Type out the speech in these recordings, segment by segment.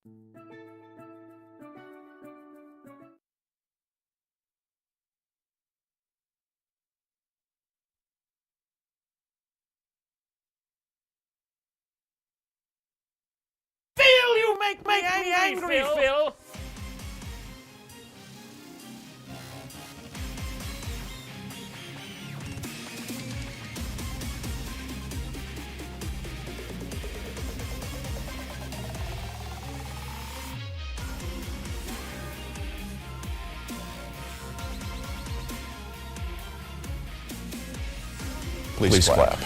Phil, you make me angry, Phil. Please clap.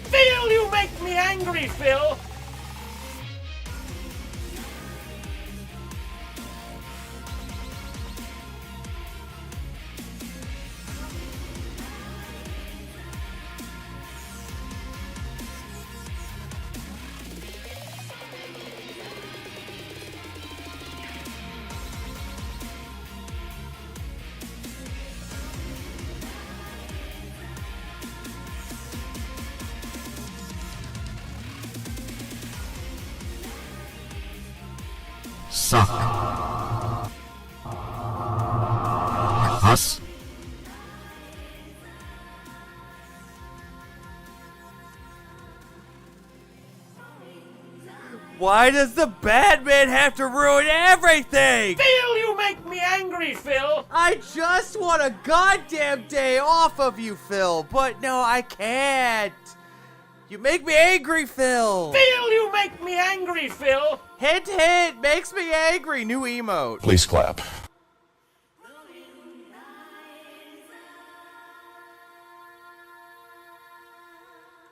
Phil, you make me angry, Phil. Suck. Us. Why does the Batman have to ruin everything? Phil, you make me angry, Phil. I just want a goddamn day off of you, Phil, but no, I can't. You make me angry, Phil. Phil, you make me angry, Phil. Hint, hint, makes me angry. New emote. Please clap.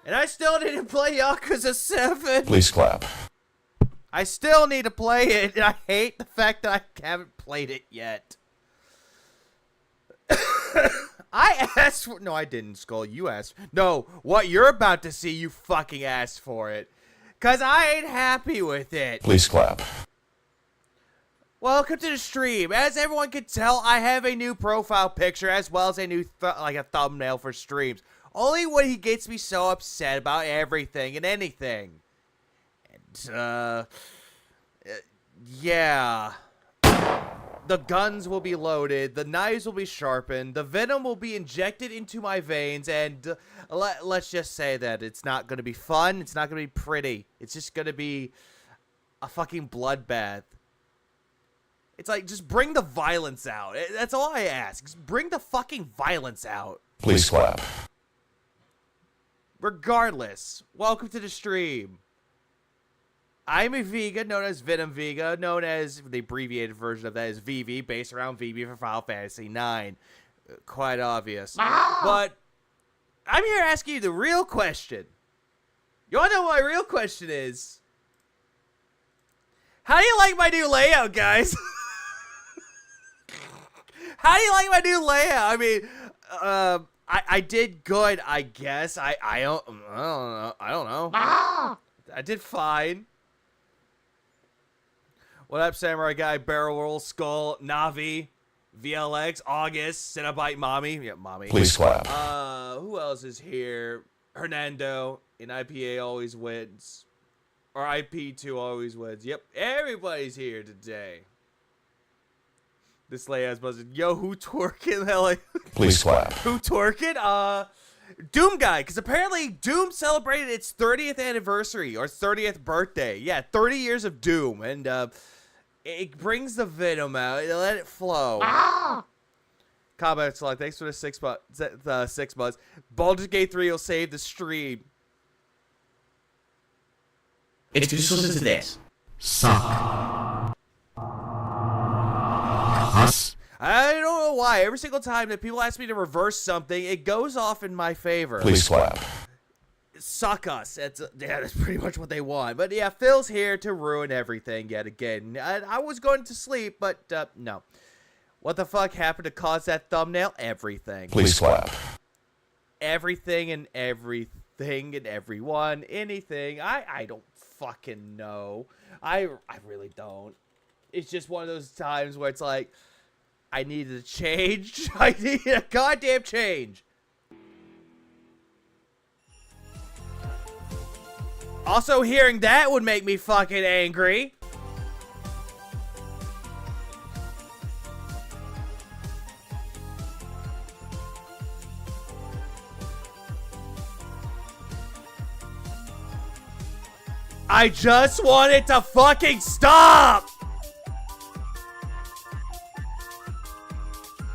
And I still need to play Yakuza 7. Please clap. I still need to play it, and I hate the fact that I haven't played it yet. I asked for— no, I didn't, Skull. You asked. No, what you're about to see, you fucking asked for it. Because I ain't happy with it. Please clap. Welcome to the stream. As everyone can tell, I have a new profile picture as well as a new a thumbnail for streams. Only when he gets me so upset about everything and anything. And, yeah. The guns will be loaded, the knives will be sharpened, the venom will be injected into my veins, and let's just say that it's not going to be fun, it's not going to be pretty. It's just going to be a fucking bloodbath. It's like, just bring the violence out. That's all I ask. Just bring the fucking violence out. Please clap. Regardless, welcome to the stream. I'm a Vega, known as Venom Vega, known as, the abbreviated version of that is VV, based around VV for Final Fantasy IX. Quite obvious. But I'm here asking you the real question. You want to know what my real question is? How do you like my new layout, guys? How do you like my new layout? I mean, I did good, I guess. I don't know. I did fine. What up, Samurai Guy, Barrel Roll, Skull, Navi, VLX, August, Cenobite, Mommy. Yeah, Mommy. Please clap. Who else is here? Hernando, and IPA always wins. Or IP2 always wins. Yep, everybody's here today. This layout's buzzing. Yo, who twerking? Hell, Please clap. who twerking? Doom Guy, because apparently Doom celebrated its 30th anniversary or 30th birthday. Yeah, 30 years of Doom, and it brings the venom out. Let it flow. Combat select. Thanks for the 6 months. Baldur's Gate 3 will save the stream. It's just listen to this. Suck. Us. I don't know why. Every single time that people ask me to reverse something, it goes off in my favor. Please clap. Suck us. That's pretty much what they want. But yeah, Phil's here to ruin everything yet again. I was going to sleep, but no. What the fuck happened to cause that thumbnail? Everything. Please clap. Everything and everything and everyone. Anything. I don't fucking know. I really don't. It's just one of those times where it's like, I needed a change. I need a goddamn change. Also, hearing that would make me fucking angry. I just want it to fucking stop!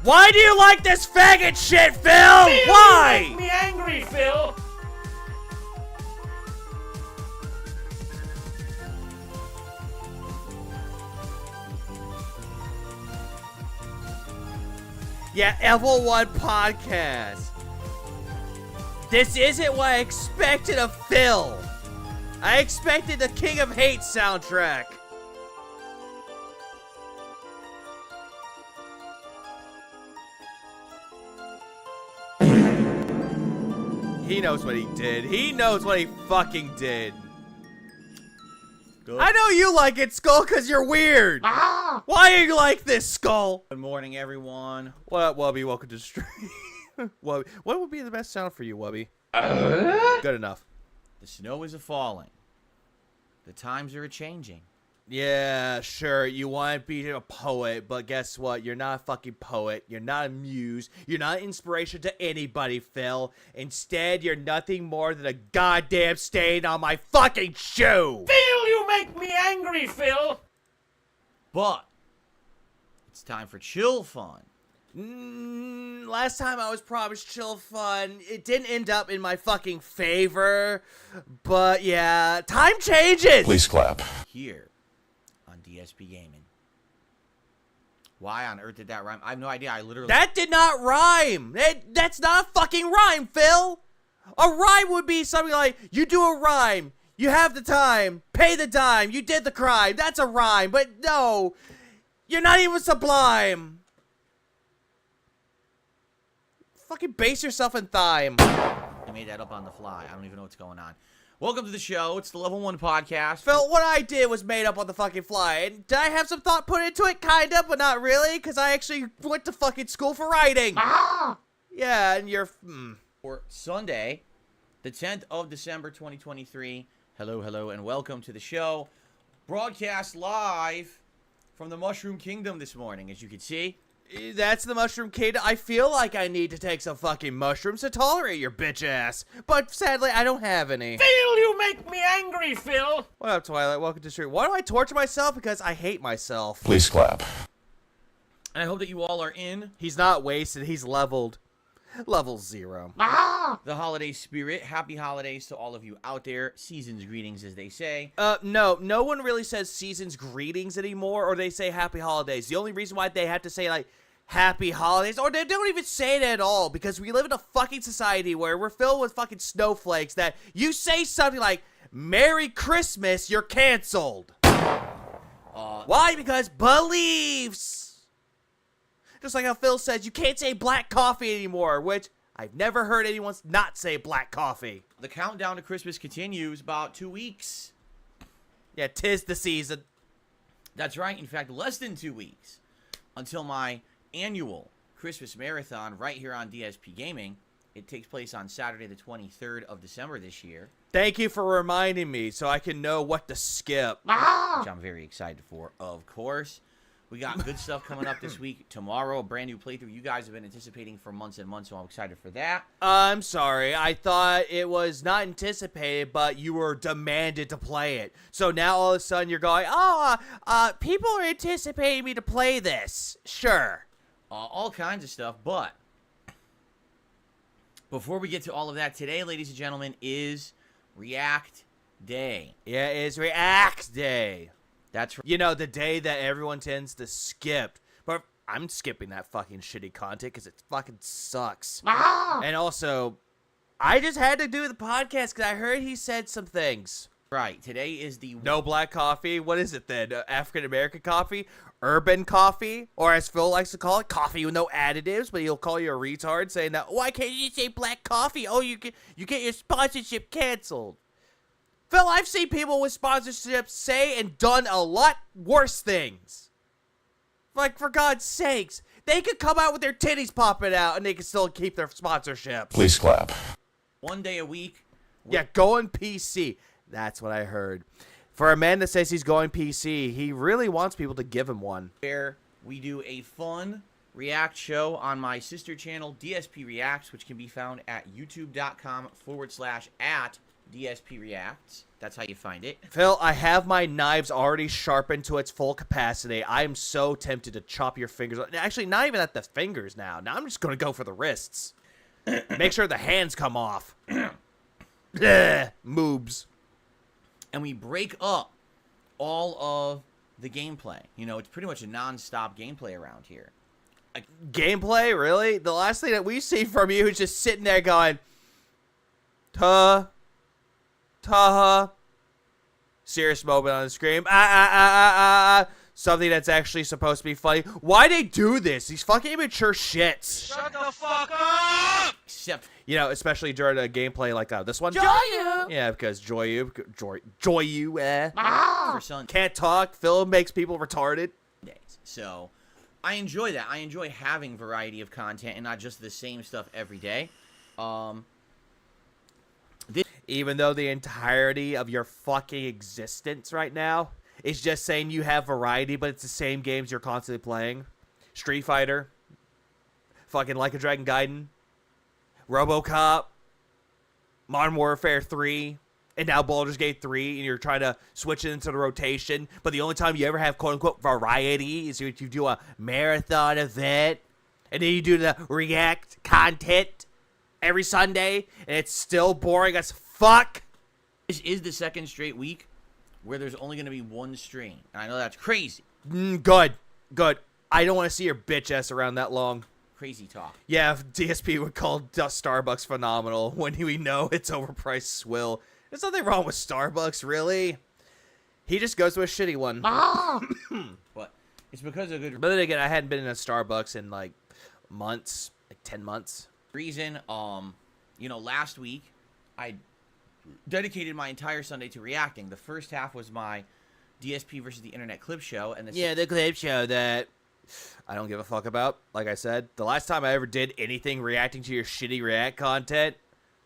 Why do you like this faggot shit, Phil? Why? You make me angry, Phil. Yeah, Level 1 podcast. This isn't what I expected of Phil. I expected the King of Hate soundtrack. He knows what he did. He knows what he fucking did. Good. I know you like it, Skull, because you're weird. Why are you like this, Skull? Good morning, everyone. What up, Wubby? Welcome to the stream. Wubby. What would be the best sound for you, Wubby? Good enough. The snow is a-falling. The times are a-changing. Yeah, sure, you want to be a poet, but guess what? You're not a fucking poet. You're not a muse. You're not an inspiration to anybody, Phil. Instead, you're nothing more than a goddamn stain on my fucking shoe! Phil, you make me angry, Phil. But it's time for chill fun. Last time I was promised chill fun. It didn't end up in my fucking favor. But yeah, time changes! Please clap. Here on DSP Gaming. Why on earth did that rhyme? I have no idea. I literally... That did not rhyme! That's not a fucking rhyme, Phil! A rhyme would be something like, you do a rhyme, you have the time, pay the dime, you did the crime. That's a rhyme, but no. You're not even sublime. Fucking base yourself in thyme. I made that up on the fly. I don't even know what's going on. Welcome to the show. It's the Level 1 podcast. Phil, what I did was made up on the fucking fly. And did I have some thought put into it? Kinda, but not really, because I actually went to fucking school for writing. Yeah, and you're... For Sunday, the 10th of December, 2023. Hello, hello, and welcome to the show. Broadcast live from the Mushroom Kingdom this morning, as you can see. That's the Mushroom Kid. I feel like I need to take some fucking mushrooms to tolerate your bitch ass. But sadly, I don't have any. Phil, you make me angry, Phil. What up, Twilight? Welcome to the stream. Why do I torture myself? Because I hate myself. Please clap. And I hope that you all are in He's not wasted. He's leveled. Level 0. the holiday spirit. Happy holidays to all of you out there. Season's greetings, as they say. No one really says season's greetings anymore, or they say happy holidays. The only reason why they have to say, like, happy holidays, or they don't even say it at all, because we live in a fucking society where we're filled with fucking snowflakes that you say something like, Merry Christmas, you're canceled. Why? Because beliefs. Just like how Phil says, you can't say black coffee anymore, which I've never heard anyone not say black coffee. The countdown to Christmas continues about 2 weeks. Yeah, 'tis the season. That's right. In fact, less than 2 weeks until my annual Christmas marathon right here on DSP Gaming. It takes place on Saturday, the 23rd of December this year. Thank you for reminding me so I can know what to skip. Which I'm very excited for, of course. We got good stuff coming up this week. Tomorrow, a brand new playthrough you guys have been anticipating for months and months, so I'm excited for that. I'm sorry. I thought it was not anticipated, but you were demanded to play it. So now all of a sudden you're going, people are anticipating me to play this. Sure. All kinds of stuff, but before we get to all of that, today, ladies and gentlemen, is React Day. Yeah, it's React Day. That's right. You know, the day that everyone tends to skip. But I'm skipping that fucking shitty content because it fucking sucks. And also, I just had to do the podcast because I heard he said some things. Right. Today is the... No black coffee? What is it then? African-American coffee? Urban coffee? Or as Phil likes to call it, coffee with no additives, but he'll call you a retard saying that, why can't you say black coffee? Oh, you get your sponsorship canceled. Phil, I've seen people with sponsorships say and done a lot worse things. Like, for God's sakes, they could come out with their titties popping out and they can still keep their sponsorships. Please clap. 1 day a week. Yeah, going PC. That's what I heard. For a man that says he's going PC, he really wants people to give him one. Where we do a fun React show on my sister channel, DSP Reacts, which can be found at youtube.com/@DSP Reacts. That's how you find it. Phil, I have my knives already sharpened to its full capacity. I am so tempted to chop your fingers. Actually, not even at the fingers now. Now I'm just going to go for the wrists. Make sure the hands come off. Moobs. And we break up all of the gameplay. You know, it's pretty much a non-stop gameplay around here. Gameplay? Really? The last thing that we see from you is just sitting there going, Taha. Serious moment on the screen. Something that's actually supposed to be funny. Why they do this? These fucking immature shits. Shut the fuck up! Except, You know, especially during a gameplay like this one. Joyu! Yeah, because Joyu, for Sunday can't talk. Phil makes people retarded. days. So, I enjoy that. I enjoy having variety of content and not just the same stuff every day. Even though the entirety of your fucking existence right now is just saying you have variety, but it's the same games you're constantly playing. Street Fighter, fucking Like a Dragon Gaiden, RoboCop, Modern Warfare 3, and now Baldur's Gate 3, and you're trying to switch it into the rotation, but the only time you ever have quote-unquote variety is if you do a marathon event, and then you do the React content every Sunday, and it's still boring as fuck. This is the second straight week where there's only going to be one stream. And I know that's crazy. Good. I don't want to see your bitch ass around that long. Crazy talk. Yeah, if DSP would call Starbucks phenomenal when we know it's overpriced swill. There's nothing wrong with Starbucks, really. He just goes to a shitty one. But it's because of good But then again, I hadn't been in a Starbucks in like months, like 10 months. reason. You know, last week I dedicated my entire Sunday to reacting. The first half was my DSP versus the Internet clip show, and the clip show that I don't give a fuck about. Like I said, the last time I ever did anything reacting to your shitty React content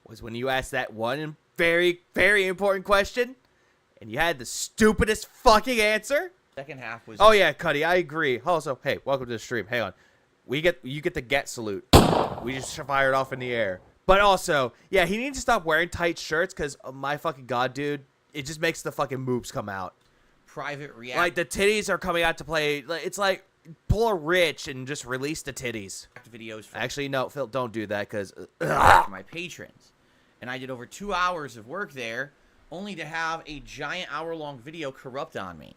was when you asked that one very, very important question, and you had the stupidest fucking answer. second half was Oh yeah, Cuddy, I agree. Also, hey, welcome to the stream. Hang on. you get the get salute. We just fire it off in the air. But also, yeah, he needs to stop wearing tight shirts because, my fucking god, dude, it just makes the fucking boobs come out. Private react. Like, the titties are coming out to play. It's like, pull a Rich and just release the titties. Videos. Actually, no, Phil, don't do that because... for my patrons. And I did over 2 hours of work there, only to have a giant hour-long video corrupt on me.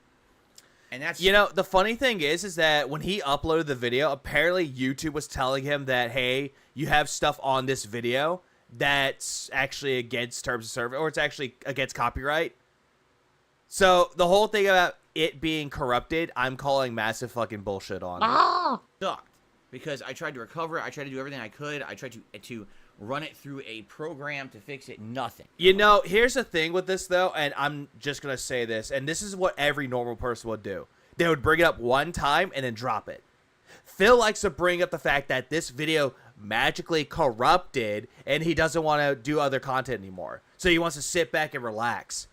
And that's... You know, the funny thing is that when he uploaded the video, apparently YouTube was telling him that, hey, you have stuff on this video that's actually against terms of service, or it's actually against copyright. So, the whole thing about it being corrupted, I'm calling massive fucking bullshit on. Sucked. Because I tried to recover it, I tried to do everything I could, I tried to run it through a program to fix it, nothing. You know, here's the thing with this, though, and I'm just going to say this, and this is what every normal person would do. They would bring it up one time and then drop it. Phil likes to bring up the fact that this video magically corrupted, and he doesn't want to do other content anymore. So he wants to sit back and relax.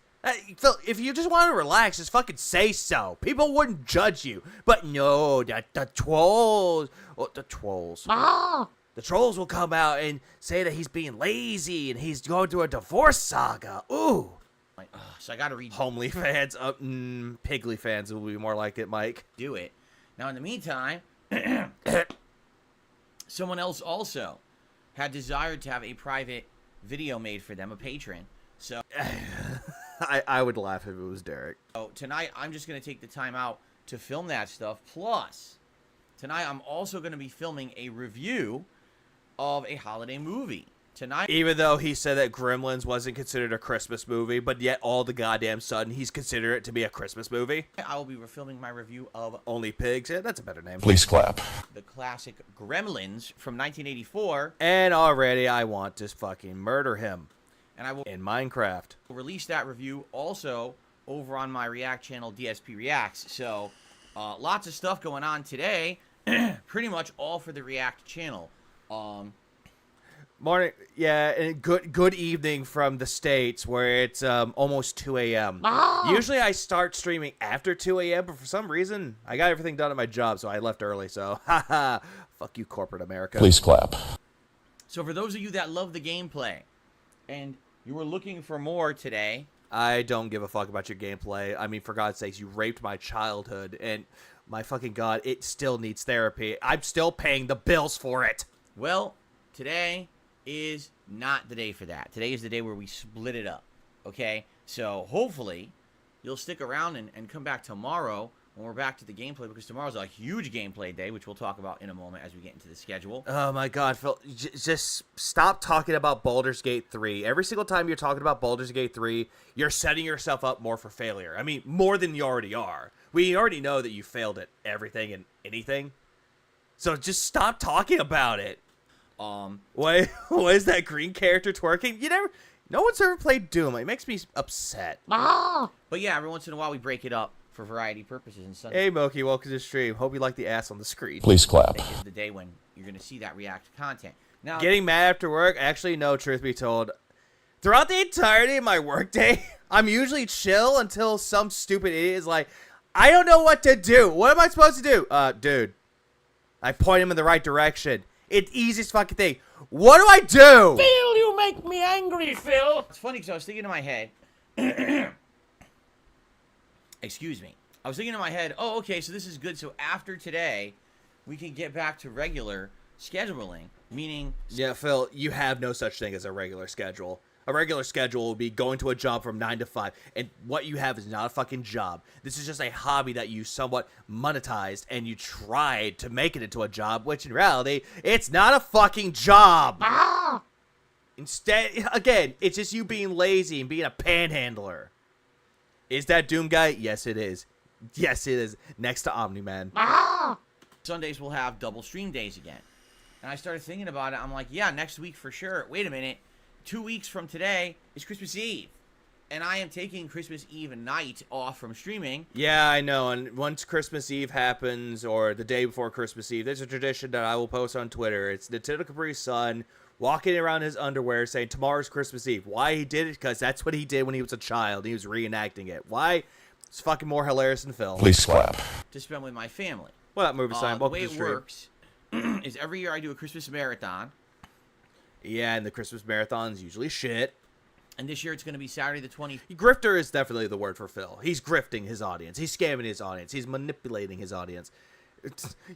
Phil, if you just want to relax, just fucking say so. People wouldn't judge you. But no, the trolls... Oh, the trolls. The trolls will come out and say that he's being lazy and he's going through a divorce saga. Ooh. Like, so I gotta read... Homely fans, Pigly fans will be more like it, Mike. Do it. Now, in the meantime, someone else also had desired to have a private video made for them, a patron. So... I would laugh if it was Derek. So tonight, I'm just going to take the time out to film that stuff. Plus, tonight, I'm also going to be filming a review of a holiday movie. Tonight, even though he said that Gremlins wasn't considered a Christmas movie, but yet all the goddamn sudden he's considered it to be a Christmas movie. I will be filming my review of Only Pigs. Yeah, that's a better name. Please clap. The classic Gremlins from 1984. And already I want to fucking murder him. And I will in Minecraft release that review also over on my React channel, DSP Reacts. So, lots of stuff going on today. Pretty much all for the React channel. Morning, yeah, and good evening from the States where it's almost 2 a.m. Usually I start streaming after 2 a.m., but for some reason I got everything done at my job, so I left early. So, haha, fuck you, corporate America. Please clap. So for those of you that love the gameplay, and you were looking for more today. I don't give a fuck about your gameplay. I mean, for God's sakes, you raped my childhood, and my fucking God, it still needs therapy. I'm still paying the bills for it. Well, today is not the day for that. Today is the day where we split it up, okay? So hopefully you'll stick around and come back tomorrow when we're back to the gameplay, because tomorrow's a huge gameplay day, which we'll talk about in a moment as we get into the schedule. Oh my God, Phil, just stop talking about Baldur's Gate 3. Every single time you're talking about Baldur's Gate 3, you're setting yourself up more for failure. I mean, more than you already are. We already know that you failed at everything and anything. So just stop talking about it. What is that green character twerking? No one's ever played Doom. It makes me upset. But yeah, every once in a while we break it up for variety purposes and Sunday. Hey Moki, welcome to the stream. Hope you like the ass on the screen. Please clap. Is the day when you're going to see that React content. Now, getting mad after work? Actually, no, truth be told. Throughout the entirety of my workday, I'm usually chill until some stupid idiot is like, I don't know what to do. What am I supposed to do? Dude. I point him in the right direction. It's the easiest fucking thing. What do I do? Phil, you make me angry, Phil. It's funny because I was thinking in my head... Excuse me. I was thinking in my head, oh, okay, so this is good. So after today, we can get back to regular scheduling, meaning... Yeah, Phil, you have no such thing as a regular schedule. A regular schedule will be going to a job from 9 to 5, and what you have is not a fucking job. This is just a hobby that you somewhat monetized, and you tried to make it into a job, which in reality, it's not a fucking job! Instead, again, it's just you being lazy and being a panhandler. Is that Doom guy? Yes, it is. Yes, it is. Next to Omni-Man. Sundays we'll have double stream days again. And I started thinking about it. I'm like, yeah, next week for sure. Wait a minute. 2 weeks from today is Christmas Eve. And I am taking Christmas Eve night off from streaming. Yeah, I know. And once Christmas Eve happens, or the day before Christmas Eve, there's a tradition that I will post on Twitter. It's Nintendo Capri's son walking around in his underwear saying, tomorrow's Christmas Eve. Why he did it? Because that's what he did when he was a child. He was reenacting it. Why? It's fucking more hilarious than Phil. Please clap. To spend with my family. What up, movie sign? The Welcome way to the it stream. works is every year I do a Christmas marathon. Yeah, and the Christmas marathon's usually shit. And this year it's going to be Saturday the 20th. Grifter is definitely the word for Phil. He's grifting his audience. He's scamming his audience. He's manipulating his audience.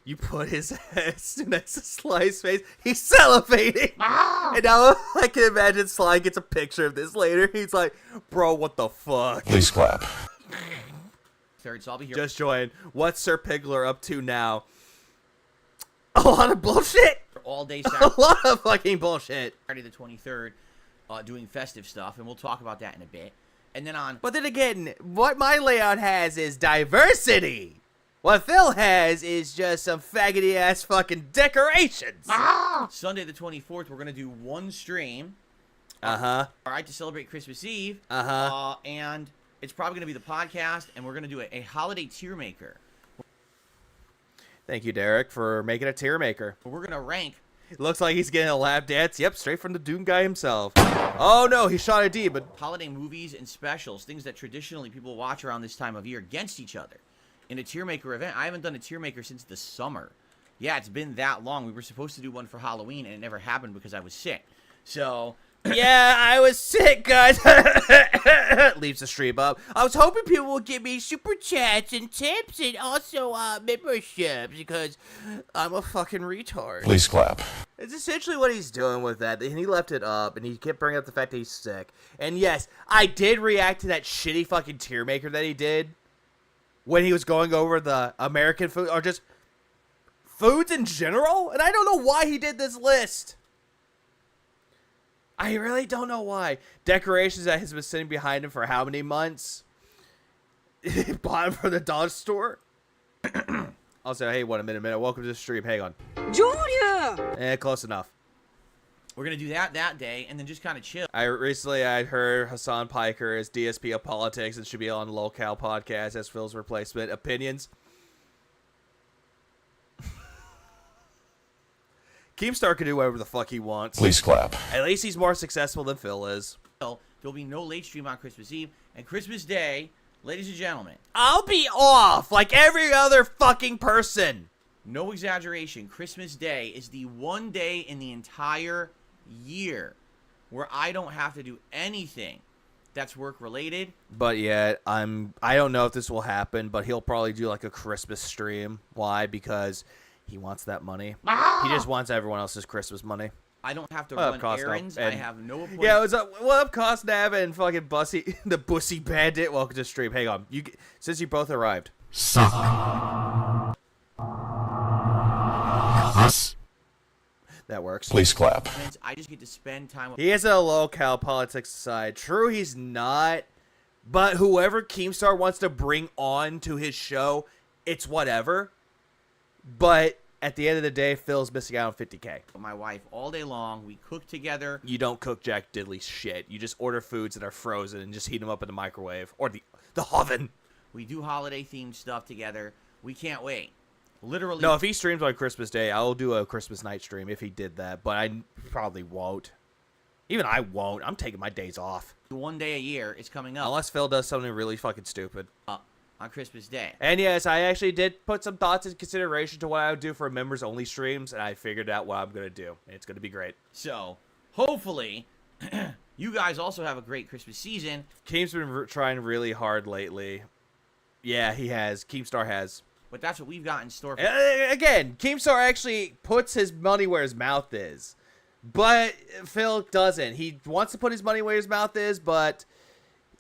You put his head next to Sly's face. He's salivating. And now I can imagine Sly gets a picture of this later. He's like, bro, what the fuck? Please clap. Third, so I'll be here. Just join. What's Sir Pigler up to now? A lot of bullshit. All day A Saturday lot of fucking bullshit. the 23rd, doing festive stuff, and we'll talk about that in a bit. And then on But then again, what my layout has is diversity. What Phil has is just some faggoty ass fucking decorations. Sunday the 24th, we're going to do one stream. Uh-huh. All right, to celebrate Christmas Eve. Uh-huh. And it's probably going to be the podcast, and we're going to do a holiday tier maker. Thank you, Derek, for making a tier maker. We're going to rank. Looks like he's getting a lap dance. Yep, straight from the Doom guy himself. Oh, no, he shot a D, but... Holiday movies and specials, things that traditionally people watch around this time of year against each other in a tier maker event. I haven't done a tier maker since the summer. Yeah, it's been that long. We were supposed to do one for Halloween, and it never happened because I was sick. So... Yeah, I was sick, guys. Leaves the stream up. I was hoping people would give me super chats and tips and also memberships because I'm a fucking retard. Please clap. It's essentially what he's doing with that. And he left it up, and he kept bringing up the fact that he's sick. And yes, I did react to that shitty fucking tier maker that he did when he was going over the American food, or just foods in general. And I don't know why he did this list. I really don't know why. Decorations that has been sitting behind him for how many months? Bought him from the Dodge store. Also, hey, wait a minute. Welcome to the stream. Hang on. Junior! Close enough. We're going to do that day, and then just kind of chill. I heard Hassan Piker is DSP of politics and should be on Locale Podcast as Phil's replacement. Opinions? Keemstar can do whatever the fuck he wants. Please clap. At least he's more successful than Phil is. There'll be no late stream on Christmas Eve. And Christmas Day, ladies and gentlemen, I'll be off like every other fucking person. no exaggeration, Christmas Day is the one day in the entire year where I don't have to do anything that's work related. But yet, I don't know if this will happen, but he'll probably do like a Christmas stream. Why? Because he wants that money. He just wants everyone else's Christmas money. I don't have to What up, run Costco? errands. I And- have no appointments. Yeah, what's up? What up, Costnab and fucking Bussy, the Bussy Bandit? Welcome to the stream. Hang on, since you both arrived. Suck. Us. That works. Please clap. I just get to spend time with He is a locale politics side. True, he's not. But whoever Keemstar wants to bring on to his show, it's whatever. But at the end of the day, Phil's missing out on 50K. my wife all day long. We cook together. You don't cook Jack Diddley shit. You just order foods that are frozen and just heat them up in the microwave or the oven. We do holiday themed stuff together. We can't wait. Literally. No, if he streams on Christmas Day, I'll do a Christmas night stream if he did that. But I probably won't. Even I won't. I'm taking my days off. one day a year is coming up Unless Phil does something really fucking stupid. on Christmas Day. And yes, I actually did put some thoughts in consideration to what I would do for members only streams, and I figured out what I'm going to do. And it's going to be great. So, hopefully, you guys also have a great Christmas season. Keem's been trying really hard lately. Yeah, he has. Keemstar has. But that's what we've got in store for Again, Keemstar actually puts his money where his mouth is. But Phil doesn't. He wants to put his money where his mouth is, but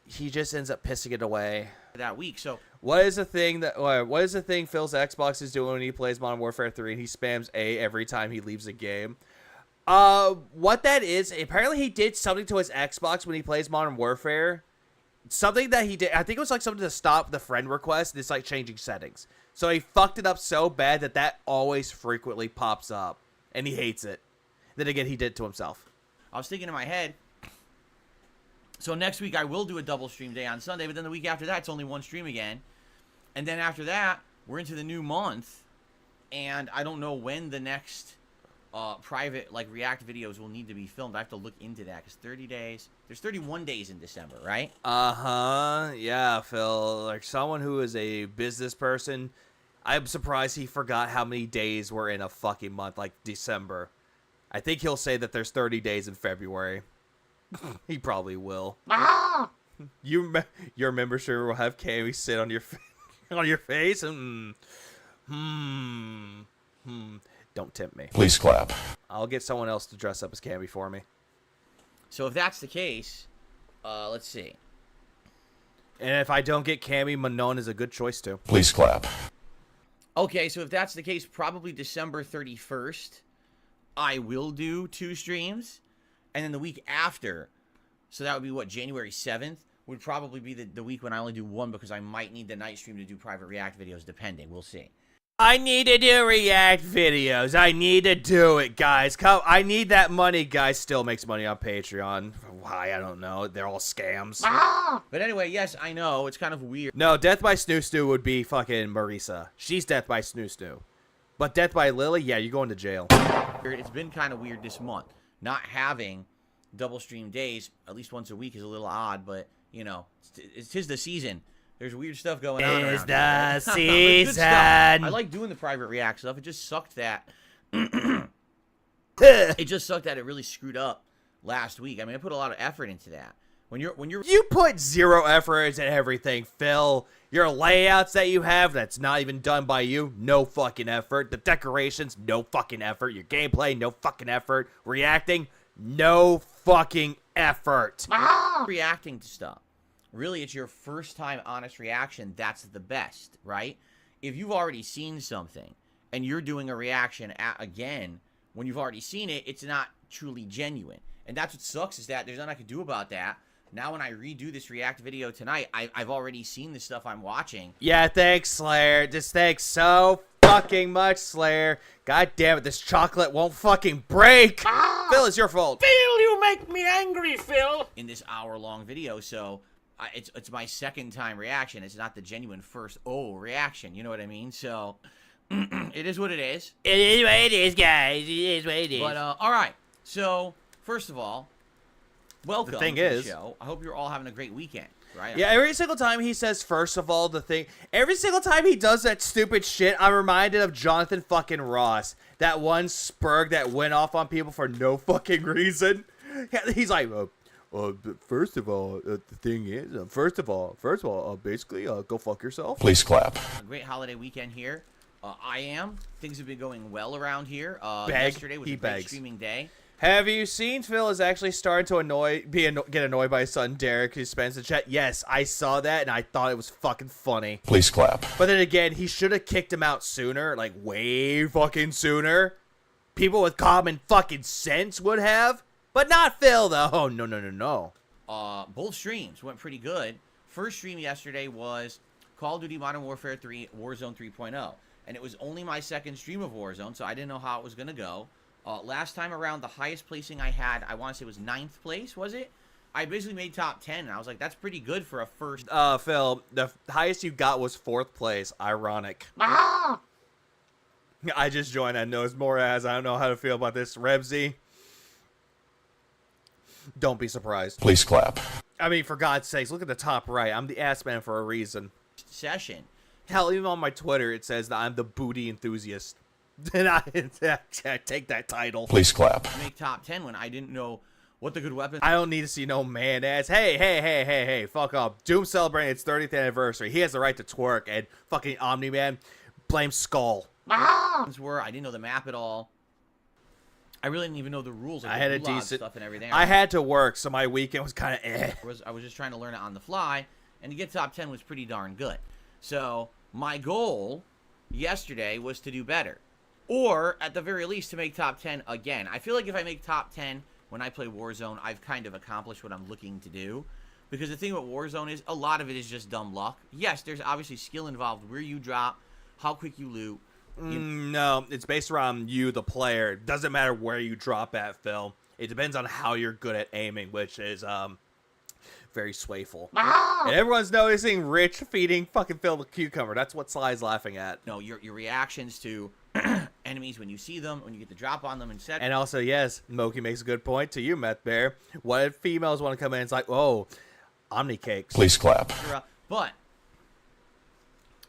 he just ends up pissing it away. that week. So, What is the thing Phil's Xbox is doing when he plays Modern Warfare 3 and he spams A every time he leaves a game? What that is, apparently he did something to his Xbox when he plays Modern Warfare. Something that he did, I think it was like something to stop the friend request, and it's like changing settings. So he fucked it up so bad that always frequently pops up, and he hates it. Then again, he did it to himself. I was thinking in my head, so next week I will do a double stream day on Sunday, but then the week after that, it's only one stream again. And then after that, we're into the new month, and I don't know when the next private, like, React videos will need to be filmed. I have to look into that, because 30 days, there's 31 days in December, right? Uh-huh. Yeah, Phil. Like, someone who is a business person, I'm surprised he forgot how many days were in a fucking month, like December. I think he'll say that there's 30 days in February. He probably will. Your membership will have Cammy sit on your on your face and Don't tempt me. Please clap. I'll get someone else to dress up as Cammy for me. So if that's the case, let's see. And if I don't get Cammy, Manon is a good choice too. Please clap. Okay, so if that's the case, probably December 31st, I will do 2 streams. And then the week after, so that would be what, January 7th, would probably be the week when I only do 1 because I might need the night stream to do private react videos, depending. We'll see. I need to do react videos. I need to do it, guys. Come, I need that money. Guys still makes money on Patreon. Why? I don't know. They're all scams. But anyway, yes, I know. It's kind of weird. No, Death by Snoo Snoo would be fucking Marisa. She's Death by Snoo Snoo. But Death by Lily, yeah, you're going to jail. It's been kind of weird this month. Not having double stream days, at least once a week, is a little odd. But, you know, it's 'tis the season. There's weird stuff going on around It's here, the right? season. I like doing the private react stuff. It just sucked that it really screwed up last week. I mean, I put a lot of effort into that. When you're You put 0 effort into everything, Phil. Your layouts that you have, that's not even done by you, no fucking effort. The decorations, no fucking effort. Your gameplay, no fucking effort. Reacting, no fucking effort. reacting to stuff. Really, it's your first time honest reaction. That's the best, right? If you've already seen something and you're doing a reaction again when you've already seen it, it's not truly genuine. And that's what sucks, is that there's nothing I can do about that. Now when I redo this react video tonight, I've already seen the stuff I'm watching. Yeah, thanks, Slayer. Just thanks so fucking much, Slayer. God damn it, this chocolate won't fucking break. Phil, it's your fault. Phil, you make me angry, Phil. In this hour-long video, so it's my second time reaction. It's not the genuine first reaction. You know what I mean? So it is what it is. It is what it is, guys. It is what it is. But all right. So first of all, welcome to the show. I hope you're all having a great weekend. Right? Yeah, every single time he says, first of all, every single time he does that stupid shit, I'm reminded of Jonathan fucking Ross. That one spurg that went off on people for no fucking reason. He's like, first of all, the thing is, first of all, basically, go fuck yourself. Please clap. A great holiday weekend here. Things have been going well around here. Beg. Yesterday was He a great begs. streaming day. Have you seen Phil is actually starting to get annoyed by his son Derek, who spends the chat? Yes, I saw that and I thought it was fucking funny. Please clap. But then again, he should have kicked him out sooner, like way fucking sooner. People with common fucking sense would have, but not Phil though. Oh, no. Both streams went pretty good. First stream yesterday was Call of Duty Modern Warfare 3 Warzone 3.0, and it was only my second stream of Warzone, so I didn't know how it was gonna go. Last time around, the highest placing I had, I want to say, was 9th place, was it? I basically made top 10, and I was like, that's pretty good for a first. Phil, the highest you got was 4th place. Ironic. I just joined. I know it's more as I don't know how to feel about this. Rebsy, don't be surprised. Please clap. I mean, for God's sakes, look at the top right. I'm the ass man for a reason. Session. Hell, even on my Twitter, it says that I'm the booty enthusiast. And I take that title. Please clap. Make top 10 when I didn't know what the good weapons. I don't need to see no man ass. Hey, fuck off. Doom celebrating its 30th anniversary. He has the right to twerk, and fucking Omni-Man blames Skull. Were. I didn't know the map at all. I really didn't even know the rules. Like I had a gulag decent stuff and everything. I had to work, so my weekend was kind of I was just trying to learn it on the fly, and to get top 10 was pretty darn good. So my goal yesterday was to do better. Or, at the very least, to make top 10 again. I feel like if I make top 10 when I play Warzone, I've kind of accomplished what I'm looking to do. Because the thing about Warzone is, a lot of it is just dumb luck. Yes, there's obviously skill involved. Where you drop, how quick you loot. No, it's based around you, the player. It doesn't matter where you drop at, Phil. It depends on how you're good at aiming, which is, very swayful. And everyone's noticing Rich feeding fucking Phil the cucumber. That's what Sly's laughing at. No, your reactions to enemies when you see them, when you get the drop on them, etc. And also, yes, Moki makes a good point to you, Meth Bear. What if females want to come in? It's like, oh, Omni Cakes. Please clap. But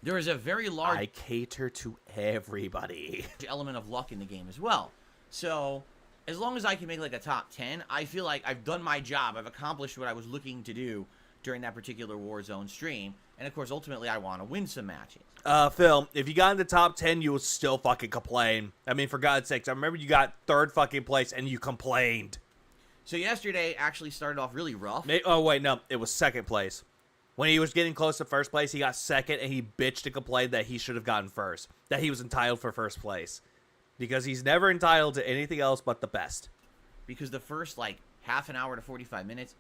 there is a very large I cater to everybody. element of luck in the game as well. So, as long as I can make like a top 10, I feel like I've done my job. I've accomplished what I was looking to do during that particular Warzone stream. And of course, ultimately, I want to win some matches. Phil, if you got in the top 10, you would still fucking complain. I mean, for God's sakes, I remember you got third fucking place and you complained. So yesterday actually started off really rough. Oh, wait, no, it was second place. When he was getting close to first place, he got second, and he bitched and complained that he should have gotten first. That he was entitled for first place. Because he's never entitled to anything else but the best. Because the first, like, half an hour to 45 minutes,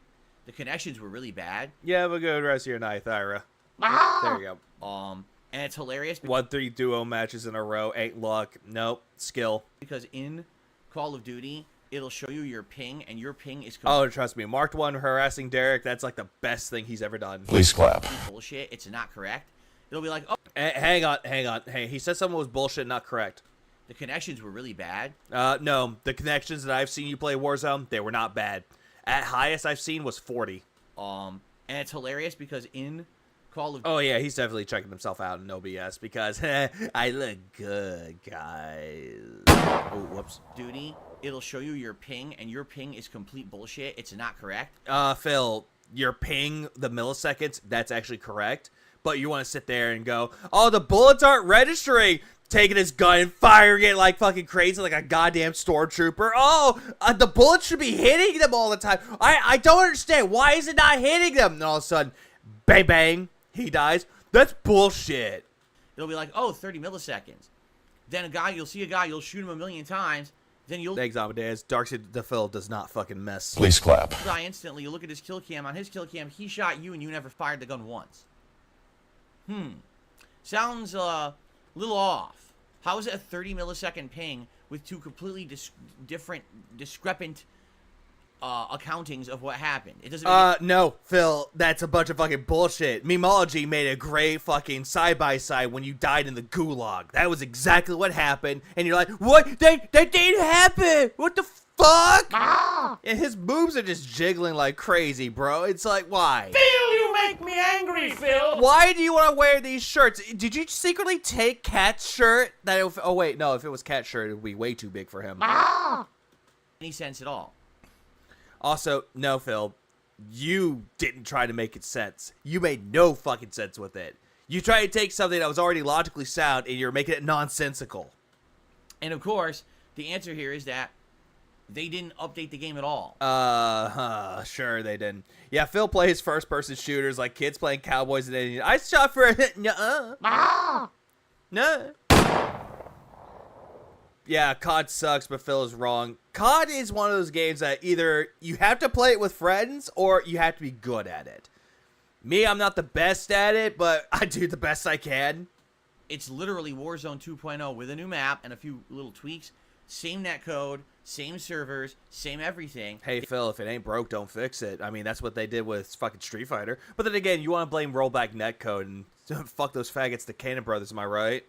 the connections were really bad. Yeah, have a good rest of your night, Thyra. There you go. And it's hilarious. 1-3 duo matches in a row. Ain't luck. Nope. Skill. Because in Call of Duty, it'll show you your ping, and your ping is oh, trust me. Marked 1 harassing Derek, that's like the best thing he's ever done. Please clap. Bullshit. It's not correct. It'll be like, oh. Hang on. Hey, he said something was bullshit, not correct. The connections were really bad. No. The connections that I've seen you play Warzone, they were not bad. At highest I've seen was 40. And it's hilarious because in Call of... Oh, yeah, he's definitely checking himself out in no BS because I look good, guys. Oh, whoops. Duty, it'll show you your ping, and your ping is complete bullshit. It's not correct. Phil, your ping, the milliseconds, that's actually correct. But you want to sit there and go, oh, the bullets aren't registering. Taking his gun and firing it like fucking crazy like a goddamn stormtrooper. Oh, the bullets should be hitting them all the time. I don't understand. Why is it not hitting them? And all of a sudden, bang, bang, he dies. That's bullshit. It'll be like, oh, 30 milliseconds. Then you'll see a guy, you'll shoot him a million times. Then you'll... Thanks, Amadeus. Darkseid the Phil does not fucking miss. Please clap. Die instantly. You look at his kill cam. On his kill cam, he shot you and you never fired the gun once. Sounds a little off. How is it a 30 millisecond ping with two completely different, discrepant accountings of what happened? It doesn't. No, Phil, that's a bunch of fucking bullshit. Memology made a great fucking side-by-side when you died in the gulag. That was exactly what happened, and you're like, what? That didn't happen! What the fuck? And his boobs are just jiggling like crazy, bro. It's like, why? Phil, you make me angry, Phil. Why do you want to wear these shirts? Did you secretly take Cat's shirt? Oh, wait, no, if it was Cat's shirt, it would be way too big for him. Any sense at all. Also, no, Phil, you didn't try to make it sense. You made no fucking sense with it. You tried to take something that was already logically sound, and you're making it nonsensical. And of course, the answer here is that they didn't update the game at all. Sure they didn't. Yeah, Phil plays first-person shooters like kids playing Cowboys and Indians. I shot for it. Nuh-uh. No. Yeah, COD sucks, but Phil is wrong. COD is one of those games that either you have to play it with friends or you have to be good at it. Me, I'm not the best at it, but I do the best I can. It's literally Warzone 2.0 with a new map and a few little tweaks. Same netcode, same servers, same everything. Hey, Phil, if it ain't broke, don't fix it. I mean, that's what they did with fucking Street Fighter. But then again, you want to blame rollback netcode and fuck those faggots, the Cannon Brothers, am I right?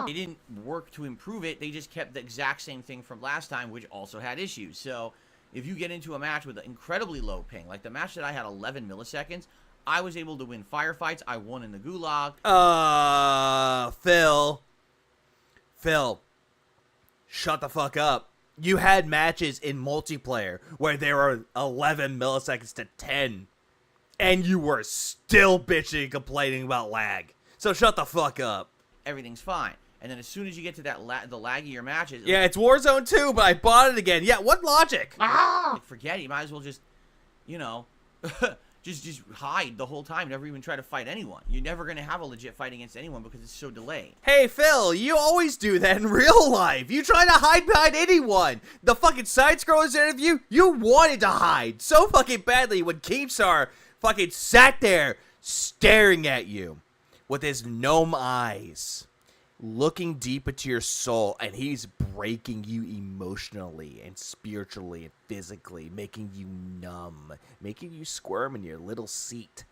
They didn't work to improve it. They just kept the exact same thing from last time, which also had issues. So if you get into a match with an incredibly low ping, like the match that I had 11 milliseconds, I was able to win firefights. I won in the gulag. Phil. Shut the fuck up. You had matches in multiplayer where there were 11 milliseconds to 10. And you were still bitching and complaining about lag. So shut the fuck up. Everything's fine. And then as soon as you get to that the laggier matches... Yeah, it's Warzone 2, but I bought it again. Yeah, what logic? Like, forget it. You might as well just, you know... Just hide the whole time, never even try to fight anyone. You're never going to have a legit fight against anyone because it's so delayed. Hey, Phil, you always do that in real life. You try to hide behind anyone. The fucking side-scrollers interview, you wanted to hide so fucking badly when Keemstar fucking sat there staring at you with his gnome eyes, looking deep into your soul, and he's breaking you emotionally and spiritually and physically, making you numb, making you squirm in your little seat.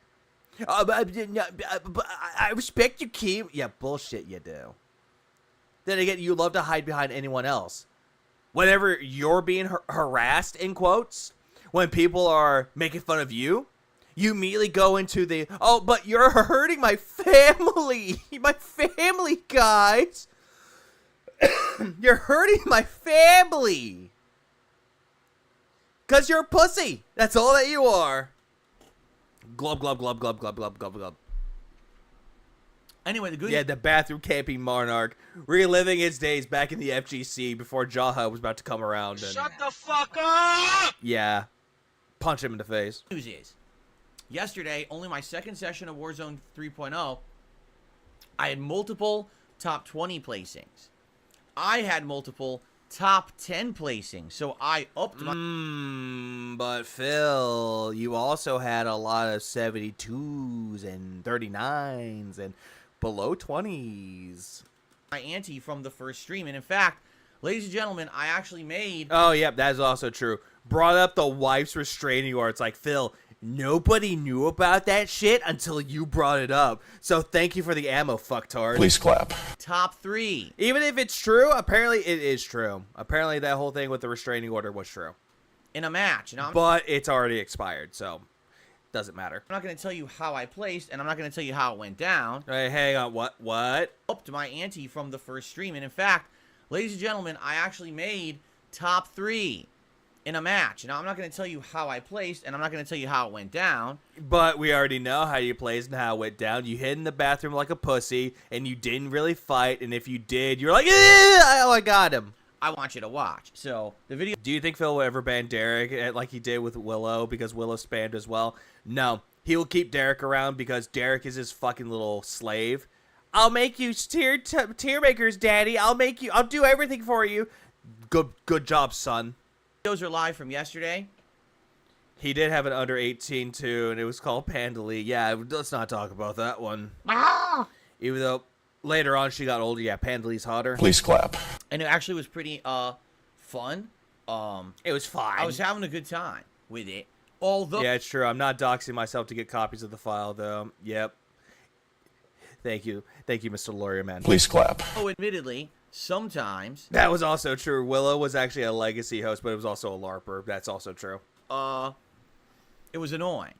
I respect you, Keem. Yeah, bullshit you do. Then again, you love to hide behind anyone else. Whenever you're being harassed, in quotes, when people are making fun of you, You immediately go into the, oh, but you're hurting my family. My family, guys. You're hurting my family. Because you're a pussy. That's all that you are. Glub, glub, glub, glub, glub, glub, glub, glub. Anyway, the good. Yeah, the bathroom camping monarch, reliving his days back in the FGC before Jaha was about to come around. And, Shut the fuck up! yeah, punch him in the face. News is, yesterday, only my second session of Warzone 3.0, I had multiple top 20 placings. I had multiple top 10 placings, so I upped my... But Phil, you also had a lot of 72s and 39s and below 20s. my ante from the first stream. And in fact, ladies and gentlemen, I actually made... Oh, yep, that is also true. Brought up the wife's restraining order. It's like, Phil, nobody knew about that shit until you brought it up. So thank you for the ammo, fucktard. Please clap. top 3. Even if it's true, apparently it is true. Apparently that whole thing with the restraining order was true. In a match. Now, But it's already expired, so doesn't matter. I'm not going to tell you how I placed, and I'm not going to tell you how it went down. Hey, hang on, what? Upped my ante from the first stream. And in fact, ladies and gentlemen, I actually made top 3 in a match. Now, I'm not going to tell you how I placed, and I'm not going to tell you how it went down. But we already know how you placed and how it went down. You hid in the bathroom like a pussy, and you didn't really fight, and if you did, you're like, oh, I got him. I want you to watch. So, the video... Do you think Phil will ever ban Derek like he did with Willow because Willow spammed as well? No. He will keep Derek around because Derek is his fucking little slave. I'll make you tier makers, daddy. I'll do everything for you. Good job, son. Videos are live from yesterday. He did have an under 18 too, and it was called Pandally. Yeah, let's not talk about that one. Even though later on she got older, yeah, Pandally's hotter. Please clap. And it actually was pretty fun. It was fine. I was having a good time with it. Although... Yeah, it's true. I'm not doxing myself to get copies of the file, though. Yep. Thank you, Mr. Lawyer Man. Please clap. Oh, admittedly, sometimes... That was also true. Willow was actually a legacy host, but it was also a LARPer. That's also true. It was annoying.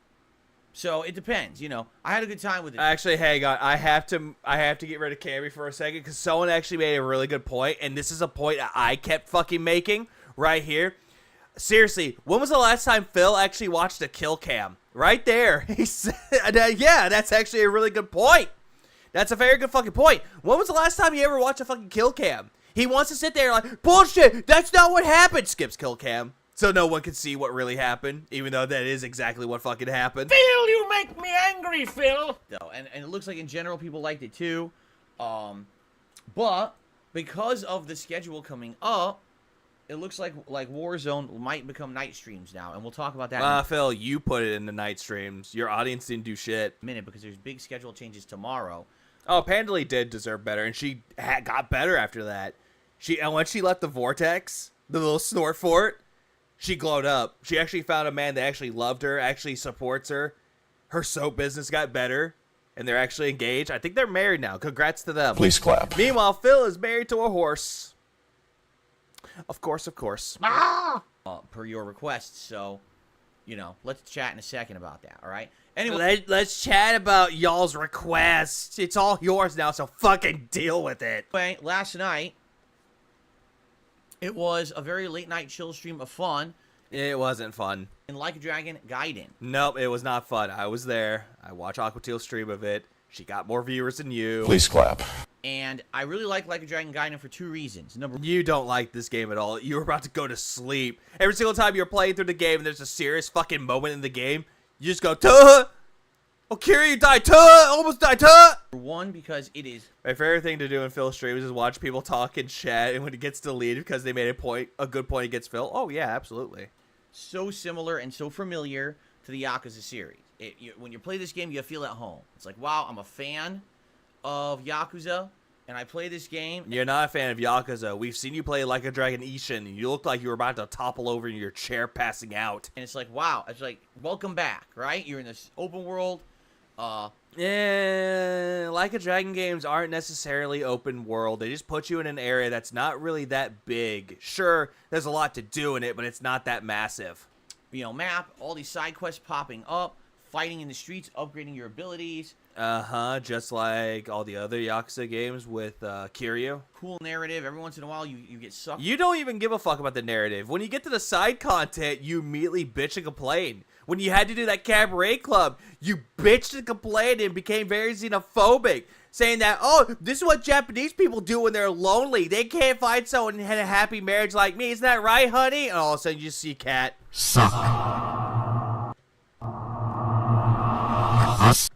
So, it depends, you know. I had a good time with it. Actually, hang on. I have to get rid of Cammy for a second, because someone actually made a really good point, and this is a point I kept fucking making right here. Seriously, when was the last time Phil actually watched a kill cam? Right there. He said, yeah, that's actually a really good point. That's a very good fucking point. When was the last time you ever watched a fucking kill cam? He wants to sit there like, bullshit, that's not what happened. Skips kill cam. So no one can see what really happened, even though that is exactly what fucking happened. Phil, you make me angry, Phil. Though, and it looks like in general people liked it too. But because of the schedule coming up, it looks like Warzone might become night streams now, and we'll talk about that in a Phil, you put it in the night streams. Your audience didn't do shit. minute because there's big schedule changes tomorrow. Oh, Pandally did deserve better, and she got better after that. And when she left the Vortex, the little snort fort, she glowed up. She actually found a man that actually loved her, actually supports her. Her soap business got better, and they're actually engaged. I think they're married now. Congrats to them. Please clap. Meanwhile, Phil is married to a horse. Of course. Per your requests, so, you know, let's chat in a second about that, all right? Anyway, Let's chat about y'all's requests. It's all yours now, so fucking deal with it. last night, it was a very late-night chill stream of fun It wasn't fun. in Like a Dragon Gaiden. Nope, it was not fun. I was there. I watched Aquateal stream of it. She got more viewers than you. Please clap. And I really like a Dragon Gaiden for 2 reasons. Number You don't like this game at all. You were about to go to sleep. Every single time you're playing through the game and there's a serious fucking moment in the game, you just go, tuh! Oh, Kiri, you died, tuh! Almost died, tuh! 1, because it is My favorite thing to do in Phil streams is watch people talk and chat, and when it gets deleted because they made a good point against Phil, oh yeah, absolutely. so similar and so familiar to the Yakuza series. When you play this game, you feel at home. It's like, wow, I'm a fan of Yakuza, and I play this game. You're not a fan of Yakuza. We've seen you play Like a Dragon Ishin, and you look like you were about to topple over in your chair passing out. And it's like, wow, it's like, welcome back, right? You're in this open world. Yeah, Like a Dragon games aren't necessarily open world. They just put you in an area that's not really that big. Sure, there's a lot to do in it, but it's not that massive. You know, map, all these side quests popping up, fighting in the streets, upgrading your abilities. Just like all the other Yakuza games with Kiryu. Cool narrative. Every once in a while, you get sucked. You don't even give a fuck about the narrative. When you get to the side content, you immediately bitch and complain. When you had to do that cabaret club, you bitched and complained and became very xenophobic, saying that, oh, this is what Japanese people do when they're lonely. They can't find someone in a happy marriage like me. Isn't that right, honey? And all of a sudden, you see Cat. Suck.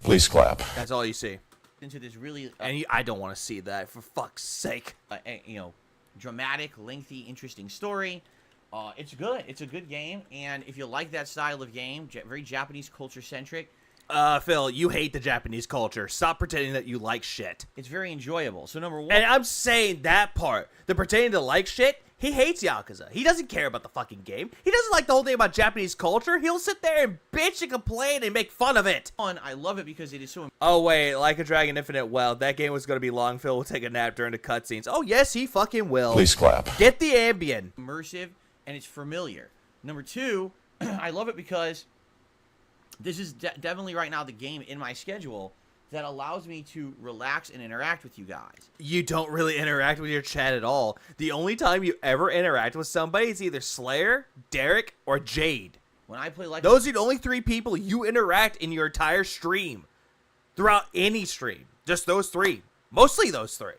Please clap. That's all you see. Into this really, I don't want to see that, for fuck's sake. Dramatic, lengthy, interesting story. It's good. It's a good game, and if you like that style of game, very Japanese culture centric. Phil, you hate the Japanese culture. Stop pretending that you like shit. It's very enjoyable. So number one, and I'm saying that part, the pretending to like shit. He hates Yakuza. He doesn't care about the fucking game. He doesn't like the whole thing about Japanese culture. He'll sit there and bitch and complain and make fun of it. I love it because it is so... Oh, wait. Like a Dragon Infinite, well, that game was going to be long. Phil will take a nap during the cutscenes. Oh, yes, he fucking will. Please clap. Get the Ambien. Immersive, and it's familiar. Number two, I love it because this is definitely right now the game in my schedule that allows me to relax and interact with you guys. You don't really interact with your chat at all. The only time you ever interact with somebody is either Slayer, Derek, or Jade. When I play like... Those are the only three people you interact in your entire stream. Throughout any stream. Just those three. Mostly those three.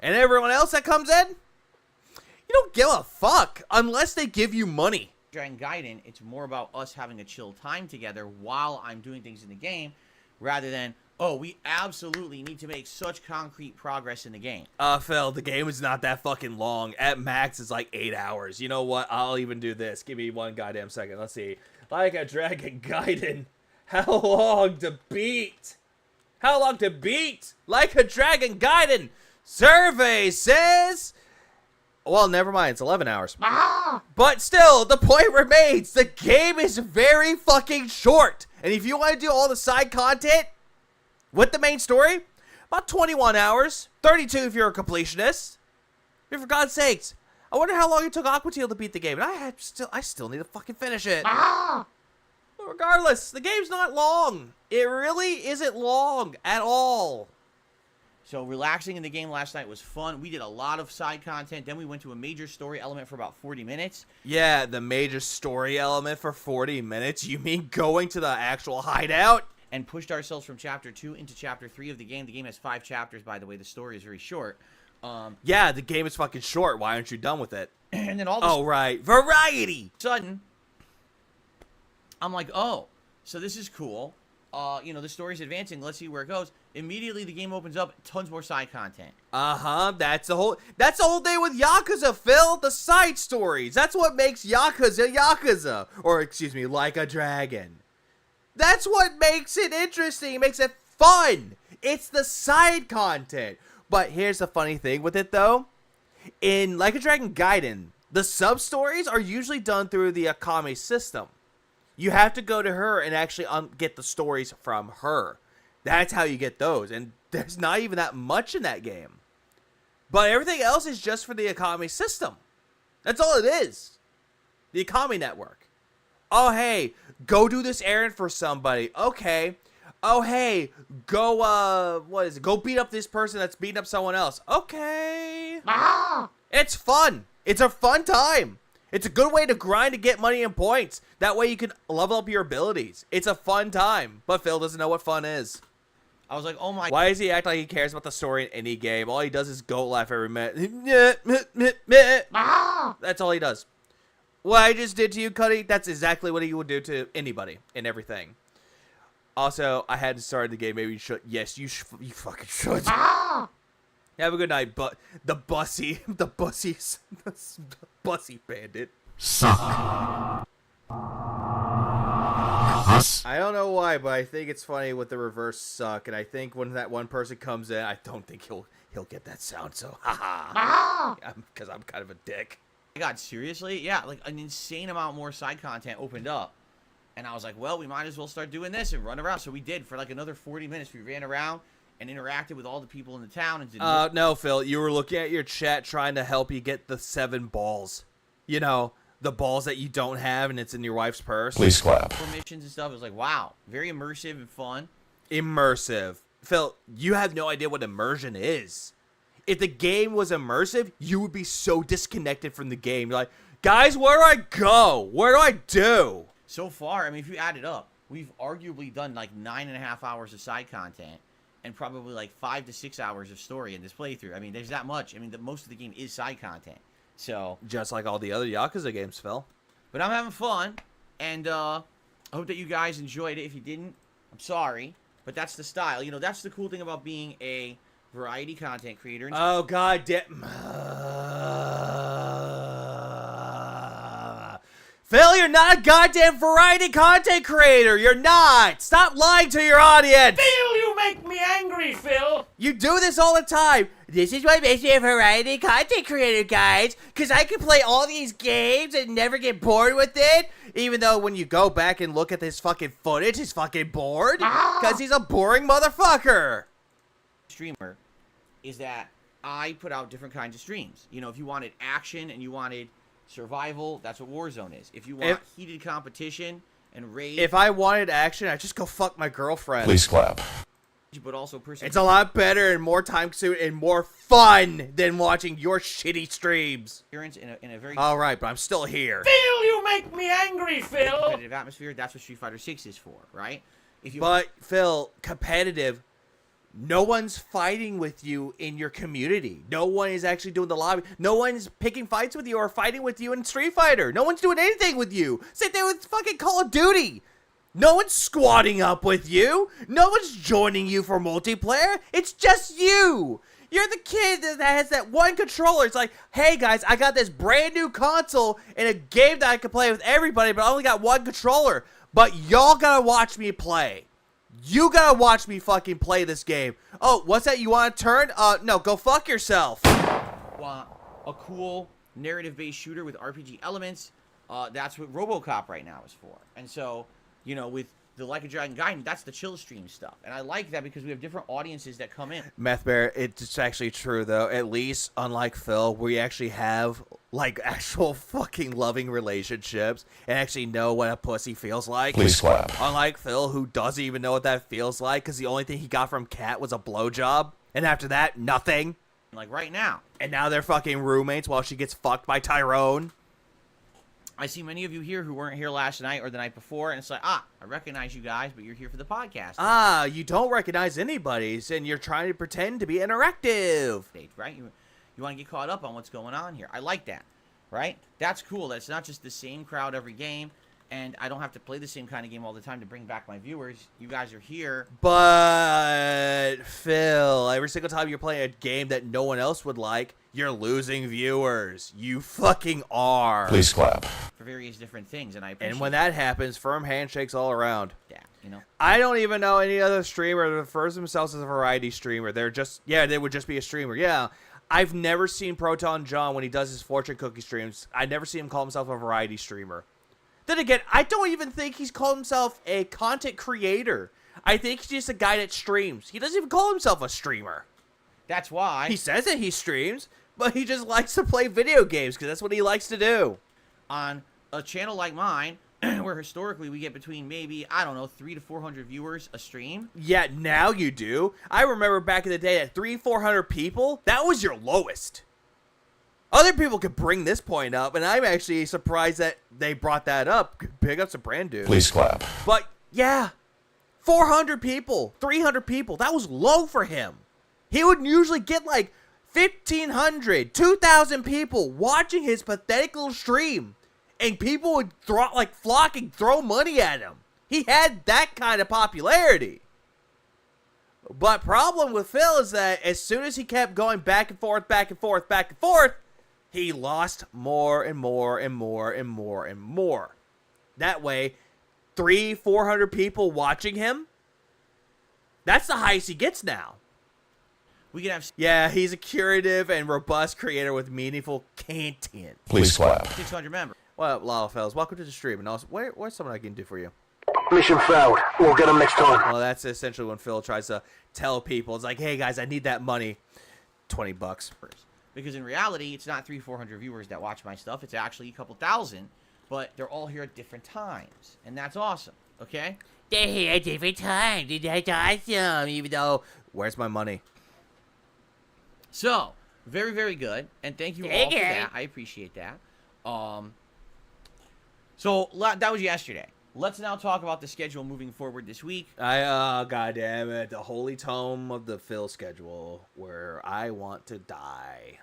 And everyone else that comes in, you don't give a fuck unless they give you money. Dragon Gaiden, it's more about us having a chill time together while I'm doing things in the game, rather than... oh, we absolutely need to make such concrete progress in the game. Phil, the game is not that fucking long. At max, it's like 8 hours. You know what? I'll even do this. Give me one goddamn second. Let's see. Like a Dragon Gaiden. How long to beat? How long to beat? Like a Dragon Gaiden. Survey says... well, never mind. It's 11 hours. But still, the point remains. The game is very fucking short. And if you want to do all the side content... with the main story, about 21 hours, 32 if you're a completionist. I mean, for God's sakes, I wonder how long it took Aquateel to beat the game, and I still need to fucking finish it. But regardless, the game's not long. It really isn't long at all. So relaxing in the game last night was fun. We did a lot of side content. Then we went to a major story element for about 40 minutes. Yeah, the major story element for 40 minutes? You mean going to the actual hideout? And pushed ourselves from chapter 2 into chapter 3 of the game. The game has 5 chapters, by the way. The story is very short. Yeah, the game is fucking short. Why aren't you done with it? And then all this... oh, right. Variety! Sudden, I'm like, oh, so this is cool. The story's advancing. Let's see where it goes. Immediately, the game opens up. Tons more side content. That's the whole thing with Yakuza, Phil. The side stories. That's what makes Yakuza Yakuza. Or, excuse me, Like a Dragon. That's what makes it interesting. It makes it fun. It's the side content. But here's the funny thing with it, though. In Like a Dragon Gaiden, the sub-stories are usually done through the Akame system. You have to go to her and actually get the stories from her. That's how you get those. And there's not even that much in that game. But everything else is just for the Akame system. That's all it is. The Akame network. Oh, hey, go do this errand for somebody. Okay. Oh, hey, go, go beat up this person that's beating up someone else. Okay. It's fun. It's a fun time. It's a good way to grind to get money and points. That way you can level up your abilities. It's a fun time. But Phil doesn't know what fun is. I was like, oh my... why does he act like he cares about the story in any game? All he does is goat laugh every minute. That's all he does. What I just did to you, Cuddy, that's exactly what he would do to anybody and everything. Also, I hadn't started the game. Maybe you should. Yes, you fucking should. Have a good night, but the bussy bandit. Suck. Cuss. I don't know why, but I think it's funny with the reverse suck, and I think when that one person comes in, I don't think he'll get that sound. So, haha. Because I'm kind of a dick. My God, seriously? Yeah, like an insane amount more side content opened up. And I was like, well, we might as well start doing this and run around. So we did for like another 40 minutes. We ran around and interacted with all the people in the town. And no, Phil, you were looking at your chat trying to help you get the 7 balls. You know, the balls that you don't have and it's in your wife's purse. Please clap. missions and stuff. It was like, wow, very immersive and fun. Immersive. Phil, you have no idea what immersion is. If the game was immersive, you would be so disconnected from the game. You're like, guys, where do I go? Where do I do? So far, I mean, if you add it up, we've arguably done like 9.5 hours of side content and probably like 5 to 6 hours of story in this playthrough. I mean, there's that much. I mean, most of the game is side content. So, Just like all the other Yakuza games, Phil. but I'm having fun, and I hope that you guys enjoyed it. If you didn't, I'm sorry, but that's the style. You know, that's the cool thing about being a variety content creator. Oh, god damn. Phil, you're not a goddamn variety content creator. You're not. Stop lying to your audience. Phil, you make me angry, Phil. You do this all the time. This is what makes me a variety content creator, guys. Because I can play all these games and never get bored with it. Even though when you go back and look at this fucking footage, he's fucking bored. Because he's a boring motherfucker. Streamer is that I put out different kinds of streams. You know, if you wanted action and you wanted survival, that's what Warzone is. If you want heated competition and raid, If I wanted action, I'd just go fuck my girlfriend. Please clap. but also personal. It's a lot better and more time consuming and more fun than watching your shitty streams. experience in a very All right, but I'm still here. Phil, you make me angry, Phil. competitive atmosphere. That's what Street Fighter 6 is for, right? If you But Phil, competitive, no one's fighting with you in your community. No one is actually doing the lobby. No one's picking fights with you or fighting with you in Street Fighter. No one's doing anything with you. Same thing with fucking Call of Duty. No one's squatting up with you. No one's joining you for multiplayer. It's just you. You're the kid that has that one controller. It's like, hey guys, I got this brand new console and a game that I can play with everybody, but I only got one controller. But y'all gotta watch me play. You gotta watch me fucking play this game. Oh, what's that? You want to turn? No, go fuck yourself. want a cool narrative-based shooter with RPG elements, that's what RoboCop right now is for. And so, you know, with the Like a Dragon Gaiden, that's the chill stream stuff. And I like that because we have different audiences that come in. Meth Bear, it's actually true though. At least, unlike Phil, we actually have like actual fucking loving relationships and actually know what a pussy feels like. Please clap. Unlike Phil, who doesn't even know what that feels like because the only thing he got from Kat was a blowjob, and after that, nothing. Like right now. And now they're fucking roommates while she gets fucked by Tyrone. I see many of you here who weren't here last night or the night before, and it's like, I recognize you guys, but you're here for the podcast. You don't recognize anybody's, and you're trying to pretend to be interactive. Right? You want to get caught up on what's going on here. I like that, right? That's cool. That's not just the same crowd every game, and I don't have to play the same kind of game all the time to bring back my viewers. You guys are here. But, Phil, every single time you're playing a game that no one else would like, you're losing viewers. You fucking are. Please clap. For various different things, and I appreciate And when that happens, firm handshakes all around. yeah, you know. I don't even know any other streamer that refers themselves as a variety streamer. They're just, they would just be a streamer. Yeah, I've never seen Proton John when he does his fortune cookie streams. I never see him call himself a variety streamer. Then again, I don't even think he's called himself a content creator. I think he's just a guy that streams. He doesn't even call himself a streamer. That's why He says that he streams, but he just likes to play video games because that's what he likes to do. on a channel like mine, where historically we get between maybe, I don't know, 300 to 400 viewers a stream. Yeah, now you do. I remember back in the day at 300-400 people, that was your lowest. Other people could bring this point up, and I'm actually surprised that they brought that up. Big ups to Brand Dude. Please clap. But, yeah, 400 people, 300 people, that was low for him. He would usually get like 1,500, 2,000 people watching his pathetic little stream, and people would flock and throw money at him. He had that kind of popularity. But problem with Phil is that as soon as he kept going back and forth, back and forth, back and forth, he lost more and more and more and more and more. That way, 300-400 people watching him, that's the highest he gets now. We could have Yeah, he's a curative and robust creator with meaningful content. Please clap. 600 members. Well, Lalo fellas, welcome to the stream. And also, what's something I can do for you? Mission failed. We'll get him next time. Well, that's essentially when Phil tries to tell people, it's like, hey guys, I need that money. $20. Because in reality, it's not 300-400 viewers that watch my stuff. It's actually a couple thousand, but they're all here at different times, and that's awesome. Okay? They're here at different times. That's awesome. Even though, where's my money? So, very, very good, and thank you all for that. I appreciate that. So that was yesterday. Let's now talk about the schedule moving forward this week. Goddamn it, the holy tome of the Phil schedule, where I want to die.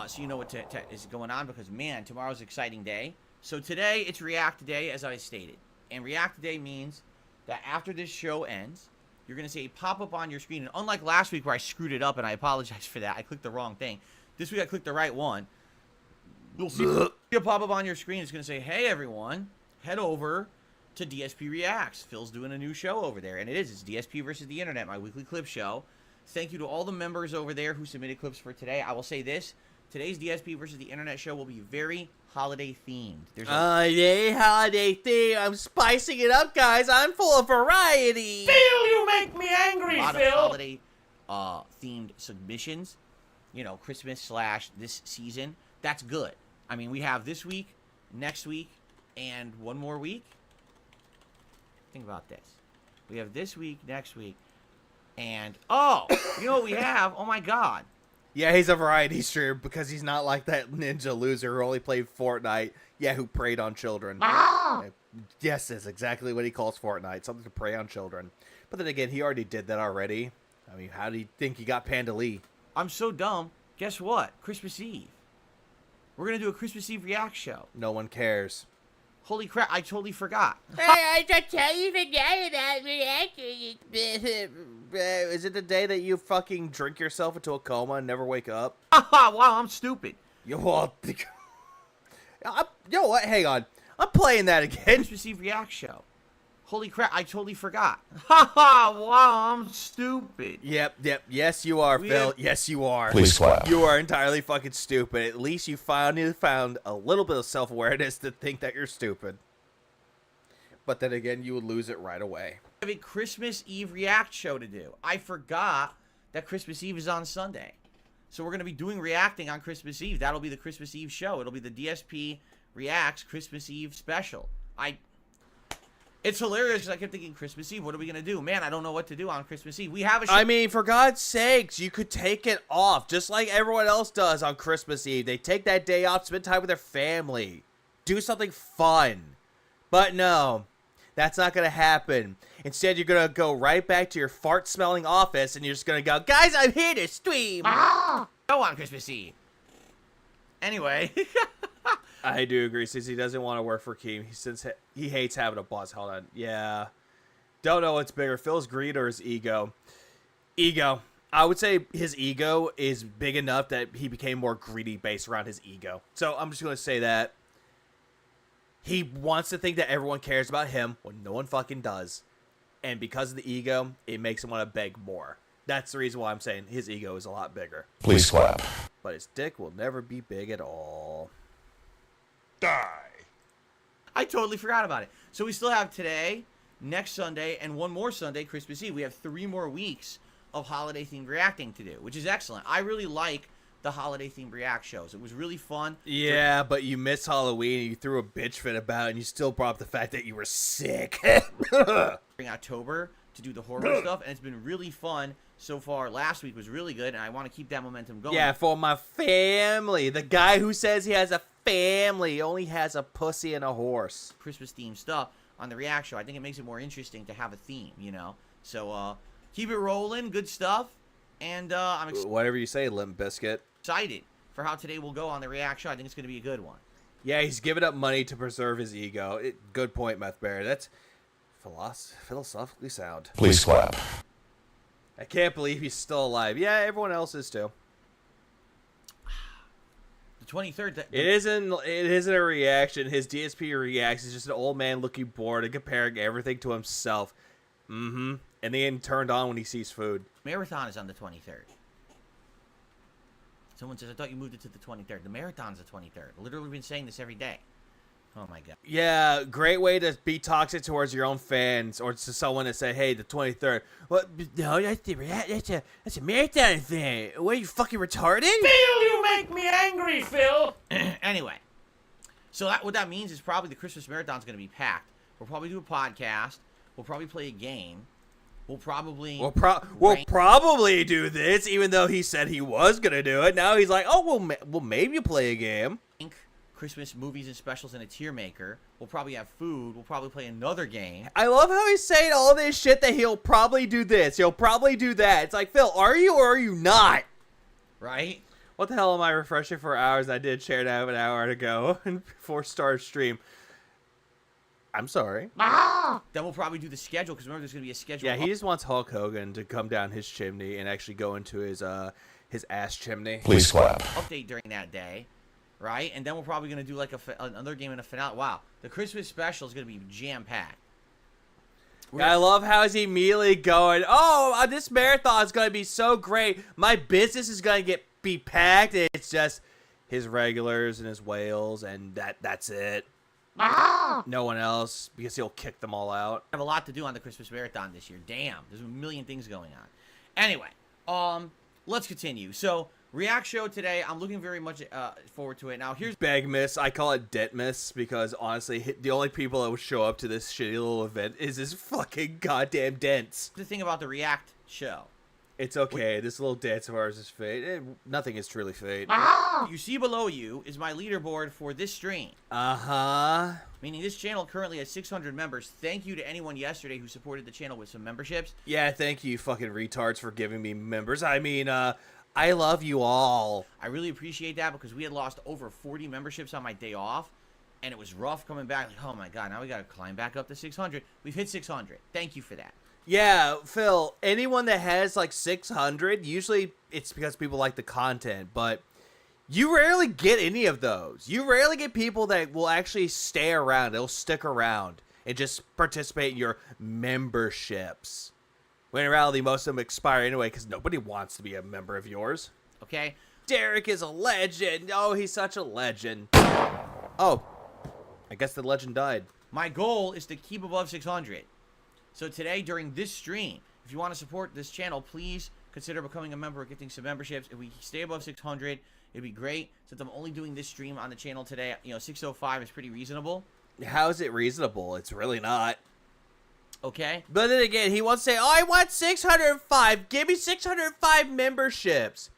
So you know what is going on, because, man, tomorrow's an exciting day. So today, it's React Day, as I stated. And React Day means that after this show ends, you're going to see a pop-up on your screen. And unlike last week where I screwed it up, and I apologize for that, I clicked the wrong thing. This week, I clicked the right one. You'll see a pop-up on your screen. It's going to say, hey, everyone, head over to DSP Reacts. Phil's doing a new show over there, and it's DSP versus the Internet, my weekly clip show. Thank you to all the members over there who submitted clips for today. I will say this. Today's DSP versus the Internet show will be very holiday-themed. There's holiday theme. I'm spicing it up, guys. I'm full of variety. Phil, you make me angry, a lot Phil. of holiday-themed submissions. You know, Christmas / this season. That's good. I mean, we have this week, next week, and one more week. Think about this. We have this week, next week, and, you know what we have? Oh, my God. Yeah, he's a variety streamer because he's not like that ninja loser who only played Fortnite. Yeah, who preyed on children. Yes, that's exactly what he calls Fortnite. Something to prey on children. But then again, he already did that already. I mean, how do you think he got Panda Lee? I'm so dumb. Guess what? Christmas Eve. We're going to do a Christmas Eve React show. No one cares. Holy crap, I totally forgot. Hey, I just totally forgot about reacting. Is it the day that you fucking drink yourself into a coma and never wake up? Wow, I'm stupid. You know what? Hang on. I'm playing that again. Christmas Eve React show. Holy crap, I totally forgot. Wow, I'm stupid. Yep. Yes, you are, Phil. Yes, you are. Please clap. You are entirely fucking stupid. At least you finally found a little bit of self-awareness to think that you're stupid. But then again, you would lose it right away. I have a Christmas Eve React show to do. I forgot that Christmas Eve is on Sunday. So we're going to be reacting on Christmas Eve. That'll be the Christmas Eve show. It'll be the DSP Reacts Christmas Eve special. It's hilarious because I kept thinking, Christmas Eve, what are we going to do? Man, I don't know what to do on Christmas Eve. We have a show. I mean, for God's sakes, you could take it off, just like everyone else does on Christmas Eve. They take that day off, spend time with their family, do something fun. But no, that's not going to happen. Instead, you're going to go right back to your fart-smelling office, and you're just going to go, guys, I'm here to stream. Go on Christmas Eve. Anyway. I do agree, since he doesn't want to work for Keem. Since he hates having a boss. Hold on. Yeah. Don't know what's bigger, Phil's greed or his ego. Ego. I would say his ego is big enough that he became more greedy based around his ego. So I'm just going to say that. He wants to think that everyone cares about him when no one fucking does. And because of the ego, it makes him want to beg more. That's the reason why I'm saying his ego is a lot bigger. Please clap. But his dick will never be big at all. Die. I totally forgot about it. So we still have today, next Sunday, and one more Sunday, Christmas Eve. We have 3 more weeks of holiday-themed reacting to do, which is excellent. I really like the holiday-themed react shows. It was really fun. Yeah, but you missed Halloween, and you threw a bitch fit about it, and you still brought up the fact that you were sick. During October to do the horror stuff, and it's been really fun so far. Last week was really good, and I want to keep that momentum going. Yeah, for my family. The guy who says he has a family only has a pussy and a horse. Christmas-themed stuff on the react show. I think it makes it more interesting to have a theme, you know? So, keep it rolling. Good stuff. And, I'm Whatever you say, Limp Biscuit. excited for how today will go on the react show. I think it's going to be a good one. Yeah, he's giving up money to preserve his ego. Good point, Meth Bear. That's philosophically sound. Please clap. I can't believe he's still alive. Yeah, everyone else is too. The 23rd... It isn't a reaction. His DSP reacts. He's just an old man looking bored and comparing everything to himself. And then turned on when he sees food. Marathon is on the 23rd. Someone says, I thought you moved it to the 23rd. The marathon's the 23rd. Literally been saying this every day. Oh my god. Yeah, great way to be toxic towards your own fans or to someone that say, "Hey, the 23rd." Well, no, that's a marathon thing. What, are you fucking retarded? Phil, you make me angry, Phil. Anyway, so what that means is probably the Christmas marathon's going to be packed. We'll probably do a podcast. We'll probably play a game. We'll probably We'll probably do this, even though he said he was gonna do it. Now he's like, "Oh, we'll maybe play a game." Christmas movies and specials in a tier maker. We'll probably have food. We'll probably play another game. I love how he's saying all this shit that he'll probably do this, he'll probably do that. It's like, Phil, are you or are you not? Right? What the hell am I refreshing for hours? I did share that an hour ago before start stream. I'm sorry. Then we'll probably do the schedule, because remember there's going to be a schedule. Yeah, he just wants Hulk Hogan to come down his chimney and actually go into his ass chimney. Please clap. Update during that day. Right? And then we're probably going to do like another game in a finale. Wow. The Christmas special is going to be jam-packed. I love how he's immediately going, "Oh, this marathon is going to be so great. My business is going to be packed." It's just his regulars and his whales, and that's it. No one else, because he'll kick them all out. I have a lot to do on the Christmas marathon this year. Damn. There's a million things going on. Anyway, let's continue. So, React show today. I'm looking very much forward to it. Now, here's Bagmas. I call it Dentmas because, honestly, the only people that would show up to this shitty little event is his fucking goddamn dents. the thing about the React show. It's okay. This little dance of ours is fate. Nothing is truly fate. You see below you is my leaderboard for this stream. Uh-huh. Meaning this channel currently has 600 members. Thank you to anyone yesterday who supported the channel with some memberships. Yeah, thank you fucking retards for giving me members. I mean, I love you all. I really appreciate that, because we had lost over 40 memberships on my day off, and it was rough coming back. Like, oh my god, now we gotta climb back up to 600. We've hit 600. Thank you for that. Yeah, Phil, anyone that has like 600, usually it's because people like the content, but you rarely get any of those. You rarely get people that will actually stay around. They'll stick around and just participate in your memberships. When in reality, most of them expire anyway because nobody wants to be a member of yours. Okay? Derek is a legend. Oh, he's such a legend. Oh, I guess the legend died. My goal is to keep above 600. So today, during this stream, if you want to support this channel, please consider becoming a member or getting some memberships. If we stay above 600, it'd be great. Since I'm only doing this stream on the channel today, 605 is pretty reasonable. How is it reasonable? It's really not. Okay? But then again, he wants to say, "Oh, I want 605. Give me 605 memberships."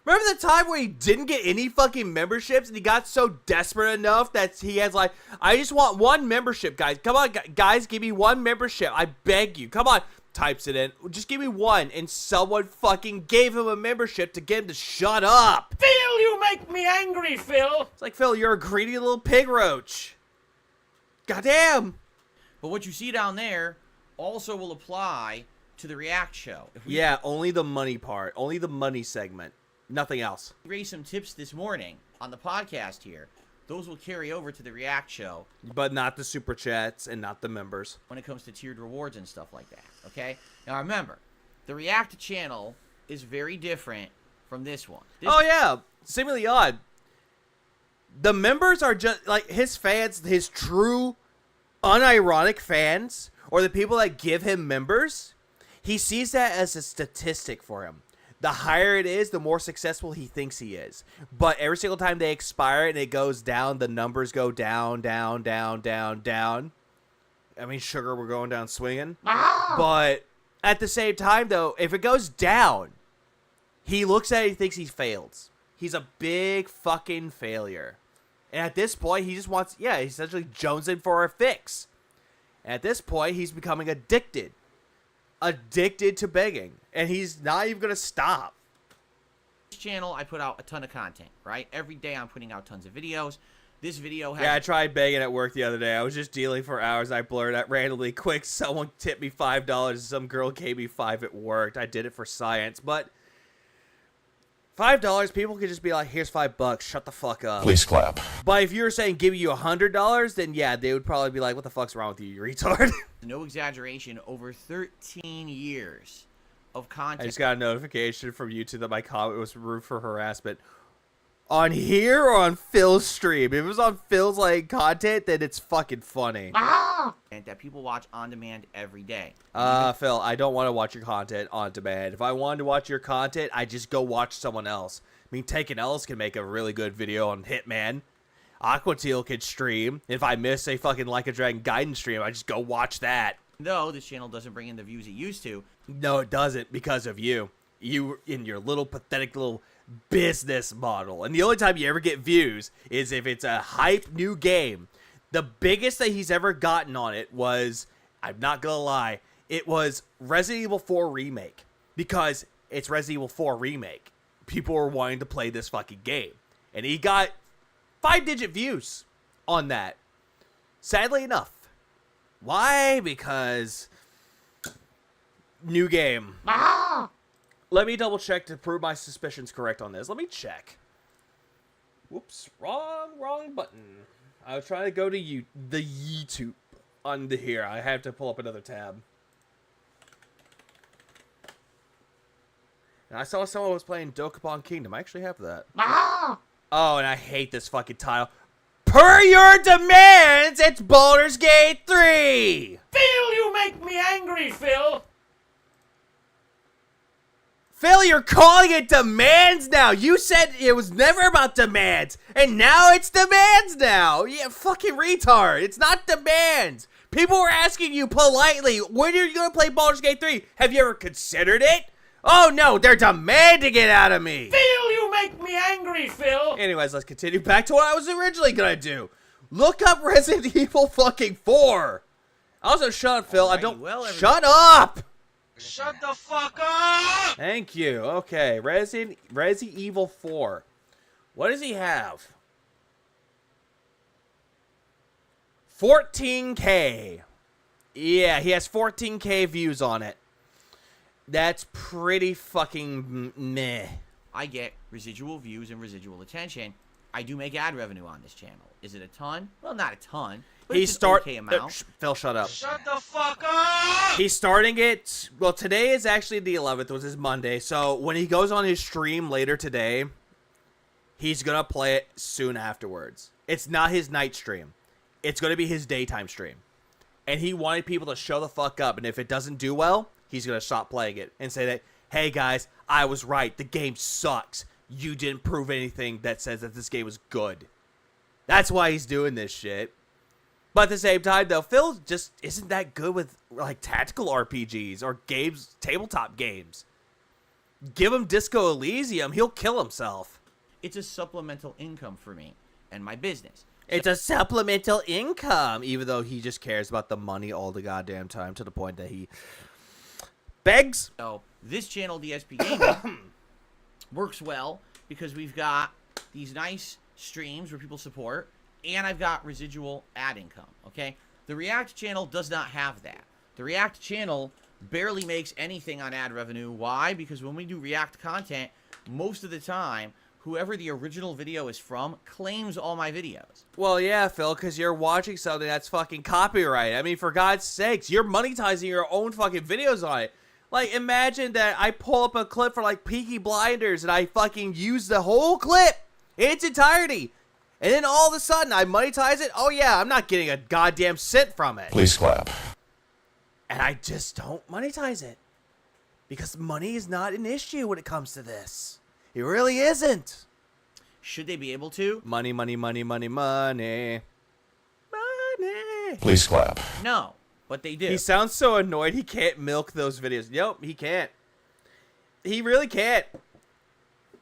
Remember the time where he didn't get any fucking memberships and he got so desperate enough that he has like, "I just want one membership, guys. Come on, guys, give me one membership. I beg you. Come on." Types it in. "Just give me one." And someone fucking gave him a membership to get him to shut up. Phil, you make me angry, Phil. It's like, Phil, you're a greedy little pig roach. Goddamn. But what you see down there also will apply to the React show. If we Yeah, only the money part. Only the money segment. Nothing else. raised some tips this morning on the podcast here, those will carry over to the React show But not the super chats and not the members. when it comes to tiered rewards and stuff like that, okay? Now remember, the React channel is very different from this one. Oh, yeah. Seemingly odd. The members are just, like, his fans, his true, unironic fans, or the people that give him members, he sees that as a statistic for him. The higher it is, the more successful he thinks he is. But every single time they expire and it goes down, the numbers go down, down, down, down, down. I mean, sugar, we're going down swinging. But at the same time, though, if it goes down, he looks at it and thinks he failed. He's a big fucking failure. And at this point, he just wants, he's essentially jonesing for a fix. And at this point, he's becoming addicted to begging, and he's not even gonna stop. This channel, I put out a ton of content, right? Every day I'm putting out tons of videos. This video has... Yeah, I tried begging at work the other day. I was just dealing for hours. I blurred out randomly, "Quick, someone tipped me $5. Some girl gave me $5 at work." I did it for science, but $5, people could just be like, "Here's $5. Shut the fuck up." Please clap. But if you were saying give you $100, then yeah, they would probably be like, "What the fuck's wrong with you, you retard?" no exaggeration, over 13 years of content. I just got a notification from YouTube that my comment was rude for harassment. On here or on Phil's stream? If it was on Phil's like content, then it's fucking funny. And that people watch on demand every day. Phil, I don't want to watch your content on demand. If I wanted to watch your content, I just go watch someone else. I mean, Taken Ellis can make a really good video on Hitman. Aquateal can stream. If I miss a fucking Like a Dragon Gaiden stream, I just go watch that. Though this channel doesn't bring in the views it used to. No, it doesn't, because of you. You in your little pathetic little business model. And the only time you ever get views is if it's a hype new game. The biggest that he's ever gotten on it was, I'm not gonna lie, it was Resident Evil 4 Remake. Because it's Resident Evil 4 Remake. People were wanting to play this fucking game. And he got 5-digit views on that. Sadly enough. Why? Because new game. Let me double check to prove my suspicions correct on this. Let me check. Whoops, wrong button. I was trying to go to the YouTube under here. I have to pull up another tab. And I saw someone was playing Dokapon Kingdom. I actually have that. Oh, and I hate this fucking title. Per your demands, it's Baldur's Gate 3! Phil, you make me angry, Phil. Phil, you're calling it demands now. You said it was never about demands, and now it's demands now. Yeah, fucking retard. It's not demands. People were asking you politely, when are you going to play Baldur's Gate 3? Have you ever considered it? Oh no, they're demanding it out of me. Phil, you make me angry, Phil. Anyways, let's continue back to what I was originally going to do. Look up Resident Evil fucking 4. Also, shut up, Phil. I don't... Shut up! Shut the fuck up! Thank you. Okay, Resident Evil 4. What does he have? 14K. Yeah, he has 14K views on it. That's pretty fucking meh. I get residual views and residual attention. I do make ad revenue on this channel. Is it a ton? Well, not a ton. But it's an okay amount. Phil, shut up. Shut the fuck up! He's starting it. Well, today is actually the 11th, which is Monday. So when he goes on his stream later today, he's gonna play it soon afterwards. It's not his night stream. It's gonna be his daytime stream. And he wanted people to show the fuck up. And if it doesn't do well, he's gonna stop playing it and say that, hey guys, I was right. The game sucks. You didn't prove anything that says that this game was good. That's why he's doing this shit. But at the same time, though, Phil just isn't that good with, like, tactical RPGs or games, tabletop games. Give him Disco Elysium, he'll kill himself. It's a supplemental income for me and my business. It's a supplemental income, even though he just cares about the money all the goddamn time to the point that he begs. So this channel, DSP Gaming, works well because we've got these nice streams where people support, and I've got residual ad income, okay? The React channel does not have that. The React channel barely makes anything on ad revenue. Why? Because when we do React content, most of the time, whoever the original video is from claims all my videos. Well, yeah, Phil, because you're watching something that's fucking copyright. I mean, for God's sakes, you're monetizing your own fucking videos on it. Like, imagine that I pull up a clip for, like, Peaky Blinders, and I fucking use the whole clip in its entirety. And then all of a sudden, I monetize it. Oh, yeah, I'm not getting a goddamn cent from it. Please clap. And I just don't monetize it. Because money is not an issue when it comes to this. It really isn't. Should they be able to? Money, money, money, money, money. Money. Please clap. No, but they do. He sounds so annoyed he can't milk those videos. Nope, he can't. He really can't.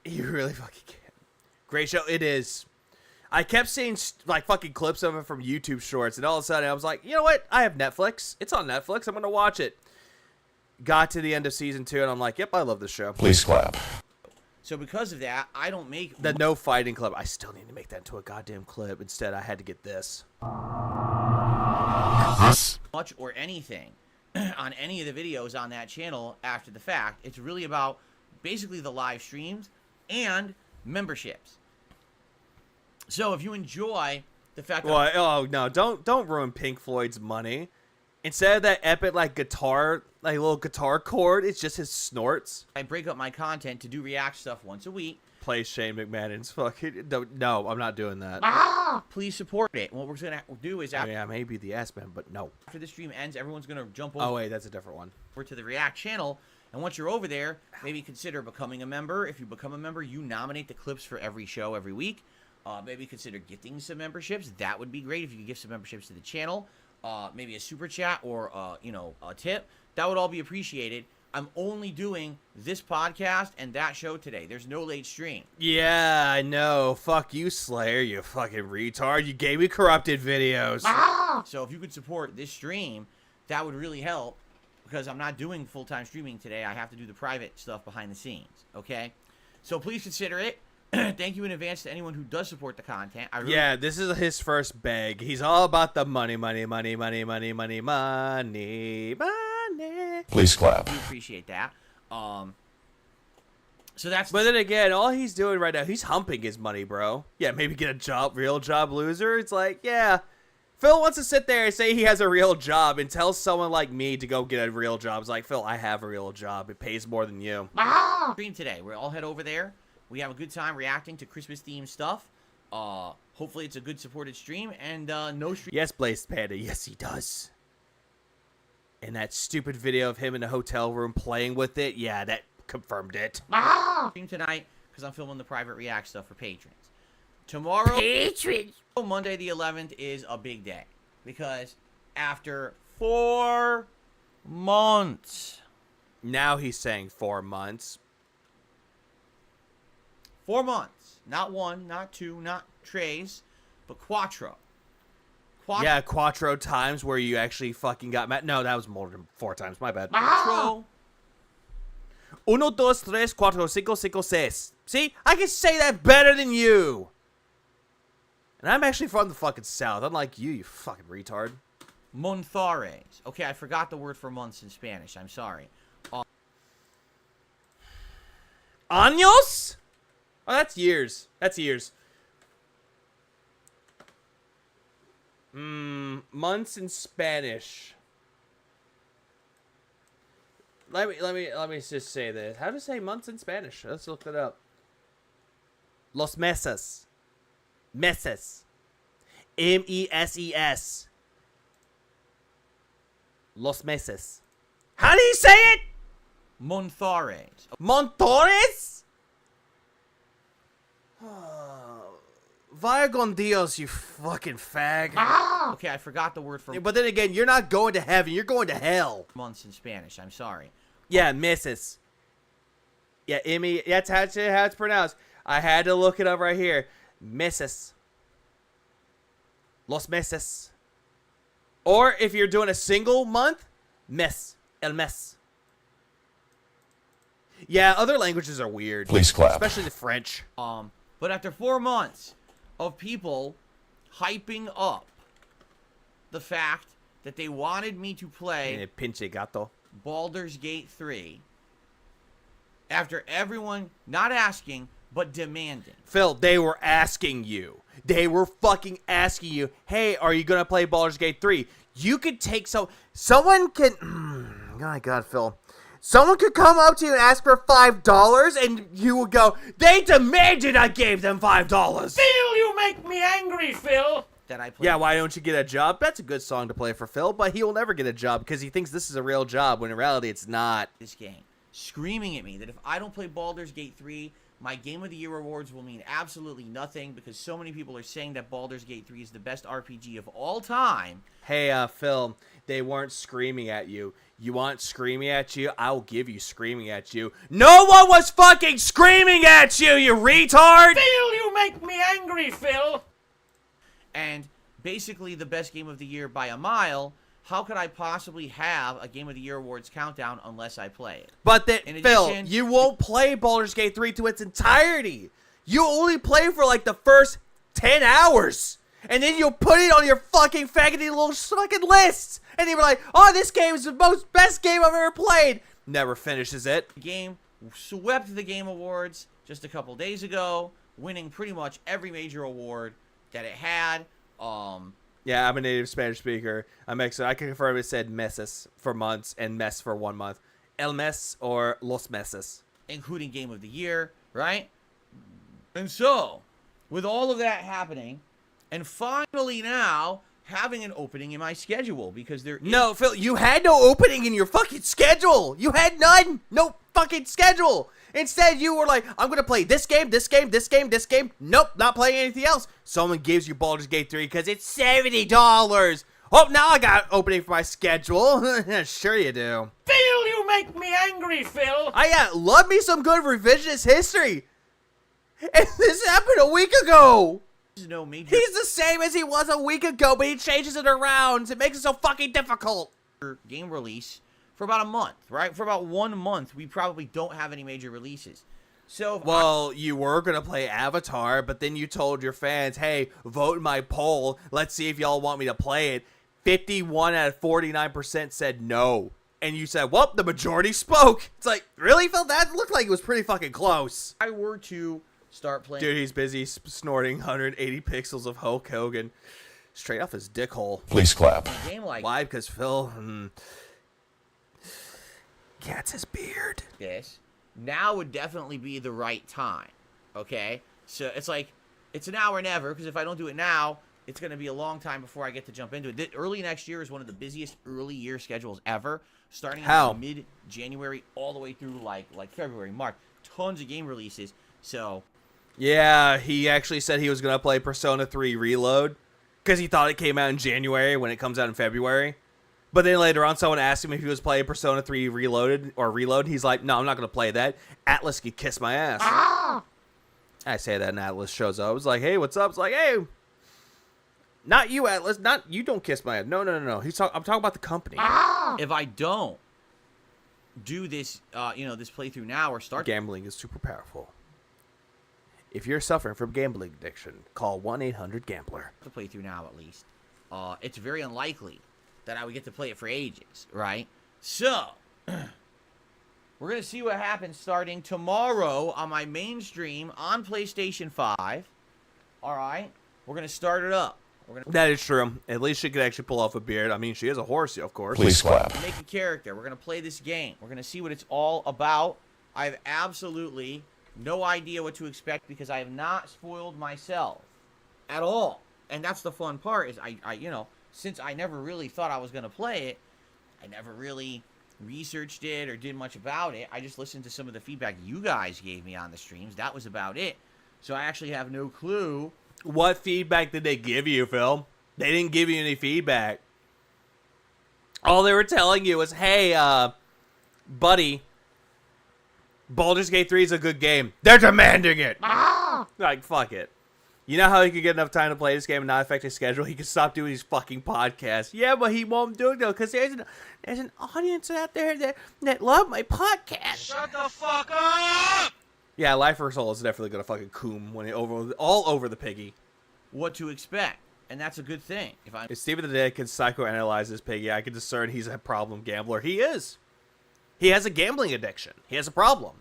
He really fucking can't. Great show. It is. I kept seeing, like, fucking clips of it from YouTube Shorts, and all of a sudden I was like, you know what? I have Netflix. It's on Netflix. I'm going to watch it. Got to the end of season 2, and I'm like, yep, I love this show. Please clap. So because of that, I don't make... The no fighting clip. I still need to make that into a goddamn clip. Instead, I had to get this. much or anything on any of the videos on that channel after the fact. It's really about basically the live streams and memberships. So if you enjoy the fact that... Well, oh, no, don't ruin Pink Floyd's money. Instead of that epic, like, guitar, like, little guitar chord, it's just his snorts. I break up my content to do React stuff once a week. play Shane McMahon's fucking. No, I'm not doing that. Please support it. And what we're gonna do is I mean, I may be the ass man, but no. after the stream ends, everyone's gonna jump Oh wait, that's a different one. over to the React channel. And once you're over there, maybe consider becoming a member. If you become a member, you nominate the clips for every show every week. Maybe consider gifting some memberships. That would be great if you could give some memberships to the channel. Maybe a super chat or a tip. That would all be appreciated. I'm only doing this podcast and that show today. There's no late stream. Yeah, I know. Fuck you, Slayer, you fucking retard. You gave me corrupted videos. So if you could support this stream, that would really help. Because I'm not doing full-time streaming today. I have to do the private stuff behind the scenes. Okay? So please consider it. Thank you in advance to anyone who does support the content. Yeah, this is his first bag. He's all about the money, money, money, money, money, money, money, money. Please clap. We appreciate that. So that's. But then again, all he's doing right now, he's humping his money, bro. Yeah, maybe get a job, real job loser. It's like, yeah. Phil wants to sit there and say he has a real job and tell someone like me to go get a real job. It's like, Phil, I have a real job. It pays more than you. Stream today. We'll all head over there. We have a good time reacting to Christmas-themed stuff. Hopefully it's a good supported stream and no stream. Yes, Blaze Panda. Yes, he does. And that stupid video of him in the hotel room playing with it, yeah, that confirmed it. Stream tonight because I'm filming the private React stuff for patrons. Tomorrow, Monday the 11th, is a big day because after 4 months. Now he's saying 4 months. 4 months. Not 1, not 2, not tres, but quattro. Yeah, quattro times where you actually fucking got mad. No, that was more than 4 times. My bad. Quattro. 1, 2, 3, 4, 5, 6. See? I can say that better than you. And I'm actually from the fucking South. Unlike you, you fucking retard. Montares. Okay, I forgot the word for months in Spanish. I'm sorry. Años? Oh, that's years. That's years. Months in Spanish. Let me just say this. How to say months in Spanish? Let's look it up. Los meses. Meses. M-E-S-E-S. Los meses. How do you say it? Montares. Montores? Vaya con Dios, you fucking fag. Okay, I forgot the word for But then again, you're not going to heaven. You're going to hell. months in Spanish. I'm sorry. Yeah, misses. Yeah, Emmy. That's how it's pronounced. I had to look it up right here. Meses. Los meses. Or if you're doing a single month, mes. El mes. Yeah, other languages are weird. Please clap. Especially the French. But after 4 months of people hyping up the fact that they wanted me to play Pinche gato. Baldur's Gate 3, after everyone not asking but demanding. Phil, they were asking you. They were fucking asking you, hey, are you going to play Baldur's Gate 3? You could take someone can, oh my God, Phil. Someone could come up to you and ask for $5 and you would go, they demanded I gave them $5. Phil, you make me angry, Phil. That I played. Yeah, why don't you get a job? That's a good song to play for Phil, but he will never get a job because he thinks this is a real job when in reality it's not. This game, screaming at me that if I don't play Baldur's Gate 3, my Game of the Year awards will mean absolutely nothing because so many people are saying that Baldur's Gate 3 is the best RPG of all time. Hey, Phil, they weren't screaming at you. You want screaming at you? I'll give you screaming at you. No one was fucking screaming at you, you retard! Phil, you make me angry, Phil. And basically the best Game of the Year by a mile. How could I possibly have a Game of the Year awards countdown unless I play it? But Phil, addition, you won't play Baldur's Gate 3 to its entirety. You only play for like the first 10 hours. And then you'll put it on your fucking faggoty little fucking list. And they were like, oh, this game is the best game I've ever played. Never finishes it. The game swept the Game Awards just a couple days ago, winning pretty much every major award that it had. Yeah, I'm a native Spanish speaker. I'm Mexican. I can confirm it said meses for months and mes for 1 month. El mes or los meses. Including Game of the Year, right? And so, with all of that happening, and finally now having an opening in my schedule, because there is... No, Phil, you had no opening in your fucking schedule. You had none. No fucking schedule. Instead, you were like, I'm going to play this game, this game, this game, this game. Nope, not playing anything else. Someone gives you Baldur's Gate 3 because it's $70. Oh, now I got an opening for my schedule. Sure you do. Phil, you make me angry, Phil. I love me some good revisionist history. And this happened a week ago. No major He's the same as he was a week ago, but he changes it around. It makes it so fucking difficult. game release for about a month, right? For about 1 month, we probably don't have any major releases. So, well, you were going to play Avatar, but then you told your fans, hey, vote in my poll. Let's see if y'all want me to play it. 51 out of 49% said no. And you said, well, the majority spoke. It's like, really, Phil? That looked like it was pretty fucking close. I were to start playing... Dude, he's busy snorting 180 pixels of Hulk Hogan straight off his dick hole. Please clap. A game like Why? Because Phil... Cats his beard. this, now would definitely be the right time, okay? So it's like, it's an hour never, because if I don't do it now, it's going to be a long time before I get to jump into it. Early next year is one of the busiest early year schedules ever, starting in mid-January all the way through like February, March. Tons of game releases, so... Yeah, he actually said he was going to play Persona 3 Reload because he thought it came out in January when it comes out in February. But then later on, someone asked him if he was playing Persona 3 Reload. He's like, no, I'm not going to play that. Atlas could kiss my ass. I say that and Atlas shows up. I was like, hey, what's up? It's like, hey, not you, Atlas. Not you don't kiss my ass. No. I'm talking about the company. If I don't do this, this playthrough now or start... Gambling is super powerful. If you're suffering from gambling addiction, call 1-800-GAMBLER. To play through now, at least. It's very unlikely that I would get to play it for ages, right? So, we're going to see what happens starting tomorrow on my main stream on PlayStation 5. All right? We're going to start it up. That is true. At least she could actually pull off a beard. I mean, she is a horse, of course. Please clap. Make a character. We're going to play this game. We're going to see what it's all about. I have absolutely... no idea what to expect because I have not spoiled myself at all. And that's the fun part is I since I never really thought I was going to play it, I never really researched it or did much about it. I just listened to some of the feedback you guys gave me on the streams. That was about it. So I actually have no clue. What feedback did they give you, Phil? They didn't give you any feedback. All they were telling you was, hey, buddy, Baldur's Gate 3 is a good game. They're demanding it. Like, fuck it. You know how he could get enough time to play this game and not affect his schedule? He could stop doing these fucking podcasts. Yeah, but he won't do it, though, because there's an audience out there that love my podcast. Shut the fuck up! Yeah, Life for Soul is definitely going to fucking coom when all over the piggy. What to expect. And that's a good thing. If Steven the Dead can psychoanalyze this piggy, I can discern he's a problem gambler. He is. He has a gambling addiction. He has a problem.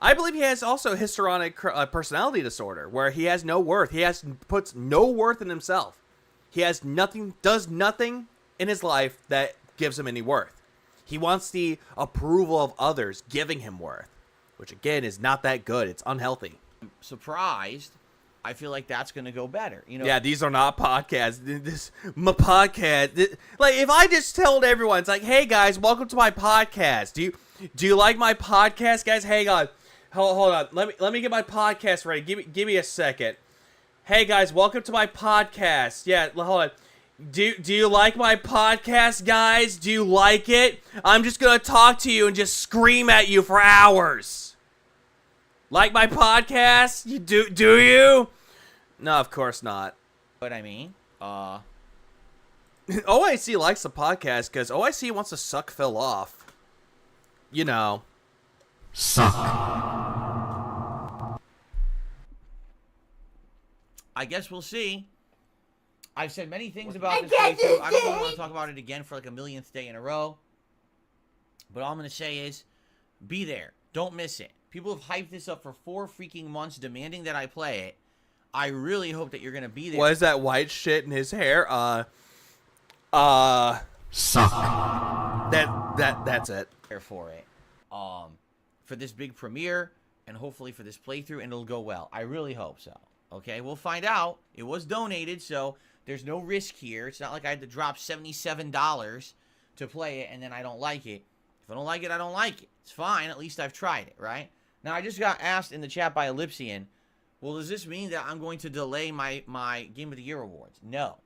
I believe he has also histrionic personality disorder, where he has no worth. He puts no worth in himself. He has nothing, does nothing in his life that gives him any worth. He wants the approval of others giving him worth, which again is not that good. It's unhealthy. I'm surprised. I feel like that's going to go better. Yeah, these are not podcasts. My podcast. Like, if I just told everyone, it's like, hey, guys, welcome to my podcast. Do you like my podcast, guys? Hang on. Hold on. Let me get my podcast ready. Give me a second. Hey, guys, welcome to my podcast. Yeah, hold on. Do you like my podcast, guys? Do you like it? I'm just going to talk to you and just scream at you for hours. Like my podcast? Do you? No, of course not. What I mean, OIC likes the podcast because OIC wants to suck Phil off. You know. Suck. I guess we'll see. I've said many things about this playthrough. I don't really want to talk about it again for like a millionth day in a row. But all I'm going to say is, be there. Don't miss it. People have hyped this up for 4 freaking months, demanding that I play it. I really hope that you're going to be there. What is that white shit in his hair? Suck. That's it. For it. For this big premiere, and hopefully for this playthrough, and it'll go well. I really hope so. Okay, we'll find out. It was donated, so there's no risk here. It's not like I had to drop $77 to play it, and then I don't like it. If I don't like it, I don't like it. It's fine. At least I've tried it, right? Now, I just got asked in the chat by Ellipsian, well, does this mean that I'm going to delay my Game of the Year awards? No.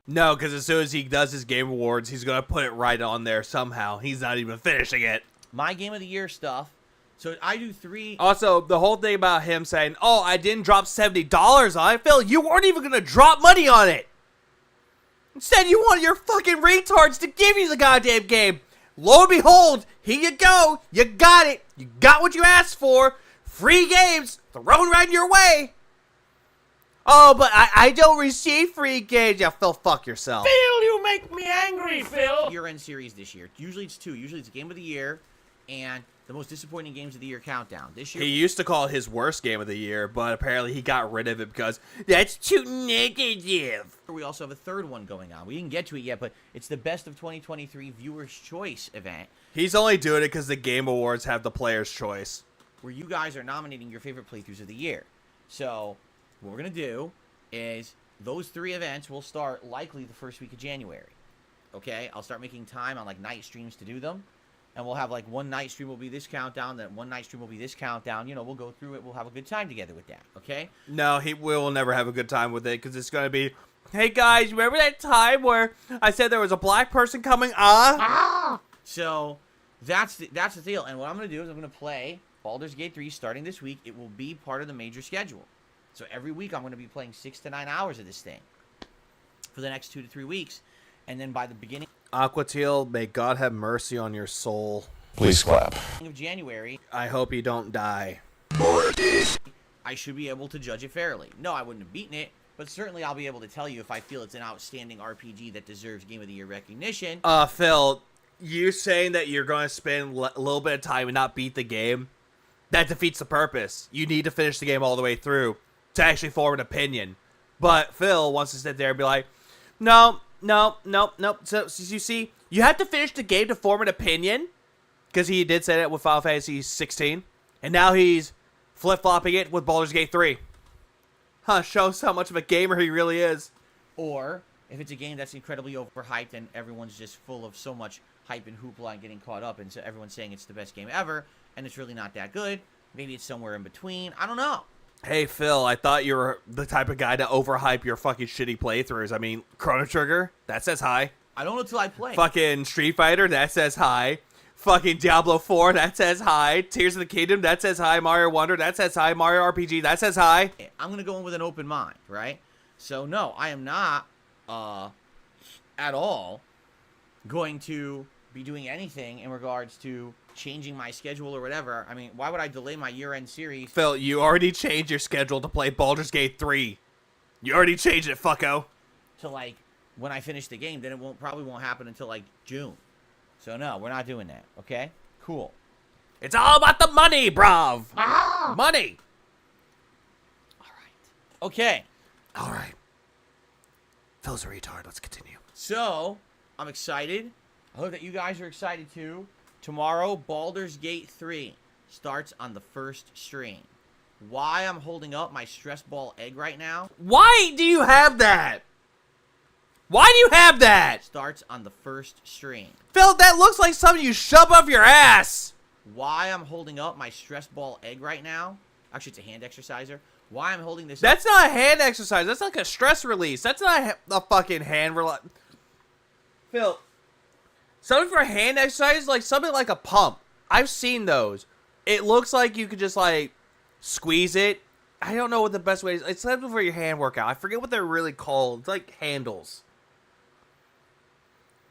No, because as soon as he does his Game Awards, he's going to put it right on there somehow. He's not even finishing it. My Game of the Year stuff. So I do 3. Also, the whole thing about him saying, oh, I didn't drop $70 on it. Phil, you weren't even going to drop money on it. Instead, you want your fucking retards to give you the goddamn game. Lo and behold, here you go. You got it. You got what you asked for. Free games thrown right your way. Oh, but I don't receive free games. Yeah, Phil, fuck yourself. Phil, you make me angry, Phil. Year-end series this year. Usually it's 2. Usually it's Game of the Year and the most disappointing games of the year countdown. This year, He used to call it his worst game of the year, but apparently he got rid of it because that's too negative. we also have a third one going on. We didn't get to it yet, but it's the Best of 2023 Viewers' Choice event He's only doing it because the Game Awards have the player's choice. where you guys are nominating your favorite playthroughs of the year. So what we're going to do is those 3 events will start likely the first week of January. Okay? I'll start making time on like night streams to do them. And we'll have like one night stream will be this countdown, then one night stream will be this countdown. You know, we'll go through it. We'll have a good time together with that. Okay? No, we will never have a good time with it because it's going to be, hey guys, remember that time where I said there was a black person coming? So that's the deal. And what I'm going to do is I'm going to play Baldur's Gate 3 starting this week. It will be part of the major schedule. So every week I'm going to be playing 6 to 9 hours of this thing for the next 2 to 3 weeks. And then by the beginning Aquatil, may God have mercy on your soul. Please clap. of January, I hope you don't die. I should be able to judge it fairly. No, I wouldn't have beaten it, but certainly I'll be able to tell you if I feel it's an outstanding RPG that deserves Game of the Year recognition. Phil, you saying that you're going to spend a little bit of time and not beat the game, that defeats the purpose. You need to finish the game all the way through to actually form an opinion. But Phil wants to sit there and be like, no. So you see, you have to finish the game to form an opinion, because he did say that with Final Fantasy 16, and now he's flip-flopping it with Baldur's Gate 3. Shows how much of a gamer he really is. Or if it's a game that's incredibly overhyped and everyone's just full of so much hype and hoopla and getting caught up, and so everyone's saying it's the best game ever, and it's really not that good. Maybe it's somewhere in between. I don't know. Hey, Phil, I thought you were the type of guy to overhype your fucking shitty playthroughs. I mean, Chrono Trigger, that says hi. I don't know until I play. Fucking Street Fighter, that says hi. Fucking Diablo 4, that says hi. Tears of the Kingdom, that says hi. Mario Wonder, that says hi. Mario RPG, that says hi. I'm going to go in with an open mind, right? So, no, I am not at all going to be doing anything in regards to changing my schedule or whatever. I mean, why would I delay my year-end series? Phil, you already changed your schedule to play Baldur's Gate 3. You already changed it, fucko. To, like, when I finish the game, then it probably won't happen until, like, June. So, no, we're not doing that, okay? Cool. It's all about the money, bruv. Money. All right. Okay. All right. Phil's a retard. Let's continue. So, I'm excited. I hope that you guys are excited, too. Tomorrow, Baldur's Gate 3 starts on the first stream. Why I'm holding up my stress ball egg right now Why do you have that? Why do you have that? starts on the first stream. Phil, that looks like something you shove up your ass. Why I'm holding up my stress ball egg right now, actually it's a hand exerciser. Why I'm holding this That's not a hand exercise. That's like a stress release. That's not a fucking hand release. Phil, something for hand exercise, like something like a pump. I've seen those. It looks like you could just like squeeze it. I don't know what the best way is. It's something for your hand workout. I forget what they're really called. It's like handles.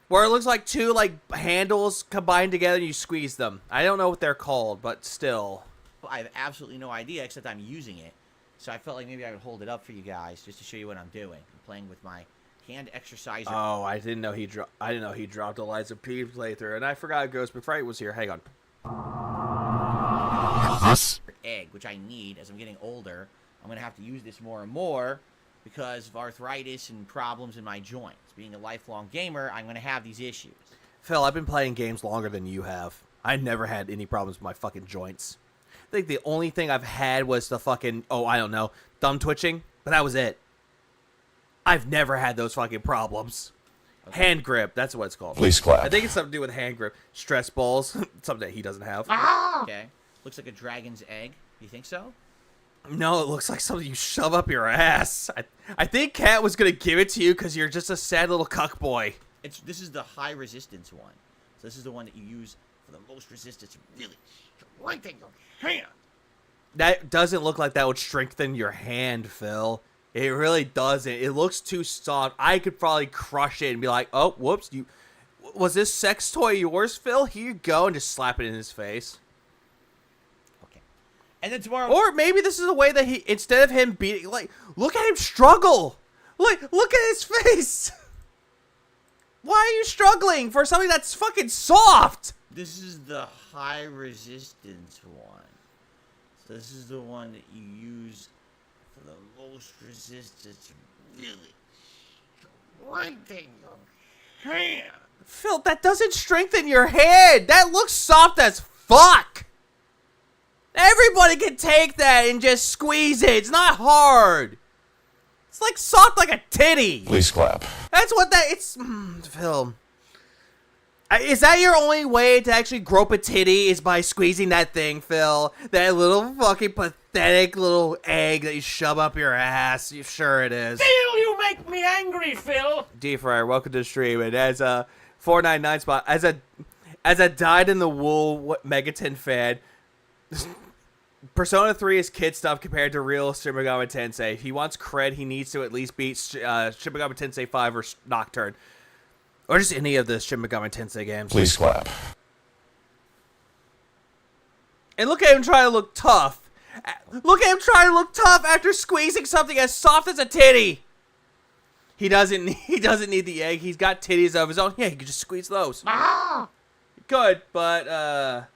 Where it looks like two like handles combined together and you squeeze them. I don't know what they're called, but still. I have absolutely no idea except I'm using it. So I felt like maybe I would hold it up for you guys just to show you what I'm doing. I'm playing with my hand exerciser. Oh, I didn't know he dropped Eliza P playthrough, and I forgot Ghost McFright was here. Hang on. Us. Egg, which I need as I'm getting older. I'm going to have to use this more and more because of arthritis and problems in my joints. Being a lifelong gamer, I'm going to have these issues. Phil, I've been playing games longer than you have. I never had any problems with my fucking joints. I think the only thing I've had was the fucking, I don't know, thumb twitching, but that was it. I've never had those fucking problems. Okay. Hand grip, that's what it's called. Please clap. I think it's something to do with hand grip. Stress balls, something that he doesn't have. Okay. Looks like a dragon's egg. You think so? No, it looks like something you shove up your ass. I think Kat was going to give it to you because you're just a sad little cuck boy. This is the high resistance one. So this is the one that you use for the most resistance. Really strengthen your hand. That doesn't look like that would strengthen your hand, Phil. It really doesn't. It looks too soft. I could probably crush it and be like, oh, whoops. Was this sex toy yours, Phil? Here you go, and just slap it in his face. Okay. And then tomorrow... Or maybe this is a way that he, instead of him beating, like, look at him struggle. Look at his face. Why are you struggling for something that's fucking soft? This is the high resistance one. So this is the one that you use for the most resistance. Really strengthen your hand. Phil, that doesn't strengthen your hand. That looks soft as fuck. Everybody can take that and just squeeze it. It's not hard. It's like soft like a titty. Please clap. That's what that, it's, Phil. Is that your only way to actually grope a titty is by squeezing that thing, Phil? That little fucking pathetic little egg that you shove up your ass. You sure it is. Phil, you make me angry, Phil. D-Fryer, welcome to the stream. And as a 499 spot, as a dyed-in-the-wool Megaton fan, Persona 3 is kid stuff compared to real Shin Megami Tensei. If he wants cred, he needs to at least beat Shin Megami Tensei 5 or Nocturne. Or just any of the Shin Megami Tensei games. Please clap. And look at him trying to look tough. Look at him trying to look tough after squeezing something as soft as a titty. He doesn't need the egg. He's got titties of his own. Yeah, he could just squeeze those. He could, but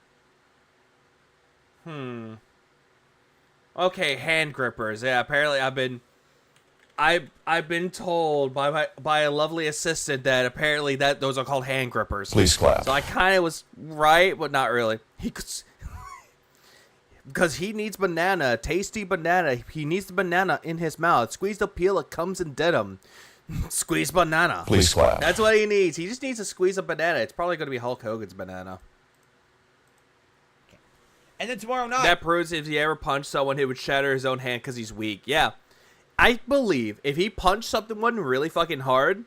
okay, hand grippers. Yeah, apparently I've been told by a lovely assistant that apparently those are called hand grippers. Please clap. So I kind of was right, but not really. Because he needs banana, tasty banana. He needs the banana in his mouth. Squeeze the peel, it comes in denim. Squeeze banana. Please clap. That's what he needs. He just needs to squeeze a banana. It's probably going to be Hulk Hogan's banana. Okay. And then tomorrow night... That proves if he ever punched someone, he would shatter his own hand because he's weak. Yeah. I believe if he punched someone really fucking hard,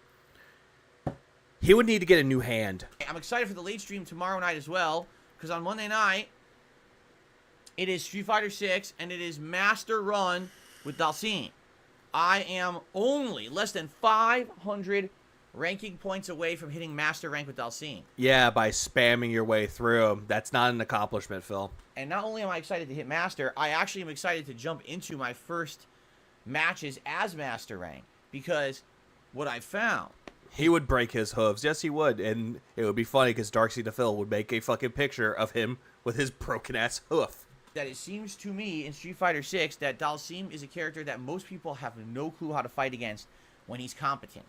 he would need to get a new hand. I'm excited for the late stream tomorrow night as well, because on Monday night, it is Street Fighter 6, and it is Master Run with Dalsim. I am only less than 500 ranking points away from hitting Master Rank with Dalsim. Yeah, by spamming your way through him. That's not an accomplishment, Phil. And not only am I excited to hit Master, I actually am excited to jump into my first matches as Master Rank, because what I found... He would break his hooves. Yes, he would. And it would be funny because Darcy DePhil would make a fucking picture of him with his broken-ass hoof. That it seems to me in Street Fighter 6 that Dalsim is a character that most people have no clue how to fight against when he's competent.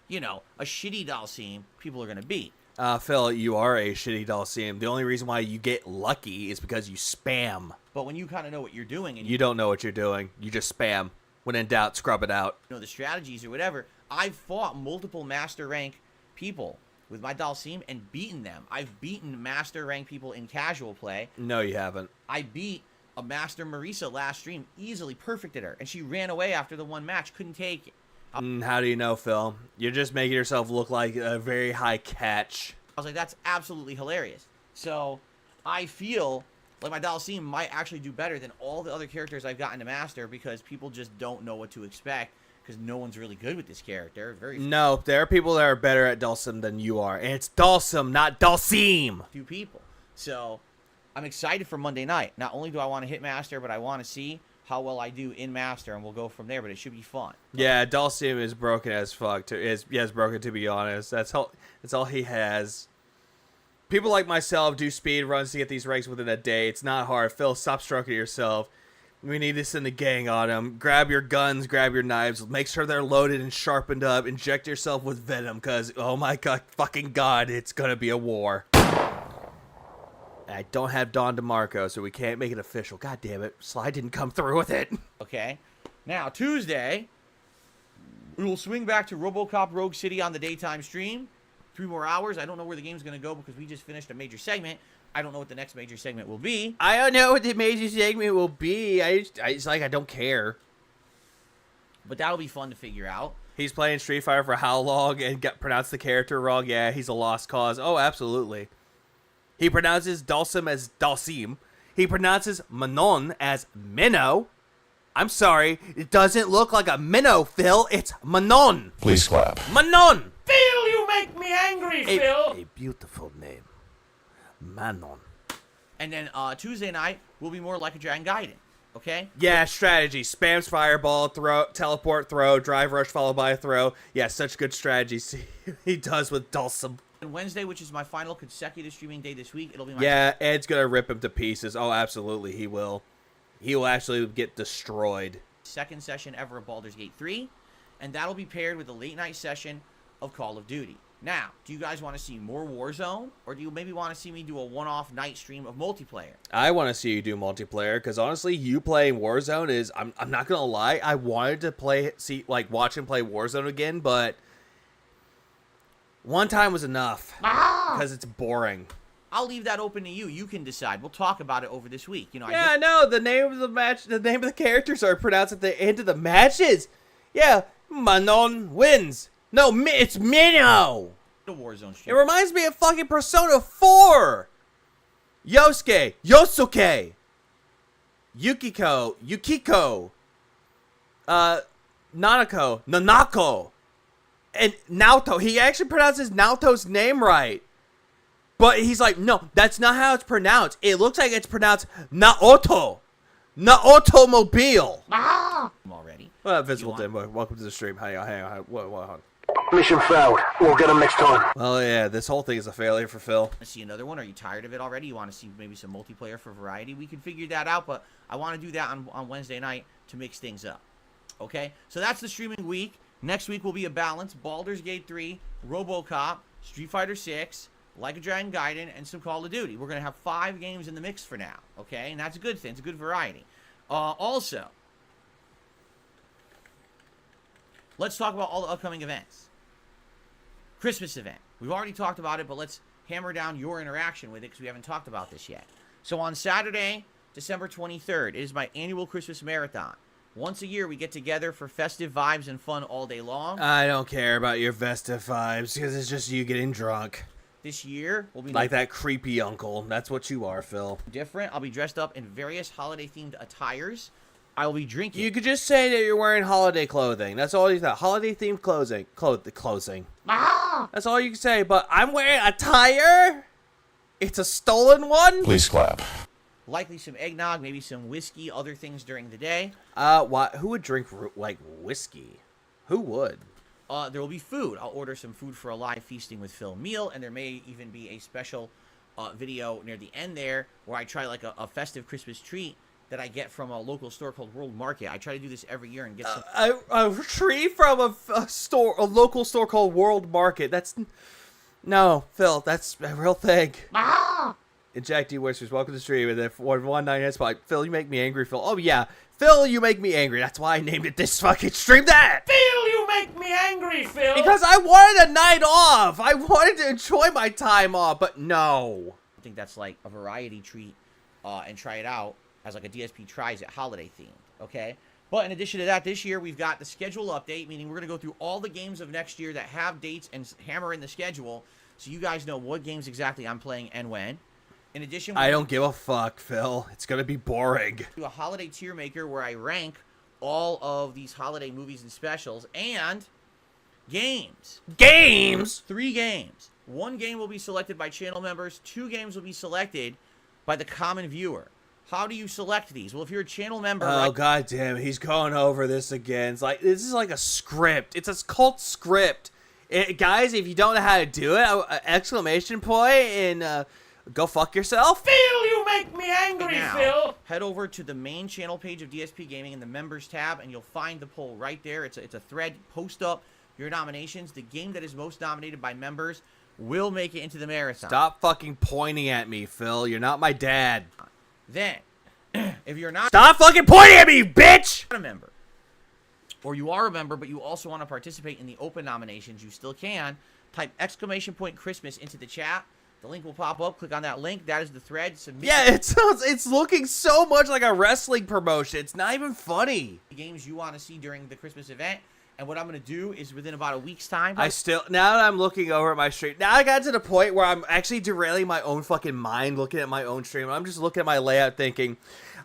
You know, a shitty Dalsim, people are going to beat. Phil, you are a shitty Dalsim. The only reason why you get lucky is because you spam. But when you kind of know what you're doing... and you don't know what you're doing. You just spam. When in doubt, scrub it out. You know, the strategies or whatever. I've fought multiple Master Rank people with my Dalsim and beaten them. I've beaten Master Rank people in casual play. No, you haven't. I beat a Master Marisa last stream, easily perfected her, and she ran away after the one match, couldn't take it. How do you know, Phil? You're just making yourself look like a very high catch. I was like, that's absolutely hilarious. So, I feel like my Dalsim might actually do better than all the other characters I've gotten to master because people just don't know what to expect because no one's really good with this character. No, there are people that are better at Dalsim than you are. And it's Dalsim, not Dalsim. Few people. So, I'm excited for Monday night. Not only do I want to hit master, but I want to see how well I do in master, and we'll go from there, but it should be fun. Yeah, Dalsim is broken as fuck. Is broken, to be honest. That's all he has. People like myself do speed runs to get these ranks within a day. It's not hard. Phil, stop stroking yourself. We need to send the gang on him. Grab your guns, grab your knives. Make sure they're loaded and sharpened up. Inject yourself with venom, because, oh my god, fucking god, it's gonna be a war. I don't have Don DeMarco, so we can't make it official. God damn it. Sly didn't come through with it. Okay. Now, Tuesday, we will swing back to RoboCop Rogue City on the daytime stream. 3 more hours. I don't know where the game's going to go because we just finished a major segment. I don't know what the next major segment will be. I don't know what the major segment will be. I don't care. But that'll be fun to figure out. He's playing Street Fighter for how long and pronounced the character wrong? Yeah, he's a lost cause. Oh, absolutely. He pronounces Dulcim as Dulcim. He pronounces Manon as Minnow. I'm sorry, it doesn't look like a minnow, Phil. It's Manon. Please clap. Manon. Phil, you make me angry, Phil. A beautiful name. Manon. And then Tuesday night will be more like a Dragon Gaiden. Okay? Yeah, strategy. Spams fireball, throw, teleport, throw, drive rush followed by a throw. Yeah, such good strategies he does with Dulcim. And Wednesday, which is my final consecutive streaming day this week, it'll be my Yeah, Ed's gonna rip him to pieces. Oh, absolutely, he will. He will actually get destroyed. second session ever of Baldur's Gate 3, and that'll be paired with a late night session of Call of Duty. Now, do you guys want to see more Warzone, or do you maybe want to see me do a one-off night stream of multiplayer? I want to see you do multiplayer, because honestly, you playing Warzone is, I'm not gonna lie, I wanted to watch him play Warzone again, but one time was enough, because it's boring. I'll leave that open to you. You can decide. We'll talk about it over this week. You know. Yeah, no, the name of the match, the name of the characters are pronounced at the end of the matches. Yeah, Manon wins. No, it's Minnow. The Warzone It stream. reminds me of fucking Persona 4. Yosuke, Yukiko, Nanako, and Naoto. He actually pronounces Naoto's name right. But he's like, no, that's not how it's pronounced. It looks like it's pronounced Naoto. Naotomobile. Already. Well, Visible Dim, welcome to the stream. Hang on. Hold on. Mission failed. We'll get him next time. Well, yeah, this whole thing is a failure for Phil. I see another one. Are you tired of it already? You want to see maybe some multiplayer for variety? We can figure that out, but I want to do that on Wednesday night to mix things up. Okay? So that's the streaming week. Next week will be a balance. Baldur's Gate 3, RoboCop, Street Fighter 6, Like a Dragon Gaiden, and some Call of Duty. We're going to have 5 games in the mix for now. Okay? And that's a good thing. It's a good variety. Also, let's talk about all the upcoming events. Christmas event. We've already talked about it, but let's hammer down your interaction with it because we haven't talked about this yet. So on Saturday, December 23rd, it is my annual Christmas marathon. Once a year, we get together for festive vibes and fun all day long. I don't care about your festive vibes because it's just you getting drunk. This year will be Like that creepy uncle. That's what you are, Phil. different. I'll be dressed up in various holiday-themed attires. I will be drinking. You could just say that you're wearing holiday clothing. That's all you thought. Holiday-themed clothing. Clothing. That's all you can say. But I'm wearing attire? It's a stolen one? Please clap. Likely some eggnog, maybe some whiskey, other things during the day. Who would drink, like, whiskey? Who would? There will be food. I'll order some food for a live feasting with Phil meal, and there may even be a special video near the end there where I try like a festive Christmas treat that I get from a local store called World Market. I try to do this every year and get some... A treat from a local store called World Market. No, Phil, that's a real thing. And Jack D. Whispers, welcome to the stream. And then 199 spot. Phil, you make me angry, Phil. Oh, yeah. Phil, you make me angry. That's why I named it this fucking stream that. Phil, you make me angry, Phil. Because I wanted a night off. I wanted to enjoy my time off, but no. I think that's like a variety treat and try it out as like a DSP tries it holiday themed, okay? But in addition to that, this year we've got the schedule update, meaning we're going to go through all the games of next year that have dates and hammer in the schedule so you guys know what games exactly I'm playing and when. In addition, I don't give a fuck, Phil. It's going to be boring. Do a holiday tier maker where I rank all of these holiday movies and specials and games. 3 games. 1 game will be selected by channel members. 2 games will be selected by the common viewer. How do you select these? Well, if you're a channel member... Oh, god damn it. He's going over this again. It's like, this is like a script. It's a cult script. Guys, if you don't know how to do it, exclamation point and go fuck yourself. Phil, you make me angry, now, Phil. head over to the main channel page of DSP Gaming in the members tab, and you'll find the poll right there. It's a thread. Post up your nominations. The game that is most nominated by members will make it into the marathon. Stop fucking pointing at me, Phil. You're not my dad. Then, if you're not Stop fucking pointing at me, you bitch! a member, or you are a member but you also want to participate in the open nominations, you still can. Type !Christmas into the chat. The link will pop up. Click on that link. That is the thread. Submit Yeah, it's looking so much like a wrestling promotion. It's not even funny. the games you want to see during the Christmas event. And what I'm going to do is within about a week's time. Now that I'm looking over at my stream, now I got to the point where I'm actually derailing my own fucking mind looking at my own stream. I'm just looking at my layout thinking,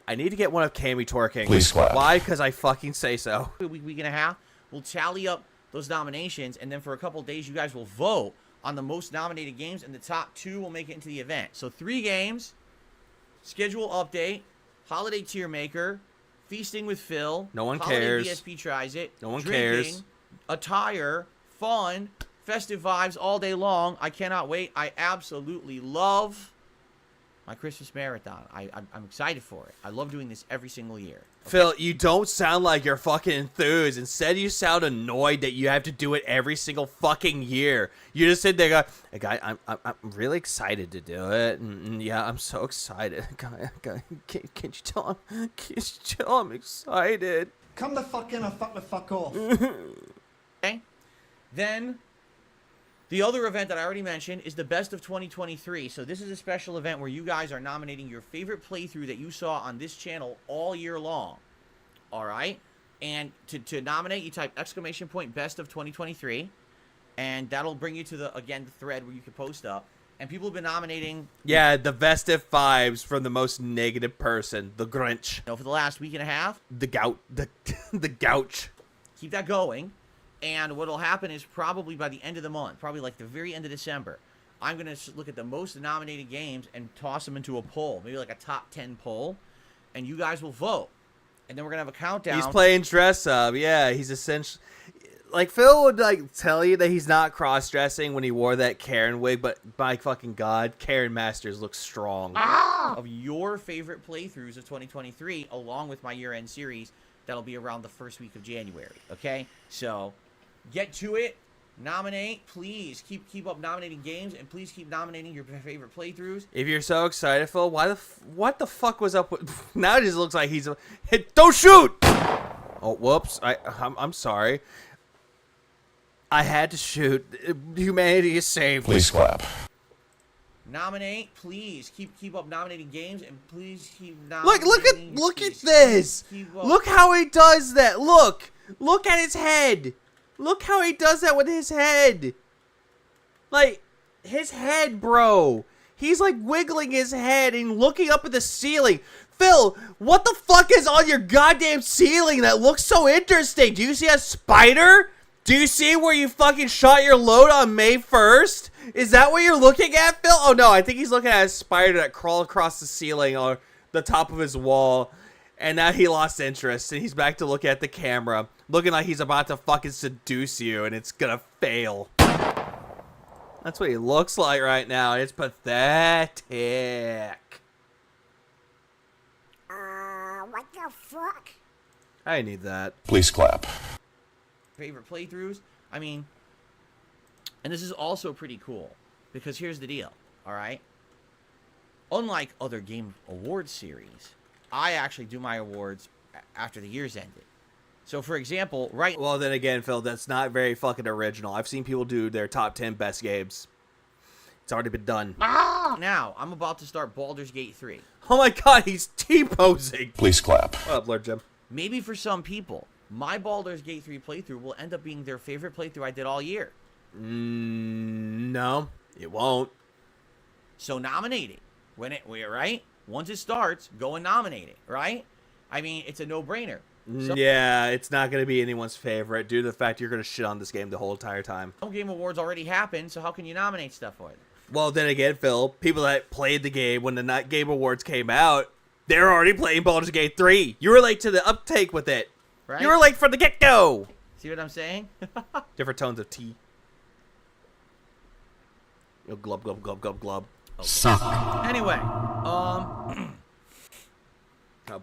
I need to get one of Cammy twerking. Please clap. Why? Because I fucking say so. A week and a half, we'll tally up those nominations. And then for a couple of days, you guys will vote on the most nominated games. And the top 2 will make it into the event. So 3 games, schedule update, holiday tier maker, Feasting with Phil. No one Holiday cares. BSP tries it. No one Drinking, cares. Attire, fun, festive vibes all day long. I cannot wait. I absolutely love my Christmas marathon. I'm excited for it. I love doing this every single year. Phil, you don't sound like you're fucking enthused. Instead, you sound annoyed that you have to do it every single fucking year. You just sit there going, hey, guy, I'm really excited to do it. And yeah, I'm so excited. Guy, can't you tell I'm excited? Come the fuck in or fuck the fuck off. Okay? Then, the other event that I already mentioned is the Best of 2023. So this is a special event where you guys are nominating your favorite playthrough that you saw on this channel all year long. All right? And to nominate, you type !Best of 2023. And that'll bring you to the thread where you can post up. And people have been nominating... Yeah, the festive vibes from the most negative person, the Grinch. for the last week and a half. The gouch. Keep that going. And what'll happen is probably by the end of the month, probably like the very end of December, I'm going to look at the most nominated games and toss them into a poll, maybe like a top 10 poll, and you guys will vote. And then we're going to have a countdown. He's playing dress up. Yeah, he's essentially... Like, Phil would, like, tell you that he's not cross-dressing when he wore that Karen wig, but by fucking God, Karen Masters looks strong. Of your favorite playthroughs of 2023, along with my year-end series, that'll be around the first week of January, okay? So... get to it. Nominate. Please keep up nominating games, and please keep nominating your favorite playthroughs. If you're so excited, Phil, what the fuck was up with... Now it just looks like he's... Don't shoot! Oh, whoops. I'm sorry. I had to shoot. Humanity is saved. Please clap. Nominate. Please keep up nominating games, and please keep nominating. Look at this. Look how he does that. Look at his head. Look how he does that with his head. Like, his head, bro. He's, like, wiggling his head and looking up at the ceiling. Phil, what the fuck is on your goddamn ceiling that looks so interesting? Do you see a spider? Do you see where you fucking shot your load on May 1st? Is that what you're looking at, Phil? Oh, no, I think he's looking at a spider that crawled across the ceiling or the top of his wall. And now he lost interest, and he's back to look at the camera, looking like he's about to fucking seduce you, and it's gonna fail. That's what he looks like right now. It's pathetic. What the fuck? I need that. Please clap. Favorite playthroughs. I mean, and this is also pretty cool, because here's the deal, all right? Unlike other Game Awards series, I actually do my awards after the year's ended. So, for example, Well, then again, Phil, that's not very fucking original. I've seen people do their top 10 best games. It's already been done. now, I'm about to start Baldur's Gate 3. Oh my god, he's T-posing. Please clap. What up, Lord Jim? Maybe for some people, my Baldur's Gate 3 playthrough will end up being their favorite playthrough I did all year. No, it won't. So nominate it. Right? Once it starts, go and nominate it, right? I mean, it's a no-brainer. Yeah, it's not going to be anyone's favorite due to the fact you're going to shit on this game the whole entire time. Some Game Awards already happened, so how can you nominate stuff for it? Well, then again, Phil, people that played the game when the Game Awards came out, they're already playing Baldur's Gate 3. You were late to the uptake with it. Right? You were late from the get-go. See what I'm saying? Different tones of tea. Yo, glub, glub, glub, glub, glub. Suck. Anyway, I'll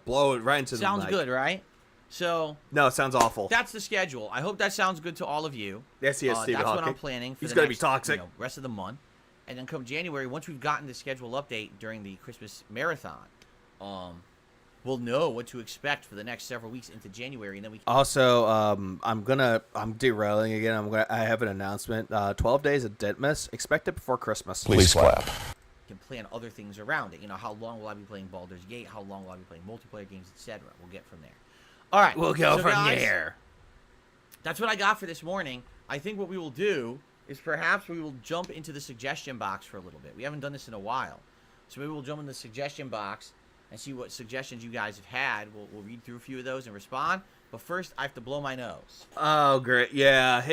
blow it right into the sounds mic. good, right? So No, it sounds awful. that's the schedule. I hope that sounds good to all of you. Yes, he is, Stephen That's what Hawking. I'm planning for He's the gonna be next, toxic. rest of the month. And then come January, once we've gotten the schedule update during the Christmas marathon, we'll know what to expect for the next several weeks into January, and then we can Also, I'm derailing again. I have an announcement. 12 days of Dentmas. Expect it before Christmas. Please clap. plan other things around it. You know, how long will I be playing Baldur's Gate? How long will I be playing multiplayer games, etc. We'll get from there. All right. We'll go so from guys, there. That's what I got for this morning. I think what we will do is perhaps we will jump into the suggestion box for a little bit. We haven't done this in a while. So maybe we'll jump in the suggestion box and see what suggestions you guys have had. We'll read through a few of those and respond. But first, I have to blow my nose. Oh, great. Yeah,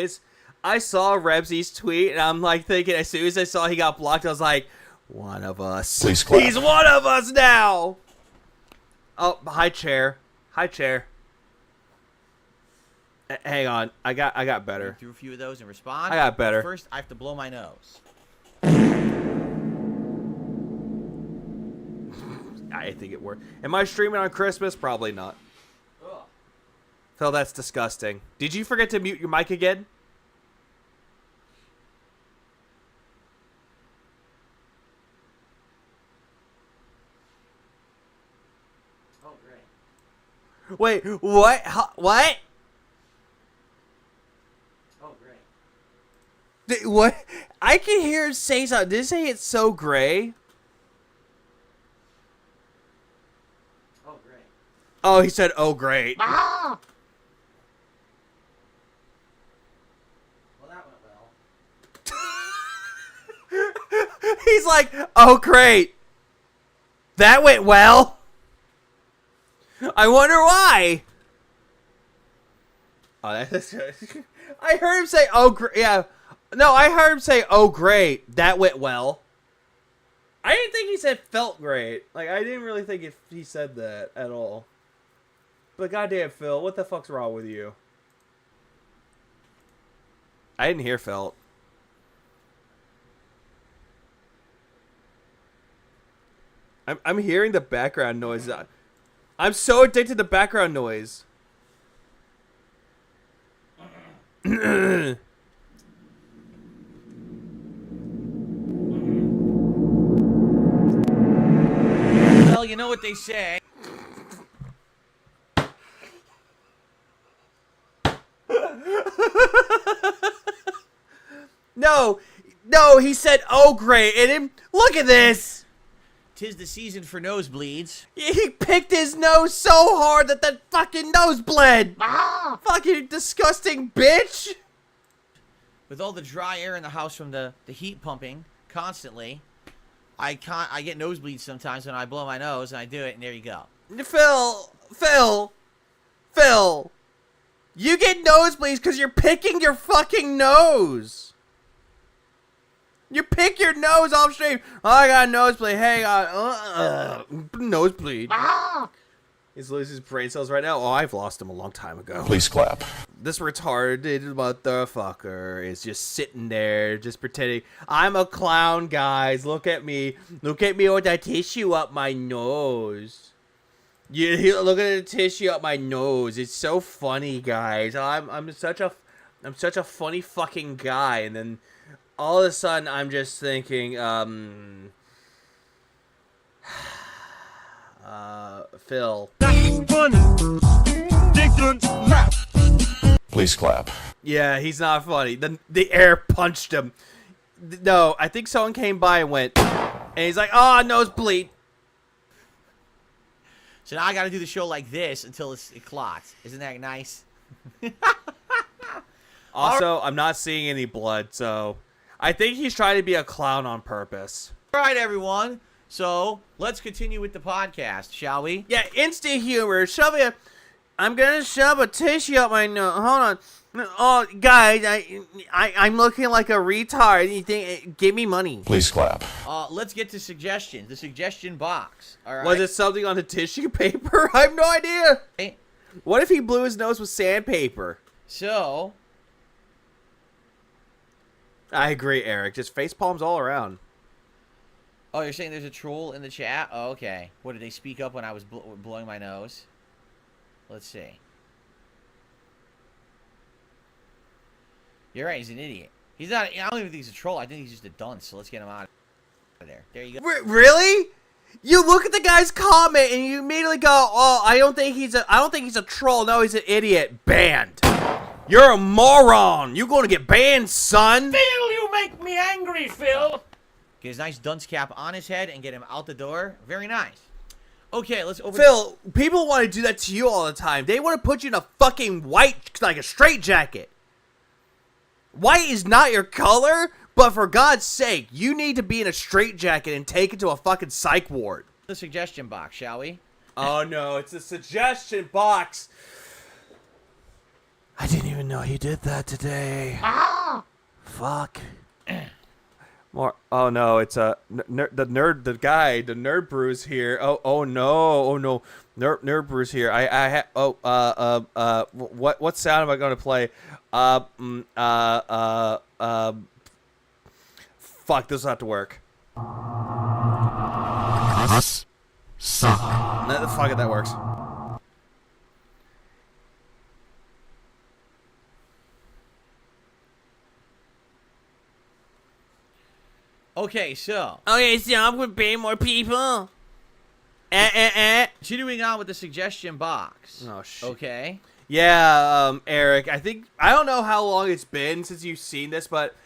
I saw Rebsy's tweet, and I'm like thinking, as soon as I saw he got blocked, I was like, one of us. Please clap. He's one of us now! Oh, hi, chair. Hi, chair. Hang on. I got better. Read through a few of those and respond. I got better. But first, I have to blow my nose. I think it worked. Am I streaming on Christmas? Probably not. Ugh. Phil, that's disgusting. Did you forget to mute your mic again? Oh, great. Wait, what? What? Oh, great. What? I can hear him say something. Did he say it's so gray? Oh, great. Oh, he said, oh, great. Well, that went well. He's like, oh, great. That went well. I wonder why. Oh, that's I heard him say, oh, great. Yeah. No, I heard him say, oh, great. That went well. I didn't think he said felt great. Like, I didn't really think he said that at all. But goddamn, Phil, what the fuck's wrong with you? I didn't hear felt. I'm hearing the background noise. I'm so addicted to background noise. Well, you know what they say. No, he said, oh, great. And look at this. 'Tis the season for nosebleeds. He picked his nose so hard that fucking nose bled. Fucking disgusting bitch. With all the dry air in the house from the heat pumping constantly, I get nosebleeds sometimes when I blow my nose, and I do it, and there you go. Phil. You get nosebleeds because you're picking your fucking nose. You pick your nose off stream. Oh, I got a nosebleed. Hang on. Nosebleed. He's losing his brain cells right now. Oh, I've lost him a long time ago. Please clap. This retarded motherfucker is just sitting there, just pretending I'm a clown, guys. Look at me. Look at me with that tissue up my nose. Look at the tissue up my nose. It's so funny, guys. I'm such a funny fucking guy, and then all of a sudden I'm just thinking, Phil. Please clap. Yeah, he's not funny. The air punched him. No, I think someone came by and went, and he's like, oh, nosebleed. So now I got to do the show like this until it clots. Isn't that nice? Also, I'm not seeing any blood, so I think he's trying to be a clown on purpose. All right, everyone. So let's continue with the podcast, shall we? Yeah, instant humor. I'm gonna shove a tissue up my nose. Hold on. Oh, guys, I'm looking like a retard. You think? Give me money. Please clap. Let's get to suggestions. The suggestion box. All right. Was it something on the tissue paper? I have no idea. Okay. What if he blew his nose with sandpaper? So. I agree, Eric. Just face palms all around. Oh, you're saying there's a troll in the chat? Oh, okay. What, did they speak up when I was blowing my nose? Let's see. You're right. He's an idiot. He's not. I don't even think he's a troll. I think he's just a dunce. So let's get him out of there. There you go. Really? You look at the guy's comment and you immediately go, "Oh, I don't think he's a troll. No, he's an idiot." Banned. You're a moron. You're going to get banned, son. Phil, you make me angry, Phil. Get his nice dunce cap on his head and get him out the door. Very nice. Okay, let's open. Phil, people want to do that to you all the time. They want to put you in a fucking white, like a straitjacket. White is not your color, but for God's sake, you need to be in a straitjacket and taken to a fucking psych ward. The suggestion box, shall we? Oh no, it's a suggestion box. I didn't even know he did that today. Fuck. More. Oh no, it's the nerd brew's here. Oh no, nerd brew's here. What sound am I gonna play? Fuck, this will have to work. Us. Suck. No, fuck it, that works. Okay, so Okay, so I'm gonna pay more people. continuing on with the suggestion box. Oh shit. Okay. Yeah, Eric, I don't know how long it's been since you've seen this, but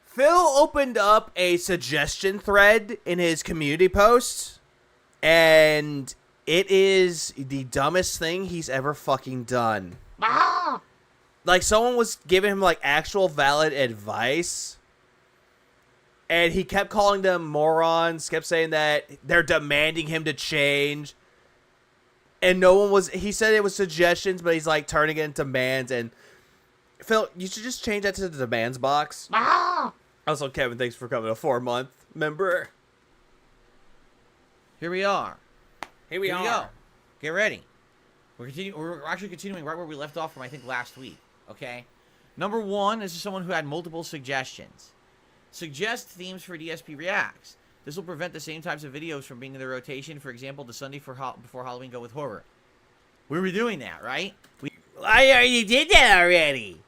Phil opened up a suggestion thread in his community post, and it is the dumbest thing he's ever fucking done. Like, someone was giving him, like, actual valid advice, and he kept calling them morons, kept saying that they're demanding him to change. And no one was, he said it was suggestions, but he's like turning it into demands. And Phil, you should just change that to the demands box. Also, Kevin, thanks for coming, a 4-month member. Here we are. Here we go. Get ready. We're actually continuing right where we left off from, I think, last week. Okay. Number 1, this is someone who had multiple suggestions. Suggest themes for DSP Reacts. This will prevent the same types of videos from being in the rotation. For example, the Sunday before Halloween go with horror. We were doing that, right? I already did that already.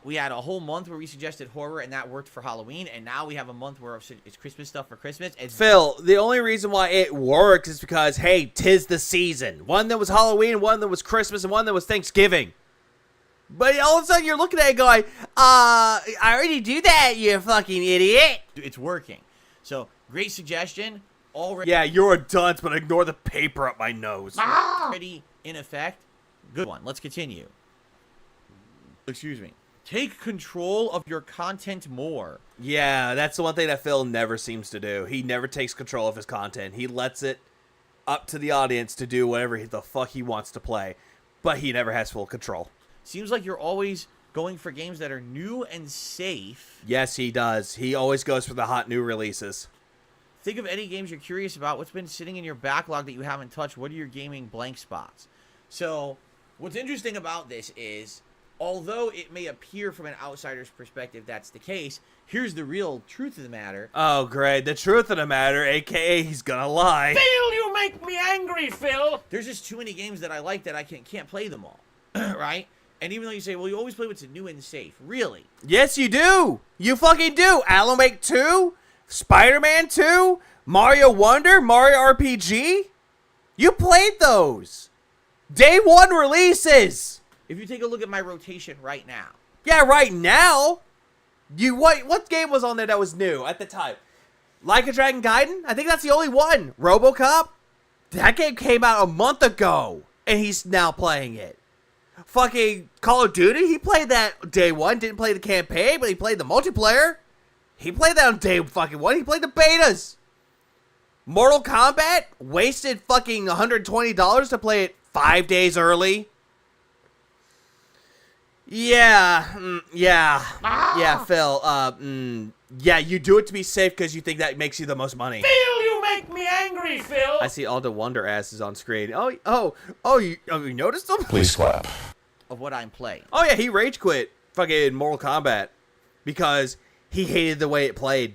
We had a whole month where we suggested horror, and that worked for Halloween. And now we have a month where it's Christmas stuff for Christmas. Phil, the only reason why it worked is because, hey, 'tis the season. One that was Halloween, one that was Christmas, and one that was Thanksgiving. But all of a sudden, you're looking at it going, I already do that, you fucking idiot. It's working. So, great suggestion. Already. Yeah, you're a dunce, but ignore the paper up my nose. Already in effect. Good one. Let's continue. Excuse me. Take control of your content more. Yeah, that's the one thing that Phil never seems to do. He never takes control of his content. He lets it up to the audience to do whatever the fuck he wants to play. But he never has full control. Seems like you're always going for games that are new and safe. Yes, he does. He always goes for the hot new releases. Think of any games you're curious about. What's been sitting in your backlog that you haven't touched? What are your gaming blank spots? So, what's interesting about this is, although it may appear from an outsider's perspective that's the case, here's the real truth of the matter. Oh, great. The truth of the matter, a.k.a. he's gonna lie. Phil, you make me angry, Phil. There's just too many games that I like that I can't play them all. Right? And even though you say, well, you always play what's new and safe. Really? Yes, you do. You fucking do. Alan Wake 2, Spider-Man 2, Mario Wonder, Mario RPG. You played those. Day 1 releases. If you take a look at my rotation right now. Yeah, right now. What game was on there that was new at the time? Like a Dragon Gaiden? I think that's the only one. RoboCop? That game came out a month ago, and he's now playing it. Fucking Call of Duty, he played that day 1, didn't play the campaign, but he played the multiplayer. He played that on day fucking 1, he played the betas. Mortal Kombat, wasted fucking $120 to play it 5 days early. Yeah, Phil, yeah, you do it to be safe because you think that makes you the most money. Phil, you make me angry, Phil. I see all the Wonder asses on screen. You noticed them? Please clap. Of what I'm playing. Oh yeah, he rage quit fucking Mortal Kombat because he hated the way it played.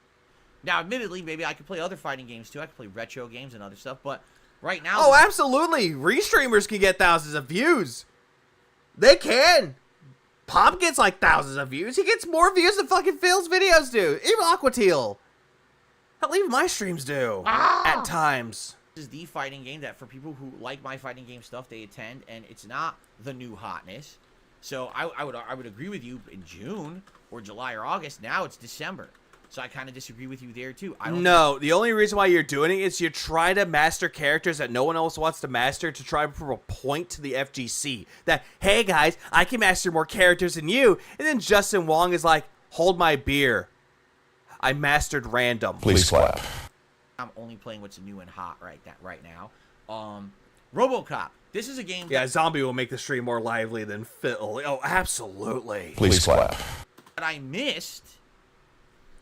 Now, admittedly, maybe I could play other fighting games too. I could play retro games and other stuff, but right now... Oh, absolutely. Restreamers can get thousands of views. They can. Pop gets like thousands of views. He gets more views than fucking Phil's videos do. Even Aquateal. Hell, even my streams do. At times. This is the fighting game that for people who like my fighting game stuff, they attend, and it's not the new hotness. So I would agree with you in June or July or August. Now it's December. So I kind of disagree with you there, too. No, the only reason why you're doing it is you're trying to master characters that no one else wants to master to try to prove a point to the FGC. That, hey, guys, I can master more characters than you. And then Justin Wong is like, hold my beer. I mastered random. Please clap. I'm only playing what's new and hot right now. RoboCop. This is a game... Yeah, Zombie will make the stream more lively than Phil. Oh, absolutely. Please clap. That I missed...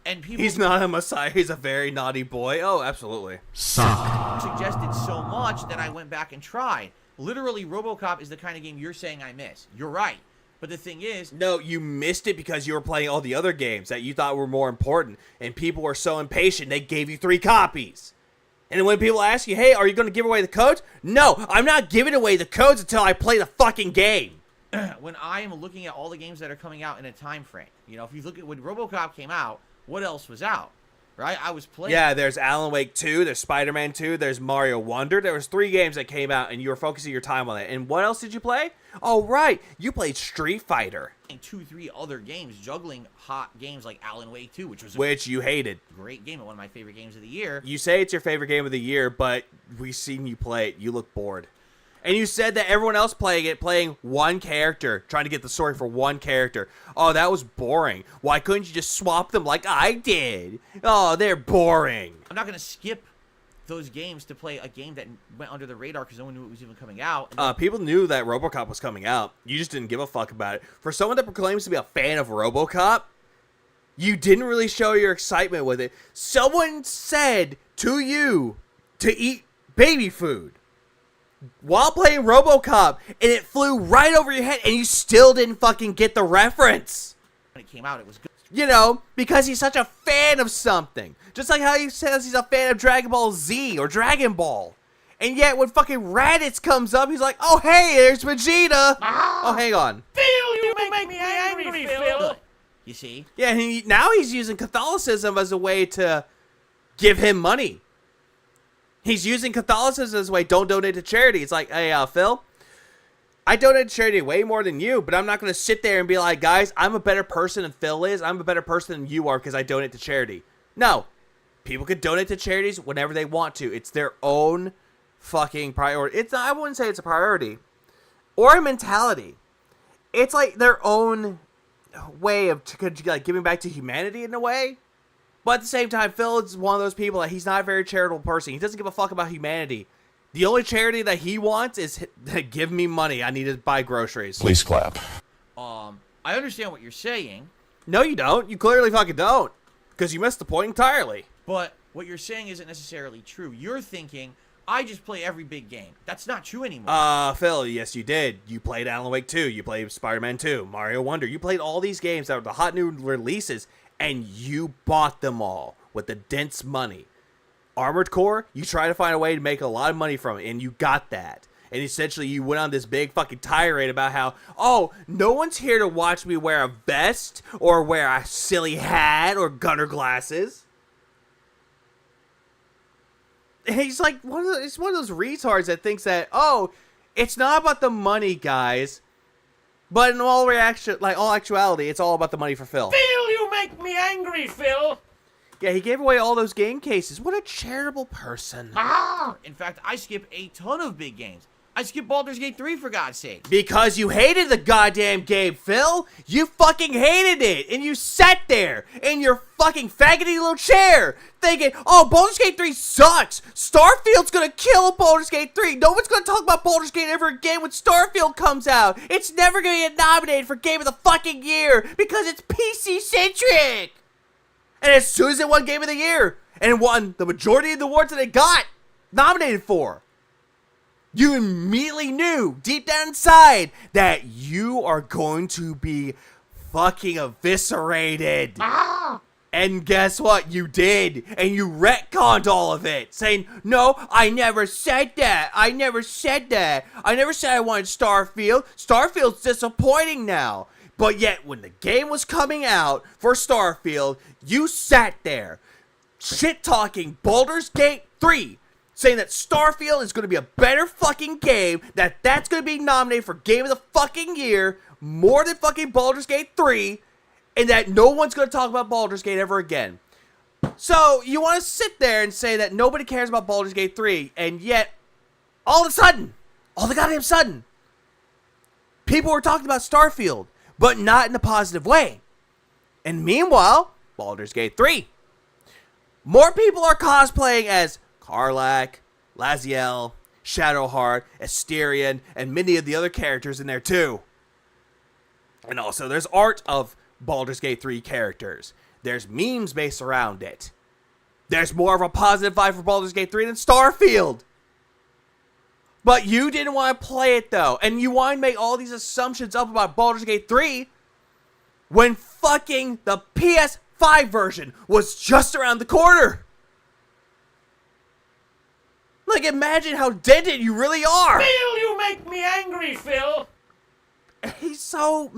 And people He's not a messiah. He's a very naughty boy. Oh, absolutely. Suck. suggested so much that I went back and tried. Literally, RoboCop is the kind of game you're saying I miss. You're right. But the thing is... No, you missed it because you were playing all the other games that you thought were more important. And people were so impatient, they gave you 3 copies. And then when people ask you, hey, are you going to give away the codes? No, I'm not giving away the codes until I play the fucking game. When I am looking at all the games that are coming out in a time frame. You know, if you look at when RoboCop came out, what else was out, right? I was playing... Yeah, there's Alan Wake 2, there's Spider-Man 2, there's Mario Wonder. There was 3 games that came out, and you were focusing your time on it. And what else did you play? Oh, right, you played Street Fighter. 2-3 other games, juggling hot games like Alan Wake 2, which you hated. Great game and one of my favorite games of the year. You say it's your favorite game of the year, but we've seen you play it. You look bored. And you said that everyone else playing one character, trying to get the story for one character. Oh, that was boring. Why couldn't you just swap them like I did? Oh, they're boring. I'm not going to skip those games to play a game that went under the radar because no one knew it was even coming out. People knew that RoboCop was coming out. You just didn't give a fuck about it. For someone that proclaims to be a fan of RoboCop, you didn't really show your excitement with it. Someone said to you to eat baby food while playing RoboCop, and it flew right over your head, and you still didn't fucking get the reference. When it came out, it was good. You know, because he's such a fan of something. Just like how he says he's a fan of Dragon Ball Z or Dragon Ball. And yet, when fucking Raditz comes up, he's like, oh, hey, there's Vegeta. Oh, hang on. Phil, you make me angry, Phil. You see? Yeah, now he's using Catholicism as a way to give him money. He's using Catholicism as a way, don't donate to charity. It's like, hey, Phil, I donate to charity way more than you, but I'm not going to sit there and be like, guys, I'm a better person than Phil is. I'm a better person than you are because I donate to charity. No. People can donate to charities whenever they want to. It's their own fucking priority. I wouldn't say it's a priority or a mentality. It's like their own way of like giving back to humanity in a way. But at the same time, Phil is one of those people that he's not a very charitable person. He doesn't give a fuck about humanity. The only charity that he wants is give me money. I need to buy groceries. Please clap. I understand what you're saying. No, you don't. You clearly fucking don't. Because you missed the point entirely. But what you're saying isn't necessarily true. You're thinking, I just play every big game. That's not true anymore. Phil, yes, you did. You played Alan Wake 2. You played Spider-Man 2. Mario Wonder. You played all these games that were the hot new releases. And you bought them all with the dense money. Armored Core, you try to find a way to make a lot of money from it, and you got that. And essentially, you went on this big fucking tirade about how, oh, no one's here to watch me wear a vest or wear a silly hat or gunner glasses. And he's like, he's one of those retards that thinks that, oh, it's not about the money, guys. But in all actuality, it's all about the money for Phil. Phil, you make me angry, Phil. Yeah, he gave away all those game cases. What a charitable person. In fact, I skip a ton of big games. I skipped Baldur's Gate 3, for God's sake. Because you hated the goddamn game, Phil. You fucking hated it. And you sat there in your fucking faggoty little chair thinking, oh, Baldur's Gate 3 sucks. Starfield's gonna kill Baldur's Gate 3. No one's gonna talk about Baldur's Gate ever again when Starfield comes out. It's never gonna get nominated for Game of the fucking Year because it's PC-centric. And as soon as it won Game of the Year and won the majority of the awards that it got nominated for, you immediately knew deep down inside that you are going to be fucking eviscerated. And guess what? You did. And you retconned all of it. Saying, no, I never said that. I never said that. I never said I wanted Starfield. Starfield's disappointing now. But yet, when the game was coming out for Starfield, you sat there shit-talking Baldur's Gate 3. Saying that Starfield is going to be a better fucking game. That's going to be nominated for Game of the fucking Year. More than fucking Baldur's Gate 3. And that no one's going to talk about Baldur's Gate ever again. So, you want to sit there and say that nobody cares about Baldur's Gate 3, and yet, all of a sudden, all the goddamn sudden, people were talking about Starfield, but not in a positive way. And meanwhile, Baldur's Gate 3. More people are cosplaying as Karlach, Laziel, Shadowheart, Asterion, and many of the other characters in there too. And also, there's art of Baldur's Gate 3 characters. There's memes based around it. There's more of a positive vibe for Baldur's Gate 3 than Starfield. But you didn't want to play it though. And you want to make all these assumptions up about Baldur's Gate 3 when fucking the PS5 version was just around the corner. Like, imagine how dented you really are. Phil, you make me angry, Phil. He's so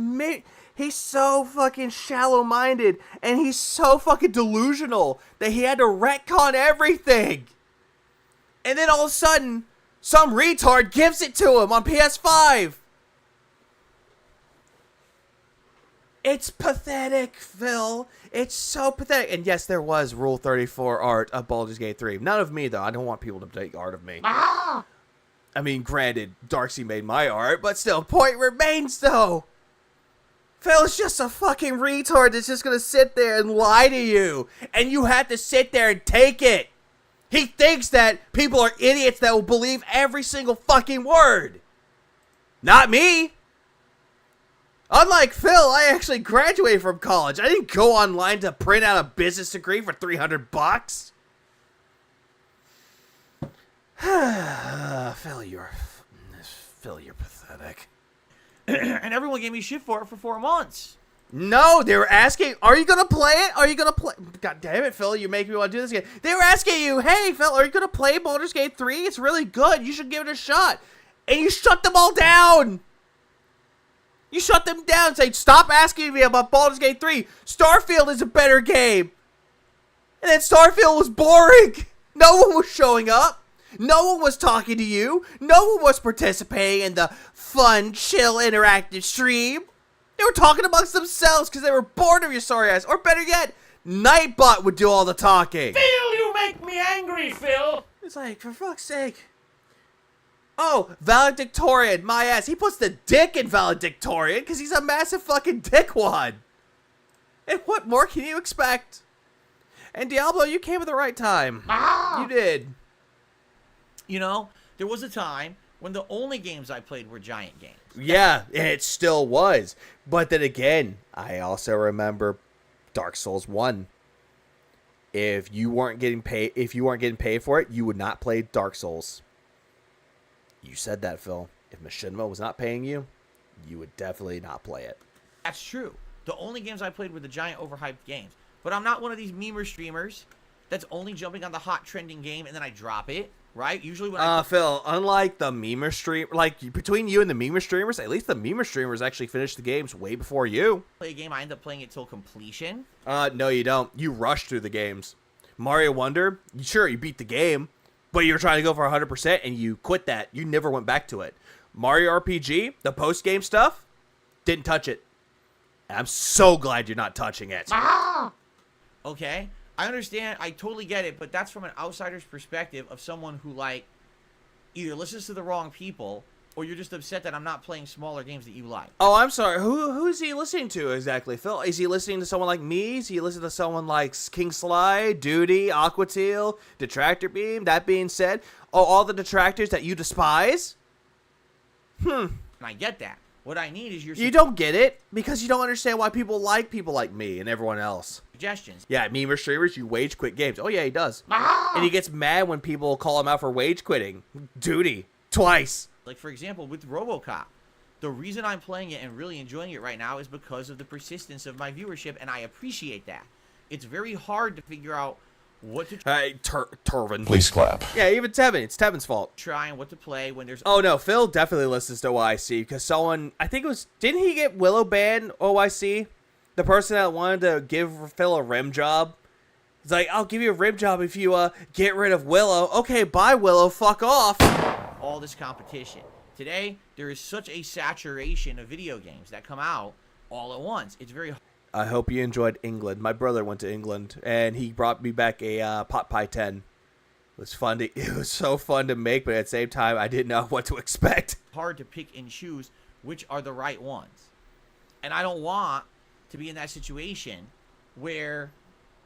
fucking shallow-minded, and he's so fucking delusional that he had to retcon everything. And then all of a sudden, some retard gives it to him on PS5. It's pathetic, Phil. It's so pathetic. And yes, there was Rule 34 art of Baldur's Gate 3. None of me, though. I don't want people to take art of me. I mean, granted, Darcy made my art, but still, point remains, though. Phil's just a fucking retard that's just gonna sit there and lie to you. And you have to sit there and take it. He thinks that people are idiots that will believe every single fucking word. Not me. Unlike Phil, I actually graduated from college. I didn't go online to print out a business degree for $300. Phil, you're pathetic. And everyone gave me shit for it for 4 months. No, they were asking, are you gonna play it? Are you gonna play? God damn it, Phil, you make me want to do this again. They were asking you, hey, Phil, are you gonna play Baldur's Gate 3? It's really good. You should give it a shot. And you shut them all down. You shut them down, saying, stop asking me about Baldur's Gate 3. Starfield is a better game. And then Starfield was boring. No one was showing up. No one was talking to you. No one was participating in the fun, chill, interactive stream. They were talking amongst themselves because they were bored of your sorry ass. Or better yet, Nightbot would do all the talking. Phil, you make me angry, Phil. It's like, for fuck's sake. Oh, Valedictorian, my ass. He puts the dick in Valedictorian because he's a massive fucking dickwad. And what more can you expect? And Diablo, you came at the right time. You did. You know, there was a time when the only games I played were giant games. Yeah, and it still was. But then again, I also remember Dark Souls 1. If you weren't getting paid for it, you would not play Dark Souls. You said that, Phil. If Machinima was not paying you, you would definitely not play it. That's true. The only games I played were the giant overhyped games. But I'm not one of these memer streamers that's only jumping on the hot trending game and then I drop it, right? Usually when Phil, unlike the memer stream, like between you and the memer streamers, at least the memer streamers actually finish the games way before you. play a game, I end up playing it till completion. No, you don't. You rush through the games. Mario Wonder, sure, you beat the game, but you were trying to go for 100% and you quit that. You never went back to it. Mario RPG, the post-game stuff, didn't touch it. And I'm so glad you're not touching it. Okay, I understand, I totally get it, but that's from an outsider's perspective of someone who, like, either listens to the wrong people, or you're just upset that I'm not playing smaller games that you like. Oh, I'm sorry. Who's he listening to exactly, Phil? Is he listening to someone like me? Is he listening to someone like King Sly, Duty, Aquateal, Detractor Beam? That being said, all the detractors that you despise? And I get that. What I need is your You don't get it because you don't understand why people like me and everyone else. suggestions. Yeah, memer streamers, you wage quit games. Oh, yeah, he does. And he gets mad when people call him out for wage quitting. Duty. Twice. Like, for example, with RoboCop. The reason I'm playing it and really enjoying it right now is because of the persistence of my viewership, and I appreciate that. It's very hard to figure out what to Hey, Turvin. Please clap. Yeah, even Tevin. It's Tevin's fault. try and what to play when there's. Oh no, Phil definitely listens to OIC because someone, I think it was, didn't he get Willow banned OIC? The person that wanted to give Phil a rim job. He's like, I'll give you a rim job if you get rid of Willow. Okay, bye Willow, fuck off. All this competition. Today, there is such a saturation of video games that come out all at once. It's very hard. I hope you enjoyed England. My brother went to England and he brought me back a pot pie 10. It was fun to, it was so fun to make, but at the same time, I didn't know what to expect. hard to pick and choose which are the right ones. And I don't want to be in that situation where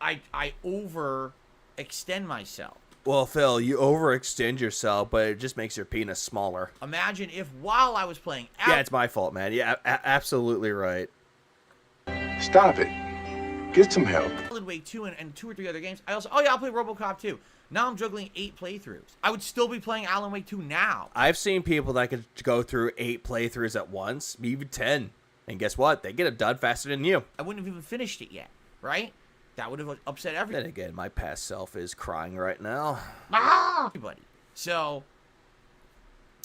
I overextend myself. Well, Phil, you overextend yourself, but it just makes your penis smaller. Imagine if while I was playing Yeah, it's my fault, man. Yeah, absolutely right. Stop it. Get some help. Alan Wake 2 and 2 or 3 other games. I also, oh yeah, I'll play RoboCop 2. Now I'm juggling 8 playthroughs. I would still be playing Alan Wake 2 now. I've seen people that could go through 8 playthroughs at once, even 10. And guess what? They get it done faster than you. I wouldn't have even finished it yet, right? That would have upset everybody. Then again, my past self is crying right now. Everybody. So,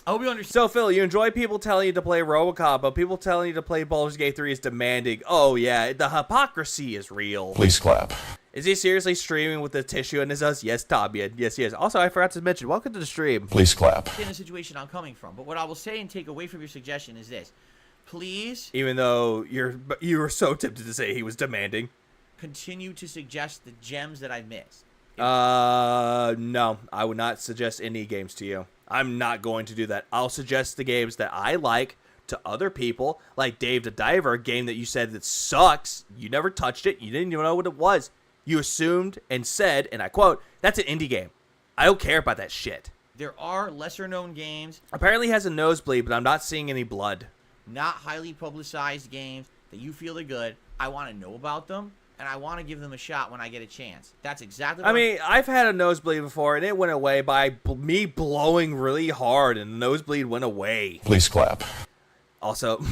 I hope you understand. So, Phil, you enjoy people telling you to play RoboCop, but people telling you to play Baldur's Gate 3 is demanding. Oh, yeah, the hypocrisy is real. Please clap. Is he seriously streaming with the tissue in his house? Yes, Tobian. Yes, he is. Also, I forgot to mention, welcome to the stream. Please clap. In the situation I'm coming from. But what I will say and take away from your suggestion is this. Please Even though you were so tempted to say he was demanding. continue to suggest the gems that I missed. No, I would not suggest any games to you. I'm not going to do that. I'll suggest the games that I like to other people, like Dave the Diver, a game that you said that sucks. You never touched it. You didn't even know what it was. You assumed and said, and I quote, that's an indie game. I don't care about that shit. There are lesser known games, Apparently he has a nosebleed, but I'm not seeing any blood. not highly publicized games that you feel are good. I want to know about them, and I want to give them a shot when I get a chance. That's exactly what I mean, I've had a nosebleed before, and it went away by me blowing really hard, and the nosebleed went away. Please clap. Also,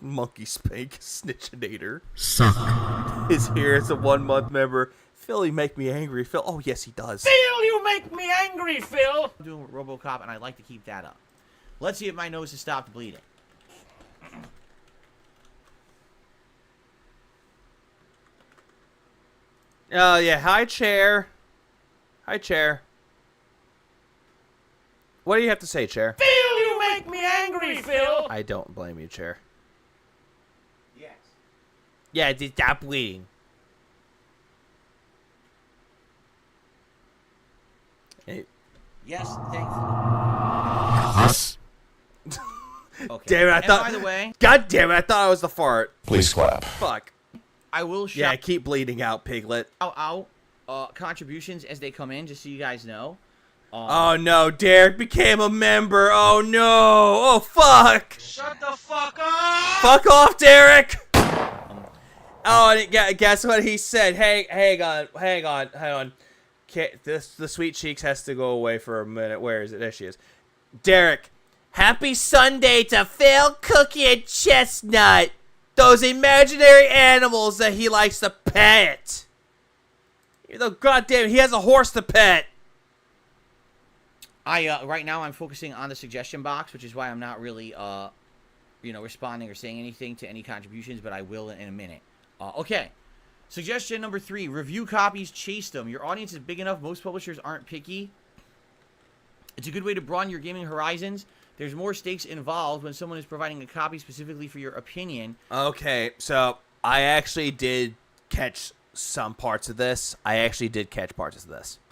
Monkey Spank Snitchinator Suck. is here as a 1-month member. Phil, you make me angry. Phil, oh yes, he does. Phil, you make me angry, Phil. I'm doing with RoboCop, and I'd like to keep that up. Let's see if my nose has stopped bleeding. Oh yeah, hi Chair. Hi Chair. What do you have to say, Chair? Phil, you make me angry, Phil. I don't blame you, Chair. Yes. Yeah, stop bleeding. Hey, Yes, thankfully. Us. Okay. damn it, I And thought. by the way, God damn it, I thought I was the fart. Please clap. Fuck. I will Yeah, shout keep bleeding out, Piglet. out contributions as they come in, just so you guys know. Oh no, Derek became a member. Oh no. Oh fuck. Shut the fuck up. Fuck off, Derek. Oh, and guess what he said? Hey, hang on. The sweet cheeks has to go away for a minute. Where is it? There she is. Derek, happy Sunday to Phil, Cookie, and Chestnut. Those imaginary animals that he likes to pet. You know, goddamn, he has a horse to pet. Right now I'm focusing on the suggestion box, which is why I'm not really, responding or saying anything to any contributions, but I will in a minute. Okay. Suggestion number 3, review copies, chase them. Your audience is big enough, most publishers aren't picky. It's a good way to broaden your gaming horizons. There's more stakes involved when someone is providing a copy specifically for your opinion. Okay, so I actually did catch some parts of this.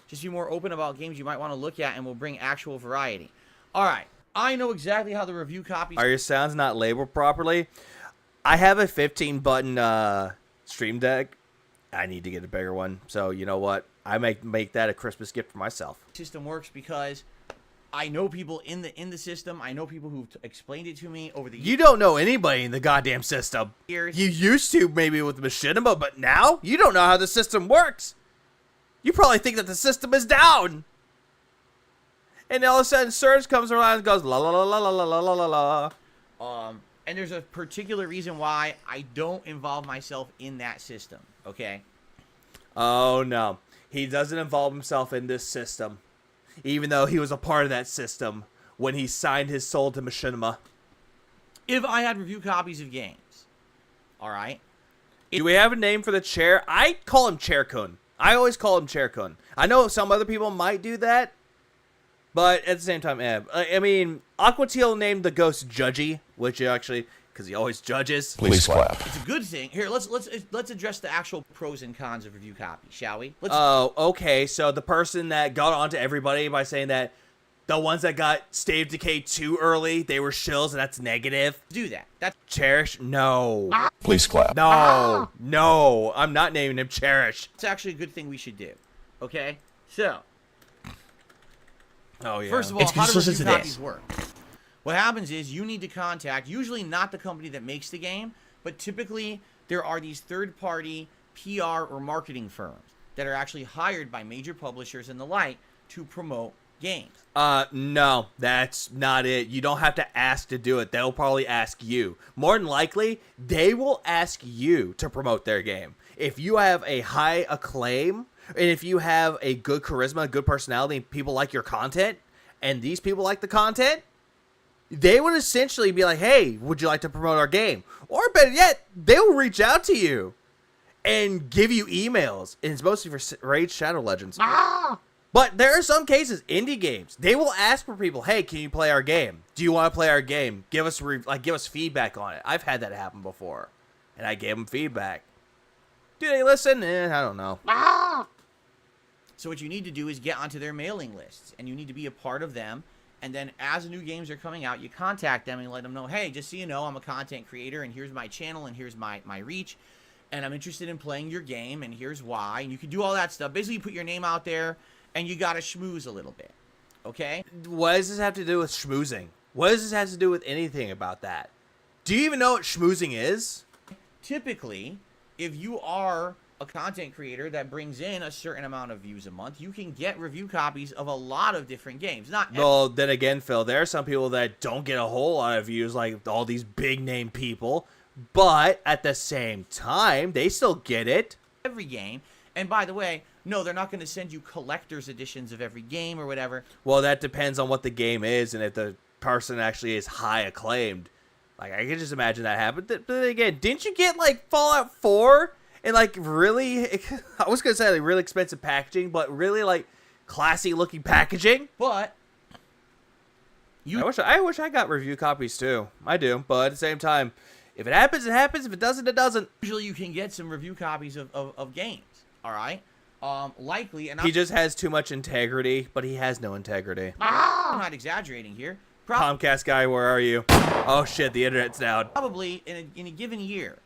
Just be more open about games you might want to look at, and we'll bring actual variety. All right. I know exactly how the review copies... Are your sounds not labeled properly? I have a 15-button Stream Deck. I need to get a bigger one. So, you know what? I might make that a Christmas gift for myself. System works because I know people in the system. I know people who've explained it to me over the You don't know anybody in the goddamn system. years. You used to, maybe with Machinima, but now you don't know how the system works. You probably think that the system is down. And all of a sudden, Surge comes around and goes, la la la la la la la la la. And there's a particular reason why I don't involve myself in that system, okay? Oh, no. He doesn't involve himself in this system, even though he was a part of that system when he signed his soul to Machinima. If I had review copies of games, all right? Do we have a name for the chair? I call him Chair-kun. I always call him Chair-kun. I know some other people might do that, but at the same time, I mean, Aqua Teal named the ghost Judgy, which actually, because he always judges. Please clap. It's a good thing. Here, let's address the actual pros and cons of review copies, shall we? Oh, okay. So the person that got onto everybody by saying that the ones that got State of Decay too early, they were shills, and that's negative. do that. That's Cherish? No. Please clap. No. No. I'm not naming him Cherish. actually a good thing we should do. Okay? So, Oh, yeah. first of all, It's how do just review listen to copies work? What happens is you need to contact, usually not the company that makes the game, but typically there are these third-party PR or marketing firms that are actually hired by major publishers and the like to promote games. No, that's not it. You don't have to ask to do it. They'll probably ask you. More than likely, they will ask you to promote their game. If you have a high acclaim, and if you have a good charisma, good personality, and people like your content, and these people like the content, they would essentially be like, hey, would you like to promote our game? Or better yet, they will reach out to you and give you emails. And it's mostly for Raid Shadow Legends. But there are some cases, indie games, they will ask for people, hey, can you play our game? Do you want to play our game? Give us give us feedback on it. I've had that happen before, and I gave them feedback. Do they listen? I don't know. So what you need to do is get onto their mailing lists, and you need to be a part of them. And then as new games are coming out, you contact them and let them know, hey, just so you know, I'm a content creator, and here's my channel, and here's my reach, and I'm interested in playing your game, and here's why. And you can do all that stuff. Basically, you put your name out there, and you gotta schmooze a little bit, okay? What does this have to do with schmoozing? What does this have to do with anything about that? Do you even know what schmoozing is? Typically, if you are a content creator that brings in a certain amount of views a month, you can get review copies of a lot of different games. Well, then again, Phil, there are some people that don't get a whole lot of views, like all these big name people, but at the same time, they still get it. Every game. And by the way, no, they're not going to send you collector's editions of every game or whatever. Well, that depends on what the game is and if the person actually is high acclaimed. Like, I can just imagine that happen. But then again, didn't you get, like, Fallout 4 and, like, really, I was going to say, like, really expensive packaging, but really, like, classy-looking packaging? But I wish I got review copies, too. I do, but at the same time, if it happens, it happens. If it doesn't, it doesn't. usually you can get some review copies of games, all right? Likely, and He just has too much integrity, but he has no integrity. I'm not exaggerating here. Comcast guy, where are you? Oh, shit, the internet's down. Probably in a given year,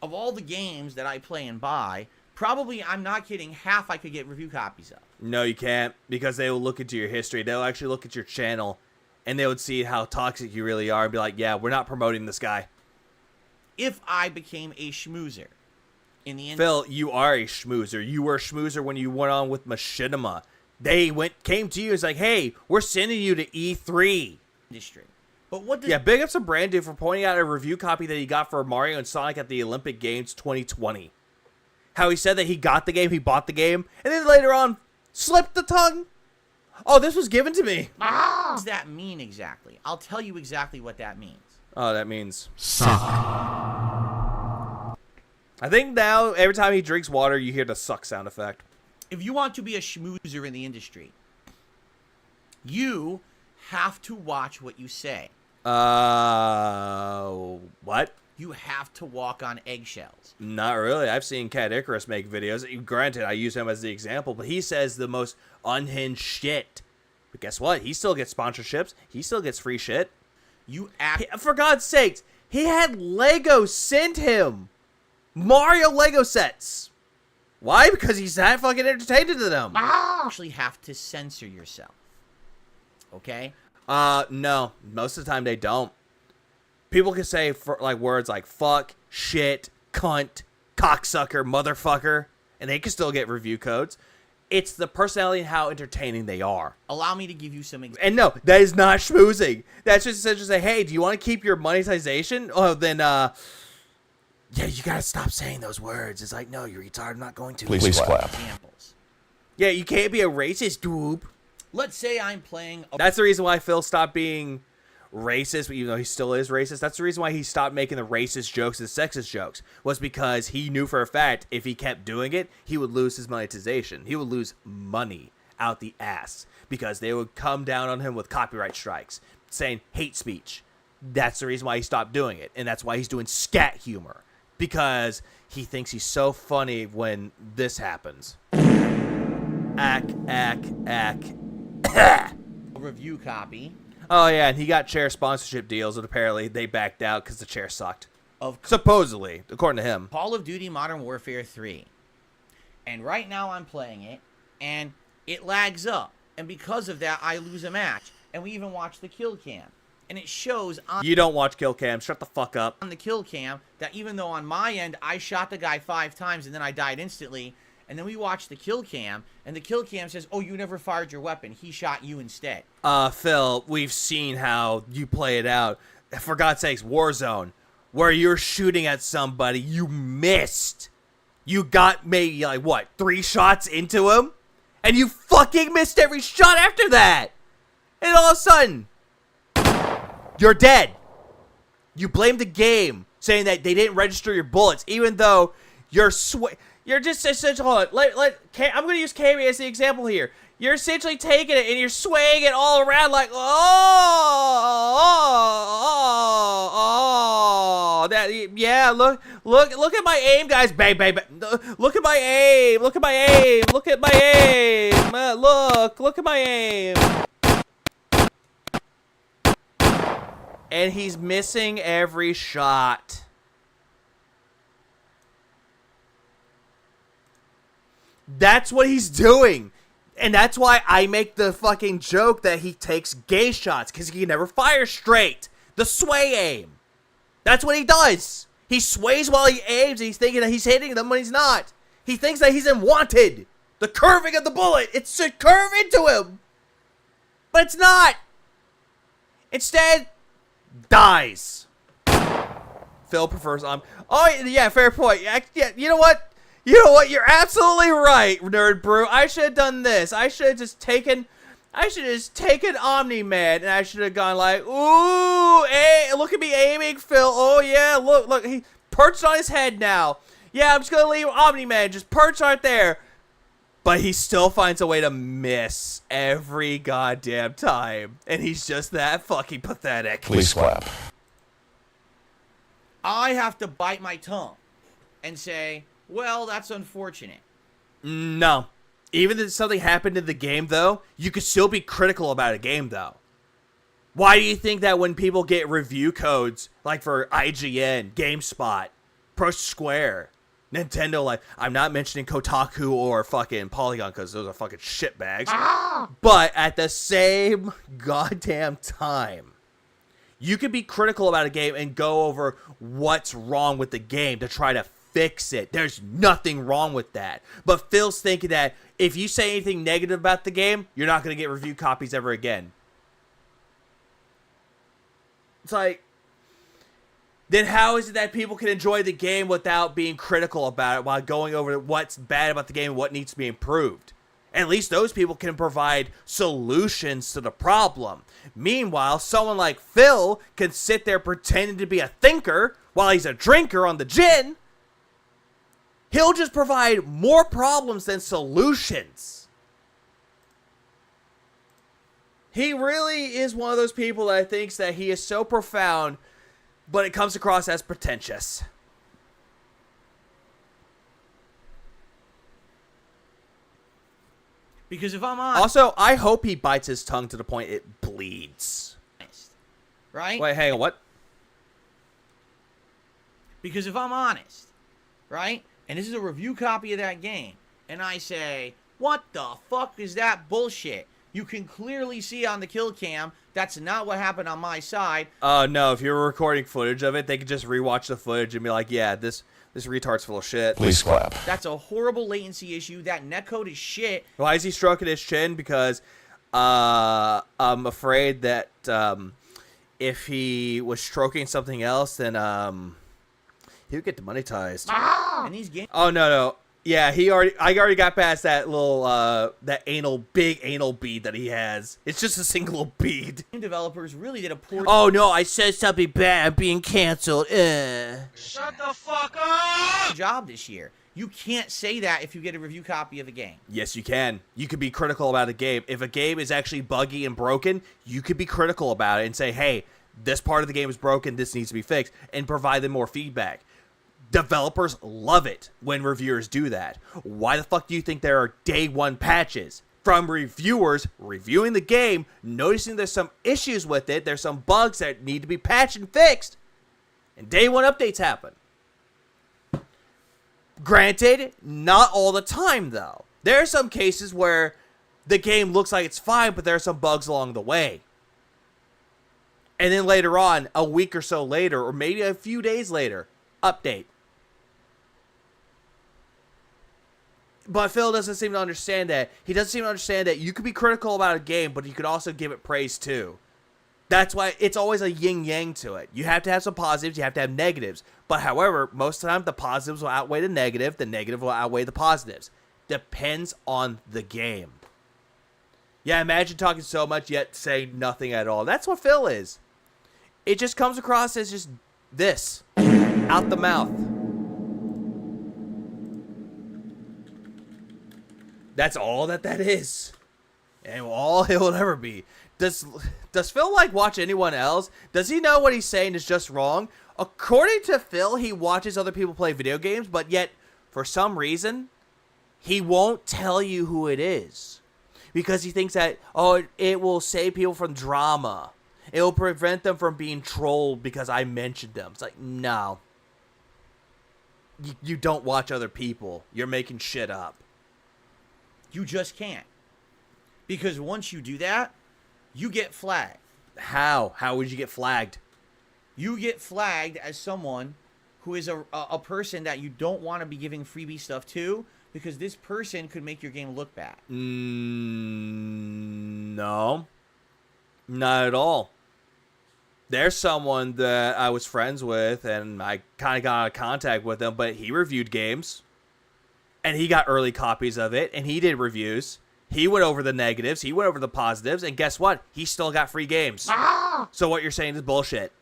of all the games that I play and buy, probably, I'm not kidding, half I could get review copies of. No, you can't, because they will look into your history. They'll actually look at your channel, and they would see how toxic you really are and be like, yeah, we're not promoting this guy. If I became a schmoozer in the Phil, you are a schmoozer. You were a schmoozer when you went on with Machinima. They came to you and was like, hey, we're sending you to E3. industry. But what does Yeah, big ups to Brandon for pointing out a review copy that he got for Mario and Sonic at the Olympic Games 2020. How he said that he got the game, he bought the game, and then later on, slipped the tongue. Oh, this was given to me. what does that mean exactly? I'll tell you exactly what that means. Oh, that means... Suck. I think now, every time he drinks water, you hear the suck sound effect. If you want to be a schmoozer in the industry, you have to watch what you say. What? You have to walk on eggshells. Not really. I've seen Cat Icarus make videos. Granted, I use him as the example, but he says the most unhinged shit. But guess what? He still gets sponsorships. He still gets free shit. For God's sakes, he had Lego send him Mario Lego sets. Why? Because he's that fucking entertained to them. You actually have to censor yourself. Okay? No. Most of the time they don't. People can say words like fuck, shit, cunt, cocksucker, motherfucker, and they can still get review codes. It's the personality and how entertaining they are. Allow me to give you some examples. And no, that is not schmoozing. That's just essentially say, hey, do you want to keep your monetization? Oh, then, yeah, you gotta stop saying those words. It's like, no, you're retarded, I'm not going to. Please clap. Yeah, you can't be a racist, dude. Let's say I'm playing... That's the reason why Phil stopped being racist, even though he still is racist. That's the reason why he stopped making the racist jokes and sexist jokes, was because he knew for a fact if he kept doing it, he would lose his monetization. He would lose money out the ass because they would come down on him with copyright strikes, saying hate speech. That's the reason why he stopped doing it, and that's why he's doing scat humor, because he thinks he's so funny when this happens. Review copy Oh, yeah, and he got chair sponsorship deals, and apparently they backed out because the chair sucked. of Supposedly, according to him. Call of Duty Modern Warfare 3. And right now I'm playing it, and it lags up. And because of that, I lose a match. And we even watch the kill cam. And it shows on You don't watch kill cam. Shut the fuck up. the kill cam that even though on my end I shot the guy 5 times and then I died instantly, and then we watch the kill cam, and the kill cam says, oh, you never fired your weapon. He shot you instead. Phil, we've seen how you play it out. For God's sakes, Warzone, where you're shooting at somebody, you missed. You got maybe, like, what, 3 shots into him? And you fucking missed every shot after that! And all of a sudden, you're dead. You blame the game, saying that they didn't register your bullets, even though you're just essentially, hold on, I'm going to use Kami as the example here. You're essentially taking it and you're swaying it all around like, yeah, look at my aim, guys, bang, bang, bang. Look at my aim, look at my aim, look at my aim, look at my aim. And he's missing every shot. That's what he's doing. And that's why I make the fucking joke that he takes gay shots, because he can never fire straight. The sway aim. That's what he does. He sways while he aims, and he's thinking that he's hitting them when he's not. He thinks that he's in Wanted. The curving of the bullet. It should curve into him. But it's not. Instead, dies. Phil prefers Oh, yeah, fair point. Yeah, you know what? You're absolutely right, Nerd Brew. I should have done this. I should have just taken Omni-Man, and I should have gone like, ooh, hey, look at me aiming, Phil. Oh, yeah, look, he perched on his head now. Yeah, I'm just going to leave Omni-Man just perched right there. But he still finds a way to miss every goddamn time. And he's just that fucking pathetic. Please clap. I have to bite my tongue and say, well, that's unfortunate. No. Even if something happened in the game, though, you could still be critical about a game, though. Why do you think that when people get review codes, like for IGN, GameSpot, Pro Square, Nintendo, like, I'm not mentioning Kotaku or fucking Polygon because those are fucking shitbags. But at the same goddamn time, you could be critical about a game and go over what's wrong with the game to try to fix it. There's nothing wrong with that. But Phil's thinking that if you say anything negative about the game, you're not going to get review copies ever again. It's like, then how is it that people can enjoy the game without being critical about it while going over what's bad about the game and what needs to be improved? At least those people can provide solutions to the problem. Meanwhile, someone like Phil can sit there pretending to be a thinker while he's a drinker on the gin. He'll just provide more problems than solutions. He really is one of those people that thinks that he is so profound, but it comes across as pretentious. Because if I'm honest, Also, I hope he bites his tongue to the point it bleeds. right? Wait, hang on, what? Because if I'm honest, right? And this is a review copy of that game, and I say, what the fuck is that bullshit? You can clearly see on the kill cam that's not what happened on my side. No, if you're recording footage of it, they could just rewatch the footage and be like, yeah, this This retard's full of shit. Please clap. That's a horrible latency issue. That netcode is shit. Why is he stroking his chin? Because I'm afraid that if he was stroking something else, then he would get demonetized. And these games. Oh no. Yeah, I already got past that little that big anal bead that he has. It's just a single bead. Developers really did a poor Oh no, I said something bad. I'm being canceled. Shut the fuck up! job this year. You can't say that if you get a review copy of a game. Yes, you can. You could be critical about a game. If a game is actually buggy and broken, you could be critical about it and say, hey, this part of the game is broken, this needs to be fixed, and provide them more feedback. Developers love it when reviewers do that. Why the fuck do you think there are day one patches from reviewers reviewing the game, noticing there's some issues with it, there's some bugs that need to be patched and fixed, and day one updates happen? Granted, not all the time though. There are some cases where the game looks like it's fine, but there are some bugs along the way. And then later on, a week or so later, or maybe a few days later, update. But Phil doesn't seem to understand that. He doesn't seem to understand that you could be critical about a game, but you could also give it praise too. That's why it's always a yin-yang to it. You have to have some positives, you have to have negatives. But however, most of the time, the positives will outweigh the negative will outweigh the positives. Depends on the game. Yeah, imagine talking so much yet saying nothing at all. That's what Phil is. It just comes across as just this. Out the mouth. That's all that is. And all it will ever be. Does Phil watch anyone else? Does he know what he's saying is just wrong? According to Phil, he watches other people play video games, but yet, for some reason, he won't tell you who it is. Because he thinks that, it will save people from drama. It will prevent them from being trolled because I mentioned them. It's like, no. You don't watch other people. You're making shit up. You just can't. Because once you do that, you get flagged. How? How would you get flagged? You get flagged as someone who is a person that you don't want to be giving freebie stuff to, because this person could make your game look bad. No. Not at all. There's someone that I was friends with, and I kind of got out of contact with him, but he reviewed games. And he got early copies of it, and he did reviews. He went over the negatives, he went over the positives, and guess what? He still got free games. So what you're saying is bullshit.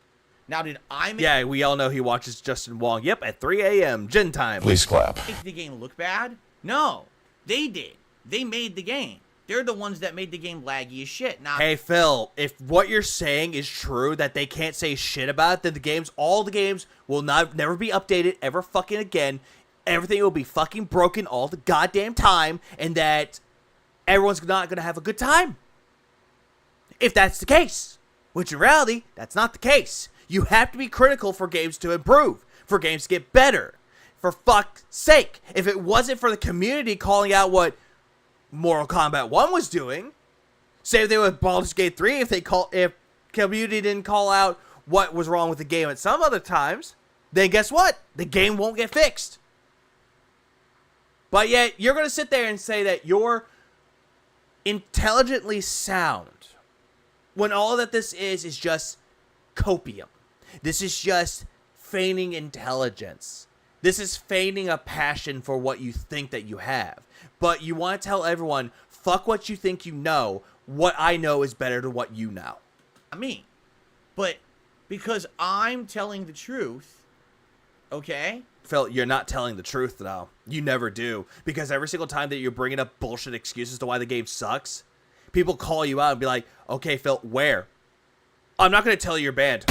Now, did I make... Yeah, we all know he watches Justin Wong. Yep, at 3 a.m. Gin time. Please clap. make the game look bad? No, they did. They made the game. They're the ones that made the game laggy as shit. Not Hey, Phil, if what you're saying is true, that they can't say shit about it, then all the games will never be updated ever fucking again. Everything will be fucking broken all the goddamn time, and that everyone's not going to have a good time. If that's the case. Which in reality, that's not the case. You have to be critical for games to improve, for games to get better. For fuck's sake. If it wasn't for the community calling out what Mortal Kombat 1 was doing, same thing with Baldur's Gate 3, if community didn't call out what was wrong with the game at some other times, then guess what? The game won't get fixed. But yet, you're going to sit there and say that you're intelligently sound, when all that this is just copium. This is just feigning intelligence. This is feigning a passion for what you think that you have. But you want to tell everyone, fuck what you think you know. What I know is better than what you know. me. But because I'm telling the truth, okay? Phil, you're not telling the truth, though. You never do. Because every single time that you're bringing up bullshit excuses to why the game sucks, people call you out and be like, okay, Phil, where? I'm not going to tell you you're banned.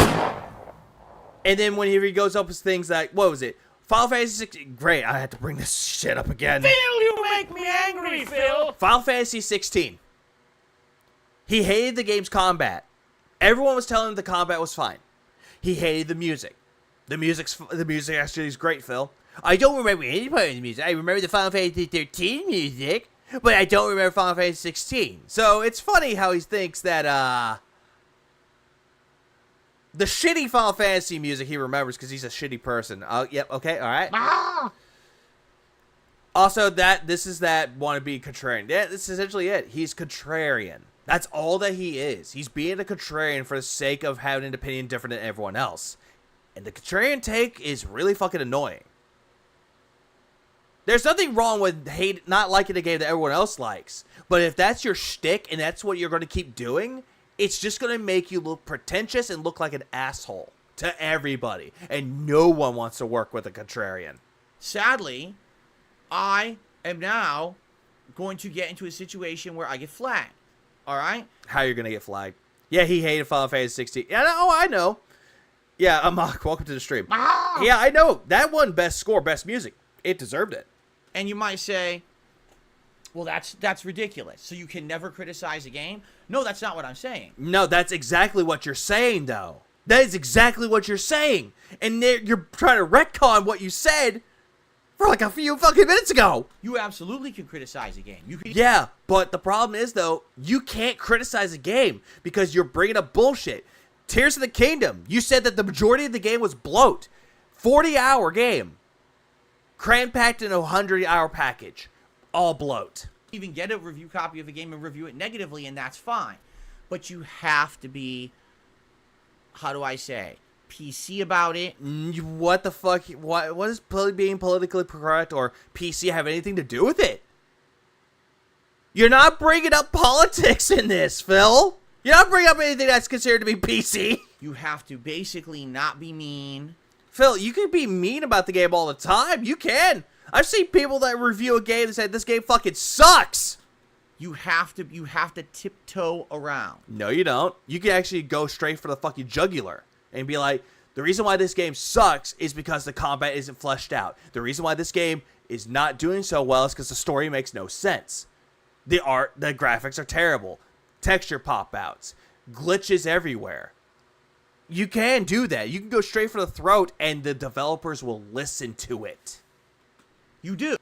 And then whenever he goes up with things like, what was it? Final Fantasy 16. Great, I had to bring this shit up again. Phil, you make me angry, Phil. Final Fantasy 16. He hated the game's combat. Everyone was telling him the combat was fine. He hated the music. The music actually is great, Phil. I don't remember any part of the music. I remember the Final Fantasy 13 music, but I don't remember Final Fantasy 16. So it's funny how he thinks that The shitty Final Fantasy music he remembers because he's a shitty person. Yep, okay, all right. Also, this is that wannabe contrarian. Yeah, this is essentially it. He's contrarian. That's all that he is. He's being a contrarian for the sake of having an opinion different than everyone else. And the contrarian take is really fucking annoying. There's nothing wrong with not liking a game that everyone else likes. But if that's your shtick and that's what you're going to keep doing, it's just going to make you look pretentious and look like an asshole to everybody. And no one wants to work with a contrarian. Sadly, I am now going to get into a situation where I get flagged. All right? How you're going to get flagged? Yeah, he hated Final Fantasy 16. Yeah, I know. Yeah, Amok, welcome to the stream. Yeah, I know. That won best score, best music. It deserved it. And you might say, well, that's ridiculous. So you can never criticize a game? No, that's not what I'm saying. No, that's exactly what you're saying, though. That is exactly what you're saying. And you're trying to retcon what you said for like a few fucking minutes ago. You absolutely can criticize a game. Yeah, but the problem is, though, you can't criticize a game because you're bringing up bullshit. Tears of the Kingdom, you said that the majority of the game was bloat. 40-hour game. Cram-packed in a 100-hour package. All bloat. Even get a review copy of a game and review it negatively, and that's fine. But you have to be, how do I say, PC about it. What the fuck? What does being politically correct or PC have anything to do with it? You're not bringing up politics in this, Phil. You're not bringing up anything that's considered to be PC. You have to basically not be mean. Phil, you can be mean about the game all the time. You can. I've seen people that review a game and say this game fucking sucks. You have to tiptoe around. No, you don't. You can actually go straight for the fucking jugular and be like, the reason why this game sucks is because the combat isn't fleshed out. The reason why this game is not doing so well is because the story makes no sense. The graphics are terrible. Texture pop-outs. Glitches everywhere. You can do that. You can go straight for the throat and the developers will listen to it. You do.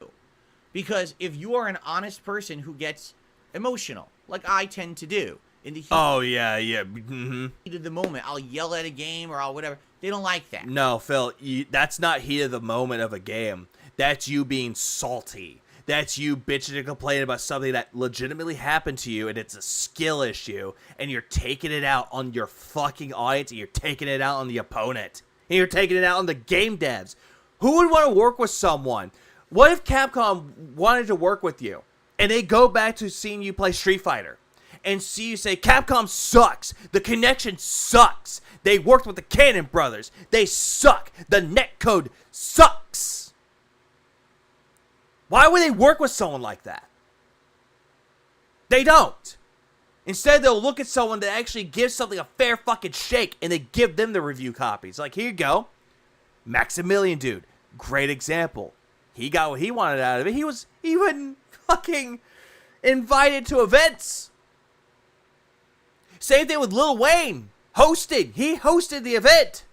Because if you are an honest person who gets emotional, like I tend to do, in the heat of the moment, I'll yell at a game or I'll whatever. They don't like that. No, Phil, that's not heat of the moment of a game. That's you being salty. That's you bitching and complaining about something that legitimately happened to you and it's a skill issue and you're taking it out on your fucking audience and you're taking it out on the opponent. And you're taking it out on the game devs. Who would want to work with someone? What if Capcom wanted to work with you and they go back to seeing you play Street Fighter and see you say, Capcom sucks. The connection sucks. They worked with the Cannon Brothers. They suck. The netcode sucks. Why would they work with someone like that? They don't. Instead, they'll look at someone that actually gives something a fair fucking shake and they give them the review copies. Like, here you go. Maximilian dude. Great example. He got what he wanted out of it. He was even fucking invited to events. Same thing with Lil Wayne. He hosted the event.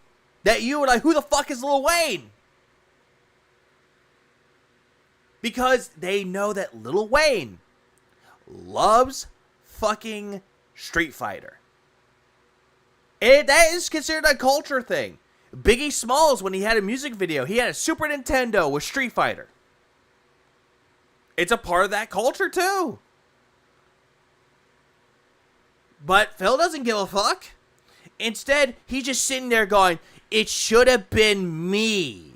That you were like, who the fuck is Lil Wayne? Because they know that Lil Wayne loves fucking Street Fighter. And that is considered a culture thing. Biggie Smalls, when he had a music video, he had a Super Nintendo with Street Fighter. It's a part of that culture too. But Phil doesn't give a fuck. Instead, he's just sitting there going, it should have been me.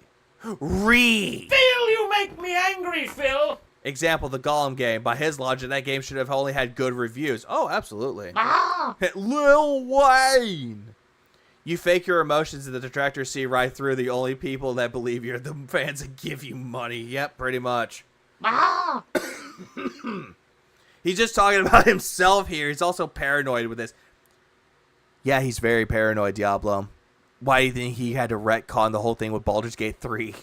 Reed. Phil, you make me angry, Phil. Example, the Gollum game. By his logic, that game should have only had good reviews. Oh, absolutely. Lil Wayne. You fake your emotions and the detractors see right through the only people that believe you're the fans that give you money. Yep, pretty much. He's just talking about himself here. He's also paranoid with this. Yeah, he's very paranoid, Diablo. Why do you think he had to retcon the whole thing with Baldur's Gate 3?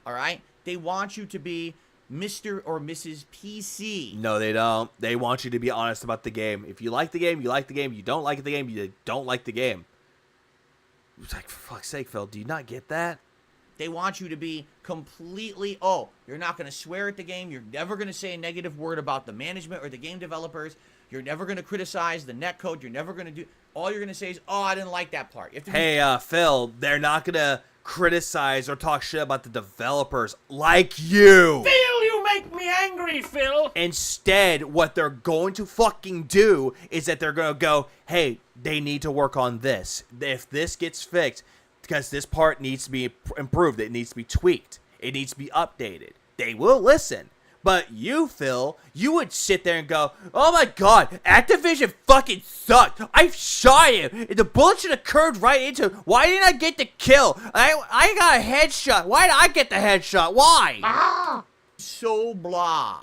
All right? They want you to be Mr. or Mrs. PC. No, they don't. They want you to be honest about the game. If you like the game, you like the game. You don't like the game, you don't like the game. It's like, for fuck's sake, Phil, do you not get that? They want you to be completely, oh, you're not going to swear at the game. You're never going to say a negative word about the management or the game developers. You're never going to criticize the netcode. You're never going to do, all you're going to say is, oh, I didn't like that part. You have to Hey, Phil, they're not going to criticize or talk shit about the developers like you. Phil, you make me angry, Phil. Instead, what they're going to fucking do is that they're going to go, hey, they need to work on this. If this gets fixed, because this part needs to be improved, it needs to be tweaked, it needs to be updated. They will listen. But you, Phil, you would sit there and go, oh my god, Activision fucking sucked. I shot him. The bullet should have curved right into him. Why didn't I get the kill? I got a headshot. Why did I get the headshot? Why? so blah.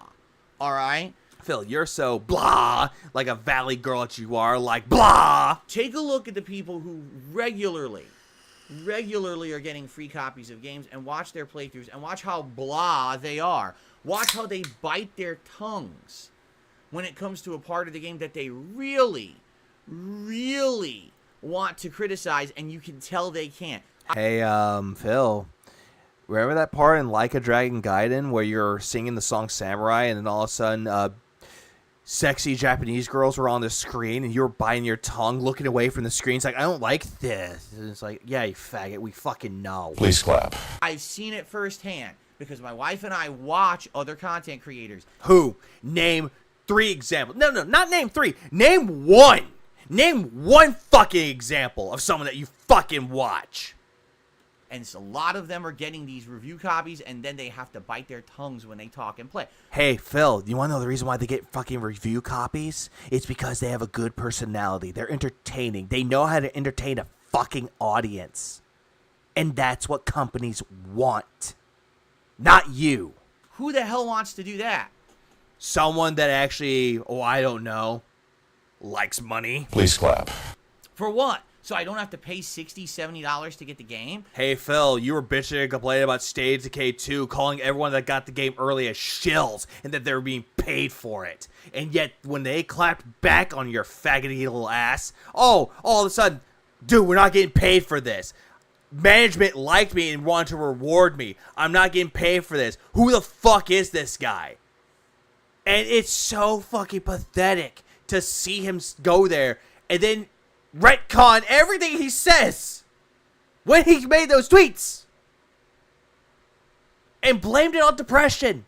All right? Phil, you're so blah, like a valley girl that you are, like blah. Take a look at the people who regularly are getting free copies of games and watch their playthroughs and watch how blah they are. Watch how they bite their tongues when it comes to a part of the game that they really, really want to criticize, and you can tell they can't. Hey, Phil, remember that part in Like a Dragon Gaiden where you're singing the song Samurai and then all of a sudden, sexy Japanese girls were on the screen and you were biting your tongue, looking away from the screen? It's like, I don't like this. And it's like, yeah, you faggot, we fucking know. Please clap. I've seen it firsthand because my wife and I watch other content creators. Who? Name 3 examples. No, not name 3. Name 1. Name 1 fucking example of someone that you fucking watch. And a lot of them are getting these review copies, and then they have to bite their tongues when they talk and play. Hey, Phil, you want to know the reason why they get fucking review copies? It's because they have a good personality. They're entertaining. They know how to entertain a fucking audience. And that's what companies want. Not you. Who the hell wants to do that? Someone that actually, I don't know, likes money. Please clap. For what? So I don't have to pay $60, $70 to get the game? Hey, Phil, you were bitching and complaining about Stage Decay 2, calling everyone that got the game early as shills and that they were being paid for it. And yet, when they clapped back on your faggoty little ass, all of a sudden, dude, we're not getting paid for this. Management liked me and wanted to reward me. I'm not getting paid for this. Who the fuck is this guy? And it's so fucking pathetic to see him go there and then retcon everything he says when he made those tweets and blamed it on depression.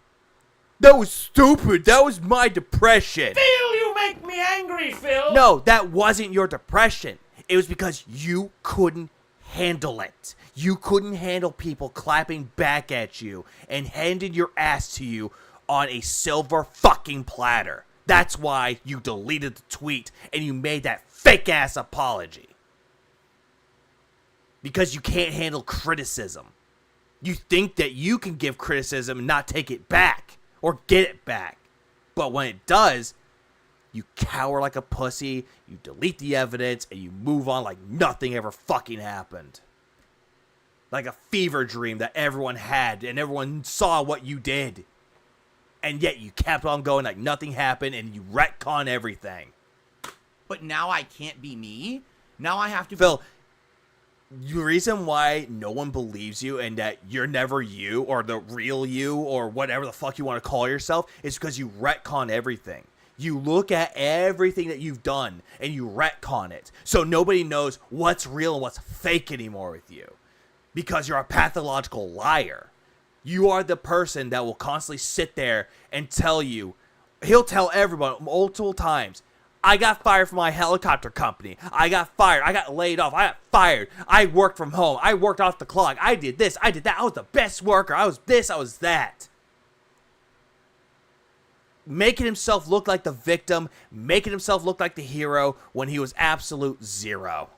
That was stupid. That was my depression. Phil, you make me angry, Phil. No, that wasn't your depression. It was because you couldn't handle it. You couldn't handle people clapping back at you and handing your ass to you on a silver fucking platter. That's why you deleted the tweet and you made that fake ass apology. Because you can't handle criticism. You think that you can give criticism and not take it back or get it back. But when it does, you cower like a pussy, you delete the evidence, and you move on like nothing ever fucking happened. Like a fever dream that everyone had and everyone saw what you did. And yet you kept on going like nothing happened and you retcon everything. But now I can't be me? Now I have to... Phil, the reason why no one believes you and that you're never you or the real you or whatever the fuck you want to call yourself is because you retcon everything. You look at everything that you've done and you retcon it. So nobody knows what's real and what's fake anymore with you. Because you're a pathological liar. You are the person that will constantly sit there and tell you, he'll tell everyone multiple times, I got fired from my helicopter company. I got fired. I got laid off. I got fired. I worked from home. I worked off the clock. I did this. I did that. I was the best worker. I was this. I was that. Making himself look like the victim, making himself look like the hero when he was absolute zero.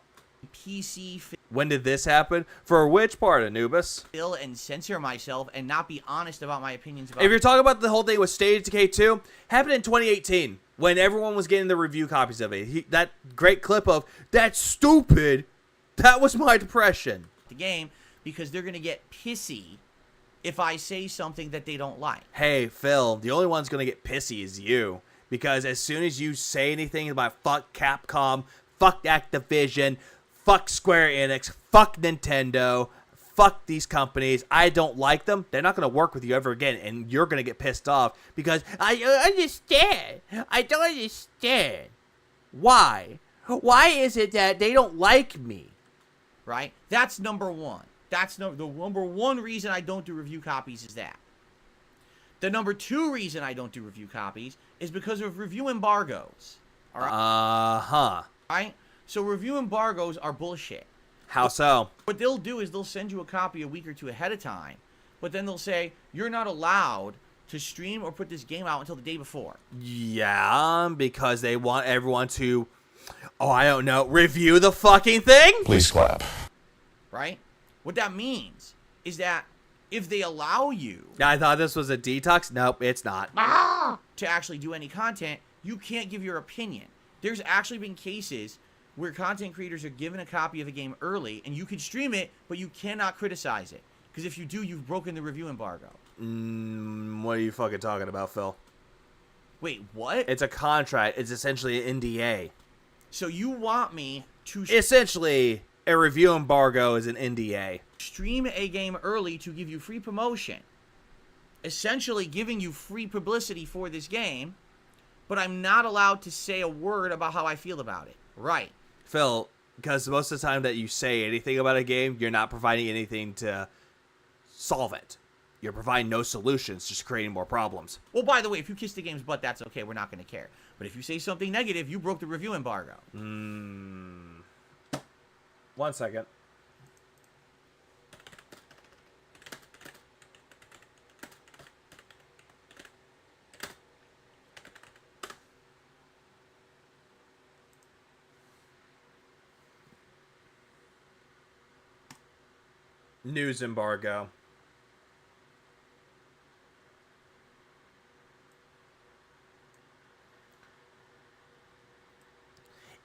PC When did this happen? For which part, Anubis? fill and censor myself and not be honest about my opinions about... If you're talking about the whole thing with Stage Decay 2, happened in 2018 when everyone was getting the review copies of it. That great clip of, that's stupid, that was my depression. the game, because they're going to get pissy if I say something that they don't like. Hey, Phil, the only one's going to get pissy is you. Because as soon as you say anything about fuck Capcom, fuck Activision, fuck Square Enix, fuck Nintendo, fuck these companies. I don't like them. They're not going to work with you ever again, and you're going to get pissed off because I don't understand. I don't understand. Why? Why is it that they don't like me? Right? That's number one. That's the number one reason I don't do review copies is that. The number two reason I don't do review copies is because of review embargoes. All right? Right? So review embargoes are bullshit. How so? What they'll do is they'll send you a copy a week or two ahead of time, but then they'll say, you're not allowed to stream or put this game out until the day before. Yeah, because they want everyone to, I don't know, review the fucking thing? Please clap. Right? What that means is that if they allow you... I thought this was a detox. Nope, it's not. ...to actually do any content, you can't give your opinion. There's actually been cases where content creators are given a copy of a game early, and you can stream it, but you cannot criticize it. Because if you do, you've broken the review embargo. What are you fucking talking about, Phil? Wait, what? It's a contract. It's essentially an NDA. So you want me to... Essentially, a review embargo is an NDA. Stream a game early to give you free promotion. Essentially giving you free publicity for this game, but I'm not allowed to say a word about how I feel about it. Right. Phil, because most of the time that you say anything about a game, you're not providing anything to solve it. You're providing no solutions, just creating more problems. Well, by the way, if you kiss the game's butt, that's okay. We're not going to care. But if you say something negative, you broke the review embargo. 1 second. News embargo.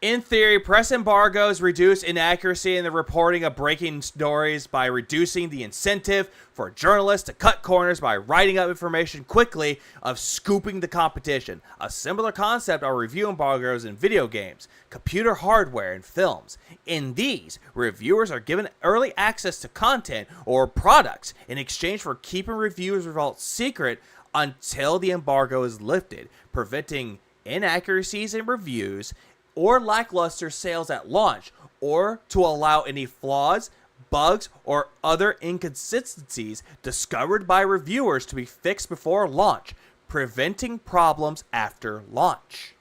In theory, press embargoes reduce inaccuracy in the reporting of breaking stories by reducing the incentive for journalists to cut corners by writing up information quickly of scooping the competition. A similar concept are review embargoes in video games, computer hardware, and films. In these, reviewers are given early access to content or products in exchange for keeping reviewers' results secret until the embargo is lifted, preventing inaccuracies in reviews or lackluster sales at launch, or to allow any flaws, bugs, or other inconsistencies discovered by reviewers to be fixed before launch, preventing problems after launch.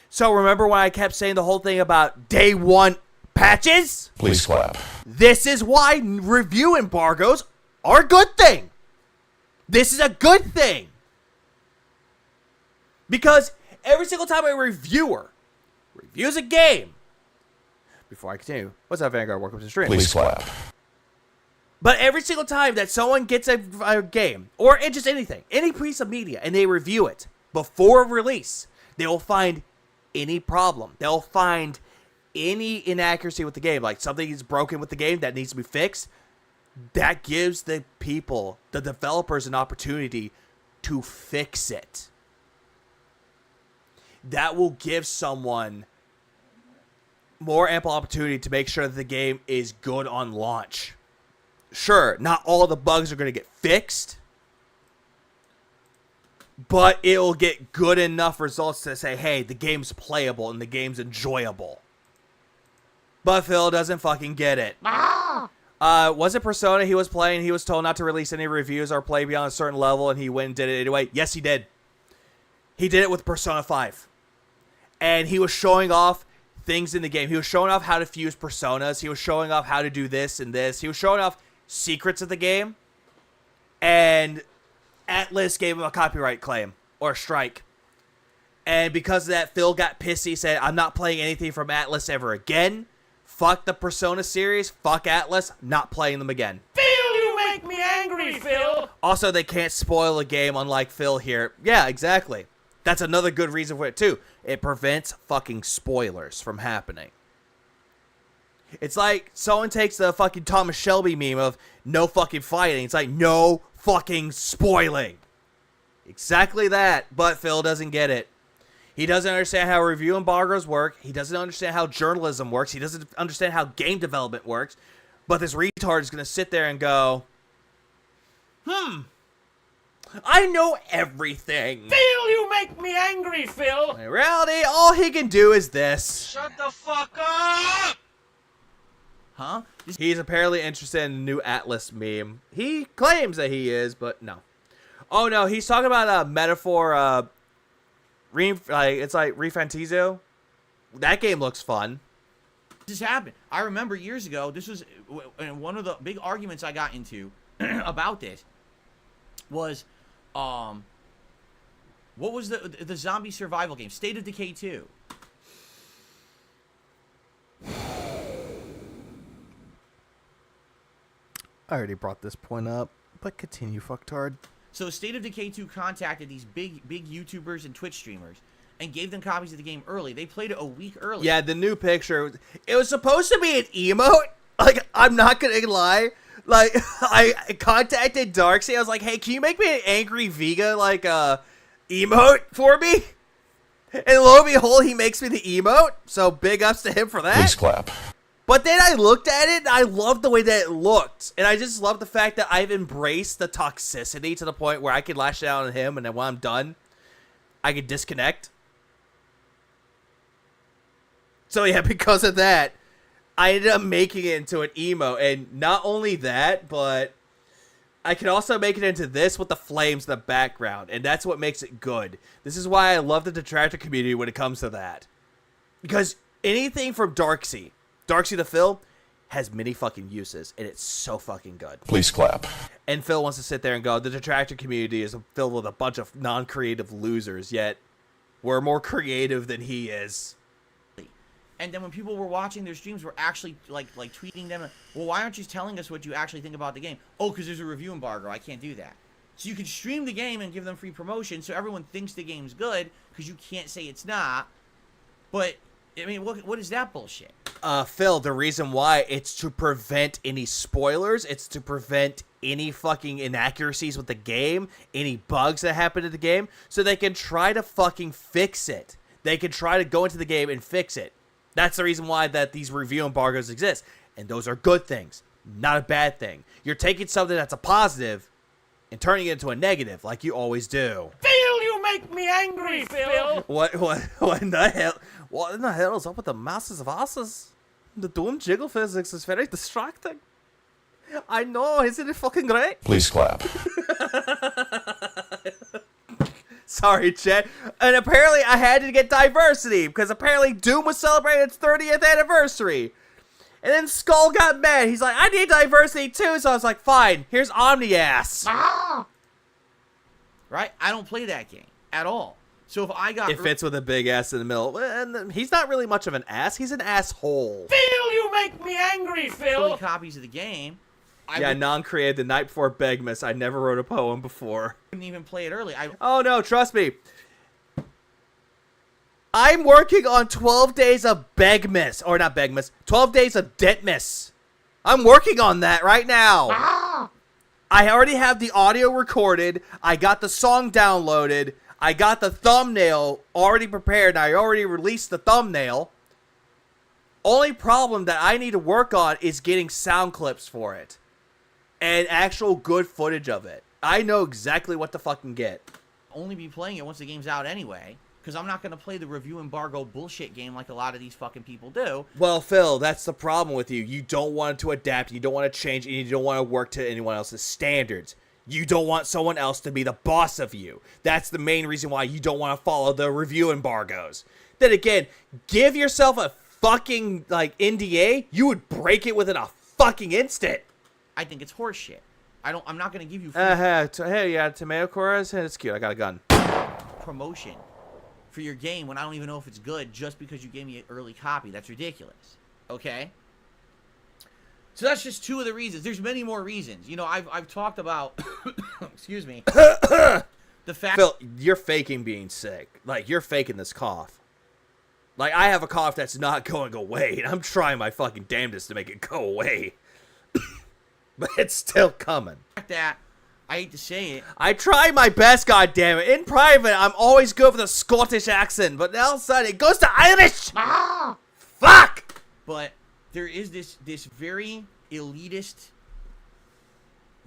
So remember when I kept saying the whole thing about day one patches? Please clap. This is why review embargoes are a good thing. This is a good thing. Because every single time a reviewer reviews a game, before I continue, what's up, Vanguard? Welcome to the stream. Please clap. But every single time that someone gets a game, or just anything, any piece of media, and they review it before release, they will find any problem. They'll find any inaccuracy with the game, like something is broken with the game that needs to be fixed. That gives the people, the developers, an opportunity to fix it. That will give someone more ample opportunity to make sure that the game is good on launch. Sure, not all the bugs are going to get fixed, but it will get good enough results to say, hey, the game's playable and the game's enjoyable. But Phil doesn't fucking get it. Was it Persona he was playing? He was told not to release any reviews or play beyond a certain level, and he went and did it anyway? Yes, he did. He did it with Persona 5. And he was showing off things in the game. He was showing off how to fuse personas. He was showing off how to do this and this. He was showing off secrets of the game. And Atlas gave him a copyright claim or strike. And because of that, Phil got pissy, said, I'm not playing anything from Atlas ever again. Fuck the Persona series. Fuck Atlas. Not playing them again. Phil, you make me angry, Phil. Also, they can't spoil a game unlike Phil here. Yeah, exactly. That's another good reason for it, too. It prevents fucking spoilers from happening. It's like someone takes the fucking Thomas Shelby meme of no fucking fighting. It's like no fucking spoiling. Exactly that, but Phil doesn't get it. He doesn't understand how review embargoes work. He doesn't understand how journalism works. He doesn't understand how game development works. But this retard is going to sit there and go, I know everything. Phil, you make me angry, Phil. In reality, all he can do is this. Shut the fuck up! Huh? He's apparently interested in a new Atlas meme. He claims that he is, but no. Oh no, he's talking about a metaphor. It's like Refantizo. That game looks fun. This happened. I remember years ago. This was one of the big arguments I got into about this. Was, what was the zombie survival game? State of Decay 2. I already brought this point up, but continue, fucktard. So State of Decay 2 contacted these big YouTubers and Twitch streamers and gave them copies of the game early. They played it a week early. Yeah, the new picture. It was supposed to be an emote. Like, I'm not gonna lie. Like, I contacted Darksy. I was like, hey, can you make me an angry Vega, like, emote for me? And lo and behold, he makes me the emote. So big ups to him for that. Please clap. But then I looked at it, and I loved the way that it looked. And I just love the fact that I've embraced the toxicity to the point where I can lash out on him, and then when I'm done, I can disconnect. So yeah, because of that, I ended up making it into an emo. And not only that, but I can also make it into this with the flames in the background. And that's what makes it good. This is why I love the detractor community when it comes to that. Because anything from Darksy the Phil, has many fucking uses, and it's so fucking good. Please clap. And Phil wants to sit there and go, the detractor community is filled with a bunch of non-creative losers, yet we're more creative than he is. And then when people were watching their streams, were actually like tweeting them, well, why aren't you telling us what you actually think about the game? Oh, because there's a review embargo. I can't do that. So you can stream the game and give them free promotion, so everyone thinks the game's good, because you can't say it's not. But I mean, what is that bullshit? Phil, the reason why, it's to prevent any spoilers, it's to prevent any fucking inaccuracies with the game, any bugs that happen to the game, so they can try to fucking fix it. They can try to go into the game and fix it. That's the reason why that these review embargoes exist. And those are good things, not a bad thing. You're taking something that's a positive and turning it into a negative, like you always do. Phil, you make me angry, Phil. What in the hell? What in the hell is up with the masses of asses? The doom jiggle physics is very distracting. I know, isn't it fucking great? Please clap. Sorry, chat. And apparently I had to get diversity, because apparently Doom was celebrating its 30th anniversary. And then Skull got mad. He's like, I need diversity too. So I was like, fine, here's Omni-Ass. Right? I don't play that game at all. So if I got... It fits with a big ass in the middle. And he's not really much of an ass. He's an asshole. Phil, you make me angry, Phil. copies of the game. Yeah, non-creative. The night before Begmas. I never wrote a poem before. Couldn't even play it early. Oh no, trust me. I'm working on 12 days of Begmas. Or not Begmas. 12 days of Dentmas. I'm working on that right now. I already have the audio recorded. I got the song downloaded. I got the thumbnail already prepared, and I already released the thumbnail. Only problem that I need to work on is getting sound clips for it. And actual good footage of it. I know exactly what to fucking get. Only be playing it once the game's out anyway, because I'm not going to play the review embargo bullshit game like a lot of these fucking people do. Well, Phil, that's the problem with you. You don't want to adapt, you don't want to change, and you don't want to work to anyone else's standards. You don't want someone else to be the boss of you. That's the main reason why you don't want to follow the review embargoes. Then again, give yourself a fucking, like, NDA, you would break it within a fucking instant. I think it's horseshit. I'm not going to give you free hey, yeah, tomato chorus, hey, it's cute, I got a gun. promotion for your game when I don't even know if it's good just because you gave me an early copy. That's ridiculous. Okay? So that's just two of the reasons. There's many more reasons. You know, I've talked about excuse me. The fact Phil, you're faking being sick. Like, you're faking this cough. Like, I have a cough that's not going away, and I'm trying my fucking damnedest to make it go away. But it's still coming. that I hate to say it. I try my best, goddammit. In private, I'm always good with a Scottish accent, but now all of a sudden it goes to Irish. Fuck! But there is this very elitist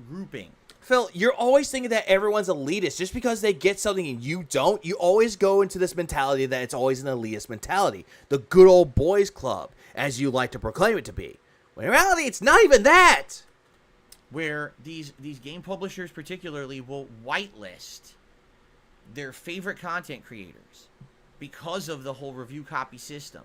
grouping. Phil, you're always thinking that everyone's elitist. Just because they get something and you don't, you always go into this mentality that it's always an elitist mentality. The good old boys club, as you like to proclaim it to be. When in reality, it's not even that. Where these game publishers particularly will whitelist their favorite content creators because of the whole review copy system.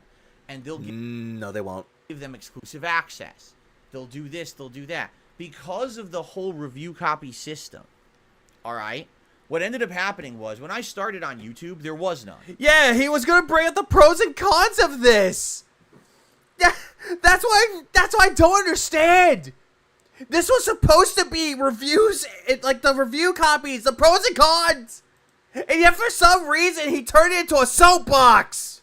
And they'll No, they won't. give them exclusive access. They'll do this, they'll do that. Because of the whole review copy system, all right, what ended up happening was when I started on YouTube, there was none. Yeah, he was going to bring up the pros and cons of this. That's why I don't understand. This was supposed to be reviews, like the review copies, the pros and cons. And yet for some reason, he turned it into a soapbox.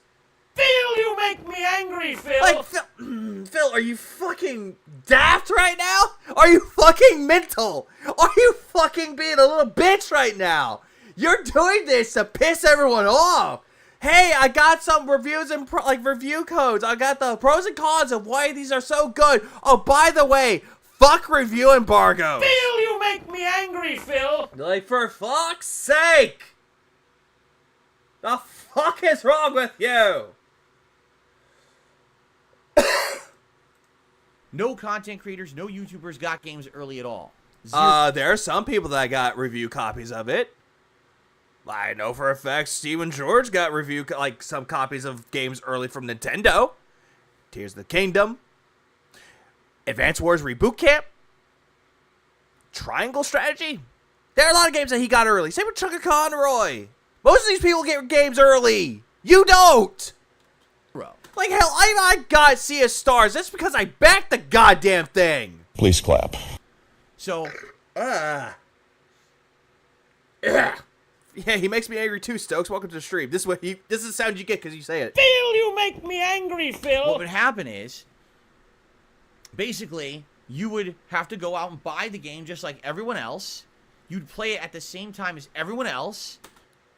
Phil, you make me angry, Phil. Like, Phil, are you fucking daft right now? Are you fucking mental? Are you fucking being a little bitch right now? You're doing this to piss everyone off. Hey, I got some reviews and review codes. I got the pros and cons of why these are so good. Oh, by the way, fuck review embargos. Phil, you make me angry, Phil. Like, for fuck's sake. The fuck is wrong with you? No content creators, no YouTubers got games early at all. Zero. There are some people that got review copies of it. I know for a fact Steve and George got some copies of games early from Nintendo. Tears of the Kingdom. Advance Wars Reboot Camp. Triangle Strategy. There are a lot of games that he got early. Same with Chugga Conroy. Most of these people get games early. You don't. Bro. Like, hell, I got Sea of Stars. That's because I backed the goddamn thing. Please clap. So, Yeah, he makes me angry too, Stokes. Welcome to the stream. This is the sound you get because you say it. Phil, you make me angry, Phil. what would happen is, basically, you would have to go out and buy the game just like everyone else. You'd play it at the same time as everyone else.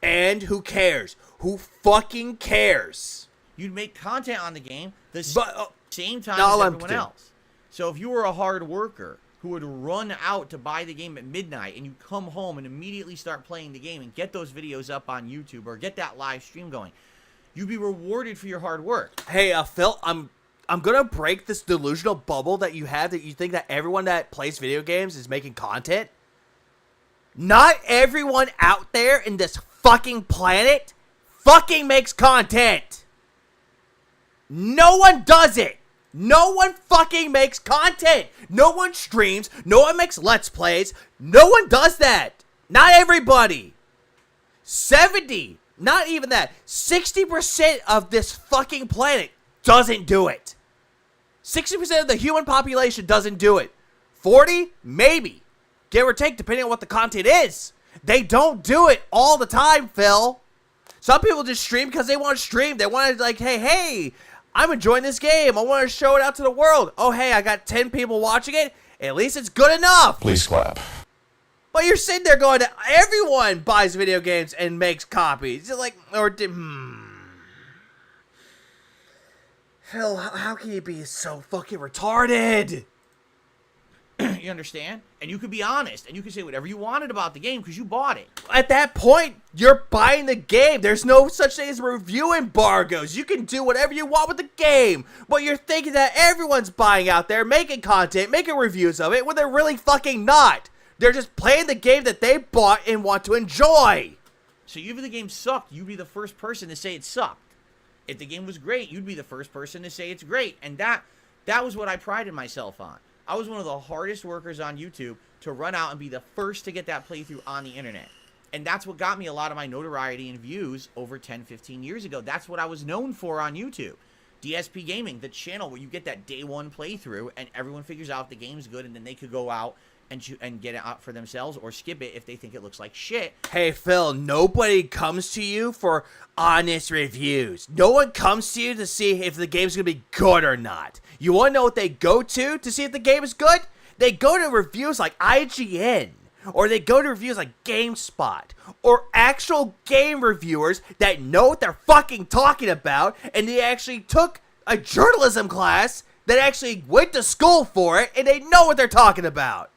And who cares? Who fucking cares? You'd make content on the game the same time no, as everyone else. So if you were a hard worker who would run out to buy the game at midnight and you come home and immediately start playing the game and get those videos up on YouTube or get that live stream going, you'd be rewarded for your hard work. Hey, Phil, I'm gonna break this delusional bubble that you have that you think that everyone that plays video games is making content. Not everyone out there in this fucking planet fucking makes content. No one does it. No one fucking makes content. No one streams. No one makes Let's Plays. No one does that. Not everybody. 70, not even that. 60% of this fucking planet doesn't do it. 60% of the human population doesn't do it. 40, maybe. Give or take, depending on what the content is. They don't do it all the time, Phil. Some people just stream because they want to stream. They want to, like, hey, I'm enjoying this game. I want to show it out to the world. Oh, hey, I got 10 people watching it. At least it's good enough. Please clap. But you're sitting there going, everyone buys video games and makes copies. You're like, Phil, how can you be so fucking retarded? You understand? And you could be honest, and you could say whatever you wanted about the game because you bought it. At that point, you're buying the game. There's no such thing as review embargoes. You can do whatever you want with the game. But you're thinking that everyone's buying out there, making content, making reviews of it, when they're really fucking not. They're just playing the game that they bought and want to enjoy. So if the game sucked, you'd be the first person to say it sucked. If the game was great, you'd be the first person to say it's great. And that was what I prided myself on. I was one of the hardest workers on YouTube to run out and be the first to get that playthrough on the internet. And that's what got me a lot of my notoriety and views over 10, 15 years ago. That's what I was known for on YouTube. DSP Gaming, the channel where you get that day one playthrough and everyone figures out if the game's good and then they could go out and get it out for themselves or skip it if they think it looks like shit. Hey, Phil, nobody comes to you for honest reviews. No one comes to you to see if the game's going to be good or not. You want to know what they go to see if the game is good? They go to reviews like IGN, or they go to reviews like GameSpot, or actual game reviewers that know what they're fucking talking about, and they actually took a journalism class that actually went to school for it, and they know what they're talking about.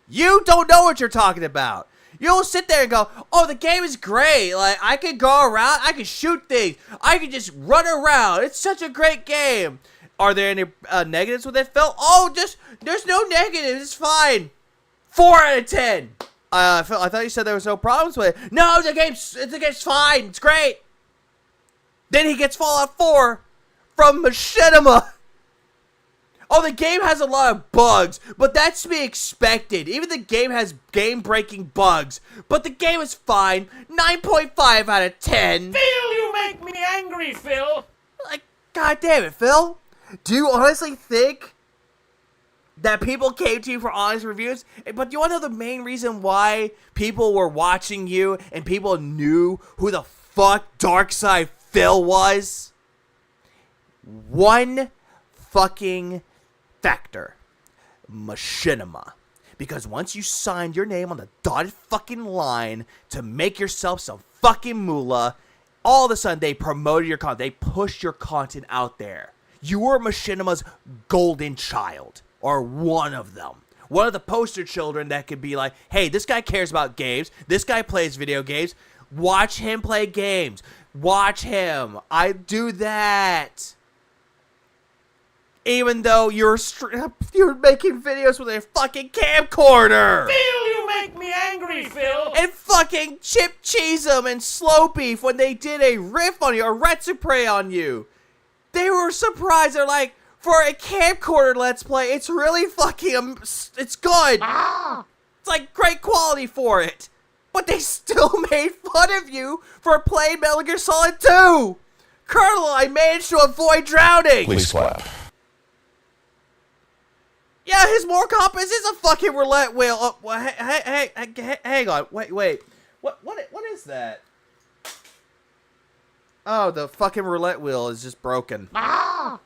You don't know what you're talking about. You'll sit there and go, oh, the game is great. Like, I can go around, I can shoot things, I can just run around. It's such a great game. Are there any negatives with it, Phil? Oh, there's no negatives. It's fine. 4 out of 10. Phil, I thought you said there was no problems with it. No, the game's fine. It's great. Then he gets Fallout 4 from Machinima. Oh, the game has a lot of bugs, but that's to be expected. Even the game has game-breaking bugs, but the game is fine. 9.5 out of 10. Phil, you make me angry, Phil. Like, God damn it, Phil. Do you honestly think that people came to you for honest reviews? But do you want to know the main reason why people were watching you and people knew who the fuck Darkside Phil was? One fucking factor. Machinima. Because once you signed your name on the dotted fucking line to make yourself some fucking moolah, all of a sudden they promoted your content. They pushed your content out there. You were Machinima's golden child. Or one of them. One of the poster children that could be like, hey, this guy cares about games. This guy plays video games. Watch him play games. Watch him. I do that. Even though you're making videos with a fucking camcorder. Phil, you make me angry, Phil. And fucking Chip Cheesem and Slow Beef when they did a riff on you, a Retsuprey on you. They were surprised. They're like, for a camcorder Let's Play, it's really fucking, it's good. It's like great quality for it. But they still made fun of you for playing Metal Gear Solid 2. Colonel, I managed to avoid drowning. Please clap. Yeah, his more compass is a fucking roulette wheel. Oh, well, hey, hang on. Wait. What is that? Oh, the fucking roulette wheel is just broken. God.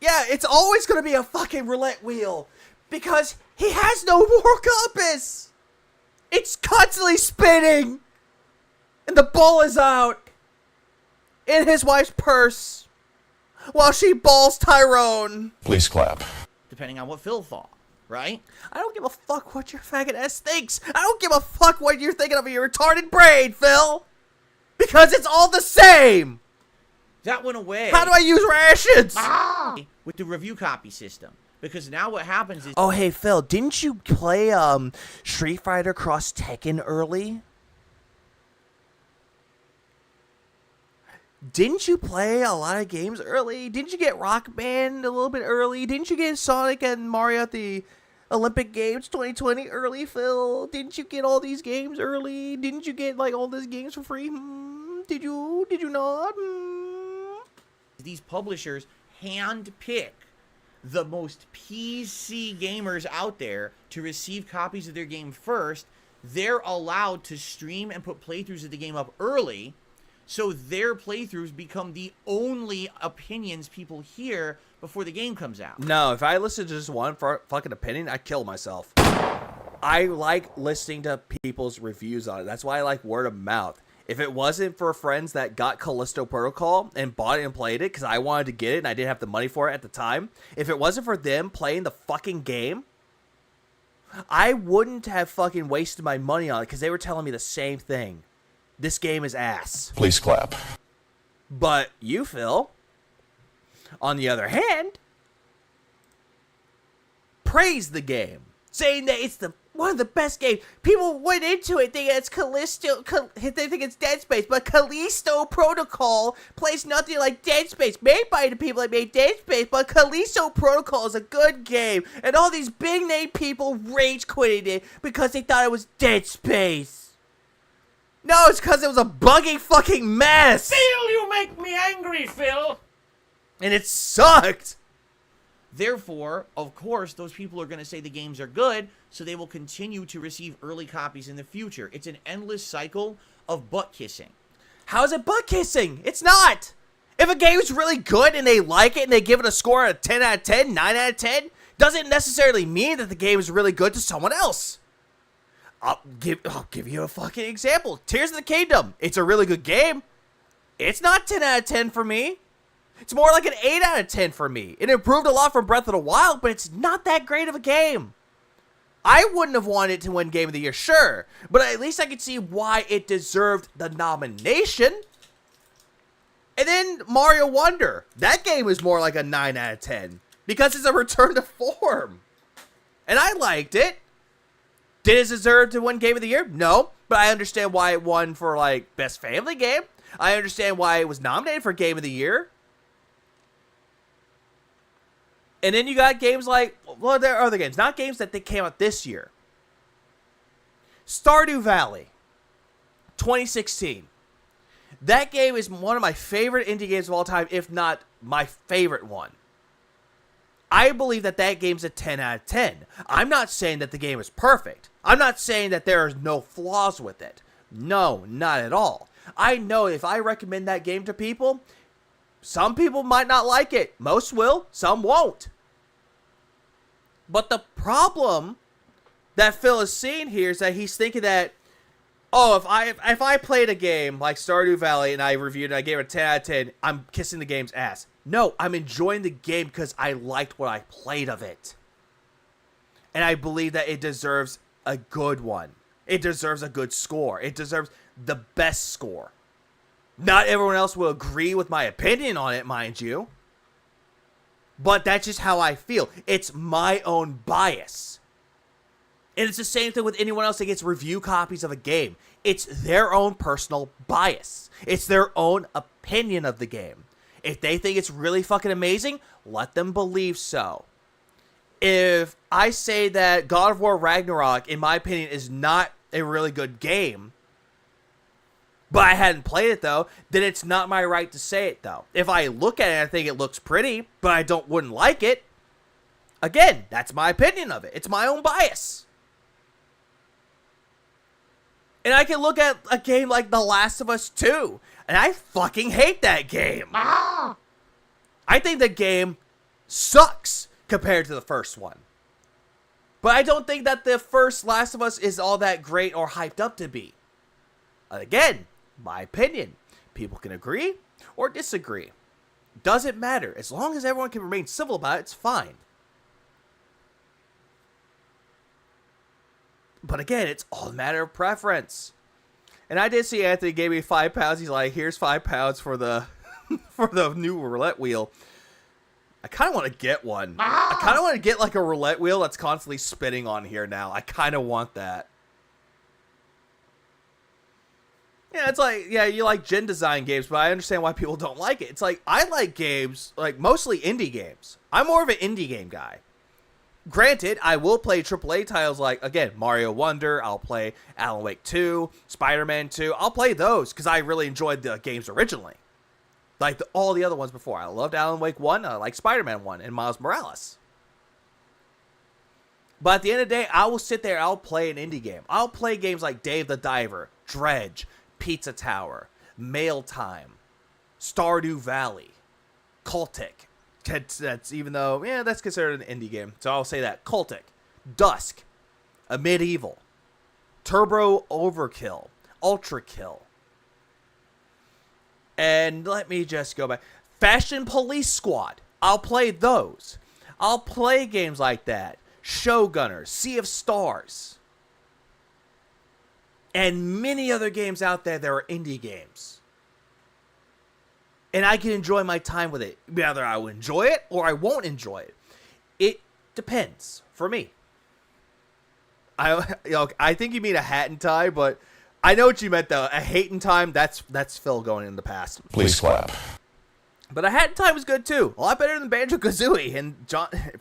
Yeah, it's always gonna be a fucking roulette wheel. Because he has no more compass. It's constantly spinning. And the ball is out. In his wife's purse. While she balls Tyrone. Please clap. Depending on what Phil thought, right? I don't give a fuck what your faggot ass thinks. I don't give a fuck what you're thinking of your retarded brain, Phil. Because it's all the same. That went away. How do I use rations? With the review copy system. Because now what happens is... Oh, hey, Phil, didn't you play Street Fighter Cross Tekken early? Didn't you play a lot of games early? Didn't you get Rock Band a little bit early? Didn't you get Sonic and Mario at the Olympic Games 2020 early, Phil? Didn't you get all these games early? Didn't you get, like, all these games for free? Did you? Did you not? These publishers hand-pick the most PC gamers out there to receive copies of their game first. They're allowed to stream and put playthroughs of the game up early, so their playthroughs become the only opinions people hear before the game comes out. No, if I listen to just one fucking opinion, I kill myself. I like listening to people's reviews on it. That's why I like word of mouth. If it wasn't for friends that got Callisto Protocol and bought it and played it because I wanted to get it and I didn't have the money for it at the time, if it wasn't for them playing the fucking game, I wouldn't have fucking wasted my money on it because they were telling me the same thing. This game is ass. Please clap. But you, Phil, on the other hand, praised the game, saying that it's one of the best games. People went into it thinking it's Callisto, they think it's Dead Space, but Callisto Protocol plays nothing like Dead Space, made by the people that made Dead Space, but Callisto Protocol is a good game, and all these big name people rage quitted it because they thought it was Dead Space. No, it's because it was a buggy fucking mess. Phil, you make me angry, Phil. And it sucked. Therefore, of course, those people are going to say the games are good, so they will continue to receive early copies in the future. It's an endless cycle of butt kissing. How is it butt kissing? It's not. If a game's really good and they like it and they give it a score of 10 out of 10, 9 out of 10, doesn't necessarily mean that the game is really good to someone else. I'll give you a fucking example. Tears of the Kingdom. It's a really good game. It's not 10 out of 10 for me. It's more like an 8 out of 10 for me. It improved a lot from Breath of the Wild, but it's not that great of a game. I wouldn't have wanted it to win Game of the Year, sure, but at least I could see why it deserved the nomination. And then Mario Wonder. That game is more like a 9 out of 10 because it's a return to form. And I liked it. Did it deserve to win Game of the Year? No, but I understand why it won for, like, Best Family Game. I understand why it was nominated for Game of the Year. And then you got games like, well, there are other games, not games that they came out this year. Stardew Valley, 2016. That game is one of my favorite indie games of all time, if not my favorite one. I believe that that game's a 10 out of 10. I'm not saying that the game is perfect. I'm not saying that there are no flaws with it. No, not at all. I know if I recommend that game to people, some people might not like it. Most will, some won't. But the problem that Phil is seeing here is that he's thinking that, oh, if I played a game like Stardew Valley and I reviewed it, I gave it a 10 out of 10, I'm kissing the game's ass. No, I'm enjoying the game because I liked what I played of it. And I believe that it deserves a good one. It deserves a good score. It deserves the best score. Not everyone else will agree with my opinion on it, mind you. But that's just how I feel. It's my own bias. And it's the same thing with anyone else that gets review copies of a game. It's their own personal bias. It's their own opinion of the game. If they think it's really fucking amazing, let them believe so. If I say that God of War Ragnarok, in my opinion, is not a really good game, but I hadn't played it though, then it's not my right to say it though. If I look at it and I think it looks pretty, but I wouldn't like it, again, that's my opinion of it. It's my own bias. And I can look at a game like The Last of Us 2, and I fucking hate that game. I think the game sucks compared to the first one. But I don't think that the first Last of Us is all that great or hyped up to be. Again, my opinion. People can agree or disagree. Doesn't matter. As long as everyone can remain civil about it, it's fine. But again, it's all a matter of preference. And I did see Anthony gave me £5. He's like, here's £5 for the for the new roulette wheel. I kind of want to get one. I kind of want to get like a roulette wheel that's constantly spinning on here now. I kind of want that. Yeah, it's like, yeah, you like gen design games, but I understand why people don't like it. It's like, I like games, like mostly indie games. I'm more of an indie game guy. Granted, I will play AAA titles like, again, Mario Wonder. I'll play Alan Wake 2, Spider-Man 2. I'll play those because I really enjoyed the games originally. Like all the other ones before. I loved Alan Wake 1. I like Spider-Man 1 and Miles Morales. But at the end of the day, I will sit there. I'll play an indie game. I'll play games like Dave the Diver, Dredge, Pizza Tower, Mail Time, Stardew Valley, Cultic. That's even though, yeah, that's considered an indie game. So I'll say that. Cultic, Dusk, a Medieval, Turbo Overkill, Ultra Kill. And let me just go back. Fashion Police Squad. I'll play those. I'll play games like that. Showgunner, Sea of Stars. And many other games out there that are indie games. And I can enjoy my time with it. Either I will enjoy it or I won't enjoy it. It depends for me. I think you mean a hat and tie, but I know what you meant though. A hate and time, that's Phil going in the past. Please clap. But a hat and tie was good too. A lot better than Banjo-Kazooie. And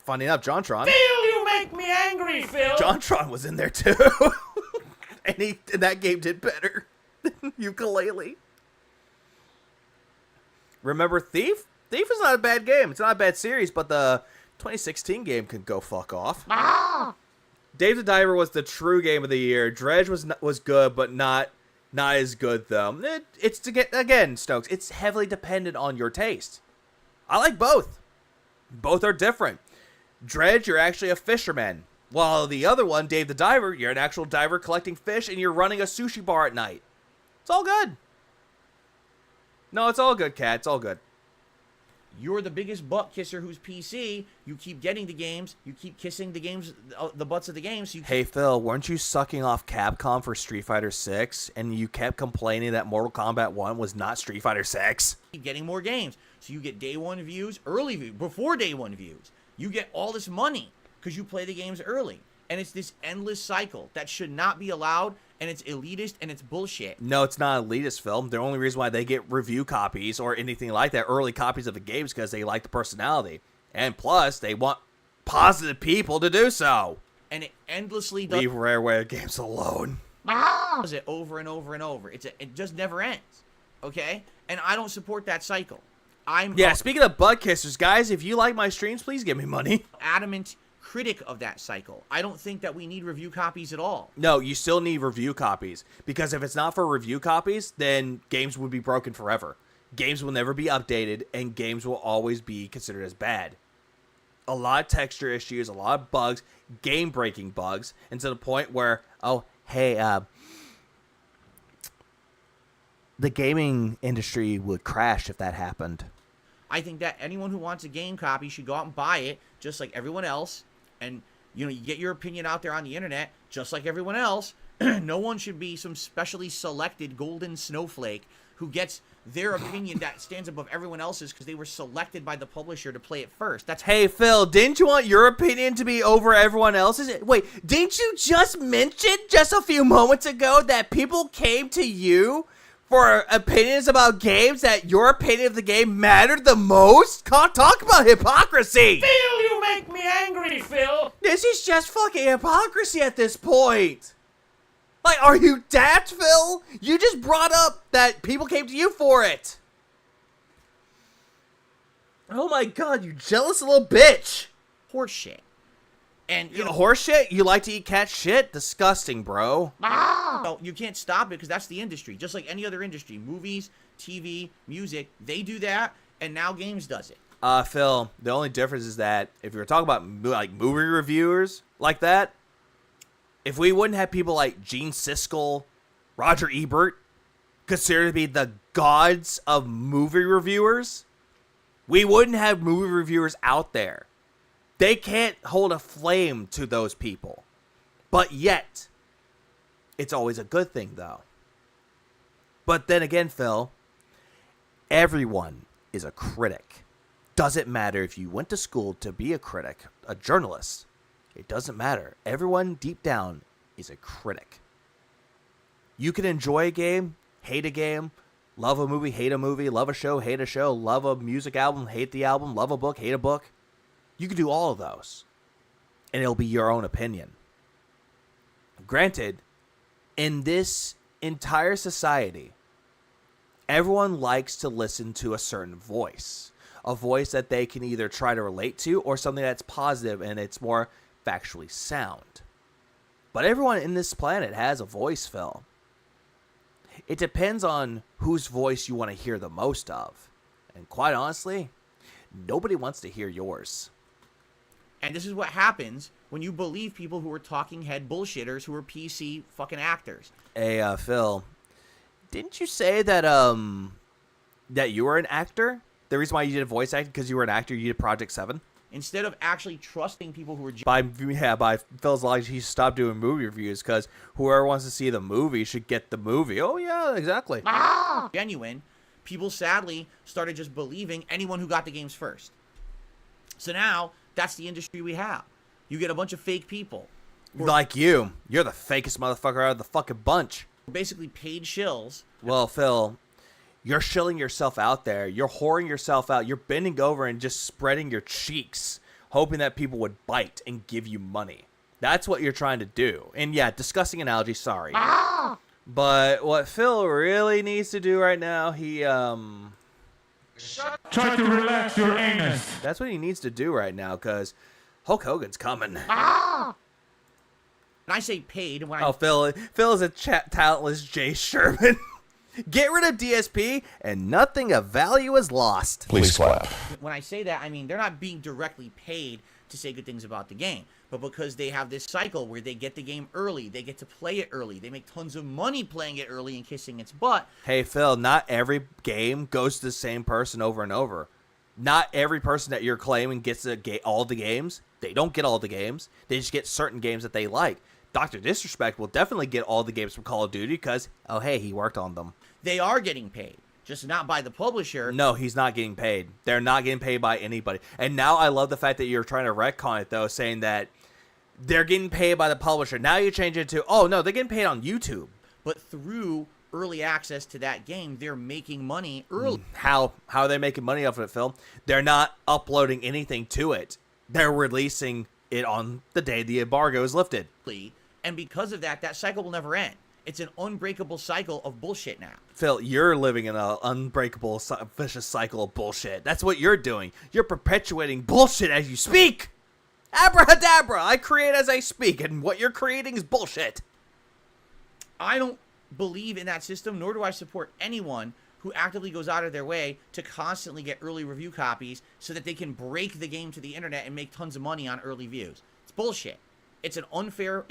funny enough, JonTron. Phil, you make me angry, Phil. JonTron was in there too. and that game did better than Ukulele. Remember Thief? Thief is not a bad game. It's not a bad series, but the 2016 game can go fuck off. Dave the Diver was the true game of the year. Dredge was good, but not as good though. It's to get again, Stokes. It's heavily dependent on your taste. I like both. Both are different. Dredge, you're actually a fisherman, while the other one, Dave the Diver, you're an actual diver collecting fish and you're running a sushi bar at night. It's all good. No, it's all good, Kat. It's all good. You're the biggest butt kisser who's PC. You keep getting the games. You keep kissing the games, the butts of the games. So Hey, Phil, weren't you sucking off Capcom for Street Fighter 6, and you kept complaining that Mortal Kombat 1 was not Street Fighter 6? keep getting more games. So you get day one views, early views, before day one views. You get all this money because you play the games early. And it's this endless cycle that should not be allowed, and it's elitist, and it's bullshit. No, it's not elitist, Phil. The only reason why they get review copies or anything like that, early copies of the games, because they like the personality. And plus, they want positive people to do so. And it endlessly does. Leave Rareware games alone. Does it over and over and over. It just never ends. Okay? And I don't support that cycle. Yeah, speaking of butt kissers, guys, if you like my streams, please give me money. Adamant critic of that cycle. I don't think that we need review copies at all. No, you still need review copies, because if it's not for review copies, then games would be broken forever. Games will never be updated, and games will always be considered as bad. A lot of texture issues, a lot of bugs, game-breaking bugs, and to the point where, oh, hey, the gaming industry would crash if that happened. I think that anyone who wants a game copy should go out and buy it, just like everyone else. And, you get your opinion out there on the internet, just like everyone else. No one should be some specially selected golden snowflake who gets their opinion that stands above everyone else's because they were selected by the publisher to play it first. That's Hey, Phil, didn't you want your opinion to be over everyone else's? Wait, didn't you just mention just a few moments ago that people came to you for opinions about games, that your opinion of the game mattered the most? Can't talk about hypocrisy! Phil, you make me angry, Phil. This is just fucking hypocrisy at this point. Like, are you daft, Phil? You just brought up that people came to you for it. Oh my god, you jealous little bitch. horseshit. And, Horseshit? You like to eat cat shit? Disgusting, bro. so you can't stop it because that's the industry. Just like any other industry. Movies, TV, music, they do that, and now games does it. Phil, the only difference is that if you were talking about like movie reviewers like that, if we wouldn't have people like Gene Siskel, Roger Ebert, considered to be the gods of movie reviewers, we wouldn't have movie reviewers out there. They can't hold a flame to those people. But yet, it's always a good thing, though. But then again, Phil, everyone is a critic. Doesn't matter if you went to school to be a critic, a journalist. It doesn't matter. Everyone deep down is a critic. You can enjoy a game, hate a game, love a movie, hate a movie, love a show, hate a show, love a music album, hate the album, love a book, hate a book. You can do all of those, and it'll be your own opinion. Granted, in this entire society, everyone likes to listen to a certain voice. A voice that they can either try to relate to or something that's positive and it's more factually sound. But everyone in this planet has a voice, Phil. It depends on whose voice you want to hear the most of. And quite honestly, nobody wants to hear yours. And this is what happens when you believe people who are talking head bullshitters who are PC fucking actors. Hey, Phil, didn't you say that that you were an actor? The reason why you did voice acting because you were an actor, you did Project 7? Instead of actually trusting people who are By Phil's logic, he stopped doing movie reviews because whoever wants to see the movie should get the movie. Oh, yeah, exactly. genuine, people sadly started just believing anyone who got the games first. So now, that's the industry we have. You get a bunch of fake people. Like you. You're the fakest motherfucker out of the fucking bunch. Basically paid shills. Well, Phil, you're shilling yourself out there. You're whoring yourself out. You're bending over and just spreading your cheeks, hoping that people would bite and give you money. That's what you're trying to do. And yeah, disgusting analogy, sorry. But what Phil really needs to do right now, he, Try to relax your anus. that's what he needs to do right now, because Hulk Hogan's coming. And I say paid when Oh, Phil is a talentless Jay Sherman. Get rid of DSP, and nothing of value is lost. Please clap. when I say that, I mean they're not being directly paid to say good things about the game, but because they have this cycle where they get the game early, they get to play it early, they make tons of money playing it early and kissing its butt. Hey, Phil, not every game goes to the same person over and over. Not every person that you're claiming gets all the games. They don't get all the games. They just get certain games that they like. Dr. Disrespect will definitely get all the games from Call of Duty because, oh, hey, he worked on them. They are getting paid, just not by the publisher. No, he's not getting paid. They're not getting paid by anybody. And now I love the fact that you're trying to retcon it, though, saying that they're getting paid by the publisher. Now you change it to, oh, no, they're getting paid on YouTube. But through early access to that game, they're making money early. How are they making money off of it, Phil? They're not uploading anything to it. They're releasing it on the day the embargo is lifted. And because of that, that cycle will never end. It's an unbreakable cycle of bullshit now. Phil, you're living in an unbreakable, vicious cycle of bullshit. That's what you're doing. You're perpetuating bullshit as you speak. Abracadabra, I create as I speak, and what you're creating is bullshit. I don't believe in that system, nor do I support anyone who actively goes out of their way to constantly get early review copies so that they can break the game to the internet and make tons of money on early views. It's bullshit. It's an unfair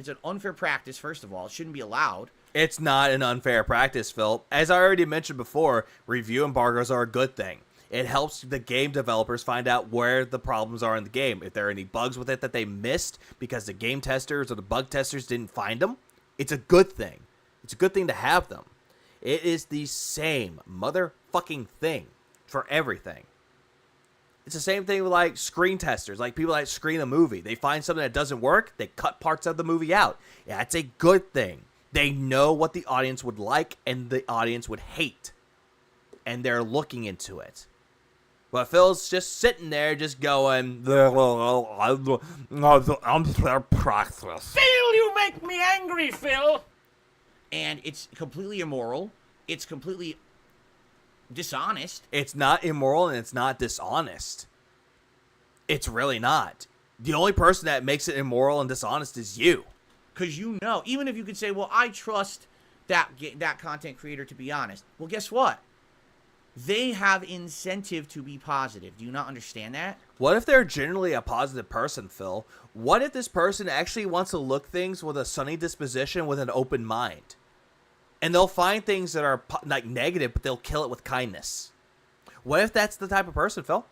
practice, first of all. It shouldn't be allowed. It's not an unfair practice, Phil. As I already mentioned before, review embargoes are a good thing. It helps the game developers find out where the problems are in the game. If there are any bugs with it that they missed because the game testers or the bug testers didn't find them, it's a good thing. It's a good thing to have them. It is the same motherfucking thing for everything. It's the same thing with, like, screen testers. Like, people that screen a movie. They find something that doesn't work, they cut parts of the movie out. Yeah, it's a good thing. They know what the audience would like and the audience would hate. And they're looking into it. But Phil's just sitting there just going, unfair practice. Phil, you make me angry, Phil. And it's completely immoral. It's completely dishonest. It's not immoral and it's not dishonest. It's really not. The only person that makes it immoral and dishonest is you. Because you know, even if you could say, well, I trust that content creator to be honest. Well, guess what? They have incentive to be positive. Do you not understand that? What if they're generally a positive person, Phil? What if this person actually wants to look things with a sunny disposition with an open mind? And they'll find things that are like negative, but they'll kill it with kindness. What if that's the type of person, Phil?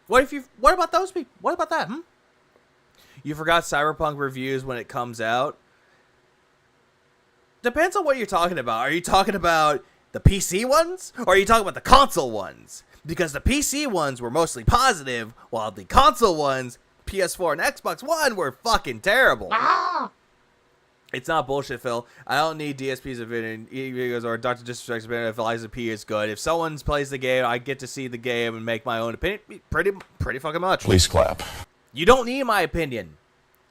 What about those people? What about that, You forgot Cyberpunk reviews when it comes out? Depends on what you're talking about. Are you talking about the PC ones? Or are you talking about the console ones? Because the PC ones were mostly positive, while the console ones, PS4 and Xbox One, were fucking terrible. It's not bullshit, Phil. I don't need DSP's opinion videos or Dr. Disrespect's opinion if Liza P is good. If someone plays the game, I get to see the game and make my own opinion. Pretty fucking much. Please clap. You don't need my opinion.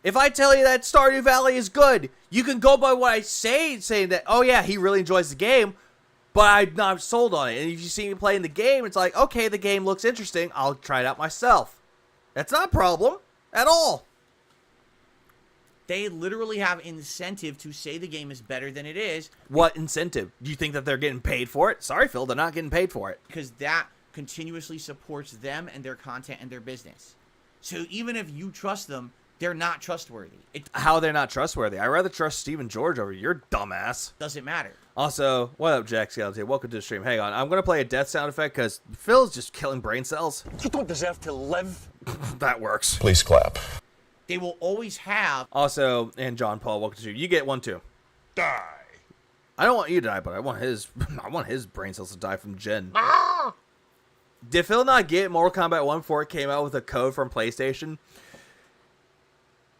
If I tell you that Stardew Valley is good, you can go by what I say, saying that, oh yeah, he really enjoys the game, but I'm not sold on it. And if you see me playing the game, it's like, okay, the game looks interesting. I'll try it out myself. That's not a problem at all. They literally have incentive to say the game is better than it is. What incentive? Do you think that they're getting paid for it? Sorry, Phil, they're not getting paid for it. Because that continuously supports them and their content and their business. So even if you trust them, they're not trustworthy. It How they're not trustworthy? I'd rather trust Stephen George over your dumbass. doesn't matter. Also, what up, Jack Skeleton? Welcome to the stream. Hang on, I'm going to play a death sound effect because Phil's just killing brain cells. You don't deserve to live. That works. Please clap. They will always have... Also, and John Paul, welcome to the stream. You get one too. Die. I don't want you to die, but I want his brain cells to die from Jen. Did Phil not get Mortal Kombat 1 before it came out with a code from PlayStation?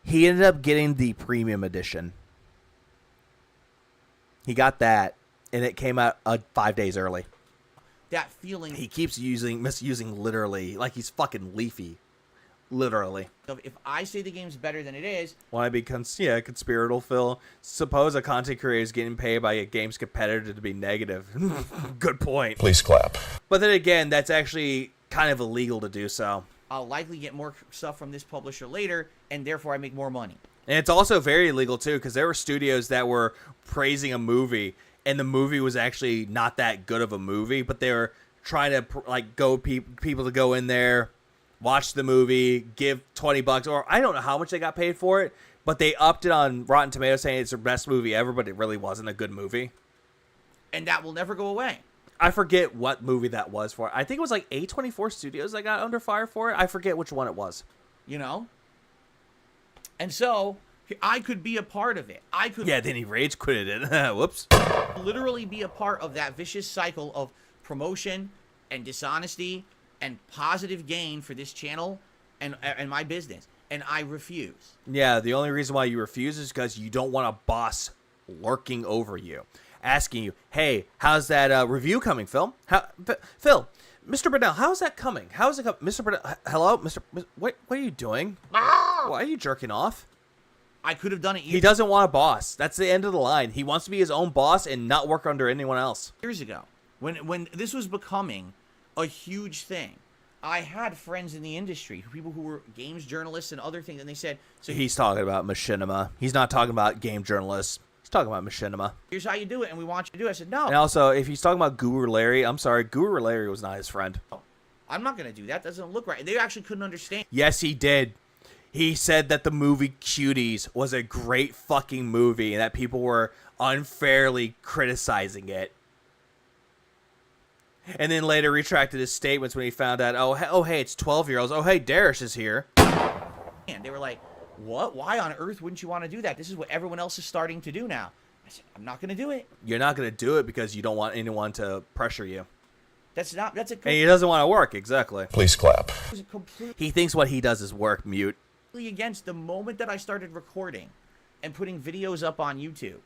He ended up getting the premium edition. He got that, and it came out 5 days early. that feeling. He keeps misusing literally, like he's fucking Leafy. Literally. Of if I say the game's better than it is. Want to be conspiratorial, Phil? Suppose a content creator is getting paid by a game's competitor to be negative. Good point. Please clap. But then again, that's actually kind of illegal to do so. I'll likely get more stuff from this publisher later, and therefore I make more money. And it's also very illegal, too, because there were studios that were praising a movie, and the movie was actually not that good of a movie, but they were trying to, like, people to go in there, watch the movie, give $20, or I don't know how much they got paid for it, but they upped it on Rotten Tomatoes saying it's their best movie ever, but it really wasn't a good movie. And that will never go away. I forget what movie that was for. I think it was like A24 Studios that got under fire for it. I forget which one it was. You know? And so, I could be a part of it. I could Yeah, then he rage quitted it. Whoops. literally be a part of that vicious cycle of promotion and dishonesty and positive gain for this channel and my business. And I refuse. Yeah, the only reason why you refuse is because you don't want a boss lurking over you, asking you, hey, how's that review coming, Phil? Phil, Mr. Burnell, how's that coming? How's it coming? Mr. Burnell, hello? What are you doing? Why are you jerking off? I could have done it He doesn't want a boss. That's the end of the line. He wants to be his own boss and not work under anyone else. years ago. When this was becoming a huge thing, I had friends in the industry, people who were games journalists and other things, and they said, so He's talking about machinima. He's not talking about game journalists. He's talking about machinima. here's how you do it, and we want you to do it. I said, no, And also, if he's talking about Guru Larry, I'm sorry, Guru Larry was not his friend. I'm not going to do that. That doesn't look right. They actually couldn't understand. Yes, he did. He said that the movie Cuties was a great fucking movie and that people were unfairly criticizing it. And then later retracted his statements when he found out, oh hey, it's 12-year-olds. Oh, hey, Darish is here. And they were like, what? Why on earth wouldn't you want to do that? This is what everyone else is starting to do now. I said, I'm not going to do it. You're not going to do it because you don't want anyone to pressure you. That's And he doesn't want to work, exactly. Please clap. completely He thinks what he does is work, mute. against the moment that I started recording and putting videos up on YouTube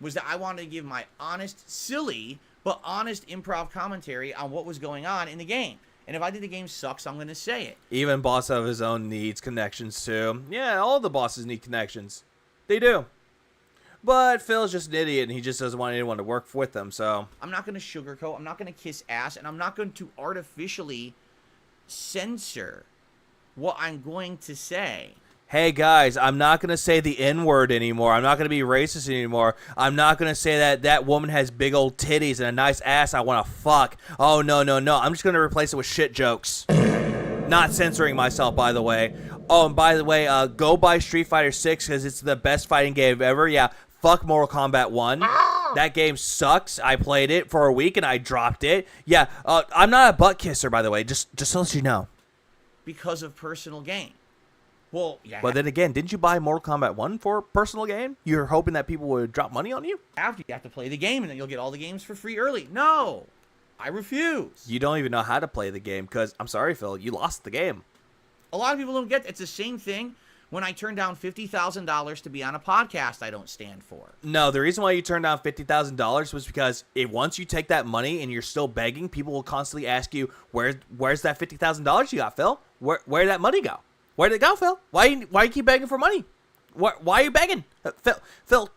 was that I wanted to give my honest, silly, but honest improv commentary on what was going on in the game. And if I think the game sucks, I'm going to say it. Even boss of his own needs connections too. Yeah, all the bosses need connections. They do. But Phil's just an idiot and he just doesn't want anyone to work with him, so. I'm not going to sugarcoat. I'm not going to kiss ass. And I'm not going to artificially censor what I'm going to say. Hey guys, I'm not going to say the N-word anymore. I'm not going to be racist anymore. I'm not going to say that that woman has big old titties and a nice ass I want to fuck. Oh, no. I'm just going to replace it with shit jokes. Not censoring myself, by the way. Oh, and by the way, go buy Street Fighter 6 because it's the best fighting game ever. Yeah, fuck Mortal Kombat 1. That game sucks. I played it for a week and I dropped it. Yeah, I'm not a butt kisser, by the way, just to let you know. Because of personal gain. Well, yeah. But then again, didn't you buy Mortal Kombat 1 for personal gain? You're hoping that people would drop money on you? After you have to play the game and then you'll get all the games for free early. No, I refuse. You don't even know how to play the game because, I'm sorry, Phil, you lost the game. A lot of people don't get it. It's the same thing when I turned down $50,000 to be on a podcast I don't stand for. No, the reason why you turned down $50,000 was because once you take that money and you're still begging, people will constantly ask you, where's that $50,000 you got, Phil? Where did that money go? Where did it go, Phil? Why you keep begging for money? Why are you begging? Phil,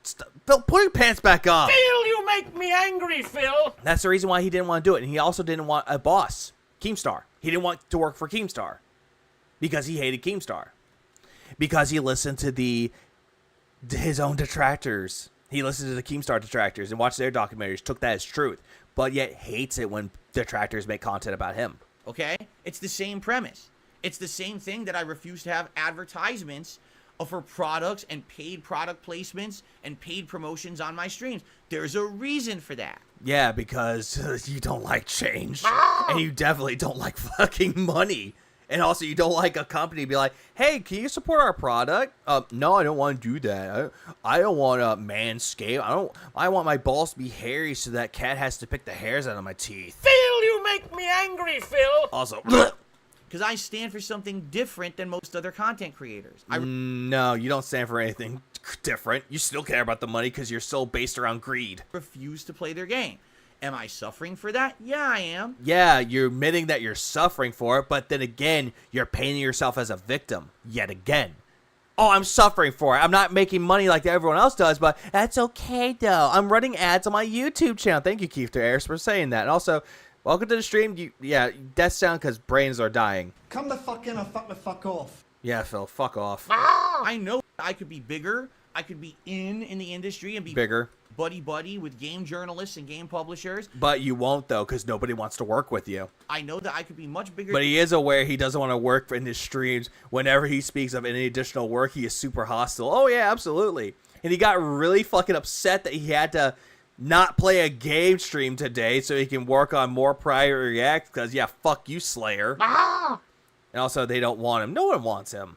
put your pants back on. Phil, you make me angry, Phil. That's the reason why he didn't want to do it. And he also didn't want a boss, Keemstar. He didn't want to work for Keemstar because he hated Keemstar. Because he listened to his own detractors. He listened to the Keemstar detractors and watched their documentaries, took that as truth, but yet hates it when detractors make content about him. Okay? It's the same premise. It's the same thing that I refuse to have advertisements for products and paid product placements and paid promotions on my streams. There's a reason for that. Yeah, because you don't like change. And you definitely don't like fucking money. And also, you don't like a company to be like, hey, can you support our product? No, I don't want to do that. I don't want to manscape. I want my balls to be hairy so that cat has to pick the hairs out of my teeth. Phil, you make me angry, Phil. Also, Because I stand for something different than most other content creators. no, you don't stand for anything different. You still care about the money because you're so based around greed. Refuse to play their game. Am I suffering for that? Yeah, I am. Yeah, you're admitting that you're suffering for it, but then again, you're painting yourself as a victim yet again. Oh, I'm suffering for it. I'm not making money like everyone else does, but that's okay, though. I'm running ads on my YouTube channel. Thank you, Keith Ayers, for saying that. And also, welcome to the stream. Death sound because brains are dying. Come the fuck in or fuck the fuck off. Yeah, Phil, fuck off. I know I could be bigger. I could be in the industry and be Bigger. buddy with game journalists and game publishers. But you won't, though, because nobody wants to work with you. I know that I could be much bigger. But he is aware he doesn't want to work in his streams. Whenever he speaks of any additional work, he is super hostile. Oh, yeah, absolutely. And he got really fucking upset that he had to not play a game stream today so he can work on more prior reacts because, yeah, fuck you, Slayer. And also, they don't want him. No one wants him.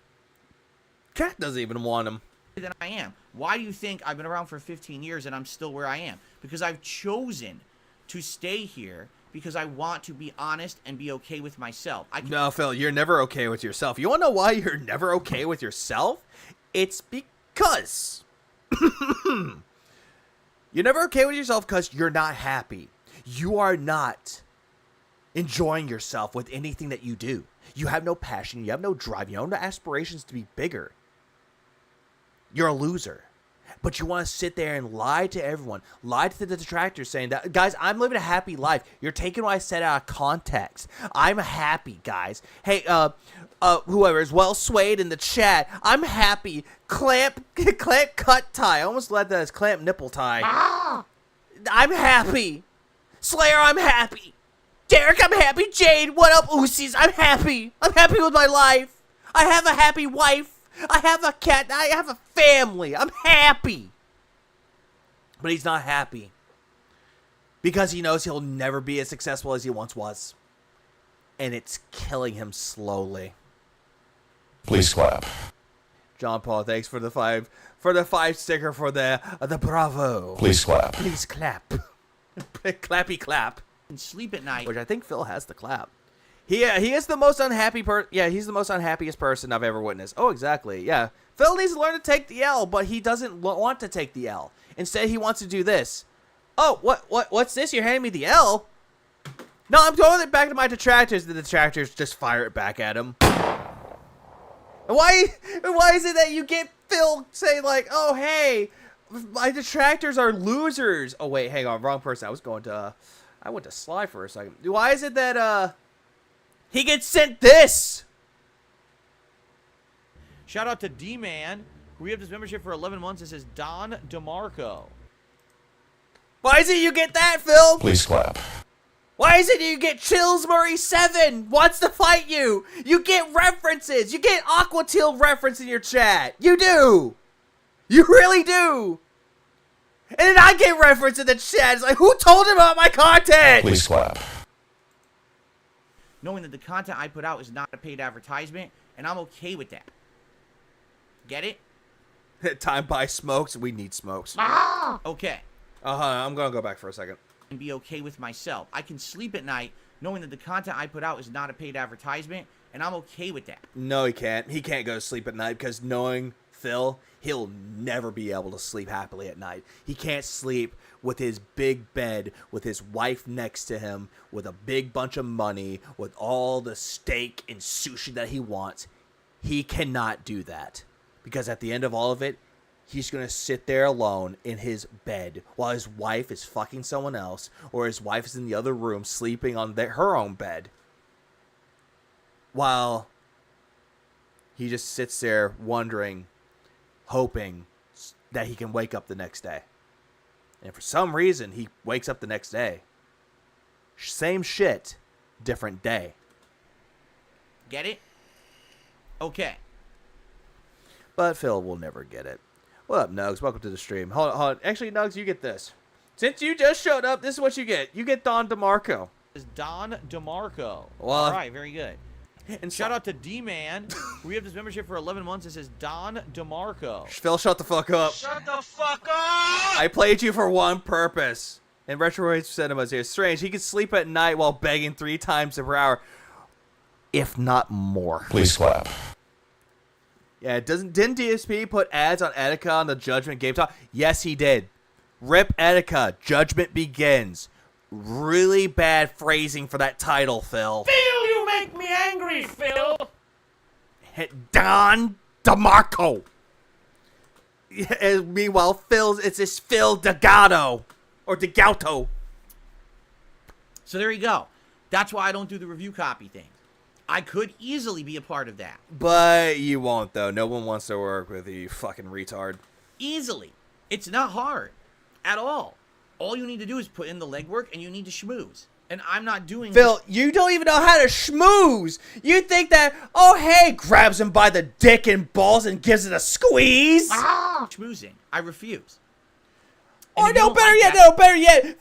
Cat doesn't even want him. Than I am. Why do you think I've been around for 15 years and I'm still where I am? Because I've chosen to stay here because I want to be honest and be okay with myself. No, Phil, you're never okay with yourself. You want to know why you're never okay with yourself? It's because you're never okay with yourself because you're not happy. You are not enjoying yourself with anything that you do. You have no passion. You have no drive. You have no aspirations to be bigger. You're a loser. But you want to sit there and lie to everyone. Lie to the detractors saying that, guys, I'm living a happy life. You're taking what I said out of context. I'm happy, guys. Hey, whoever is well swayed in the chat, I'm happy. Clamp cut tie. I almost led that as clamp nipple tie. I'm happy. Slayer, I'm happy. Derek, I'm happy. Jade, what up, Oosies? I'm happy. I'm happy with my life. I have a happy wife. I have a cat. I have a family. I'm happy. But he's not happy. Because he knows he'll never be as successful as he once was. And it's killing him slowly. Please clap. John Paul, thanks for the five sticker for the bravo. Please clap. Please clap. Clappy clap. And sleep at night. Which I think Phil has the clap. He is the most unhappy he's the most unhappiest person I've ever witnessed. Oh, exactly. Yeah. Phil needs to learn to take the L, but he doesn't want to take the L. Instead, he wants to do this. Oh, what's this? You're handing me the L? No, I'm throwing it back to my detractors. The detractors just fire it back at him. And why is it that you get Phil say like, "Oh, hey, my detractors are losers." Oh, wait, hang on. Wrong person. I went to Sly for a second. Why is it that, he gets sent this? Shout out to D-Man. We have this membership for 11 months. It says Don DeMarco. Why is it you get that, Phil? Please clap. Why is it you get Chills Murray 7 wants to fight you? You get references. You get Aqua Teal reference in your chat. You do. You really do. And then I get reference in the chat. It's like, who told him about my content? Please clap. Knowing that the content I put out is not a paid advertisement, and I'm okay with that. Get it? Time buy smokes. We need smokes. Okay. I'm going to go back for a second. And be okay with myself. I can sleep at night knowing that the content I put out is not a paid advertisement, and I'm okay with that. No, he can't. He can't go to sleep at night because knowing Phil, he'll never be able to sleep happily at night. He can't sleep with his big bed, with his wife next to him, with a big bunch of money, with all the steak and sushi that he wants. He cannot do that. Because at the end of all of it, he's going to sit there alone in his bed while his wife is fucking someone else, or his wife is in the other room sleeping on her own bed. While he just sits there wondering, hoping that he can wake up the next day. And for some reason, he wakes up the next day. Same shit, different day. Get it? Okay. But Phil will never get it. What up, Nugs? Welcome to the stream. Hold on. Actually, Nugs, you get this. Since you just showed up, this is what you get. You get Don DeMarco. It's Don DeMarco. Well, all right, very good. And shout out to D-Man. We have this membership for 11 months. It says Don DeMarco. Phil, shut the fuck up. Shut the fuck up! I played you for one purpose. And Retroid Cinema's here. Strange. He can sleep at night while begging 3 times per hour. If not more. Please clap. Yeah, didn't DSP put ads on Etika on the Judgment Game Talk? Yes, he did. Rip Etika. Judgment Begins. Really bad phrasing for that title, Phil. Phil, you make me angry, Phil! Don DeMarco. Yeah, meanwhile, it's this Phil DeGato. Or DeGauto. So there you go. That's why I don't do the review copy thing. I could easily be a part of that. But you won't, though. No one wants to work with you, fucking retard. Easily. It's not hard. At all. All you need to do is put in the legwork, and you need to schmooze. And I'm not doing... Phil, you don't even know how to schmooze. You think that, oh, hey, grabs him by the dick and balls and gives it a squeeze? Schmoozing. I refuse. Or no, better yet,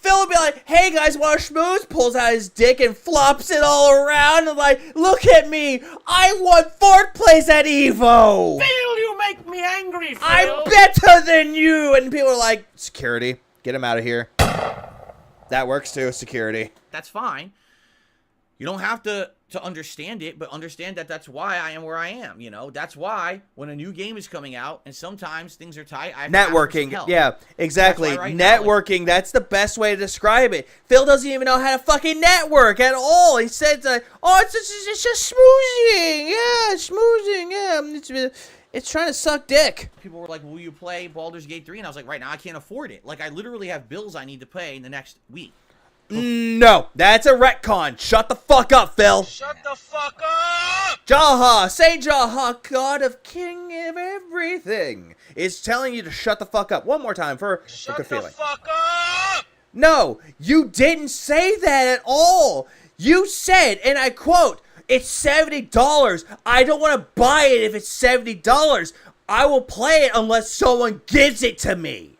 Phil would be like, hey guys, want to schmooze? Pulls out his dick and flops it all around and like, look at me, I won 4th place at EVO! Phil, you make me angry, Phil! I'm better than you! And people are like, security, get him out of here. That works too, security. That's fine. You don't have to understand it, but understand that that's why I am where I am, you know? That's why when a new game is coming out and sometimes things are tight, I have to ask for some help. Yeah, exactly. Right now, Networking, that's the best way to describe it. Phil doesn't even know how to fucking network at all. He said, oh, it's just schmoozing. Yeah, schmoozing. Yeah, it's trying to suck dick. People were like, will you play Baldur's Gate 3? And I was like, right now I can't afford it. Like, I literally have bills I need to pay in the next week. No, that's a retcon. Shut the fuck up, Phil. Shut the fuck up! Jaha, say Jaha, god of king of everything, is telling you to shut the fuck up. One more time for a good feeling. Shut the fuck up! No, you didn't say that at all. You said, and I quote, it's $70. I don't want to buy it if it's $70. I will play it unless someone gives it to me.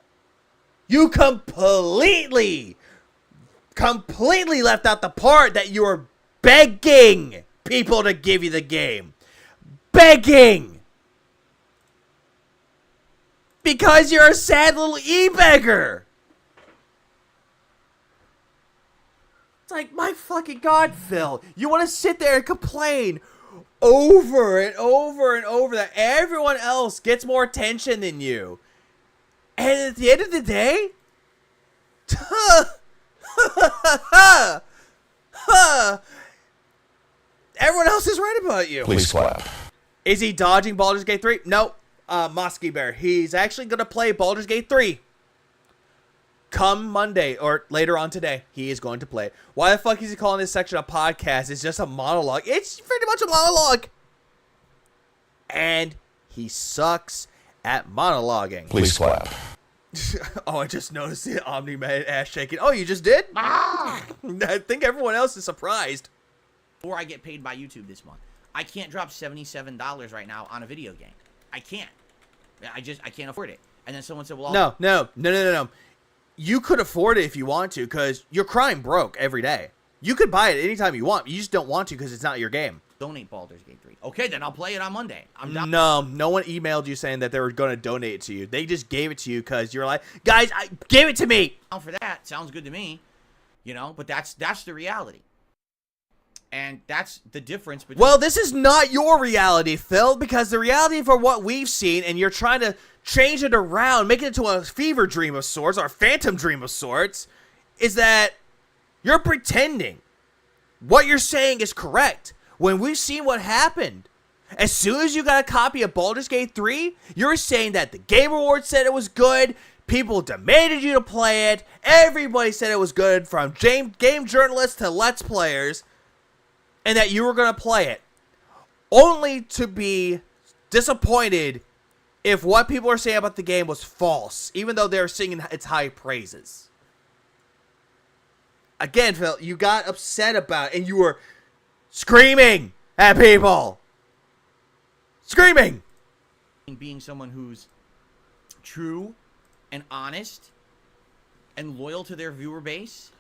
You completely left out the part that you were begging people to give you the game. Begging. Because you're a sad little e-beggar. It's like, my fucking God, Phil. You want to sit there and complain over and over and over that everyone else gets more attention than you. And at the end of the day, everyone else is right about you. Please clap. Is he dodging Baldur's Gate 3? Nope. Mosky Bear. He's actually going to play Baldur's Gate 3. Come Monday, or later on today, he is going to play it. Why the fuck is he calling this section a podcast? It's just a monologue. It's pretty much a monologue. And he sucks at monologuing. Please clap. Oh, I just noticed the Omni-Man ass shaking. Oh, you just did? I think everyone else is surprised. Or I get paid by YouTube this month. I can't drop $77 right now on a video game. I can't. I can't afford it. And then someone said, well, No. You could afford it if you want to, because you're crying broke every day. You could buy it anytime you want. You just don't want to because it's not your game. donate Baldur's Gate 3. Okay, then I'll play it on Monday. I'm done. No one emailed you saying that they were going to donate it to you. They just gave it to you because you're like, guys, give it to me. For that, sounds good to me. You know, but that's the reality. And that's the difference between... Well, this is not your reality, Phil, because the reality for what we've seen, and you're trying to change it around, make it into a fever dream of sorts, or a phantom dream of sorts, is that you're pretending what you're saying is correct. When we've seen what happened, as soon as you got a copy of Baldur's Gate 3, you're saying that the Game Awards said it was good, people demanded you to play it, everybody said it was good, from game journalists to Let's Players, and that you were going to play it, only to be disappointed if what people are saying about the game was false, even though they're singing its high praises. Again, Phil, you got upset about it, and you were screaming at people. Screaming! Being someone who's true and honest and loyal to their viewer base.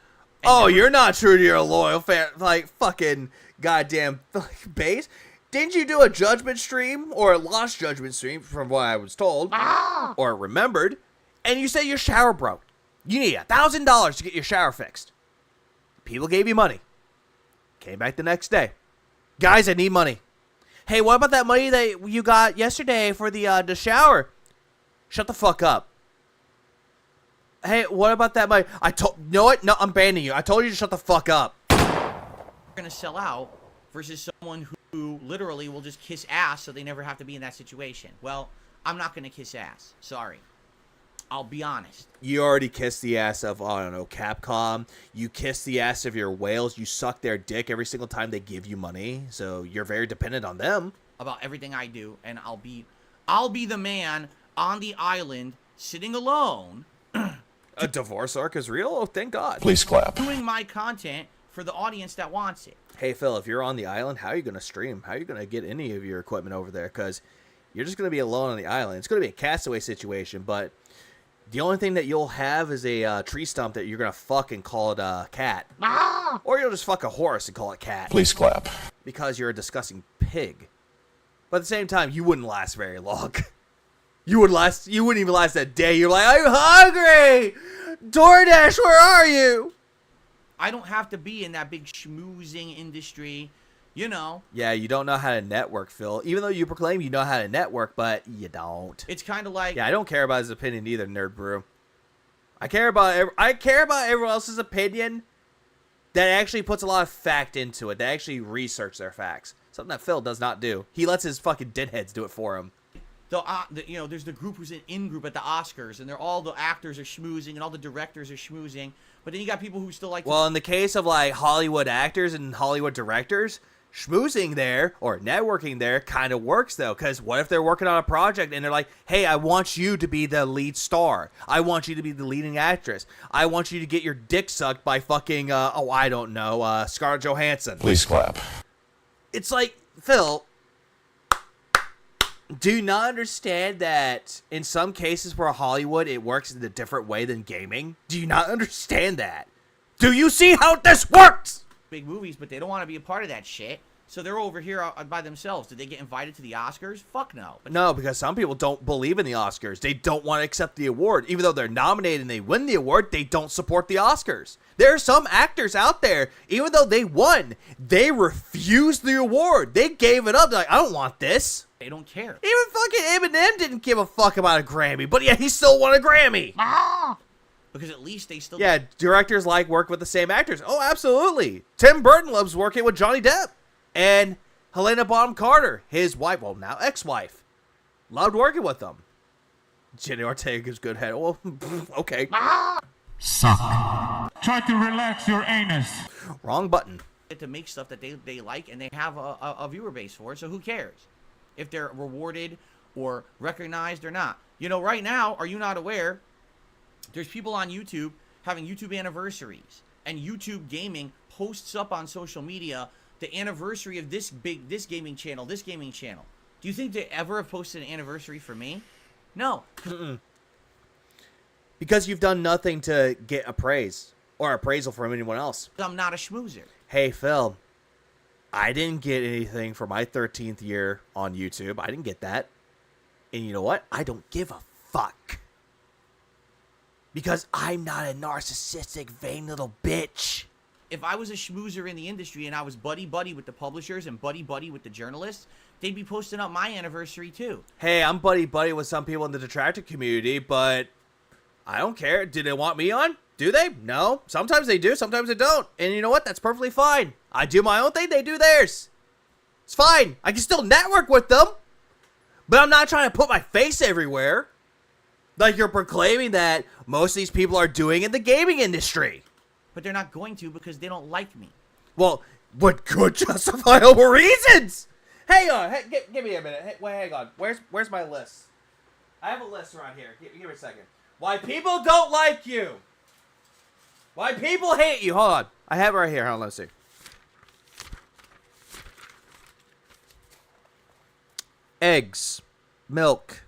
Oh, you're not true to your loyal fan, like, fucking goddamn base. Didn't you do a judgment stream, or a lost judgment stream, from what I was told, or remembered, and you said your shower broke. You need $1,000 to get your shower fixed. People gave you money. Came back the next day. Guys, I need money. Hey, what about that money that you got yesterday for the shower? Shut the fuck up. Hey, what about that money? You know what? No, I'm banning you. I told you to shut the fuck up. Going to sell out versus someone who literally will just kiss ass so they never have to be in that situation. Well, I'm not going to kiss ass. Sorry. I'll be honest. You already kissed the ass of, I don't know, Capcom. You kissed the ass of your whales. You suck their dick every single time they give you money. So you're very dependent on them. About everything I do, and I'll be the man on the island sitting alone. A divorce arc is real? Oh, thank God. Please clap. Doing my content for the audience that wants it. Hey, Phil, if you're on the island, how are you going to stream? How are you going to get any of your equipment over there? Because you're just going to be alone on the island. It's going to be a castaway situation, but The only thing that you'll have is a tree stump that you're gonna fuck and call it a cat. Or you'll just fuck a horse and call it cat. Please clap. Because you're a disgusting pig. But at the same time, you wouldn't last very long. You wouldn't even last a day. You're like, I'm hungry! DoorDash, where are you? I don't have to be in that big schmoozing industry, you know. Yeah, you don't know how to network, Phil. Even though you proclaim you know how to network, but you don't. It's kind of like... Yeah, I don't care about his opinion either, Nerd Brew. I care about everyone else's opinion that actually puts a lot of fact into it, that actually research their facts. Something that Phil does not do. He lets his fucking deadheads do it for him. You know, there's the group who's in group at the Oscars, and all the actors are schmoozing, and all the directors are schmoozing. But then you got people who still like... Well, in the case of, like, Hollywood actors and Hollywood directors, schmoozing there, or networking there, kind of works, though. Because what if they're working on a project, and they're like, hey, I want you to be the lead star. I want you to be the leading actress. I want you to get your dick sucked by fucking, I don't know, Scarlett Johansson. Please clap. It's like, Phil... Do you not understand that in some cases for Hollywood, it works in a different way than gaming? Do you not understand that? Do you see how this works? Big movies, but they don't want to be a part of that shit. So they're over here by themselves. Did they get invited to the Oscars? Fuck no. No, because some people don't believe in the Oscars. They don't want to accept the award. Even though they're nominated and they win the award, they don't support the Oscars. There are some actors out there, even though they won, they refused the award. They gave it up. They're like, I don't want this. They don't care. Even fucking Eminem didn't give a fuck about a Grammy, but yeah, he still won a Grammy. Because at least they still... Yeah, directors like work with the same actors. Oh, absolutely. Tim Burton loves working with Johnny Depp. And Helena Bonham Carter, his wife, well, now ex-wife, loved working with them. Jenny Ortega's good head. Well, okay. Suck. Try to relax your anus. Wrong button. To make stuff that they like, and they have a viewer base for it, so who cares if they're rewarded or recognized or not? You know, right now, are you not aware, there's people on YouTube having YouTube anniversaries, and YouTube Gaming posts up on social media the anniversary of this gaming channel. Do you think they ever have posted an anniversary for me? No. Because you've done nothing to get appraise or appraisal from anyone else. I'm not a schmoozer. Hey, Phil, I didn't get anything for my 13th year on YouTube. I didn't get that. And you know what? I don't give a fuck. Because I'm not a narcissistic, vain little bitch. If I was a schmoozer in the industry and I was buddy-buddy with the publishers and buddy-buddy with the journalists, they'd be posting up my anniversary too. Hey, I'm buddy-buddy with some people in the detractor community, but I don't care. Do they want me on? Do they? No. Sometimes they do, sometimes they don't. And you know what? That's perfectly fine. I do my own thing, they do theirs. It's fine. I can still network with them. But I'm not trying to put my face everywhere. Like you're proclaiming that most of these people are doing in the gaming industry. But they're not going to because they don't like me. Well, what good justifiable reasons? Hang on. Hey, give me a minute. Hey, wait, hang on. Where's my list? I have a list around here. Give me a second. Why people don't like you. Why people hate you. Hold on. I have it right here. Hold on, let's see. Eggs. Milk.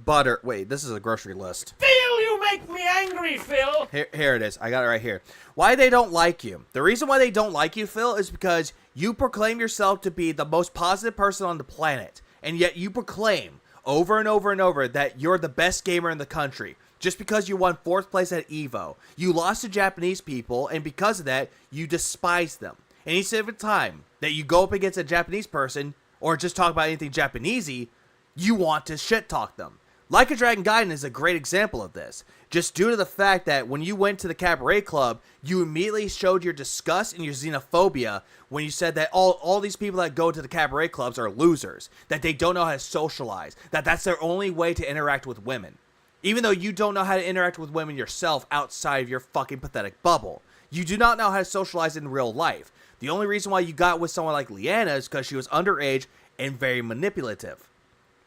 Butter. Wait, this is a grocery list. Phil, you make me angry, Phil. Here it is. I got it right here. Why they don't like you. The reason why they don't like you, Phil, is because you proclaim yourself to be the most positive person on the planet. And yet you proclaim over and over and over that you're the best gamer in the country. Just because you won 4th place at EVO. You lost to Japanese people, and because of that, you despise them. Any single time that you go up against a Japanese person, or just talk about anything Japanesey, you want to shit talk them. Like a Dragon Gaiden is a great example of this. Just due to the fact that when you went to the Cabaret Club, you immediately showed your disgust and your xenophobia when you said that all these people that go to the Cabaret Clubs are losers, that they don't know how to socialize, that that's their only way to interact with women. Even though you don't know how to interact with women yourself outside of your fucking pathetic bubble. You do not know how to socialize in real life. The only reason why you got with someone like Leanna is because she was underage and very manipulative.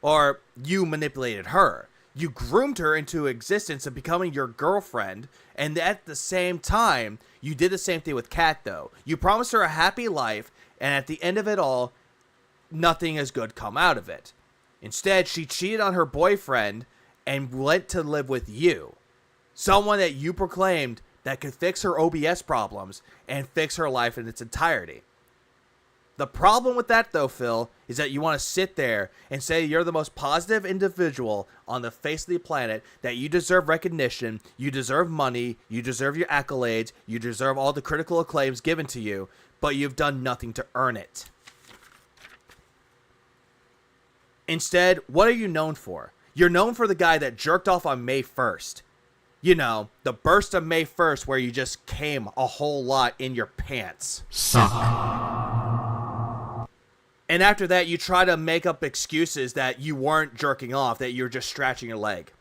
Or you manipulated her. You groomed her into existence of becoming your girlfriend, and at the same time, you did the same thing with Kat, though. You promised her a happy life, and at the end of it all, nothing has good come out of it. Instead, she cheated on her boyfriend, and went to live with you. Someone that you proclaimed that could fix her OBS problems and fix her life in its entirety. The problem with that, though, Phil, is that you want to sit there and say you're the most positive individual on the face of the planet, that you deserve recognition, you deserve money, you deserve your accolades, you deserve all the critical acclaims given to you, but you've done nothing to earn it. Instead, what are you known for? You're known for the guy that jerked off on May 1st. You know, the burst of May 1st where you just came a whole lot in your pants. Suck. And after that, you try to make up excuses that you weren't jerking off, that you were just scratching your leg.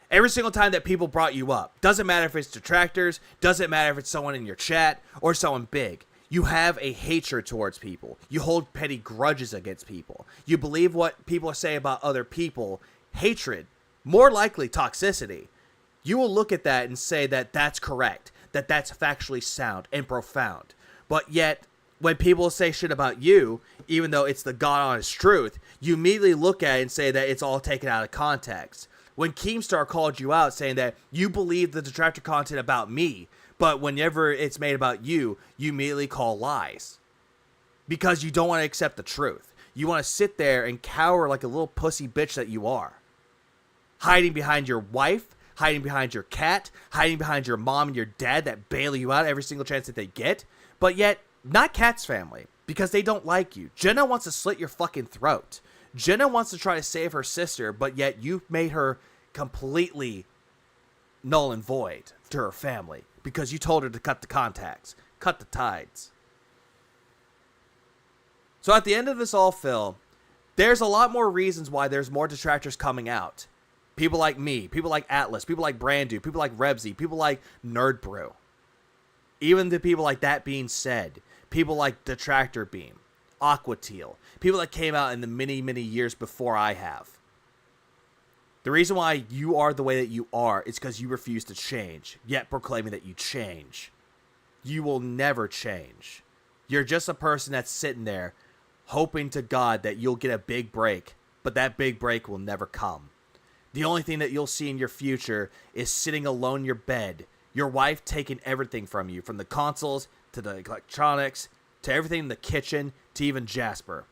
Every single time that people brought you up, doesn't matter if it's detractors, doesn't matter if it's someone in your chat, or someone big, you have a hatred towards people. You hold petty grudges against people. You believe what people say about other people, hatred, more likely toxicity. You will look at that and say that that's correct, that that's factually sound and profound. But yet, when people say shit about you, even though it's the God-honest truth, you immediately look at it and say that it's all taken out of context. When Keemstar called you out saying that you believe the detractor content about me, but whenever it's made about you, you immediately call lies. Because you don't want to accept the truth. You want to sit there and cower like a little pussy bitch that you are. Hiding behind your wife, hiding behind your cat, hiding behind your mom and your dad that bail you out every single chance that they get, but yet not Kat's family, because they don't like you. Jenna wants to slit your fucking throat. Jenna wants to try to save her sister, but yet you've made her completely null and void to her family because you told her to cut the contacts, cut the tides. So at the end of this all, Phil, there's a lot more reasons why there's more detractors coming out. People like me, people like Atlas, people like Brandu, people like Rebsy, people like Nerd Brew. Even the people like that being said, people like Detractor Beam, Aqua Teal, people that came out in the many, many years before I have. The reason why you are the way that you are is because you refuse to change, yet proclaiming that you change. You will never change. You're just a person that's sitting there hoping to God that you'll get a big break, but that big break will never come. The only thing that you'll see in your future is sitting alone in your bed, your wife taking everything from you, from the consoles to the electronics, to everything in the kitchen, to even Jasper.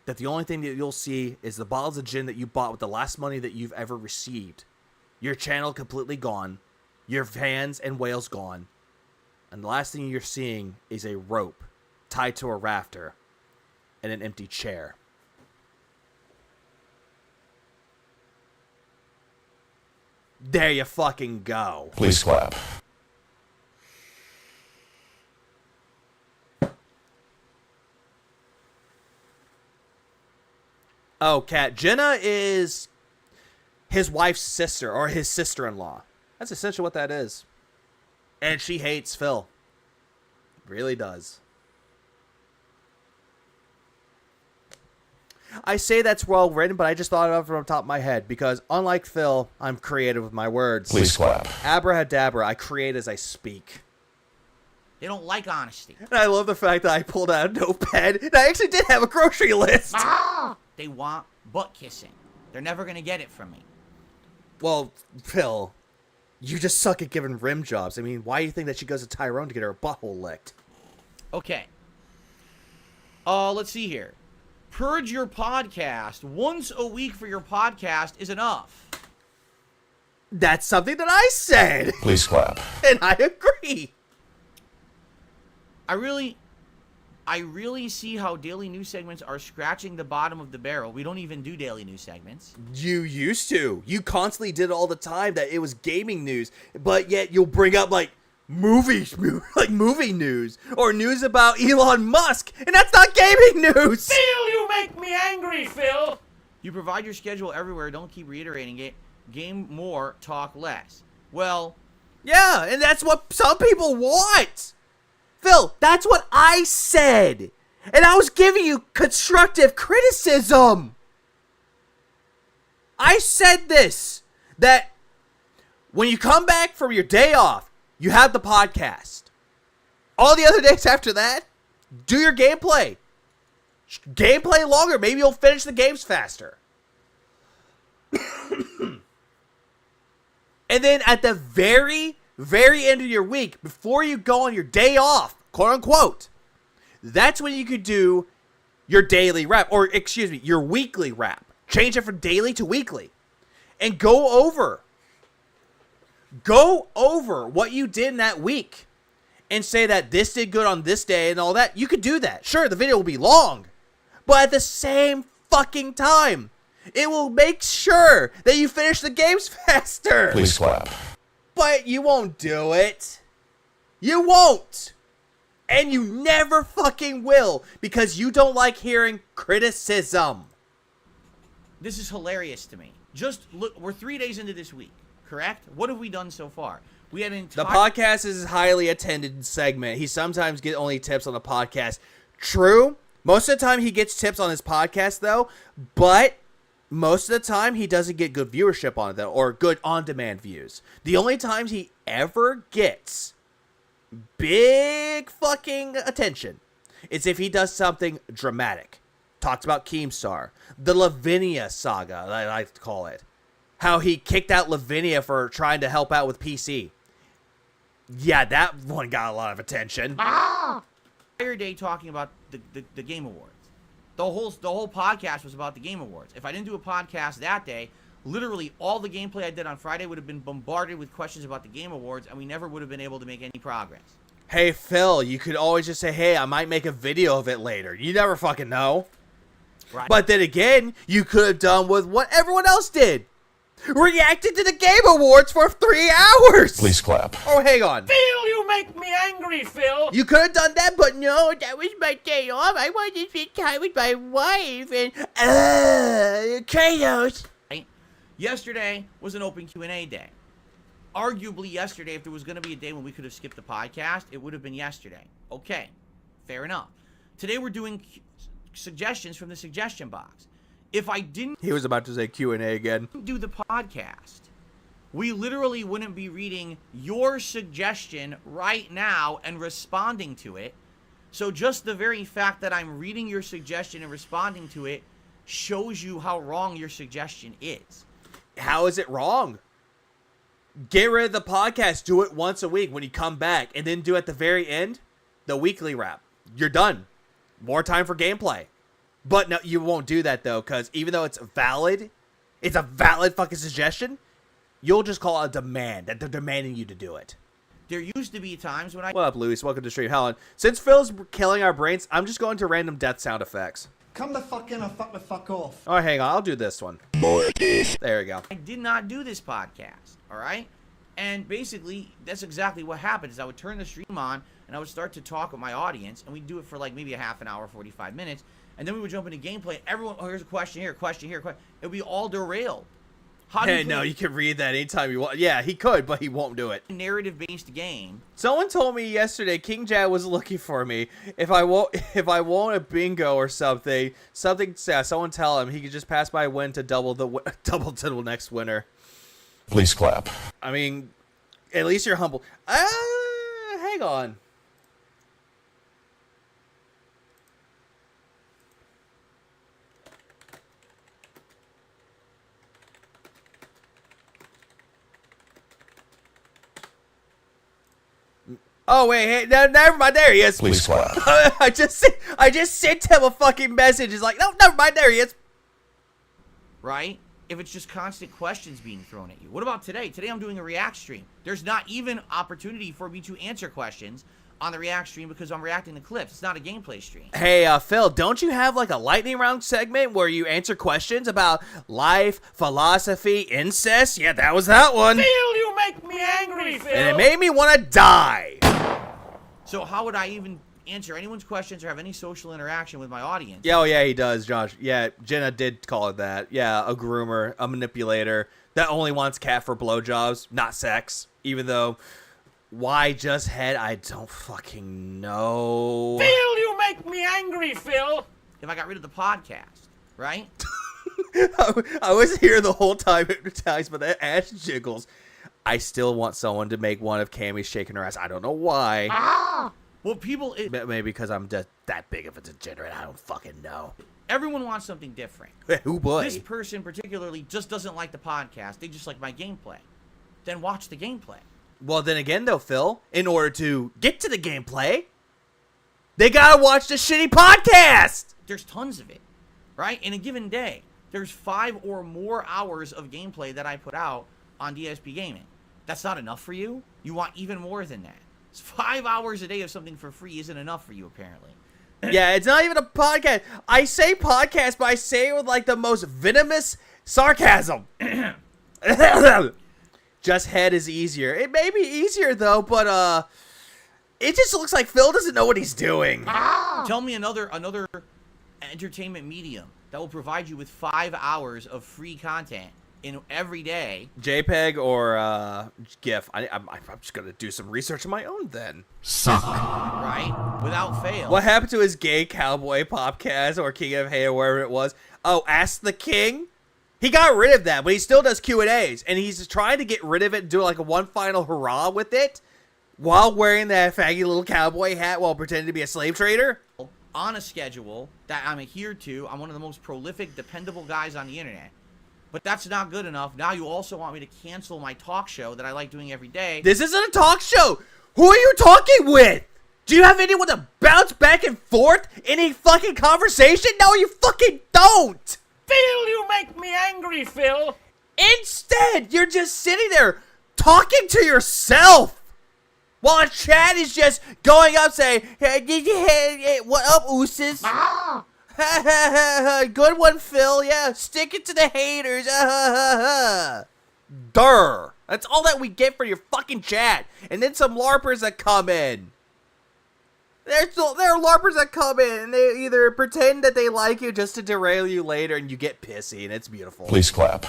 That the only thing that you'll see is the bottles of gin that you bought with the last money that you've ever received. Your channel completely gone, your fans and whales gone, and the last thing you're seeing is a rope tied to a rafter and an empty chair. There you fucking go. Please clap. Oh, Kat. Jenna is his wife's sister, or his sister-in-law. That's essentially what that is. And she hates Phil. Really does. I say that's well written, but I just thought of it from the top of my head because unlike Phil, I'm creative with my words. Please clap. Abrahadabra, I create as I speak. They don't like honesty. And I love the fact that I pulled out a notepad and I actually did have a grocery list. They want butt kissing. They're never going to get it from me. Well, Phil, you just suck at giving rim jobs. I mean, why do you think that she goes to Tyrone to get her butthole licked? Okay. Let's see here. Purge your podcast. Once a week for your podcast is enough. That's something that I said. Please clap. And I agree. I really see how daily news segments are scratching the bottom of the barrel. We don't even do daily news segments. You used to. You constantly did all the time that it was gaming news, but yet you'll bring up like movie news or news about Elon Musk, and that's not gaming news. Phil, you make me angry, Phil. You provide your schedule everywhere. Don't keep reiterating it. Game more, talk less. Well, yeah, and that's what some people want. Phil, that's what I said. And I was giving you constructive criticism. I said this, that when you come back from your day off, you have the podcast. All the other days after that, do your gameplay. Gameplay longer. Maybe you'll finish the games faster. And then at the very, very end of your week, before you go on your day off, quote unquote, that's when you could do your daily wrap, or excuse me, your weekly wrap. Change it from daily to weekly. And go over what you did in that week. And say that this did good on this day and all that. You could do that. Sure, the video will be long. But at the same fucking time, it will make sure that you finish the games faster. Please clap. But you won't do it. You won't. And you never fucking will. Because you don't like hearing criticism. This is hilarious to me. Just look, we're 3 days into this week, correct? What have we done so far? We had an entire... The podcast is a highly attended segment. He sometimes gets only tips on the podcast. True. Most of the time he gets tips on his podcast, though. But most of the time he doesn't get good viewership on it, though. Or good on-demand views. The only times he ever gets big fucking attention is if he does something dramatic. Talks about Keemstar. The Lavinia saga, I like to call it. How he kicked out Lavinia for trying to help out with PC. Yeah, that one got a lot of attention. Entire day talking about the Game Awards. The whole podcast was about the Game Awards. If I didn't do a podcast that day, literally all the gameplay I did on Friday would have been bombarded with questions about the Game Awards, and we never would have been able to make any progress. Hey, Phil, you could always just say, hey, I might make a video of it later. You never fucking know. Right. But then again, you could have done with what everyone else did. Reacted to the Game Awards for 3 hours. Please clap. Oh, hang on. Phil, you make me angry, Phil. You could have done that, but no, that was my day off. I wanted to spend time with my wife and, Kratos. Right? Yesterday was an open Q&A day. Arguably yesterday, if there was going to be a day when we could have skipped the podcast, it would have been yesterday. Okay, fair enough. Today we're doing suggestions from the suggestion box. If I didn't... He was about to say Q&A again. ...do the podcast, we literally wouldn't be reading your suggestion right now and responding to it. So just the very fact that I'm reading your suggestion and responding to it shows you how wrong your suggestion is. How is it wrong? Get rid of the podcast. Do it once a week when you come back. And then do at the very end, the weekly wrap. You're done. More time for gameplay. But no, you won't do that, though, because even though it's a valid fucking suggestion, you'll just call it a demand, that they're demanding you to do it. There used to be times when I... What up, Luis? Welcome to stream. Helen, since Phil's killing our brains, I'm just going to random death sound effects. Come the fuck in or fuck the fuck off. Oh, hang on. I'll do this one. There we go. I did not do this podcast, all right? And basically, that's exactly what happened, is I would turn the stream on, and I would start to talk with my audience, and we'd do it for like maybe a half an hour, 45 minutes, and then we would jump into gameplay. Everyone, oh, here's a question here, question here, question. It would be all derailed. How do Hey, no, you can read that anytime you want. Yeah, he could, but he won't do it. Narrative-based game. Someone told me yesterday King Jad was looking for me. If I want a bingo or something, someone tell him he could just pass my win to double to the next winner. Please clap. I mean, at least you're humble. Hang on. Oh wait, hey, no, never mind. There he is. Please clap. I just sent him a fucking message. He's like, no, never mind. There he is. Right? If it's just constant questions being thrown at you. What about today? Today I'm doing a React stream. There's not even opportunity for me to answer questions on the React stream because I'm reacting to clips. It's not a gameplay stream. Hey, Phil, don't you have like a lightning round segment where you answer questions about life, philosophy, incest? Yeah, that was that one. Phil, you make me angry, Phil. And it made me want to die. So how would I even answer anyone's questions or have any social interaction with my audience? Yeah, oh yeah, he does, Josh. Yeah, Jenna did call it that. Yeah, a groomer, a manipulator that only wants cat for blowjobs, not sex. Even though, why just head? I don't fucking know. Phil, you make me angry, Phil. If I got rid of the podcast, right? I was here the whole time hypnotized by the ass jiggles. I still want someone to make one of Cammy's shaking her ass. I don't know why. Well, people... Maybe because I'm just that big of a degenerate. I don't fucking know. Everyone wants something different. Oh boy. This person particularly just doesn't like the podcast. They just like my gameplay. then watch the gameplay. Well, then again, though, Phil, in order to get to the gameplay, they gotta watch the shitty podcast! There's tons of it, right? In a given day, there's 5 or more hours of gameplay that I put out on DSP Gaming. That's not enough for you? You want even more than that. It's 5 hours a day of something for free isn't enough for you, apparently. Yeah, it's not even a podcast. I say podcast, but I say it with, like, the most venomous sarcasm. Just head is easier. It may be easier, though, but, it just looks like Phil doesn't know what he's doing. Tell me another entertainment medium that will provide you with 5 hours of free content in every day. JPEG or GIF. I'm just gonna do some research on my own then. Suck. Right? Without fail. What happened to his gay cowboy podcast or King of Hay or wherever it was? Oh, Ask the King? He got rid of that, but he still does Q&As. And he's trying to get rid of it and do like a one final hurrah with it while wearing that faggy little cowboy hat while pretending to be a slave trader. On a schedule that I'm adhered to. I'm one of the most prolific, dependable guys on the internet. But that's not good enough. Now you also want me to cancel my talk show that I like doing every day. This isn't a talk show. Who are you talking with? Do you have anyone to bounce back and forth? Any fucking conversation? No, you fucking don't. Phil, you make me angry, Phil. Instead, you're just sitting there talking to yourself while a chat is just going up saying, hey, what up, ooses? Good one, Phil. Yeah, stick it to the haters. Durr. That's all that we get for your fucking chat. And then some LARPers that come in. There are LARPers that come in and they either pretend that they like you just to derail you later and you get pissy and it's beautiful. Please clap.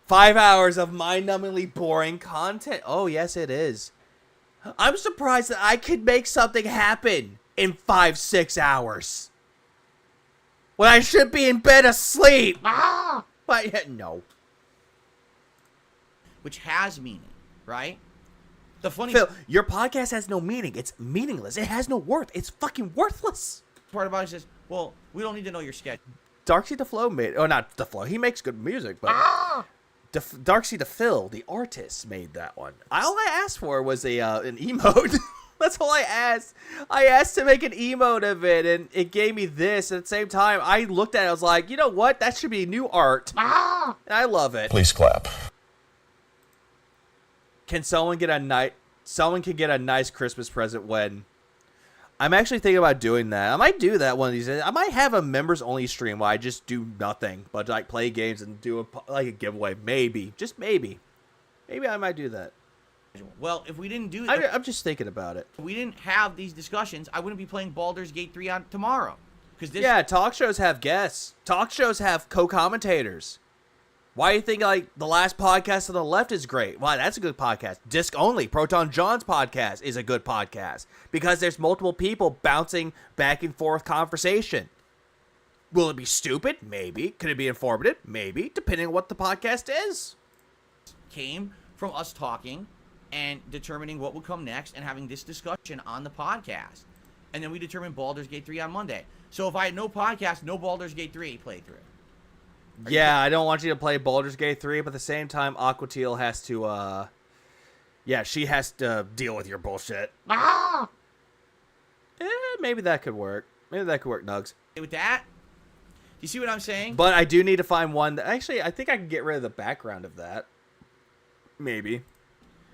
5 hours of mind-numbingly boring content. Oh, yes, it is. I'm surprised that I could make something happen in 5-6 hours. When I should be in bed asleep. But no. Which has meaning, right? The funny Phil, your podcast has no meaning. It's meaningless. It has no worth. It's fucking worthless. part about it is, well, we don't need to know your schedule. Darksea the Flow made, oh, not the Flow. He makes good music, but Darksea the Phil, the artist, made that one. All I asked for was an emote. That's all I asked. I asked to make an emote of it, and it gave me this. At the same time, I looked at it. I was like, you know what? That should be new art. And I love it. Please clap. Can someone get a Someone can get a nice Christmas present when? I'm actually thinking about doing that. I might do that one of these days. I might have a members only stream where I just do nothing but like play games and do a giveaway. Maybe, just maybe. Maybe I might do that. Well, if we didn't do that, I'm just thinking about it. if we didn't have these discussions, I wouldn't be playing Baldur's Gate 3 on tomorrow. Yeah, talk shows have guests. Talk shows have co-commentators. Why do you think, like, the last podcast on the left is great? Why, that's a good podcast. Disc Only, Proton John's podcast, is a good podcast. Because there's multiple people bouncing back and forth conversation. Will it be stupid? Maybe. Could it be informative? Maybe. Depending on what the podcast is. Came from us talking and determining what would come next and having this discussion on the podcast. And then we determined Baldur's Gate 3 on Monday. So if I had no podcast, no Baldur's Gate 3 playthrough. Yeah, I don't want you to play Baldur's Gate 3, but at the same time, Aquateal has to, yeah, she has to deal with your bullshit. Maybe that could work. Maybe that could work, Nugs. With that, you see what I'm saying? But I do need to find one that, actually, I think I can get rid of the background of that. Maybe.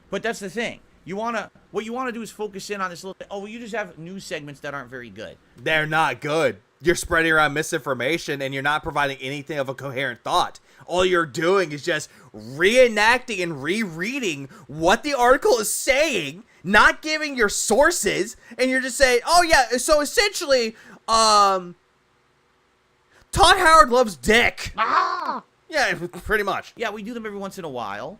But that's the thing. What you want to do is focus in on this little bit. Oh, well, you just have news segments that aren't very good. They're not good. You're spreading around misinformation and you're not providing anything of a coherent thought. All you're doing is just reenacting and rereading what the article is saying, not giving your sources, and you're just saying, oh yeah, so essentially, Todd Howard loves dick. Yeah, pretty much. Yeah, we do them every once in a while,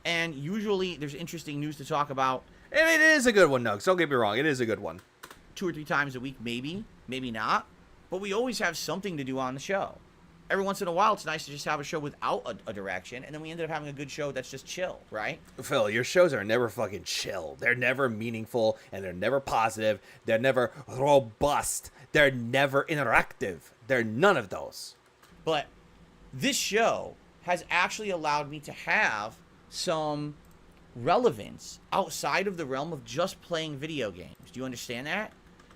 and usually there's interesting news to talk about. And it is a good one, Nugs. Don't get me wrong. It is a good one. 2 or 3 times a week, maybe not. But we always have something to do on the show. Every once in a while, it's nice to just have a show without a direction, and then we ended up having a good show that's just chill, right? Phil, your shows are never fucking chill. They're never meaningful, and they're never positive. They're never robust. They're never interactive. They're none of those. But this show has actually allowed me to have some relevance outside of the realm of just playing video games. Do you understand that?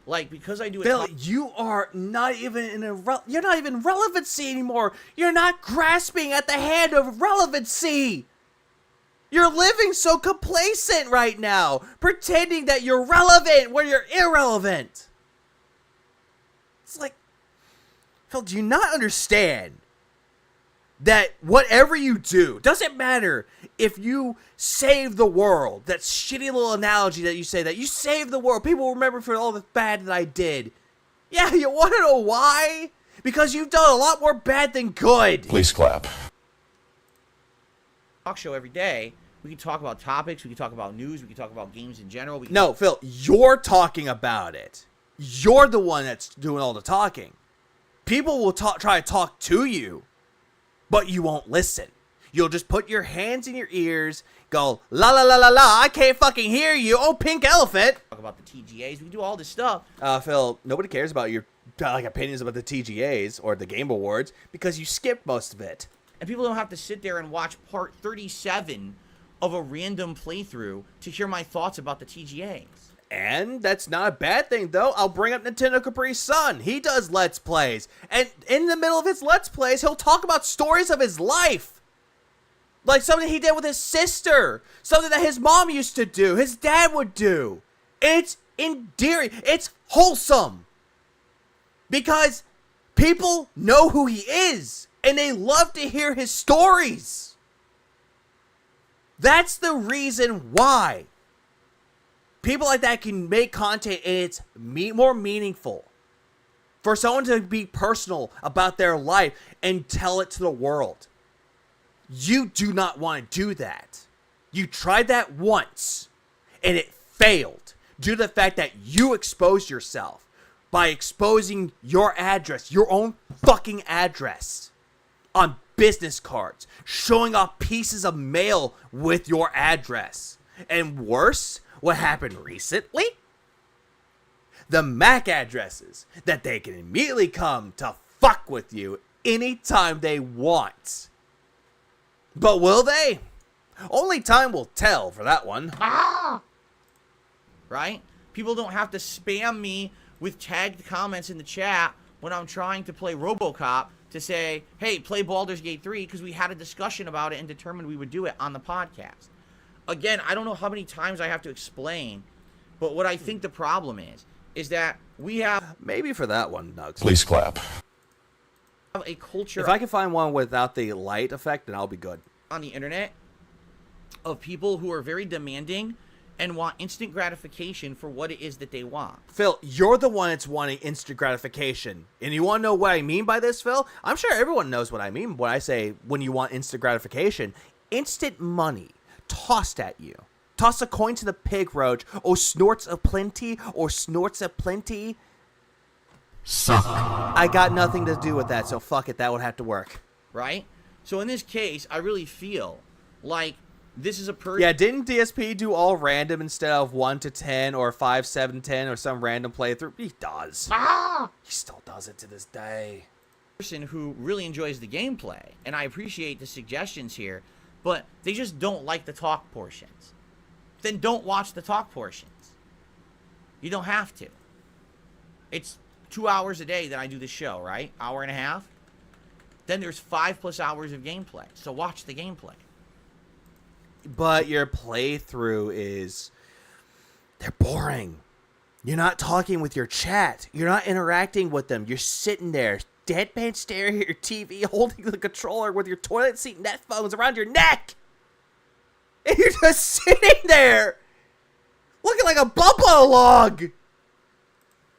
Like, because I do a Phil, you are not even you're not even relevancy anymore. You're not grasping at the hand of relevancy. You're living so complacent right now, pretending that you're relevant when you're irrelevant. It's like, Phil, do you not understand that whatever you do, doesn't matter if you save the world, that shitty little analogy that you say, that you save the world, people will remember for all the bad that I did. Yeah, you want to know why? Because you've done a lot more bad than good. Please clap. talk show every day. We can talk about topics. We can talk about news. We can talk about games in general. No, Phil, you're talking about it. You're the one that's doing all the talking. People will try to talk to you, but you won't listen. You'll just put your hands in your ears, go, la la la la la, I can't fucking hear you, oh, pink elephant. Talk about the TGAs. We can do all this stuff. Phil, nobody cares about your opinions about the TGAs or the Game Awards because you skipped most of it. And people don't have to sit there and watch part 37 of a random playthrough to hear my thoughts about the TGAs. And that's not a bad thing, though. I'll bring up Nintendo Capri Sun. He does Let's Plays. And in the middle of his Let's Plays, he'll talk about stories of his life. Like something he did with his sister. Something that his mom used to do. His dad would do. It's endearing. It's wholesome. Because people know who he is. And they love to hear his stories. That's the reason why people like that can make content and it's more meaningful. For someone to be personal about their life and tell it to the world. You do not want to do that. You tried that once and it failed due to the fact that you exposed yourself by exposing your address, your own fucking address, on business cards, showing off pieces of mail with your address. And worse, what happened recently? The MAC addresses that they can immediately come to fuck with you anytime they want. But will they? Only time will tell for that one. Right? People don't have to spam me with tagged comments in the chat when I'm trying to play RoboCop to say, hey, play Baldur's Gate 3, because we had a discussion about it and determined we would do it on the podcast. Again, I don't know how many times I have to explain, but what I think the problem is that we have... Maybe for that one, Nugs. Please clap. A culture... If I can find one without the light effect, then I'll be good. ...on the internet of people who are very demanding and want instant gratification for what it is that they want. Phil, you're the one that's wanting instant gratification. And you want to know what I mean by this, Phil? I'm sure everyone knows what I mean when I say when you want instant gratification. Instant money tossed at you. Toss a coin to the pig roach. Oh, snorts a plenty. Or snorts a plenty. Suck. I got nothing to do with that, so fuck it. That would have to work. Right? So in this case, I really feel like this is a person... Yeah, didn't DSP do all random instead of 1 to 10 or 5, 7, 10 or some random playthrough? He does. He still does it to this day. Person who really enjoys the gameplay, and I appreciate the suggestions here, but they just don't like the talk portions. Then don't watch the talk portions. You don't have to. It's 2 hours a day that I do this show, right? Hour and a half. Then there's 5+ hours of gameplay. So watch the gameplay. But your playthrough is... they're boring. You're not talking with your chat. You're not interacting with them. You're sitting there, deadpan staring at your TV, holding the controller with your toilet seat and headphones around your neck. And you're just sitting there, looking like a bump on a log.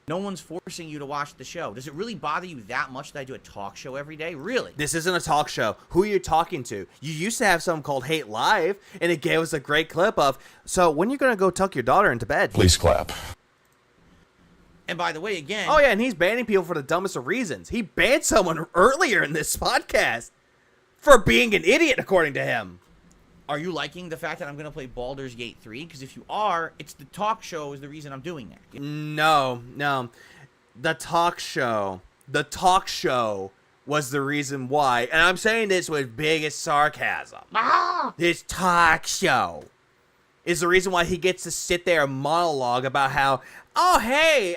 No one's forcing you to watch the show. Does it really bother you that much that I do a talk show every day? Really? This isn't a talk show. Who are you talking to? You used to have something called Hate Live, and it gave us a great clip of, so when are you going to go tuck your daughter into bed? Please clap. And by the way, again... Oh, yeah, and he's banning people for the dumbest of reasons. He banned someone earlier in this podcast for being an idiot, according to him. Are you liking the fact that I'm going to play Baldur's Gate 3? Because if you are, it's the talk show is the reason I'm doing that. No. The talk show was the reason why. And I'm saying this with biggest sarcasm. This talk show is the reason why he gets to sit there and monologue about how, oh hey,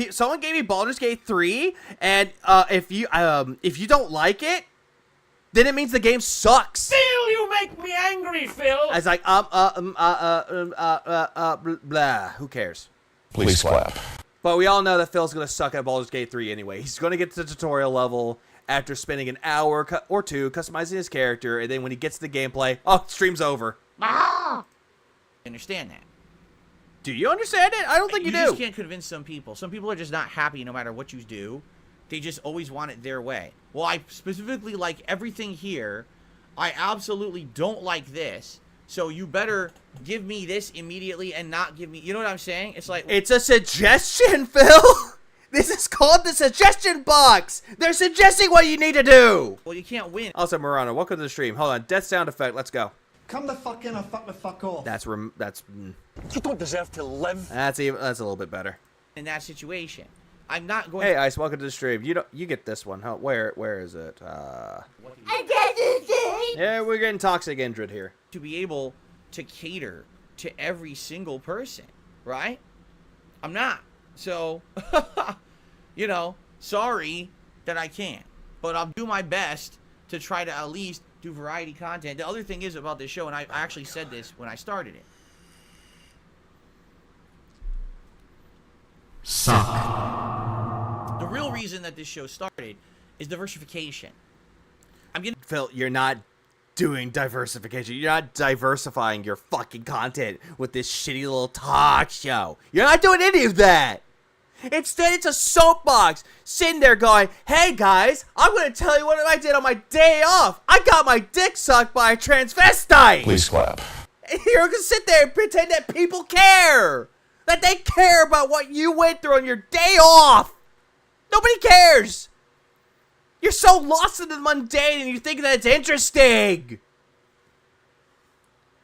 someone gave me Baldur's Gate 3, and if you don't like it, then it means the game sucks. Phil, you make me angry, Phil. I was like, blah. Who cares? Please clap. But we all know that Phil's gonna suck at Baldur's Gate 3 anyway. He's gonna get to the tutorial level after spending an hour or two customizing his character, and then when he gets to the gameplay, oh, stream's over. Understand that. Do you understand it? I don't think you do. You just can't convince some people. Some people are just not happy no matter what you do. They just always want it their way. Well, I specifically like everything here. I absolutely don't like this. So you better give me this immediately and not give me... You know what I'm saying? It's like... It's a suggestion, Phil. This is called the suggestion box. They're suggesting what you need to do. Well, you can't win. Also, Murano, welcome to the stream. Hold on. Death sound effect. Let's go. Come the fuck in and fuck the fuck off. You don't deserve to live. That's a little bit better. In that situation. I'm not going... Hey, Ice, welcome to the stream. You get this one. Huh? Where is it? Yeah, we're getting toxic Indrid here. To be able to cater to every single person, right? I'm not. So, you know, sorry that I can't. But I'll do my best to try to at least do variety content. The other thing is about this show, and I actually said this when I started it. Suck. The real reason that this show started is diversification. Phil, you're not doing diversification. You're not diversifying your fucking content with this shitty little talk show. You're not doing any of that. Instead, it's a soapbox sitting there going, hey guys, I'm going to tell you what I did on my day off. I got my dick sucked by a transvestite. Please clap. And you're going to sit there and pretend that people care. That they care about what you went through on your day off. Nobody cares. You're so lost in the mundane and you think that it's interesting.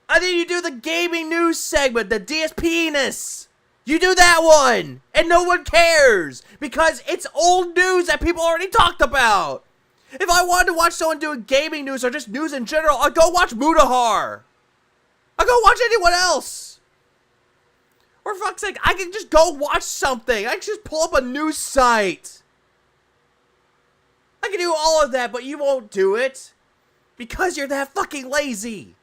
And then you do the gaming news segment, the DSP-ness. You do that one, and no one cares, because it's old news that people already talked about. If I wanted to watch someone doing gaming news or just news in general, I'd go watch Mudahar. I'd go watch anyone else. Or for fuck's sake, I can just go watch something. I can just pull up a news site. I can do all of that, but you won't do it. Because you're that fucking lazy.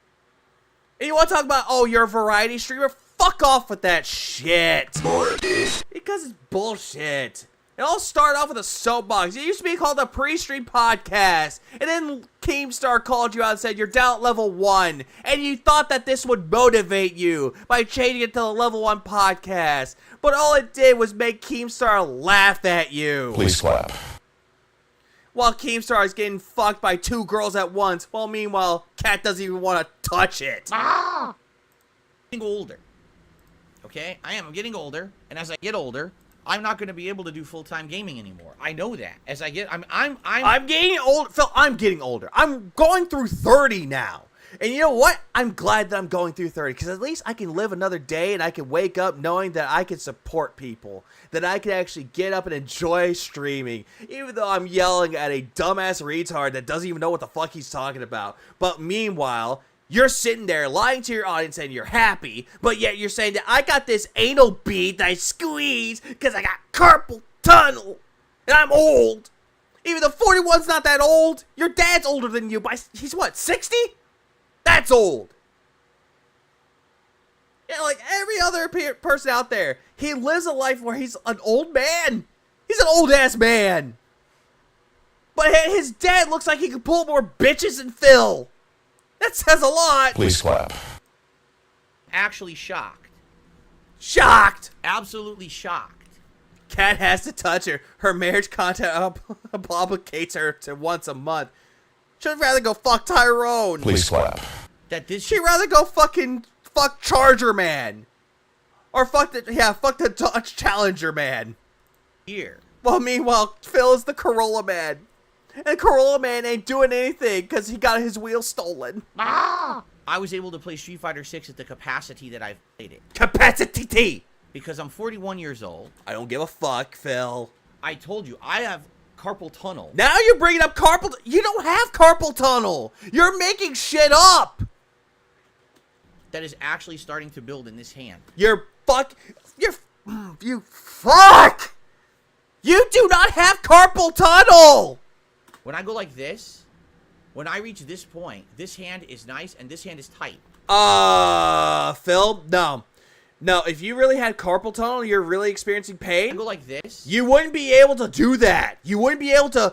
And you want to talk about, oh, you're a variety streamer? Fuck off with that shit. Because it's bullshit. It all started off with a soapbox. It used to be called the Pre-Stream Podcast. And then Keemstar called you out and said you're down at level 1. And you thought that this would motivate you by changing it to the level 1 podcast. But all it did was make Keemstar laugh at you. Please clap. While Keemstar is getting fucked by 2 girls at once. While meanwhile, Kat doesn't even want to touch it. I'm getting older. Okay? I'm getting older. And as I get older, I'm not going to be able to do full-time gaming anymore. I know that. As I get, I'm getting old. Phil, I'm getting older. I'm going through 30 now. And you know what? I'm glad that I'm going through 30 because at least I can live another day and I can wake up knowing that I can support people. That I can actually get up and enjoy streaming. Even though I'm yelling at a dumbass retard that doesn't even know what the fuck he's talking about. But meanwhile, you're sitting there lying to your audience saying you're happy, but yet you're saying that I got this anal bead that I squeeze because I got carpal tunnel and I'm old. Even though 41's not that old, your dad's older than you by, he's what, 60? That's old. Yeah, like every other person out there, he lives a life where he's an old man. He's an old ass man. But his dad looks like he could pull more bitches than Phil. That says a lot. Please clap. actually shocked. Shocked. Absolutely shocked. Kat has to touch her. Her marriage content obligates her to once a month. She'd rather go fuck Tyrone. Please clap. That this She'd rather go fuck Charger Man. Or fuck the Dodge Challenger Man. year. Well, meanwhile, Phil is the Corolla Man. And Corolla Man ain't doing anything because he got his wheel stolen. I was able to play Street Fighter 6 at the capacity that I've played it. Capacity! Because I'm 41 years old. I don't give a fuck, Phil. I told you, I have carpal tunnel. Now you're bringing up carpal... You don't have carpal tunnel. You're making shit up. that is actually starting to build in this hand. You fuck! You do not have carpal tunnel! When I go like this, when I reach this point, this hand is nice and this hand is tight. Phil, no. No, if you really had carpal tunnel and you're really experiencing pain, I go like this. you wouldn't be able to do that. You wouldn't be able to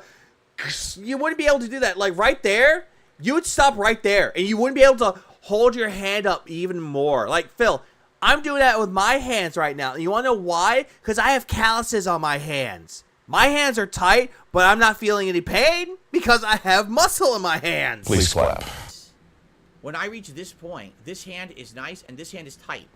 do that. Like, right there, you would stop right there. And you wouldn't be able to hold your hand up even more. Like, Phil, I'm doing that with my hands right now. You want to know why? Because I have calluses on my hands. My hands are tight, but I'm not feeling any pain because I have muscle in my hands. Please clap. When I reach this point, this hand is nice and this hand is tight.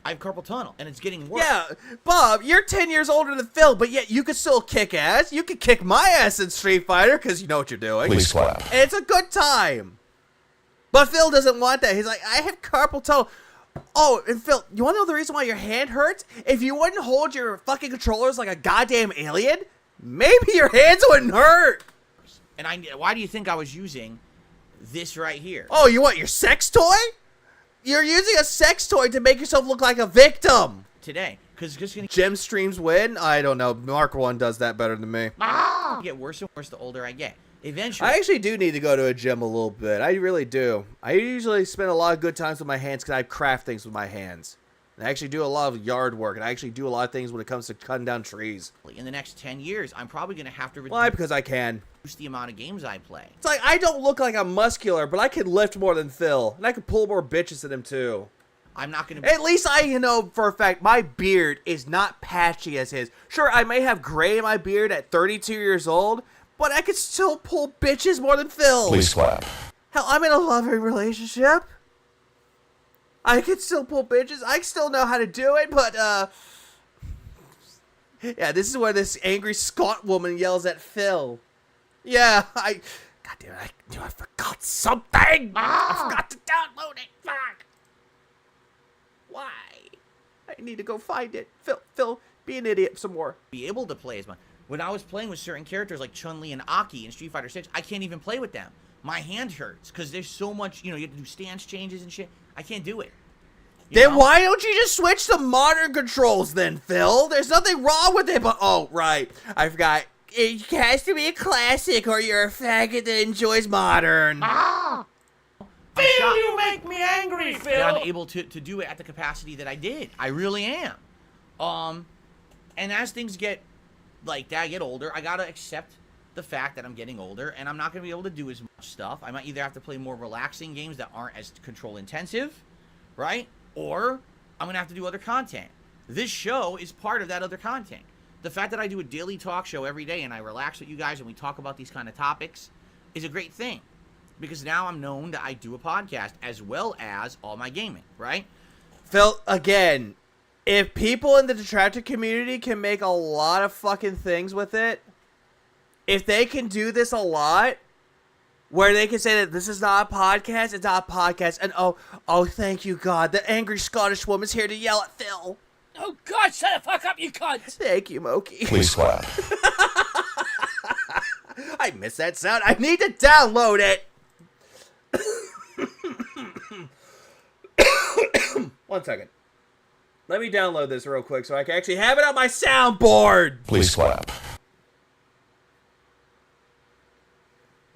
I have carpal tunnel, and it's getting worse. Yeah, Bob, you're 10 years older than Phil, but yet you could still kick ass. You could kick my ass in Street Fighter because you know what you're doing. Please clap. And it's a good time. But Phil doesn't want that. He's like, I have carpal tunnel. Oh, and Phil, you want to know the reason why your hand hurts? If you wouldn't hold your fucking controllers like a goddamn alien, maybe your hands wouldn't hurt. And why do you think I was using this right here? Oh, you want your sex toy? You're using a sex toy to make yourself look like a victim. Today. Because it's going to Gem streams win? I don't know. Mark 1 does that better than me. get worse and worse the older I get. Eventually. I actually do need to go to a gym a little bit. I really do. I usually spend a lot of good times with my hands because I craft things with my hands. I actually do a lot of yard work, and I actually do a lot of things when it comes to cutting down trees. In the next 10 years, I'm probably going to have to Why? Because I can. reduce the amount of games I play. It's like, I don't look like I'm muscular, but I can lift more than Phil. And I can pull more bitches than him, too. I'm not going to... At least I know for a fact my beard is not patchy as his. Sure, I may have gray in my beard at 32 years old, but I could still pull bitches more than Phil. Please clap. Hell, I'm in a loving relationship. I can still pull bitches. I still know how to do it, but, yeah, this is where this angry Scott woman yells at Phil. Yeah, God damn it, I knew I forgot something! I forgot to download it! Fuck! Why? I need to go find it. Phil, be an idiot some more. be able to play as much. When I was playing with certain characters like Chun-Li and Aki in Street Fighter 6, I can't even play with them. My hand hurts because there's so much, you have to do stance changes and shit. I can't do it. Then why don't you just switch to modern controls then, Phil? There's nothing wrong with it, but... Oh, right. I forgot. It has to be a classic or you're a faggot that enjoys modern. Phil, you make me angry, Phil. That I'm able to do it at the capacity that I did. I really am. And as things get like that, get older, I gotta accept the fact that I'm getting older, and I'm not gonna be able to do as much stuff. I might either have to play more relaxing games that aren't as control intensive, right? Or I'm gonna have to do other content. This show is part of that other content. The fact that I do a daily talk show every day and I relax with you guys and we talk about these kind of topics is a great thing. Because now I'm known that I do a podcast as well as all my gaming, right? Phil, again, if people in the detractor community can make a lot of fucking things with it, if they can do this a lot, where they can say that this is not a podcast, it's not a podcast, and oh, thank you, God, the angry Scottish woman's here to yell at Phil. Oh, God, shut the fuck up, you cunt. Thank you, Moki. Please clap. I miss that sound. I need to download it. 1 second. Let me download this real quick so I can actually have it on my soundboard. Please clap.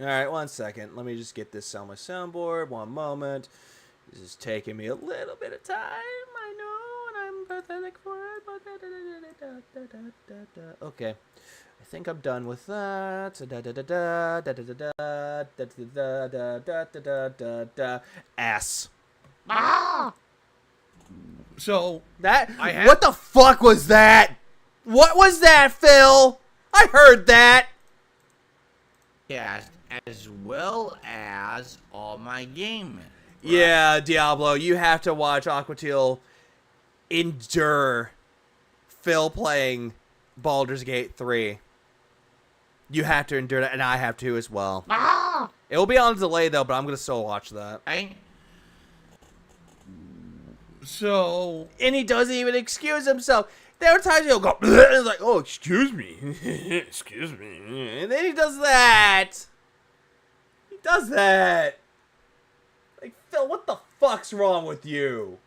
Alright, 1 second. Let me just get this on my soundboard. 1 moment. This is taking me a little bit of time. I know, and I'm pathetic for it. But okay. I think I'm done with that. Ass. So That what the fuck was that? What was that, Phil? I heard that. yeah, as well as all my gaming. Yeah, Diablo, you have to watch Aquatil endure Phil playing Baldur's Gate 3. You have to endure that, and I have to as well. It will be on delay, though, but I'm going to still watch that. Right? So... And he doesn't even excuse himself. There are times he'll go, and it's like, oh, excuse me. Excuse me. And then he does that. He does that. Like, Phil, what the fuck's wrong with you?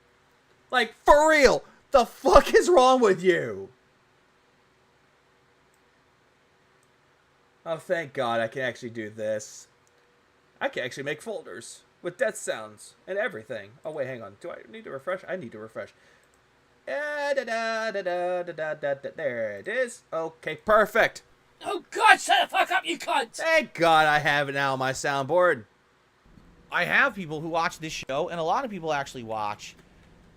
Like, for real, the fuck is wrong with you? Oh, thank God I can actually do this. I can actually make folders with death sounds and everything. Oh, wait, hang on. Do I need to refresh? I need to refresh. There it is. Okay, perfect. Oh, God, shut the fuck up, you cunt! Thank God I have it now on my soundboard. I have people who watch this show, and a lot of people actually watch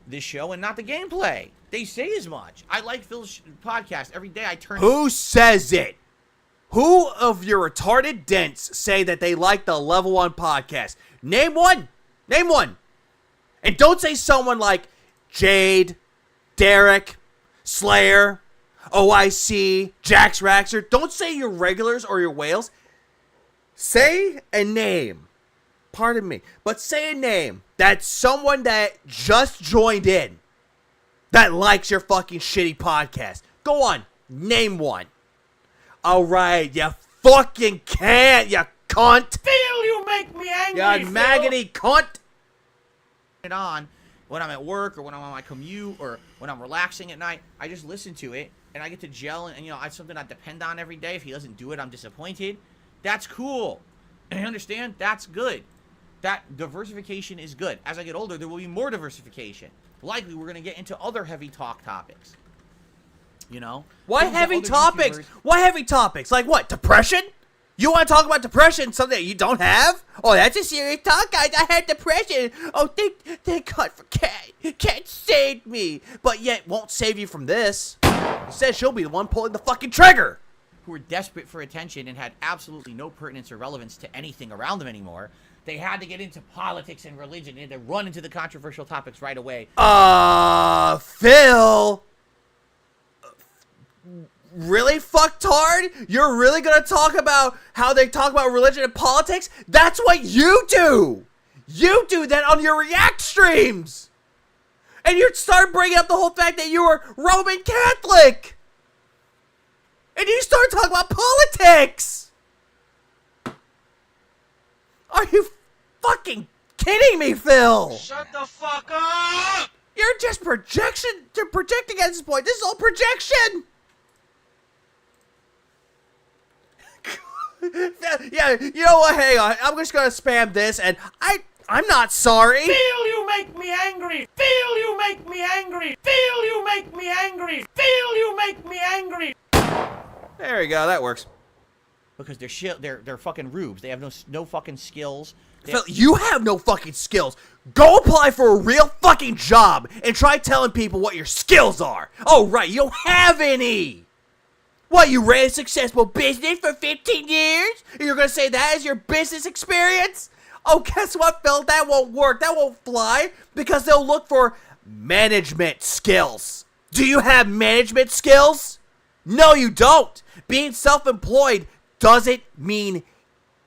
this show and not the gameplay. They say as much. I like Phil's podcast. Every day I turn... Who says it? Who of your retarded dents say that they like the Level 1 podcast? Name one. Name one. And don't say someone like Jade, Derek, Slayer, OIC, Jax Raxer. Don't say your regulars or your whales. Say a name. Pardon me. But say a name that's someone that just joined in that likes your fucking shitty podcast. Go on. Name one. Alright, you fucking can't, you cunt. Phil, you make me angry, You maggoty cunt. it on when I'm at work or when I'm on my commute or when I'm relaxing at night. I just listen to it and I get to gel and you know, it's something I depend on every day. If he doesn't do it, I'm disappointed. That's cool. And I understand that's good. That diversification is good. As I get older, there will be more diversification. Likely, we're going to get into other heavy talk topics. You know? What heavy topics? What heavy topics? Like what? Depression? You want to talk about depression? Something that you don't have? Oh, that's a serious talk, guys. I had depression. Oh, thank God for Cat. Cat saved me. But yet won't save you from this. He says she'll be the one pulling the fucking trigger. Who were desperate for attention and had absolutely no pertinence or relevance to anything around them anymore. They had to get into politics and religion and to run into the controversial topics right away. Phil. Really, fucktard? You're really gonna talk about how they talk about religion and politics? That's what you do! You do that on your React streams! And you start bringing up the whole fact that you were Roman Catholic! And you start talking about politics! Are you fucking kidding me, Phil? Shut the fuck up! You're just projecting at this point. This is all projection! Yeah, you know what? Hang on. I'm just gonna spam this, and I'm not sorry. Phil, you make me angry. Phil, you make me angry. Phil, you make me angry. Phil, you make me angry. There you go. That works. Because they're fucking rubes. They have no fucking skills. Phil, you have no fucking skills. Go apply for a real fucking job and try telling people what your skills are. Oh, right. You don't have any. What, you ran a successful business for 15 years? And you're gonna say that is your business experience? Oh, guess what, Phil? That won't work. That won't fly. Because they'll look for management skills. Do you have management skills? No, you don't. Being self-employed doesn't mean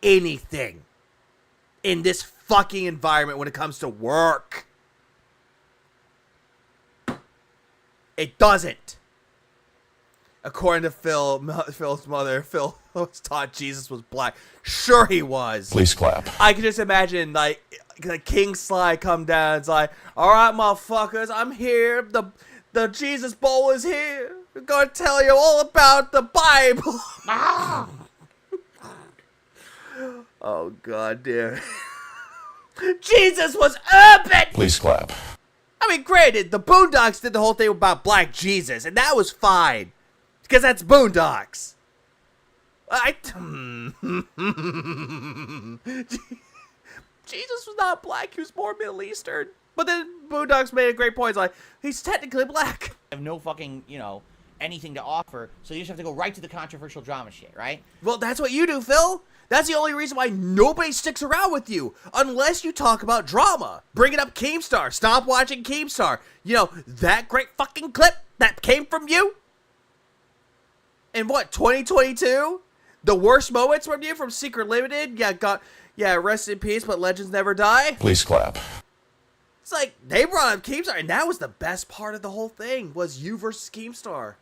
anything in this fucking environment when it comes to work. It doesn't. According to Phil's mother, Phil was taught Jesus was black. Sure he was. Please clap. I can just imagine, like, the King Sly come down. It's like, all right, motherfuckers, I'm here. The Jesus Bowl is here. We're gonna tell you all about the Bible. Oh, God damn. Jesus was urban. Please clap. I mean, granted, the Boondocks did the whole thing about Black Jesus, and that was fine. Because that's Boondocks. Jesus was not black. He was more Middle Eastern. But then Boondocks made a great point. It's like, he's technically black. Have no fucking, you know, anything to offer. So you just have to go right to the controversial drama shit, right? Well, that's what you do, Phil. That's the only reason why nobody sticks around with you. Unless you talk about drama. Bringing up Keemstar. Stop watching Keemstar. You know, that great fucking clip that came from you? In what, 2022? The worst moments from you from Secret Limited? Yeah, rest in peace, but legends never die? Please clap. It's like, they brought up Keemstar, and that was the best part of the whole thing, was you versus Keemstar.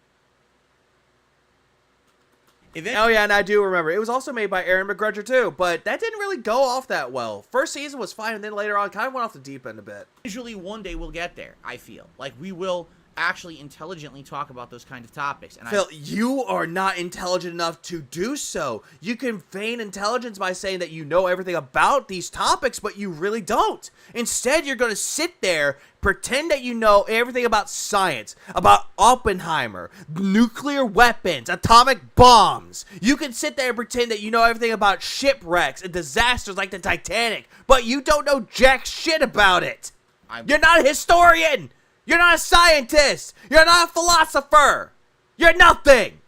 Oh yeah, and I do remember. It was also made by Aaron McGregor too, but that didn't really go off that well. First season was fine, and then later on, kind of went off the deep end a bit. Usually one day we'll get there, I feel. Like, we will actually intelligently talk about those kind of topics. And Phil, you are not intelligent enough to do so. You can feign intelligence by saying that you know everything about these topics, but you really don't. Instead, you're going to sit there, pretend that you know everything about science, about Oppenheimer, nuclear weapons, atomic bombs. You can sit there and pretend that you know everything about shipwrecks and disasters like the Titanic, but you don't know jack shit about it. You're not a historian. You're not a scientist. You're not a philosopher. You're nothing.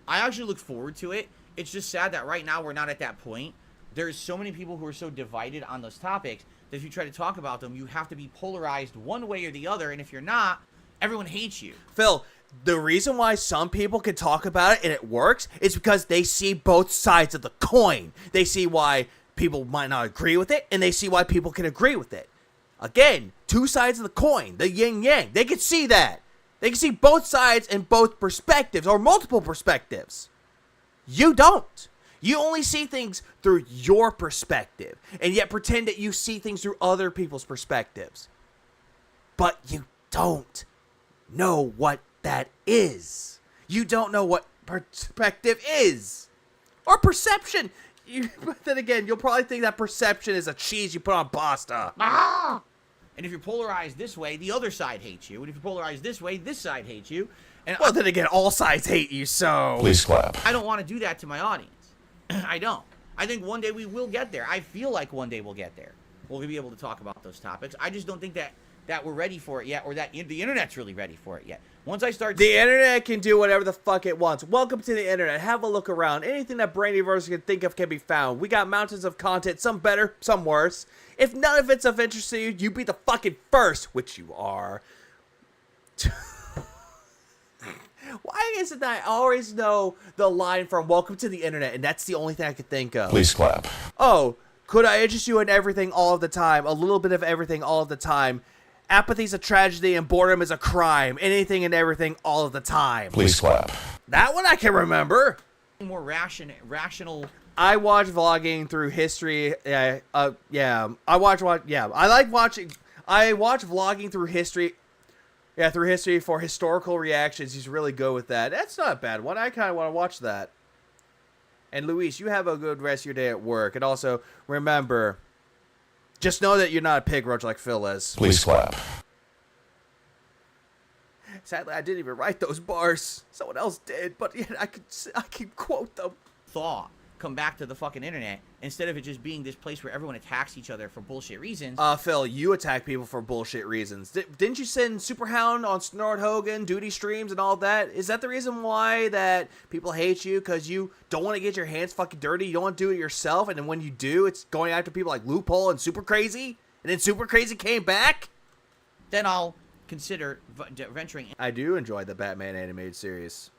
I actually look forward to it. It's just sad that right now we're not at that point. There's so many people who are so divided on those topics that if you try to talk about them, you have to be polarized one way or the other. And if you're not, everyone hates you. Phil, the reason why some people can talk about it and it works is because they see both sides of the coin. They see why people might not agree with it, and they see why people can agree with it. Again, two sides of the coin, the yin-yang. They can see that. They can see both sides and both perspectives, or multiple perspectives. You don't. You only see things through your perspective, and yet pretend that you see things through other people's perspectives. But you don't know what that is. You don't know what perspective is. Or perception. But then again, you'll probably think that perception is a cheese you put on pasta. Ah! And if you're polarized this way, the other side hates you. And if you're polarized this way, this side hates you. And well, then again, all sides hate you, so... Please clap. I don't want to do that to my audience. I don't. I think one day we will get there. I feel like one day we'll get there. We'll be able to talk about those topics. I just don't think that we're ready for it yet, or that the internet's really ready for it yet. Once I start... The internet can do whatever the fuck it wants. Welcome to the internet. Have a look around. Anything that Brainyverse can think of can be found. We got mountains of content, some better, some worse. If none of it's of interest to you, you be the fucking first, which you are. Why is it that I always know the line from Welcome to the Internet, and that's the only thing I could think of? Please clap. Oh, could I interest you in everything all of the time? A little bit of everything all of the time. Apathy's a tragedy and boredom is a crime. Anything and everything all of the time. Please clap. That one I can remember. More rational. I watch vlogging through history. I watch vlogging through history. Yeah, through history for historical reactions. He's really good with that. That's not a bad one. I kind of want to watch that. And Luis, you have a good rest of your day at work. And also, remember, just know that you're not a pig roach like Phil is. Please clap. Sadly, I didn't even write those bars. Someone else did, but yeah, I can quote them. Thought come back to the fucking internet instead of it just being this place where everyone attacks each other for bullshit reasons. Phil, you attack people for bullshit reasons. Didn't you send Superhound on Snort Hogan, duty streams, and all that? Is that the reason why that people hate you? Because you don't want to get your hands fucking dirty? You don't want to do it yourself? And then when you do, it's going after people like Loophole and Super Crazy? And then Super Crazy came back? Then I'll consider venturing. I do enjoy the Batman animated series.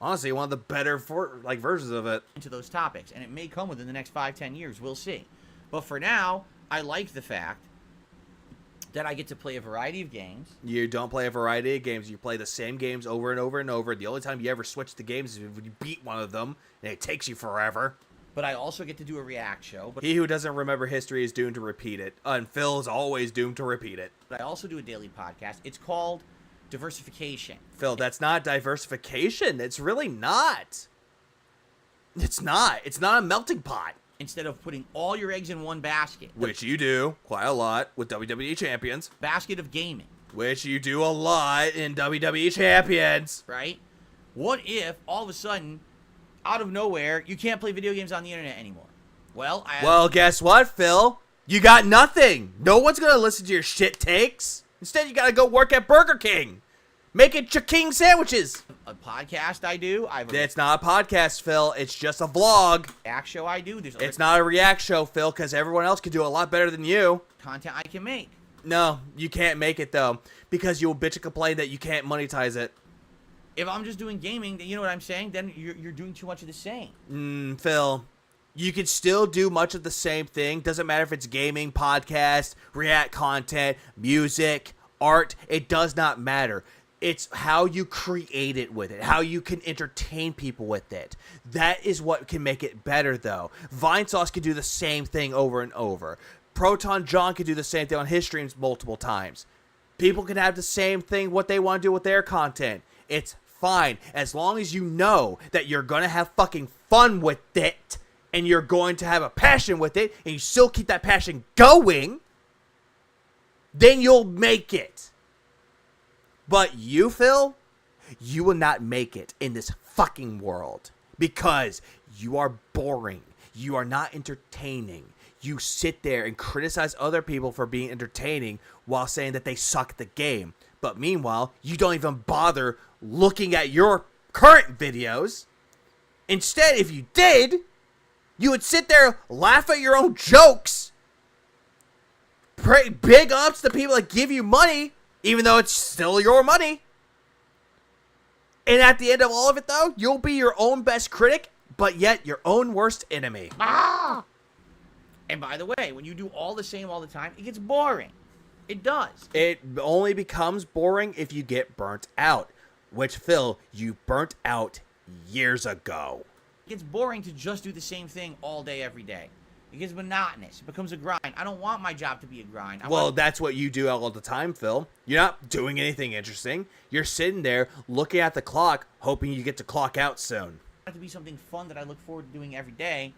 Honestly, one of the better versions of it. Into those topics, and it may come within the next 5-10 years. We'll see. But for now, I like the fact that I get to play a variety of games. You don't play a variety of games. You play the same games over and over and over. The only time you ever switch the games is when you beat one of them, and it takes you forever. But I also get to do a react show. He who doesn't remember history is doomed to repeat it. And Phil is always doomed to repeat it. But I also do a daily podcast. It's called Diversification. Phil, that's not diversification. It's really not. It's not. It's not a melting pot. Instead of putting all your eggs in one basket. Which you do quite a lot with WWE Champions. Basket of gaming. Which you do a lot in WWE Champions. Right? What if, all of a sudden, out of nowhere, you can't play video games on the internet anymore? Well, guess what, Phil? You got nothing. No one's going to listen to your shit takes. Instead, you got to go work at Burger King. Making King sandwiches. A podcast I do. It's not a podcast, Phil. It's just a vlog. React show I do. It's not a react show, Phil, because everyone else can do a lot better than you. Content I can make. No, you can't make it, though, because you'll bitch and complain that you can't monetize it. If I'm just doing gaming, you know what I'm saying? Then you're doing too much of the same. Phil, you can still do much of the same thing. Doesn't matter if it's gaming, podcast, react content, music, art. It does not matter. It's how you create it with it, how you can entertain people with it. That is what can make it better, though. Vinesauce can do the same thing over and over. Proton John can do the same thing on his streams multiple times. People can have the same thing, what they want to do with their content. It's fine, as long as you know that you're going to have fucking fun with it, and you're going to have a passion with it, and you still keep that passion going, then you'll make it. But you, Phil, you will not make it in this fucking world because you are boring. You are not entertaining. You sit there and criticize other people for being entertaining while saying that they suck at the game. But meanwhile, you don't even bother looking at your current videos. Instead, if you did, you would sit there, laugh at your own jokes, pray big ups to people that give you money, even though it's still your money. And at the end of all of it, though, you'll be your own best critic, but yet your own worst enemy. And by the way, when you do all the same all the time, it gets boring. It does. It only becomes boring if you get burnt out. Which, Phil, you burnt out years ago. It gets boring to just do the same thing all day, every day. It gets monotonous. It becomes a grind. I don't want my job to be a grind. That's what you do all the time, Phil. You're not doing anything interesting. You're sitting there looking at the clock, hoping you get to clock out soon. I want it to be something fun that I look forward to doing every day.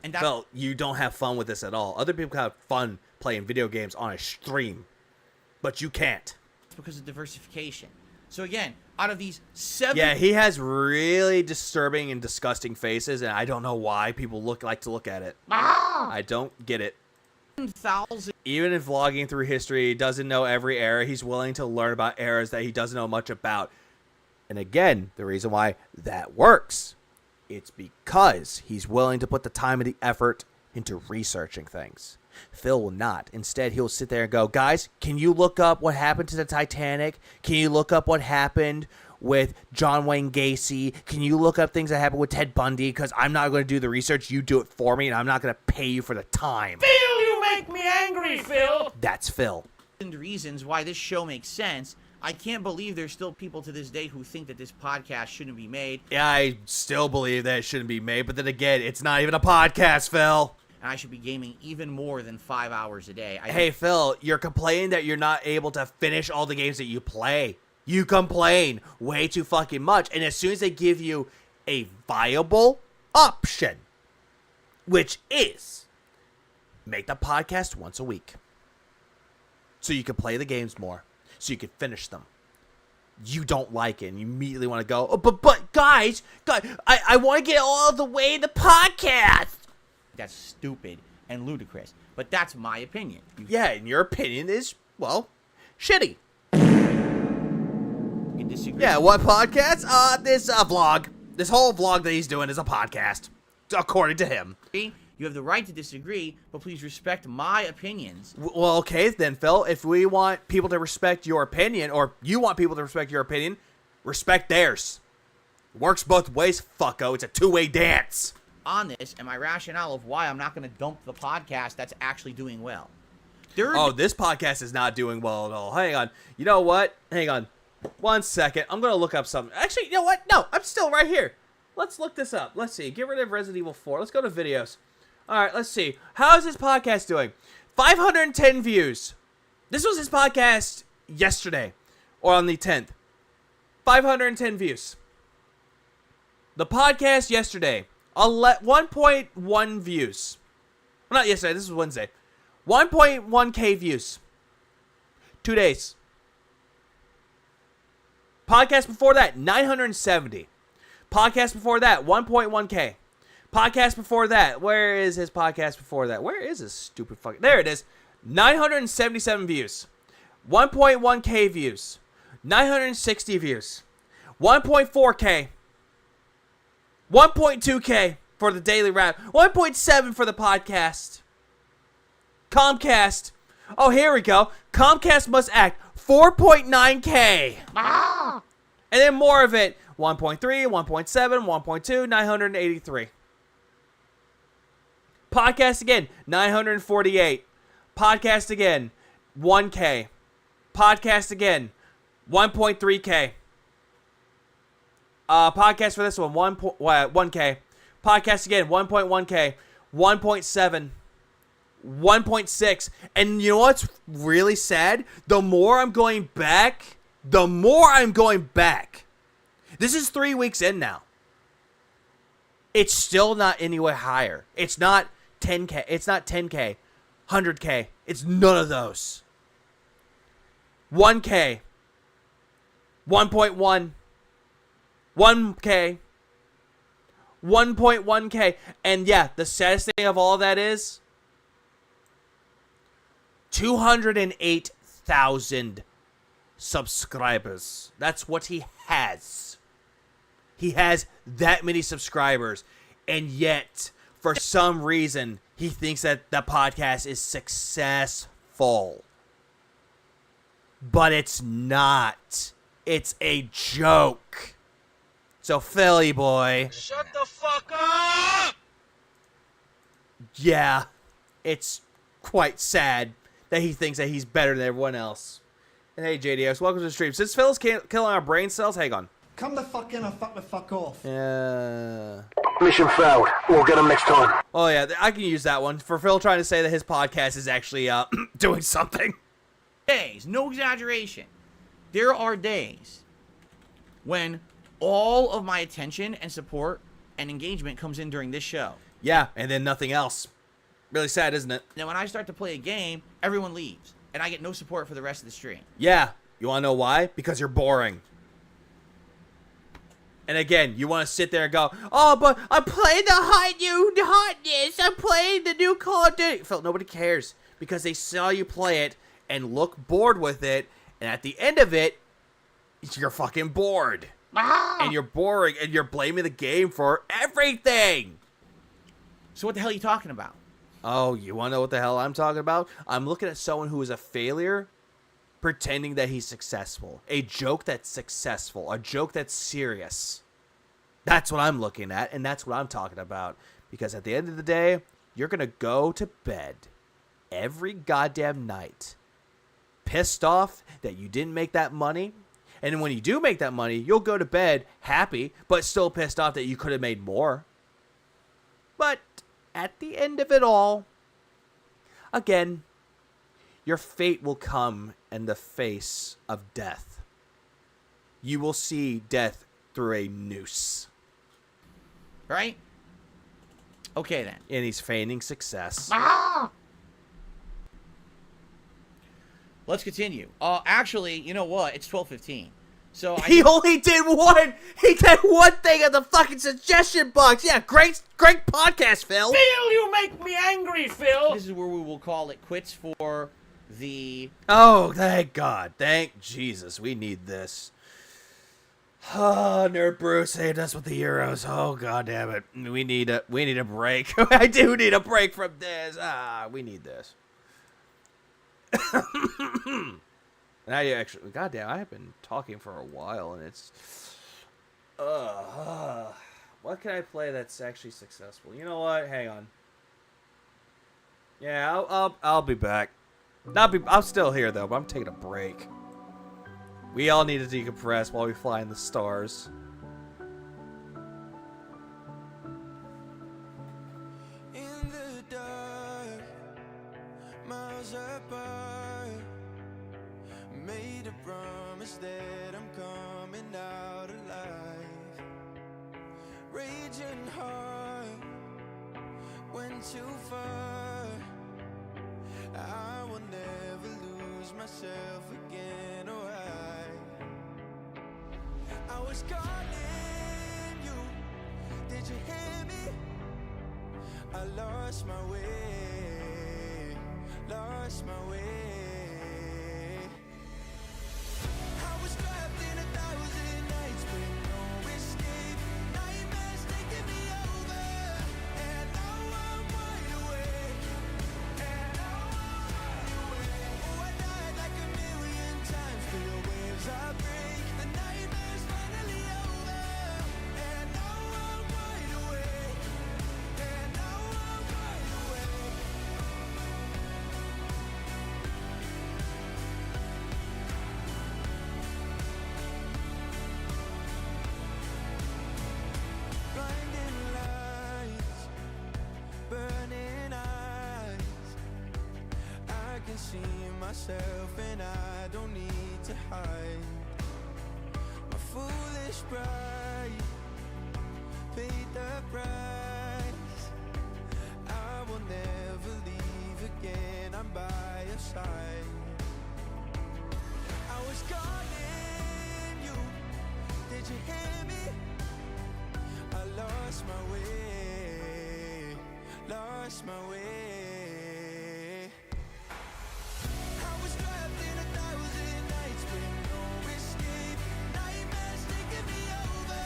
And Phil, you don't have fun with this at all. Other people have fun playing video games on a stream, but you can't. It's because of diversification. So again, out of these 7... Yeah, he has really disturbing and disgusting faces, and I don't know why people like to look at it. I don't get it. 1,000... Even in vlogging through history, he doesn't know every era. He's willing to learn about eras that he doesn't know much about. And again, the reason why that works, it's because he's willing to put the time and the effort into researching things. Phil will not. Instead, he'll sit there and go, guys, can you look up what happened to the Titanic? Can you look up what happened with John Wayne Gacy? Can you look up things that happened with Ted Bundy? Because I'm not going to do the research. You do it for me, and I'm not going to pay you for the time. Phil, you make me angry, Phil. That's Phil. Reasons why this show makes sense. I can't believe there's still people to this day who think that this podcast shouldn't be made. Yeah, I still believe that it shouldn't be made, but then again, it's not even a podcast, Phil. And I should be gaming even more than 5 hours a day. Hey, Phil, you're complaining that you're not able to finish all the games that you play. You complain way too fucking much, and as soon as they give you a viable option, which is make the podcast once a week, so you can play the games more, so you can finish them, you don't like it, and you immediately want to go, oh, but guys, I want to get all the way to the podcast. That's stupid and ludicrous, but that's my opinion. Yeah, and your opinion is, well, shitty. You can disagree. Yeah, what podcast? This vlog. This whole vlog that he's doing is a podcast, according to him. You have the right to disagree, but please respect my opinions. Well, okay then, Phil. If we want people to respect your opinion, or you want people to respect your opinion, respect theirs. Works both ways, fucko. It's a two-way dance. On this, and my rationale of why I'm not going to dump the podcast that's actually doing well. This podcast is not doing well at all. Hang on. You know what? Hang on. 1 second. I'm going to look up something. Actually, you know what? No, I'm still right here. Let's look this up. Let's see. Get rid of Resident Evil 4. Let's go to videos. All right, let's see. How is this podcast doing? 510 views. This was his podcast yesterday, or on the 10th. 510 views. The podcast yesterday, 1.1 views. Well, not yesterday. This was Wednesday. 1.1k views. 2 days. Podcast before that, 970. Podcast before that, 1.1k. Podcast before that. Where is his podcast before that? Where is his stupid fucking... There it is. 977 views. 1.1k views. 960 views. 1.4k. 1.2k for the daily wrap. 1.7 for the podcast. Comcast. Oh, here we go. Comcast Must Act. 4.9k. And then more of it. 1.3, 1.7, 1.2, 983. Podcast again, 948. Podcast again, 1k. Podcast again, 1.3K. Podcast for this one, 1K. Podcast again, 1.1K. 1.7. 1.6. And you know what's really sad? The more I'm going back, This is 3 weeks in now. It's still not anywhere higher. It's not 10K. It's not 10K. 100K. It's none of those. 1K. 1.1. 1K. 1.1K. And yeah, the saddest thing of all that is 208,000 subscribers. That's what he has. He has that many subscribers. And yet, for some reason, he thinks that the podcast is successful. But it's not. It's a joke. So, Philly boy. Shut the fuck up! Yeah, it's quite sad that he thinks that he's better than everyone else. And hey, JDS, welcome to the stream. Since Phil's killing our brain cells, hang on. Come the fuck in or fuck the fuck off. Yeah. Mission failed. We'll get him next time. Oh, yeah, I can use that one for Phil trying to say that his podcast is actually doing something. Days, no exaggeration. There are days when all of my attention and support and engagement comes in during this show. Yeah, and then nothing else. Really sad, isn't it? Now, when I start to play a game, everyone leaves, and I get no support for the rest of the stream. Yeah. You want to know why? Because you're boring. And again, you want to sit there and go, oh, but I'm playing the hotness. I'm playing the new Call of Duty. Phil, nobody cares because they saw you play it and look bored with it. And at the end of it, you're fucking bored. And you're boring and you're blaming the game for everything. So what the hell are you talking about? Oh, you want to know what the hell I'm talking about? I'm looking at someone who is a failure pretending that he's successful. A joke that's successful. A joke that's serious. That's what I'm looking at, and that's what I'm talking about. Because at the end of the day, you're going to go to bed every goddamn night pissed off that you didn't make that money. And when you do make that money, you'll go to bed happy, but still pissed off that you could have made more. But at the end of it all, again, your fate will come in the face of death. You will see death through a noose. Right? Okay, then. And he's feigning success. Let's continue. Actually, you know what? It's 12:15. So He only did one. He did one thing on the fucking suggestion box. Yeah, great podcast, Phil. Phil, you make me angry, Phil. This is where we will call it quits for the... Oh, thank God. Thank Jesus. We need this. Oh, Nerd Brew saved us with the Euros. Oh, God damn it. We need a break. I do need a break from this. We need this. And I actually, goddamn, I have been talking for a while, and it's, what can I play that's actually successful? You know what? Hang on. Yeah, I'll be back. I'm still here though, but I'm taking a break. We all need to decompress while we fly in the stars. In the dark, miles apart, made a promise that I'm coming out alive. Raging hard, went too far. I will never lose myself again, or I was calling you, did you hear me? I lost my way, lost my way. I was trapped in 1,000 nights with no escape. Nightmares taking me over, and now I'm wide awake. And now I'm wide awake. Oh, I died like 1,000,000 times for the waves I break. The nightmares finally over, and now I'm wide awake. And now I'm wide awake. myself and I don't need to hide. My foolish pride paid the price. I will never leave again, I'm by your side. I was calling you, did you hear me? I lost my way, lost my way. I was trapped in 1,000 nights with no escape. Nightmares taking me over,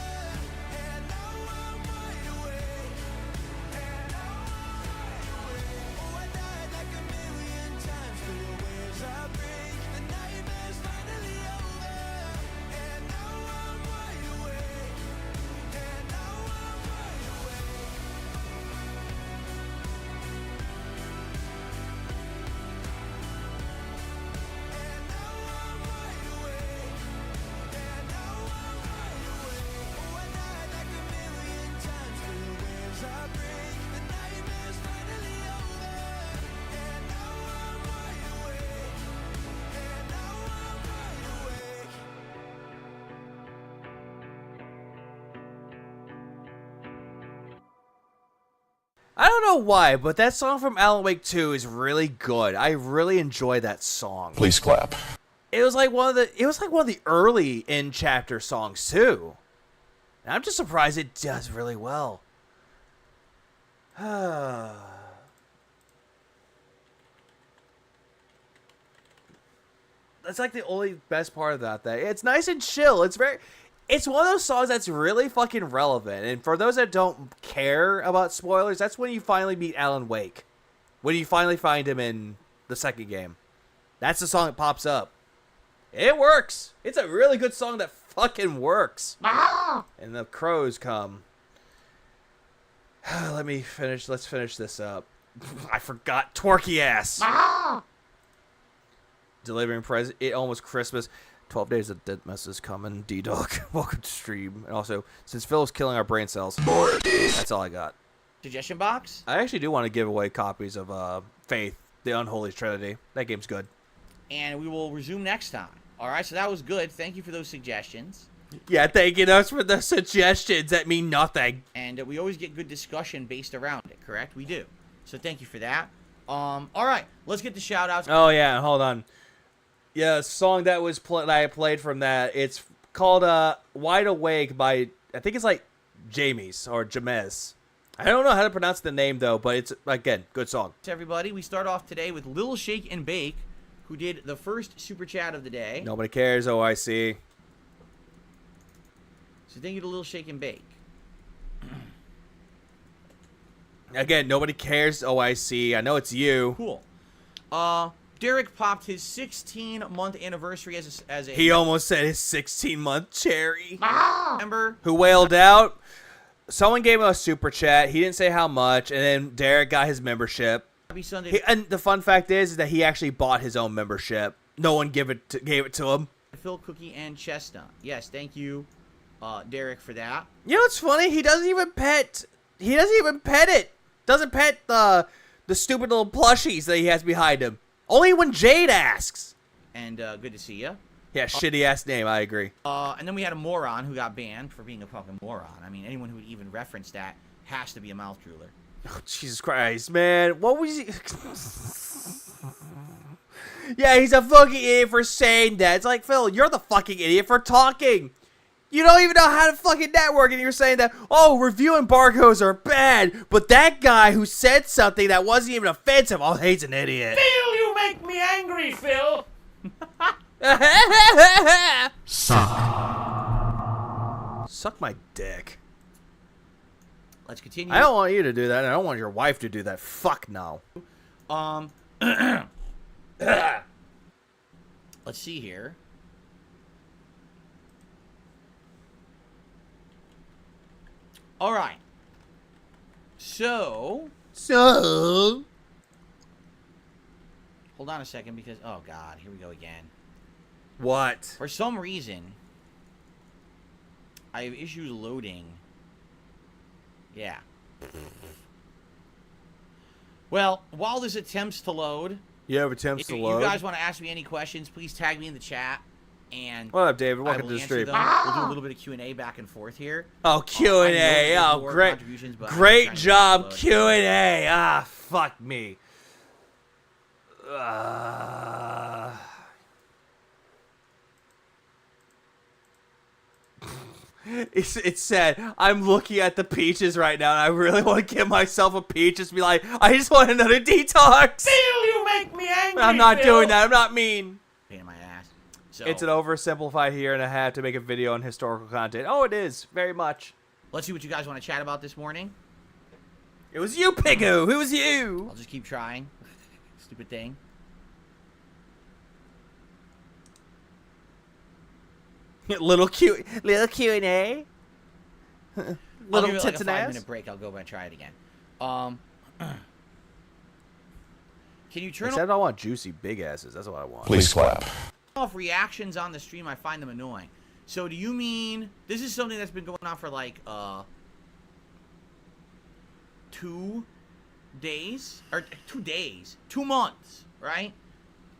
and now I'm wide awake. And now I'm wide awake. Oh, I died like 1,000,000 times for the waves I break. The nightmare's finally over, and now I'm wide awake. And now I'm wide awake. And now I'm wide awake. And now I'm wide awake. Oh, I died like 1,000,000 times for the waves I break. The nightmare's finally over, and now I'm wide awake. And now I'm wide awake. I don't know why, but that song from Alan Wake 2 is really good. I really enjoy that song. Please clap. It was like one of the early in chapter songs too. And I'm just surprised it does really well. That's like the only best part of that. It's nice and chill. It's one of those songs that's really fucking relevant. And for those that don't care about spoilers, that's when you finally meet Alan Wake. When you finally find him in the second game. That's the song that pops up. It works. It's a really good song that fucking works. And the crows come. Let's finish this up. I forgot. Twerky ass. Delivering present. It almost Christmas. 12 days of dead messes coming. D-Dog. Welcome to stream. And also, since Phil's killing our brain cells, that's all I got. Suggestion box? I actually do want to give away copies of Faith, the Unholy Trinity. That game's good. And we will resume next time. All right, so that was good. Thank you for those suggestions. Yeah, thank you those for the suggestions that mean nothing. And we always get good discussion based around it, correct? We do. So thank you for that. All right, let's get the shout-outs. Oh, yeah, hold on. Yeah, a song that was that I played from that, it's called Wide Awake by, I think it's like James or Jamez. I don't know how to pronounce the name, though, but it's, again, good song. Everybody, we start off today with Little Shake and Bake, who did the first super chat of the day. Nobody cares, OIC. So thank you to Little Shake and Bake. Again, nobody cares, OIC. I know it's you. Cool. Derek popped his 16-month anniversary as a He almost said his 16-month cherry. member. Who wailed out. Someone gave him a super chat. He didn't say how much, and then Derek got his membership. Happy Sunday. And the fun fact is that he actually bought his own membership. No one gave it to him. Phil, Cookie, and Chestnut. Yes, thank you, Derek, for that. You know what's funny? He doesn't even pet it. Doesn't pet the stupid little plushies that he has behind him. Only when Jade asks. And good to see you. Yeah, shitty ass name. I agree. And then we had a moron who got banned for being a fucking moron. I mean, anyone who would even reference that has to be a mouth drooler. Oh, Jesus Christ, man. What was he? Yeah, he's a fucking idiot for saying that. It's like, Phil, you're the fucking idiot for talking. You don't even know how to fucking network, and you're saying that, oh, review embargoes are bad, but that guy who said something that wasn't even offensive, oh, he's an idiot. Phil, you make me angry, Phil. Suck my dick. Let's continue. I don't want you to do that. I don't want your wife to do that. Fuck no. Let's see here. All right. So. Hold on a second because, oh God, here we go again. What? For some reason, I have issues loading. Yeah. Well, while this attempts to load, You have attempts If to you load. guys want to ask me any questions, please tag me in the chat. And What up, David? I Welcome will to the answer stream. them. We'll do a little bit of Q&A back and forth here. Oh, Q&A. there's Oh, more great. contributions, but I'm Great trying to job, load. Q&A. Ah, fuck me. It's sad. I'm looking at the peaches right now, and I really want to give myself a peach. Just be like, I just want another detox. Phil, you make me angry. I'm not Phil. doing that. I'm not mean. Pain in my ass. So, It's an oversimplified year and a half to make a video on historical content. Oh, it is. Very much. let's see what you guys want to chat about this morning. It was you, Piggo. It was you. I'll just keep trying. Stupid thing. Little Q&A. I'll give Little it like tits a and ass. 5-minute break. I'll go and try it again. Can you turn Except I want juicy big asses. That's what I want. Please clap. off reactions on the stream? I find them annoying. So do you mean this is something that's been going on for like 2 days or 2 days, 2 months, right?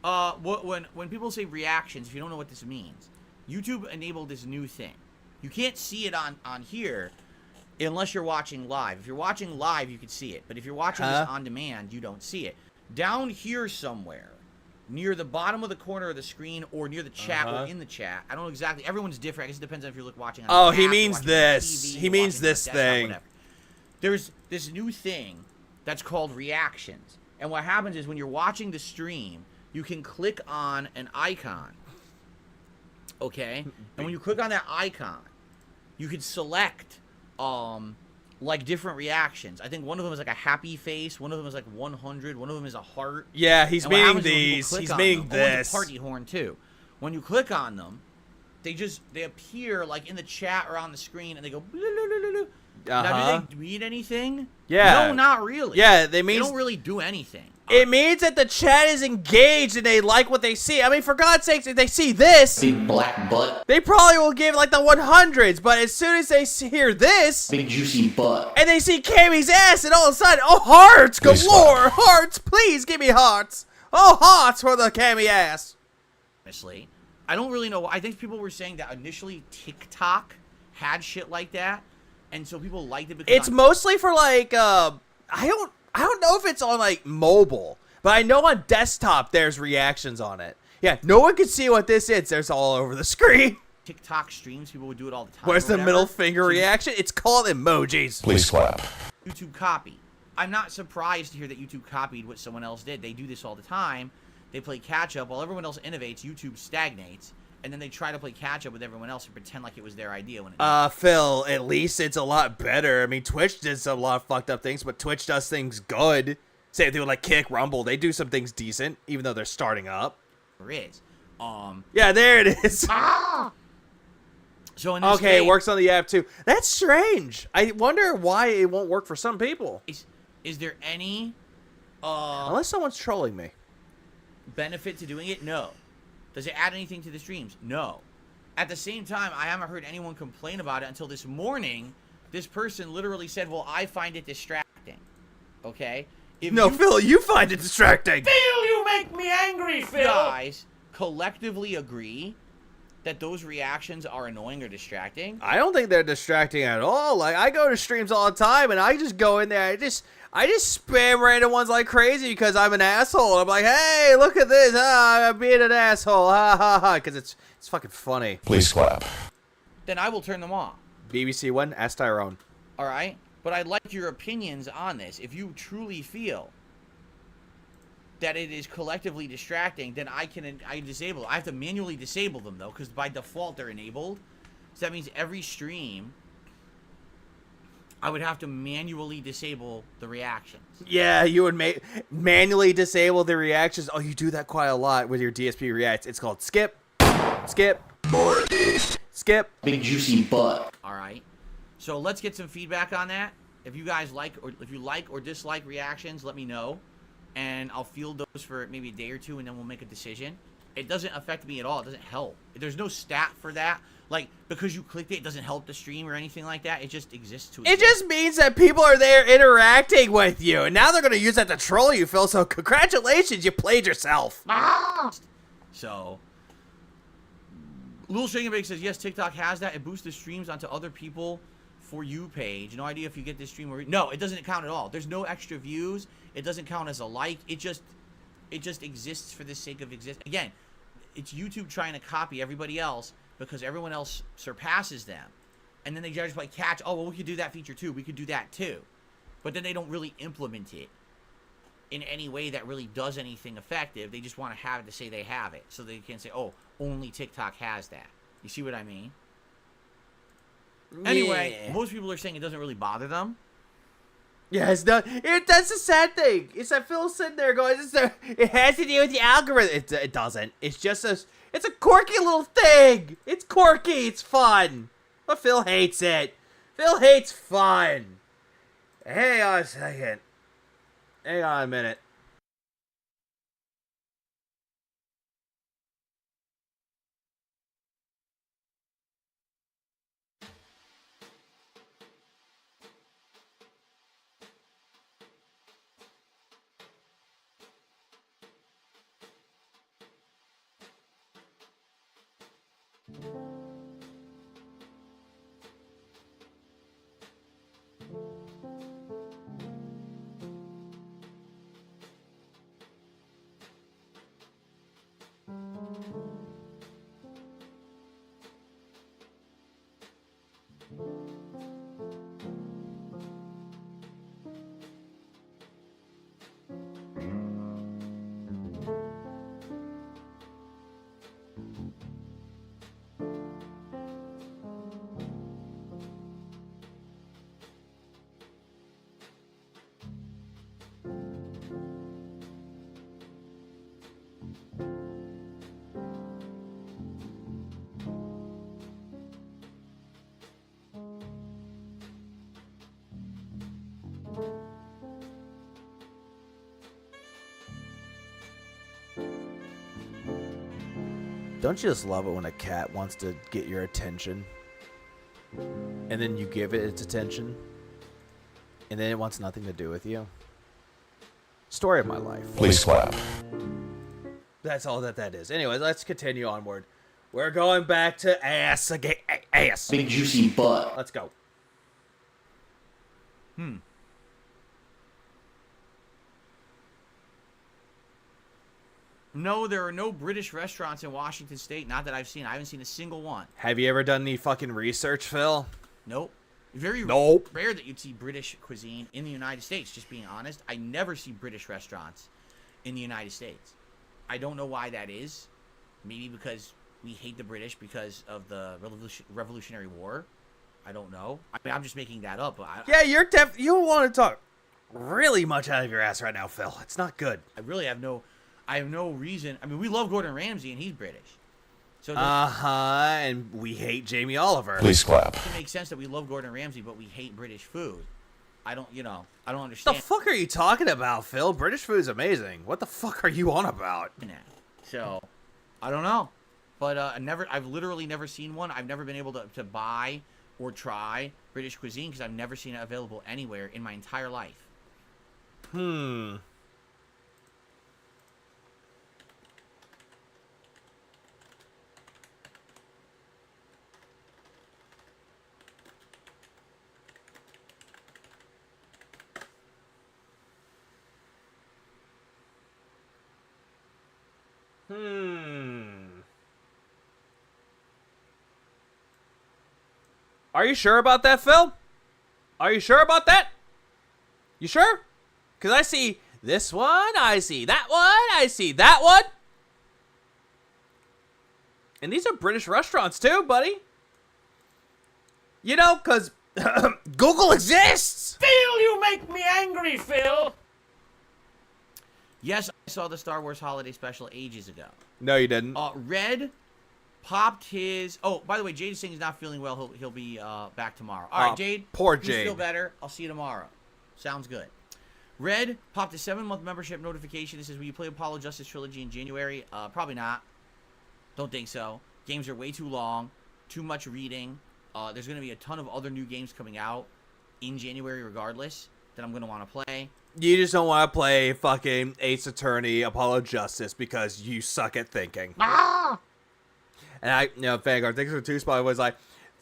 When people say reactions, if you don't know what this means, YouTube enabled this new thing. You can't see it on here unless you're watching live. If you're watching live, you can see it. But if you're watching this on demand, you don't see it. Down here somewhere, near the bottom of the corner of the screen or near the chat or in the chat. I don't know exactly. Everyone's different. I guess it depends on if you're watching on Oh, the he app, means you're watching on this. TV, He you're means watching on this desktop, thing. whatever. There's this new thing that's called reactions. And what happens is when you're watching the stream, you can click on an icon. Okay? And when you click on that icon, you can select like different reactions. I think one of them is like a happy face, one of them is like 100, one of them is a heart. Yeah, he's And what meaning happens is when people these. click He's on meaning them, one's this. a party horn too. When you click on them, they appear like in the chat or on the screen, and they go. Now, do they mean anything? Yeah. No, not really. Yeah, they They mean don't really do anything. it means that the chat is engaged and they like what they see. I mean, for God's sakes, if they see this, Big black butt. they probably will give like the 100s. But as soon as they hear this, Big juicy butt. and they see Cammy's ass, and all of a sudden, oh, hearts Please galore! Hearts, please give me hearts! Oh, hearts for the Cammy ass! Honestly, I don't really know. I think people were saying that initially TikTok had shit like that, and so people liked it because It's mostly for like, I don't know if it's on like mobile, but I know on desktop there's reactions on it. Yeah, no one can see what this is. There's all over the screen. TikTok streams, people would do it all the time. Where's or the whatever. middle finger So reaction? It's called emojis. Please clap. YouTube copy. I'm not surprised to hear that YouTube copied what someone else did. They do this all the time. They play catch up while everyone else innovates. YouTube stagnates, and then they try to play catch up with everyone else and pretend like it was their idea when it Phil, at least it's a lot better. I mean, Twitch did some lot of fucked up things, but Twitch does things good. Same thing with like Kick, Rumble. They do some things decent, even though they're starting up. never is. Yeah, there it is. So in this Okay, it case, works on the app too. That's strange. I wonder why it won't work for some people. Is there any Unless someone's trolling me. benefit to doing it? No. Does it add anything to the streams? No. At the same time, I haven't heard anyone complain about it until this morning. This person literally said, well, I find it distracting. Okay? If No, you Phil, you find it distracting. Phil, you make me angry, Phil. guys collectively agree that those reactions are annoying or distracting, I don't think they're distracting at all. Like, I go to streams all the time, and I just go in there. I just spam random ones like crazy because I'm an asshole. I'm like, hey, look at this. I'm being an asshole. Ha ha ha. Because it's fucking funny. Please clap. then I will turn them off. BBC One, ask Tyrone. All right? But I'd like your opinions on this. If you truly feel that it is collectively distracting, then I disable it. I have to manually disable them, though, because by default they're enabled. So that means every stream, I would have to manually disable the reactions. Yeah, you would manually disable the reactions. Oh, you do that quite a lot with your DSP Reacts. It's called skip, skip, skip. Big juicy butt. All right? So let's get some feedback on that. If you guys like or dislike reactions, let me know. And I'll field those for maybe a day or two, and then we'll make a decision. It doesn't affect me at all. It doesn't help. There's no stat for that. Like, because you clicked it doesn't help the stream or anything like that. It just exists to It exist. just means that people are there interacting with you, and now they're gonna use that to troll you, Phil. So congratulations, you played yourself. So, Lil Shaken Bake says, yes, TikTok has that. It boosts the streams onto other people for you page. No idea if you get this stream or... No, it doesn't count at all. There's no extra views. It doesn't count as a like. It just exists for the sake of exist. Again, it's YouTube trying to copy everybody else because everyone else surpasses them. And then they just like catch, oh, well, we could do that feature too. We could do that too. But then they don't really implement it in any way that really does anything effective. They just want to have it to say they have it. So they can say, oh, only TikTok has that. You see what I mean? Anyway, Yeah. most people are saying it doesn't really bother them. Yeah, it's not. That's the sad thing. It's that Phil's sitting there going, it has to do with the algorithm. It doesn't. It's just it's a quirky little thing. It's quirky. It's fun. But Phil hates it. Phil hates fun. Hang on a second. Hang on a minute. Don't you just love it when a cat wants to get your attention? And then you give it its attention? And then it wants nothing to do with you? Story of my life. Please clap. That's all that is. Anyways, let's continue onward. We're going back to ass again. Ass. Big juicy butt. Let's go. No, there are no British restaurants in Washington State. Not that I've seen. I haven't seen a single one. Have you ever done any fucking research, Phil? Nope. Very Nope. rare that you'd see British cuisine in the United States, just being honest. I never see British restaurants in the United States. I don't know why that is. Maybe because we hate the British because of the Revolutionary War. I don't know. I mean, I'm just making that up. Yeah, you don't want to talk really much out of your ass right now, Phil. It's not good. I really have no reason. I mean, we love Gordon Ramsay, and he's British. So and we hate Jamie Oliver. Please clap. it makes sense that we love Gordon Ramsay, but we hate British food. I don't What the understand. fuck are you talking about, Phil? British food is amazing. What the fuck are you on about? So, I don't know. But I've literally never seen one. I've never been able to buy or try British cuisine because I've never seen it available anywhere in my entire life. Are you sure about that, Phil? Are you sure about that? You sure? Because I see this one, I see that one, I see that one. And these are British restaurants too, buddy. You know, because Google exists. Phil, you make me angry, Phil. Yes, I saw the Star Wars Holiday Special ages ago. No, you didn't. Red popped his... Oh, by the way, Jade is saying he's not feeling well. He'll be back tomorrow. All right, Jade. Poor you Jade. feel better. I'll see you tomorrow. Sounds good. Red popped a 7-month membership notification. It says, will you play Apollo Justice Trilogy in January? Probably not. Don't think so. Games are way too long. too much reading. There's going to be a ton of other new games coming out in January regardless that I'm going to want to play. You just don't want to play fucking Ace Attorney, Apollo Justice because you suck at thinking. And Vanguard, thanks for the 2-spot, was like,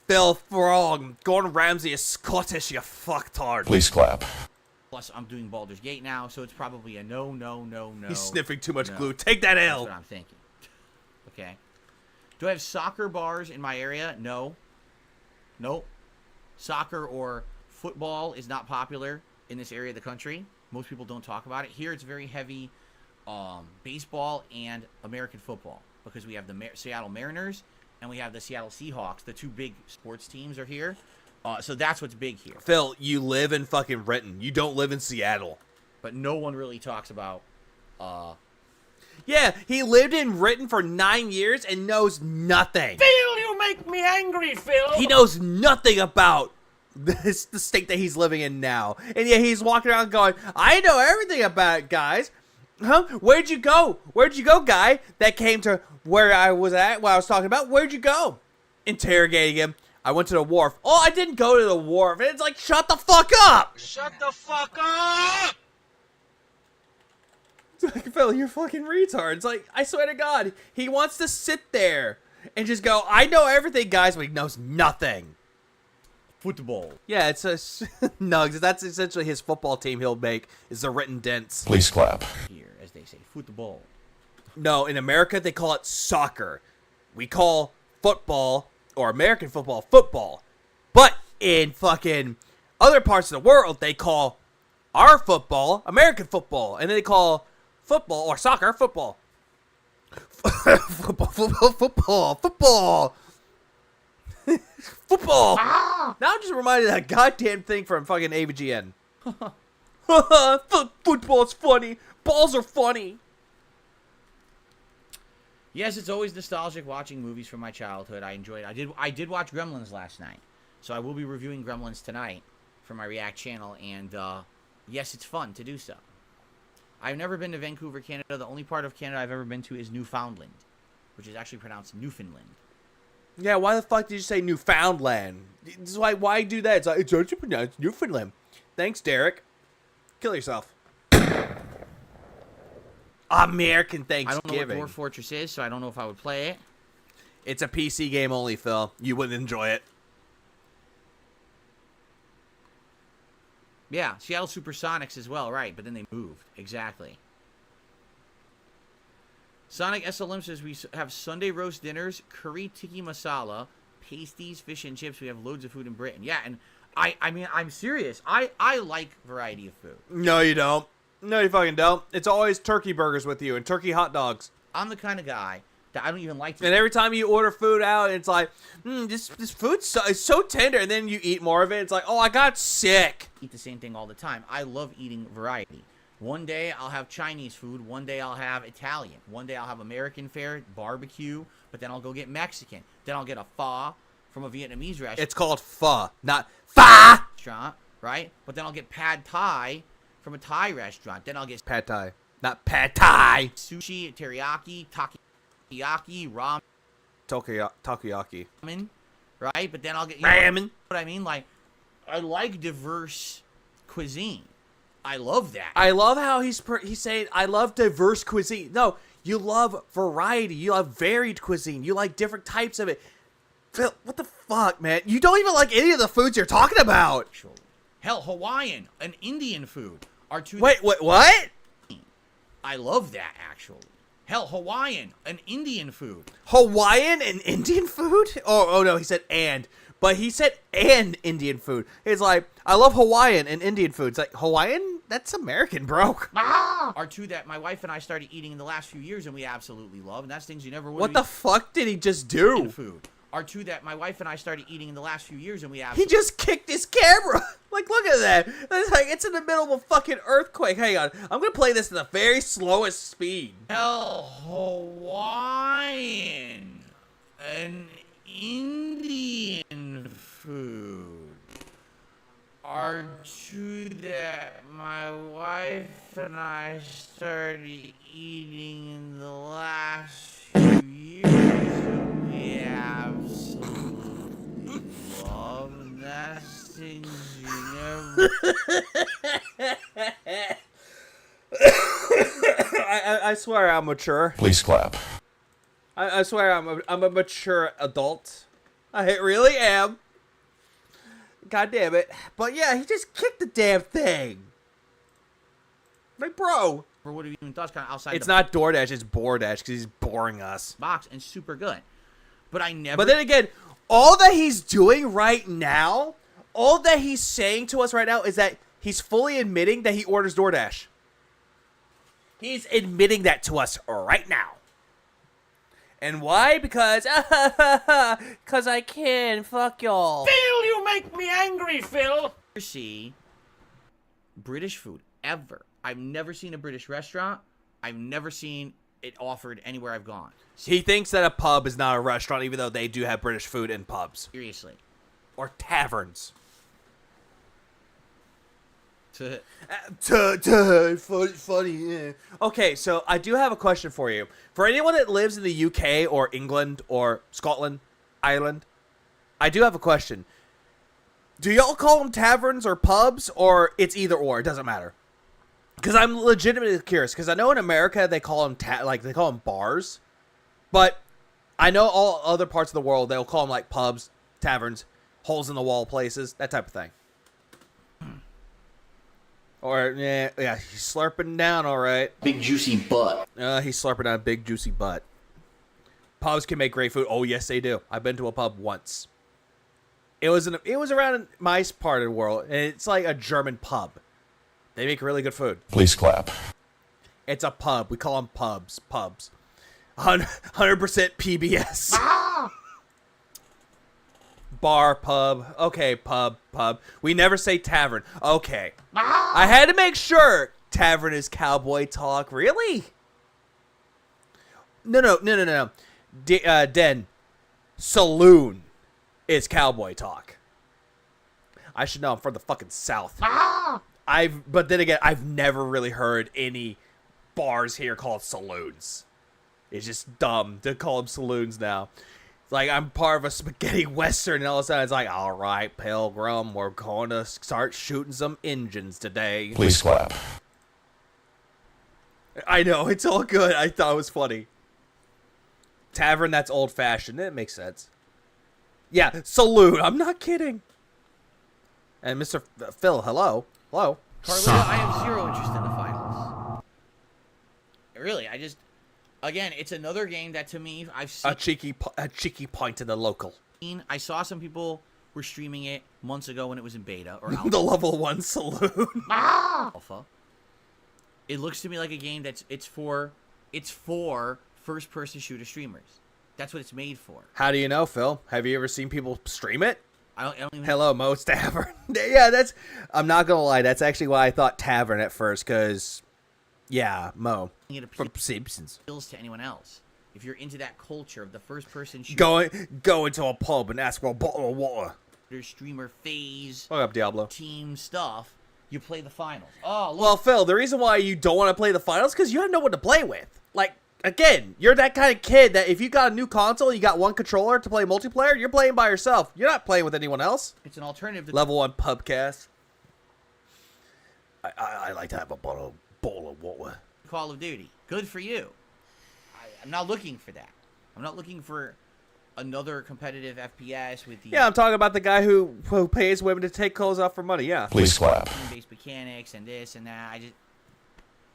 Phil Frog, Gordon Ramsay is Scottish, you fucktard. Please clap. Plus, I'm doing Baldur's Gate now, so it's probably a no. He's sniffing too much no. glue. Take that That's L. what I'm thinking. Okay. Do I have soccer bars in my area? No. Nope. Soccer or football is not popular in this area of the country. Most people don't talk about it. Here it's very heavy baseball and American football because we have the Seattle Mariners and we have the Seattle Seahawks. The two big sports teams are here. So that's what's big here. Phil, you live in fucking Renton. You don't live in Seattle. But no one really talks about... Yeah, he lived in Renton for 9 years and knows nothing. Phil, you make me angry, Phil. He knows nothing about the state that he's living in now. And yet he's walking around going, I know everything about it, guys. Huh? Where'd you go? Where'd you go, guy? That came to where I was at, what I was talking about. Where'd you go? Interrogating him. I went to the wharf. Oh, I didn't go to the wharf. And it's like, shut the fuck up! Shut the fuck up! It's like, Phil, you're fucking retard. It's like, I swear to God, he wants to sit there and just go, I know everything, guys, but he knows nothing. Football. Yeah, it's a Nugs. That's essentially his football team he'll make, is the Renton Dents. Please clap. Here, as they say, football. No, in America, they call it soccer. We call football, or American football, football. But in fucking other parts of the world, they call our football American football. And then they call football, or soccer, football. Football. Football. Now I'm just reminded of that goddamn thing from fucking AVGN. Football's funny. Balls are funny. Yes, it's always nostalgic watching movies from my childhood. I enjoyed it. I did watch Gremlins last night. So I will be reviewing Gremlins tonight for my React channel. And yes, it's fun to do so. I've never been to Vancouver, Canada. The only part of Canada I've ever been to is Newfoundland, which is actually pronounced Newfoundland. Yeah, why the fuck did you say Newfoundland? It's like, why do that? It's like, it's actually pronounced Newfoundland. Thanks, Derek. Kill yourself. American Thanksgiving. I don't know what Dwarf Fortress is, so I don't know if I would play it. It's a PC game only, Phil. You wouldn't enjoy it. Yeah, Seattle Supersonics as well, right, but then they moved. Exactly. Sonic SLM says we have Sunday roast dinners, curry tiki masala, pasties, fish and chips. We have loads of food in Britain. Yeah, and I mean, I'm serious. I like variety of food. No, you don't. No, you fucking don't. It's always turkey burgers with you and turkey hot dogs. I'm the kind of guy that I don't even like to... And every time you order food out, it's like, this food's it's so tender. And then you eat more of it. It's like, oh, I got sick. Eat the same thing all the time. I love eating variety. One day I'll have Chinese food. One day I'll have Italian. One day I'll have American fare, barbecue. But then I'll go get Mexican. Then I'll get a pho from a Vietnamese restaurant. It's called pho, not pho. Right? But then I'll get pad thai from a Thai restaurant. Then I'll get pad thai, not pad thai. Sushi, teriyaki, takoyaki, ramen. Takoyaki. Right? But then I'll get... ramen. What I mean? Like, I like diverse cuisine. I love that. I love how he's saying, I love diverse cuisine. No, you love variety. You love varied cuisine. You like different types of it. Phil, what the fuck, man? You don't even like any of the foods you're talking about. Hell, Hawaiian and Indian food are two... Wait, what? I love that, actually. Hell, Hawaiian and Indian food. Hawaiian and Indian food? Oh no, he said and. But he said and Indian food. It's like, I love Hawaiian and Indian food. It's like, Hawaiian? That's American, bro. Are two that my wife and I started eating in the last few years and we absolutely love. And that's things you never would. What the fuck did he just do? Food. Are two that my wife and I started eating in the last few years and we He just kicked his camera. Like, look at that. It's like, it's in the middle of a fucking earthquake. Hang on. I'm going to play this at the very slowest speed. Hell, Hawaiian and Indian food are two that my wife and I started eating in the last few years. We absolutely things you never... I swear I'm mature. Please clap. I swear I'm a mature adult. I really am. God damn it. But yeah, he just kicked the damn thing. Like, bro. Or would have even thought kind of outside It's the not DoorDash, it's BoreDash because he's boring us. box and super good. But I never... But then again, all that he's doing right now, all that he's saying to us right now is that he's fully admitting that he orders DoorDash. He's admitting that to us right now. And why? Because I can. Fuck y'all. Phil, you make me angry, Phil. see British food ever. I've never seen a British restaurant. I've never seen it offered anywhere I've gone. He thinks that a pub is not a restaurant, even though they do have British food in pubs. Seriously. Or taverns. Funny, yeah. Okay, so I do have a question for you. For anyone that lives in the UK or England or Scotland, Ireland, I do have a question. Do y'all call them taverns or pubs, or it's either or? It doesn't matter. Because I'm legitimately curious. Because I know in America they call them they call them bars, but I know all other parts of the world they'll call them like pubs, taverns, holes in the wall places, that type of thing. Or yeah, he's slurping down, all right. Big juicy butt. He's slurping down a big juicy butt. Pubs can make great food. Oh yes, they do. I've been to a pub once. It was around my part of the world, and it's like a German pub. They make really good food. Please clap. It's a pub. We call them pubs. 100% PBS. Bar, pub. Okay, pub. We never say tavern. Okay. I had to make sure. Tavern is cowboy talk. Really? No. Den. Saloon is cowboy talk. I should know. I'm from the fucking South. But then again, I've never really heard any bars here called saloons. It's just dumb to call them saloons now. It's like I'm part of a spaghetti western, and all of a sudden it's like, all right, Pilgrim, we're going to start shooting some engines today. Please clap. I know, it's all good. I thought it was funny. Tavern, that's old-fashioned. It makes sense. Yeah, saloon. I'm not kidding. And Mr. Phil, hello. Hello. Carlita, I have zero interest in the finals. Really, again, it's another game that to me, I've seen. A cheeky point to the local. I saw some people were streaming it months ago when it was in beta or alpha. The level 1 saloon. Alpha. It looks to me like a game it's for first-person shooter streamers. That's what it's made for. How do you know, Phil? Have you ever seen people stream it? I don't even. Hello, Mo's Tavern. Yeah, I'm not gonna lie. That's actually why I thought Tavern at first, because, yeah, Mo from Simpsons. Appeals to anyone else. If you're into that culture of the first-person shooter, go into a pub and ask for a bottle of water. Streamer phase. Fuck up, Diablo. Team stuff. You play the finals. Oh, look. Well, Phil, the reason why you don't want to play the finals because you have no one to play with. Like, again, you're that kind of kid that if you got a new console and you got one controller to play multiplayer, you're playing by yourself. You're not playing with anyone else. It's an alternative to Level 1 pubcast. I like to have a bottle of water. Call of Duty. Good for you. I'm not looking for that. I'm not looking for another competitive FPS with the I'm talking about the guy who pays women to take clothes off for money. Yeah. Please clap. team-based mechanics and this and that.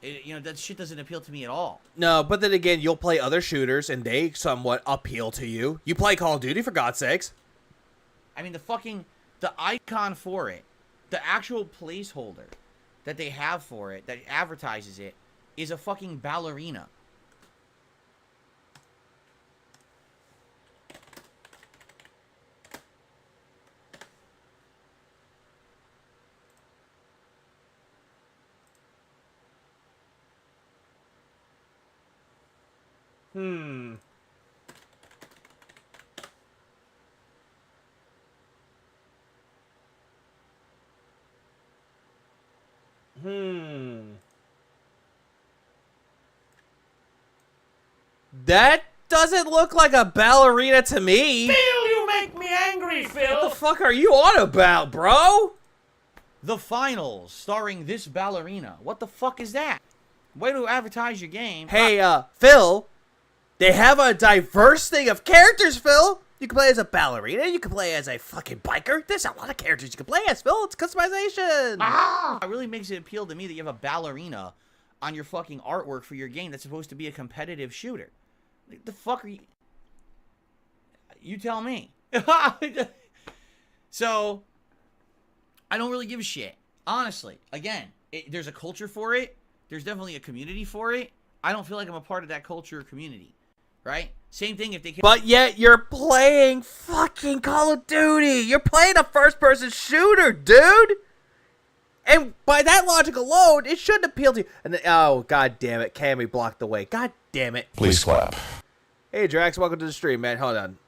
That shit doesn't appeal to me at all. No, but then again, you'll play other shooters and they somewhat appeal to you. You play Call of Duty, for God's sakes. I mean, the icon for it, the actual placeholder that they have for it, that advertises it, is a fucking ballerina. That doesn't look like a ballerina to me. Phil, you make me angry, Phil. What the fuck are you on about, bro? The Finals, starring this ballerina. What the fuck is that? Way to advertise your game. Hey, Phil, they have a diverse thing of characters, Phil. You can play as a ballerina. You can play as a fucking biker. There's a lot of characters you can play as, Phil. It's customization. It really makes it appeal to me that you have a ballerina on your fucking artwork for your game that's supposed to be a competitive shooter. Like, the fuck are you? You tell me. So, I don't really give a shit. Honestly. Again, there's a culture for it. There's definitely a community for it. I don't feel like I'm a part of that culture or community. Right? Same thing if they can. But yet you're playing fucking Call of Duty. You're playing a first-person shooter, dude. And by that logic alone, it shouldn't appeal to you. And then, oh, god damn it. Cammy blocked the way. God damn it. Please clap. Hey, Drax, welcome to the stream, man. Hold on.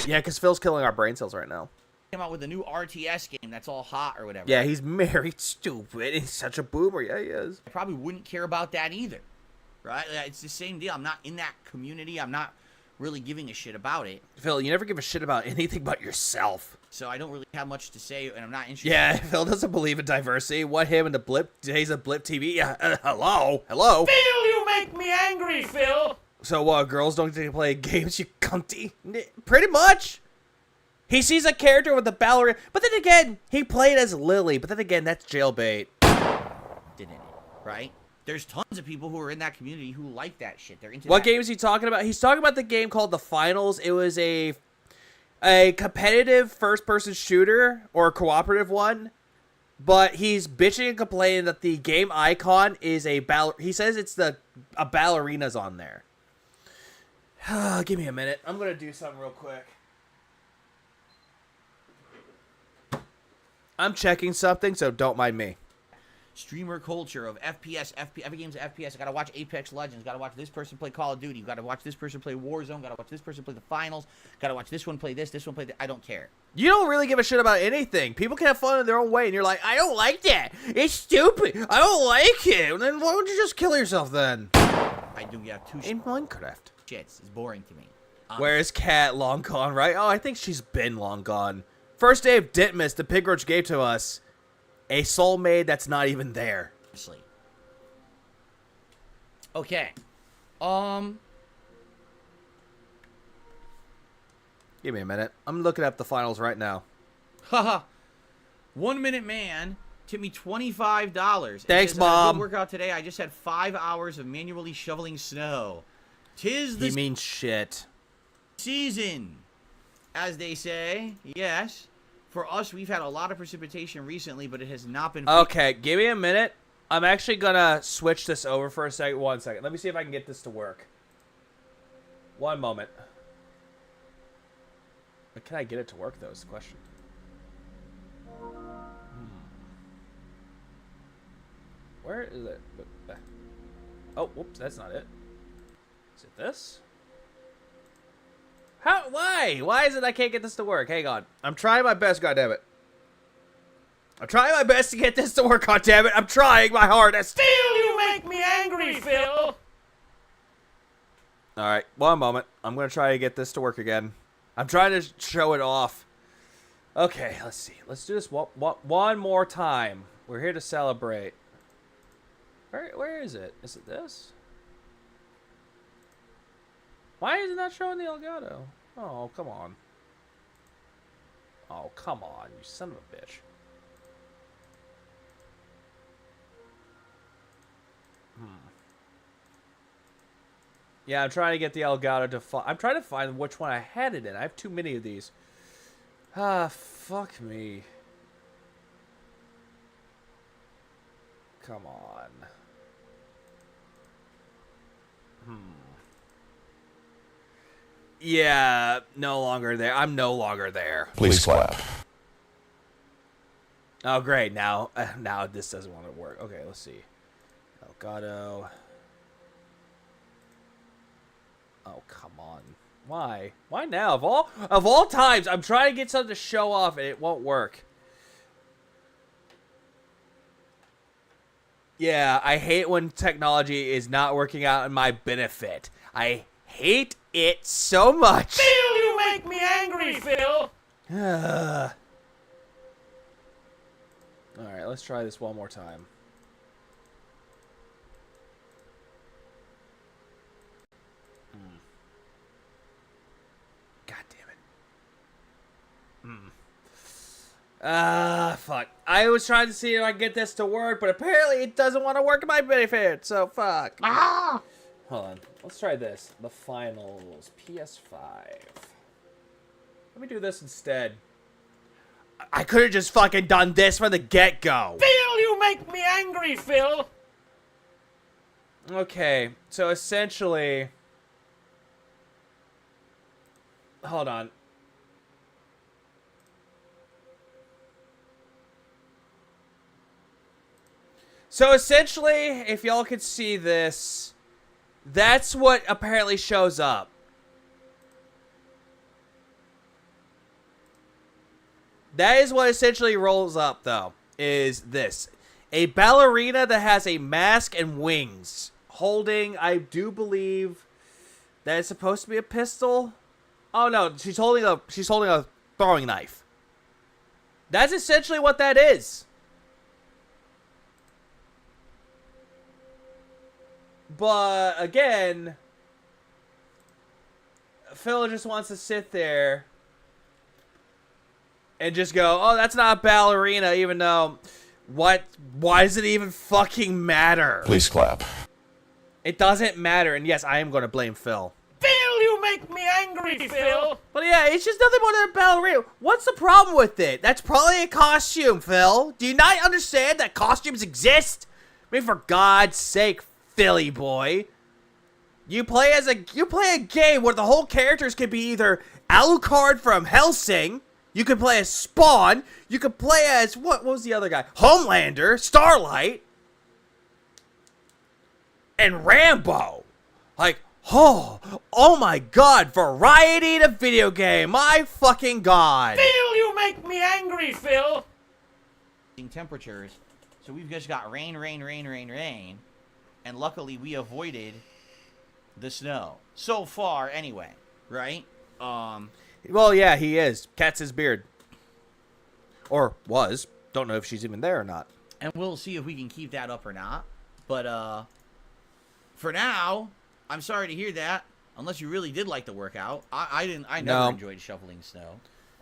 Yeah, because Phil's killing our brain cells right now. Came out with a new RTS game that's all hot or whatever. Yeah, he's married, stupid. He's such a boomer. Yeah, he is. I probably wouldn't care about that either. Right? It's the same deal. I'm not in that community. I'm not really giving a shit about it. Phil, you never give a shit about anything but yourself. So I don't really have much to say, and I'm not interested. Yeah, Phil doesn't believe in diversity. What, him and the Blip days of Blip TV? Yeah, hello? Hello? Phil, you make me angry, Phil. So, girls don't get to play games, you cunty? Pretty much. He sees a character with a ballerina, but then again, he played as Lily, but then again, that's jailbait. Didn't it? Right? There's tons of people who are in that community who like that shit. They're into What that. game is he talking about? He's talking about the game called The Finals. It was a competitive first-person shooter, or a cooperative one, but he's bitching and complaining that the game icon is a he says it's a ballerina's on there. Give me a minute. I'm going to do something real quick. I'm checking something, so don't mind me. Streamer culture of FPS, every game's FPS. I gotta watch Apex Legends. Gotta watch this person play Call of Duty. Gotta watch this person play Warzone. Gotta watch this person play the Finals. Gotta watch this one play this one play that. I don't care. You don't really give a shit about anything. People can have fun in their own way, and you're like, I don't like that. It's stupid. I don't like it. And then why don't you just kill yourself then? I do have two In Minecraft. shits. It's boring to me. Where's Cat long gone, right? Oh, I think she's been long gone. First day of Ditmas, the Pig Roach gave to us a soulmate that's not even there. Honestly. Okay. Give me a minute. I'm looking up the finals right now. Haha. 1 Minute Man tipped me $25. Thanks, Says, Mom. Good workout today. I just had 5 hours of manually shoveling snow. 'Tis the You mean shit. season, as they say. Yes. For us, we've had a lot of precipitation recently, but it has not been... Okay, give me a minute. I'm actually gonna switch this over for a second. 1 second. Let me see if I can get this to work. 1 moment. But can I get it to work, though, is the question. Where is it? Oh, whoops, that's not it. Is it this? How? Why? Why is it I can't get this to work? Hang on. I'm trying my best, goddammit. I'm trying my best to get this to work, goddammit. I'm trying my hardest. Phil, you make me angry, Phil. Alright, 1 moment. I'm going to try to get this to work again. I'm trying to show it off. Okay, let's see. Let's do this one more time. We're here to celebrate. Where is it? Is it this? Why is it not showing the Elgato? Oh, come on. Oh, come on, you son of a bitch. Yeah, I'm trying to get the Elgato to I'm trying to find which one I had it in. I have too many of these. Ah, fuck me. Come on. Yeah, no longer there. I'm no longer there. Please clap. Oh, great. Now this doesn't want to work. Okay, let's see. Elgato. Oh, come on. Why? Why now? Of all times, I'm trying to get something to show off and it won't work. Yeah, I hate when technology is not working out in my benefit. I hate it so much. Phil, you make me angry, Phil. Alright, let's try this one more time. God damn it. Fuck. I was trying to see if I can get this to work, but apparently it doesn't want to work in my benefit, so fuck. Hold on. Let's try this. The finals. PS5. Let me do this instead. I could have just fucking done this from the get-go. Phil, you make me angry, Phil. Okay, so essentially... Hold on. So essentially, if y'all could see this, that's what apparently shows up. That is what essentially rolls up, though, is this. A ballerina that has a mask and wings, holding, I do believe, that it's supposed to be a pistol. Oh no, she's holding a throwing knife. That's essentially what that is. But again, Phil just wants to sit there and just go, "Oh, that's not a ballerina," even though why does it even fucking matter? Please clap. It doesn't matter, and yes, I am going to blame Phil. Phil, you make me angry, Phil. But yeah, it's just nothing more than a ballerina. What's the problem with it? That's probably a costume, Phil. Do you not understand that costumes exist? I mean, for God's sake, Philly boy. You play a game where the whole characters can be either Alucard from Hellsing, you could play as Spawn, you could play as, what was the other guy? Homelander, Starlight, and Rambo. Like, oh my god, variety in a video game, my fucking god. Phil, you make me angry, Phil. Temperatures, so we've just got rain, and luckily we avoided the snow. So far, anyway, right? Well, yeah, he is. Cat's his beard. Or was. Don't know if she's even there or not. And we'll see if we can keep that up or not. But, for now, I'm sorry to hear that. Unless you really did like the workout. I never enjoyed shoveling snow.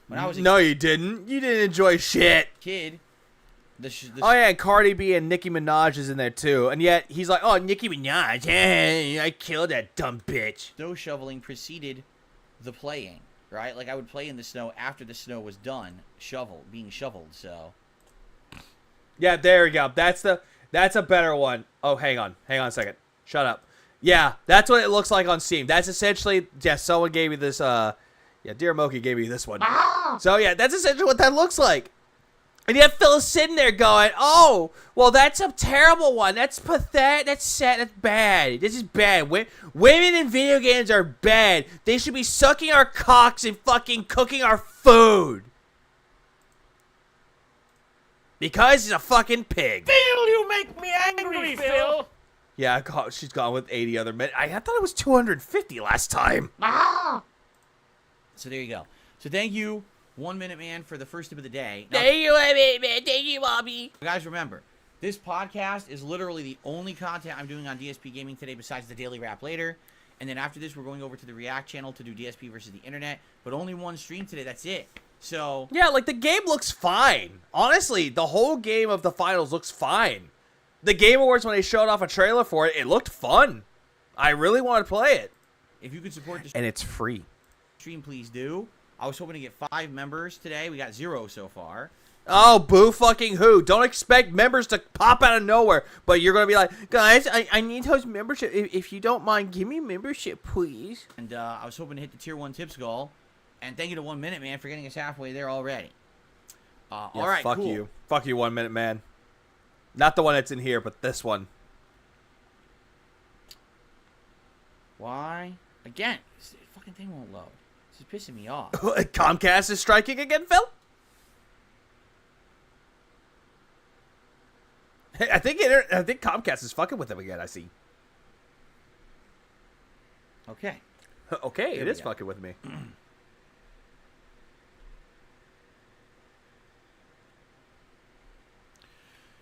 When I was a you didn't. You didn't enjoy shit. kid. Oh, yeah, and Cardi B and Nicki Minaj is in there, too. And yet, he's like, oh, Nicki Minaj, hey, I killed that dumb bitch. Snow shoveling preceded the playing, right? Like, I would play in the snow after the snow was done, being shoveled, so. Yeah, there we go. That's a better one. Oh, hang on a second. Shut up. Yeah, that's what it looks like on Steam. That's essentially, yeah, someone gave me this, Dear Moki gave me this one. So, yeah, that's essentially what that looks like. And yet Phil is sitting there going, oh, well, that's a terrible one. That's pathetic. That's sad. That's bad. This is bad. Women in video games are bad. They should be sucking our cocks and fucking cooking our food. Because he's a fucking pig. Phil, you make me angry, Phil. Yeah, she's gone with 80 other men. I thought it was 250 last time. So there you go. So thank you, 1 Minute Man, for the first tip of the day. Now, Thank you, 1 Minute Man. Thank you, Bobby. guys, remember, this podcast is literally the only content I'm doing on DSP Gaming today besides the Daily Rap later. And then after this, we're going over to the React channel to do DSP versus the internet. But only one stream today. That's it. So yeah, like, the game looks fine. Honestly, the whole game of the finals looks fine. The Game Awards, when they showed off a trailer for it, it looked fun. I really want to play it. if you could support the And it's free. stream, please do. I was hoping to get 5 members today. We got 0 so far. Oh, boo fucking who. Don't expect members to pop out of nowhere, but you're going to be like, guys, I need host membership. If you don't mind, give me membership, please. And I was hoping to hit the Tier 1 tips goal. And thank you to 1 Minute Man for getting us halfway there already. Yeah, all right, fuck cool. you. Fuck you, 1 Minute Man. Not the one that's in here, but this one. Why? Again, this fucking thing won't load. This is pissing me off. Comcast is striking again, Phil? I think Comcast is fucking with him again, I see. Okay. Okay, There it we is go. fucking with me.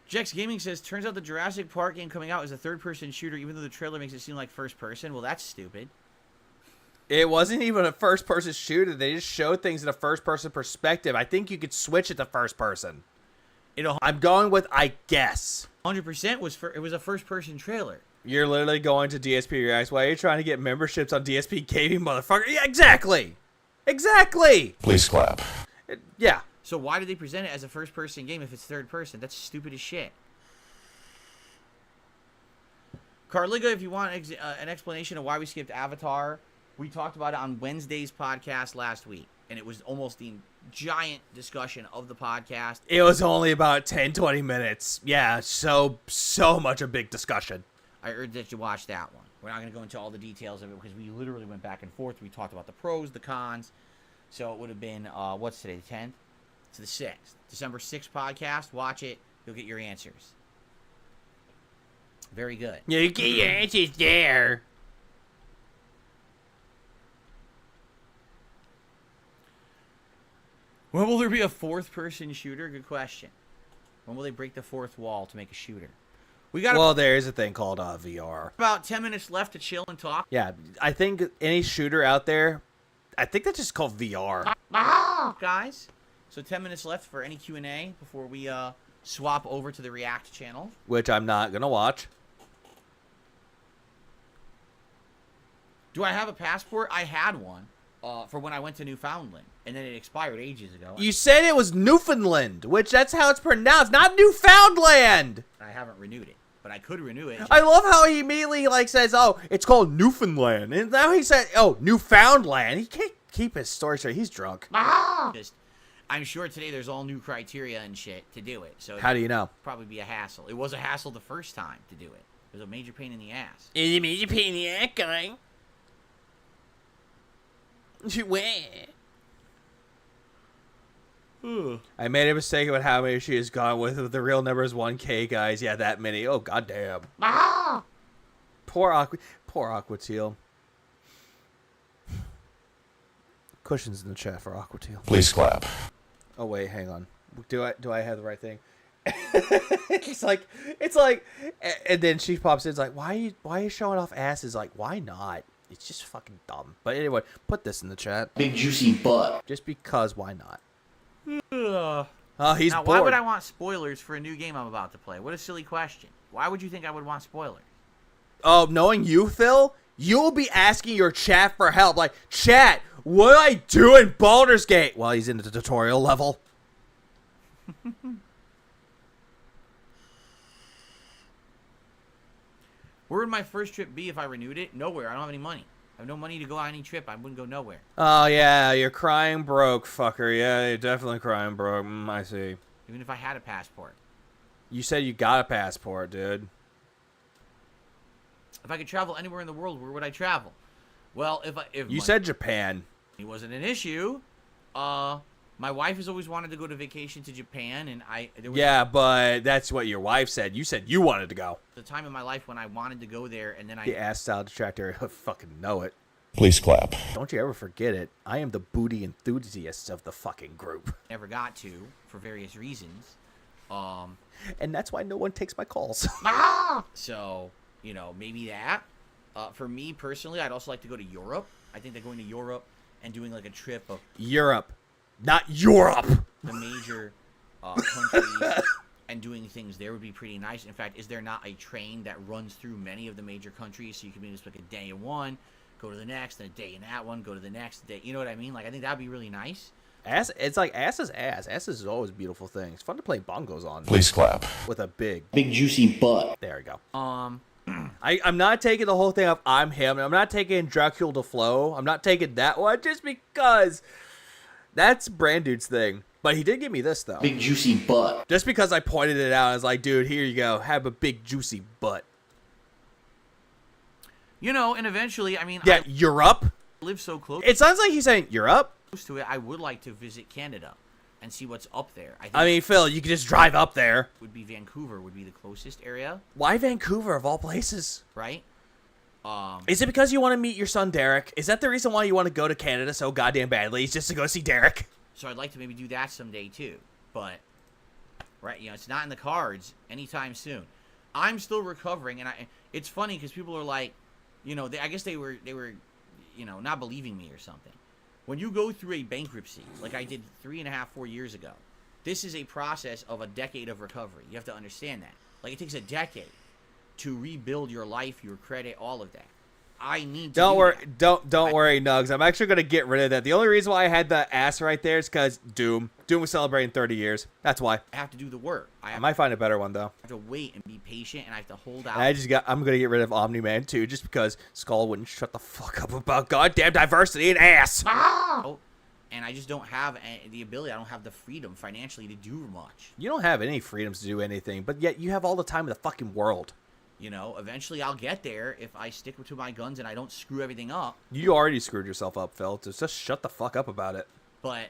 Jex Gaming says, turns out the Jurassic Park game coming out is a third-person shooter, even though the trailer makes it seem like first-person. Well, that's stupid. It wasn't even a first-person shooter. They just showed things in a first-person perspective. I think you could switch it to first-person. I'm going with I guess. 100% it was a first-person trailer. You're literally going to DSP Reacts. Why are you trying to get memberships on DSP Gaming, motherfucker? Yeah, exactly. Exactly. Please clap. Yeah. So why did they present it as a first-person game if it's third-person? That's stupid as shit. Carliga, if you want an explanation of why we skipped Avatar, we talked about it on Wednesday's podcast last week, and it was almost the giant discussion of the podcast. It was only about 10, 20 minutes. Yeah, so much a big discussion. I urge that you watch that one. We're not going to go into all the details of it because we literally went back and forth. We talked about the pros, the cons. So it would have been, what's today, the 10th? It's the 6th. December 6th podcast. Watch it. You'll get your answers. Very good. You get your answers there. When will there be a fourth-person shooter? Good question. When will they break the fourth wall to make a shooter? We got Well, there is a thing called VR. about 10 minutes left to chill and talk. Yeah, I think any shooter out there, I think that's just called VR. Guys. So 10 minutes left for any Q&A before we swap over to the React channel. Which I'm not going to watch. Do I have a passport? I had one for when I went to Newfoundland, and then it expired ages ago. You said it was Newfoundland, which that's how it's pronounced, not Newfoundland. I haven't renewed it, but I could renew it. I love how he immediately says, "Oh, it's called Newfoundland," and now he said, "Oh, Newfoundland." He can't keep his story straight. He's drunk. I'm sure today there's all new criteria and shit to do it. So How do you know? Probably be a hassle. It was a hassle the first time to do it. It was a major pain in the ass. Is it major pain in the ass, guy? I made a mistake about how many she has gone with. The real number is 1K, guys. Yeah, that many. Oh, goddamn. Poor Aqua Teal. Cushions in the chat for Aqua Teal. Please clap. Oh wait, hang on. Do I have the right thing? it's like, and then she pops in. It's like, why are you showing off asses? Like, why not? It's just fucking dumb. But anyway, put this in the chat. Big juicy butt. Just because, why not? He's now, bored. why would I want spoilers for a new game I'm about to play? What a silly question. Why would you think I would want spoilers? Oh, knowing you, Phil, you'll be asking your chat for help. Like, chat, what do I do in Baldur's Gate? Well, he's in the tutorial level. Where would my first trip be if I renewed it? Nowhere. I don't have any money. I have no money to go on any trip. I wouldn't go nowhere. Oh, yeah, you're crying broke, fucker. Yeah, you're definitely crying broke. I see. Even if I had a passport. You said you got a passport, dude. If I could travel anywhere in the world, where would I travel? Well, if You said Japan. It wasn't an issue. My wife has always wanted to go to vacation to Japan, and Yeah, but that's what your wife said. You said you wanted to go. The time in my life when I wanted to go there, and then The ass style detractor. I fucking know it. Please clap. Don't you ever forget it. I am the booty enthusiast of the fucking group. never got to for various reasons. And that's why no one takes my calls. So, maybe that. For me personally, I'd also like to go to Europe. I think that going to Europe and doing like a trip of Europe. Not Europe. the major countries and doing things there would be pretty nice. In fact, is there not a train that runs through many of the major countries, so you can maybe just like a day in one, go to the next, then a day in that one, go to the next day. You know what I mean? Like, I think that'd be really nice. Ass. It's like ass is ass. Ass is always a beautiful thing. It's fun to play bongos on. Please clap. With a big juicy butt. There we go. I'm not taking the whole thing of I'm him. I'm not taking Dracula to Flow. I'm not taking that one just because that's Brand Dude's thing. But he did give me this, though. Big juicy butt. Just because I pointed it out, I was like, dude, here you go. Have a big juicy butt. And eventually, I mean, Yeah, Europe? I live so close It sounds like he's saying Europe. to it. I would like to visit Canada and see what's up there. I think I mean, Phil, you could just drive up there. would be Vancouver would be the closest area, Why Vancouver, of all places? right? Is it because you want to meet your son, Derek? Is that the reason why you want to go to Canada so goddamn badly? Is just to go see Derek? So I'd like to maybe do that someday too. But right? You know, it's not in the cards anytime soon. I'm still recovering, and it's funny because people are like, you know, I guess they were, you know, not believing me or something. When you go through a bankruptcy, like I did 3.5, 4 years ago, this is a process of a decade of recovery. You have to understand that. Like, it takes a decade to rebuild your life, your credit, all of that. I need to Don't worry, that. don't worry, Nugs. I'm actually gonna get rid of that. The only reason why I had the ass right there is because Doom was celebrating 30 years. That's why. I have to do the work. I might find a better one though. I have to wait and be patient, and I have to hold out. And I'm gonna get rid of Omni-Man too, just because Skull wouldn't shut the fuck up about goddamn diversity and ass. And I just don't have the ability. I don't have the freedom financially to do much. You don't have any freedoms to do anything, but yet you have all the time in the fucking world. You know, eventually I'll get there if I stick to my guns and I don't screw everything up. You already screwed yourself up, Phil. So just shut the fuck up about it. But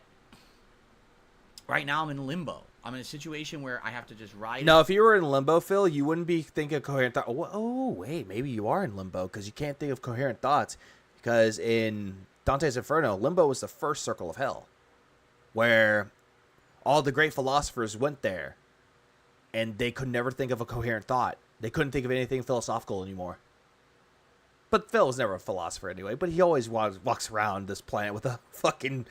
right now I'm in limbo. I'm in a situation where I have to just ride. No, if you were in limbo, Phil, you wouldn't be thinking coherent thoughts. Oh, wait, maybe you are in limbo because you can't think of coherent thoughts. Because in Dante's Inferno, limbo was the first circle of hell, where all the great philosophers went there, and they could never think of a coherent thought. They couldn't think of anything philosophical anymore. But Phil was never a philosopher anyway, but he always walks around this planet with a fucking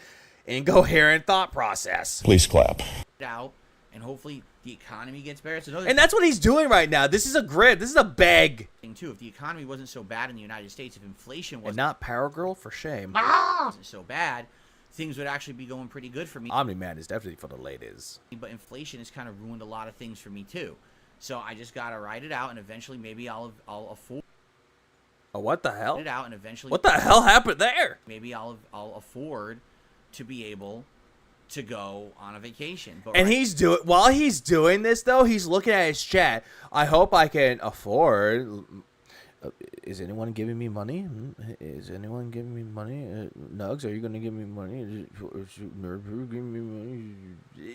incoherent thought process. Please clap. Out, and hopefully the economy gets better. It's another And that's what he's doing right now. This is a grid. This is a beg. thing too. If the economy wasn't so bad in the United States, if inflation And wasn't not Power Girl, for shame. so bad, things would actually be going pretty good for me. Omni-Man is definitely for the ladies. But inflation has kind of ruined a lot of things for me too. So I just gotta ride it out, and eventually maybe I'll afford Oh, what the hell? it out, and eventually What the hell happened there? maybe I'll afford to be able to go on a vacation. But And while he's doing this though, he's looking at his chat. I hope I can afford. Is anyone giving me money? Is anyone giving me money? Nugs, are you gonna give me money? Give me money?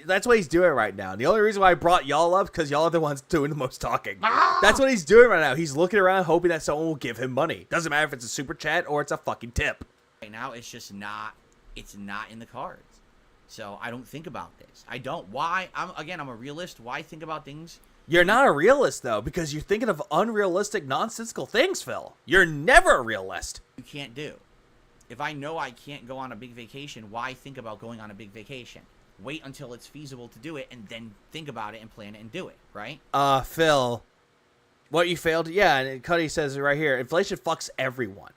That's what he's doing right now. The only reason why I brought y'all up because y'all are the ones doing the most talking. That's what he's doing right now. He's looking around hoping that someone will give him money. Doesn't matter if it's a super chat or it's a fucking tip. right now it's just not. It's not in the cards. So I don't think about this. I don't. Why? I'm a realist. Why think about things? You're not a realist, though, because you're thinking of unrealistic, nonsensical things, Phil. You're never a realist. You can't do. If I know I can't go on a big vacation, why think about going on a big vacation? Wait until it's feasible to do it, and then think about it and plan it and do it, right? Phil, what you failed? Yeah, and Cuddy says it right here. Inflation fucks everyone.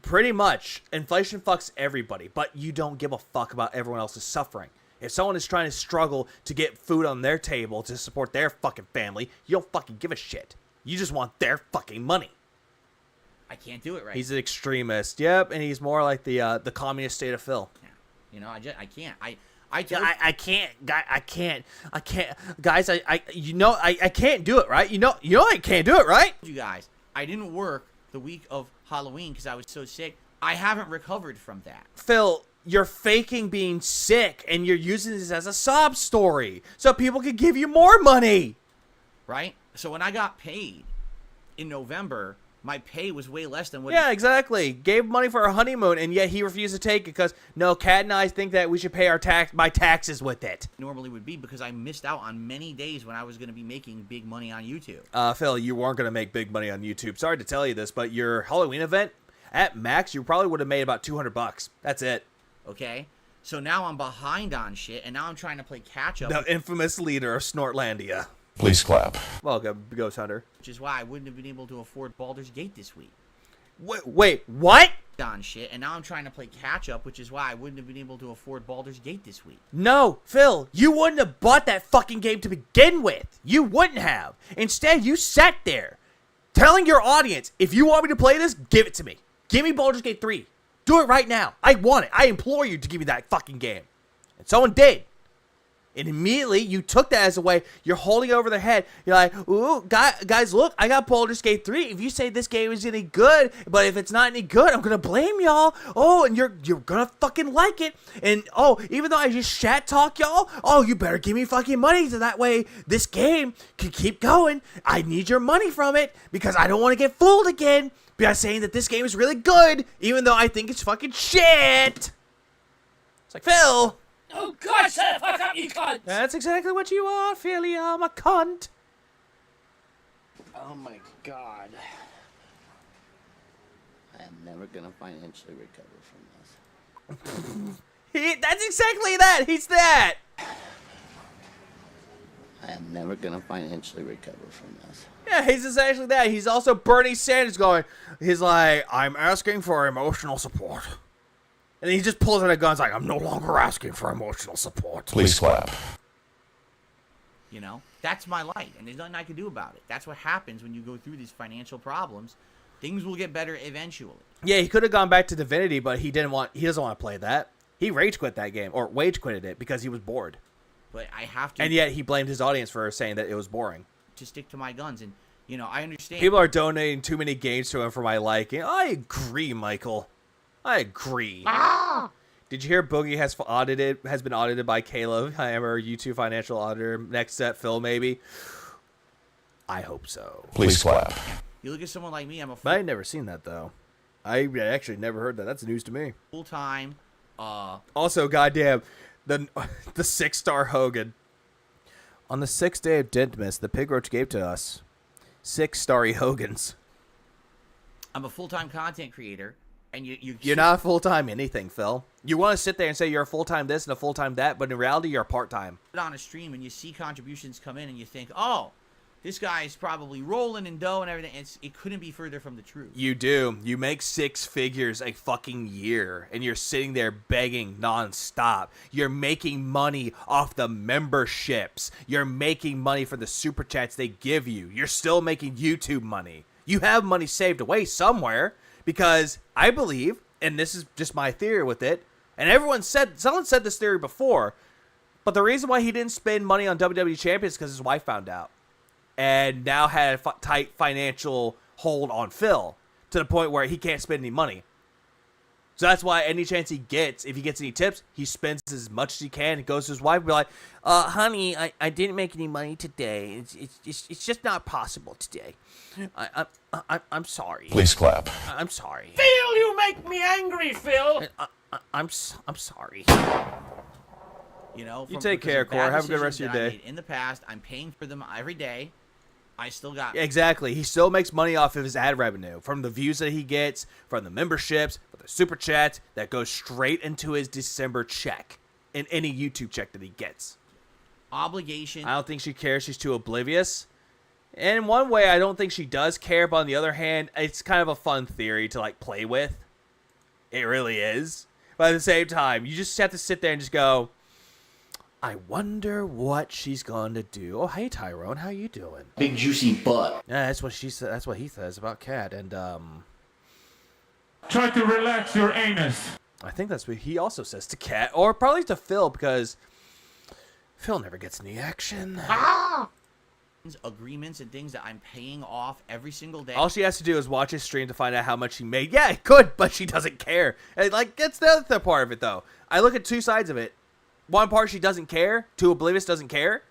Pretty much. Inflation fucks everybody, but you don't give a fuck about everyone else's suffering. If someone is trying to struggle to get food on their table to support their fucking family, you don't fucking give a shit. You just want their fucking money. I can't do it right. He's an extremist. Yep, and he's more like the communist state of Phil. now. You know, I can't. I can't, guys. I can't do it, right? You know, I can't do it, right? you guys, I didn't work the week of Halloween because I was so sick. I haven't recovered from that. Phil, you're faking being sick, and you're using this as a sob story so people can give you more money. Right? So when I got paid in November, my pay was way less than what. Yeah, exactly. Gave money for a honeymoon, and yet he refused to take it because, no, Kat and I think that we should pay my taxes with it. Normally would be because I missed out on many days when I was going to be making big money on YouTube. Phil, you weren't going to make big money on YouTube. Sorry to tell you this, but your Halloween event, at max, you probably would have made about $200. That's it. Okay? So now I'm behind on shit, and now I'm trying to play catch up. The infamous leader of Snortlandia. Please clap. Welcome, Ghost Hunter. Which is why I wouldn't have been able to afford Baldur's Gate this week. Wait, what? On shit, and now I'm trying to play catch up, which is why I wouldn't have been able to afford Baldur's Gate this week. No, Phil, you wouldn't have bought that fucking game to begin with. You wouldn't have. Instead, you sat there telling your audience, if you want me to play this, give it to me. Give me Baldur's Gate 3. Do it right now. I want it. I implore you to give me that fucking game. And someone did. And immediately, you took that as a way, you're holding it over their head. You're like, ooh, guys, look, I got Baldur's Gate 3. If you say this game is any good, but if it's not any good, I'm going to blame y'all. Oh, and you're going to fucking like it. And, oh, even though I just chat talk y'all, oh, you better give me fucking money so that way this game can keep going. I need your money from it because I don't want to get fooled again by saying that this game is really good, even though I think it's fucking shit. It's like, Phil. Oh, God, shut the fuck up! up, you cunt! That's exactly what you are, Philly. I'm a cunt. Oh my god. I am never gonna financially recover from this. That's exactly that. He's that. I am never gonna financially recover from this. Yeah, he's essentially that. He's also Bernie Sanders going, he's like, I'm asking for emotional support. And he just pulls out a gun, like, I'm no longer asking for emotional support. Please clap. You know, that's my life, and there's nothing I can do about it. That's what happens when you go through these financial problems. Things will get better eventually. Yeah, he could have gone back to Divinity, but he doesn't want to play that. He rage quit that game, or wage quitted it because he was bored. But I have to... And yet he blamed his audience for saying that it was boring. to stick to my guns, and, you know, I understand. People are donating too many games to him for my liking. I agree, Michael. I agree. Did you hear Boogie has been audited by Caleb? I am our YouTube financial auditor. Next set, Phil, maybe. I hope so. Please clap. You look at someone like me, I'm a But I've never seen that, though. I actually never heard that. That's news to me. full-time, Also, goddamn, the 6-star Hogan. On the 6th day of Dentmas, the Pig Roach gave to us 6-starry Hogans. I'm a full-time content creator, and You're not full-time anything, Phil. You want to sit there and say you're a full-time this and a full-time that, but in reality, you're part-time. on a stream and you see contributions come in and you think, oh, this guy's probably rolling in dough and everything. It couldn't be further from the truth. You do. You make 6 figures a fucking year, and you're sitting there begging nonstop. You're making money off the memberships. You're making money for the super chats they give you. You're still making YouTube money. You have money saved away somewhere, because I believe, and this is just my theory with it, and someone said this theory before, but the reason why he didn't spend money on WWE Champions is because his wife found out. And now had a tight financial hold on Phil to the point where he can't spend any money. So that's why any chance he gets, if he gets any tips, he spends as much as he can. He goes to his wife and be like, honey, I didn't make any money today. It's just not possible today. I'm sorry. Please clap. I'm sorry. Phil, you make me angry, Phil! I'm sorry. You know, You take care, because of bad Core. Have a good rest of your decisions that I day. made in the past, I'm paying for them every day. I still got Exactly. He still makes money off of his ad revenue from the views that he gets, from the memberships, from the super chats that goes straight into his December check in any YouTube check that he gets. obligation. I don't think she cares. She's too oblivious. And in one way, I don't think she does care, but on the other hand, it's kind of a fun theory to like play with. It really is. But at the same time, you just have to sit there and just go, I wonder what she's going to do. Oh, hey, Tyrone. How you doing? Big juicy butt. Yeah, that's what she said. That's what he says about Cat. And Try to relax your anus. I think that's what he also says to Cat, or probably to Phil, because Phil never gets any action. Agreements and things that I'm paying off every single day. All she has to do is watch his stream to find out how much he made. Yeah, good, but she doesn't care. And, like, that's the other part of it, though. I look at two sides of it. One part, she doesn't care. Too oblivious, doesn't care.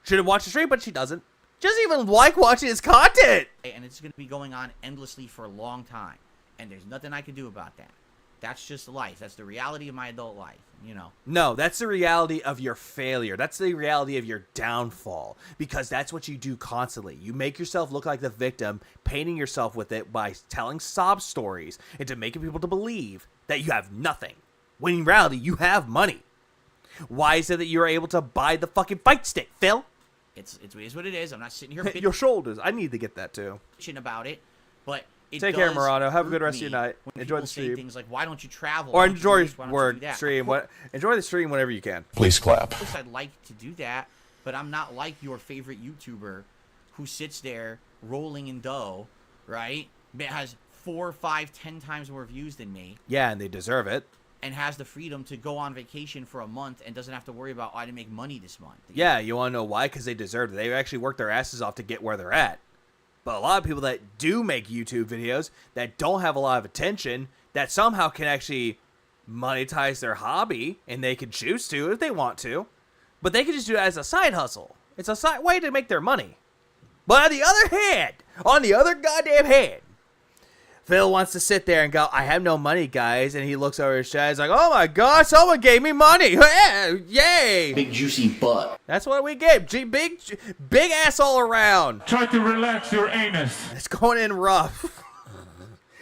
Should have watched the stream, but she doesn't. She doesn't even like watching his content. And it's going to be going on endlessly for a long time. And there's nothing I can do about that. That's just life. That's the reality of my adult life, you know. No, that's the reality of your failure. That's the reality of your downfall. Because that's what you do constantly. You make yourself look like the victim, painting yourself with it by telling sob stories into making people to believe that you have nothing. When in reality, you have money. Why is it that you're able to buy the fucking fight stick, Phil? It is what it is. I'm not sitting here Your shoulders. I need to get that too. bitching about it, but it Take care, does Murano. Have a good hurt rest of your me night. when Enjoy people the say stream. things like, "Why don't you travel?" Or Why don't you enjoy do this? Why don't you do that?" stream. Enjoy the stream whenever you can. Please clap. Of course, I'd like to do that, but I'm not like your favorite YouTuber who sits there rolling in dough, right? That has 4, 5, 10 times more views than me, Yeah, and they deserve it. and has the freedom to go on vacation for a month and doesn't have to worry about, "Oh, I didn't make money this month." Yeah, you want to know why? Because they deserve it. They actually worked their asses off to get where they're at. But a lot of people that do make YouTube videos that don't have a lot of attention, that somehow can actually monetize their hobby, and they can choose to if they want to. But they can just do it as a side hustle. It's a side way to make their money. But on the other hand, on the other goddamn hand, Phil wants to sit there and go, I have no money, guys. And he looks over his shoulder. He's like, oh my God, someone gave me money. Yeah, yay. Big juicy butt. That's what we get. Big ass all around. Try to relax your anus. It's going in rough.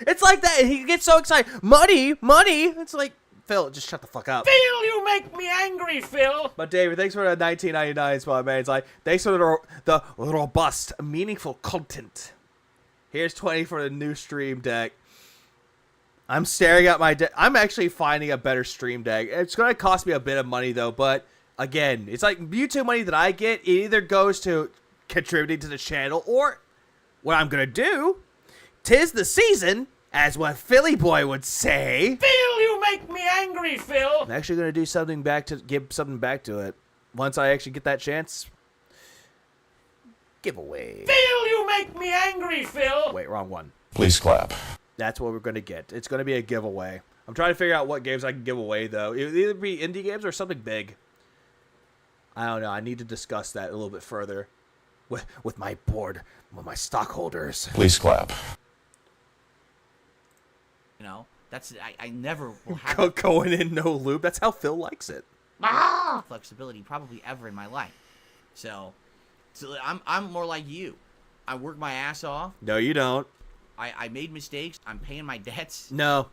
It's like that. He gets so excited. Money. It's like, Phil, just shut the fuck up. Phil, you make me angry, Phil. But David, thanks for the 1999 spot, man. It's like, thanks for the robust, meaningful content. Here's 20 for the new Stream Deck. I'm staring at my deck. I'm actually finding a better Stream Deck. It's going to cost me a bit of money, though. But, again, it's like YouTube money that I get. It either goes to contributing to the channel or what I'm going to do. 'Tis the season, as what Philly Boy would say. Phil, you make me angry, Phil. I'm actually going to do something give something back to it. Once I actually get that chance. Giveaway. Phil, you make me angry, Phil. Wait, wrong one. Please clap. That's what we're going to get. It's going to be a giveaway. I'm trying to figure out what games I can give away, though. It'll either be indie games or something big. I don't know. I need to discuss that a little bit further with my board, with my stockholders. Please clap. You know, that's I never will have Going in no loop. That's how Phil likes it. flexibility probably ever in my life. So I'm more like you. I work my ass off. No, you don't. I made mistakes. I'm paying my debts. No,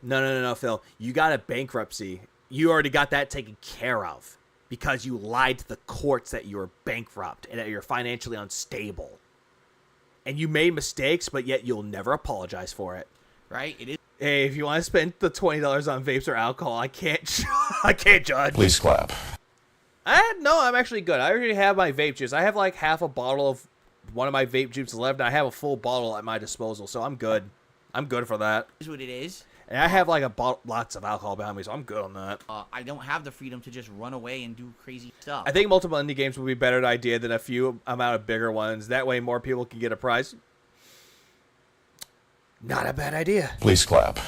Phil. You got a bankruptcy. You already got that taken care of because you lied to the courts that you were bankrupt and that you're financially unstable. And you made mistakes, but yet you'll never apologize for it. Right? It is. Hey, if you want to spend the $20 on vapes or alcohol, I can't judge. Please clap. No, I'm actually good. I already have my vape juice. I have like half a bottle of one of my vape juices left, and I have a full bottle at my disposal, so I'm good. I'm good for that. Is what it is. And I have like lots of alcohol behind me, so I'm good on that. I don't have the freedom to just run away and do crazy stuff. I think multiple indie games would be a better idea than a few amount of bigger ones. That way more people can get a prize. Not a bad idea. Please clap.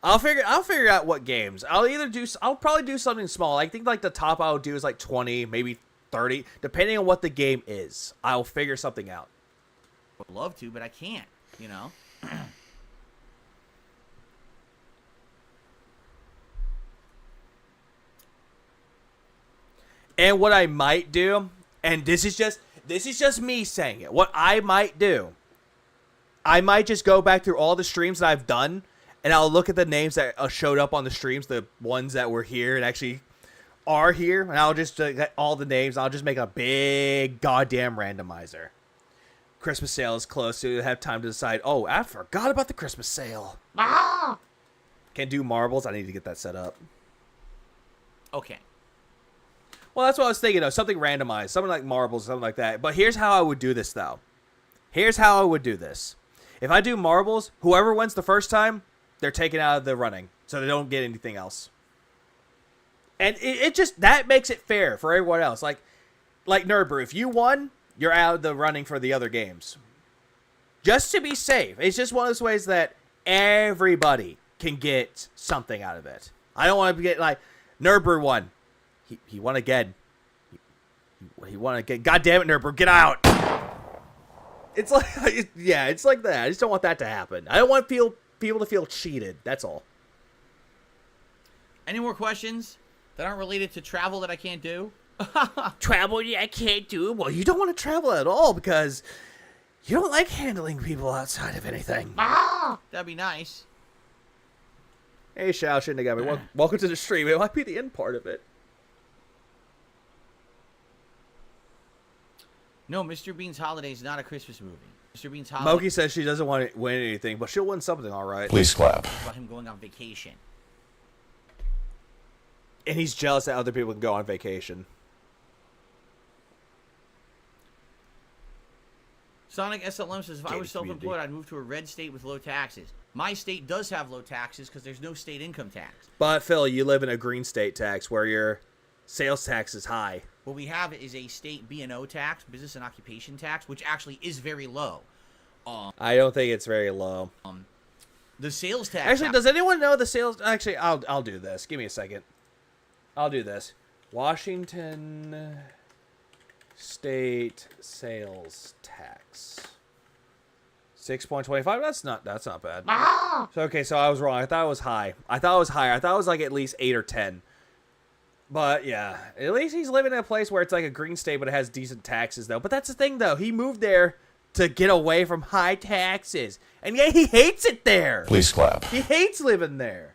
I'll figure out what games. I'll probably do something small. I think like the top I'll do is like 20, maybe 30, depending on what the game is. I'll figure something out. I would love to, but I can't, you know. And what I might do, and this is just me saying it. What I might do, I might just go back through all the streams that I've done, and I'll look at the names that showed up on the streams, the ones that were here and actually are here, and I'll just get all the names. I'll just make a big goddamn randomizer. Christmas sale is close, so you have time to decide. Oh, I forgot about the Christmas sale. Can't do marbles. I need to get that set up. Okay. Well, that's what I was thinking of. Something randomized. Something like marbles, something like that. But here's how I would do this, though. Here's how I would do this. If I do marbles, whoever wins the first time, they're taken out of the running. So they don't get anything else. And it just, that makes it fair for everyone else. Like Nerd Brew, if you won, you're out of the running for the other games. Just to be safe. It's just one of those ways that everybody can get something out of it. I don't want to get like, Nerd Brew won. He won again. He won again. God damn it, Nerd Brew, get out! It's like, yeah, it's like that. I just don't want that to happen. I don't want people to feel cheated. That's all. Any more questions that aren't related to travel that I can't do? Travel I can't do? Well, you don't want to travel at all because you don't like handling people outside of anything. That'd be nice. Hey, Shao Shinigami, welcome to the stream. It might be the end part of it. No, Mr. Bean's Holiday is not a Christmas movie. Mr. Bean's Holiday Moki says she doesn't want to win anything, but she'll win something, all right. Please clap. is about him going on vacation. And he's jealous that other people can go on vacation. Sonic SLM says, if I Gated was self-employed, community. I'd move to a red state with low taxes. My state does have low taxes because there's no state income tax. But, Phil, you live in a green state tax where your sales tax is high. What we have is a state B&O tax, business and occupation tax, which actually is very low. I don't think it's very low. The sales tax... Actually, does anyone know the sales... Actually, I'll do this. Give me a second. I'll do this. Washington state sales tax. 6.25. That's not bad. So okay, so I was wrong. I thought it was high. I thought it was higher. I thought it was like at least 8 or 10. But yeah, at least he's living in a place where it's like a green state, but it has decent taxes though. But that's the thing though. He moved there to get away from high taxes, and yet he hates it there. Please clap. He hates living there.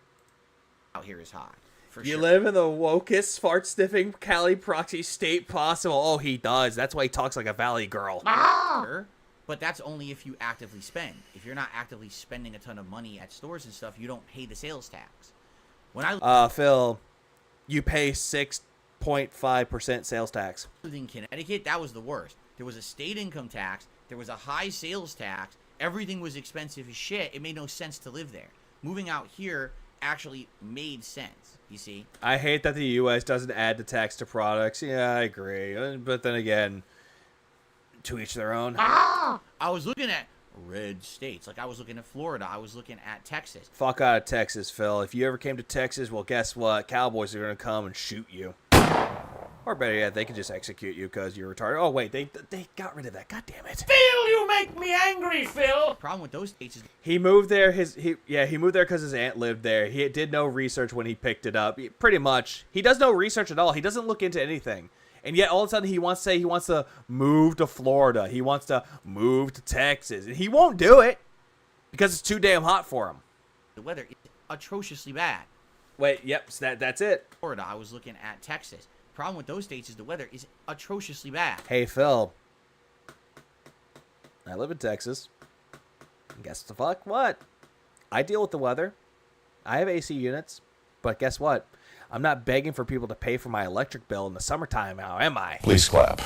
Out here is hot. For You sure. live in the wokest, fart-sniffing Cali proxy state possible. Oh, he does. That's why he talks like a valley girl. Sure, but that's only if you actively spend. If you're not actively spending a ton of money at stores and stuff, you don't pay the sales tax. When I Phil, you pay 6.5% sales tax. lived in Connecticut, that was the worst. There was a state income tax. There was a high sales tax. Everything was expensive as shit. It made no sense to live there. Moving out here actually made sense, you see? I hate that the U.S. doesn't add the tax to products. Yeah, I agree. But then again, to each their own. I was looking at red states. Like, I was looking at Florida. I was looking at Texas. Fuck out of Texas, Phil. If you ever came to Texas, well, guess what? Cowboys are going to come and shoot you. Or better yet, they can just execute you because you're retarded. Oh, wait, they got rid of that. God damn it. Phil, you make me angry, Phil. The problem with those states is He moved there. He moved there because his aunt lived there. He did no research when he picked it up. Pretty much, he does no research at all. He doesn't look into anything, and yet all of a sudden he wants to move to Florida. He wants to move to Texas, and he won't do it because it's too damn hot for him. the weather is atrociously bad. Wait, yep, so that's it. Florida, I was looking at Texas. Problem with those states is the weather is atrociously bad. Hey Phil, I live in Texas. Guess the fuck what? I deal with the weather. I have AC units, but guess what? I'm not begging for people to pay for my electric bill in the summertime now, am I? Please clap.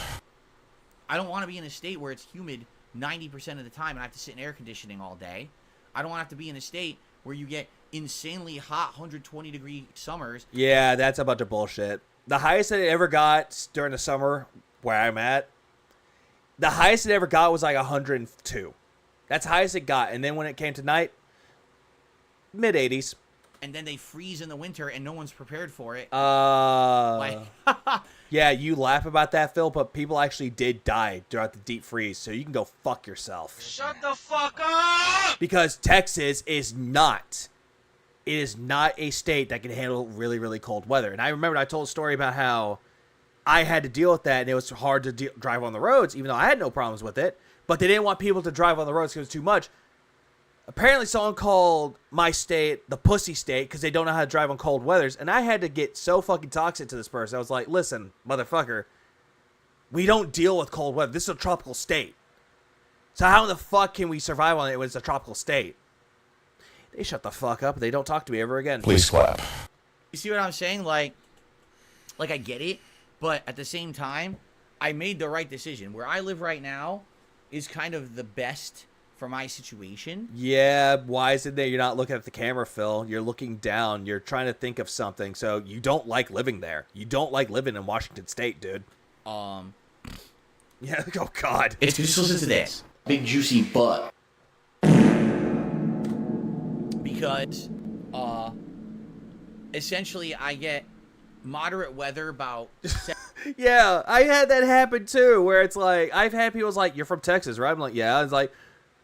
I don't want to be in a state where it's humid 90% of the time and I have to sit in air conditioning all day. I don't want to have to be in a state where you get insanely hot 120-degree summers. Yeah, that's a bunch of bullshit. The highest that it ever got during the summer where I'm at, the highest it ever got was like 102. That's the highest it got. And then when it came to night, mid-80s. And then they freeze in the winter and no one's prepared for it. Yeah, you laugh about that, Phil, but people actually did die throughout the deep freeze, so you can go fuck yourself. Shut the fuck up! Because Texas is not. It is not a state that can handle really, really cold weather. And I remember I told a story about how I had to deal with that, and it was hard to drive on the roads, even though I had no problems with it. But they didn't want people to drive on the roads because it was too much. Apparently, someone called my state the pussy state because they don't know how to drive on cold weathers. And I had to get so fucking toxic to this person. I was like, listen, motherfucker, we don't deal with cold weather. This is a tropical state. So how the fuck can we survive on it when it's a tropical state? They shut the fuck up and they don't talk to me ever again. Please clap. You see what I'm saying? Like I get it, but at the same time, I made the right decision. Where I live right now is kind of the best for my situation. Yeah, why is it that you're not looking at the camera, Phil? You're looking down. You're trying to think of something. So you don't like living there. You don't like living in Washington State, dude. Yeah, oh God. It's just listen to this. Big juicy butt. Because essentially I get moderate weather about Yeah, I had that happen too, where it's like, I've had people like, you're from Texas, right? I'm like, yeah. It's like,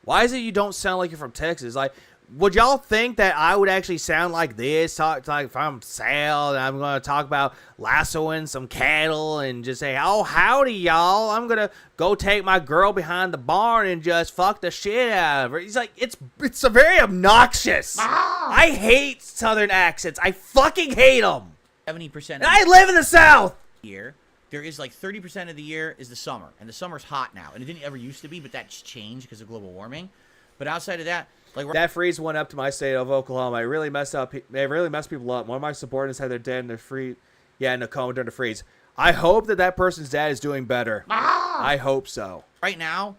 why is it you don't sound like you're from Texas? Like, would y'all think that I would actually sound like this? Talk like if I'm Sal and I'm going to talk about lassoing some cattle and just say, oh, howdy, y'all. I'm going to go take my girl behind the barn and just fuck the shit out of her. He's like, it's a very obnoxious. I hate Southern accents. I fucking hate them. 70% And I live in the South. year. There is like 30% of the year is the summer, and the summer's hot now, and it didn't ever used to be, but that's changed because of global warming. But outside of that, like That freeze went up to my state of Oklahoma. It really messed up. It really messed people up. One of my subordinates had their dad in the freeze. Yeah, in a coma during the freeze. I hope that person's dad is doing better. I hope so. right now,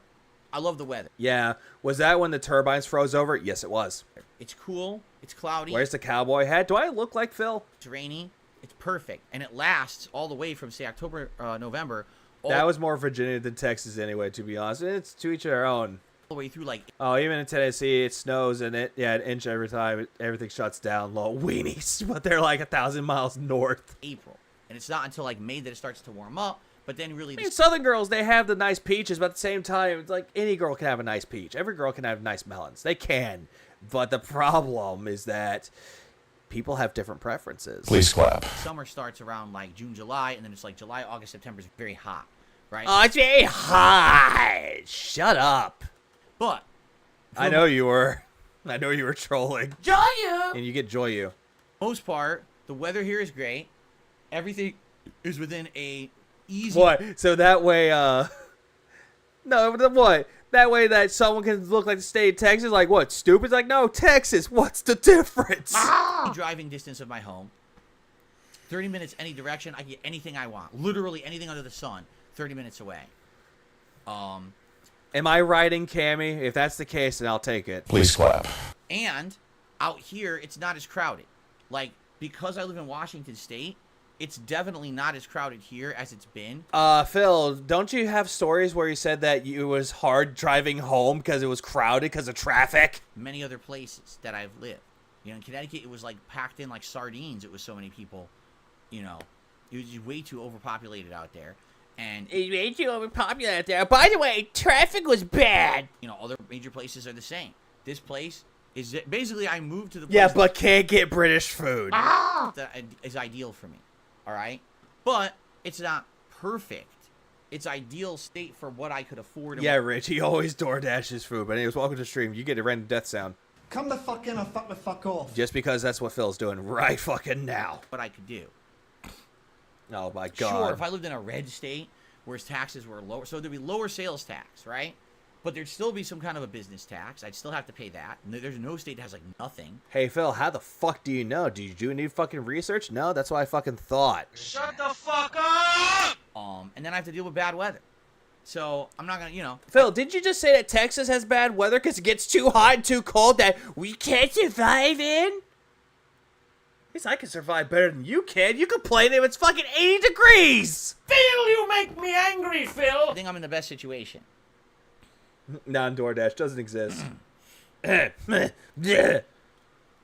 I love the weather. Yeah. Was that when the turbines froze over? Yes, it was. It's cool. It's cloudy. Where's the cowboy hat? Do I look like Phil? It's rainy. It's perfect, and it lasts all the way from say October, November, all That was more Virginia than Texas anyway, to be honest. It's to each their own. the way through like Oh, even in Tennessee, it snows and an inch every time. Everything shuts down. Little weenies, but they're like 1,000 miles north. April, and it's not until like May that it starts to warm up. But then really, I mean, Southern girls, they have the nice peaches, but at the same time, it's like any girl can have a nice peach. Every girl can have nice melons. They can. But the problem is that people have different preferences. Please clap. summer starts around like June, July, and then it's like July, August, September is very hot, right? Oh, it's very hot. Shut up. But I know you were. I know you were trolling. Joyu! And you get joyu. most part, the weather here is great. Everything is within a easy. What? So that way, no, what? That way that someone can look like the state of Texas, like what? Stupid? Like, no, Texas. What's the difference? driving distance of my home. 30 minutes any direction. I get anything I want. Literally anything under the sun. 30 minutes away. Am I riding Cammy? If that's the case, then I'll take it. Please clap. And out here, it's not as crowded. Like, because I live in Washington State, it's definitely not as crowded here as it's been. Phil, don't you have stories where you said that it was hard driving home because it was crowded because of traffic? Many other places that I've lived. You know, in Connecticut, it was like packed in like sardines. It was so many people, you know. It was just way too overpopulated out there. And It's way too overpopulated out there. By the way, traffic was bad. you know, other major places are the same. This place is basically I moved to the place Yeah, but can't get British food. that is ideal for me. All right, but it's not perfect. It's ideal state for what I could afford. And Yeah, what, Rich, he always door dashes food. But anyways, welcome to the stream. You get a random death sound. Come the fuck in or fuck the fuck off. Just because that's what Phil's doing right fucking now. what I could do. Oh my god. Sure, if I lived in a red state where taxes were lower, so there'd be lower sales tax, right? But there'd still be some kind of a business tax. I'd still have to pay that. There's no state that has like nothing. Hey Phil, how the fuck do you know? Do you do any fucking research? No, that's what I fucking thought. Shut the fuck up! And then I have to deal with bad weather. So I'm not gonna, you know. Phil, did you just say that Texas has bad weather because it gets too hot and too cold that we can't survive in? At least I can survive better than you can. You complain if it's fucking 80 degrees! Phil, you make me angry, I Phil! think I'm in the best situation. Non-DoorDash doesn't exist.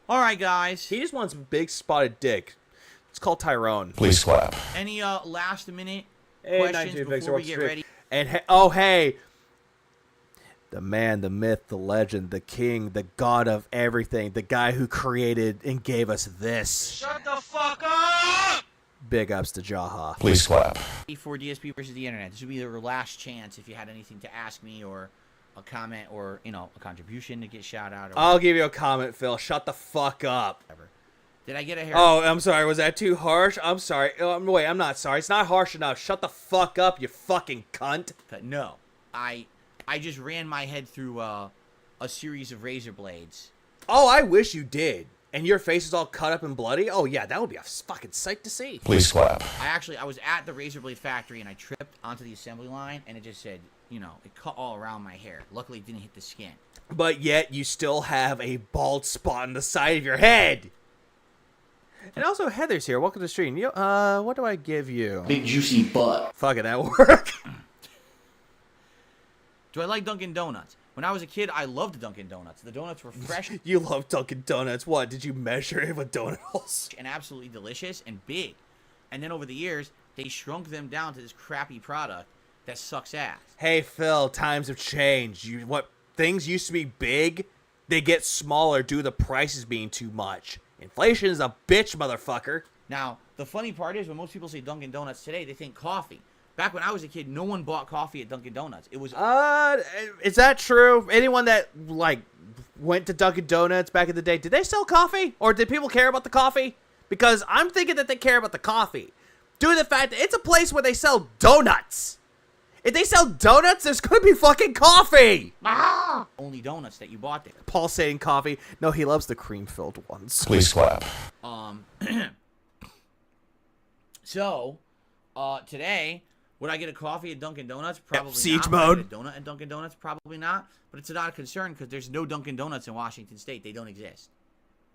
All right, guys. He just wants a big spotted dick. It's called Tyrone. Please clap. Any last minute Hey, questions 19 before we get ready? And hey, the man, the myth, the legend, the king, the god of everything, the guy who created and gave us this. Shut the fuck up! Big ups to Jaha. Please clap. For DSP versus the internet, this would be your last chance if you had anything to ask me or a comment or, you know, a contribution to get shout out or I'll give you a comment, Phil. Shut the fuck up. whatever. Did I get a haircut? Oh, I'm sorry. Was that too harsh? I'm sorry. Wait, I'm not sorry. It's not harsh enough. Shut the fuck up, you fucking cunt. No. I just ran my head through a series of razor blades. Oh, I wish you did. And your face is all cut up and bloody? Oh, yeah, that would be a fucking sight to see. Please clap. I was at the razor blade factory and I tripped onto the assembly line and it just said, you know, it cut all around my hair. Luckily, it didn't hit the skin. But yet, you still have a bald spot on the side of your head. And also, Heather's here. Welcome to the stream. What do I give you? Big juicy butt. Fuck it, that work. Do I like Dunkin' Donuts? When I was a kid, I loved Dunkin' Donuts. The donuts were fresh You love Dunkin' Donuts. What, did you measure it with donut holes? and absolutely delicious and big. And then over the years, they shrunk them down to this crappy product that sucks ass. Hey, Phil, times have changed. Things used to be big, they get smaller due to the prices being too much. Inflation is a bitch, motherfucker. Now, the funny part is when most people say Dunkin' Donuts today, they think coffee. Back when I was a kid, no one bought coffee at Dunkin' Donuts. It was Is that true? Anyone that, went to Dunkin' Donuts back in the day, did they sell coffee? Or did people care about the coffee? Because I'm thinking that they care about the coffee. Due to the fact that it's a place where they sell donuts. If they sell donuts, there's gonna be fucking coffee! only donuts that you bought there. Pulsating coffee. No, he loves the cream-filled ones. Please clap. So, today, would I get a coffee at Dunkin' Donuts? Probably siege not. Would I mode. get a donut at Dunkin' Donuts? Probably not. But it's not a concern because there's no Dunkin' Donuts in Washington State. They don't exist.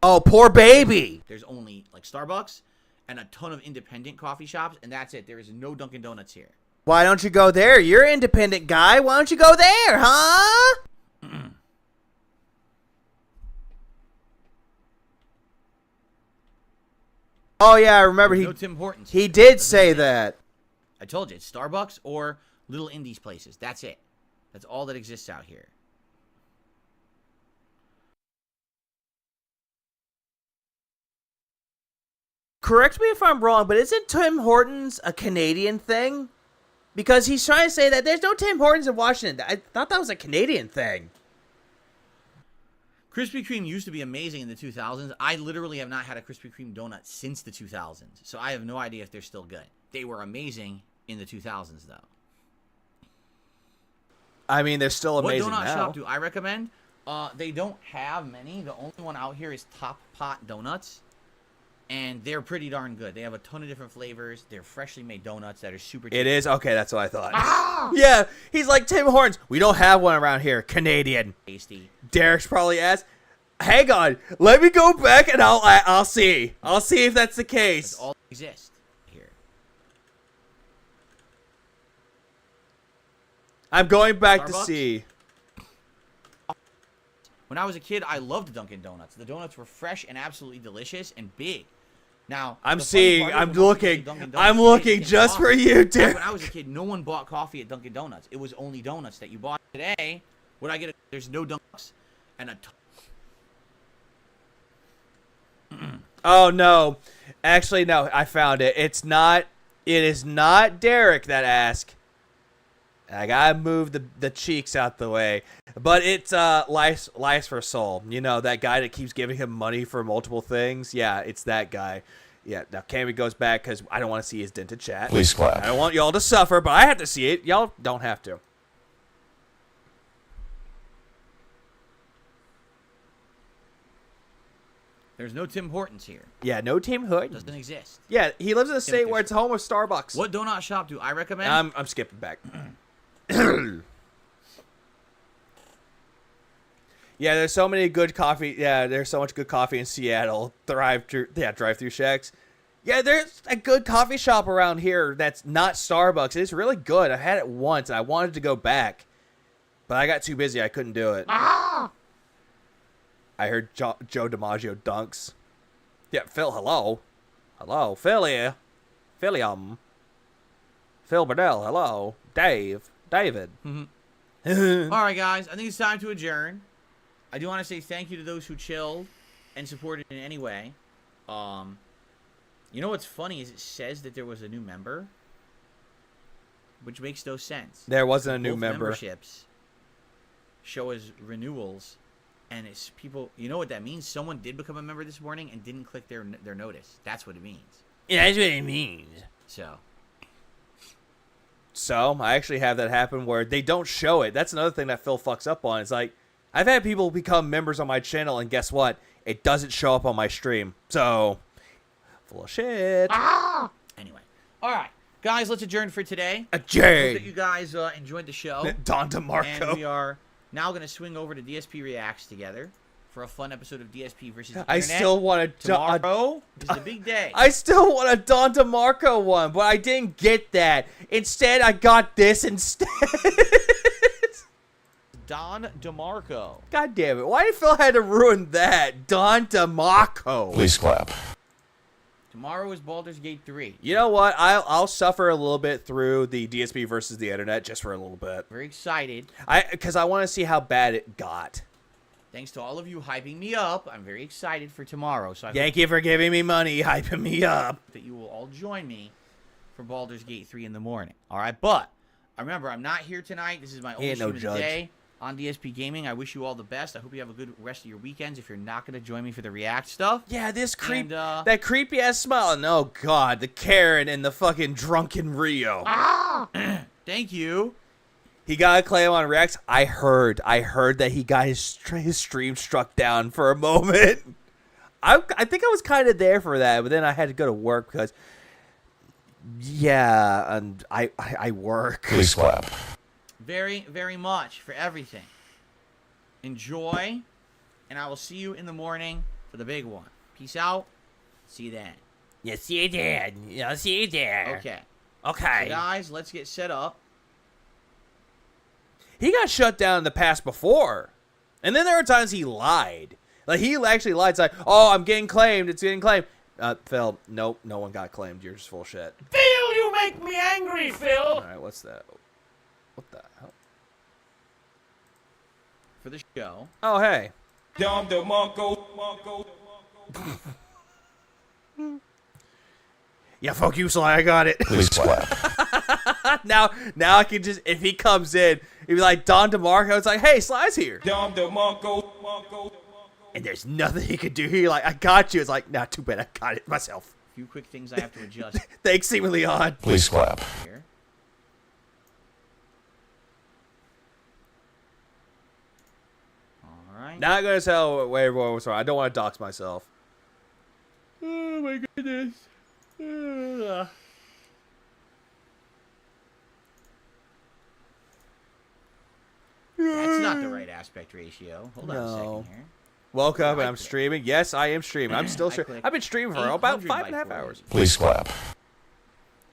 Oh, poor baby! There's only, like, Starbucks and a ton of independent coffee shops, and that's it. There is no Dunkin' Donuts here. Why don't you go there? You're an independent guy. Why don't you go there, huh? Oh, yeah, I remember No Tim Hortons. he did say that. I told you, it's Starbucks or little indies places. That's it. That's all that exists out here. Correct me if I'm wrong, but isn't Tim Hortons a Canadian thing? Because he's trying to say that there's no Tim Hortons in Washington. I thought that was a Canadian thing. Krispy Kreme used to be amazing in the 2000s. I literally have not had a Krispy Kreme donut since the 2000s. So I have no idea if they're still good. They were amazing in the 2000s, though. I mean, they're still amazing What donut now. shop do I recommend? They don't have many. The only one out here is Top Pot Donuts. And they're pretty darn good. They have a ton of different flavors. They're freshly made donuts that are super tasty. It is? Okay, that's what I thought. Yeah, he's like Tim Hortons. We don't have one around here. Canadian. Tasty. Derek's probably asked, hang on, let me go back and I'll see. I'll see if that's the case. That's all that exists here. I'm going back to Starbucks? see. When I was a kid, I loved Dunkin' Donuts. The donuts were fresh and absolutely delicious and big. Now, I'm the funny seeing, part is I'm when most people looking, say Dunkin' Donuts, I'm they looking get just for coffee. you, Back Derek. when I was a kid, no one bought coffee at Dunkin' Donuts. It was only donuts that you bought. Today, would I get there's no Dunkin' and a Oh, no. Actually, no, I found it. It is not Derek that asked. I gotta move the cheeks out the way. But it's Lice for Soul. You know, that guy that keeps giving him money for multiple things? Yeah, it's that guy. Yeah, now Cammy goes back because I don't want to see his dented chat. Please clap. I don't want y'all to suffer, but I have to see it. Y'all don't have to. There's no Tim Hortons here. Yeah, no Tim Hortons. Doesn't exist. Yeah, he lives in a state where it's home of Starbucks. What donut shop do I recommend? I'm skipping back. Yeah, there's so many good coffee. Yeah, there's so much good coffee in Seattle. Drive-through shacks. Yeah, there's a good coffee shop around here that's not Starbucks. It's really good. I had it once, and I wanted to go back, but I got too busy. I couldn't do it. I heard Joe DiMaggio dunks. Yeah, Phil, hello. Hello, Phil here. Phil Burdell, hello. David. All right, guys. I think it's time to adjourn. I do want to say thank you to those who chilled and supported in any way. You know what's funny is it says that there was a new member, which makes no sense. There wasn't a new Both member. Memberships show as renewals, and it's people. You know what that means? Someone did become a member this morning and didn't click their notice. That's what it means. Yeah, that's what it means. So, I actually have that happen where they don't show it. That's another thing that Phil fucks up on. It's like, I've had people become members on my channel, and guess what? It doesn't show up on my stream. So, full of shit. Anyway. All right. Guys, let's adjourn for today. Adjourn. Hope that you guys enjoyed the show. Don DeMarco. And we are now going to swing over to DSP Reacts together for a fun episode of DSP versus the I Internet. still want to... Tomorrow is the big day. I still want a Don DeMarco one, but I didn't get that. Instead, I got this instead. Don DeMarco. God damn it. Why did Phil have to ruin that? Don DeMarco. Please clap. Tomorrow is Baldur's Gate 3. You know what? I'll suffer a little bit through the DSP versus the Internet just for a little bit. Very excited. Because I want to see how bad it got. Thanks to all of you hyping me up. I'm very excited for tomorrow. So I Thank you for giving me money, hyping me up. hope that you will all join me for Baldur's Gate 3 in the morning. All right, but remember, I'm not here tonight. This is my only ain't no stream of the judge. day on DSP Gaming. I wish you all the best. I hope you have a good rest of your weekends if you're not going to join me for the React stuff. Yeah, this creep, And, that creepy ass smile. No, God, the Karen and the fucking drunken Rio. Thank you. He got a claim on Rex. I heard that he got his stream struck down for a moment. I think I was kind of there for that, but then I had to go to work because, yeah, and I work. Please clap. Very, very much for everything. Enjoy, and I will see you in the morning for the big one. Peace out. See you then. Yeah, see you there. I'll see you there. Okay. Okay. So guys, let's get set up. He got shut down in the past before. And then there were times he lied. Like, he actually lied. It's like, oh, I'm getting claimed. It's getting claimed. Phil, nope, no one got claimed. You're just full of shit. Feel you make me angry. right, what's that? What the hell? For the show. Oh, hey. Yeah, fuck you, Sly. I got it. Please clap. now I can just, if he comes in, he'd be like, Don DeMarco. It's like, hey, Sly's here. And there's nothing he could do here. Like, I got you. It's like, nah, too bad. I got it myself. A few quick things I have to adjust Thanks, seemingly odd. Please clap. here. All right. Not gonna tell where everyone was from. I don't want to dox myself. Oh my goodness. That's not the right aspect ratio. Hold on a No. second here. Woke up and I I'm click. streaming. Yes, I am streaming. I'm still I streaming. click I've been streaming for about 800 5.5 by hours. 480. Please clap.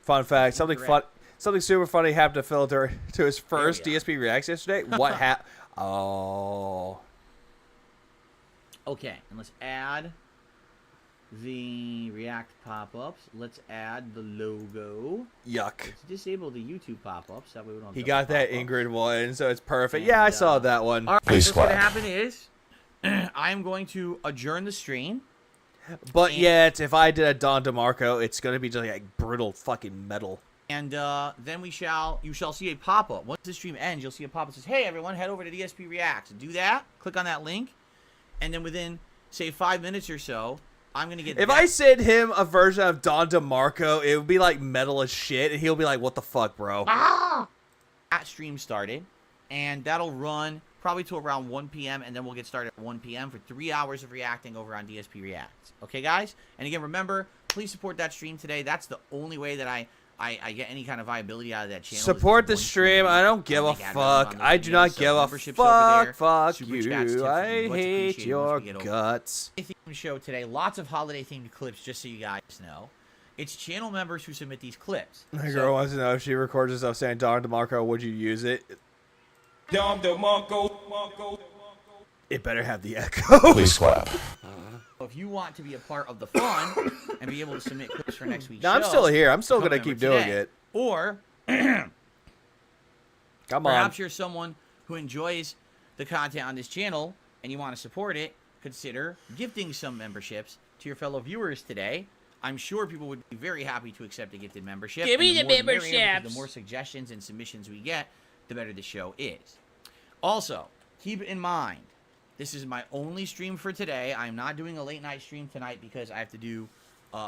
Fun fact: something Correct. something super funny happened to Phil to his first we are. DSP Reacts yesterday. What happened? Oh, Okay, and let's add the React pop-ups. Let's add the logo. yuck! Let's disable the YouTube pop-ups. That way we don't. He have got double that pop-ups. Ingrid one, so it's perfect. And, Yeah, I saw that one. All right, Please what's going to clap. happen is I am going to adjourn the stream. But yet, if I did a Don DeMarco, it's gonna be just like brutal fucking metal. And then you shall see a pop-up. Once the stream ends, you'll see a pop-up that says, hey, everyone, head over to DSP Reacts. Do that. Click on that link. And then within, say, 5 minutes or so, I'm going to get... If I send him a version of Don DeMarco, it would be like metal as shit, and he'll be like, "What the fuck, bro?" that stream started, and that'll run probably till around 1 p.m., and then we'll get started at 1 p.m. for 3 hours of reacting over on DSP Reacts. Okay, guys? And again, remember, please support that stream today. That's the only way that I get any kind of viability out of that channel. Support the Is one stream. I don't give a make ad revenue on fuck. those I do videos. not So give a memberships over there, fuck. Fuck super chats, tips, you. would I be much hate appreciated your once we get over. guts. Theme show today. Lots of holiday-themed clips, just so you guys know. It's channel members who submit these clips. My So- girl wants to know if she records herself saying Don DeMarco, would you use it? It better have the echo. Please clap. If you want to be a part of the fun and be able to submit clips for next week's No, I'm show, still here. I'm still become a gonna keep member doing today. it. Or Come on. perhaps you're someone who enjoys the content on this channel and you want to support it, consider gifting some memberships to your fellow viewers today. I'm sure people would be very happy to accept a gifted membership. Give me and the more merrier, because memberships. The more suggestions and submissions we get, the better the show is. Also, keep in mind, this is my only stream for today. I'm not doing a late night stream tonight because I have to do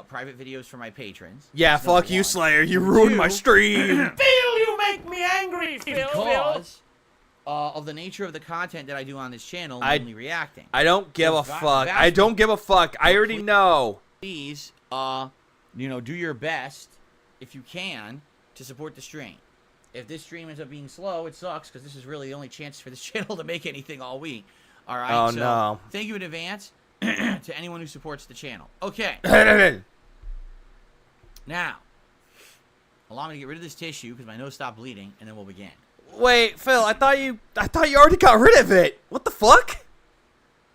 private videos for my patrons. Yeah, That's number fuck you, one. Slayer. You ruined my Two, stream. Phil, you make me angry, Phil. Because of the nature of the content that I do on this channel, mainly reacting. I don't give So a fuck. vast I don't give a fuck. I already know. Please, do your best, if you can, to support the stream. If this stream ends up being slow, it sucks, because this is really the only chance for this channel to make anything all week. All right? Oh, so, no. Thank you in advance to anyone who supports the channel. Okay. Now, allow me to get rid of this tissue, because my nose stopped bleeding, and then we'll begin. Wait, Phil, I thought you already got rid of it. What the fuck?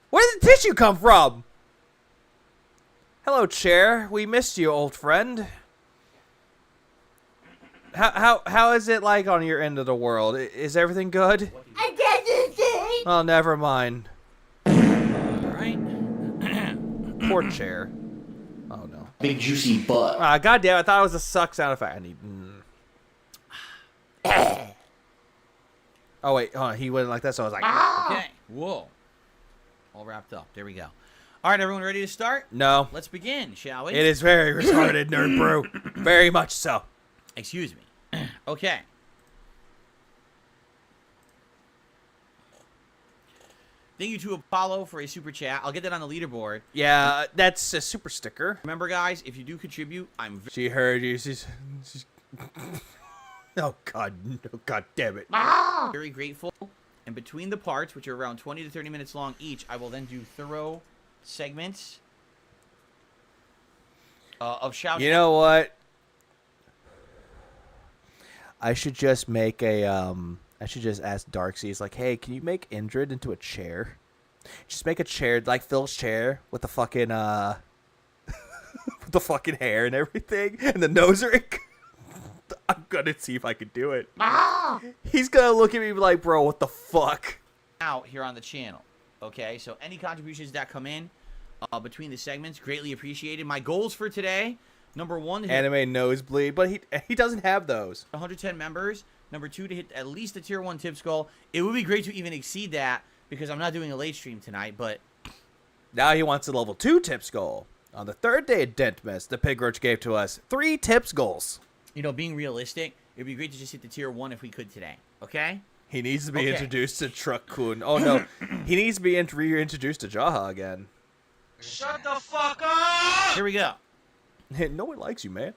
Where did the tissue come from? Hello, chair. We missed you, old friend. How is it like on your end of the world? Is everything good? Oh, never mind. All right? Poor chair. Oh no. Big juicy butt. Ah, goddamn! I thought it was a suck sound effect. I need. Oh wait, hold on. He went like that, so I was like, Okay. Whoa. All wrapped up. There we go. All right, everyone ready to start? no. Let's begin, shall we? It is very retarded, nerd brew. Very much so. Excuse me. Okay. Thank you to Apollo for a super chat. I'll get that on the leaderboard. Yeah, that's a super sticker. Remember, guys, if you do contribute, I'm She heard you. She's oh god, no, god damn it. very grateful. And between the parts, which are around 20 to 30 minutes long each, I will then do thorough segments of shout. You know what? I should just make a I should just ask Darkseid, like, hey, can you make Indrid into a chair? Just make a chair like Phil's chair with the fucking with the fucking hair and everything and the nose ring. gonna see if I can do it. He's gonna look at me like, bro, what the fuck? Out here on the channel. Okay, so any contributions that come in between the segments, greatly appreciated. My goals for today, number 1, to hit Anime Nosebleed, but he doesn't have those. 110 members. Number 2, to hit at least the tier 1 tips goal. It would be great to even exceed that because I'm not doing a late stream tonight, but Now he wants a level 2 tips goal. On the 3rd day of Dentmas, the Pig Roach gave to us 3 tips goals. you know, being realistic, it would be great to just hit the tier 1 if we could today. Okay? He needs to be Okay. introduced to Truck Kun. Oh no, he needs to be reintroduced to Jaha again. Shut the fuck up! Here we go. No one likes you, man.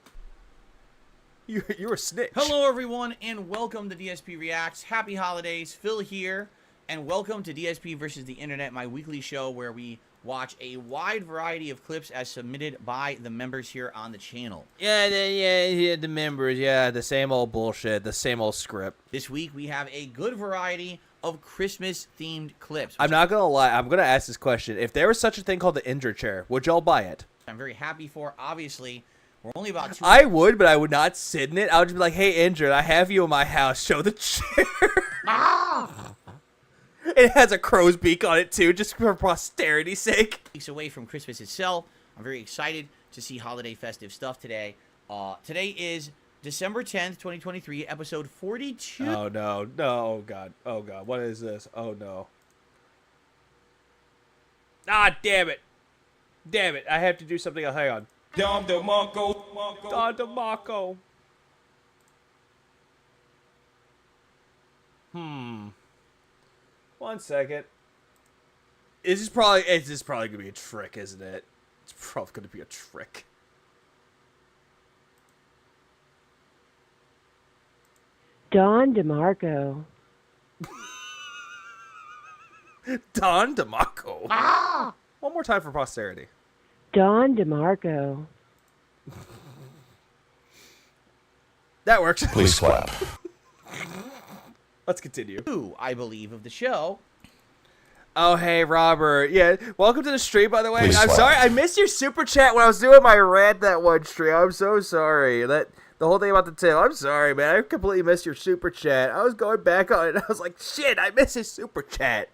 You're a snitch. Hello, everyone, and welcome to DSP Reacts. Happy holidays. Phil here, and welcome to DSP versus the Internet, my weekly show where we watch a wide variety of clips as submitted by the members here on the channel. Yeah, the members. Yeah, the same old bullshit. The same old script. This week, we have a good variety of Christmas-themed clips. I'm not gonna lie. I'm gonna ask this question. If there was such a thing called the Injured Chair, would y'all buy it? I'm very happy for. Obviously, we're only about 2 I would, but I would not sit in it. I would just be like, "Hey, Injured, I have you in my house. Show the chair." It has a crow's beak on it too, just for posterity's sake. weeks away from Christmas itself. I'm very excited to see holiday festive stuff today. Today is December 10th, 2023, episode 42. Oh no, no, oh god, what is this? Oh no. Ah, damn it, I have to do something. Hang on. Don DeMarco. One second. This is probably gonna be a trick, isn't it? It's probably gonna be a trick. Don DeMarco. Don DeMarco. One more time for posterity. Don DeMarco. That works. Please clap. Let's continue. 2, I believe, of the show. Oh, hey, Robert. Yeah, welcome to the stream, by the way. Please I'm clap. sorry, I missed your super chat when I was doing my rant that one stream. I'm so sorry. The whole thing about the tail. I'm sorry, man. I completely missed your super chat. I was going back on it, and I was like, shit, I missed his super chat.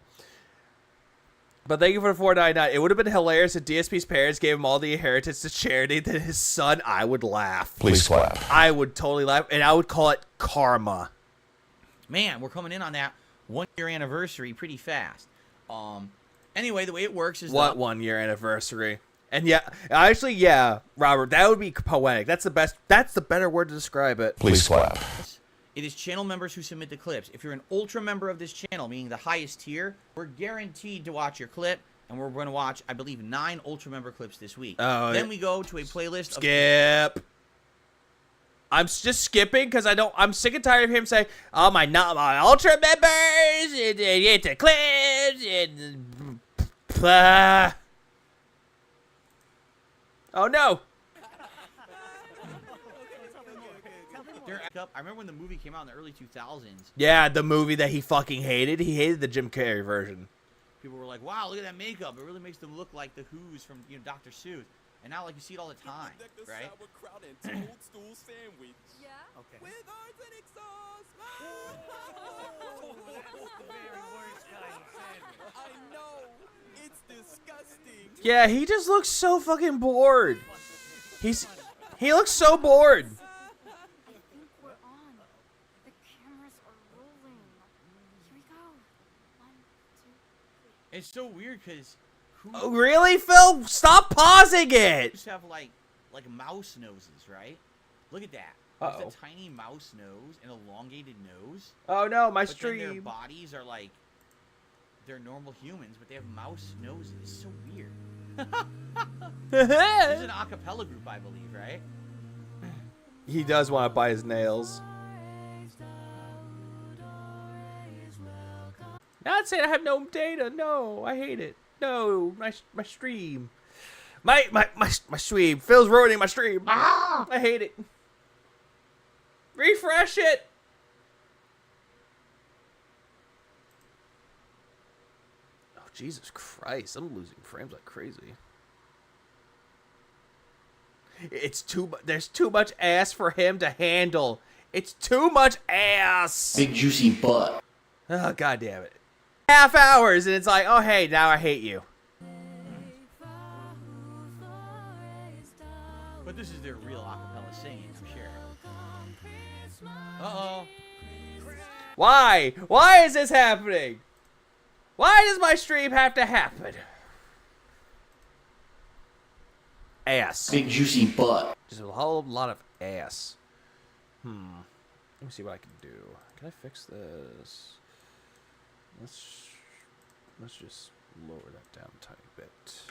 But thank you for the $4.99. It would have been hilarious if DSP's parents gave him all the inheritance to charity than his son. I would laugh. Please clap. I would totally laugh, and I would call it karma. Man, we're coming in on that 1-year anniversary pretty fast. Anyway, the way it works is What 1-year anniversary? And yeah, Robert, that would be poetic. That's the better word to describe it. Please clap. it is channel members who submit the clips. If you're an ultra member of this channel, meaning the highest tier, we're guaranteed to watch your clip, and we're going to watch, I believe, 9 ultra member clips this week. Oh, then we go to a playlist of Skip. I'm just skipping because I'm sick and tired of him saying, "Oh my ultra members, and get the clips and." Oh no! I remember when the movie came out in the early 2000s. Yeah, the movie that he fucking hated. He hated the Jim Carrey version. People were like, "Wow, look at that makeup! It really makes them look like the Who's from Dr. Seuss." And now, like, you see it all the time, right? Yeah? Okay. With arts and exhaust. I know. It's disgusting. Yeah, he just looks so fucking bored. He looks so bored. I think we're on. The cameras are rolling. Here we go. 1, 2, 3. It's so weird because Oh, really, Phil? Stop pausing it. Just have like mouse noses, right? Look at that. Uh-oh. There's a tiny mouse nose, an elongated nose. Oh no, my But then their stream. bodies are like they're normal humans, but they have mouse noses. It's so weird. This is an a cappella group, I believe, right? He does want to bite his nails. Not saying I have no data. No, I hate it. No, my stream. My stream. Phil's ruining my stream. I hate it. Refresh it. Oh, Jesus Christ. I'm losing frames like crazy. It's there's too much ass for him to handle It's too much ass. Big juicy butt. Oh, god damn it. Half hours, and it's like, oh, hey, now I hate you. But this is their real acapella singing, I'm sure. Uh-oh. Why? Why is this happening? Why does my stream have to happen? Ass. Big juicy butt. Just a whole lot of ass. Let me see what I can do. Can I fix this? Let's just lower that down a tiny bit.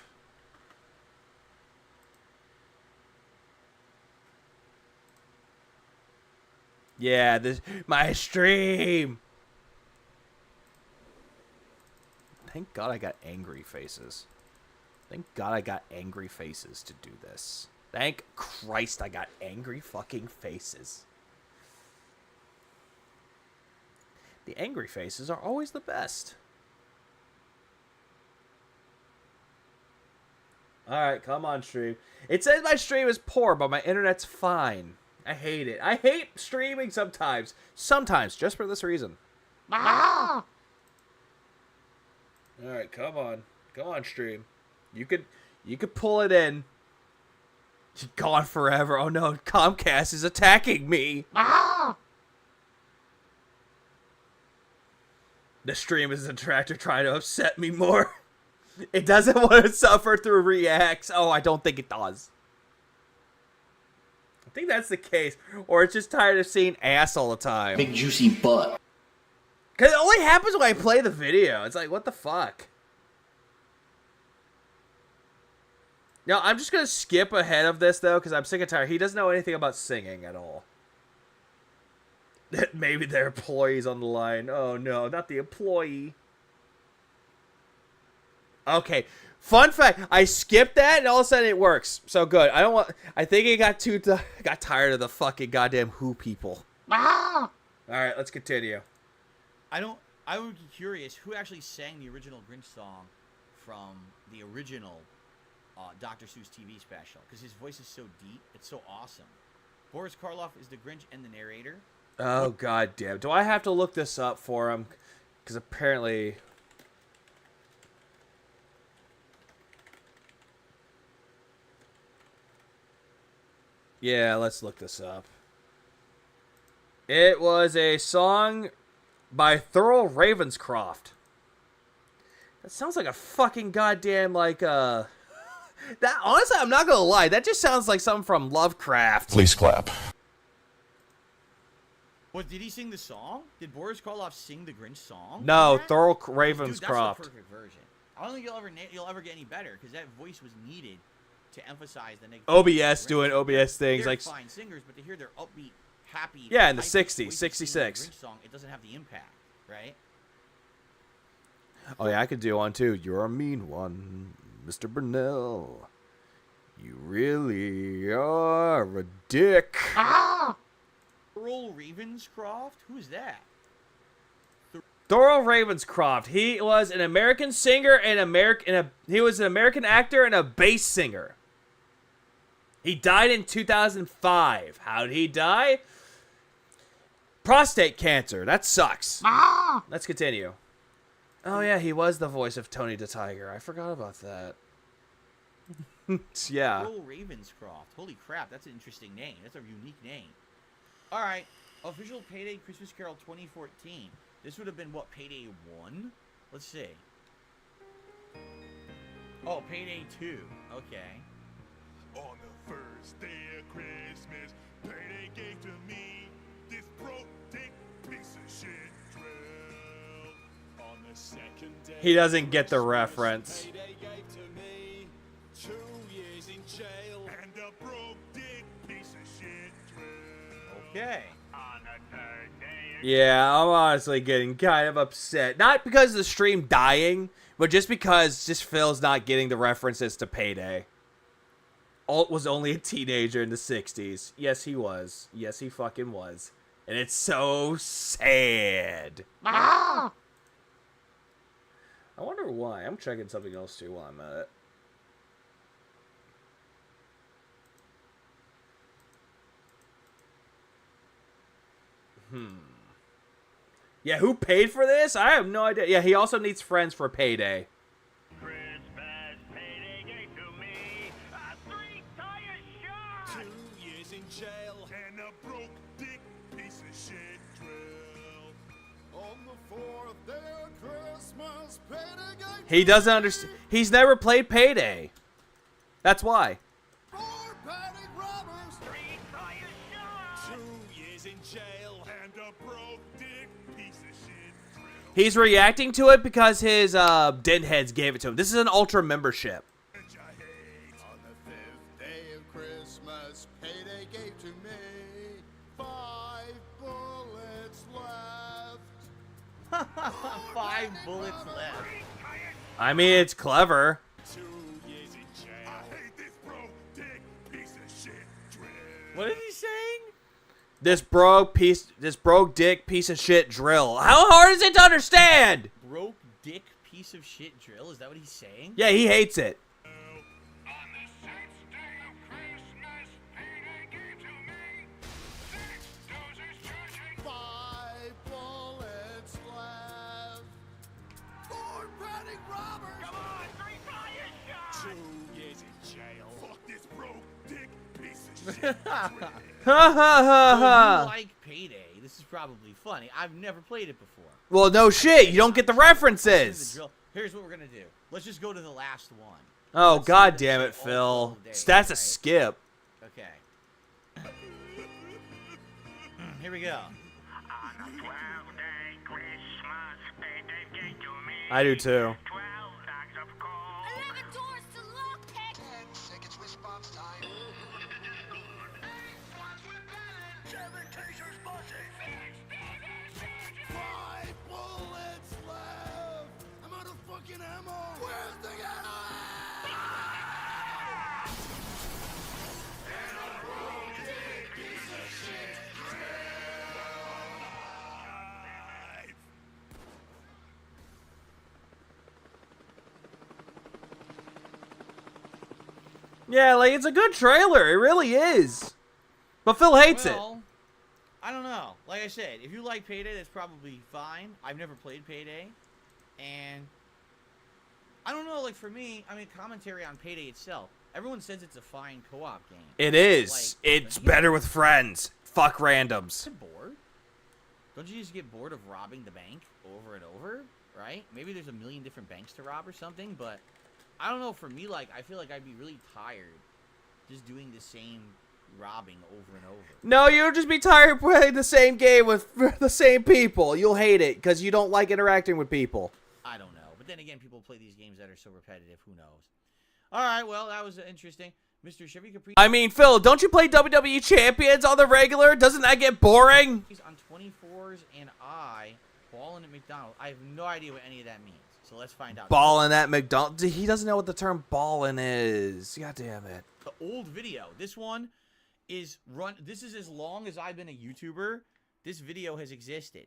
Yeah, my stream. Thank God I got angry faces. Thank God I got angry faces to do this. Thank Christ I got angry fucking faces. The angry faces are always the best. Alright, come on, stream. It says my stream is poor, but my internet's fine. I hate it. I hate streaming sometimes. Sometimes, just for this reason. Alright, come on. Come on, stream. You could pull it in. She's gone forever. Oh no, Comcast is attacking me. The stream is a tractor trying to upset me more. It doesn't want to suffer through reacts. Oh, I don't think it does. I think that's the case. Or it's just tired of seeing ass all the time. Big juicy butt. Because it only happens when I play the video. It's like, what the fuck? No, I'm just going to skip ahead of this, though, because I'm sick and tired. He doesn't know anything about singing at all. Maybe their employee's on the line. Oh, no, not the employee. Okay, fun fact. I skipped that, and all of a sudden it works. So good. I think it got tired of the fucking goddamn Who people. All right, let's continue. I would be curious who actually sang the original Grinch song from the original Dr. Seuss TV special, because his voice is so deep. It's so awesome. Boris Karloff is the Grinch and the narrator. Oh, god damn. Do I have to look this up for him? Because apparently... Yeah, let's look this up. It was a song by Thurl Ravenscroft. That sounds like a fucking goddamn, like, that, honestly, I'm not gonna lie. That just sounds like something from Lovecraft. Please clap. What, did he sing the song? Did Boris Karloff sing the Grinch song? No, Thurl Dude, Ravenscroft. that's the perfect version. I don't think you'll ever get any better, because that voice was needed to emphasize the negative. OBS doing OBS things. They're like fine singers, but to hear their upbeat, happy... Yeah, in the high-pitched 60s, voices 66. singing the Grinch song, it doesn't have the impact, right? Oh, yeah, I could do one, too. You're a mean one, Mr. Burnell. You really are a dick. Earl Ravenscroft? Who's that? Thurl Ravenscroft. He was an American singer and he was an American actor and a bass singer. He died in 2005. How did he die? Prostate cancer. That sucks. Let's continue. Oh, yeah, he was the voice of Tony the Tiger. I forgot about that. Yeah. Earl Ravenscroft. Holy crap, that's an interesting name. That's a unique name. All right. Official Payday Christmas Carol 2014. This would have been, what, Payday 1? Let's see. Oh, Payday 2. Okay. On the first day of Christmas, Payday gave to me this broke dick piece of shit drill. On the second day, He doesn't get the reference. Payday gave to me 2 years in jail and a broke dick piece of shit drill. Okay. On the third day, Yeah, I'm honestly getting kind of upset. Not because of the stream dying, but just because Phil's not getting the references to Payday. Alt was only a teenager in the 60s. Yes, he was. Yes, he fucking was. And it's so sad. I wonder why. I'm checking something else too while I'm at it. Yeah, who paid for this? I have no idea. Yeah, he also needs friends for payday. Christmas payday gave to me a 3-tire shot. 2 years in jail and a broke dick piece of shit drill. On the 4th day of Christmas, payday gave He doesn't understand. He's never played Payday. That's why. 4 panic robbers. 3-tire shot. 2 years in jail and a broke dick piece of shit drill. He's reacting to it because his Denheads gave it to him. This is an Ultra membership. On the 5th day of Christmas, payday gave to me 5 bullets left. 5 bullets left. I mean, it's clever. 2 years in jail. I hate this broke dick piece of shit drill. What is he saying? This broke dick piece of shit drill. How hard is it to understand? Broke dick piece of shit drill? Is that what he's saying? Yeah, he hates it. On the 6th day of Christmas, payday gave to me 6 doses charging 5 bullets left. 4 panic robbers. Come on, 3-tire shot. 2 years in jail. Fuck this broke dick piece of shit drill. Ha ha ha If ha. you like Payday, this is probably funny. I've never played it before. Well, no shit. You don't get the Here's the references. drill. Here's what we're gonna do. Let's just go to the last one. Oh, Let's see god what damn they it, say all Phil. 12 days, That's a right? skip. Okay. Here we go. I do too. 11 doors to lockpick. Bullets left. I'm out of fucking ammo. Where's the ammo? Yeah, like, it's a good trailer. It really is. But Phil hates it. Well, I don't know. Like I said, if you like Payday, that's probably fine. I've never played Payday, and I don't know. Like for me, I mean, commentary on Payday itself. Everyone says it's a fine co-op game. It is. Like, It's better with friends. Fuck randoms. Get bored? Don't you just get bored of robbing the bank over and over? Right? Maybe there's a million different banks to rob or something, but I don't know. For me, like I feel like I'd be really tired just doing the same robbing over and over. No, you'll just be tired of playing the same game with the same people. You'll hate it because you don't like interacting with people. I don't know. But then again, people play these games that are so repetitive. Who knows? All right, well, that was interesting. Mr. Chevy Capri. I mean, Phil, don't you play WWE Champions on the regular? Doesn't that get boring? He's on 24s and I balling at McDonald's. I have no idea what any of that means. So let's find out. Ballin' at McDonald's. He doesn't know what the term ballin' is. God damn it. The old video. This one is this is as long as I've been a YouTuber. This video has existed.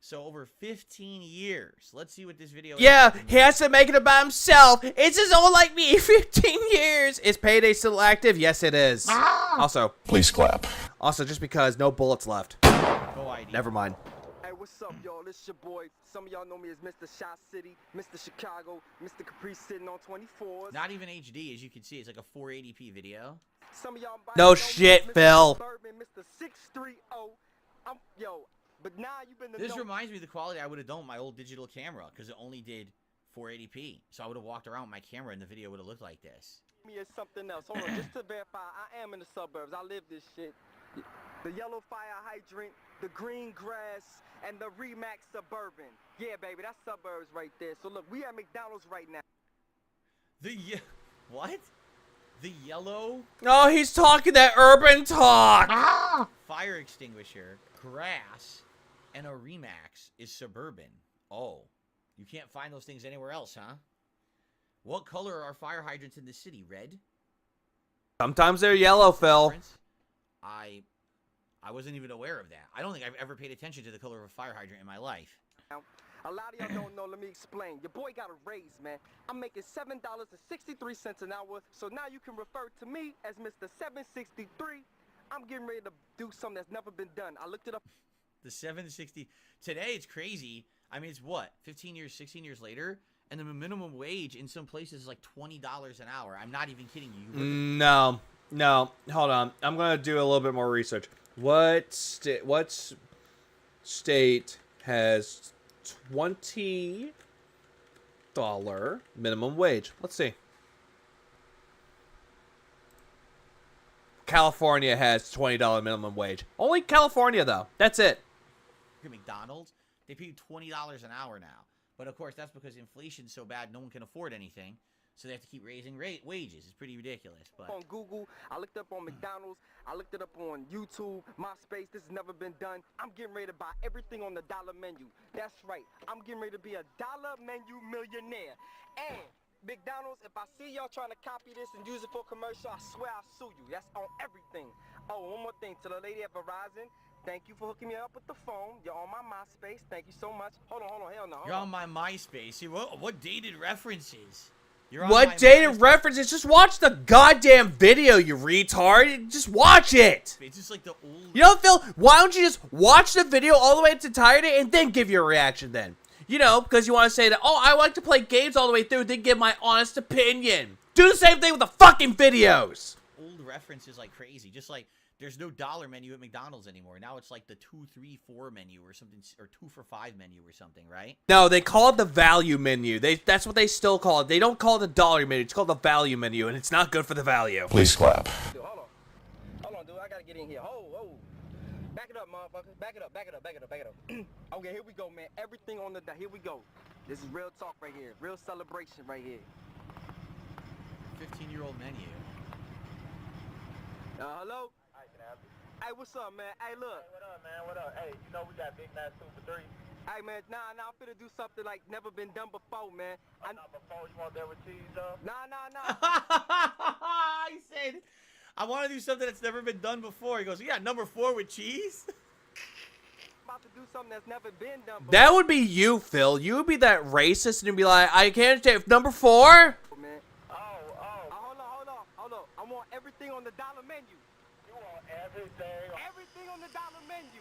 So over 15 years. Let's see what this video is. Yeah, he has to make it about himself. It's his own like me. 15 years. Is Payday still active? Yes, it is. Also, Please clap. also, just because no bullets left. No idea. Never mind. Hey, what's up, y'all? It's your boy. Some of y'all know me as Mr. Shot City, Mr. Chicago, Mr. Capri sitting on 24s. Not even HD, as you can see. It's like a 480p video. Some of y'all might No know me shit, as Mr. Phil. Suburban, Mr. 630. Yo, but now you've been the This reminds me of the quality I would have done with my old digital camera because it only did 480p. So I would have walked around with my camera and the video would have looked like this. me as something else. Hold on, just to verify, I am in the suburbs. I live this shit. The yellow fire hydrant, the green grass, and the Remax Suburban. Yeah, baby, that's suburbs right there. So look, we at McDonald's right now. What? The yellow Oh, he's talking that urban talk. fire extinguisher, grass, and a Remax is suburban. Oh, you can't find those things anywhere else, huh? What color are fire hydrants in the city? Red? Sometimes they're yellow, Phil. I wasn't even aware of that. I don't think I've ever paid attention to the color of a fire hydrant in my life. A lot of y'all don't know, let me explain. Your boy got a raise, man. I'm making $7.63 an hour, so now you can refer to me as Mr. 763. I'm getting ready to do something that's never been done. I looked it up. The 760. Today it's crazy. I mean, it's what? 15 years, 16 years later? And the minimum wage in some places is like $20 an hour. I'm not even kidding you. No. Hold on. I'm going to do a little bit more research. What state has $20 minimum wage? Let's see. California has $20 minimum wage. Only California, though. That's it. McDonald's, they pay $20 an hour now. But, of course, that's because inflation's so bad no one can afford anything. So they have to keep raising wages. It's pretty ridiculous. But On Google, I looked up on McDonald's, I looked it up on YouTube, MySpace. This has never been done. I'm getting ready to buy everything on the dollar menu. That's right. I'm getting ready to be a dollar menu millionaire. And McDonald's, if I see y'all trying to copy this and use it for commercial, I swear I'll sue you. That's on everything. Oh, one more thing. To the lady at Verizon, thank you for hooking me up with the phone. You're on my MySpace. Thank you so much. Hold on. Hell no. you're on my MySpace. See, what dated references? What dated references? Just watch the goddamn video, you retard. Just watch it. It's just like the old... You know, Phil, why don't you just watch the video all the way to its entirety and then give your reaction then? You know, because you want to say that, oh, I like to play games all the way through, then give my honest opinion. Do the same thing with the fucking videos. Old references like crazy. Just like, there's no dollar menu at McDonald's anymore. Now it's like the 2, 3, 4 menu or something, or 2 for $5 menu or something, right? No, they call it the value menu. That's what they still call it. They don't call it the dollar menu. It's called the value menu, and it's not good for the value. Please clap. Dude, hold on, dude. I gotta get in here. Back it up, motherfucker. Back it up. Okay, here we go, man. Everything on the... Here we go. This is real talk right here. Real celebration right here. 15-year-old menu. Hello? Hey, what's up, man? Hey, look. Hey, what up, man? What up? Hey, you know we got Big Mac 2 for $3. Hey, man, nah, I'm finna do something like never been done before, man. Not before. You want that with cheese, though? Nah. He said, I want to do something that's never been done before. He goes, yeah, number 4 with cheese? About to do something that's never been done before. That would be you, Phil. You would be that racist and you'd be like, I can't take number 4? Man. Hold on. I want everything on the dollar menu. You want everything? Everything on the dollar menu.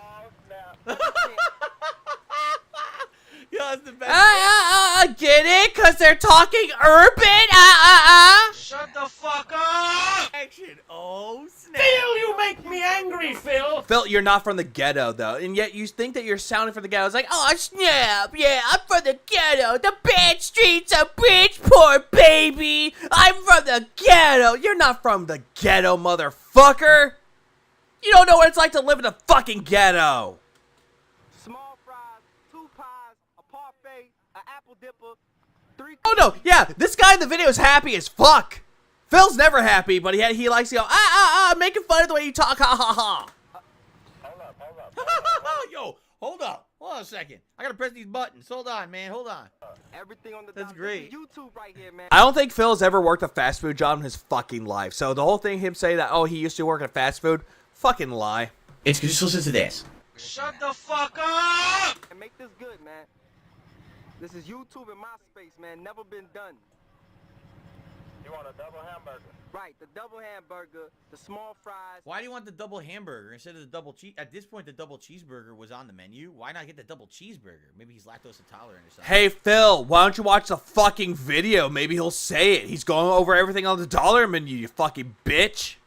Oh, snap. Yo, that's the best. Get it? Because they're talking urban? Shut the fuck up! Action. Oh, snap. Phil, you make me angry, Phil. Phil, you're not from the ghetto, though. And yet you think that you're sounding from the ghetto. It's like, oh, snap. Yeah, I'm from the ghetto. The bad streets of Bridgeport, baby. I'm from the ghetto. You're not from the ghetto, motherfucker. You don't know what it's like to live in the fucking ghetto. Small fries, 2 pies, a parfait, an apple dipper, 3... Oh, no. Yeah, this guy in the video is happy as fuck. Phil's never happy, but he likes to go, making fun of the way you talk, ha, ha, ha. Hold up. Yo, hold up. Hold on a second. I gotta press these buttons. Hold on, man. Hold on. Everything on the That's dollar. great. This is YouTube right here, man. I don't think Phil's ever worked a fast food job in his fucking life. So the whole thing, him saying that, oh, he used to work at fast food, fucking lie. It's just listen to this. Shut the fuck up! And make this good, man. This is YouTube and MySpace, man. Never been done. You want a double hamburger? Right, the double hamburger, the small fries. Why do you want the double hamburger instead of the double cheese? At this point, the double cheeseburger was on the menu. Why not get the double cheeseburger? Maybe he's lactose intolerant or something. Hey, Phil, why don't you watch the fucking video? Maybe he'll say it. He's going over everything on the dollar menu, you fucking bitch.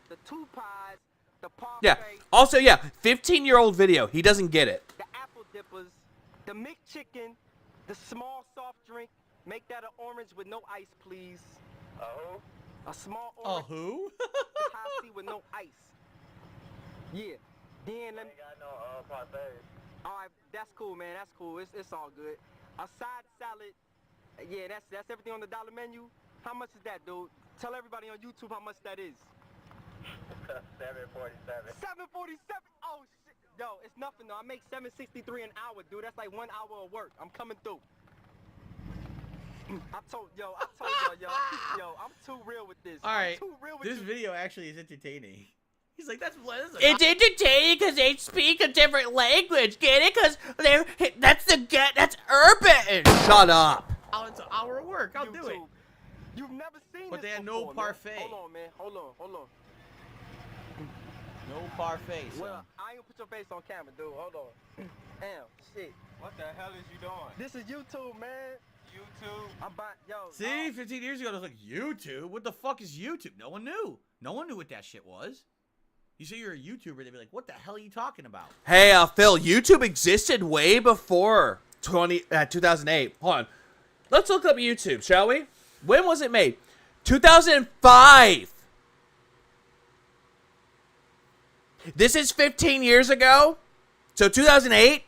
The 2 pies, the parfait. Yeah. Also, yeah, 15-year-old video. He doesn't get it. The apple dippers, the McChicken, the small soft drink. Make that an orange with no ice, please. A small orange. Who? High C with no ice. Yeah. Then let me. Ain't got no parfaits. All right, that's cool, man. That's cool. It's all good. A side salad. Yeah, that's everything on the dollar menu. How much is that, dude? Tell everybody on YouTube how much that is. $7.47. $7.47. Oh shit. Yo, it's nothing though. I make $7.63 an hour, dude. That's like 1 hour of work. I'm coming through. I told y'all, I'm too real with this. All right, I'm too real with this you. video actually is entertaining. He's like, that's It's entertaining because they speak a different language. Get it? Because that's urban. Shut up. It's an hour of work. I'll do it. You've never seen But this they had before, no parfait. Man. Hold on, man. Hold on. No parfait. son. Well, I ain't gonna put your face on camera, dude. Hold on. Damn, shit. What the hell is you doing? This is YouTube, man. YouTube? I'm about, yo. See, 15 years ago, it was like, YouTube? What the fuck is YouTube? No one knew. No one knew what that shit was. You say you're a YouTuber, they'd be like, what the hell are you talking about? Hey, Phil, YouTube existed way before 2008. Hold on. Let's look up YouTube, shall we? When was it made? 2005. This is 15 years ago. So 2008,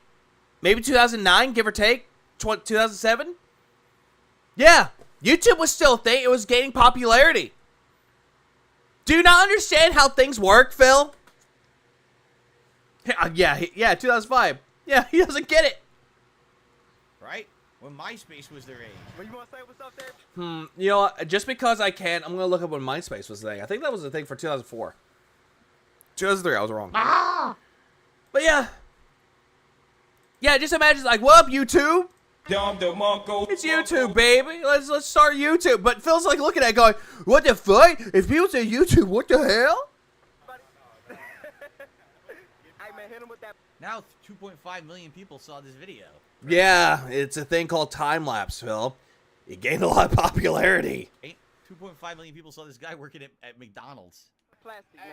maybe 2009, give or take. 2007. Yeah, YouTube was still a thing. It was gaining popularity. Do you not understand how things work, Phil? Yeah, 2005. Yeah, he doesn't get it. Right? When MySpace was their age. But you want to say what's up there? You know what? Just because I can, I'm going to look up when MySpace was the thing. I think that was the thing for 2004. 2003, I was wrong. But yeah. Yeah, just imagine, like, what up, YouTube? It's YouTube, baby. Let's start YouTube. But Phil's like looking at it going, what the fuck? If people say YouTube, what the hell? Hey, man, hit him with that. Now 2.5 million people saw this video. Yeah, it's a thing called time-lapse, Phil. It gained a lot of popularity. 2.5 million people saw this guy working at McDonald's. Plastic, man.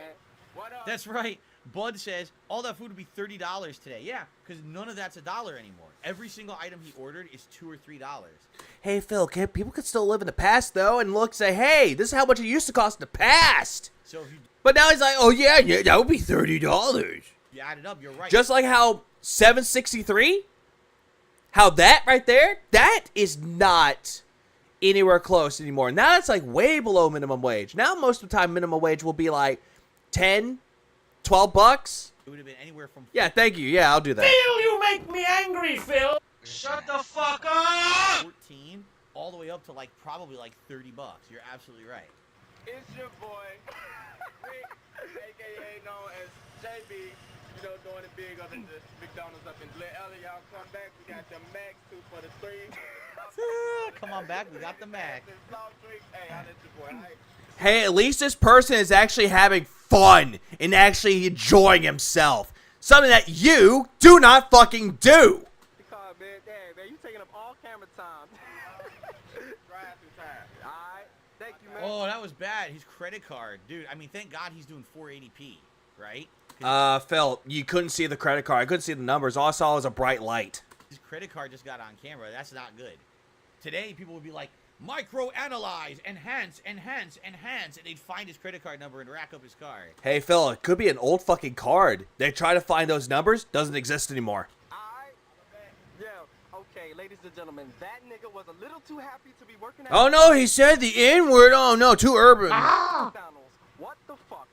What up? That's right. Bud says all that food would be $30 today. Yeah, because none of that's $1 anymore. Every single item he ordered is $2 or $3. Hey, Phil, people could still live in the past, though, and look, say, hey, this is how much it used to cost in the past. So if you But now he's like, oh, yeah, that would be $30. you add it up, you're right. Just like how 763, how that right there, that is not anywhere close anymore. Now it's like way below minimum wage. Now most of the time minimum wage will be like 10, 12 bucks. It would have been anywhere from Yeah, thank you. Yeah, I'll do that. Phil, you make me angry, Phil. Shut the fuck up! 14 all the way up to like probably like $30. You're absolutely right. It's your boy, Rick, aka known as JB, you know, doing it big up in the McDonald's up in Glen Ellen. Y'all come back, we got the Max 2 for the 3. Come on back, we got the Mac. Hey, I let your boy. Hey. Hey, at least this person is actually having fun and actually enjoying himself. Something that you do not fucking do. Because, man, damn, man, you taking up all camera time. Drive through time. All right. Thank you, man. Oh, that was bad. His credit card. Dude, I mean, thank God he's doing 480p, right? Phil, you couldn't see the credit card. I couldn't see the numbers. All I saw was a bright light. His credit card just got on camera. That's not good. Today, people would be like, micro-analyze, enhance, and they'd find his credit card number and rack up his card. Hey, Phil, it could be an old fucking card. They try to find those numbers. Doesn't exist anymore. Alright. Yeah, okay, ladies and gentlemen, that nigga was a little too happy to be working at Oh, no, he said the N-word. Oh, no, too urban. McDonald's. What the fuck?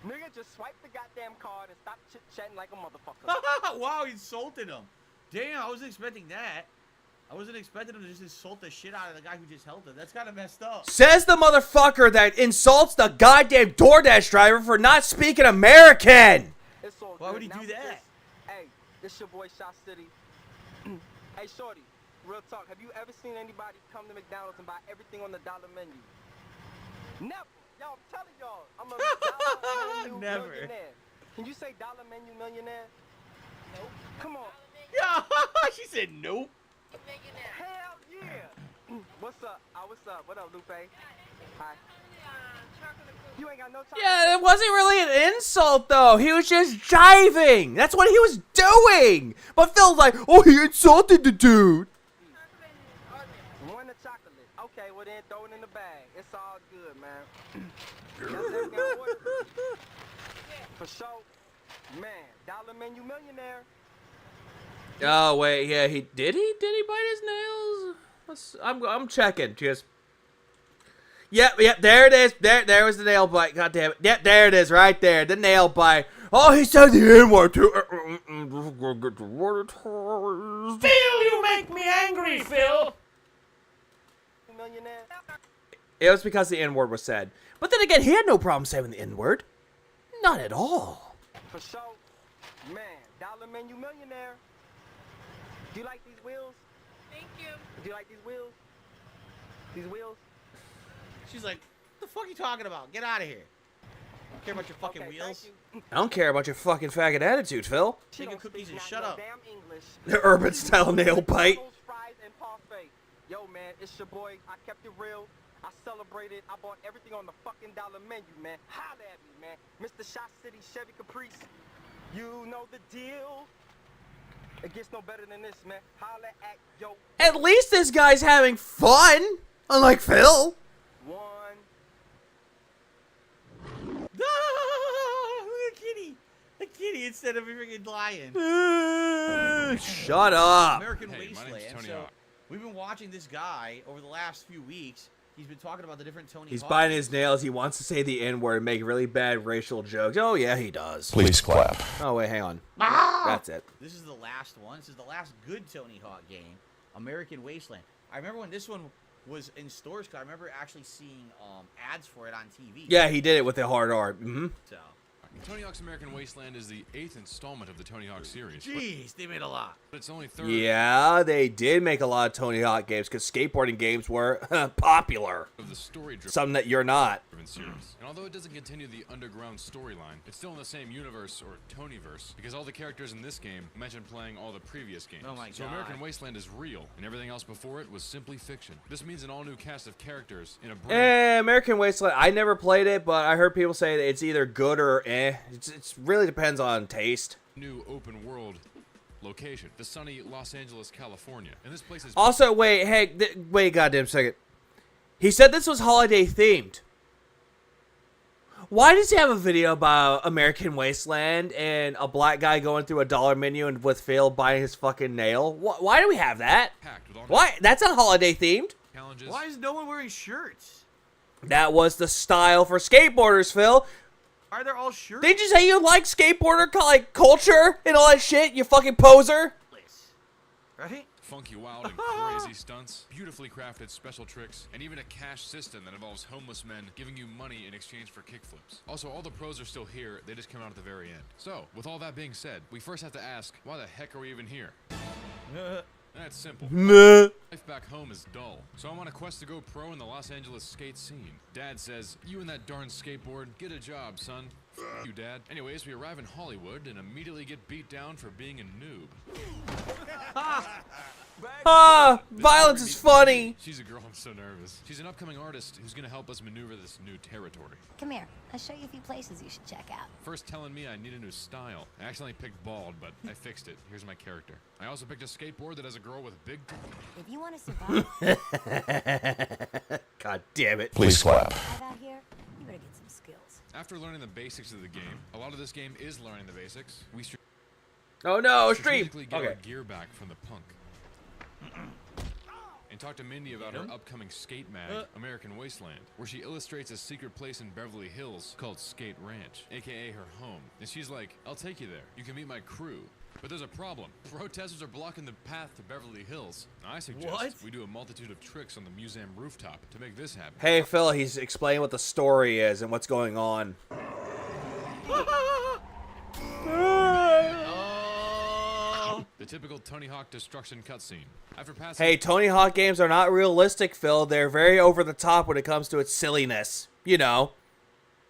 Nigga, just swipe the goddamn card and stop chit-chatting like a motherfucker. Wow, he insulted him. Damn, I wasn't expecting that. I wasn't expecting him to just insult the shit out of the guy who just helped him. That's kind of messed up. Says the motherfucker that insults the goddamn DoorDash driver for not speaking American. It's all Why good. would he Now do with that? this- Hey, this your boy Shot City. Hey, shorty, real talk. Have you ever seen anybody come to McDonald's and buy everything on the dollar menu? Never. Y'all, I'm telling y'all, I'm a dollar menu Never. millionaire. Can you say dollar menu millionaire? Nope. Come on. Yeah, she said nope. Hell yeah. What's up? What's up? What up, Lupe? Hi. You ain't got no chocolate. Yeah, it wasn't really an insult, though. He was just jiving. That's what he was doing. But Phil's like, oh, he insulted the dude. One of chocolate. Okay, well then throw it in the bag. It's all good, man. Y'all say we got order? For sure. Man, dollar menu millionaire. Oh, wait, yeah, did he bite his nails? I'm checking, just. Yep, there it is. There was the nail bite. God damn it. Yep, there it is, right there. The nail bite. Oh, he said the N-word too. Phil, you make me angry, Phil. Millionaire. It was because the N-word was said. But then again, he had no problem saying the N-word. Not at all. For sure. Man, dollar menu millionaire. Do you like these wheels? Thank you. Do you like these wheels? These wheels? She's like, what the fuck are you talking about? Get out of here. Care about your fucking wheels? I don't care about your fucking faggot attitude, Phil. Chicken cookies and shut up. The urban style nail bite. Yo, man, it's your boy. I kept it real. I celebrated. I bought everything on the fucking dollar menu, man. Holla at me, man. Mr. Shot City Chevy Caprice. You know the deal. It gets no better than this, man. Holla at yo. At least this guy's having fun, unlike Phil. One. A kitty instead of a freaking lion. Shut up. American Hey, my name's Wasteland. Tony So Hawk. we've been watching this guy over the last few weeks. He's been talking about the different Tony He's Hawk biting games. his nails. He wants to say the N-word and make really bad racial jokes. Oh, yeah, he does. Please clap. Oh, wait, hang on. That's it. This is the last one. This is the last good Tony Hawk game, American Wasteland. I remember when this one was in stores, because I remember actually seeing ads for it on TV. Yeah, he did it with the hard R. Mm-hmm. So, Tony Hawk's American Wasteland is the 8th installment of the Tony Hawk series. jeez, they made a lot. But it's only third Yeah, they did make a lot of Tony Hawk games because skateboarding games were popular. of the story-driven Something that you're not. series. And although it doesn't continue the underground storyline, it's still in the same universe, or Tonyverse, because all the characters in this game mention playing all the previous games. Oh my So God. American Wasteland is real, and everything else before it was simply fiction. This means an all-new cast of characters in a brand American Wasteland. I never played it, but I heard people say that it's either good or eh. It really depends on taste. new open world location, the sunny Los Angeles, California. And this place is Also, wait, hey, wait, goddamn second. He said this was holiday themed. Why does he have a video about American Wasteland and a black guy going through a dollar menu and with Phil buying his fucking nail? Why do we have that? packed with all Why? That's not holiday themed. challenges. Why is no one wearing shirts? That was the style for skateboarders, Phil. Why are they all shirts? Didn't you say you like skateboarder like culture and all that shit? You fucking poser. Right? Funky, wild, and crazy stunts, beautifully crafted special tricks, and even a cash system that involves homeless men giving you money in exchange for kickflips. Also, all the pros are still here, they just come out at the very end. So, with all that being said, we first have to ask, why the heck are we even here? That's simple. Life back home is dull, so I'm on a quest to go pro in the Los Angeles skate scene. Dad says, you and that darn skateboard, get a job, son. F you, Dad. Anyways, we arrive in Hollywood and immediately get beat down for being a noob. Violence is funny. She's a girl, I'm so nervous. She's an upcoming artist who's gonna help us maneuver this new territory. Come here. I'll show you a few places you should check out. First telling me I need a new style. I accidentally picked bald, but I fixed it. Here's my character. I also picked a skateboard that has a girl with big If you want to survive God damn it. Please clap. out here, you better get some skills. After learning the basics of the game, a lot of this game is learning the basics. We Oh no, stream. strategically get Okay. our gear back from the punk. And talk to Mindy about her upcoming skate mag, American Wasteland, where she illustrates a secret place in Beverly Hills called Skate Ranch, aka her home. And she's like, I'll take you there. You can meet my crew. But there's a problem. Protesters are blocking the path to Beverly Hills. I suggest we do a multitude of tricks on the museum rooftop to make this happen. Hey, Phil, he's explaining what the story is and what's going on. The typical Tony Hawk destruction cutscene. After passing Hey, Tony Hawk games are not realistic, Phil. They're very over the top when it comes to its silliness. You know.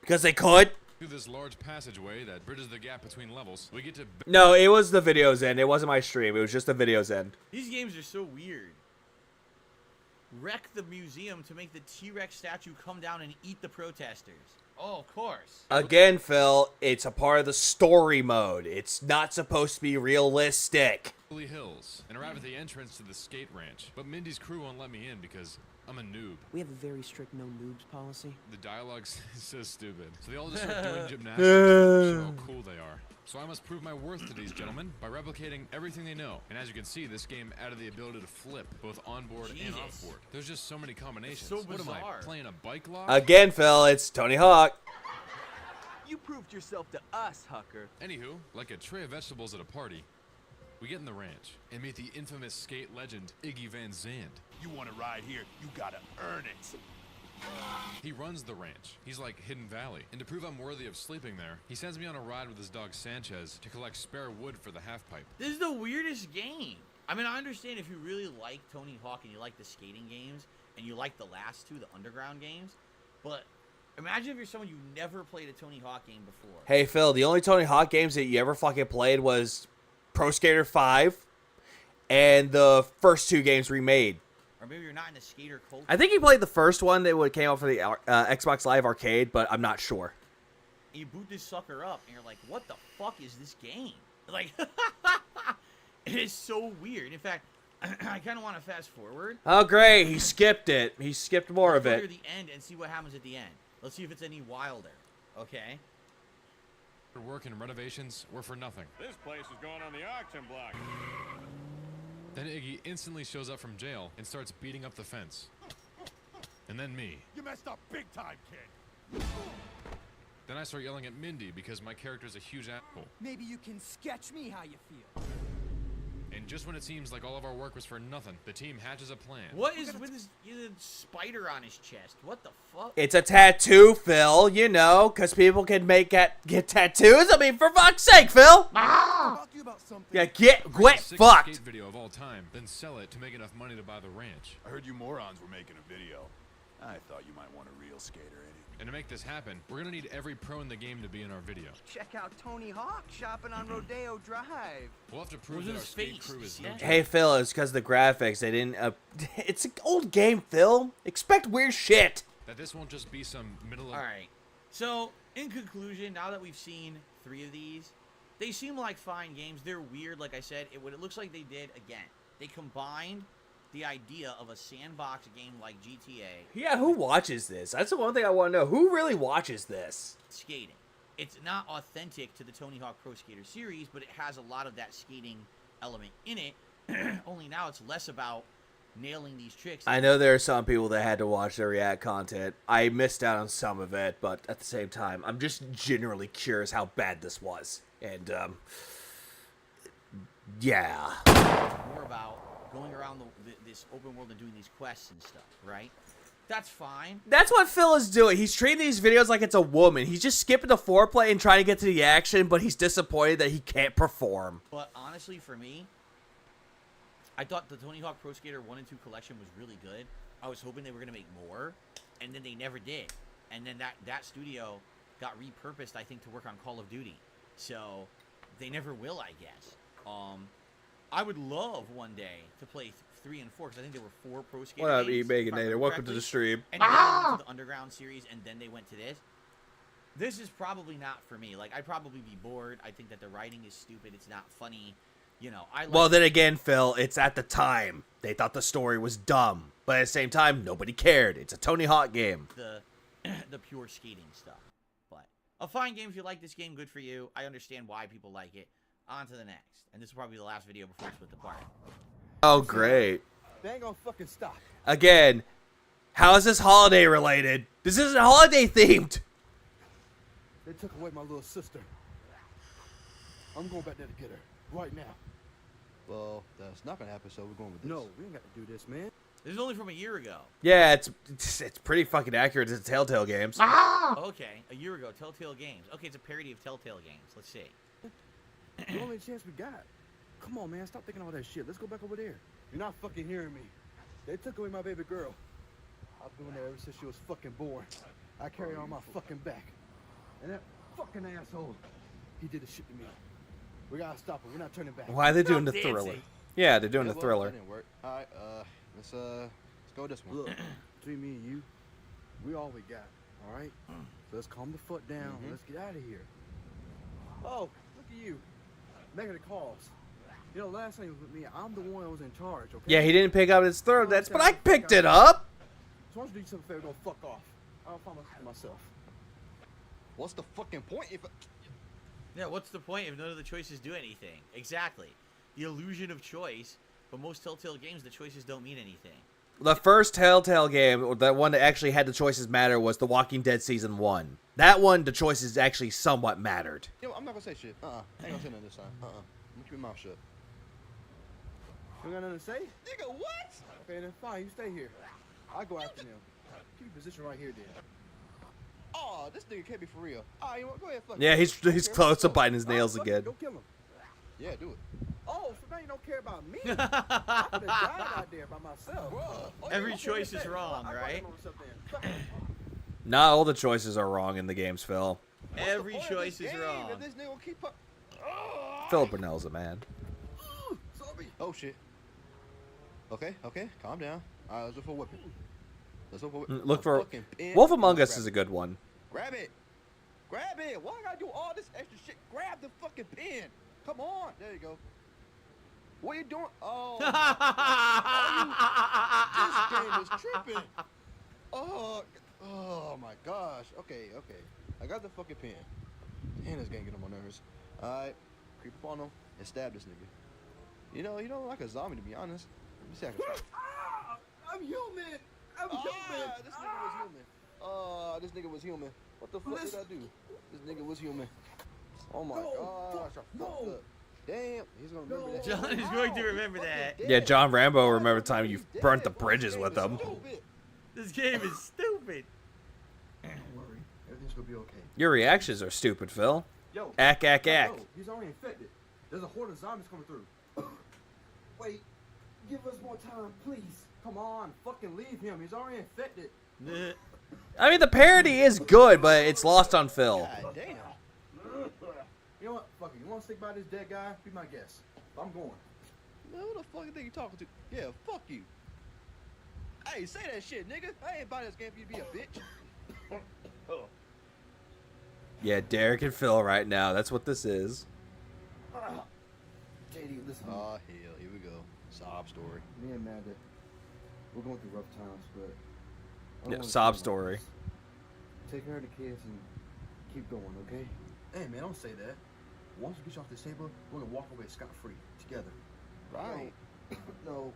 Because they could. through this large passageway that bridges the gap between levels, we get to No, it was the video's end. It wasn't my stream. It was just the video's end. These games are so weird. Wreck the museum to make the T-Rex statue come down and eat the protesters. Oh, of course. Again, Phil, it's a part of the story mode. It's not supposed to be realistic. Beverly Hills and arrive at the entrance to the skate ranch. But Mindy's crew won't let me in because I'm a noob. We have a very strict no noobs policy. The dialogue's so stupid. So they all just start doing gymnastics to show how cool they are. So I must prove my worth to these gentlemen by replicating everything they know. And as you can see, this game added the ability to flip, both onboard and offboard. There's just so many combinations. So what am I, bizarre. playing a bike lock? Again, Phil, it's Tony Hawk. You proved yourself to us, Hucker. Anywho, like a tray of vegetables at a party, we get in the ranch and meet the infamous skate legend, Iggy Van Zandt. You want to ride here, you gotta earn it. He runs the ranch. He's like Hidden Valley. And to prove I'm worthy of sleeping there, he sends me on a ride with his dog Sanchez to collect spare wood for the half-pipe. This is the weirdest game. I mean, I understand if you really like Tony Hawk and you like the skating games and you like the last two, the underground games, but Imagine if you're someone you never played a Tony Hawk game before. Hey, Phil, the only Tony Hawk games that you ever fucking played was Pro Skater 5 and the first 2 games remade. Or maybe you're not in the skater culture. I think he played the first one that came out for the Xbox Live Arcade, but I'm not sure. You boot this sucker up, and you're like, what the fuck is this game? Like, it is so weird. In fact, I kind of want to fast forward. Oh, great. He skipped it. He skipped more of Let's go it. to the end and see what happens at the end. Let's see if it's any wilder. Okay? Work and renovations were for nothing. This place is going on the auction block. Then Iggy instantly shows up from jail and starts beating up the fence. And then me. You messed up big time, kid. Then I start yelling at Mindy because my character's a huge asshole. Maybe you can sketch me how you feel. And just when it seems like all of our work was for nothing, the team hatches a plan. What is with this spider on his chest? What the fuck? It's a tattoo, Phil, you know, because people can get tattoos. I mean, for fuck's sake, Phil. Yeah, get fucked. Skate video of all time, then sell it to make enough money to buy the ranch. I heard you morons were making a video. I thought you might want a real skater, Eddie. And to make this happen, we're gonna need every pro in the game to be in our video. Check out Tony Hawk shopping on Rodeo Drive. We'll have to prove that our skate crew is no joke. Hey, Phil, it's because the graphics. They didn't. It's an old game, Phil. Expect weird shit. That this won't just be some middle of... Alright. So, in conclusion, now that we've seen 3 of these, they seem like fine games. They're weird, like I said. What it looks like they did, again, they combined the idea of a sandbox game like GTA. Yeah, who watches this? That's the one thing I want to know. Who really watches this? Skating. It's not authentic to the Tony Hawk Pro Skater series, but it has a lot of that skating element in it. Only now it's less about nailing these tricks. I know there are some people that had to watch the React content. I missed out on some of it, but at the same time, I'm just generally curious how bad this was. And, yeah. More about going around this open world and doing these quests and stuff, right? That's fine. That's what Phil is doing. He's treating these videos like it's a woman. He's just skipping the foreplay and trying to get to the action, but he's disappointed that he can't perform. But honestly, for me, I thought the Tony Hawk Pro Skater 1 and 2 collection was really good. I was hoping they were going to make more, and then they never did. And then that studio got repurposed, I think, to work on Call of Duty. So they never will, I guess. I would love one day to play 3 and 4 because I think there were 4 Pro Skater What up, games, E-Baconator? Welcome to the stream. And then they went to the Underground series, and then they went to this. This is probably not for me. Like, I'd probably be bored. I think that the writing is stupid. It's not funny. You know, Well, then again, Phil, it's at the time. They thought the story was dumb. But at the same time, nobody cared. It's a Tony Hawk game. The pure skating stuff. But a fine game if you like this game. Good for you. I understand why people like it. On to the next. And this will probably be the last video before we split apart. Oh, great. They ain't gonna fucking stop. Again, how is this holiday related? This isn't holiday themed. They took away my little sister. I'm going back there to get her. Right now. Well, that's not gonna happen, so we're going with this. No, we ain't got to do this, man. This is only from a year ago. Yeah, it's pretty fucking accurate to Telltale Games. Okay, a year ago, Telltale Games. Okay, it's a parody of Telltale Games. Let's see. The only chance we got. Come on, man. Stop thinking all that shit. Let's go back over there. You're not fucking hearing me. They took away my baby girl. I've been there ever since she was fucking born. I carry her on my fucking back. And that fucking asshole, he did the shit to me. We gotta stop him. We're not turning back. Why are they doing the thriller? Yeah, they're doing the thriller. That didn't work. All right, let's go with this one. Look, between me and you, we all we got. All right. So let's calm the fuck down. Let's get out of here. Oh, look at you, making the calls. You know, last time he was with me, I'm the one that was in charge. Okay. Yeah, he didn't pick up his third. That's but I picked it up. So why don't you do something fair? Go fuck off. I'll find myself. What's the fucking point if? Yeah, what's the point if none of the choices do anything? Exactly. The illusion of choice, but most Telltale games, the choices don't mean anything. The first Telltale game, or the one that actually had the choices matter, was The Walking Dead Season 1. That one, the choices actually somewhat mattered. Yo, I'm not gonna say shit. I ain't gonna say nothing this time. I'm gonna keep my mouth shut. You got nothing to say? Nigga, what? Okay, then fine. You stay here. I'll go after them. Keep your position right here, then. Oh, this nigga can't be for real. Alright, you want go ahead, fuck Yeah, it. he's close to biting his nails again. Go kill him. Yeah, do it. Oh, so now you don't care about me? I could have died out there by myself. Every choice is wrong, right? Not all the choices are wrong in the games, Phil. Every choice is wrong. If this nigga will keep up. Philip Burnell's a man. Zombie. Oh shit. Okay, calm down. All right, let's look for a weapon. Look for fucking pen. Wolf Among Us is a good one. Grab it. Grab it. Why I gotta do all this extra shit? Grab the fucking pen. Come on. There you go. What are you doing? Oh. This game is tripping. Oh my gosh. Okay. I got the fucking pen. Damn, this game getting on my nerves. Alright. Creep up on him and stab this nigga. You know, like a zombie to be honest. Let me see if I can I'm human. I'm human. This nigga was human. This nigga was human. What the fuck did I do? This nigga was human. Oh my gosh, I fucked up. Damn, he's gonna remember that. John is going to remember that. Yeah, John Rambo remember the time you burnt the bridges with him. This game is stupid. Don't worry, everything's gonna be okay. Your reactions are stupid, Phil. Yo, Ack. yo, he's already infected. There's a horde of zombies coming through. Wait, give us more time, please. Come on, fucking leave him. He's already infected. I mean, the parody is good, but it's lost on Phil. God damn. You know what? Fuck it. You want to stick by this dead guy? Be my guest. I'm going. Who the fuck you think you talking to? Yeah, fuck you. Hey, say that shit, nigga. I ain't buying this game for you to be a bitch. Yeah, Derek and Phil right now. That's what this is. JD, listen. Oh, hell. Here we go. Sob story. Me and Amanda, we're going through rough times, but... I don't Yeah, wanna sob see story. this. Take care of the kids and keep going, okay? Hey, man, don't say that. Once we get you off this table, we're going to walk away scot-free together. Right. No.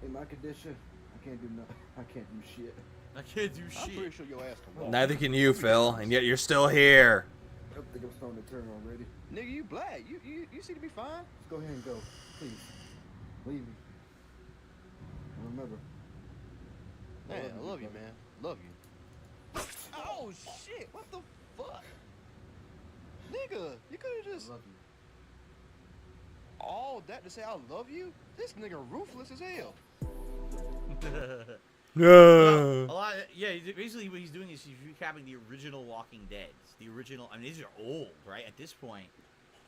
In my condition, I can't do nothing. I can't do shit. I can't do I'm shit. pretty sure your ass can walk. Neither can you, Phil, and yet you're still here. I think I'm starting to turn already. Nigga, you black. You seem to be fine. Let's go ahead and go. Please. Leave me. And remember. Man, I love you, man. Love you. Oh, shit. What the fuck? Nigga, you could have just... I love you. All that to say I love you? This nigga ruthless as hell. No. A lot. Basically what he's doing is he's recapping the original Walking Dead. The original. I mean, these are old, right? At this point,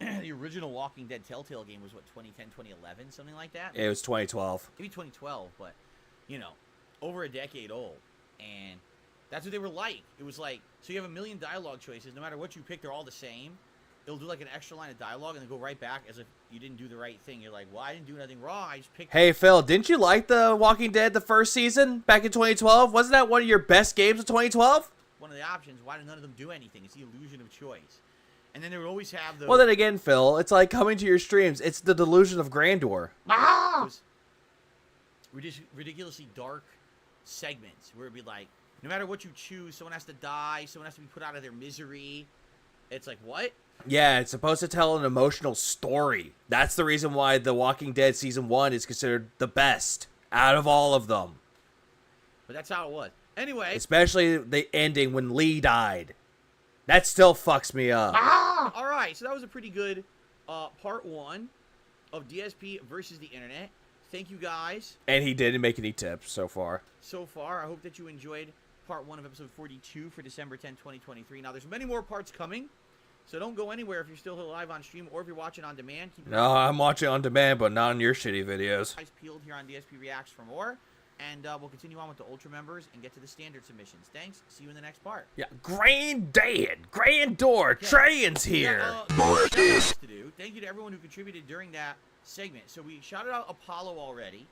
the original Walking Dead Telltale game was what 2010, 2011, something like that. It was 2012. Maybe 2012, but over a decade old, and that's what they were like. It was like, so you have a million dialogue choices. No matter what you pick, they're all the same. It'll do like an extra line of dialogue and then go right back as if you didn't do the right thing. You're like, well, I didn't do nothing wrong. I just picked. Hey, Phil, didn't you like The Walking Dead the first season back in 2012? Wasn't that one of your best games of 2012? One of the options. Why did none of them do anything? It's the illusion of choice. And then they would always have the. Well, then again, Phil, it's like coming to your streams. It's the delusion of grandeur. Those ridiculously dark segments where it'd be like, no matter what you choose, someone has to die, someone has to be put out of their misery. It's like, what? Yeah, it's supposed to tell an emotional story. That's the reason why The Walking Dead Season 1 is considered the best out of all of them. But that's how it was. Anyway. Especially the ending when Lee died. That still fucks me up. All right, so that was a pretty good part 1 of DSP versus the internet. Thank you guys. And he didn't make any tips so far. I hope that you enjoyed part 1 of episode 42 for December 10, 2023. Now, there's many more parts coming, so don't go anywhere if you're still live on stream or if you're watching on demand. No, I'm watching on demand, but not on your shitty videos. Eyes peeled here on DSP Reacts for more, and we'll continue on with the Ultra members and get to the standard submissions. Thanks. See you in the next part. Yeah, Granddad, Grandor, Trey's here. To do. Thank you to everyone who contributed during that segment. So we shouted out Apollo already.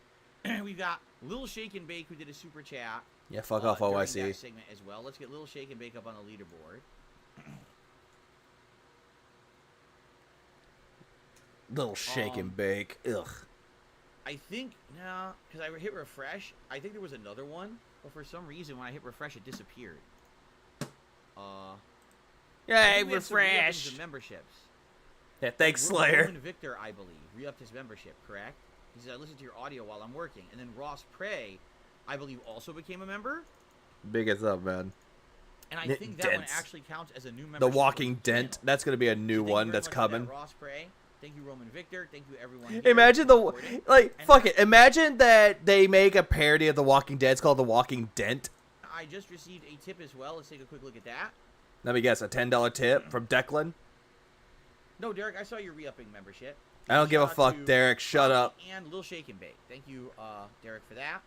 We've got Lil Shake and Bake who did a super chat. Yeah, fuck off OIC. During that segment as well. Let's get Lil Shake and Bake up on the leaderboard. Little Shake and Bake. Ugh. I think, no, because I hit refresh. I think there was another one, but for some reason when I hit refresh, it disappeared. Yay, refresh. Some memberships. Yeah, thanks, Slayer. Roman Victor, I believe, re-upped his membership, correct? He said, I listen to your audio while I'm working. And then Ross Prey, I believe, also became a member. Biggest up, man. And I think that one actually counts as a new membership. The Walking Dent. That's going to be a new one that's coming. Ross Prey. Thank you, Roman Victor. Thank you, everyone. Here. Imagine fuck it. Imagine that they make a parody of The Walking Dead. It's called The Walking Dent. I just received a tip as well. Let's take a quick look at that. Let me guess, a $10 tip from Declan? No, Derek, I saw your re-upping membership. I don't give a Shout out fuck, to Derek. Shut Parody up. And Lil Shake and Bake. Thank you, Derek, for that.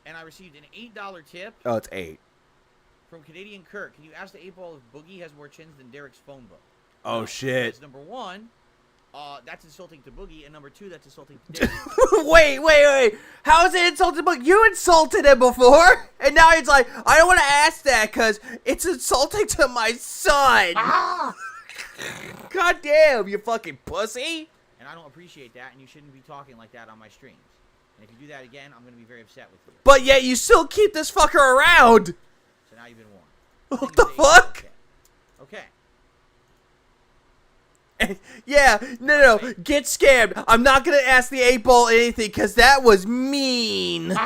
And I received an $8 tip. Oh, it's 8. From Canadian Kirk. Can you ask the 8-ball if Boogie has more chins than Derek's phone book? Oh, No, shit. because number 1, that's insulting to Boogie, and number 2, that's insulting to Derek. Wait. How is it insulting? But you insulted him before, and now he's like, I don't want to ask that because it's insulting to my son. God damn, you fucking pussy. And I don't appreciate that, and you shouldn't be talking like that on my streams. And if you do that again, I'm going to be very upset with you. But yet you still keep this fucker around. So now you've been warned. What the fuck? Okay. Yeah, no, get scammed. I'm not going to ask the 8-ball anything because that was mean. Derek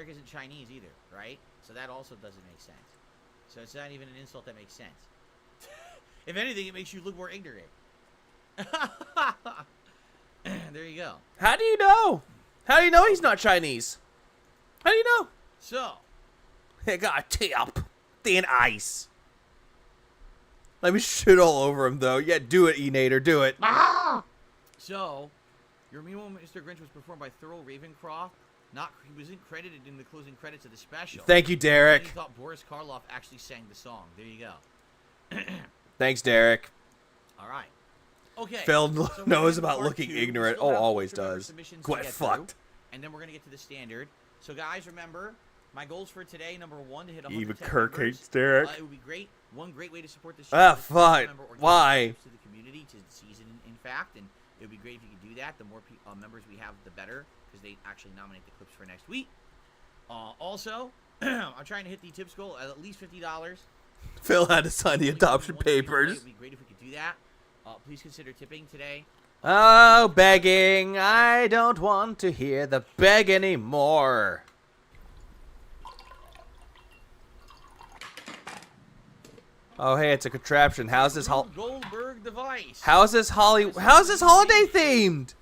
isn't Chinese either, right? So that also doesn't make sense. So it's not even an insult that makes sense. If anything, it makes you look more ignorant. There you go. How do you know? How do you know he's not Chinese? How do you know? So. I got a tip. Thin ice. Let me shit all over him, though. Yeah, do it, E-Nader. Do it. So, your meanwhile, Mr. Grinch was performed by Thurl Ravencroft. He wasn't credited in the closing credits of the special. Thank you, Derek. He thought Boris Karloff actually sang the song. There you go. Thanks, Derek. All right. Okay. Phil so knows about part looking 2. ignorant. Still Oh, have always extra member does. submissions Get to get fucked. through, and then we're going to get to the standard. So, guys, remember, my goals for today, number 1, to hit 110 Even Kirk members. hates Derek. It would be great. One great way to support the show. Ah, is to fine. member or give Why? gifts to the community, to the season, in fact, and it would be great if you could do that. The more members we have, the better, because they actually nominate the clips for next week. Also, I'm trying to hit the tips goal at least $50. Phil had to sign the adoption It papers. would be great if we could do that. Please consider tipping today. Oh, begging. I don't want to hear the beg anymore. Oh, hey, it's a contraption. How's this Rube Goldberg device. How's this holiday themed?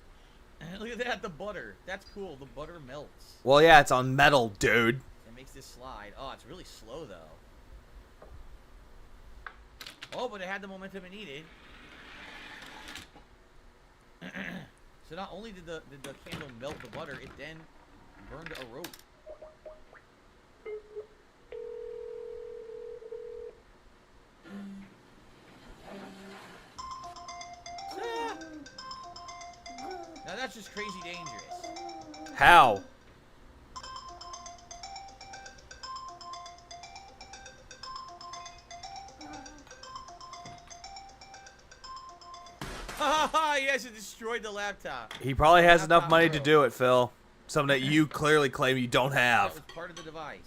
Look at that, the butter. That's cool. The butter melts. Well, yeah, it's on metal, dude. It makes this slide. Oh, it's really slow though. Oh, but it had the momentum it needed. So not only did the candle melt the butter, it then burned a rope. Now that's just crazy dangerous. How? Yes, it destroyed the laptop. He probably has enough money to do it, Phil. Something that you clearly claim you don't That have. was part of the device.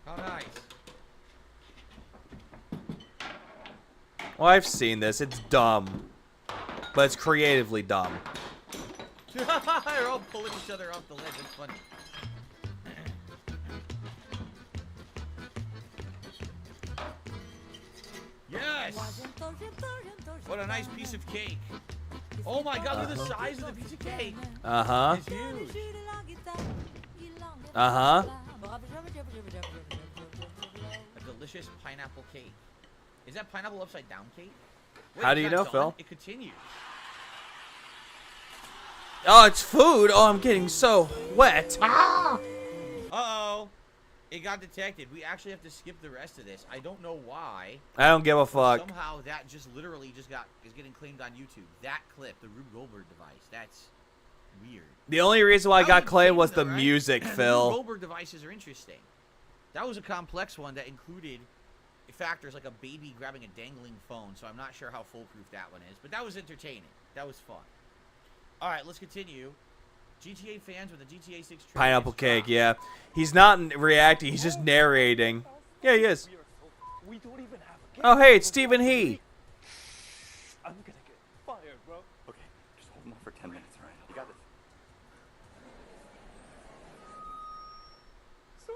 How nice. Well, I've seen this. It's dumb. But it's creatively dumb. They're all pulling each other off the ledge. It's funny. Yes! What a nice piece of cake. Oh my god, look at the size of the piece of cake. Uh-huh. It's huge. Uh-huh. A delicious pineapple cake. Is that pineapple upside down cake? Wait, How do it's you not know, done. Phil? It continues. Oh, it's food. Oh, I'm getting so wet. Uh-oh. It got detected. We actually have to skip the rest of this. I don't know why. I don't give a fuck. Somehow that just literally is getting claimed on YouTube. That clip, the Rube Goldberg device, that's weird. The only reason why I That got was claimed was insane, the though, right? music, The Rube Phil. Goldberg devices are interesting. That was a complex one that included factors like a baby grabbing a dangling phone, so I'm not sure how foolproof that one is. But that was entertaining. That was fun. All right, let's continue. GTA fans with the GTA 6 trailer. Pineapple cake, yeah. He's not reacting, he's just narrating. Yeah, he is. We don't even have a game. Oh, hey, it's Stephen He. I'm gonna get fired, bro. Okay, just hold him off for 10 minutes, all right? You got this. So,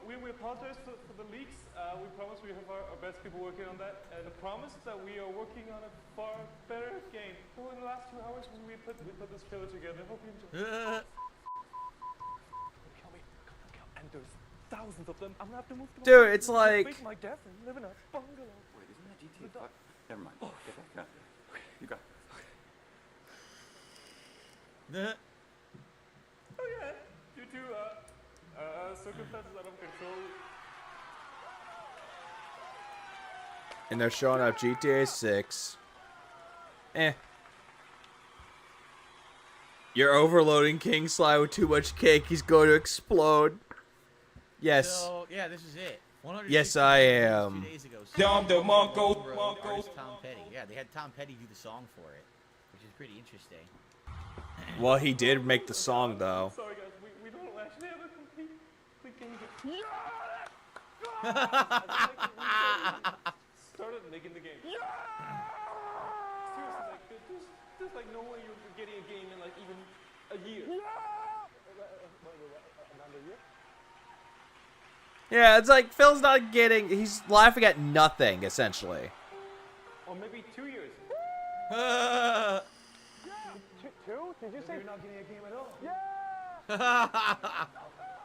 we apologize for the leaks. We promise we have our best people working on that. And I promise that we are working on a far better game. Well, in the last 2 hours, we put this trailer together. Hope you enjoy. Kill me. there's thousands of them. I'm gonna have to move to Dude, it's like... fake my death and live in a bungalow. Wait, isn't that GTA 5? Never mind. Get back up. You got Oh yeah, due to circumstances out of control. And they're showing up GTA 6. You're overloading King Sly with too much cake. He's going to explode. Yes. So, yeah, this is it. Yes, I am. 2 days ago. Dom DeMarco. Artist Tom Petty. Yeah, they had Tom Petty do the song for it, which is pretty interesting. Well, he did make the song, though. Sorry guys, we don't actually have a complete game. Started making the game. Seriously, like there's like no way you're getting a game in like even a year. Another year? Yeah, it's like Phil's not getting... He's laughing at nothing, essentially. Or maybe 2 years. Two? Did you say you're not getting a game at all? Yeah!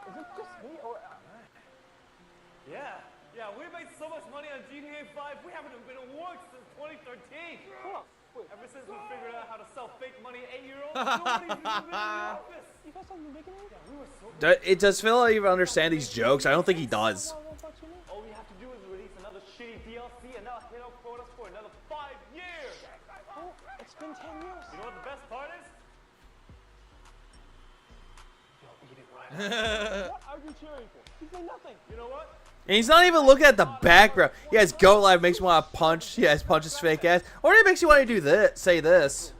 Is it just me or... Yeah, we made so much money on GTA 5, we haven't been at work since 2013. Huh. Ever since we figured out how to sell fake money to 8-year-olds, nobody's even been in the office. You guys haven't been making it? Yeah, we were so... Does Phil even understand these jokes? I don't think he does. All we have to do is release another shitty DLC and now hit our quotas for another 5 years. Oh, it's been 10 years. You know what the best part is? What are you cheering for? You say nothing. You know what? And he's not even looking at the background. Yes, Goat Live makes me want to punch. Yes, punch his fake ass. Or it makes you want to do this. Say this.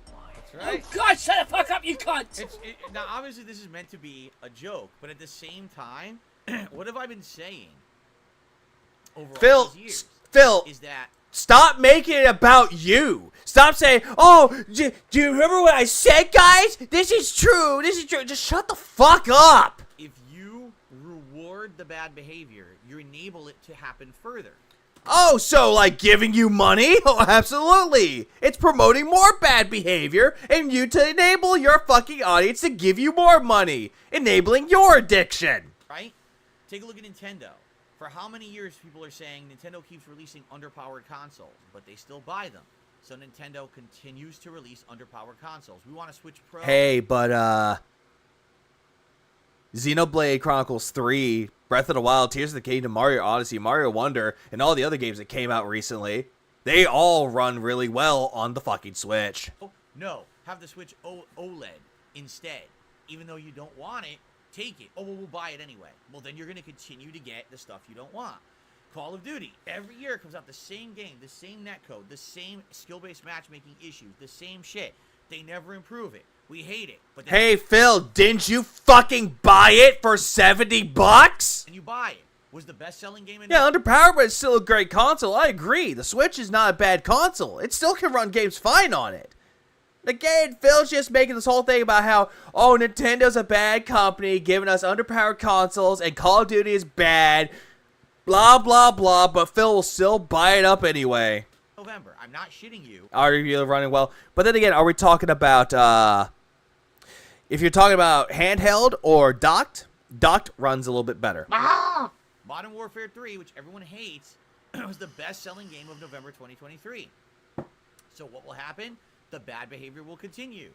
That's right. Oh God, shut the fuck up, you cunt! Now, obviously, this is meant to be a joke, but at the same time, what have I been saying over all these years? Phil, is that stop making it about you. Stop saying, "Oh, do you remember what I said, guys? This is true. This is true." Just shut the fuck up. if you reward the bad behavior, you enable it to happen further. Oh, so like giving you money? Oh, absolutely. It's promoting more bad behavior and you to enable your fucking audience to give you more money, enabling your addiction. Right? Take a look at Nintendo. For how many years people are saying Nintendo keeps releasing underpowered consoles, but they still buy them. So Nintendo continues to release underpowered consoles. We want to Switch Pro. Hey, but Xenoblade Chronicles 3, Breath of the Wild, Tears of the Kingdom, Mario Odyssey, Mario Wonder, and all the other games that came out recently, they all run really well on the fucking Switch. Oh, no, have the Switch OLED instead. Even though you don't want it, take it. Oh, well, we'll buy it anyway. Well, then you're going to continue to get the stuff you don't want. Call of Duty. Every year comes out the same game, the same netcode, the same skill-based matchmaking issues, the same shit. They never improve it. We hate it. But hey, Phil, didn't you fucking buy it for $70? And you buy it. Was the best-selling game in Yeah, underpowered, but it's still a great console. I agree. The Switch is not a bad console. It still can run games fine on it. Again, Phil's just making this whole thing about how, oh, Nintendo's a bad company, giving us underpowered consoles, and Call of Duty is bad, blah, blah, blah, but Phil will still buy it up anyway. November. I'm not shitting you. Are you running well? But then again, are we talking about, if you're talking about handheld or docked, docked runs a little bit better. Modern Warfare 3, which everyone hates, was the best-selling game of November 2023. So what will happen? The bad behavior will continue.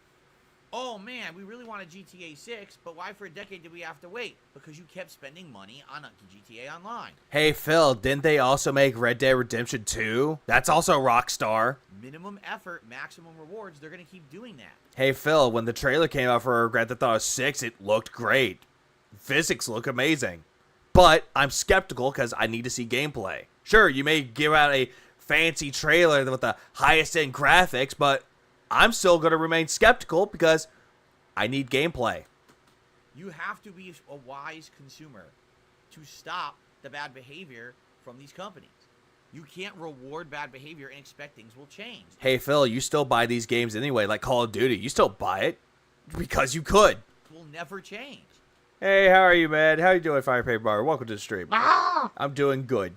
Oh man, we really wanted GTA 6, but why for a decade did we have to wait? Because you kept spending money on GTA Online. Hey Phil, didn't they also make Red Dead Redemption 2? That's also Rockstar. Minimum effort, maximum rewards, they're going to keep doing that. Hey Phil, when the trailer came out for Grand Theft Auto 6, it looked great. Physics look amazing. But I'm skeptical because I need to see gameplay. Sure, you may give out a fancy trailer with the highest end graphics, but I'm still going to remain skeptical because I need gameplay. You have to be a wise consumer to stop the bad behavior from these companies. You can't reward bad behavior and expect things will change. Hey, Phil, you still buy these games anyway, like Call of Duty. You still buy it because you could. It will never change. Hey, how are you, man? How you doing, Fire Paper Bar? Welcome to the stream. I'm doing good.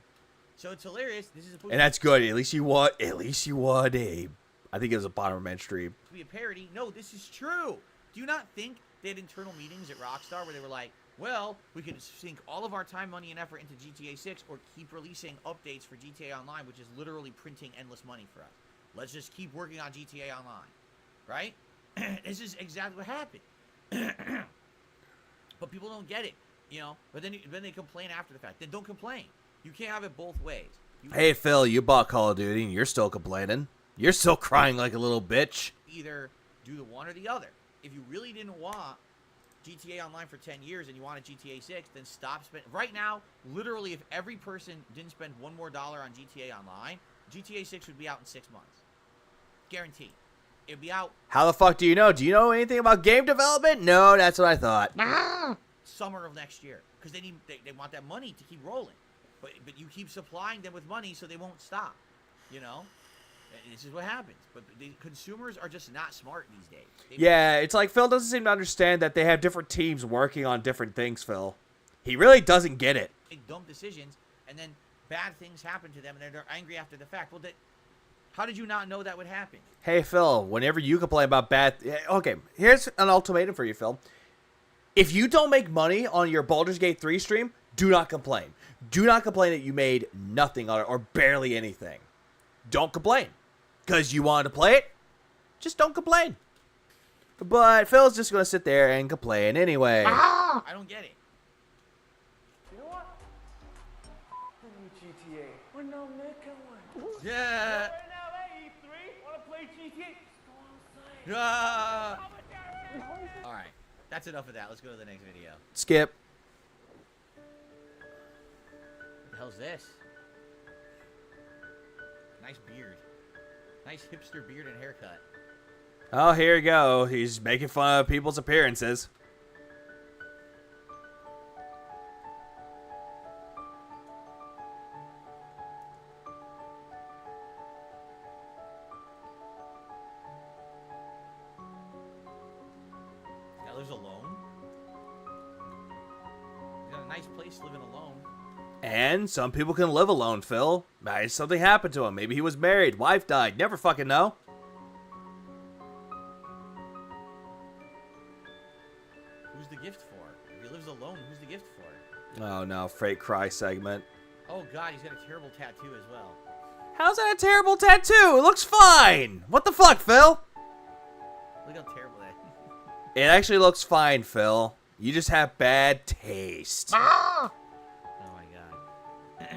So it's hilarious. This is and that's good. At least you want a... I think it was a Bomberman stream. To be a parody. No, this is true. Do you not think they had internal meetings at Rockstar where they were like, Well, we could sink all of our time, money, and effort into GTA 6 or keep releasing updates for GTA Online, which is literally printing endless money for us. Let's just keep working on GTA Online, right? This is exactly what happened. But people don't get it, you know? But then they complain after the fact. Then don't complain. You can't have it both ways. Hey, Phil, you bought Call of Duty and you're still complaining. You're still crying like a little bitch. Either do the one or the other. If you really didn't want GTA Online for 10 years and you wanted GTA 6, then stop spending. Right now, literally, if every person didn't spend $1 more on GTA Online, GTA 6 would be out in 6 months. Guaranteed. It'd be out. How the fuck do you know? Do you know anything about game development? No, that's what I thought. Summer of next year. Because they want that money to keep rolling. But you keep supplying them with money so they won't stop. You know? This is what happens. But the consumers are just not smart these days. Yeah, it's like Phil doesn't seem to understand that they have different teams working on different things, Phil. He really doesn't get it. Make dumb decisions, and then bad things happen to them, and they're angry after the fact. Well, how did you not know that would happen? Hey, Phil, whenever you complain about bad... Okay, here's an ultimatum for you, Phil. If you don't make money on your Baldur's Gate 3 stream, do not complain. Do not complain that you made nothing on it or barely anything. Don't complain. Because you wanted to play it, just don't complain. But Phil's just going to sit there and complain anyway. I don't get it. You know what? The new GTA. We're not making one. Yeah. Right now, hey, E3, wanna play GTA? Let's go outside. All right. That's enough of that. Let's go to the next video. Skip. What the hell's this? Nice beard. Nice hipster beard and haircut. Oh, here you go. He's making fun of people's appearances. Guy lives alone. He's got a nice place living alone. And some people can live alone, Phil. Maybe something happened to him. Maybe he was married. Wife died. Never fucking know. Who's the gift for? If he lives alone, who's the gift for? Oh no, fake cry segment. Oh god, he's got a terrible tattoo as well. How's that a terrible tattoo? It looks fine. What the fuck, Phil? Look how terrible that It actually looks fine, Phil. You just have bad taste. Oh my god.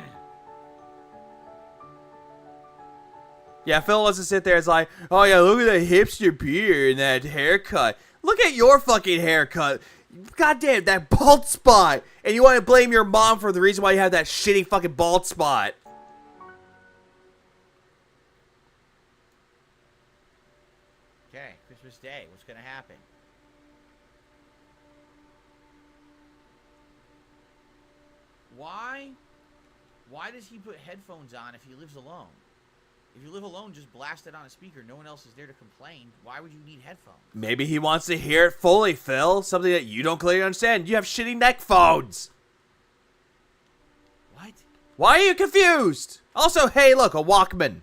Yeah, Phil wants to sit there. It's like, oh yeah, look at that hipster beard and that haircut. Look at your fucking haircut. God damn, that bald spot. And you want to blame your mom for the reason why you have that shitty fucking bald spot. Okay, Christmas Day. What's gonna happen? Why does he put headphones on if he lives alone? If you live alone, just blast it on a speaker. No one else is there to complain. Why would you need headphones? Maybe he wants to hear it fully, Phil. Something that you don't clearly understand. You have shitty neck phones. What? Why are you confused? Also, hey, look, a Walkman.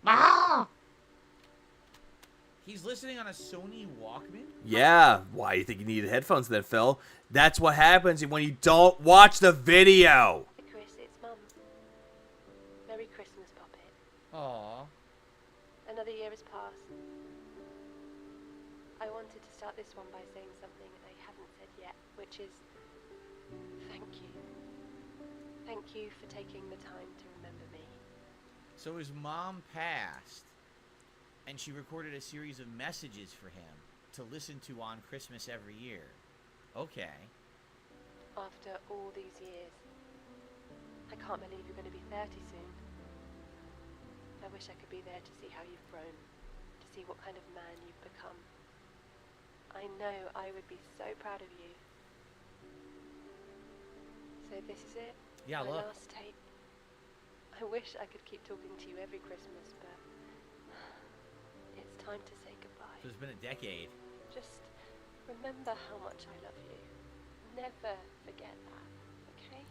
He's listening on a Sony Walkman? Yeah, why do you think you needed headphones then, Phil? That's what happens when you don't watch the video. Chris, it's Mum. Merry Christmas, Poppet. Aww. Another year has passed. I wanted to start this one by saying something I haven't said yet, which is thank you. Thank you for taking the time to remember me. So his mom passed, and she recorded a series of messages for him to listen to on Christmas every year. Okay. After all these years, I can't believe you're going to be 30 soon. I wish I could be there to see how you've grown, to see what kind of man you've become. I know I would be so proud of you. So this is it? Yeah, my look. last tape. I wish I could keep talking to you every Christmas, but it's time to say goodbye. So it's been a decade. Just remember how much I love you. Never forget that, okay?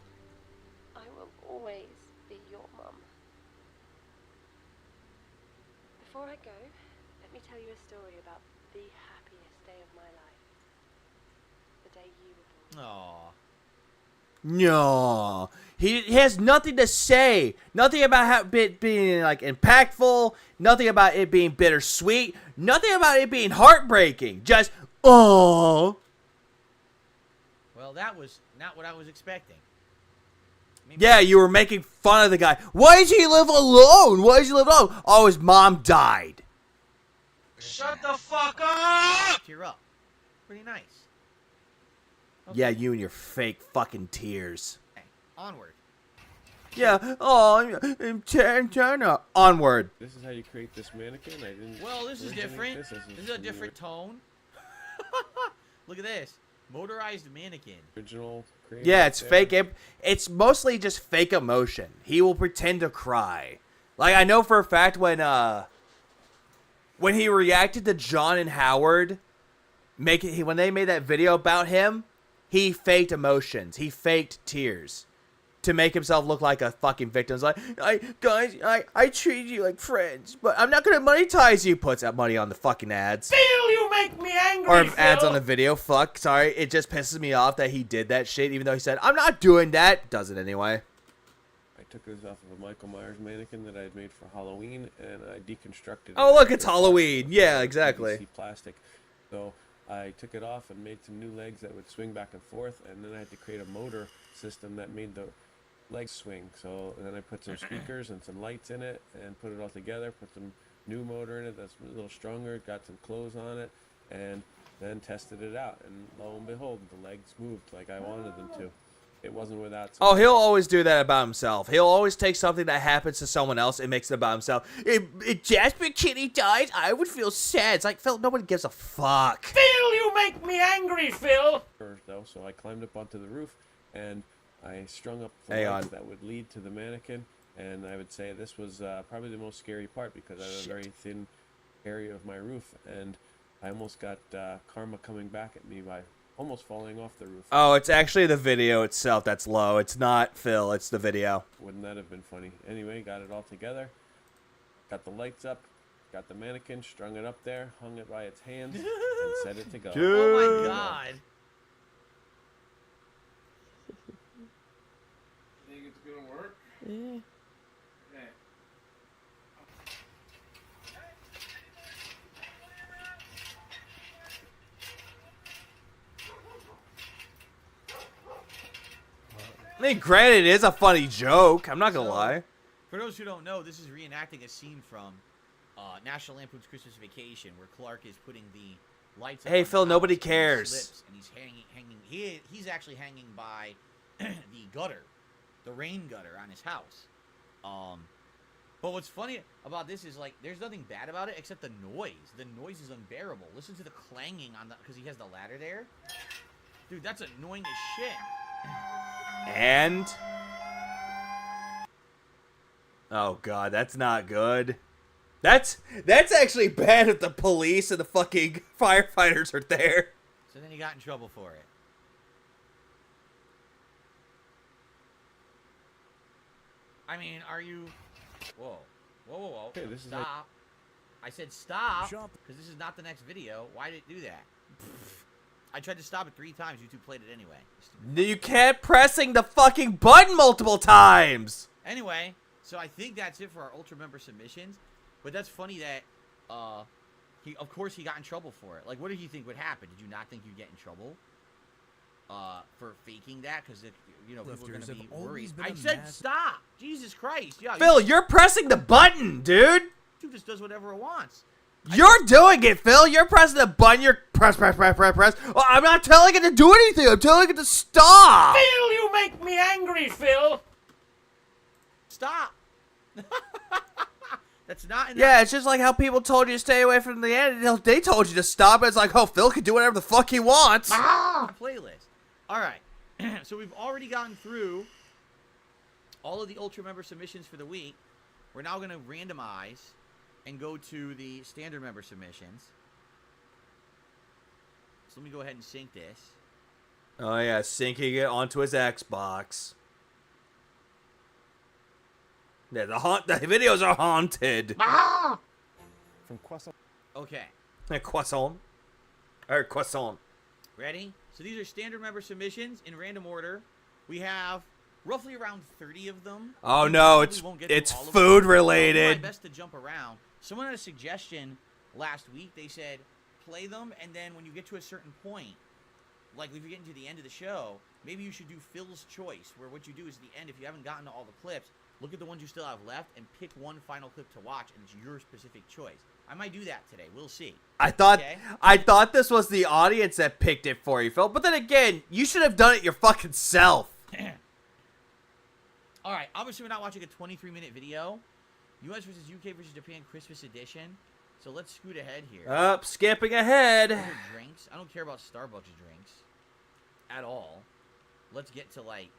I will always be your mum. Before I go, let me tell you a story about the happiest day of my life. The day you were born. Aww. No. He has nothing to say. Nothing about how it being like impactful. Nothing about it being bittersweet. Nothing about it being heartbreaking. Just, oh. Well, that was not what I was expecting. Yeah, you were making fun of the guy. Why does he live alone? Why does he live alone? Oh, his mom died. Shut the fuck up! Tear up. Pretty nice. Okay. Yeah, you and your fake fucking tears. Okay. Onward. Yeah. Oh, I'm Turner. Onward. This is how you create this mannequin? I didn't. Well, this is different. This is a different tone. Look at this. Motorized mannequin. Original. Yeah, it's fake. It's mostly just fake emotion. He will pretend to cry. Like, I know for a fact when he reacted to John and Howard, when they made that video about him, he faked emotions. He faked tears to make himself look like a fucking victim. It's like, I treat you like friends, but I'm not gonna monetize you. Puts that money on the fucking ads. Phil, you make me angry, Or Phil. ads on the video. Fuck, sorry. It just pisses me off that he did that shit, even though he said, I'm not doing that. Does it anyway. I took this off of a Michael Myers mannequin that I had made for Halloween, and I deconstructed it. Oh, look, it's Halloween. Yeah, exactly. PVC plastic. So I took it off and made some new legs that would swing back and forth, and then I had to create a motor system that made the legs swing. So then I put some speakers and some lights in it and put it all together, put some new motor in it that's a little stronger, got some clothes on it, and then tested it out. And lo and behold, the legs moved like I wanted them to. It wasn't without some... Oh, he'll always do that about himself. He'll always take something that happens to someone else and makes it about himself. If Jasper Kitty dies, I would feel sad. It's like, Phil, nobody gives a fuck. Phil, you make me angry, Phil. Though, so I climbed up onto the roof and I strung up the lights that would lead to the mannequin, and I would say this was probably the most scary part because I have a very thin area of my roof, and I almost got karma coming back at me by almost falling off the roof. Oh, it's actually the video itself that's low. It's not Phil, it's the video. Wouldn't that have been funny? Anyway, got it all together, got the lights up, got the mannequin, strung it up there, hung it by its hands, and set it to go. Oh my god. Think it's gonna work? Yeah. I mean, granted, it is a funny joke. I'm not gonna lie. For those who don't know, this is reenacting a scene from National Lampoon's Christmas Vacation, where Clark is putting the lights. Hey, up Phil, on the nobody house, cares. And, and he's hanging. He's actually hanging by the gutter, the rain gutter on his house. But what's funny about this is, like, there's nothing bad about it except the noise. The noise is unbearable. Listen to the clanging on the, because he has the ladder there. Dude, that's annoying as shit. And... oh god, that's not good. That's actually bad if the police and the fucking firefighters are there. So then he got in trouble for it. I mean, are you... Whoa. Whoa, whoa, whoa. Okay, this is stop. I said stop, because this is not the next video. Why did it do that? I tried to stop it 3 times. You two played it anyway. You kept pressing the fucking button multiple times. Anyway, so I think that's it for our Ultra member submissions. But that's funny that, of course he got in trouble for it. Like, what did you think would happen? Did you not think you'd get in trouble for faking that? Because, you know, people are going to be worried. I said stop! Jesus Christ. Yeah, Phil, you're pressing the button, dude. YouTube just does whatever it wants. You're doing it, Phil. You're pressing the button. You're press. Well, I'm not telling it to do anything. I'm telling it to stop. Phil, you make me angry, Phil. Stop. That's not. Yeah, it's just like how people told you to stay away from the end. They told you to stop. It's like, oh, Phil can do whatever the fuck he wants. Playlist. All right. So we've already gotten through all of the Ultra member submissions for the week. We're now going to randomize and go to the standard member submissions. So let me go ahead and sync this. Oh yeah, syncing it onto his Xbox. Yeah, the videos are haunted. From Croissant. Okay. Croissant. Or Croissant. Ready? So these are standard member submissions in random order. We have roughly around 30 of them. Oh We no, probably it's won't get through it's all of them. food I'll do related. my best to jump around. Someone had a suggestion last week. They said play them, and then when you get to a certain point, like if you're getting to the end of the show, maybe you should do Phil's choice, where what you do is at the end, if you haven't gotten to all the clips, look at the ones you still have left and pick one final clip to watch, and it's your specific choice. I might do that today. We'll see. I thought Okay? I thought this was the audience that picked it for you, Phil. But then again, you should have done it your fucking self. All right, obviously we're not watching a 23-minute video. U.S. versus UK versus Japan Christmas edition. So let's scoot ahead here. Up, skipping ahead. Other drinks. I don't care about Starbucks drinks at all. Let's get to like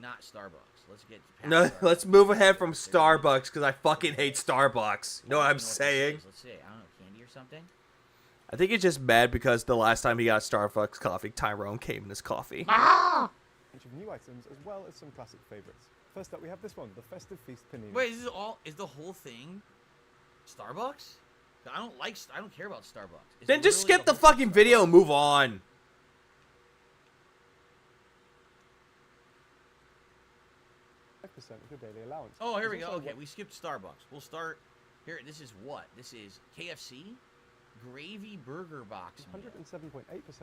not Starbucks. Let's get to past No, Starbucks. let's move ahead from Starbucks because I fucking hate Starbucks. You know what I'm this saying? is. Let's see. I don't know, candy or something. I think he's just mad because the last time he got Starbucks coffee, Tyrone came in his coffee. Bunch of new items as well as some classic favorites. First up, we have this one, the Festive Feast Panini. Wait, is the whole thing Starbucks? I don't care about Starbucks. Is Then it just literally skip the whole fucking video and move on. 5% of your daily allowance. Oh, here we There's go. also Okay, we skipped Starbucks. We'll start here. This is what? This is KFC gravy burger box. 107.8%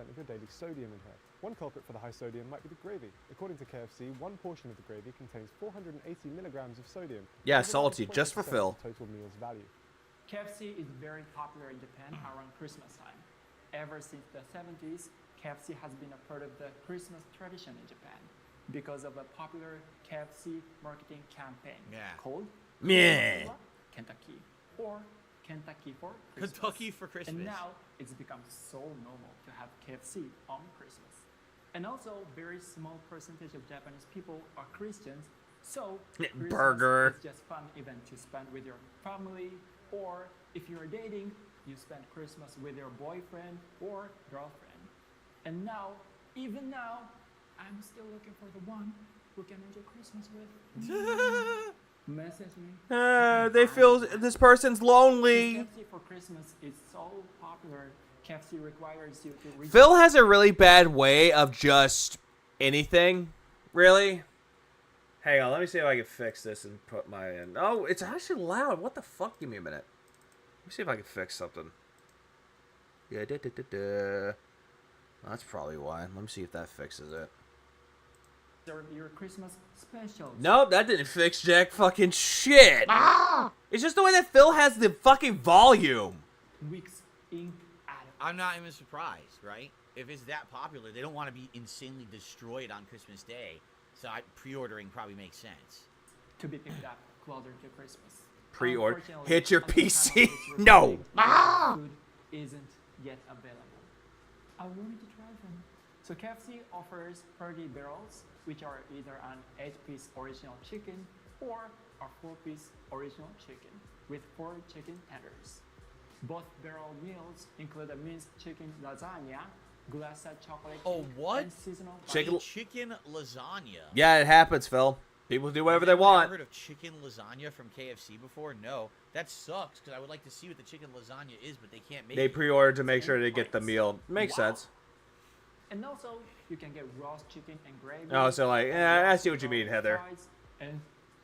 of your daily sodium in here. One culprit for the high sodium might be the gravy. According to KFC, one portion of the gravy contains 480 milligrams of sodium. Yeah, This is salty, around just for 20% Phil. of Total meals value. KFC is very popular in Japan around Christmas time. Ever since the 70s, KFC has been a part of the Christmas tradition in Japan because of a popular KFC marketing campaign called Yeah. Kentucky or Kentucky for Christmas. Kentucky for Christmas. And now it's become so normal to have KFC on Christmas. And also, very small percentage of Japanese people are Christians, so Christmas Burger. is just fun event to spend with your family, or if you're dating, you spend Christmas with your boyfriend or girlfriend. And now, even now, I'm still looking for the one who can enjoy Christmas with. Message me. They feel this person's lonely. KFC for Christmas is so popular. KFC requires you to reach Phil has a really bad way of just anything, really. Hang on, let me see if I can fix this and put my in. Oh, it's actually loud. What the fuck? Give me a minute. Let me see if I can fix something. Yeah, that's probably why. Let me see if that fixes it. your Christmas specials. Nope, that didn't fix jack fucking shit. It's just the way that Phil has the fucking volume. Weeks in Adam. I'm not even surprised, right? If it's that popular, they don't want to be insanely destroyed on Christmas Day. So pre-ordering probably makes sense. To be picked up closer to Christmas. Pre-order. Unfortunately, Hit your some of the PC. time it's No. required. Food isn't yet available. I wanted to try them. So KFC offers Parody barrels, which are either an 8-piece original chicken or a 4-piece original chicken with 4 chicken tenders. Both barrel meals include a minced chicken lasagna, glassed chocolate cake, and seasonal Chicken lasagna. Yeah, it happens, Phil. People do whatever they Have you want. ever heard of chicken lasagna from KFC before? No. That sucks because I would like to see what the chicken lasagna is, but they can't make They it. pre-order to make sure they get the meal. Makes sense. And also, you can get roast chicken and gravy. Oh, so like, and yeah, I roast see what you mean, Heather. fries, And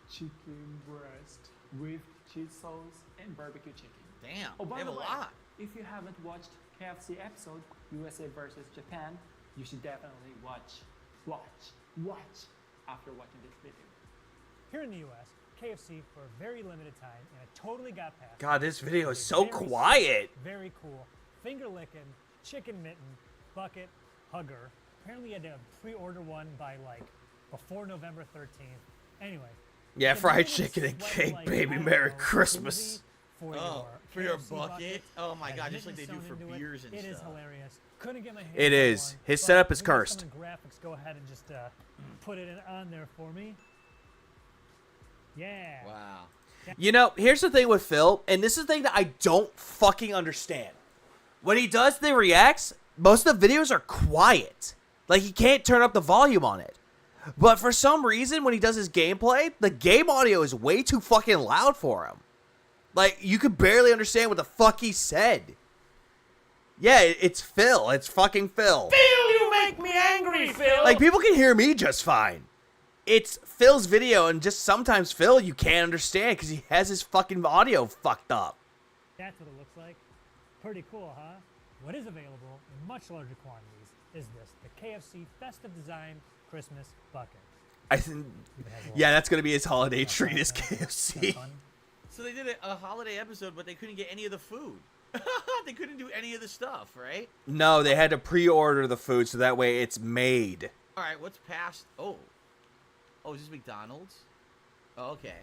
chicken breast with cheese sauce and barbecue chicken. Damn, Oh, by they have the a way, lot. if you haven't watched KFC episode USA versus Japan, you should definitely watch after watching this video. Here in the U.S., KFC for a very limited time, and it totally got past. God, this video is so Very quiet. sweet, very cool. Finger licking, chicken mitten, bucket, hugger. Apparently, you had to pre-order one by like before November 13th. Anyway. Yeah, the fried video chicken and sweat cake, like, baby. I don't Merry know, Christmas. For For your bucket? Oh my Has god, just like they mitten do for sewn into it. beers and It is stuff. hilarious. Couldn't get my hands It on is. one, His but setup is maybe cursed. someone in graphics, go ahead and just put it on there for me. Yeah. Wow. You know, here's the thing with Phil, and this is the thing that I don't fucking understand. When he does the reacts, most of the videos are quiet. Like, he can't turn up the volume on it. But for some reason, when he does his gameplay, the game audio is way too fucking loud for him. Like, you could barely understand what the fuck he said. Yeah, it's Phil. It's fucking Phil. Phil, you make me angry, Phil. Like, people can hear me just fine. it's Phil's video, and just sometimes Phil, you can't understand because he has his fucking audio fucked up. That's what it looks like. Pretty cool, huh? What is available in much larger quantities is this, the KFC Festive Design Christmas Bucket. I think, yeah, that's gonna be his holiday treat is KFC. So they did a holiday episode, but they couldn't get any of the food. They couldn't do any of the stuff, right? No, they had to pre-order the food so that way it's made. All right, what's past? Oh, is this McDonald's? Oh, okay.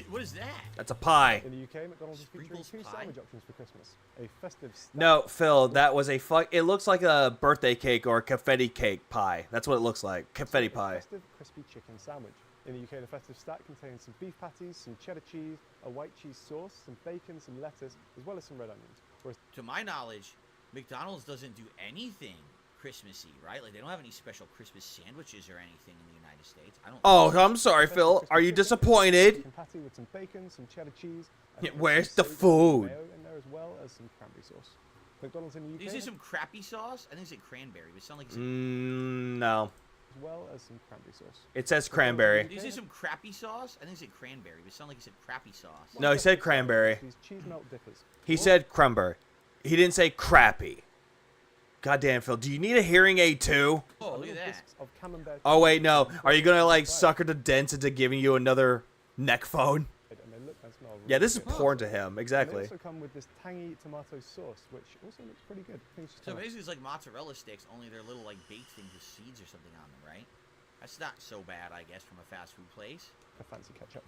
What is that? That's a pie. In the UK, McDonald's is featuring two sandwich options for Christmas. A festive stack. No, Phil, that was a fuck. It looks like a birthday cake or a confetti cake pie. That's what it looks like. Confetti pie. Festive crispy chicken sandwich. In the UK, the festive stack contains some beef patties, some cheddar cheese, a white cheese sauce, some bacon, some lettuce, as well as some red onions. Whereas, to my knowledge, McDonald's doesn't do anything Christmassy, right? Like they don't have any special Christmas sandwiches or anything in the United States. I don't. Oh, I'm sorry, Phil. Are you disappointed? Chicken patty with some bacon, some cheddar cheese. Yeah, where's the food? Mayo in there as well as some cranberry sauce. McDonald's in the UK. Did you say some crappy sauce? I think it said cranberry. But it sounded like No. As well as some cranberry sauce. It says cranberry. Did you say some crappy sauce? I think it said cranberry. But it sounded like it said crappy sauce. No, he said cranberry. These cheese melt dippers. He said crumber. He didn't say crappy. Goddamn, Phil. Do you need a hearing aid too? Oh, look at that. Oh wait, no. Are you gonna like sucker the dents into giving you another neck phone? Yeah, this is porn to him. Exactly. They also come with this tangy tomato sauce, which also looks pretty good. So basically, it's like mozzarella sticks, only they're little like baked things with seeds or something on them, right? That's not so bad, I guess, from a fast food place. A fancy ketchup.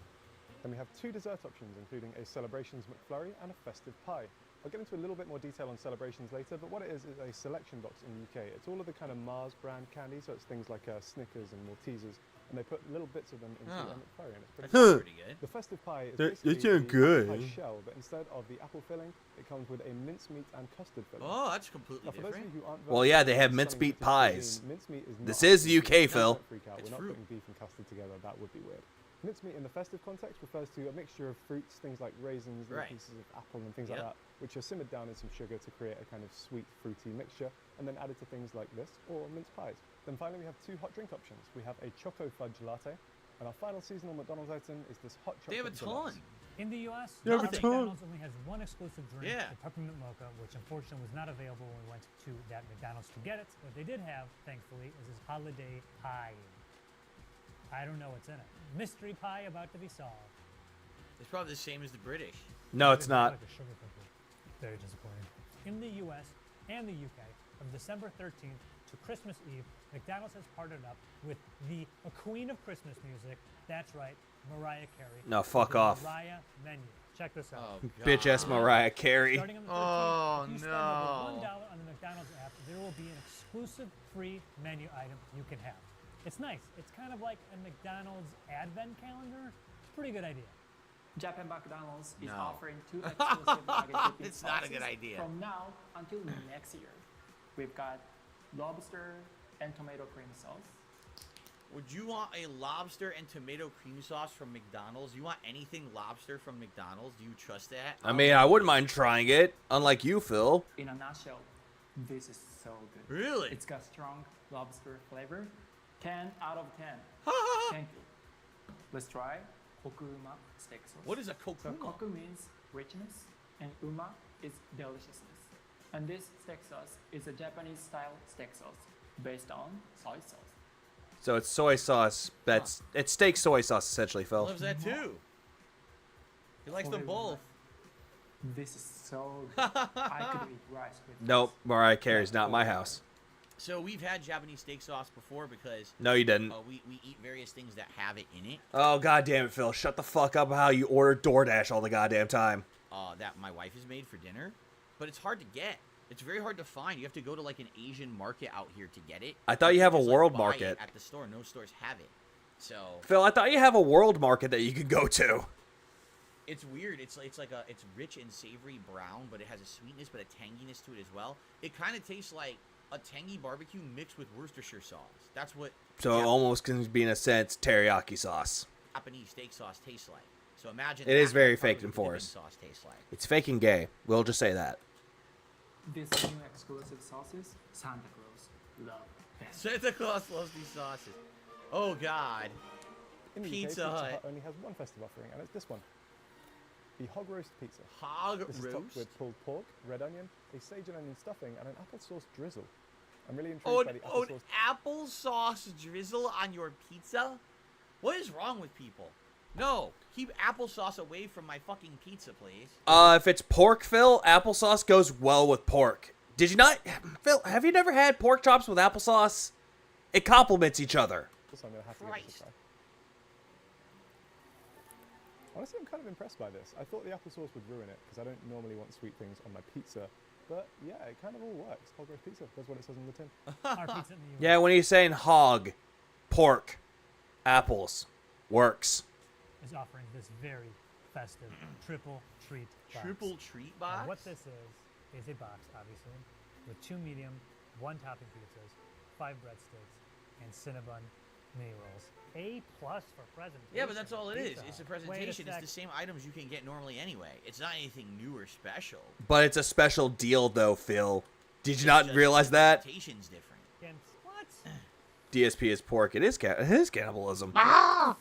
Then we have two dessert options, including a Celebrations McFlurry and a festive pie. I'll get into a little bit more detail on Celebrations later, but what it is a selection box in the UK. It's all of the kind of Mars brand candy, so it's things like Snickers and Maltesers, and they put little bits of them into a McFlurry, and it's pretty good. The festive pie is basically the pie shell, but instead of the apple filling, it comes with a mincemeat and custard filling. Oh, that's completely different. Well, yeah, they have mincemeat pies. This is the UK, Phil. We're not putting beef and custard together. That would be weird. Mincemeat in the festive context refers to a mixture of fruits, things like raisins, little pieces of apple and things like that, which are simmered down in some sugar to create a kind of sweet, fruity mixture, and then added to things like this, or mince pies. Then finally we have two hot drink options. We have a Choco Fudge Latte, and our final seasonal McDonald's item is this hot chocolate. They have a ton. In the U.S., Yeah, but McDonald's only has one exclusive drink, Yeah. the peppermint mocha, which unfortunately was not available when we went to that McDonald's to get it. What they did have, thankfully, is this holiday pie. I don't know what's in it. Mystery pie about to be solved. It's probably the same as the British. No, it's not. Like a sugar cookie. Very disappointing. In the U.S. and the U.K., from December 13th to Christmas Eve, McDonald's has partnered up with the queen of Christmas music. That's right, Mariah Carey. No, fuck with the off. Mariah menu. Check this out. Bitch ass Mariah Carey. Starting on the 13th, if you spend over no. $1 on the McDonald's app, there will be an exclusive free menu item you can have. It's nice. It's kind of like a McDonald's advent calendar. It's a pretty good idea. Japan McDonald's is No. offering two exclusive nugget dipping It's not a good sauces idea. from now until next year. We've got lobster and tomato cream sauce. Would you want a lobster and tomato cream sauce from McDonald's? You want anything lobster from McDonald's? Do you trust that? I mean, I wouldn't mind trying it. Unlike you, Phil. In a nutshell, this is so good. Really? It's got strong lobster flavor. 10 out of 10. Thank you. Let's try kokuma steak sauce. What is a So kokuma? koku means richness and uma is deliciousness. And this steak sauce is a Japanese style steak sauce based on soy sauce. So it's soy sauce. It's steak soy sauce essentially, Phil. Loves that too. He likes them both. This is so good. I could eat rice with Nope, Mariah Carey's not my house. So we've had Japanese steak sauce before because No, you didn't. we eat various things that have it in it. Oh, goddamn it, Phil. Shut the fuck up how you order DoorDash all the goddamn time. That my wife has made for dinner, but it's hard to get. It's very hard to find. You have to go to like an Asian market out here to get it. I thought you have a just, like, world buy market. it at the store. No stores have it. So Phil, I thought you have a world market that you could go to. it's weird. It's rich and savory brown, but it has a sweetness but a tanginess to it as well. It kind of tastes like a tangy barbecue mixed with Worcestershire sauce. That's what So it almost can be, in a sense, teriyaki sauce. Japanese steak sauce tastes like. So imagine It is that, very that's probably fake and what dipping forced. sauce tastes like. It's fake and gay. We'll just say that. These new exclusive sauces, Santa Claus love Japan. Santa Claus loves these sauces. Oh God. In the Pizza UK, Hut. Pizza Hut only has one festive offering, and it's this one. The hog roast pizza. Hog This is roast? topped with pulled pork, red onion, a sage and onion stuffing, and an applesauce drizzle. I'm really intrigued Oh, by the an applesauce. applesauce drizzle on your pizza? What is wrong with people? No, keep applesauce away from my fucking pizza, please. If it's pork, Phil, applesauce goes well with pork. Did you not, Phil? Have you never had pork chops with applesauce? It complements each other. So I'm gonna have to give this a try. Honestly, I'm kind of impressed by this. I thought the applesauce would ruin it because I don't normally want sweet things on my pizza. But yeah, it kind of all works. Hog roast pizza. That's what it says on the tin. Our pizza in the US. Yeah, when you're saying hog, pork, apples, works. Is offering this very festive triple treat box. Triple treat Now, box? what this is a box, obviously, with 2 medium, 1 topping pizzas, 5 breadsticks, and Cinnabon mini rolls. A+ for presentation. Yeah, but that's all it is. Pizza It's a Hut. presentation. Wait a It's the same items you can get normally anyway. It's not anything new or special. But it's a special deal, though, Phil. Did you It's not just realize the that? presentation's different. What? DSP is pork. It is cannibalism. Oh,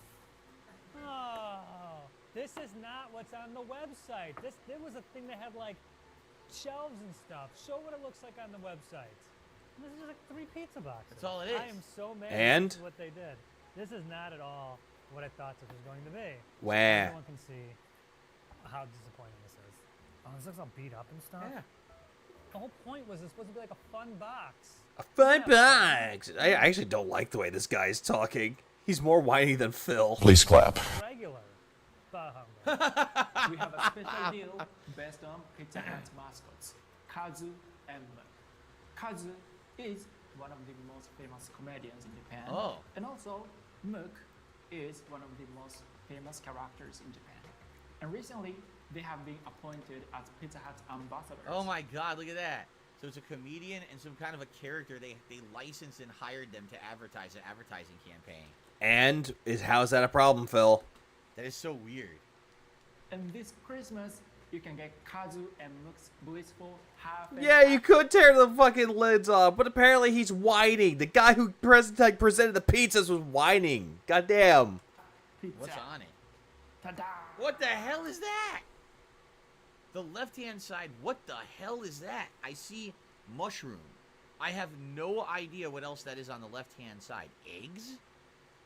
this is not what's on the website. There was a thing that had like shelves and stuff. Show what it looks like on the website. This is like 3 pizza boxes. That's all it is. I am so mad And? at what they did. This is not at all what I thought this was going to be. Wah. Everyone can see how disappointing this is. Oh, this looks all beat up and stuff. Yeah. The whole point was it's supposed to be like a fun box. A fun box. I actually don't like the way this guy is talking. He's more whiny than Phil. Please clap. Regular. We have a special deal based on Pizza Hut mascots, Kazu and Muk. Kazu is one of the most famous comedians in Japan. Oh. And also, Muk is one of the most famous characters in Japan. And recently, they have been appointed as Pizza Hut ambassadors. Oh my God, look at that. So it's a comedian and some kind of a character. They licensed and hired them to advertise an advertising campaign. And how's that a problem, Phil? That is so weird. And this Christmas, you can get Kazu and Muk's blissful half. Yeah, you could tear the fucking lids off, but apparently he's whining. The guy who presented the pizzas was whining. Goddamn. What's on it? Ta-da! What the hell is that? The left-hand side, what the hell is that? I see mushroom. I have no idea what else that is on the left-hand side. Eggs?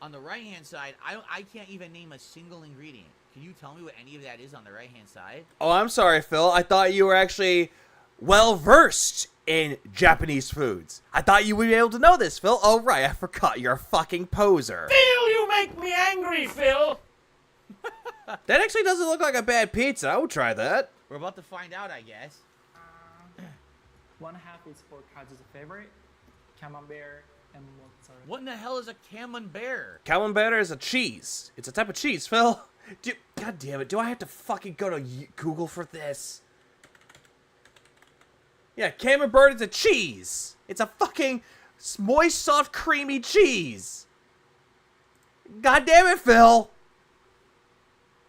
On the right-hand side, I can't even name a single ingredient. Can you tell me what any of that is on the right-hand side? Oh, I'm sorry, Phil. I thought you were actually well-versed in Japanese foods. I thought you would be able to know this, Phil. Oh, right. I forgot. You're a fucking poser. Phil, you make me angry, Phil. That actually doesn't look like a bad pizza. I would try that. We're about to find out, I guess. One half is for Kazu's favorite, camembert and mozzarella. What in the hell is a camembert? Camembert is a cheese. It's a type of cheese, Phil. God damn it. Do I have to fucking go to Google for this? Yeah, camembert is a cheese. It's a fucking moist, soft, creamy cheese. God damn it, Phil.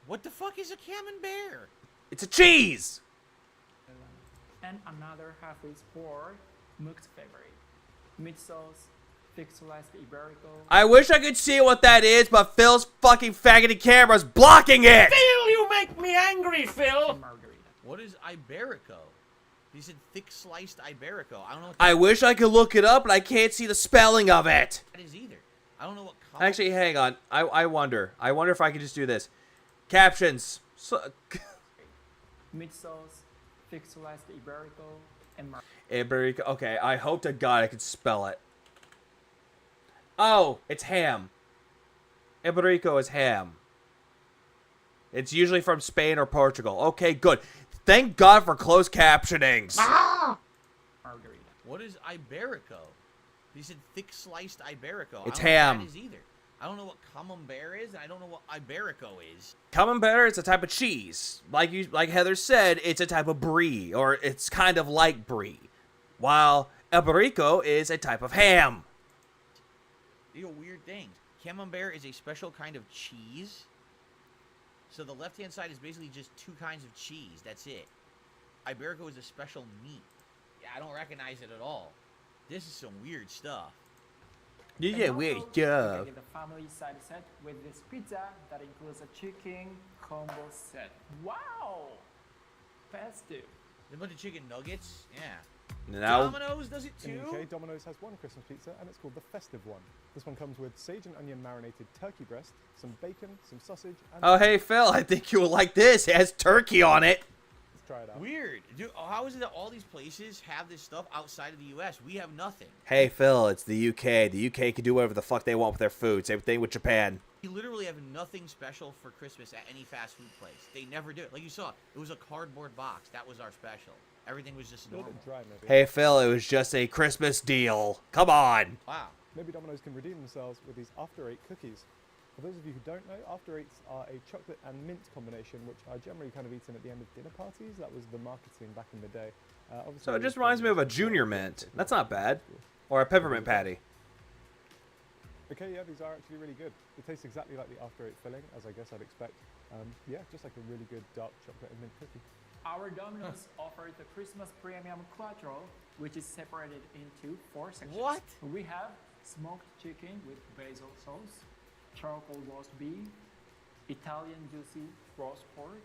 What the fuck is a camembert? It's a cheese. And another half is for Muk's favorite, meat sauce, thick sliced Iberico. I wish I could see what that is, but Phil's fucking faggoty camera's blocking it. Phil, you make me angry, Phil. What is Iberico? He said thick sliced Iberico. I don't know what I wish I could look it up, but I can't see the spelling of it. that is either. I don't know what color. Actually, hang on. I wonder. I wonder if I could just do this. Captions. Meat sauce, thick sliced Iberico, and Iberico. Okay, I hope to God I could spell it. Oh, it's ham. Iberico is ham. It's usually from Spain or Portugal. Okay, good. Thank God for closed captionings. margarita. What is Iberico? He said thick sliced Iberico. It's I don't know ham. what that is either. I don't know what camembert is, and I don't know what Iberico is. Camembert is a type of cheese. Like Heather said, it's a type of brie, or it's kind of like brie. While Iberico is a type of ham. These are weird things. Camembert is a special kind of cheese. So the left-hand side is basically just 2 kinds of cheese. That's it. Iberico is a special meat. Yeah, I don't recognize it at all. This is some weird stuff. Yeah, And yeah, also, wait, you yeah. can get the family side set with this pizza that includes a chicken combo set. Wow! Festive. A bunch of chicken nuggets. Yeah. Now, Domino's does it In too? the UK, Domino's has one Christmas pizza, and it's called the festive one. This one comes with sage and onion marinated turkey breast, some bacon, some sausage, and... oh hey Phil, I think you will like this. It has turkey on it. Let's try it out. Weird. Dude, how is it that all these places have this stuff outside of the U.S.? We have nothing. Hey Phil, it's the UK. The UK can do whatever the fuck they want with their food. Same thing with Japan. We literally have nothing special for Christmas at any fast food place. They never do it. Like you saw, it was a cardboard box. That was our special. Everything was just A little normal. bit dry, maybe. Hey Phil, it was just a Christmas deal. Come on. Wow. Maybe Domino's can redeem themselves with these After Eight cookies. For those of you who don't know, After Eights are a chocolate and mint combination, which are generally kind of eaten at the end of dinner parties. That was the marketing back in the day. Obviously, So it just reminds me of a junior mint. That's not bad. Or a peppermint patty. Okay, yeah, these are actually really good. It tastes exactly like the After Eight filling, as I guess I'd expect. Yeah, just like a really good dark chocolate and mint cookie. Our Domino's offers the Christmas Premium Quattro, which is separated into 4 sections. What? We have smoked chicken with basil sauce, charcoal roast beef, Italian juicy roast pork,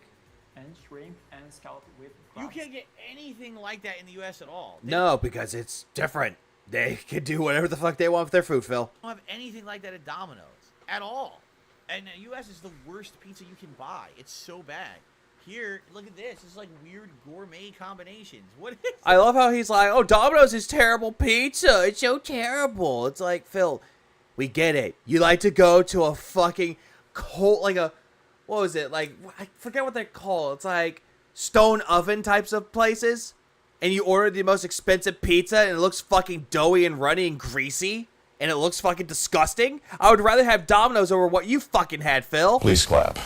and shrimp and scallop with You crabs. can't get anything like that in the U.S. at all. They No, because it's different. They can do whatever the fuck they want with their food, Phil. don't have anything like that at Domino's at all. And the U.S. is the worst pizza you can buy. It's so bad. Here, look at this. It's like weird gourmet combinations. What is I love how he's like, oh, Domino's is terrible pizza. It's so terrible. It's like, Phil, we get it. You like to go to a fucking cold, like a, what was it? Like, I forget what they're called. It's like stone oven types of places. And you order the most expensive pizza and it looks fucking doughy and runny and greasy. And it looks fucking disgusting. I would rather have Domino's over what you fucking had, Phil. Please clap.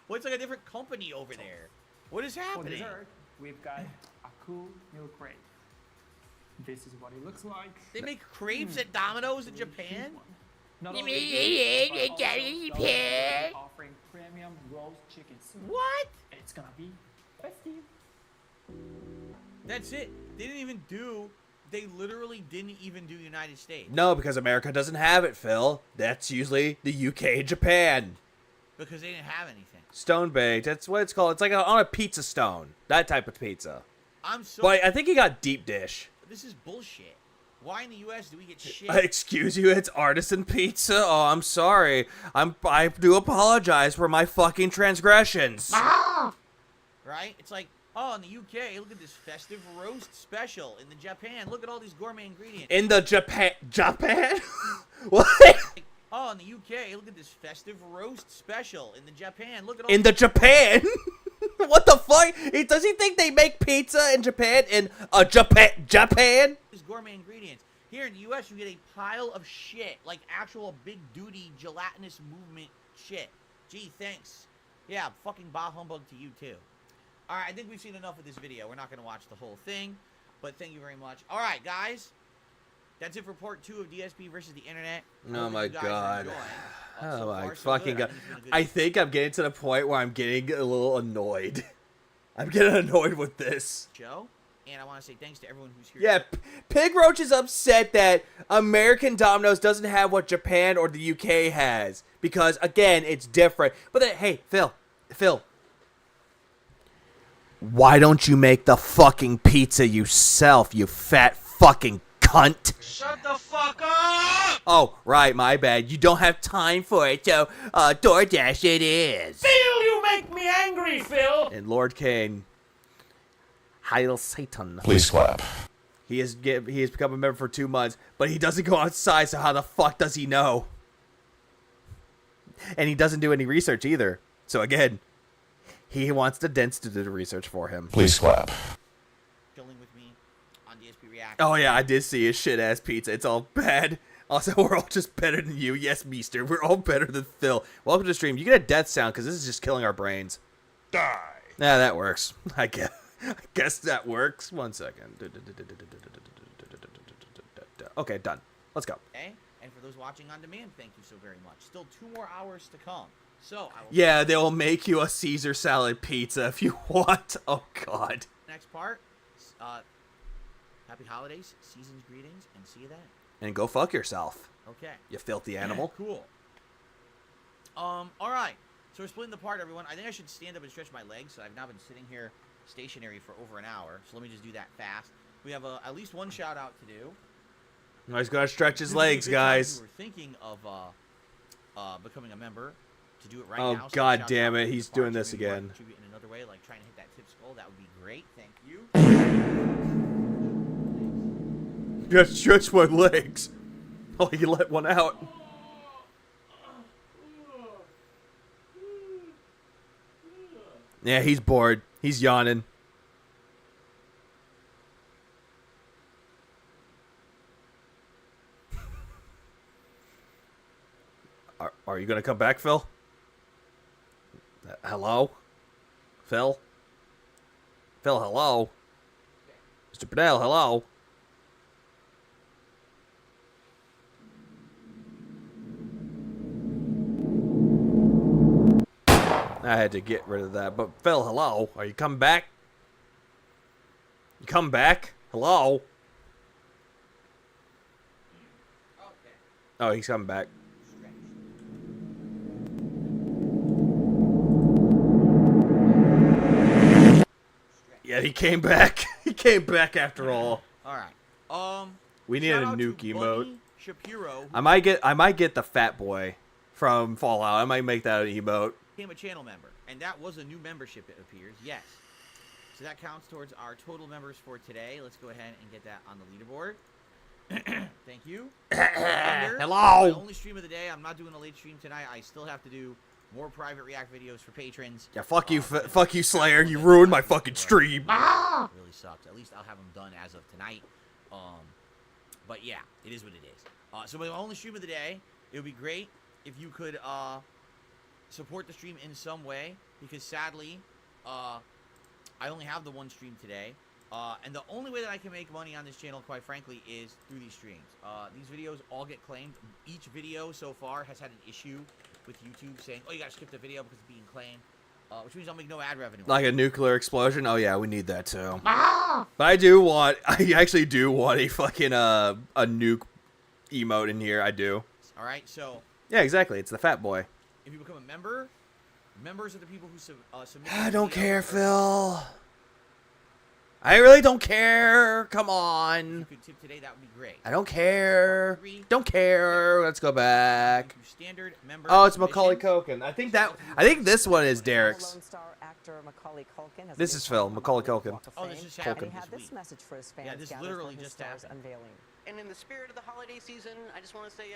Well, it's like a different company over there. What is For happening? dessert, we've got a cool milk crepe. This is what it looks like. They make crepes at Domino's in Japan? Not only this, but also Domino's will be offering premium roast chickens. What? It's gonna be festive. That's it. They literally didn't even do United States. No, because America doesn't have it, Phil. That's usually the UK and Japan. Because they didn't have anything. Stone baked. That's what it's called. It's like on a pizza stone. That type of pizza. I'm so... But I think he got deep dish. This is bullshit. Why in the U.S. do we get shit? Excuse you, it's artisan pizza? Oh, I'm sorry. I do apologize for my fucking transgressions. Right? It's like, oh, in the UK, look at this festive roast special. In the Japan, look at all these gourmet ingredients. In the Japan? What? Oh, in the UK, look at this festive roast special. In the Japan, look at all... In the Japan? What the fuck? Does he think they make pizza in Japan? In Japan? These gourmet ingredients. Here in the U.S., you get a pile of shit. Like actual big duty gelatinous movement shit. Gee, thanks. Yeah, fucking bah humbug to you, too. Alright, I think we've seen enough of this video. We're not going to watch the whole thing. But thank you very much. Alright, guys. That's it for part 2 of DSP versus the internet. Oh my god. Oh So my far, so fucking good. god. I think it's been a good I think I'm getting to the point where I'm getting a little annoyed. I'm getting annoyed with this. show. And I want to say thanks to everyone who's here. Yeah, Pig Roach is upset that American Domino's doesn't have what Japan or the UK has. Because, again, it's different. But then, hey, Phil. Why don't you make the fucking pizza yourself, you fat fucking cunt? Shut the fuck up! Oh, right, my bad. You don't have time for it, so DoorDash it is. Phil, you make me angry, Phil. And Lord Kane, Heil Satan. Please clap. He has become a member for 2 months, but he doesn't go outside, so how the fuck does he know? And he doesn't do any research either. So again, he wants the Dents to do the research for him. Please clap. Chilling with me on DSP React. Oh yeah, I did see his shit-ass pizza. It's all bad. Also, we're all just better than you. Yes, Meester. We're all better than Phil. Welcome to the stream. You get a death sound, because this is just killing our brains. Die. Nah, that works. I guess that works. 1 second. Okay, done. Let's go. Okay? And for those watching on demand, thank you so very much. Still 2 more hours to come. So, I will... Yeah, they will make you a Caesar salad pizza if you want. Oh, God. Next part, happy holidays, season's greetings, and see you then. and go fuck yourself. Okay. You filthy animal. Cool. All right. So we're splitting the part, everyone. I think I should stand up and stretch my legs. So I've now been sitting here stationary for over an hour. So let me just do that fast. We have at least one shout out to do. He's got to stretch his This would be a legs, good time guys. if you were thinking of becoming a member to do it right Oh, now. So God shout damn out it, to he's the doing parts this where you wanna again. contribute in another way, like trying to hit that tip skull. That would be great. Thank you. Just stretch my legs. Oh, you let one out. Yeah, he's bored. He's yawning. Are you gonna come back, Phil? Hello? Phil? Phil, hello? Mr. Padell, hello? I had to get rid of that. But Phil, hello? Are you coming back? You come back? Hello? Oh, he's coming back. Yeah, he came back. He came back after all. All right. We needed a shout out nuke to emote. Bunny Shapiro, who I might get the fat boy from Fallout. I might make that an emote. became a channel member, and that was a new membership. It appears. Yes. So that counts towards our total members for today. Let's go ahead and get that on the leaderboard. Thank you. Hello. My only stream of the day. I'm not doing a late stream tonight. I still have to do more private react videos for patrons. Yeah, fuck you, fuck you, Slayer. You ruined my fucking stream. Really sucks. At least I'll have them done as of tonight. But yeah, it is what it is. So my only stream of the day. It would be great if you could support the stream in some way, because sadly, I only have the one stream today. And the only way that I can make money on this channel, quite frankly, is through these streams. These videos all get claimed. Each video so far has had an issue with YouTube saying, oh, you gotta skip the video because it's being claimed. Which means I'll make no ad revenue. Like a nuclear explosion? Oh yeah, we need that too. But I actually do want a fucking a nuke emote in here. I do. Alright, so Yeah, exactly. It's the fat boy. if you become a member, members are the people who submit. I don't videos. care, Phil. I really don't care. Come on. If you could tip today, that would be great. I don't care. Don't care. Let's go back. Standard member. Oh, it's Macaulay Culkin. I think this one is Derek's. Lone Star actor Macaulay Culkin has This been is Phil. honored Macaulay by the Culkin. Walk of Oh, Fame, this just and happened he had this this week. message for his fans. Yeah, this gathered literally for his just star's happened. unveiling. And in the spirit of the holiday season, I just want to say,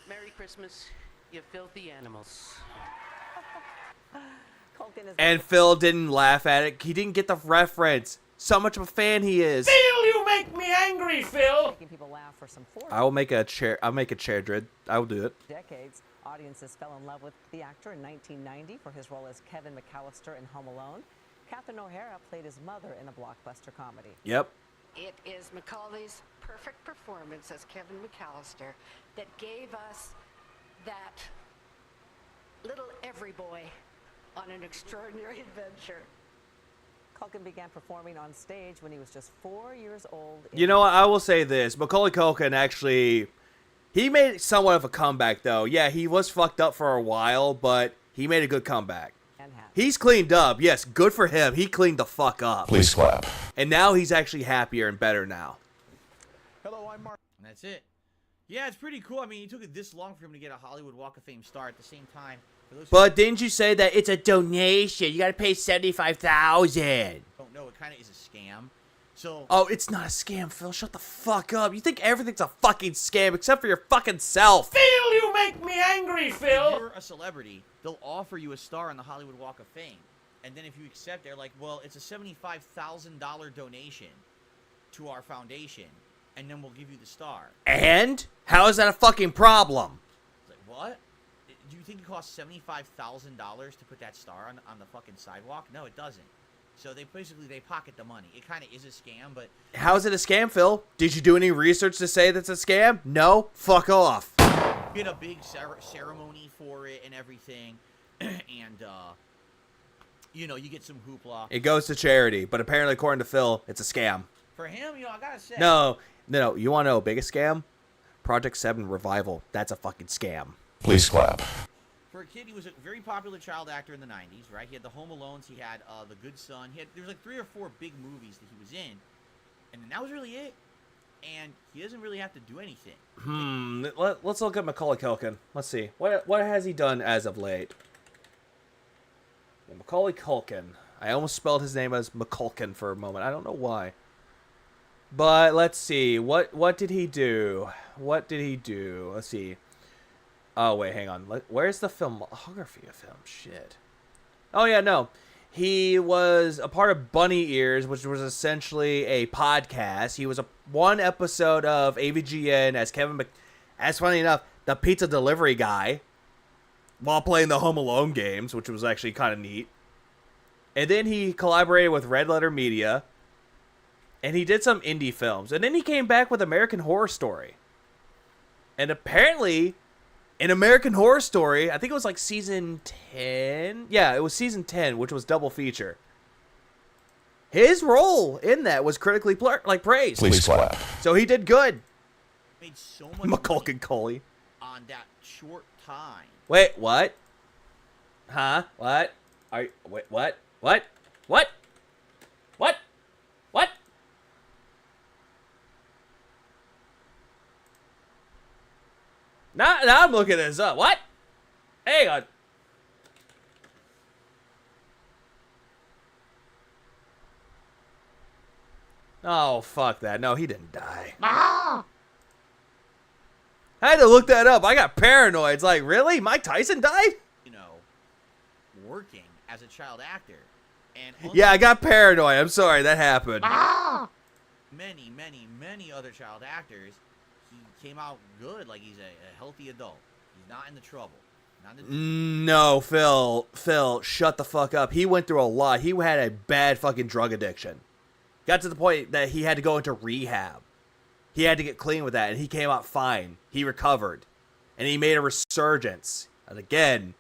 Merry Christmas, you filthy animals. Culkin is And Phil didn't laugh at it. He didn't get the reference. So much of a fan he is. Phil, you make me angry, Phil. making people laugh for some 4 I will make a chair. I'll make a chair dread. I will do it. decades. Audiences fell in love with the actor in 1990 for his role as Kevin McAllister in Home Alone. Catherine O'Hara played his mother in a blockbuster comedy. Yep. It is Macaulay's perfect performance as Kevin McAllister that gave us that little every boy on an extraordinary adventure. Culkin began performing on stage when he was just 4 years old. You know what? I will say this. Macaulay Culkin actually, he made somewhat of a comeback, though. Yeah, he was fucked up for a while, but he made a good comeback. He's cleaned up. Yes, good for him. He cleaned the fuck up. Please clap. And now he's actually happier and better now. Hello, I'm Mark. And that's it. Yeah, it's pretty cool. I mean, it took it this long for him to get a Hollywood Walk of Fame star at the same time. For those But didn't you say that it's a donation? You gotta pay $75,000. don't know, it kind of is a scam. So Oh, it's not a scam, Phil. Shut the fuck up. You think everything's a fucking scam except for your fucking self. Phil, you make me angry, if Phil. you're a celebrity, they'll offer you a star on the Hollywood Walk of Fame. And then if you accept, they're like, well, it's a $75,000 donation to our foundation, and then we'll give you the star. And? How is that a fucking problem? It's like, what? Do you think it costs $75,000 to put that star on the fucking sidewalk? No, it doesn't. So they pocket the money. It kind of is a scam, but How is it a scam, Phil? Did you do any research to say that's a scam? No? Fuck off. you get a big ceremony for it and everything, and you know, you get some hoopla. It goes to charity, but apparently, according to Phil, it's a scam. For him, you know, I gotta say. No. You want to know a biggest scam? Project 7 revival. That's a fucking scam. Please clap. For a kid, he was a very popular child actor in the 90s, right? He had the Home Alones, he had The Good Son. There was like 3 or 4 big movies that he was in, and then that was really it. And he doesn't really have to do anything. Let's look at Macaulay Culkin. Let's see. What has he done as of late? Yeah, Macaulay Culkin. I almost spelled his name as McCulkin for a moment. I don't know why. But let's see. What did he do? What did he do? Let's see. Oh, wait, hang on. Where's the filmography of him? Shit. Oh, yeah, no. He was a part of Bunny Ears, which was essentially a podcast. He was one episode of AVGN as funny enough, the pizza delivery guy, while playing the Home Alone games, which was actually kind of neat. And then he collaborated with Red Letter Media, and he did some indie films. And then he came back with American Horror Story. And apparently, in American Horror Story, I think it was like season 10. Yeah, it was season 10, which was double feature. His role in that was critically praised. Please clap. So he did good. Made so much McCulkin Coley. On that short time. Wait, what? Huh? What? Wait, what? What? What? What? What? Now I'm looking this up. What? Hang on. Oh, fuck that. No, he didn't die. I had to look that up. I got paranoid. It's like, really? Mike Tyson died? You know, working as a child actor. And yeah, I got paranoid. I'm sorry. That happened. Many, many, many other child actors, he came out good. Like, he's a healthy adult. He's not in the trouble. No, Phil, shut the fuck up. He went through a lot. He had a bad fucking drug addiction. Got to the point that he had to go into rehab. He had to get clean with that, and he came out fine. He recovered, and he made a resurgence. And again,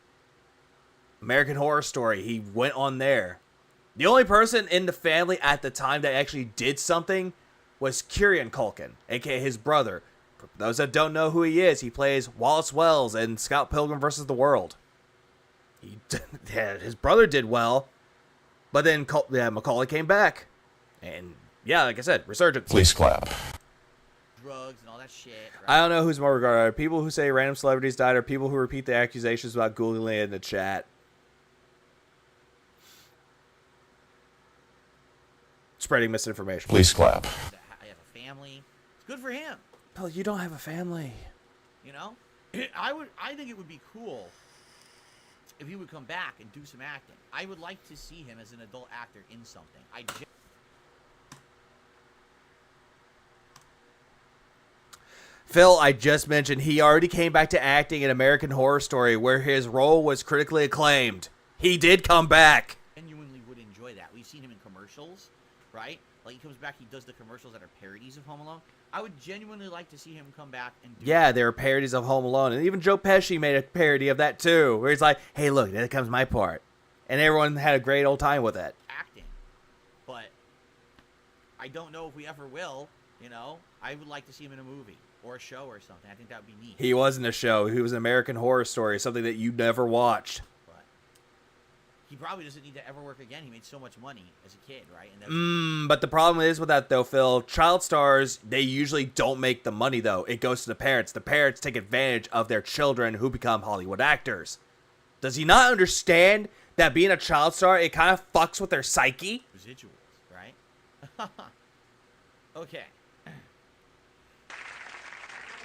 American Horror Story, he went on there. The only person in the family at the time that actually did something was Kieran Culkin, a.k.a. his brother. For those that don't know who he is, he plays Wallace Wells in Scott Pilgrim vs. the World. His brother did well, but then Macaulay came back. And, yeah, like I said, resurgence. Please clap. Drugs and all that shit. Right? I don't know who's more regarded. People who say random celebrities died or people who repeat the accusations about Googling it in the chat. Spreading misinformation. Please clap. I have a family. It's good for him. Oh, you don't have a family. You know? I think it would be cool if he would come back and do some acting. I would like to see him as an adult actor in something. Phil, I just mentioned he already came back to acting in American Horror Story, where his role was critically acclaimed. He did come back. Genuinely would enjoy that. We've seen him in commercials, right? Like, he comes back, he does the commercials that are parodies of Home Alone. I would genuinely like to see him come back and do Yeah, there were parodies of Home Alone. And even Joe Pesci made a parody of that, too, where he's like, hey, look, there comes my part. And everyone had a great old time with it. acting. But I don't know if we ever will, you know? I would like to see him in a movie or a show or something. I think that would be neat. He was in a show. He was in American Horror Story, something that you never watched. But he probably doesn't need to ever work again. He made so much money as a kid, right? And But the problem is with that, though, Phil, child stars, they usually don't make the money, though. It goes to the parents. The parents take advantage of their children who become Hollywood actors. Does he not understand that being a child star, it kind of fucks with their psyche? Residuals, right? Okay.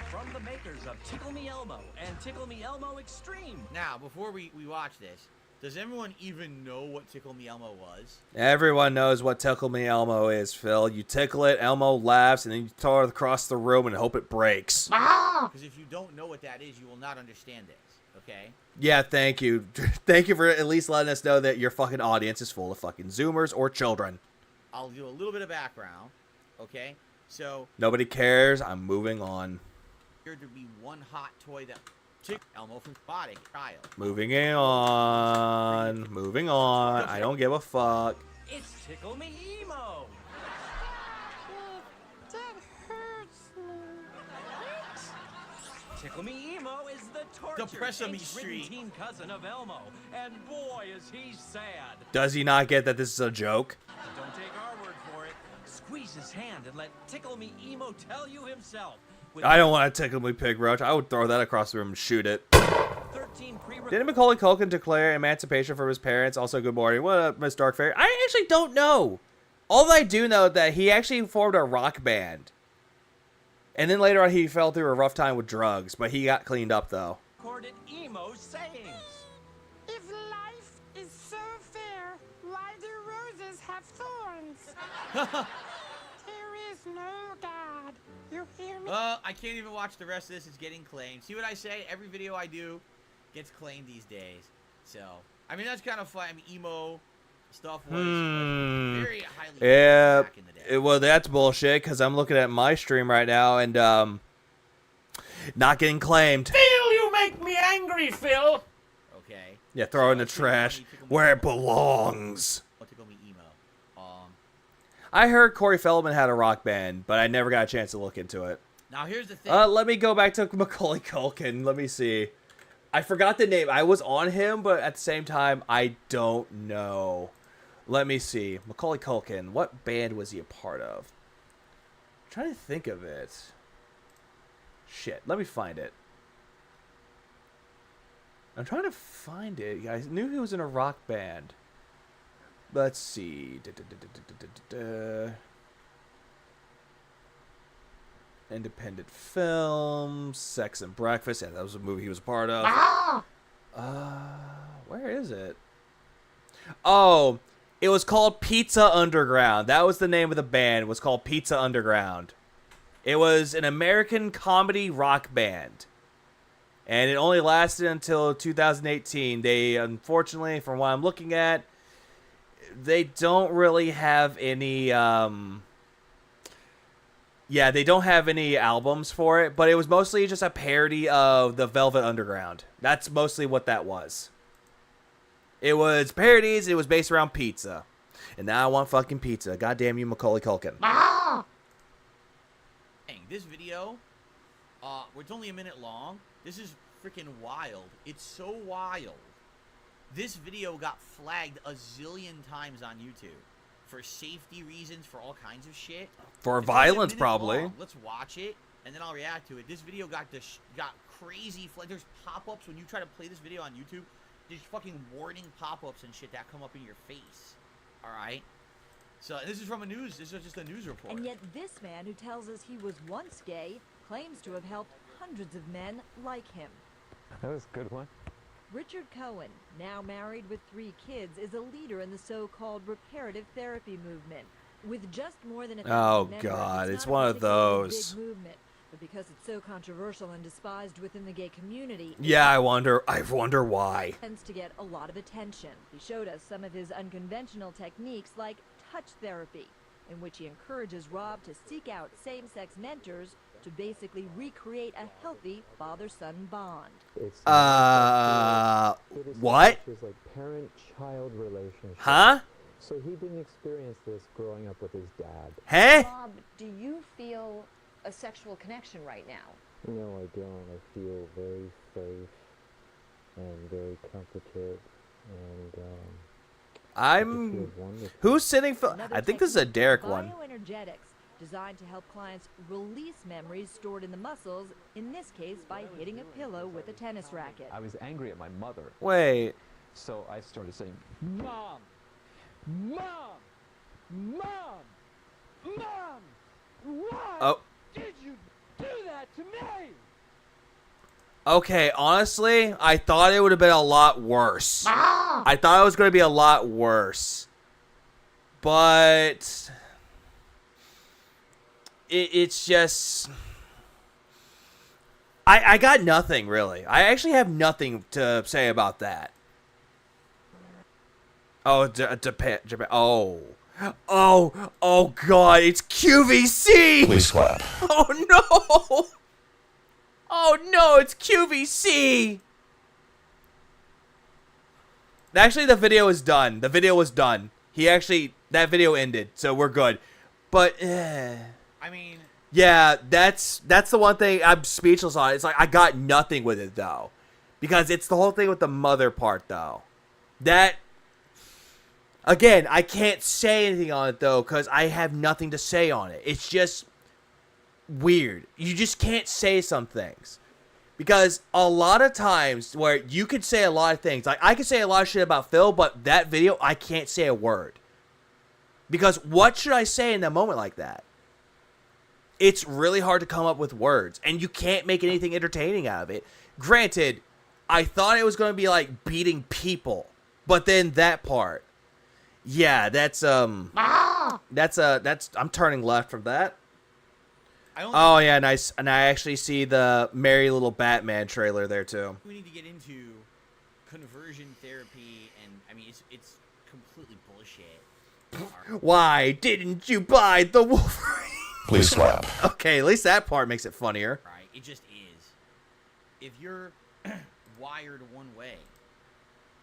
From the makers of Tickle Me Elmo and Tickle Me Elmo Extreme. Now, before we watch this, does everyone even know what Tickle Me Elmo was? Everyone knows what Tickle Me Elmo is, Phil. You tickle it, Elmo laughs, and then you throw it across the room and hope it breaks. Because if you don't know what that is, you will not understand this, okay? Yeah, thank you. Thank you for at least letting us know that your fucking audience is full of fucking Zoomers or children. I'll do a little bit of background, okay? So... Nobody cares. I'm moving on. Here to be one hot toy that took Elmo from body child. Moving on. Moving on. I don't give a fuck. It's Tickle Me Emo. That hurts. Tickle Me Emo is the tortured, Depress-a-me angst-ridden street. teen cousin of Elmo, and boy is he sad. Does he not get that this is a joke? Don't take our word for it. Squeeze his hand and let Tickle Me Emo tell you himself. I don't want to tickle me pig roach. I would throw that across the room and shoot it. Didn't Macaulay Culkin declare emancipation from his parents? Also, good morning. What up, Miss Dark Fairy? I actually don't know. All that I do know that he actually formed a rock band. And then later on, he fell through a rough time with drugs, but he got cleaned up, though. Recorded emo sayings. If life is so fair, why do roses have thorns? There is no God. You hear me? I can't even watch the rest of this. It's getting claimed. See what I say? Every video I do gets claimed these days. So, I mean, that's kind of fun. I mean, emo stuff was very highly Yeah. back in the day. Well, that's bullshit, because I'm looking at my stream right now, and, not getting claimed. Phil, you make me angry, Phil. Okay. Yeah, throw it in the trash where it belongs. Tickle Me Emo. I heard Corey Feldman had a rock band, but I never got a chance to look into it. Now, here's the thing. Let me go back to Macaulay Culkin. Let me see. I forgot the name. I was on him, but at the same time, I don't know. Let me see. Macaulay Culkin. What band was he a part of? I'm trying to think of it. Shit. Let me find it. I'm trying to find it. I knew he was in a rock band. Let's see. Independent films, Sex and Breakfast. Yeah, that was a movie he was a part of. Where is it? Oh, it was called Pizza Underground. That was the name of the band. It was called Pizza Underground. It was an American comedy rock band. And it only lasted until 2018. They, unfortunately, from what I'm looking at, they don't really have any, yeah, they don't have any albums for it, but it was mostly just a parody of the Velvet Underground. That's mostly what that was. It was parodies, it was based around pizza. And now I want fucking pizza. Goddamn you, Macaulay Culkin. Dang, this video, it's only a minute long. This is freaking wild. It's so wild. This video got flagged a zillion times on YouTube for safety reasons, for all kinds of shit. For It's violence, only a minute probably. long. Let's watch it, and then I'll react to it. This video got crazy flag. There's pop-ups when you try to play this video on YouTube. There's fucking warning pop-ups and shit that come up in your face. All right. So this is from a news. This is just a news report. And yet this man who tells us he was once gay claims to have helped hundreds of men like him. That was a good one. Richard Cohen, now married with 3 kids, is a leader in the so-called reparative therapy movement. With just more than 1,000 Oh, members, God, it's it's not a one of particularly those. big movement, but because it's so controversial and despised within the gay community, Yeah, I wonder why. it tends to get a lot of attention. He showed us some of his unconventional techniques like touch therapy, in which he encourages Rob to seek out same-sex mentors to basically recreate a healthy father-son bond. What? It's like parent-child relationship. Huh? So he didn't experience this growing up with his dad. Huh? Bob, do you feel a sexual connection right now? No, I don't. I feel very safe and very comforted and I'm... Who's sitting for... I think this is a Derek one. Bioenergetics, designed to help clients release memories stored in the muscles, in this case by hitting a pillow with a tennis racket. I was angry at my mother. Wait. So I started saying, Mom! Mom! Mom! Mom! Why Oh. did you do that to me? Okay, honestly, I thought it would have been a lot worse. I thought it was going to be a lot worse. But... It's just... I got nothing, really. I actually have nothing to say about that. Oh, Japan. Oh. Oh, God, it's QVC! Please clap. Oh, no! Oh, no, it's QVC! Actually, the video is done. The video was done. That video ended, so we're good. But, I mean... Yeah, that's the one thing I'm speechless on. It's like I got nothing with it though, because it's the whole thing with the mother part though. That again, I can't say anything on it though because I have nothing to say on it. It's just weird. You just can't say some things because a lot of times where you could say a lot of things, like I could say a lot of shit about Phil, but that video I can't say a word because what should I say in a moment like that? It's really hard to come up with words, and you can't make anything entertaining out of it. Granted, I thought it was going to be like beating people, but then that part, yeah, that's I'm turning left from that. Oh yeah, nice, and I actually see the Merry Little Batman trailer there too. We need to get into conversion therapy, and I mean it's completely bullshit. Why didn't you buy the Wolverine? Please clap. Okay, at least that part makes it funnier. Right, it just is. If you're wired one way,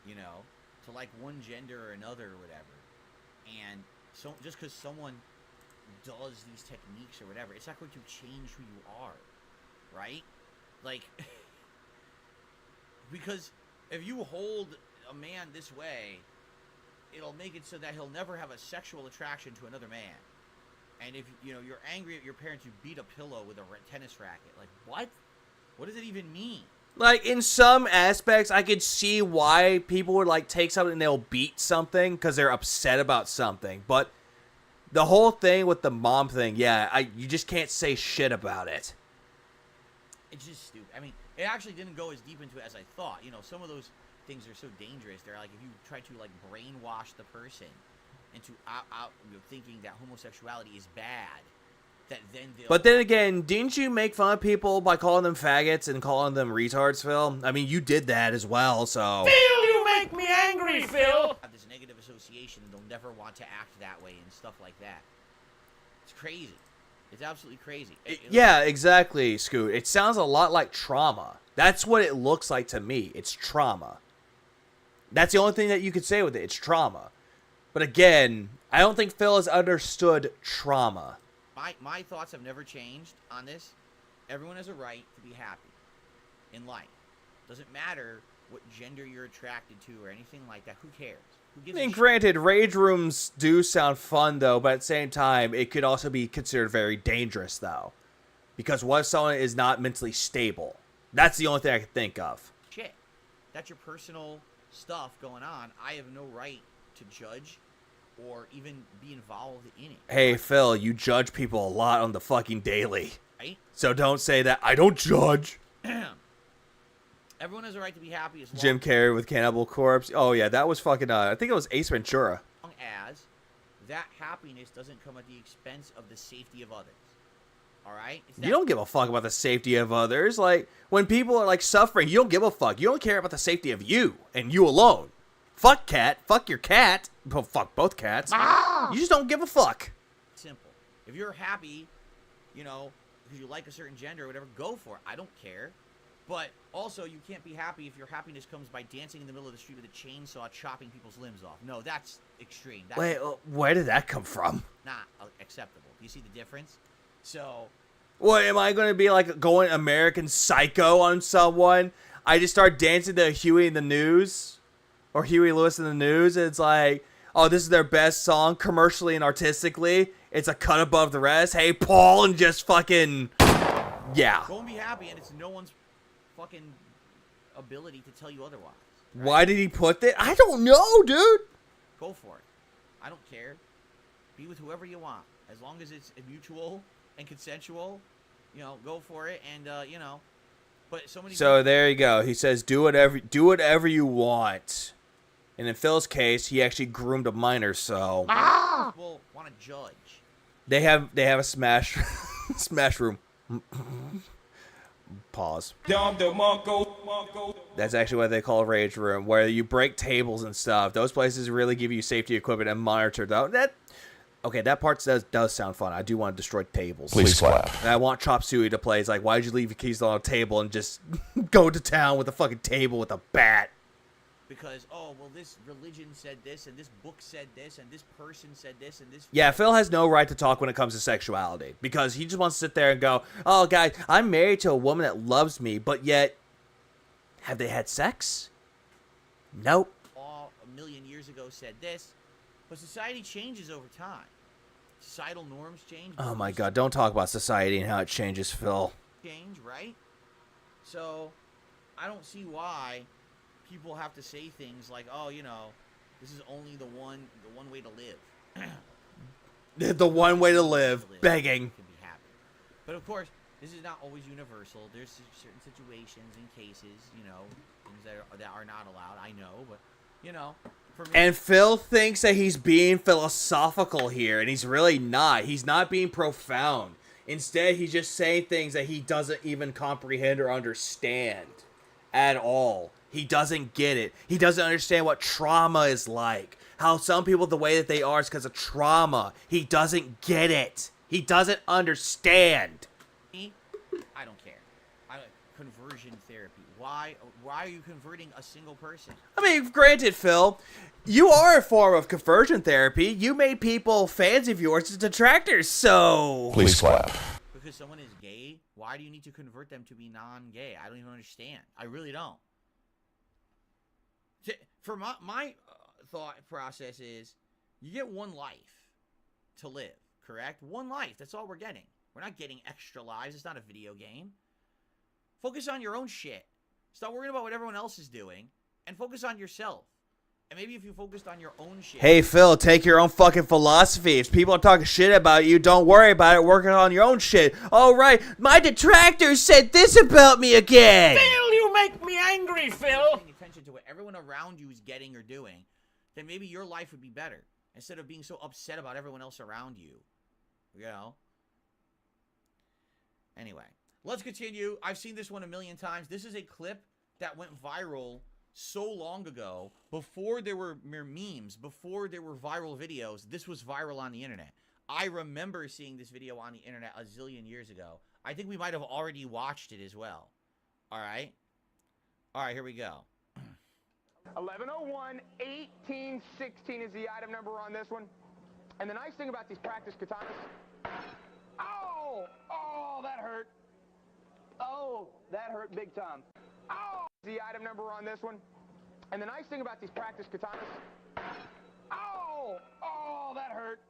you know, to like one gender or another or whatever, and so just because someone does these techniques or whatever, it's not going to change who you are, right? Like, because if you hold a man this way, it'll make it so that he'll never have a sexual attraction to another man. And if, you know, you're angry at your parents, you beat a pillow with a tennis racket. Like, what? What does it even mean? Like, in some aspects, I could see why people would, like, take something and they'll beat something because they're upset about something. But the whole thing with the mom thing, yeah, you just can't say shit about it. It's just stupid. I mean, it actually didn't go as deep into it as I thought. You know, some of those things are so dangerous. They're like, if you try to, like, brainwash the person into thinking that homosexuality is bad, that then they'll... But then again, didn't you make fun of people by calling them faggots and calling them retards, Phil? I mean, you did that as well, so... Phil, you make me angry, Phil! Have this negative association, and they'll never want to act that way and stuff like that. It's crazy. It's absolutely crazy. Yeah, exactly, Scoot. It sounds a lot like trauma. That's what it looks like to me. It's trauma. That's the only thing that you could say with it. It's trauma. But again, I don't think Phil has understood trauma. My thoughts have never changed on this. Everyone has a right to be happy in life. Doesn't matter what gender you're attracted to or anything like that. Who cares? Who gives I mean, a shit? granted, rage rooms do sound fun, though, but at the same time, it could also be considered very dangerous, though. Because what if someone is not mentally stable? That's the only thing I can think of. Shit. That's your personal stuff going on. I have no right to judge or even be involved in it. Hey, Phil, you judge people a lot on the fucking daily. Right? So don't say that. I don't judge. Everyone has a right to be happy as long Jim Carrey with Cannibal Corpse. Oh, yeah, that was fucking, I think it was Ace Ventura. as that happiness doesn't come at the expense of the safety of others. All right? You don't give a fuck about the safety of others. Like, when people are, like, suffering, you don't give a fuck. You don't care about the safety of you and you alone. Fuck cat. Fuck your cat. Well, fuck both cats. You just don't give a fuck. Simple. If you're happy, you know, because you like a certain gender or whatever, go for it. I don't care. But also, you can't be happy if your happiness comes by dancing in the middle of the street with a chainsaw, chopping people's limbs off. No, that's extreme. That's Wait, where did that come from? not acceptable. Do you see the difference? So, What, am I going to be, like, going American Psycho on someone? I just start dancing to Huey in the News? Or Huey Lewis in the News, and it's like, oh, this is their best song, commercially and artistically. It's a cut above the rest. Hey, Paul, and just fucking... Yeah. go and be happy, and it's no one's fucking ability to tell you otherwise. Why did he put that? I don't know, dude. Go for it. I don't care. Be with whoever you want. As long as it's mutual and consensual, you know, go for it, and, you know. But so many So there you go. He says, do whatever you want. And in Phil's case, he actually groomed a minor, so... people want to judge. They have a smash room. Pause. That's actually what they call a rage room, where you break tables and stuff. Those places really give you safety equipment and monitor, though. That part does sound fun. I do want to destroy tables. Please clap. And I want Chop Suey to play. It's like, why did you leave your keys on a table and just go to town with a fucking table with a bat? because, oh, well, this religion said this, and this book said this, and this person said this, and this... Yeah, Phil has no right to talk when it comes to sexuality, because he just wants to sit there and go, oh, guys, I'm married to a woman that loves me, but yet, have they had sex? Nope. All a million years ago said this, but society changes over time. Societal norms change. Oh my god, don't talk about society and how it changes, Phil. Change, right? So, I don't see why people have to say things like, oh, you know, this is only the one way to live. The one way to live, begging. Can be happy. But of course, this is not always universal. There's certain situations and cases, you know, things that are not allowed. I know, but, you know. For me, And Phil thinks that he's being philosophical here, and he's really not. He's not being profound. Instead, he's just saying things that he doesn't even comprehend or understand at all. He doesn't get it. He doesn't understand what trauma is like. How some people, the way that they are is because of trauma. He doesn't get it. He doesn't understand. I don't care. Conversion therapy. Why are you converting a single person? I mean, granted, Phil, you are a form of conversion therapy. You made people fans of yours as detractors, so... Please clap. Because someone is gay, why do you need to convert them to be non-gay? I don't even understand. I really don't. For my thought process is, you get one life to live, correct? One life. That's all we're getting. We're not getting extra lives. It's not a video game. Focus on your own shit. Stop worrying about what everyone else is doing, and focus on yourself. And maybe if you focused on your own shit... Hey, Phil, take your own fucking philosophy. If people are talking shit about you, don't worry about it. Work on your own shit. All right, my detractors said this about me again. Phil, you make me angry, Phil. Paying attention to what everyone around you is getting or doing, then maybe your life would be better. Instead of being so upset about everyone else around you. You know? Anyway, let's continue. I've seen this one a million times. This is a clip that went viral so long ago, before there were mere memes, before there were viral videos. This was viral on the internet. I remember seeing this video on the internet a zillion years ago. I think we might have already watched it as well. All right, here we go. 1101, 1816 is the item number on this one. And the nice thing about these practice katanas... Oh! Oh, that hurt. Oh, that hurt big time. Oh! The item number on this one. And the nice thing about these practice katanas... Oh! Oh, that hurt.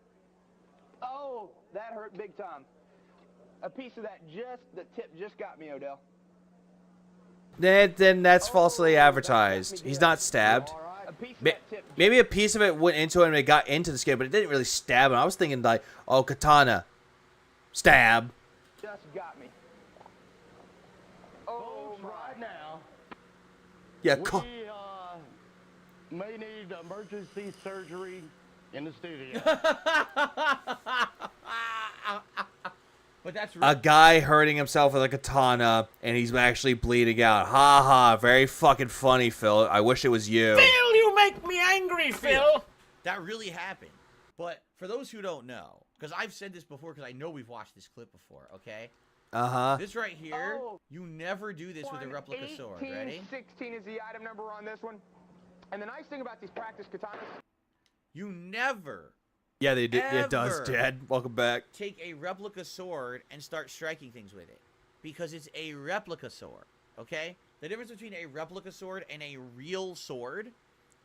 Oh, that hurt big time. A piece of that the tip just got me, Odell. Then that's falsely advertised. He's not stabbed. Maybe a piece of it went into him and it got into the skin, but it didn't really stab him. I was thinking like, oh, katana. Stab. Just got me. Oh, right now. Yeah, We may need emergency surgery in the studio. But that's a guy hurting himself with a katana, and he's actually bleeding out. Ha ha, very fucking funny, Phil. I wish it was you. Phil, you make me angry, Phil. That really happened. But for those who don't know, because I've said this before, because I know we've watched this clip before, okay? Uh-huh. This right here, you never do this with a replica sword, ready? 1816 is the item number on this one. And the nice thing about these practice katanas... You never... Yeah, they did. It does, Dad. Welcome back. Take a replica sword and start striking things with it. Because it's a replica sword, okay? The difference between a replica sword and a real sword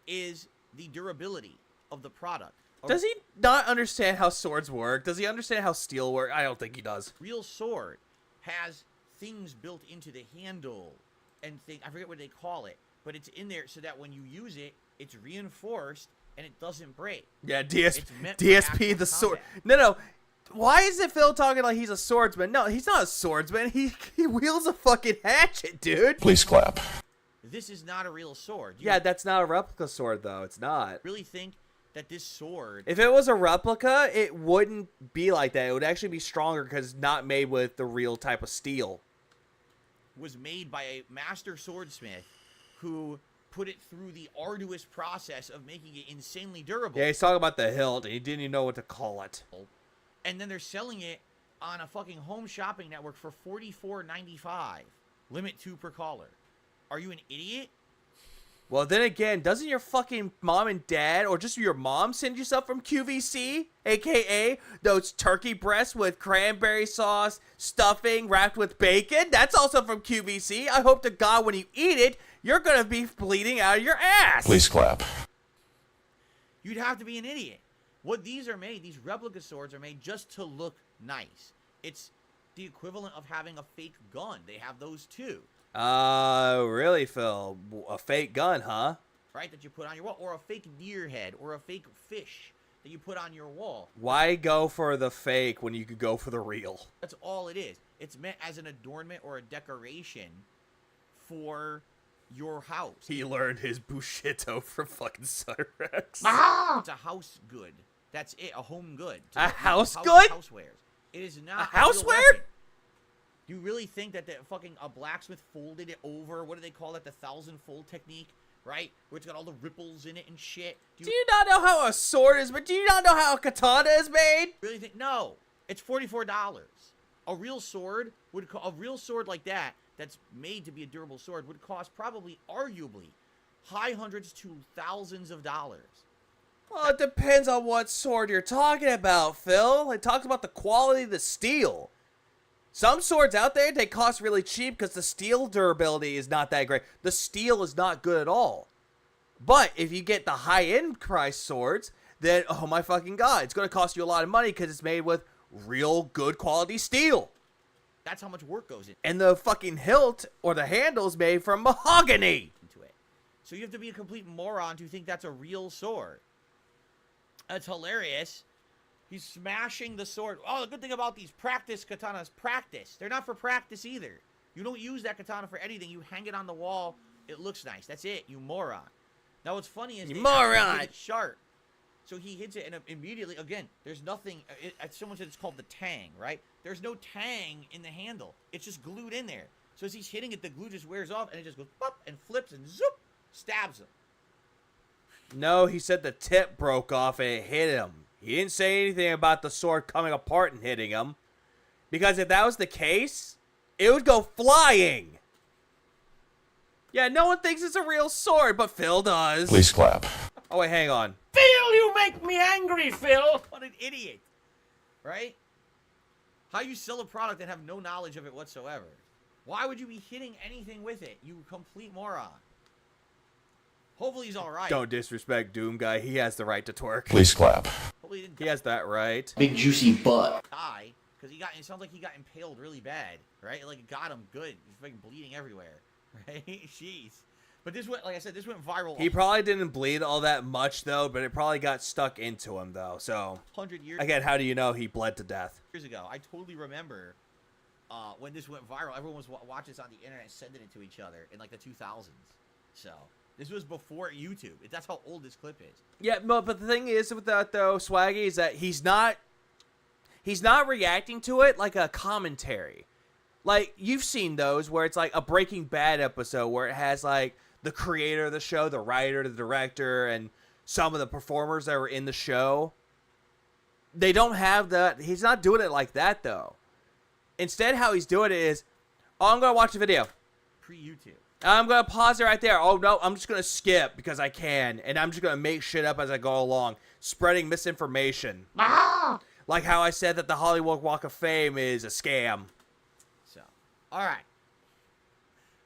is the durability of the product. Does he not understand how swords work? Does he understand how steel works? I don't think he does. Real sword has things built into the handle and I forget what they call it, but it's in there so that when you use it, it's reinforced and it doesn't break. Yeah, DSP the sword. No. Why is it Phil talking like he's a swordsman? No, he's not a swordsman. He wields a fucking hatchet, dude. Please clap. This is not a real sword. Yeah, that's not a replica sword, though. It's not. Really think that this sword... If it was a replica, it wouldn't be like that. It would actually be stronger because it's not made with the real type of steel. Was made by a master swordsmith who put it through the arduous process of making it insanely durable. Yeah, he's talking about the hilt, and he didn't even know what to call it. And then they're selling it on a fucking home shopping network for $44.95. Limit 2 per caller. Are you an idiot? Well, then again, doesn't your fucking mom and dad, or just your mom, send you stuff from QVC? AKA those turkey breasts with cranberry sauce, stuffing, wrapped with bacon? That's also from QVC. I hope to God when you eat it, you're gonna be bleeding out of your ass. Please clap. You'd have to be an idiot. What these are made, these replica swords are made just to look nice. It's the equivalent of having a fake gun. They have those too. Really, Phil? A fake gun, huh? Right, that you put on your wall. Or a fake deer head. Or a fake fish that you put on your wall. Why go for the fake when you could go for the real? That's all it is. It's meant as an adornment or a decoration for your house. He learned his Bushido from fucking Cyrex. Ah! It's a house good. That's it. A home good. A house good? Housewares. It is not a houseware? Do you really think that a blacksmith folded it over? What do they call it? The 1,000-fold technique, right? Where it's got all the ripples in it and shit. Do you not know how a sword is? But do you not know how a katana is made? Really think? No, it's $44. A real sword a real sword like that, that's made to be a durable sword, would cost probably, arguably, high hundreds to thousands of dollars. Well, it depends on what sword you're talking about, Phil. It talks about the quality of the steel. Some swords out there, they cost really cheap because the steel durability is not that great. The steel is not good at all. But if you get the high-end price swords, then, oh my fucking God, it's going to cost you a lot of money because it's made with real good quality steel. That's how much work goes in. And the fucking hilt or the handle's made from mahogany. Into it. So you have to be a complete moron to think that's a real sword. That's hilarious. He's smashing the sword. Oh, the good thing about these practice katanas, practice. They're not for practice either. You don't use that katana for anything. You hang it on the wall. It looks nice. That's it, you moron. Now what's funny is you moron. It's sharp. So he hits it and immediately, again, there's nothing. Someone said it's called the tang, right? There's no tang in the handle. It's just glued in there. So as he's hitting it, the glue just wears off and it just goes pop and flips and zoop, stabs him. No, he said the tip broke off and it hit him. He didn't say anything about the sword coming apart and hitting him. Because if that was the case, it would go flying. Yeah, no one thinks it's a real sword, but Phil does. Please clap. Oh, wait, hang on. Phil, you make me angry, Phil. What an idiot. Right? How you sell a product and have no knowledge of it whatsoever? Why would you be hitting anything with it, you complete moron? Hopefully he's alright. Don't disrespect Doom Guy. He has the right to twerk. Please clap. Hopefully he didn't He has that right. big juicy butt. Die, because it sounds like he got impaled really bad, right? Like it got him good. He's fucking bleeding everywhere, right? Jeez. But this went, like I said, this went viral. He probably didn't bleed all that much, though, but it probably got stuck into him, though. So, 100 years again, how do you know he bled to death? Years ago, I totally remember when this went viral. Everyone was watching this on the internet, sending it to each other in like the 2000s. So this was before YouTube. That's how old this clip is. Yeah, but the thing is with that though, Swaggy, is that he's not reacting to it like a commentary. Like you've seen those where it's like a Breaking Bad episode where it has like the creator of the show, the writer, the director, and some of the performers that were in the show. They don't have that. He's not doing it like that though. Instead, how he's doing it is, oh, I'm gonna watch the video. Pre-YouTube. I'm going to pause it right there. Oh, no, I'm just going to skip because I can. And I'm just going to make shit up as I go along. Spreading misinformation. Ah! Like how I said that the Hollywood Walk of Fame is a scam. So, all right.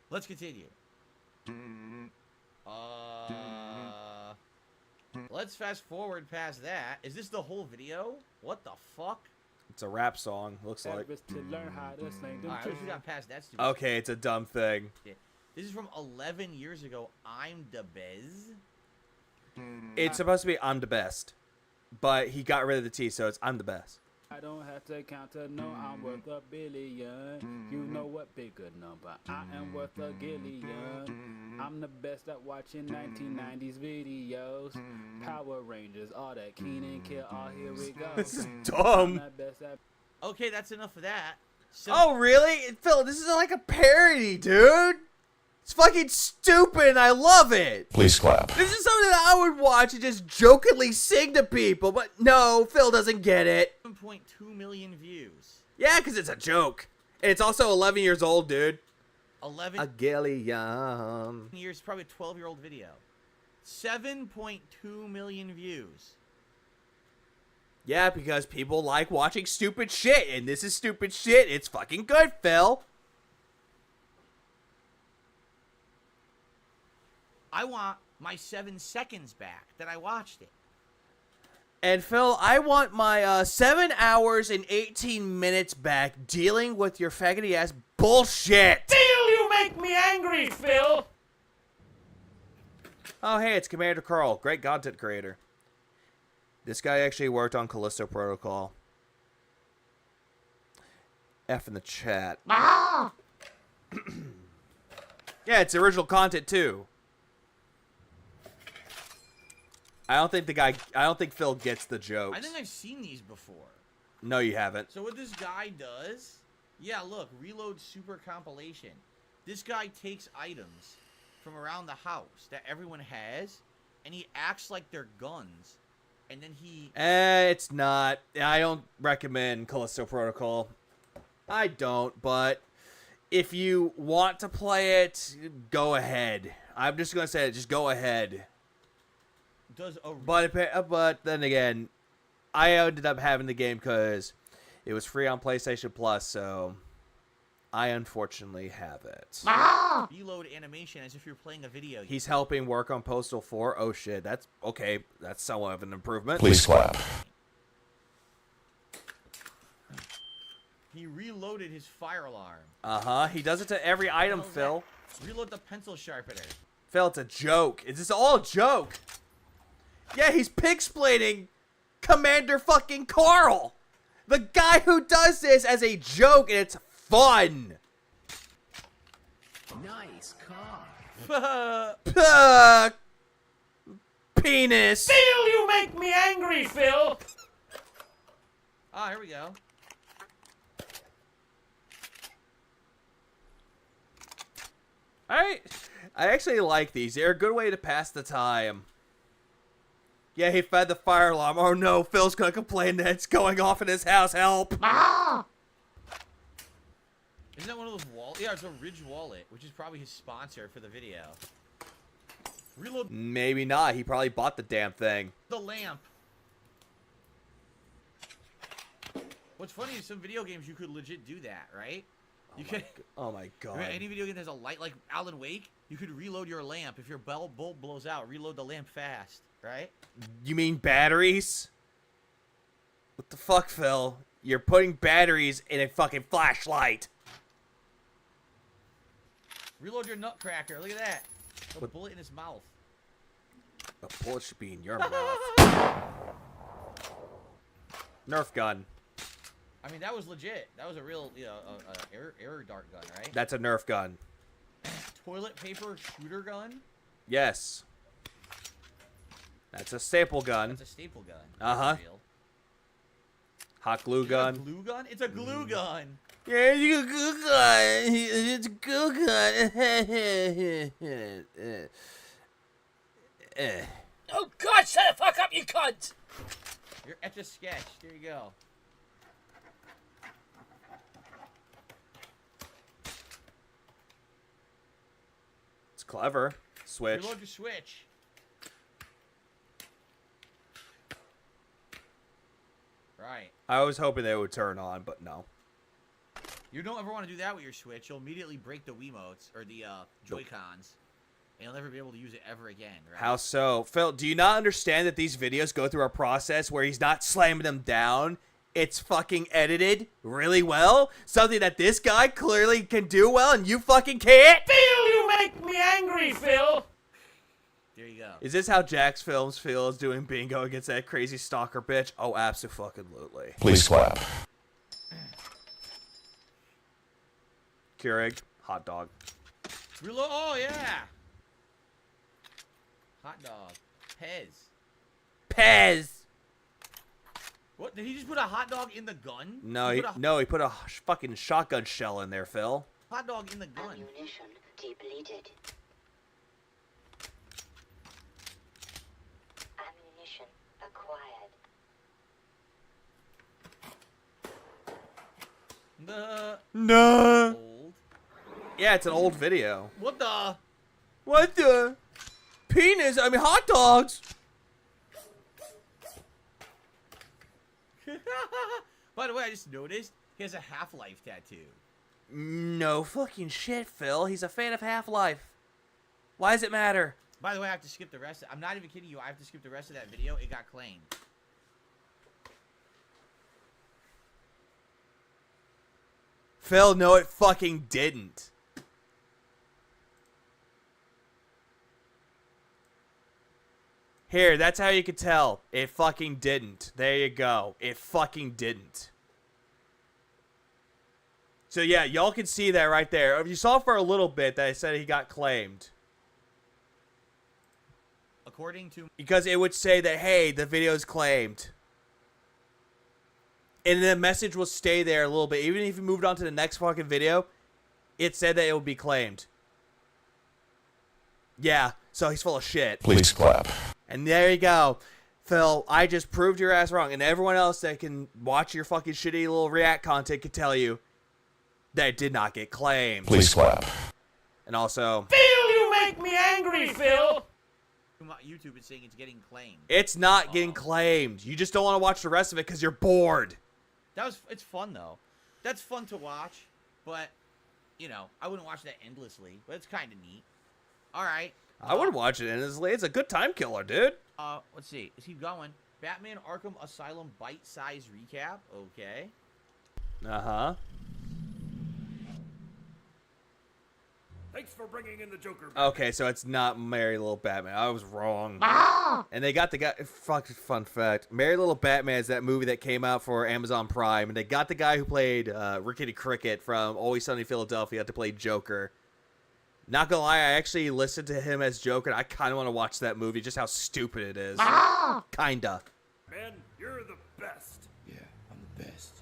Let's continue. Let's fast forward past that. Is this the whole video? What the fuck? It's a rap song, looks like. All right, we got past that stupid Okay, it's a dumb thing. shit. This is from 11 years ago. I'm the Bez. It's supposed to be I'm the best. But he got rid of the T, so it's I'm the best. I don't have to count to know I'm worth $1 billion. You know what bigger number? I am worth $1 gillion. I'm the best at watching 1990s videos. Power Rangers, all that Keenan Kill, all here we go. This is dumb. I'm the best at Okay, that's enough of that. So Oh, really? Phil, this is like a parody, dude. It's fucking stupid and I love it. Please clap. This is something that I would watch and just jokingly sing to people, but no, Phil doesn't get it. 7.2 million views. Yeah, because it's a joke. And it's also 11 years old, dude. 11 A gillion. years, probably a 12-year-old video. 7.2 million views. Yeah, because people like watching stupid shit, and this is stupid shit. It's fucking good, Phil. I want my 7 seconds back that I watched it. And Phil, I want my 7 hours and 18 minutes back dealing with your faggoty ass bullshit. Phil, you make me angry, Phil. Oh, hey, it's Commander Carl. Great content creator. This guy actually worked on Callisto Protocol. F in the chat. Ah! Yeah, it's original content, too. I don't think Phil gets the jokes. I think I've seen these before. No, you haven't. So what this guy does, yeah, look, reload super compilation. This guy takes items from around the house that everyone has, and he acts like they're guns, and then he... It's not. I don't recommend Callisto Protocol. I don't, but if you want to play it, go ahead. I'm just going to say it, just go ahead. Does a... But then again, I ended up having the game because it was free on PlayStation Plus, so I unfortunately have it. Ah! Reload animation as if you're playing a video game. He's helping work on Postal 4. Oh shit, that's okay. That's somewhat of an improvement. Please clap. He reloaded his fire alarm. Uh-huh. He does it to every item, Phil. Reload the pencil sharpener. Phil, it's a joke. Is this all a joke? Yeah, he's pig-splaining Commander fucking Carl. The guy who does this as a joke, and it's fun. Nice car. Penis. Phil, you make me angry, Phil. Ah, here we go. I actually like these. They're a good way to pass the time. Yeah, he fed the fire alarm. Oh no, Phil's gonna complain that it's going off in his house. Help! Ah! Isn't that one of those wallets? Yeah, it's a Ridge wallet, which is probably his sponsor for the video. Reload Maybe not. He probably bought the damn thing. the lamp. What's funny is some video games you could legit do that, right? You could. Oh my god. Right, any video game that has a light like Alan Wake, you could reload your lamp. If your bulb blows out, reload the lamp fast, right? You mean batteries? What the fuck, Phil? You're putting batteries in a fucking flashlight. Reload your nutcracker. Look at that. A bullet in his mouth. A bullet should be in your mouth. Nerf gun. I mean, that was legit. That was a real, you know, air dart gun, right? That's a Nerf gun. Toilet paper shooter gun? Yes. That's a staple gun. That's a staple gun. Uh-huh. Hot glue gun. Glue gun? It's a glue gun. Yeah, it's a glue gun. It's a glue gun. Oh God! Shut the fuck up, you cunt! You're Etch a Sketch. Here you go. It's clever. Switch. Reload your switch. Right. I was hoping they would turn on, but no. You don't ever want to do that with your Switch. You'll immediately break the Wiimotes, or the Joy-Cons. And you'll never be able to use it ever again, right? How so? Phil, do you not understand that these videos go through a process where he's not slamming them down? It's fucking edited really well. Something that this guy clearly can do well, and you fucking can't? Phil, you make me angry, Phil. There you go. Is this how Jax Films feels doing bingo against that crazy stalker bitch? Oh, absolutely. Please clap. Keurig, hot dog. Reload. Oh, yeah. Hot dog. Pez. What? Did he just put a hot dog in the gun? No, he put a fucking shotgun shell in there, Phil. Hot dog in the gun. Ammunition depleted. Ammunition acquired. No. Yeah, it's an old video. What the? What the? Penis? I mean, hot dogs. By the way, I just noticed he has a Half-Life tattoo. No fucking shit, Phil. He's a fan of Half-Life. Why does it matter? By the way, I have to skip the rest. I'm not even kidding you. I have to skip the rest of that video. It got claimed. Phil, no, it fucking didn't. Here, that's how you could tell. It fucking didn't. There you go. It fucking didn't. So yeah, y'all can see that right there. You saw for a little bit that I said he got claimed. According to... Because it would say that, hey, the video's claimed. And the message will stay there a little bit. Even if you moved on to the next fucking video, it said that it would be claimed. Yeah, so he's full of shit. Please clap. And there you go. Phil, I just proved your ass wrong. And everyone else that can watch your fucking shitty little react content can tell you that it did not get claimed. Please clap. And also... Phil, you make me angry, Phil! YouTube is saying it's getting claimed. It's not getting claimed. You just don't want to watch the rest of it because you're bored. It's fun, though. That's fun to watch. But, you know, I wouldn't watch that endlessly. But it's kind of neat. All right. I would watch it endlessly. It's a good time killer, dude. Let's see. Let's keep going. Batman Arkham Asylum bite-sized recap. Okay. Uh-huh. Thanks for bringing in the Joker. Okay, so it's not Merry Little Batman. I was wrong. And they got the guy... Fun fact. Merry Little Batman is that movie that came out for Amazon Prime. And they got the guy who played Rickety Cricket from Always Sunny in Philadelphia to play Joker. Not gonna lie, I actually listened to him as Joker. And I kind of want to watch that movie, just how stupid it is. Kinda. Man, you're the best. Yeah, I'm the best.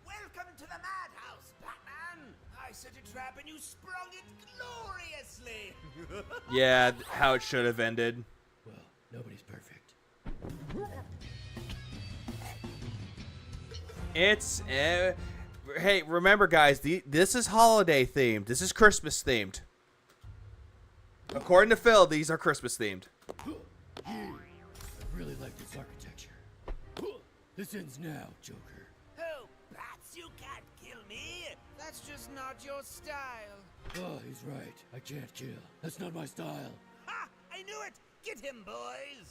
Welcome to the madhouse, Batman. I set a trap and you sprung it gloriously. Yeah, how it should have ended. Well, nobody's perfect. It's... hey, remember, guys, this is holiday themed. This is Christmas themed. According to Phil, these are Christmas themed. I really like this architecture. This ends now, Joker. Oh, bats, you can't kill me. That's just not your style. Oh, he's right. I can't kill. That's not my style. Ha! I knew it. Get him, boys.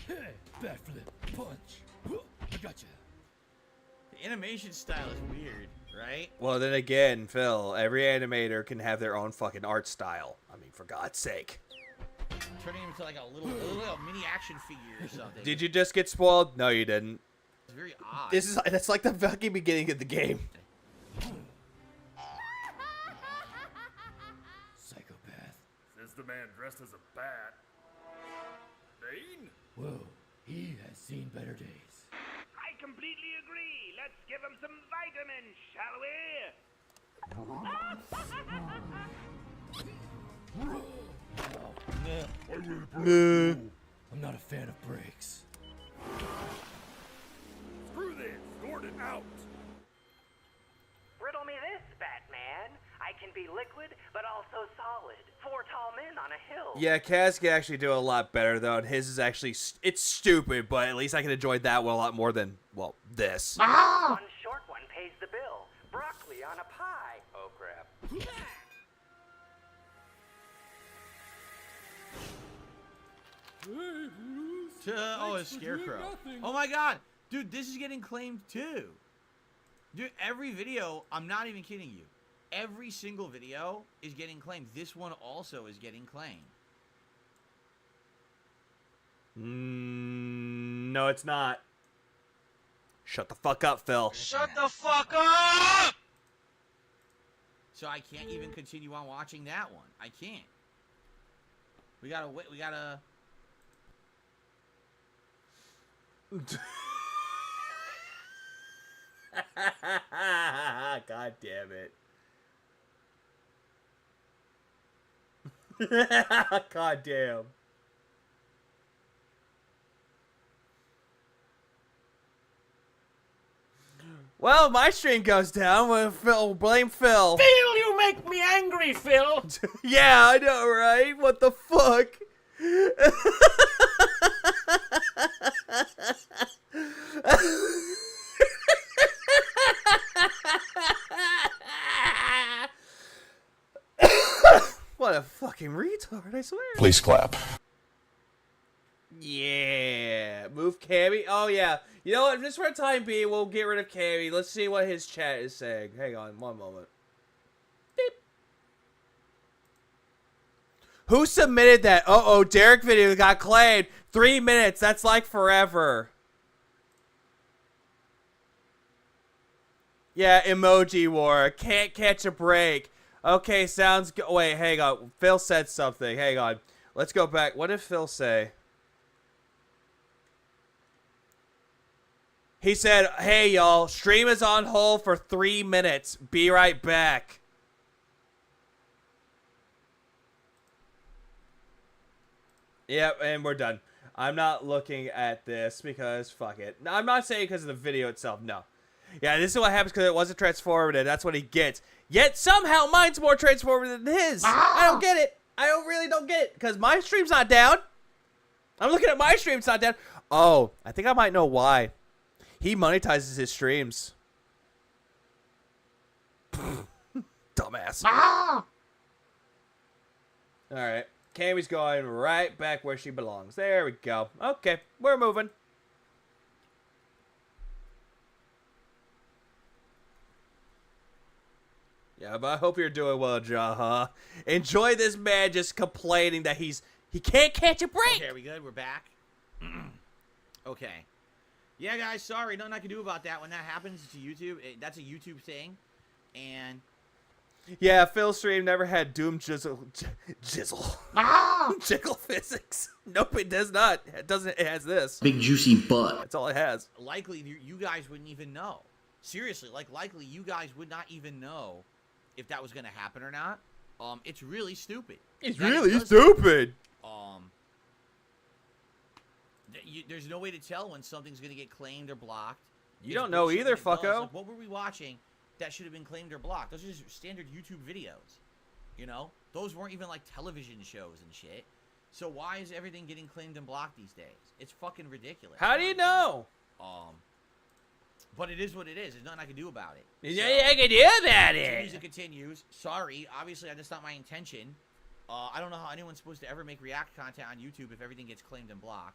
Hey, backflip, punch. I gotcha. The animation style is weird, right? Well, then again, Phil, every animator can have their own fucking art style. I mean, for God's sake. Turning him into like a little mini action figure or something. Did you just get spoiled? No, you didn't. It's very odd. That's like the fucking beginning of the game. Psychopath. Says the man dressed as a bat. Bane? Whoa, he has seen better days. I completely agree. Let's give him some vitamins, shall we? I'm not a fan of brakes. Screw this. Gordon out. Riddle me this, Batman. I can be liquid, but also solid. 4 tall men on a hill. Yeah, Kaz can actually do a lot better, though, and his is actually... It's stupid, but at least I can enjoy that one a lot more than, well, this. One short one pays the bill. Broccoli on a pie. Oh, crap. Oh, a scarecrow. Oh my god. Dude, this is getting claimed too. Dude, every video, I'm not even kidding you. Every single video is getting claimed. This one also is getting claimed. No, it's not. Shut the fuck up, Phil. Shut the fuck up! So I can't even continue on watching that one. I can't. We gotta wait. We gotta... God damn it. God damn. Well, my stream goes down when Phil, blame Phil. Phil, you make me angry, Phil. Yeah, I know, right? What the fuck? What a fucking retard, I swear. Please clap. Yeah. Move Cammy. Oh, yeah. You know what? Just for the time being, we'll get rid of Cammy. Let's see what his chat is saying. Hang on one moment. Beep. Who submitted that? Uh-oh, Derek video got claimed. 3 minutes. That's like forever. Yeah, emoji war. Can't catch a break. Okay, sounds good. Wait, hang on. Phil said something. Hang on. Let's go back. What did Phil say? He said, hey, y'all, stream is on hold for 3 minutes. Be right back. Yep, and we're done. I'm not looking at this because fuck it. No, I'm not saying because of the video itself. No. Yeah, this is what happens because it wasn't transformative. That's what he gets. Yet somehow mine's more transformative than his. I don't get it. I really don't get it because my stream's not down. I'm looking at my stream. It's not down. Oh, I think I might know why. He monetizes his streams. Dumbass. All right. Cammy's going right back where she belongs. There we go. Okay, we're moving. Yeah, but I hope you're doing well, Jaha. Enjoy this man just complaining that he can't catch a break. Okay, are we good? We're back. Okay. Yeah, guys, sorry. Nothing I can do about that. When that happens to YouTube, that's a YouTube thing. And yeah, Phil's stream never had Doom Jizzle. Jiggle physics. Nope, it does not. It doesn't. It has this. Big juicy butt. That's all it has. Likely, you guys wouldn't even know. Seriously, likely you guys would not even know if that was going to happen or not. It's really stupid. It's really stupid. There's no way to tell when something's going to get claimed or blocked. You don't know either, fucko. Like, what were we watching that should have been claimed or blocked? Those are just standard YouTube videos. You know? Those weren't even like television shows and shit. So why is everything getting claimed and blocked these days? It's fucking ridiculous. How do you know? But it is what it is. There's nothing I can do about it. Yeah, I can do about it. It continues. Sorry. Obviously, that's not my intention. I don't know how anyone's supposed to ever make react content on YouTube if everything gets claimed and blocked.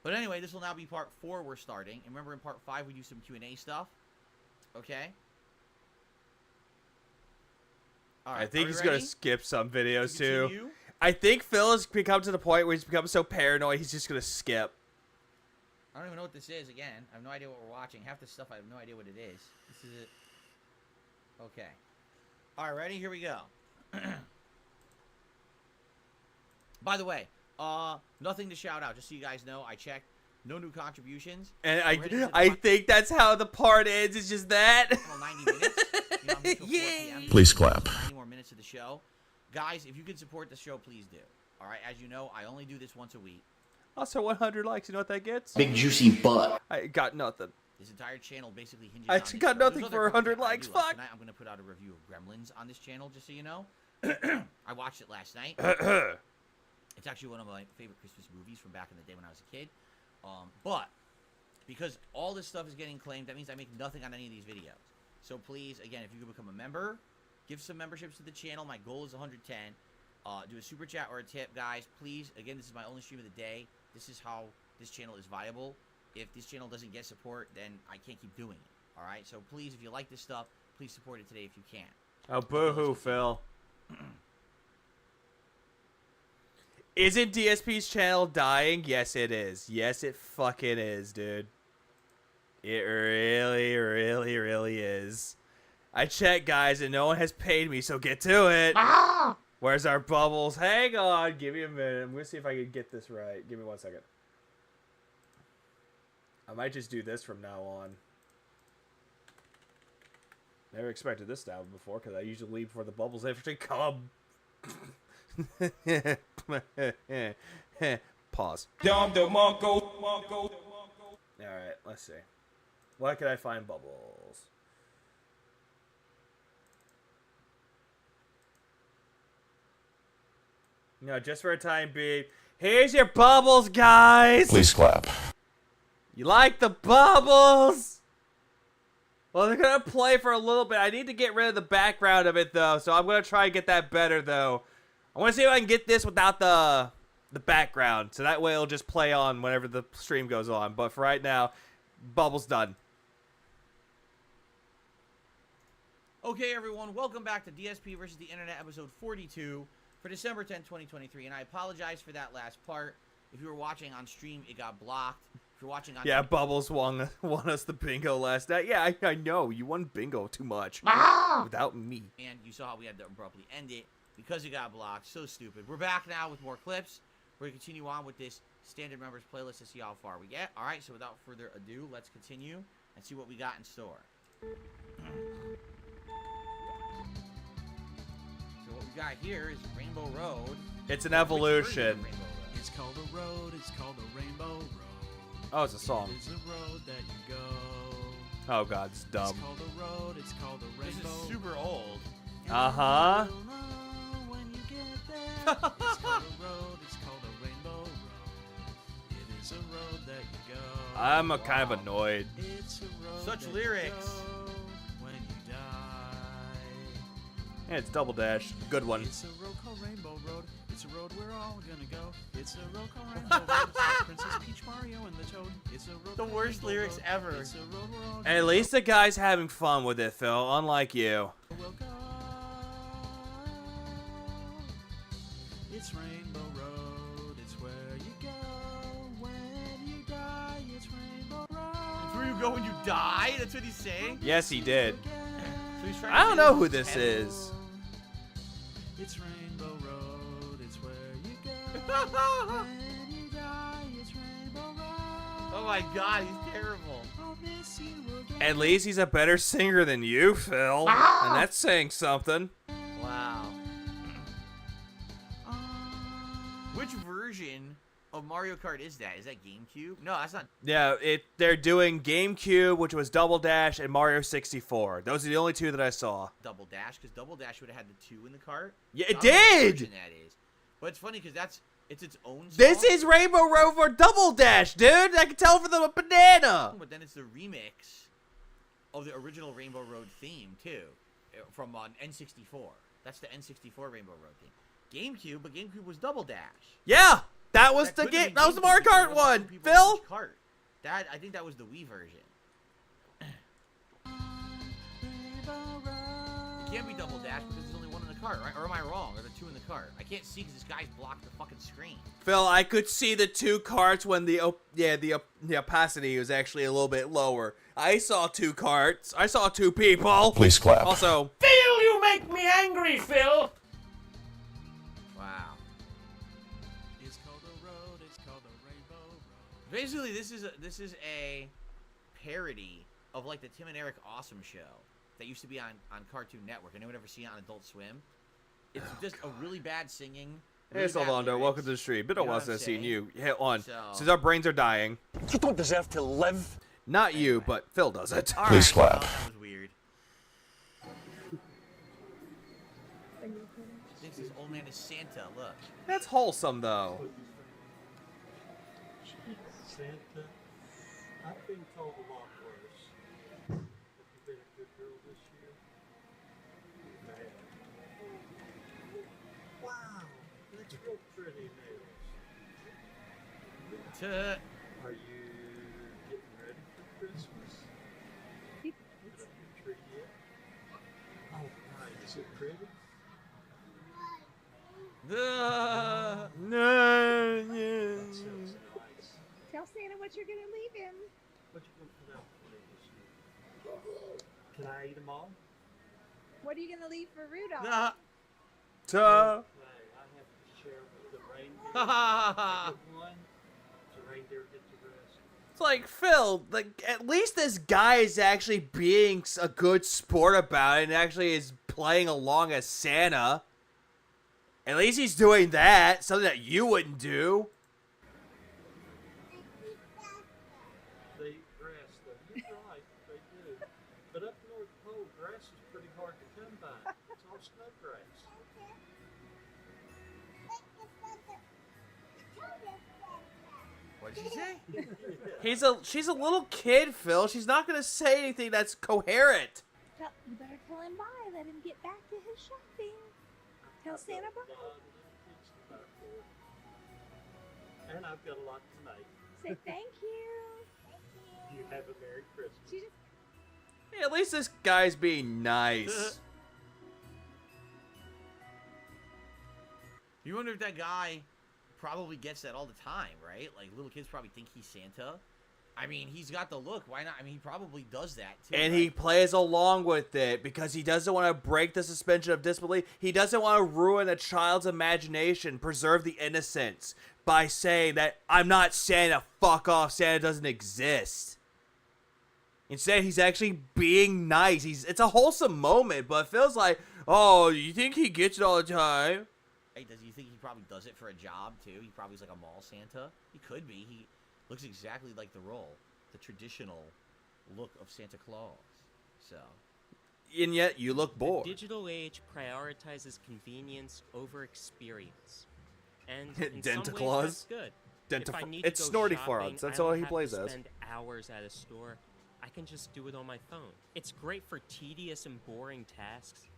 But anyway, this will now be part 4 we're starting. And remember in part 5 we do some Q&A stuff. Okay? Alright, I think he's going to skip some videos too. I think Phil has become to the point where he's become so paranoid he's just going to skip. I don't even know what this is again. I have no idea what we're watching. Half this stuff I have no idea what it is. This is it. Okay. Alright, ready? Here we go. By the way, nothing to shout out. Just so you guys know, I checked. No new contributions. And I think that's how the part ends. It's just that. 90 minutes. You know, yeah. Please clap. 90 more minutes of the show. Guys, if you can support the show, please do. All right. As you know, I only do this once a week. Also, 100 likes. You know what that gets? Big juicy butt. I got nothing. This entire channel basically hinges I on got nothing for 100 likes. Fuck. Tonight, I'm going to put out a review of Gremlins on this channel, just so you know. I watched it last night. It's actually one of my favorite Christmas movies from back in the day when I was a kid. But because all this stuff is getting claimed, that means I make nothing on any of these videos. So please, again, if you can become a member, give some memberships to the channel. My goal is 110. Do a super chat or a tip, guys. Please, again, this is my only stream of the day. This is how this channel is viable. If this channel doesn't get support, then I can't keep doing it. All right? So please, if you like this stuff, please support it today if you can. Oh, boo-hoo, Phil. Isn't DSP's channel dying? Yes, it is. Yes, it fucking is, dude. It really, really, really is. I checked, guys, and no one has paid me, so get to it. Ah! Where's our bubbles? Hang on. Give me a minute. I'm going to see if I can get this right. Give me 1 second. I might just do this from now on. Never expected this to happen before, because I usually leave before the bubbles actually come. Pause. Alright, let's see. Why can I find bubbles? No, just for a time being. Here's your bubbles, guys! Please clap. You like the bubbles? Well, they're gonna play for a little bit. I need to get rid of the background of it, though, so I'm gonna try and get that better, though. I want to see if I can get this without the background, so that way it'll just play on whenever the stream goes on. But for right now, bubbles done. Okay, everyone, welcome back to DSP versus the Internet, episode 42 for December 10th, 2023. And I apologize for that last part. If you were watching on stream, it got blocked. If you're watching on Yeah, Bubbles won us the bingo last night. Yeah, I know. You won bingo too much. Without me. And you saw how we had to abruptly end it because it got blocked. So stupid. We're back now with more clips. We're going to continue on with this standard members playlist to see how far we get. All right, so without further ado, let's continue and see what we got in store. So what we got here is Rainbow Road. It's an evolution. It's called a road. It's called a Rainbow Road. Oh, it's a song. It's a road that you go. Oh God, it's dumb. It's called a road. It's called a rainbow. This is super old. Uh-huh. It's called a road. It's called a Rainbow Road. It is a road that you go. I'm kind of annoyed. It's a road Such that lyrics. You go when you die. Yeah, it's Double Dash. Good one. It's a road called Rainbow Road. It's a road we're all gonna go. It's a road called Rainbow Road. It's like Princess Peach, Mario, and the Toad. It's a road The called worst Rainbow lyrics Road. ever. It's a road we're all At least the guy's having fun with it, Phil. Unlike you. We'll go. It's Rainbow Road. It's where you go when you die. It's Rainbow Road. It's where you go when you die? That's what he's saying? Yes, he did. So he's trying I don't to know use who his this head. is. It's Rainbow Road. It's where you go when you die. It's Rainbow Road. Oh my God, he's terrible. I'll miss you again. At least he's a better singer than you, Phil. And that's saying something. Wow. Which version of Mario Kart is that? Is that GameCube? No, that's not. Yeah, they're doing GameCube, which was Double Dash, and Mario 64. Those are the only two that I saw. Double Dash, because Double Dash would have had the 2 in the cart. Yeah, I it don't know what did! version that is. But it's funny because it's its own song. This is Rainbow Road for Double Dash, dude! I can tell for the banana! But then it's the remix of the original Rainbow Road theme, too. From N64. That's the N64 Rainbow Road theme. GameCube, but GameCube was Double Dash. Yeah! That was the couldn't have game. been That was the GameCube Mario because there Kart wasn't one, two people in Phil! each cart. I think that was the Wii version. It can't be Double Dash because there's only one in the cart, right? Or am I wrong? Or the 2 in the cart? I can't see because this guy's blocked the fucking screen. Phil, I could see the two carts when the opacity was actually a little bit lower. I saw 2 carts. I saw 2 people. Please clap. Also, Phil, you make me angry, Phil! Wow. It's called a road. It's called a Rainbow Road. Basically, this is a parody of like the Tim and Eric Awesome Show that used to be on Cartoon Network. Anyone ever see it on Adult Swim? It's just a really bad singing. hey, Really bad Solando, lyrics. welcome to the stream. Been a You know while what since I've I'm seen saying? you. Hit on. So- Since our brains are dying. You don't deserve to live. Not you, but Phil does it. All Please right, clap. well, that was weird. Thinks this old man is Santa. Look. That's wholesome, though. Santa, I've been told a lot worse. Have you been a good girl this year? Man. Wow, that's real pretty nails. Are you getting ready for Christmas? Put up your tree yet? Oh, right. Is it pretty? The No. That sounds nice. Tell Santa what you're gonna leave him. What you gonna put out for me this year? Can I eat them all? What are you gonna leave for Rudolph? Okay, I have to share with the reindeer. I get one. The reindeer get the rest. It's like, Phil, like, at least this guy is actually being a good sport about it and actually is playing along as Santa. At least he's doing that, something that you wouldn't do. They eat grass, though. You're right, they do. But up North Pole, grass is pretty hard to come by. It's all snow grass. What did she say? She's a little kid, Phil. She's not gonna say anything that's coherent. Well, you better tell him bye. Let him get back to his shopping. Tell Santa bye. And I've got a lot tonight. Say thank you. You have a Merry Christmas. She just Hey, at least this guy's being nice. You wonder if that guy probably gets that all the time, right? Like, little kids probably think he's Santa. I mean, he's got the look. Why not? I mean, he probably does that, too. And right? he plays along with it because he doesn't want to break the suspension of disbelief. He doesn't want to ruin a child's imagination, preserve the innocence by saying that, I'm not Santa, fuck off, Santa doesn't exist. Instead, he's actually being nice. It's a wholesome moment, but it feels like, oh, you think he gets it all the time? Hey, does you think he probably does it for a job, too? He probably is like a mall Santa. He could be. He looks exactly like the role, the traditional look of Santa Claus. So, and yet you look bored. The digital age prioritizes convenience over experience, and in some Denta ways Claus? that's good. If I need It's to go Snorty shopping, Farts. That's I all don't he have plays to as. spend hours at a store. I can just do it on my phone. It's great for tedious and boring tasks.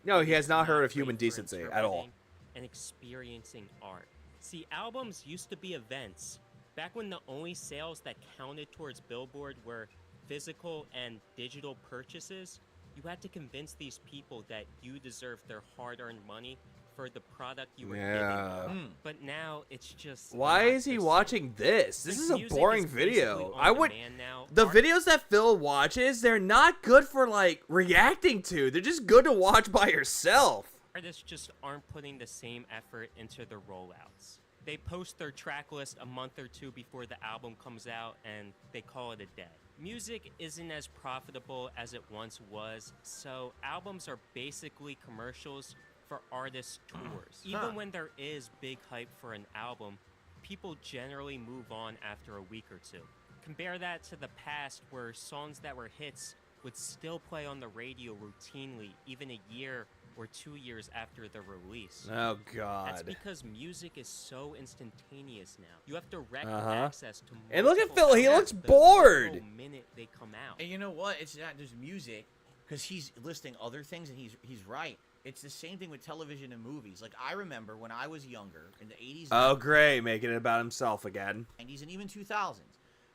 No, he has not heard of great human for decency at all. interpreting and experiencing art. See, albums used to be events. Back when the only sales that counted towards Billboard were physical and digital purchases, you had to convince these people that you deserved their hard-earned money for the product you were giving them. But now it's just Why not is he the watching this? This Like, is a music boring is basically video. on I would. demand now. The videos that Phil watches, they're not good for like reacting to. They're just good to watch by yourself. Artists just aren't putting the same effort into their rollouts. They post their track list a month or two before the album comes out and they call it a day. Music isn't as profitable as it once was, so albums are basically commercials for artists' tours. Even when there is big hype for an album, people generally move on after a week or two. Compare that to the past where songs that were hits would still play on the radio routinely even a year or 2 years after the release. Oh, God. That's because music is so instantaneous now. You have direct access to And look at multiple Phil, he artists looks the bored. literal minute they come out. And you know what? It's not just music, because he's listing other things, and he's right. It's the same thing with television and movies. Like, I remember when I was younger, in the 80s... Oh, great. Making it about himself again. 90s and even 2000s,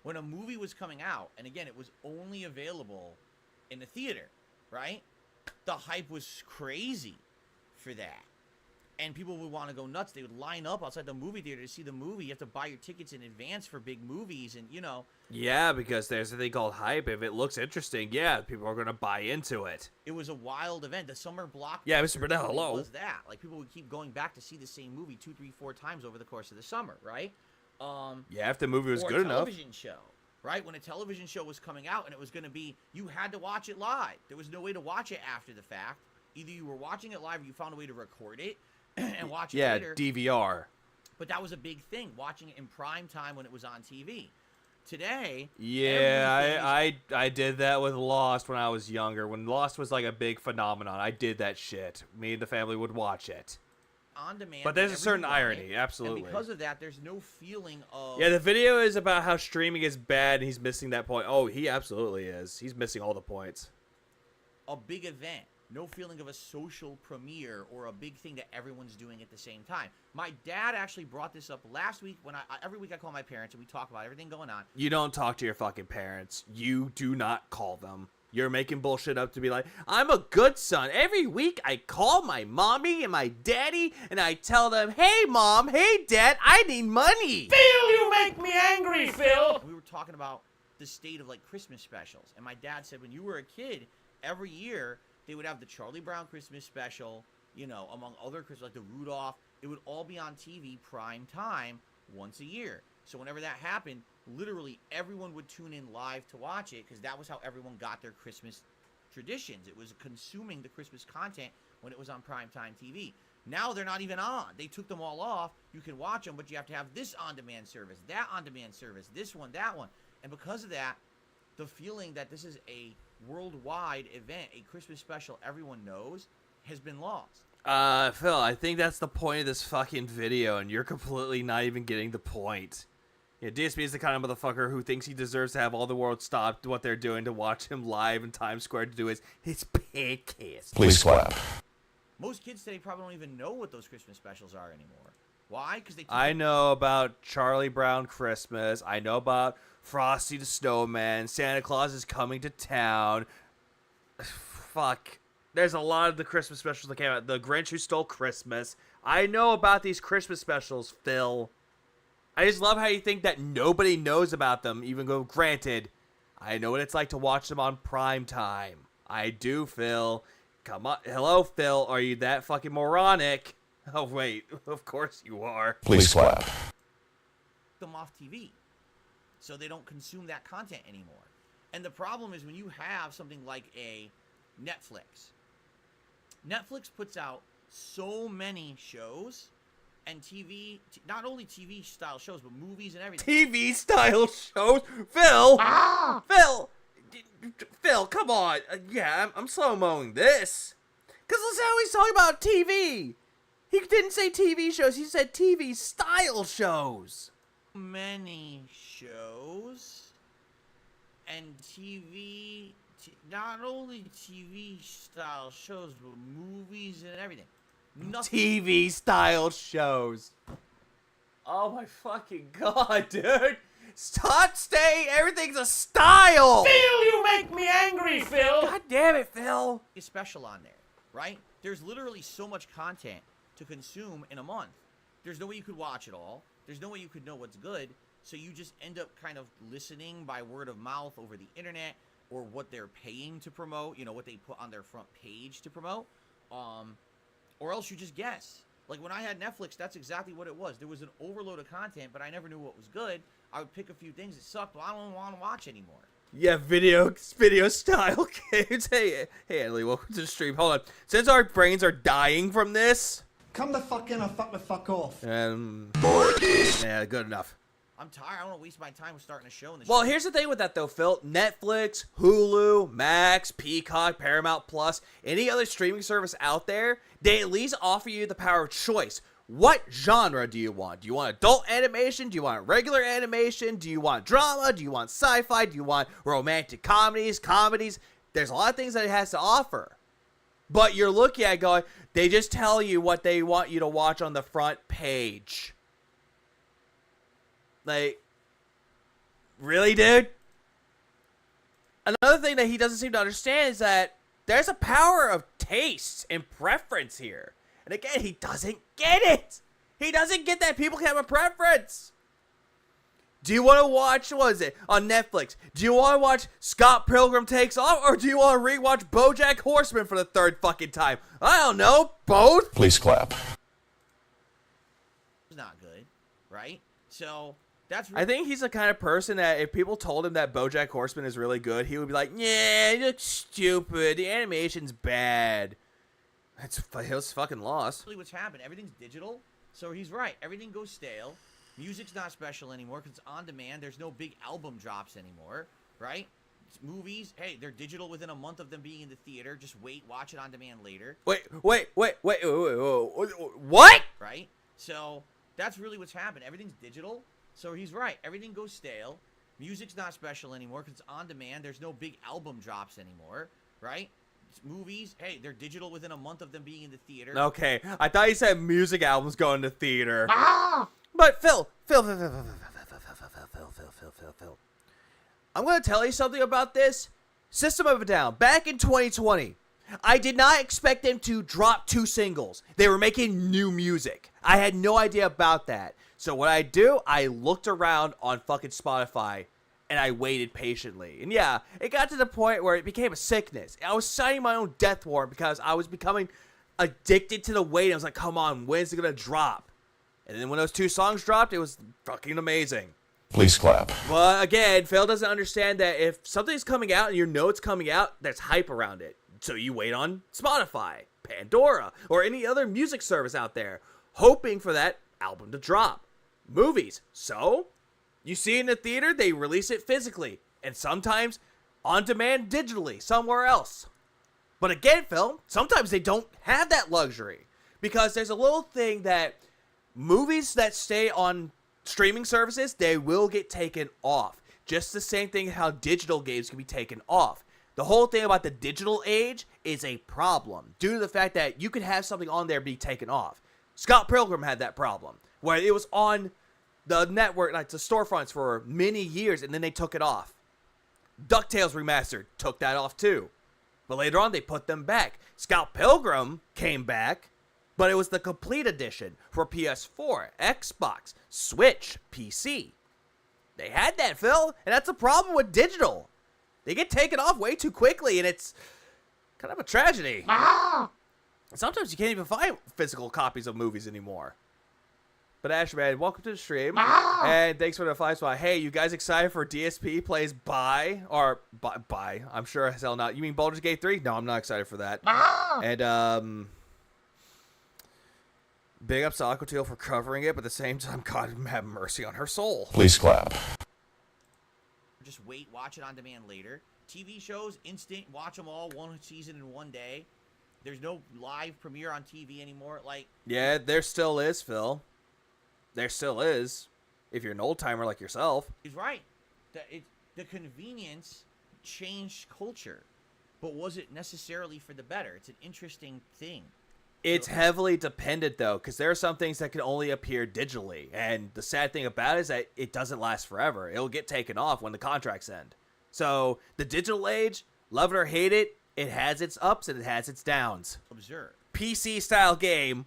when a movie was coming out, and again, it was only available in the theater, right? The hype was crazy for that. And people would want to go nuts. They would line up outside the movie theater to see the movie. You have to buy your tickets in advance for big movies, and, you know... Yeah, because there's a thing called hype. If it looks interesting, yeah, people are going to buy into it. It was a wild event. The summer block... Yeah, Mr. Burnell, hello. Was that. Like, people would keep going back to see the same movie 2, 3, 4 times over the course of the summer, right? Yeah, if the movie was good enough. Or a television show, right? When a television show was coming out and it was going to be... You had to watch it live. There was no way to watch it after the fact. Either you were watching it live or you found a way to record it and watch it later. Yeah, DVR. But that was a big thing, watching it in prime time when it was on TV. Today, yeah, I did that with Lost when I was younger. When Lost was like a big phenomenon, I did that shit. Me and the family would watch it. On demand. But there's a certain whenever you want irony, it. absolutely. And because of that, there's no feeling of... Yeah, the video is about how streaming is bad and he's missing that point. Oh, he absolutely is. He's missing all the points. A big event. No feeling of a social premiere or a big thing that everyone's doing at the same time. My dad actually brought this up last week when every week I call my parents and we talk about everything going on. You don't talk to your fucking parents. You do not call them. You're making bullshit up to be like, I'm a good son. Every week I call my mommy and my daddy and I tell them, hey mom, hey dad, I need money. Phil, you make me angry, Phil. We were talking about the state of like Christmas specials. And my dad said when you were a kid, every year they would have the Charlie Brown Christmas special, you know, among other Christmas, like the Rudolph. It would all be on TV prime time once a year. So whenever that happened, literally everyone would tune in live to watch it because that was how everyone got their Christmas traditions. It was consuming the Christmas content when it was on primetime TV. Now they're not even on. They took them all off. You can watch them, but you have to have this on-demand service, that on-demand service, this one, that one. And because of that, the feeling that this is a worldwide event, a Christmas special everyone knows, has been lost. Phil, I think that's the point of this fucking video, and you're completely not even getting the point. Yeah, DSP is the kind of motherfucker who thinks he deserves to have all the world stop what they're doing to watch him live in Times Square to do his podcast. Please clap. Most kids today probably don't even know what those Christmas specials are anymore. Why? Because they. I know about Charlie Brown Christmas. I know about Frosty the Snowman. Santa Claus is coming to town. Fuck. There's a lot of the Christmas specials that came out. The Grinch Who Stole Christmas. I know about these Christmas specials, Phil. I just love how you think that nobody knows about them, even though, granted, I know what it's like to watch them on prime time. I do, Phil. Come on. Hello, Phil. Are you that fucking moronic? Oh, wait. Of course you are. Please clap. Them off TV. So they don't consume that content anymore. And the problem is when you have something like a Netflix. Netflix puts out so many shows and TV, not only TV style shows, but movies and everything. TV style shows? Phil! Phil, come on. Yeah, I'm slow-moing this. Because listen how he's talking about TV. He didn't say TV shows, he said TV style shows. Many shows and TV, not only TV style shows, but movies and everything. TV style shows. Oh my fucking god, dude. Stop staying. Everything's a style. Phil, you make me angry, Phil. God damn it, Phil. A special on there, right? There's literally so much content to consume in a month. There's no way you could watch it all. There's no way you could know what's good. So you just end up kind of listening by word of mouth over the internet or what they're paying to promote, you know, what they put on their front page to promote. Or else you just guess. Like when I had Netflix, that's exactly what it was. There was an overload of content, but I never knew what was good. I would pick a few things that sucked, but I don't want to watch anymore. Yeah, video style games. Hey, Adley, welcome to the stream. Hold on. Since our brains are dying from this, come the fuck in or fuck the fuck off. Yeah, good enough. I'm tired. I don't want to waste my time with starting a show. Well, here's the thing with that, though, Phil. Netflix, Hulu, Max, Peacock, Paramount Plus, any other streaming service out there, they at least offer you the power of choice. What genre do you want? Do you want adult animation? Do you want regular animation? Do you want drama? Do you want sci-fi? Do you want romantic comedies? There's a lot of things that it has to offer. But you're looking at going, they just tell you what they want you to watch on the front page. Like, really, dude? Another thing that he doesn't seem to understand is that there's a power of taste and preference here. And again, he doesn't get it. He doesn't get that people can have a preference. Do you want to watch, what is it, on Netflix? Do you want to watch Scott Pilgrim Takes Off? Or do you want to rewatch BoJack Horseman for the third fucking time? I don't know. Both? Please clap. It's not good, right? So... I think he's the kind of person that if people told him that BoJack Horseman is really good, he would be like, yeah, you look stupid. The animation's bad. It was fucking lost. Really what's happened, everything's digital. So he's right. Everything goes stale. Music's not special anymore because it's on demand. There's no big album drops anymore, right? Movies, hey, they're digital within a month of them being in the theater. Just wait, watch it on demand later. Wait. What? Right? So that's really what's happened. Everything's digital. So he's right. Everything goes stale. Music's not special anymore because it's on demand. There's no big album drops anymore, right? Movies, hey, they're digital within a month of them being in the theater. Okay, I thought you said music albums going to theater. But Phil. I'm going to tell you something about this. System of a Down, back in 2020, I did not expect them to drop 2 singles. They were making new music. I had no idea about that. So what I looked around on fucking Spotify, and I waited patiently. And yeah, it got to the point where it became a sickness. I was signing my own death warrant because I was becoming addicted to the wait. I was like, come on, when is it going to drop? And then when those 2 songs dropped, it was fucking amazing. Please clap. But again, Phil doesn't understand that if something's coming out and you know it's coming out, there's hype around it. So you wait on Spotify, Pandora, or any other music service out there, hoping for that album to drop. Movies. So, You see it in the theater, they release it physically, and sometimes on demand digitally somewhere else. But again, Phil, sometimes they don't have that luxury, because there's a little thing that movies that stay on streaming services, they will get taken off. Just the same thing how digital games can be taken off. The whole thing about the digital age is a problem due to the fact that you could have something on there be taken off. Scott Pilgrim had that problem where it was on the network, like the storefronts for many years, and then they took it off. DuckTales Remastered took that off too. But later on, they put them back. Scott Pilgrim came back, but it was the complete edition for PS4, Xbox, Switch, PC. They had that, Phil, and that's a problem with digital. They get taken off way too quickly, and it's kind of a tragedy. Sometimes you can't even find physical copies of movies anymore. But Ashman, welcome to the stream, and thanks for the 5 spot. Hey, you guys excited for DSP plays Bye? Or Bye? I'm sure as hell not. You mean Baldur's Gate 3? No, I'm not excited for that. And big up to Aquatil for covering it, but at the same time, God have mercy on her soul. Please clap. Just wait, watch it on demand later. TV shows, instant, watch them all, one season in one day. There's no live premiere on TV anymore. Like, yeah, there still is, Phil. There still is, if you're an old timer like yourself. He's right. The convenience changed culture, but was it necessarily for the better? It's an interesting thing. It's heavily dependent, though, because there are some things that can only appear digitally. And the sad thing about it is that it doesn't last forever. It'll get taken off when the contracts end. So the digital age, love it or hate it, it has its ups and it has its downs. Observe. PC-style game.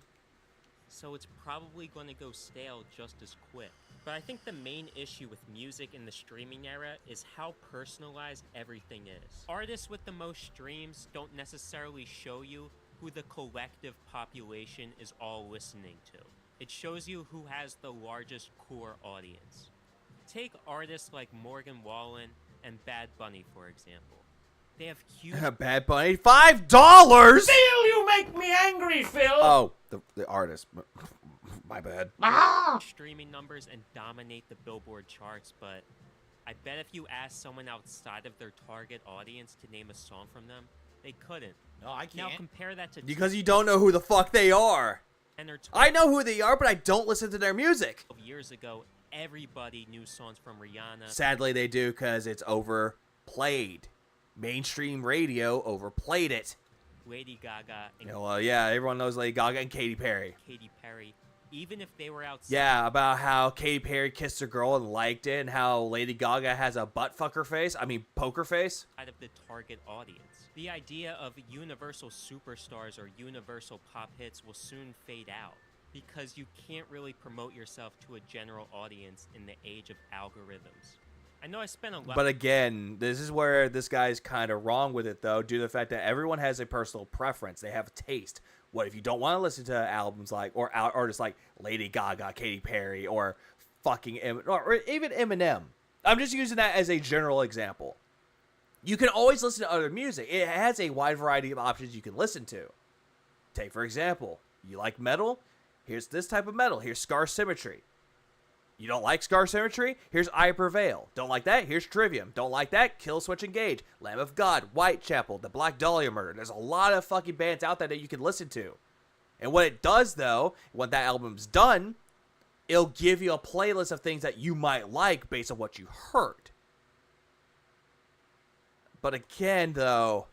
So it's probably going to go stale just as quick. But I think the main issue with music in the streaming era is how personalized everything is. Artists with the most streams don't necessarily show you who the collective population is all listening to. It shows you who has the largest core audience. Take artists like Morgan Wallen and Bad Bunny, for example. They have huge... Bad Bunny, $5! Phil, you make me angry, Phil! Oh, the artist. My bad. Streaming numbers and dominate the Billboard charts, but I bet if you asked someone outside of their target audience to name a song from them, they couldn't. No, I can't. Now compare that to... Because you don't know who the fuck they are. And I know who they are, but I don't listen to their music. Years ago, everybody knew songs from Rihanna. Sadly, they do, because it's overplayed. Mainstream radio overplayed it. Lady Gaga. And well, yeah, everyone knows Lady Gaga and Katy Perry. Katy Perry. Even if they were outside. Yeah, about how Katy Perry kissed a girl and liked it, and how Lady Gaga has a butt fucker face. I mean, poker face. Out of the target audience. The idea of universal superstars or universal pop hits will soon fade out, because you can't really promote yourself to a general audience in the age of algorithms. I know I spent a lot. But again, this is where this guy's kind of wrong with it, though, due to the fact that everyone has a personal preference. They have a taste. What if you don't want to listen to albums like, or artists like Lady Gaga, Katy Perry, or fucking, or even Eminem? I'm just using that as a general example. You can always listen to other music. It has a wide variety of options you can listen to. Take, for example, you like metal? Here's this type of metal. Here's Scar Symmetry. You don't like Scar Symmetry? Here's I Prevail. Don't like that? Here's Trivium. Don't like that? Kill Switch Engage, Lamb of God, Whitechapel, The Black Dahlia Murder. There's a lot of fucking bands out there that you can listen to. And what it does, though, when that album's done, it'll give you a playlist of things that you might like based on what you heard. But again, though,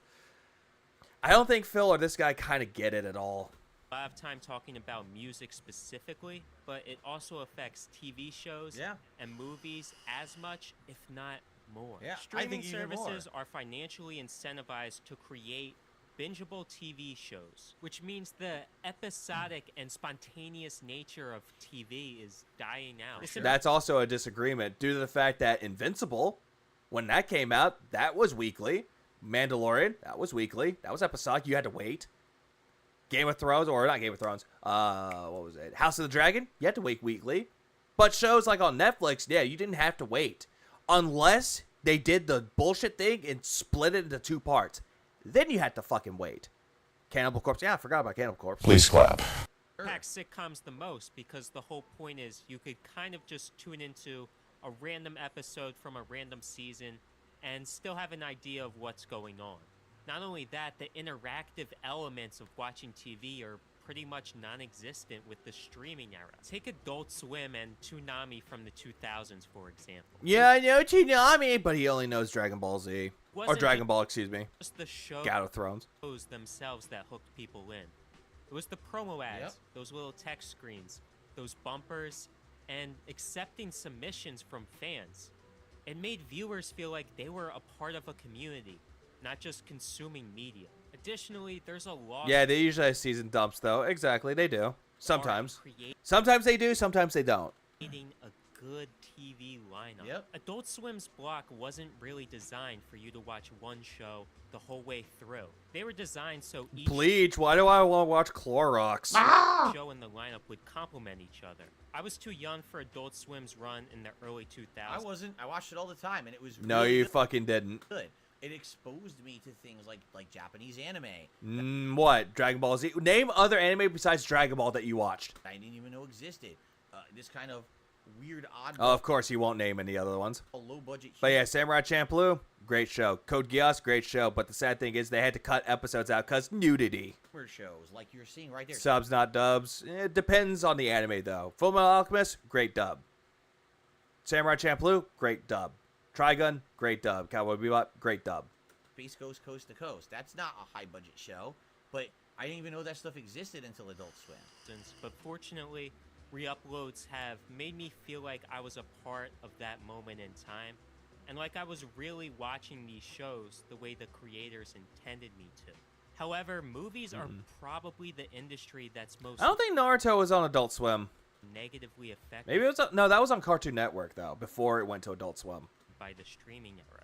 I don't think Phil or this guy kind of get it at all. I have time talking about music specifically, but it also affects TV shows and movies as much, if not more. Yeah, Streaming services are financially incentivized to create bingeable TV shows, which means the episodic and spontaneous nature of TV is dying out. That's also a disagreement due to the fact that Invincible, when that came out, that was weekly. Mandalorian, that was weekly. That was episodic. You had to wait. Game of Thrones, or not Game of Thrones, what was it? House of the Dragon, you had to wait weekly. But shows like on Netflix, yeah, you didn't have to wait. Unless they did the bullshit thing and split it into 2 parts. Then you had to fucking wait. Cannibal Corpse, yeah, I forgot about Cannibal Corpse. Please clap. Impacts sitcoms the most because the whole point is you could kind of just tune into a random episode from a random season and still have an idea of what's going on. Not only that, the interactive elements of watching TV are pretty much non-existent with the streaming era. Take Adult Swim and Toonami from the 2000s, for example. Yeah, I know Toonami, but he only knows Dragon Ball Z. Or Wasn't Dragon Ball, excuse me. Just the show God of Thrones. themselves that hooked people in. It was the promo ads, those little text screens, those bumpers, and accepting submissions from fans. It made viewers feel like they were a part of a community, not just consuming media. Additionally, there's a lot. Yeah, they usually have season dumps, though. Exactly, they do. Sometimes. Sometimes they do, sometimes they don't. Creating a good TV lineup. Adult Swim's block wasn't really designed for you to watch one show the whole way through. They were designed so each Bleach, why do I want to watch Clorox? show in the lineup would complement each other. I was too young for Adult Swim's run in the early 2000s. I wasn't. I watched it all the time, and it was No, really you fucking didn't. good. It exposed me to things like Japanese anime. What? Dragon Ball Z? Name other anime besides Dragon Ball that you watched. I didn't even know existed. This kind of weird, odd. Oh, of course, you won't name any other ones. A low budget. But yeah, Samurai Champloo, great show. Code Geass, great show. But the sad thing is they had to cut episodes out because nudity. Shows like you're seeing right there. Subs, not dubs. It depends on the anime, though. Fullmetal Alchemist, great dub. Samurai Champloo, great dub. Trigun, great dub. Cowboy Bebop, great dub. Space Ghost Coast to Coast. That's not a high budget show, but I didn't even know that stuff existed until Adult Swim. But fortunately, re-uploads have made me feel like I was a part of that moment in time, and like I was really watching these shows the way the creators intended me to. However, movies are probably the industry that's most... I don't think Naruto was on Adult Swim. ...negatively affected... Maybe it was... No, that was on Cartoon Network, though, before it went to Adult Swim. ...by the streaming era.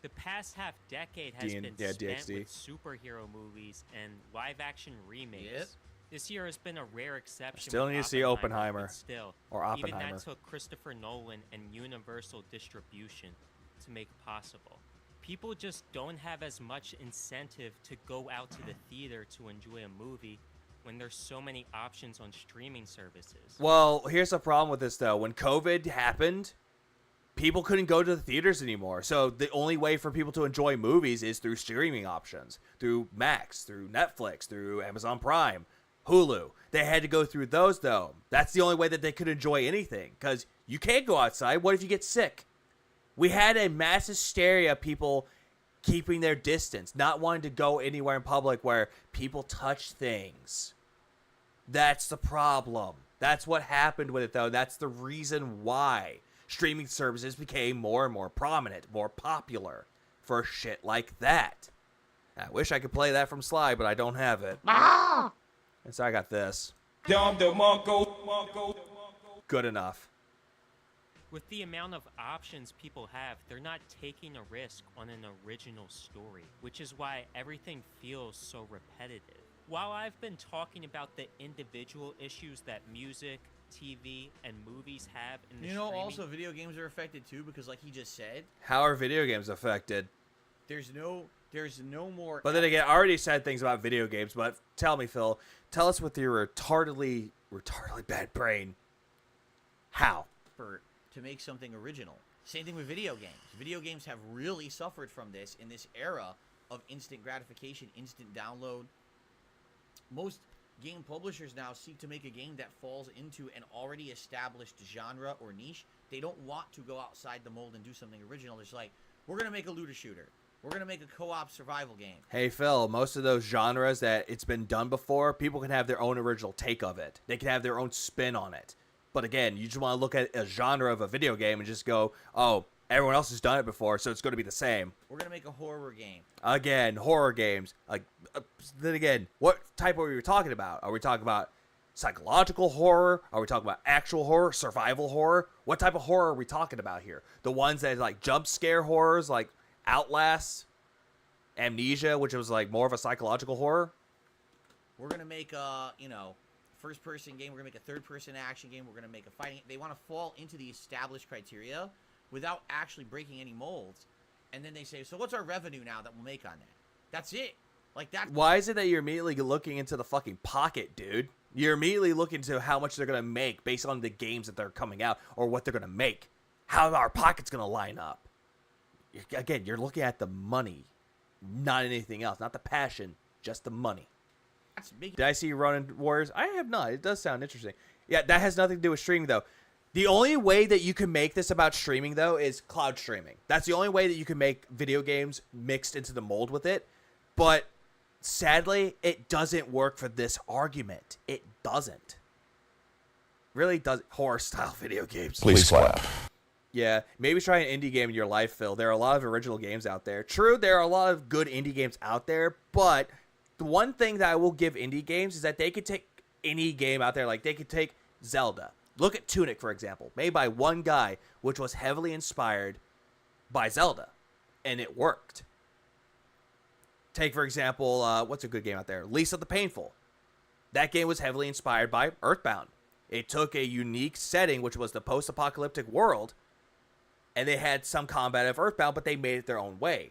The past half-decade has been spent with superhero movies and live-action remakes. This year has been a rare exception. Still need to see Oppenheimer. Still, or Oppenheimer. Even that took Christopher Nolan and Universal distribution to make possible. People just don't have as much incentive to go out to the theater to enjoy a movie when there's so many options on streaming services. Well, here's the problem with this, though. When COVID happened, people couldn't go to the theaters anymore. So the only way for people to enjoy movies is through streaming options. Through Max, through Netflix, through Amazon Prime, Hulu. They had to go through those, though. That's the only way that they could enjoy anything. Because you can't go outside. What if you get sick? We had a mass hysteria of people keeping their distance, not wanting to go anywhere in public where people touch things. That's the problem. That's what happened with it, though. That's the reason why streaming services became more and more prominent, more popular for shit like that. I wish I could play that from Sly, but I don't have it. And so I got this. Good enough. With the amount of options people have, they're not taking a risk on an original story, which is why everything feels so repetitive. While I've been talking about the individual issues that music, TV, and movies have in the streaming... also video games are affected too, because like he just said... How are video games affected? There's no more... But then again, I already said things about video games, but tell me, Phil, tell us with your retardedly bad brain. How? To make something original. Same thing with video games. Video games have really suffered from this in this era of instant gratification, instant download. Most game publishers now seek to make a game that falls into an already established genre or niche. They don't want to go outside the mold and do something original. It's like, we're going to make a looter shooter. We're going to make a co-op survival game. Hey, Phil, most of those genres that it's been done before, people can have their own original take of it. They can have their own spin on it. But again, you just want to look at a genre of a video game and just go, oh, everyone else has done it before, so it's going to be the same. We're going to make a horror game. Again, horror games. Then again, what type are we talking about? Are we talking about psychological horror? Are we talking about actual horror? Survival horror? What type of horror are we talking about here? The ones that like jump scare horrors, like Outlast, Amnesia, which was like more of a psychological horror? We're going to make a, first-person game. We're going to make a third-person action game. We're going to make a fighting... They want to fall into the established criteria without actually breaking any molds. And then they say, so what's our revenue now that we'll make on that? That's it. Like that. Why is it that you're immediately looking into the fucking pocket, dude? You're immediately looking to how much they're going to make based on the games that they're coming out or what they're going to make. how our pocket's going to line up. Again, you're looking at the money, not anything else, not the passion, just the money. Did I see you running Warriors? I have not. It does sound interesting. Yeah, that has nothing to do with streaming, though. The only way that you can make this about streaming, though, is cloud streaming. That's the only way that you can make video games mixed into the mold with it. But sadly, it doesn't work for this argument. It doesn't. Really doesn't. Horror-style video games. Please clap. Yeah, maybe try an indie game in your life, Phil. There are a lot of original games out there. True, there are a lot of good indie games out there, but the one thing that I will give indie games is that they could take any game out there. Like, they could take Zelda. Look at Tunic, for example, made by one guy, which was heavily inspired by Zelda, and it worked. Take, for example, what's a good game out there? Lisa the Painful. That game was heavily inspired by Earthbound. It took a unique setting, which was the post-apocalyptic world, and they had some combat of Earthbound, but they made it their own way.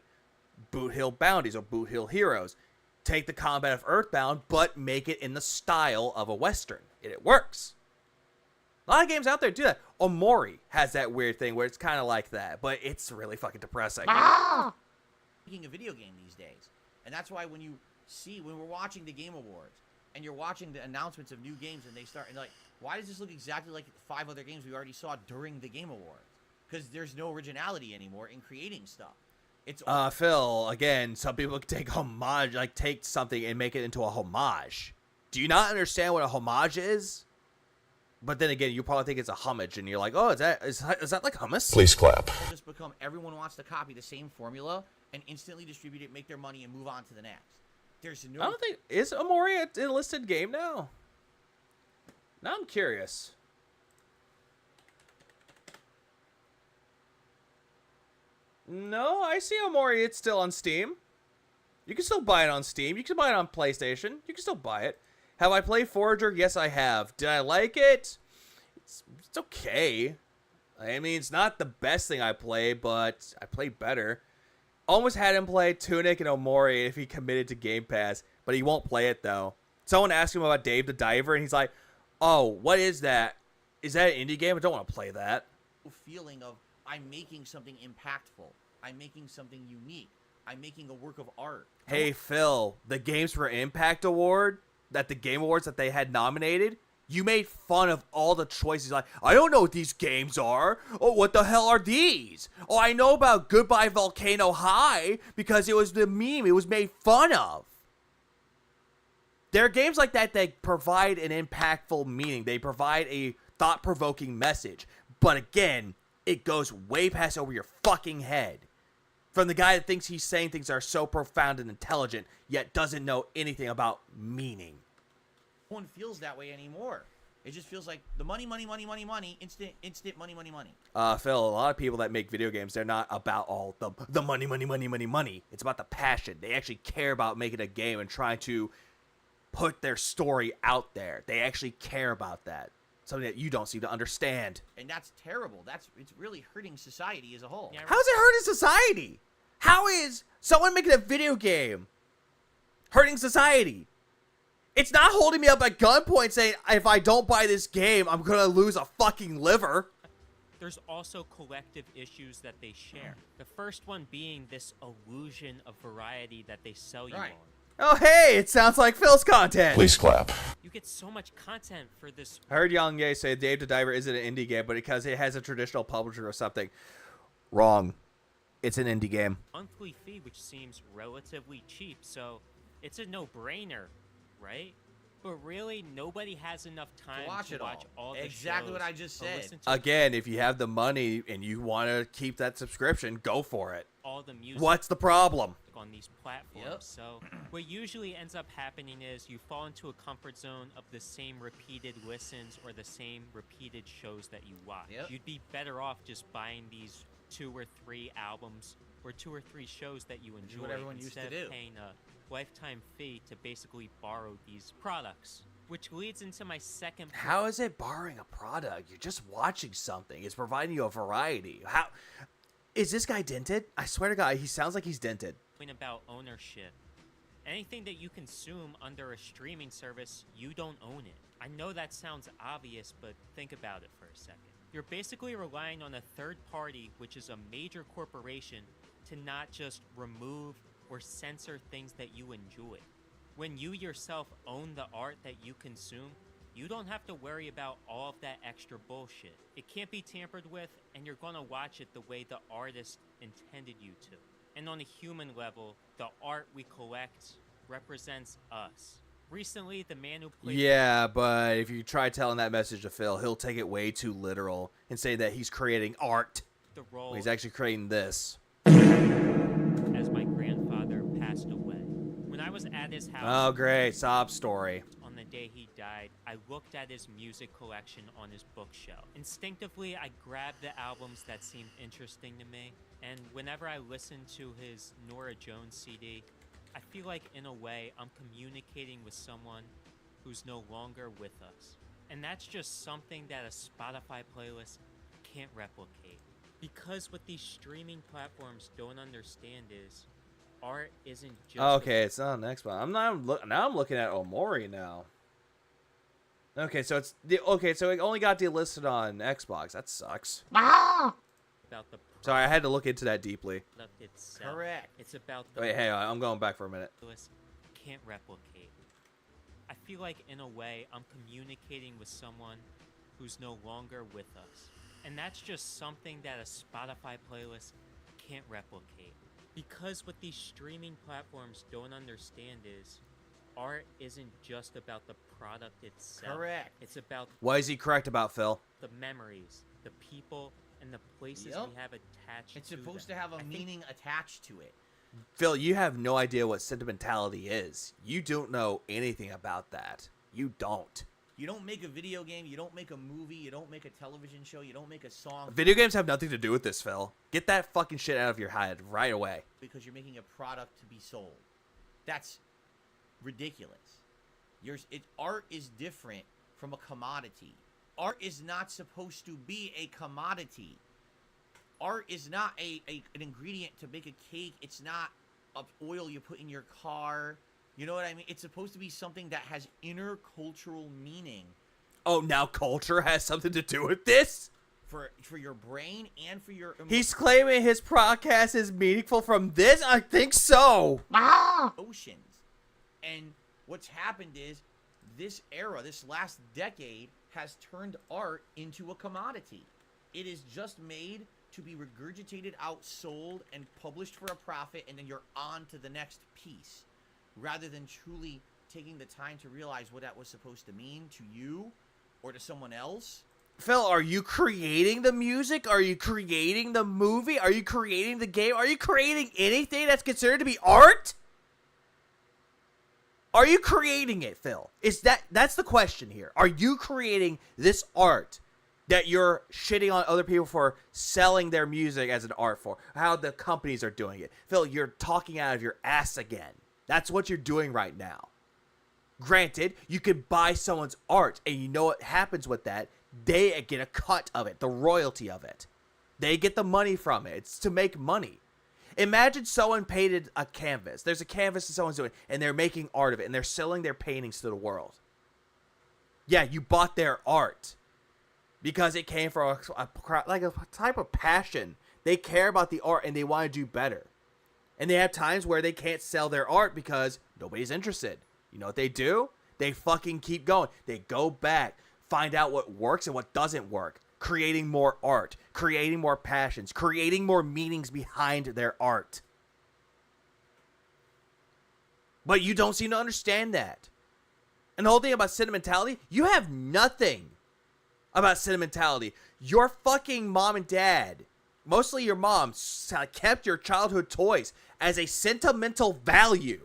Boot Hill Bounties or Boot Hill Heroes. Take the combat of Earthbound, but make it in the style of a Western. And it works. A lot of games out there do that. Omori has that weird thing where it's kind of like that, but it's really fucking depressing. Making a video game these days. And that's why when we're watching the Game Awards, and you're watching the announcements of new games, and they start, and like, why does this look exactly like 5 other games we already saw during the Game Awards? Because there's no originality anymore in creating stuff. It's Phil, again, some people take homage, like take something and make it into a homage. Do you not understand what a homage is? But then again, you probably think it's a homage, and you're like, oh, is that like hummus? Please clap. It'll just become everyone wants to copy the same formula and instantly distribute it, make their money, and move on to the next. There's no. I don't think is Omori a listed game now. Now I'm curious. No, I see Omori. It's still on Steam. You can still buy it on Steam. You can buy it on PlayStation. You can still buy it. Have I played Forager? Yes, I have. Did I like it? It's okay. I mean, it's not the best thing I play, but I played better. Almost had him play Tunic and Omori if he committed to Game Pass, but he won't play it, though. Someone asked him about Dave the Diver, and he's like, oh, what is that? Is that an indie game? I don't want to play that. Feeling of, I'm making something impactful. I'm making something unique. I'm making a work of art. Hey, Phil, the Games for Impact Award, that the Game Awards that they had nominated, you made fun of all the choices. Like, I don't know what these games are. Oh, what the hell are these? Oh, I know about Goodbye Volcano High because it was the meme. It was made fun of. There are games like that that provide an impactful meaning. They provide a thought-provoking message. But again, it goes way past over your fucking head. From the guy that thinks he's saying things that are so profound and intelligent, yet doesn't know anything about meaning. No one feels that way anymore. It just feels like the money, instant money. Phil, a lot of people that make video games, they're not about all the money. It's about the passion. They actually care about making a game and trying to put their story out there. They actually care about that. Something that you don't seem to understand. And that's terrible. It's really hurting society as a whole. How is it hurting society? How is someone making a video game hurting society? It's not holding me up at gunpoint saying, if I don't buy this game, I'm going to lose a fucking liver. There's also collective issues that they share. The first one being this illusion of variety that they sell you on. Oh, hey, it sounds like Phil's content. Please clap. You get so much content for this. I heard Young Ye say Dave the Diver isn't an indie game, but because it has a traditional publisher or something. Wrong. It's an indie game. Monthly fee, which seems relatively cheap, so it's a no-brainer, right? But really, nobody has enough time to watch all the exactly shows what I just said. Again, if you have the money and you want to keep that subscription, go for it. All the music. What's the problem? On these platforms. So what usually ends up happening is you fall into a comfort zone of the same repeated listens or the same repeated shows that you watch. You'd be better off just buying these 2 or 3 albums or 2 or 3 shows that you enjoy what everyone used to instead do. of paying a lifetime fee to basically borrow these products. Which leads into my second point. How is it borrowing a product? You're just watching something. It's providing you a variety. How is this guy dented? I swear to God, he sounds like he's dented. About ownership. Anything that you consume under a streaming service, you don't own it. I know that sounds obvious, but think about it for a second. You're basically relying on a third party, which is a major corporation, to not just remove or censor things that you enjoy. When you yourself own the art that you consume, you don't have to worry about all of that extra bullshit. It can't be tampered with, and you're gonna watch it the way the artist intended you to. And on a human level, the art we collect represents us. Recently, the man who played... Yeah, but if you try telling that message to Phil, he'll take it way too literal and say that he's creating art. The role... Well, he's actually creating this. As my grandfather passed away. When I was at his house... Oh, great. Sob story. On the day he died, I looked at his music collection on his bookshelf. Instinctively, I grabbed the albums that seemed interesting to me, and whenever I listened to his Norah Jones CD, I feel like, in a way, I'm communicating with someone who's no longer with us. And that's just something that a Spotify playlist can't replicate. Because what these streaming platforms don't understand is, art isn't just... Okay, it's not on Xbox. Now I'm looking at Omori now. Okay, so so it only got delisted on Xbox. That sucks. About the Sorry, I had to look into that deeply. product itself. Correct. It's about the... Wait, hey, I'm going back for a minute. Can't replicate. I feel like, in a way, I'm communicating with someone who's no longer with us. And that's just something that a Spotify playlist can't replicate. Because what these streaming platforms don't understand is, art isn't just about the product itself. Correct. It's about Why is he correct about Phil? the memories, the people, and the places Yep. we have attached It's to supposed them. to have a meaning attached to it. Phil, you have no idea what sentimentality is. You don't know anything about that. You don't. You don't make a video game, you don't make a movie, you don't make a television show, you don't make a song. Video games have nothing to do with this, Phil. Get that fucking shit out of your head right away. Because you're making a product to be sold. That's ridiculous. Art is different from a commodity. Art is not supposed to be a commodity. Art is not an ingredient to make a cake. It's not oil you put in your car. You know what I mean? It's supposed to be something that has intercultural meaning. Oh, now culture has something to do with this? For your brain and for your He's claiming his podcast is meaningful from this? I think so. Oceans. And what's happened is this era, this last decade, has turned art into a commodity. It is just made to be regurgitated out, sold, and published for a profit, and then you're on to the next piece. Rather than truly taking the time to realize what that was supposed to mean to you or to someone else. Phil, are you creating the music? Are you creating the movie? Are you creating the game? Are you creating anything that's considered to be art? Are you creating it, Phil? That's the question here. Are you creating this art that you're shitting on other people for selling their music as an art form? How the companies are doing it? Phil, you're talking out of your ass again. That's what you're doing right now. Granted, you can buy someone's art, and you know what happens with that. They get a cut of it, the royalty of it. They get the money from it. It's to make money. Imagine someone painted a canvas. There's a canvas that someone's doing, and they're making art of it, and they're selling their paintings to the world. Yeah, you bought their art because it came from a type of passion. They care about the art, and they want to do better. And they have times where they can't sell their art because nobody's interested. You know what they do? They fucking keep going. They go back, find out what works and what doesn't work. Creating more art, creating more passions, creating more meanings behind their art. But you don't seem to understand that. And the whole thing about sentimentality, you have nothing about sentimentality. Your fucking mom and dad, mostly your mom, kept your childhood toys as a sentimental value.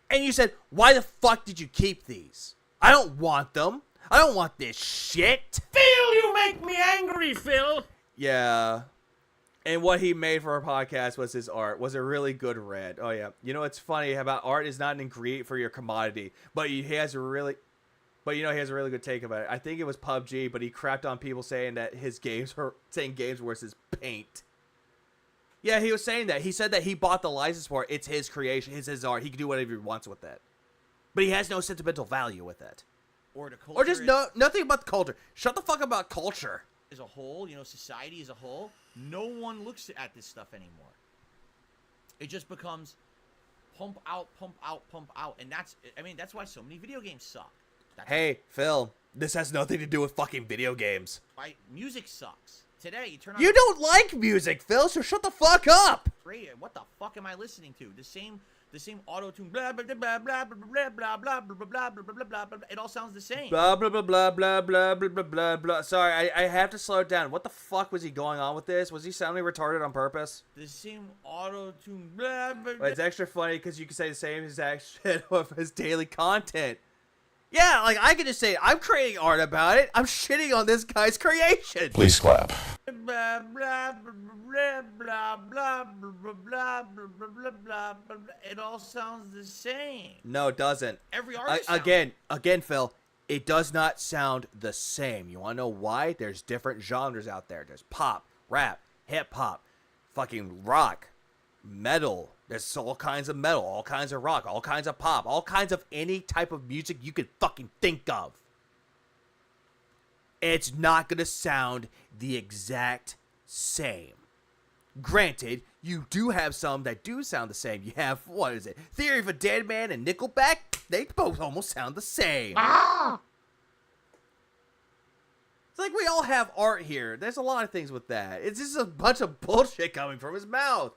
And you said, why the fuck did you keep these? I don't want them. I don't want this shit. Phil, you make me angry, Phil. Yeah. And what he made for our podcast was his art. Was a really good read. Oh, yeah. You know what's funny about art is not an ingredient for your commodity. But he has a really... But, you know, he has a really good take about it. I think it was PUBG, but he crapped on people saying that his games were... Saying games were his paint. Yeah, he was saying that. He said that he bought the license for it. It's his creation. It's his art. He can do whatever he wants with it. But he has no sentimental value with it. or the culture. Or just nothing about the culture. Shut the fuck up about culture. As a whole, society as a whole, no one looks at this stuff anymore. It just becomes pump out, and that's why so many video games suck. Hey, Phil, this has nothing to do with fucking video games. Why music sucks. Today, you turn on. You don't like music, Phil, so shut the fuck up. Radio. What the fuck am I listening to? The same auto tune. Blah blah blah blah blah blah blah blah blah blah blah blah blah. It all sounds the same. Blah blah blah blah blah blah blah blah blah. Sorry, I have to slow it down. What the fuck was he going on with this? Was he sounding retarded on purpose? The same auto tune. Blah blah. Well, it's extra funny because you can say the same exact shit of his daily content. Yeah, like I could just say I'm creating art about it. I'm shitting on this guy's creation. Please clap. Blah blah blah blah blah blah blah blah blah. It all sounds the same. No, it doesn't. Every artist. Again, Phil, it does not sound the same. You want to know why? There's different genres out there. There's pop, rap, hip hop, fucking rock, metal. There's all kinds of metal, all kinds of rock, all kinds of pop, all kinds of any type of music you could fucking think of. It's not going to sound the exact same. Granted, you do have some that do sound the same. You have, what is it? Theory of a Dead Man and Nickelback? They both almost sound the same. Ah! It's like we all have art here. There's a lot of things with that. It's just a bunch of bullshit coming from his mouth.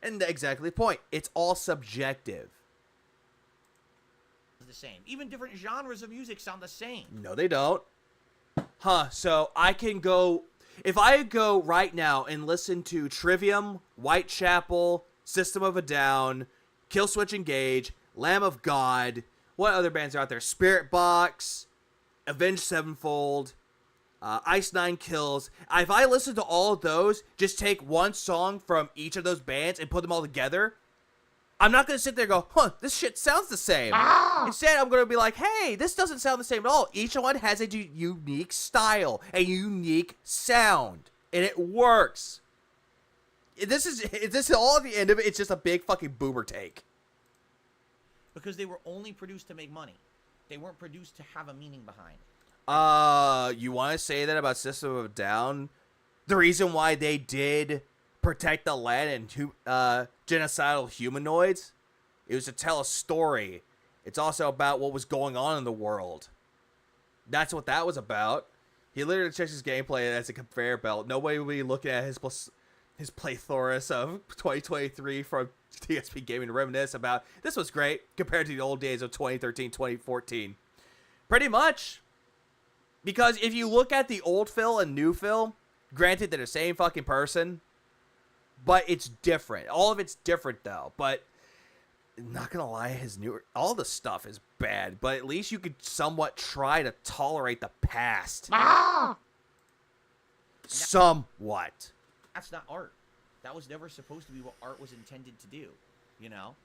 And exactly the point. It's all subjective. The same. Even different genres of music sound the same. No, they don't. So I can go... If I go right now and listen to Trivium, Whitechapel, System of a Down, Killswitch Engage, Lamb of God, what other bands are out there? Spirit Box, Avenged Sevenfold, Ice Nine Kills. If I listen to all of those, just take one song from each of those bands and put them all together, I'm not going to sit there and go, this shit sounds the same. Instead, I'm going to be like, hey, this doesn't sound the same at all. Each one has a unique style, a unique sound, and it works. This is all at the end of it. It's just a big fucking boomer take. Because they were only produced to make money. They weren't produced to have a meaning behind. You want to say that about System of a Down? The reason why they did protect the land and genocidal humanoids, it was to tell a story. It's also about what was going on in the world. That's what that was about. He literally checks his gameplay as a conveyor belt. Nobody will be looking at his playthorus of 2023 from TSP Gaming to reminisce about, this was great compared to the old days of 2013, 2014. Pretty much. Because if you look at the old Phil and new Phil, granted they're the same fucking person, but it's different. All of it's different though. But not gonna lie, all the stuff is bad. But at least you could somewhat try to tolerate the past. Somewhat. That's not art. That was never supposed to be what art was intended to do. You know?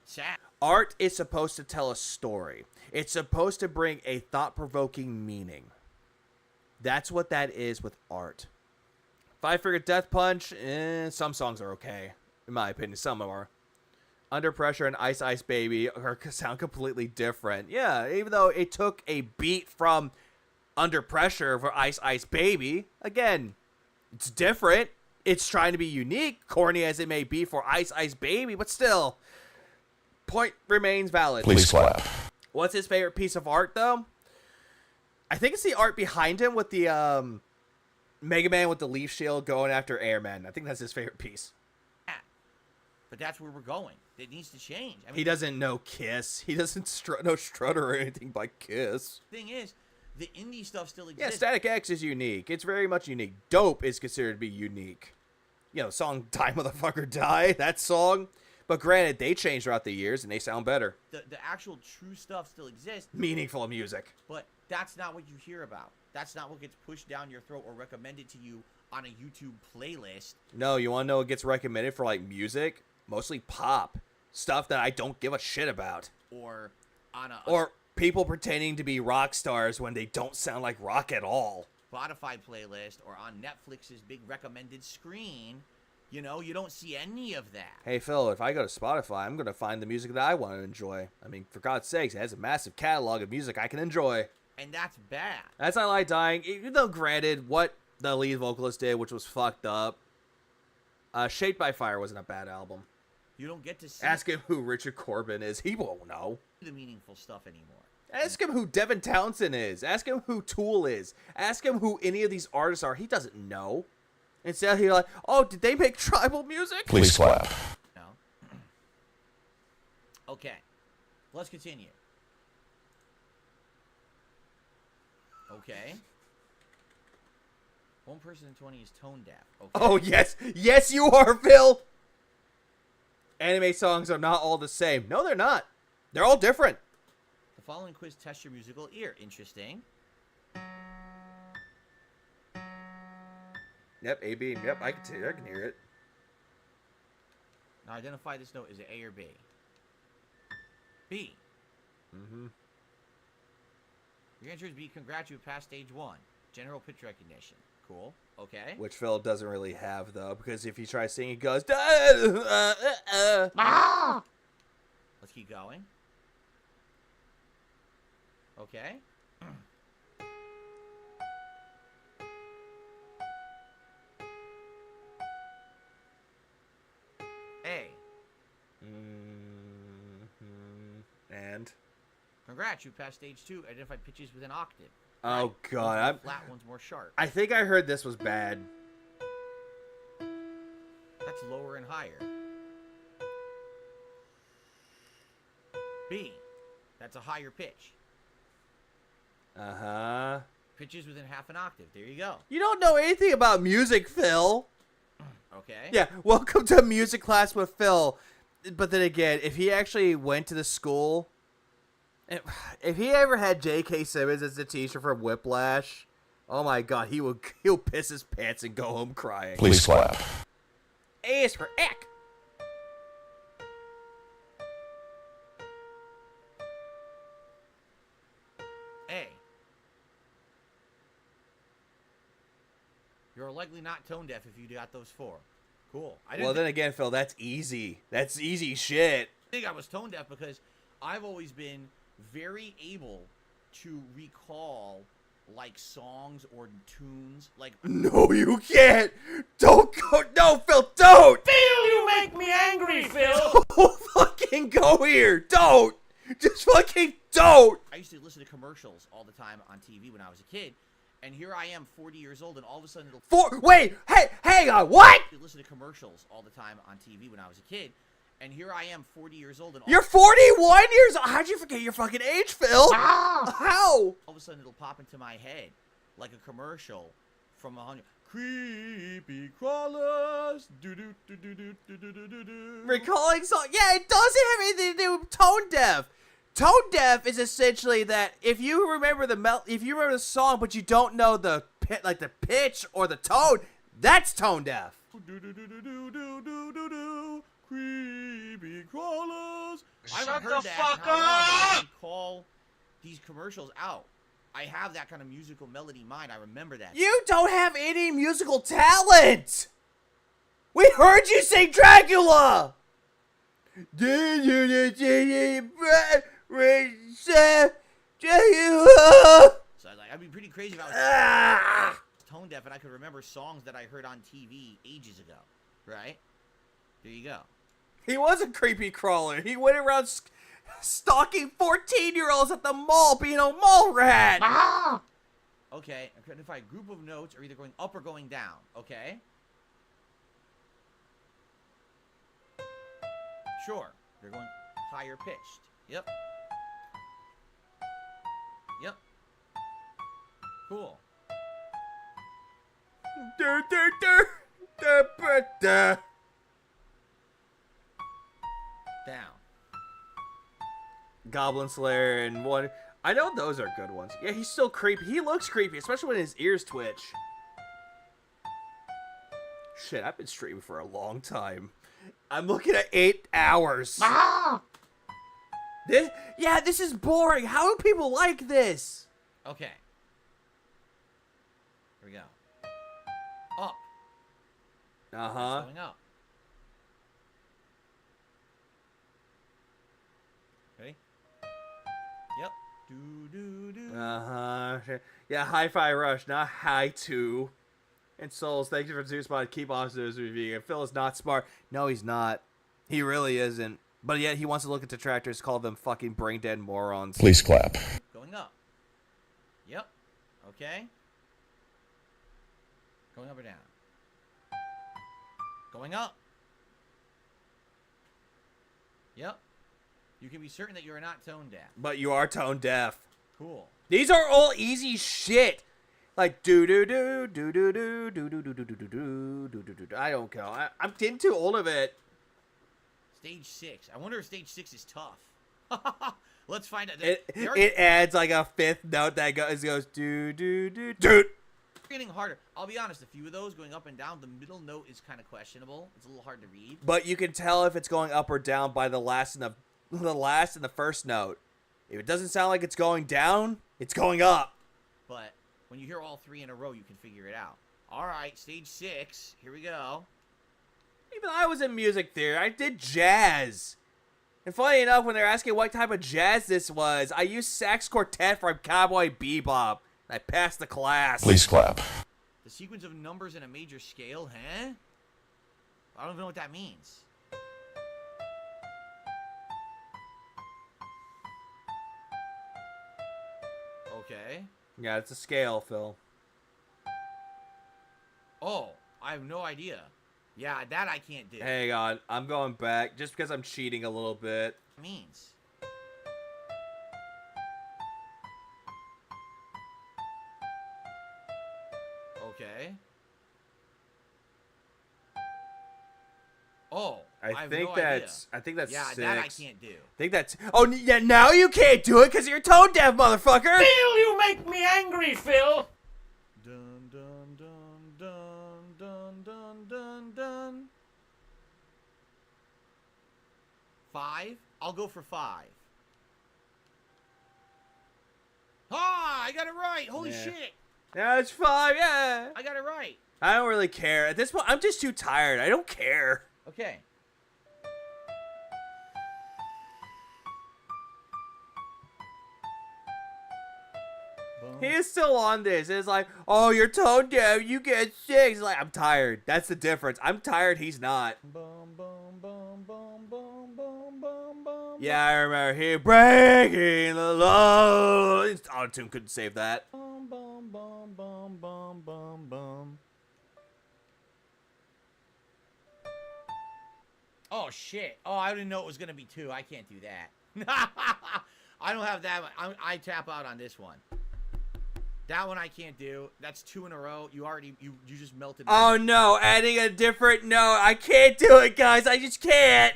Sad. Art is supposed to tell a story. It's supposed to bring a thought-provoking meaning. That's what that is with art. Five Finger Death Punch, some songs are okay. In my opinion, some are. Under Pressure and Ice Ice Baby sound completely different. Yeah, even though it took a beat from Under Pressure for Ice Ice Baby, again, it's different. It's trying to be unique, corny as it may be for Ice Ice Baby, but still, point remains valid. Please clap. What's his favorite piece of art, though? I think it's the art behind him with the Mega Man with the leaf shield going after Airman. I think that's his favorite piece. Yeah. But that's where we're going. It needs to change. I mean, he doesn't know Kiss. He doesn't know Strutter or anything by Kiss. Thing is, the indie stuff still exists. Yeah, Static X is unique. It's very much unique. Dope is considered to be unique. You know, song Die Motherfucker Die, that song. But granted, they changed throughout the years and they sound better. The actual true stuff still exists. Meaningful music. But that's not what you hear about. That's not what gets pushed down your throat or recommended to you on a YouTube playlist. No, you want to know what gets recommended for, like, music? Mostly pop. Stuff that I don't give a shit about. Or on or people pretending to be rock stars when they don't sound like rock at all. Spotify playlist or on Netflix's big recommended screen You know, you don't see any of that. Hey, Phil, if I go to Spotify, I'm going to find the music that I want to enjoy. I mean, for God's sakes, it has a massive catalog of music I can enjoy. And that's bad. That's I Like Dying, even though, granted, what the lead vocalist did, which was fucked up, Shaped by Fire wasn't a bad album. You don't get to see Ask him who Richard Corbin is. He won't know. the meaningful stuff anymore. Ask him who Devin Townsend is. Ask him who Tool is. Ask him who any of these artists are. He doesn't know. Instead, he's like, oh, did they make tribal music? Please clap. No. Okay. Let's continue. Okay. One person in 20 is tone deaf. Okay. Oh, yes. Yes, you are, Phil. Anime songs are not all the same. No, they're not. They're all different. The following quiz tests your musical ear. Interesting. Yep, A, B. Yep, I can hear it. Now identify this note. Is it A or B? B. Mm-hmm. Your answer is B. Congrats, you passed stage 1. General pitch recognition. Cool. Okay. Which Phil doesn't really have, though, because if he tries singing, he goes, Let's keep going. Okay. A. And? Congrats, you passed stage 2. Identify pitches with an octave. Oh, God. Flat one's more sharp. I think I heard this was bad. That's lower and higher. B. That's a higher pitch. Uh-huh. Pitches within half an octave. There you go. You don't know anything about music, Phil. Okay. Yeah, welcome to music class with Phil. But then again, if he actually went to the school, if he ever had J.K. Simmons as the teacher from Whiplash, oh my God, he'll piss his pants and go home crying. Please clap. A is for Eck. A. You're likely not tone deaf if you got those 4. Cool. Well, then again, Phil, that's easy. That's easy shit. I think I was tone deaf because I've always been very able to recall like songs or tunes. Like no, you can't. Don't go. No, Phil, don't. Phil, you make me angry, Phil. Don't fucking go here. Don't. Just fucking don't. I used to listen to commercials all the time on TV when I was a kid. And here I am, 40 years old, and all of a sudden it'll... Wait, hey, hang on, what? I listen to commercials all the time on TV when I was a kid, and here I am, 40 years old, and... You're 41 years old? How'd you forget your fucking age, Phil? Ah! How? All of a sudden it'll pop into my head, like a commercial from 100... Creepy crawlers, do-do-do-do-do-do-do-do-do. Recalling song? Yeah, it doesn't have anything to do with tone deaf. Tone deaf is essentially that if you remember the song, but you don't know the pitch or the tone, that's tone deaf. Creepy crawlers. Shut the fuck up! Call these commercials out. I have that kind of musical melody mind. I remember that. You don't have any musical talent. We heard you sing Dracula. So I'd be pretty crazy if I was tone deaf and I could remember songs that I heard on TV ages ago, right? There you go. He was a creepy crawler. He went around stalking 14-year-olds at the mall, being a mall rat. Okay, identify a group of notes are either going up or going down. Okay. Sure, they're going higher pitched. Yep. Yep. Cool. Down. Goblin Slayer and one. I know those are good ones. Yeah, he's still creepy. He looks creepy, especially when his ears twitch. Shit, I've been streaming for a long time. I'm looking at 8 hours. This is boring. How do people like this? Okay. Here we go. Up. Uh-huh. Going up. Ready? Yep. Do. Yeah, Hi-Fi Rush, not Hi-To. And Souls, thank you for Zeus Mod. Keep on Zeus review. Phil is not smart. No, he's not. He really isn't. But yet he wants to look at detractors, call them fucking brain dead morons. Please clap. Going up. Yep. Okay. Going up or down? Going up. Yep. You can be certain that you are not tone deaf. But you are tone deaf. Cool. These are all easy shit. Like do do do do do do do do do do do do do do do. I don't know. I'm getting too old of it. Stage 6. I wonder if stage 6 is tough. Let's find out. It adds like a fifth note that goes do do do do. Getting harder. I'll be honest. A few of those going up and down. The middle note is kind of questionable. It's a little hard to read. But you can tell if it's going up or down by the last and the first note. If it doesn't sound like it's going down, it's going up. But when you hear all 3 in a row, you can figure it out. All right, stage 6. Here we go. Even I was in music theory. I did jazz. And funny enough, when they're asking what type of jazz this was, I used sax quartet from Cowboy Bebop. I passed the class. Please clap. The sequence of numbers in a major scale, huh? I don't even know what that means. Okay. Yeah, it's a scale, Phil. Oh, I have no idea. Yeah, that I can't do. Hang on, I'm going back just because I'm cheating a little bit. Means. Okay. Oh, I think no that's. idea. I think that's. Yeah, 6. that I can't do. I think that's. Oh, yeah. Now you can't do it because you're tone deaf, motherfucker. Phil, you make me angry, Phil. Dun dun dun dun dun dun dun dun. 5. I'll go for 5. Ah, I got it right. Holy shit. Yeah, it's 5. Yeah. I got it right. I don't really care at this point. I'm just too tired. I don't care. Okay. He is still on this. It's like, oh, you're tone deaf. You get 6. Like, I'm tired. That's the difference. I'm tired. He's not. Yeah, I remember he breaking the law. Auto-tune couldn't save that. Oh shit! Oh, I didn't know it was gonna be 2. I can't do that. I don't have that one. I tap out on this one. That one I can't do. That's 2 in a row. You just melted. Oh no! Adding a different note. I can't do it, guys. I just can't.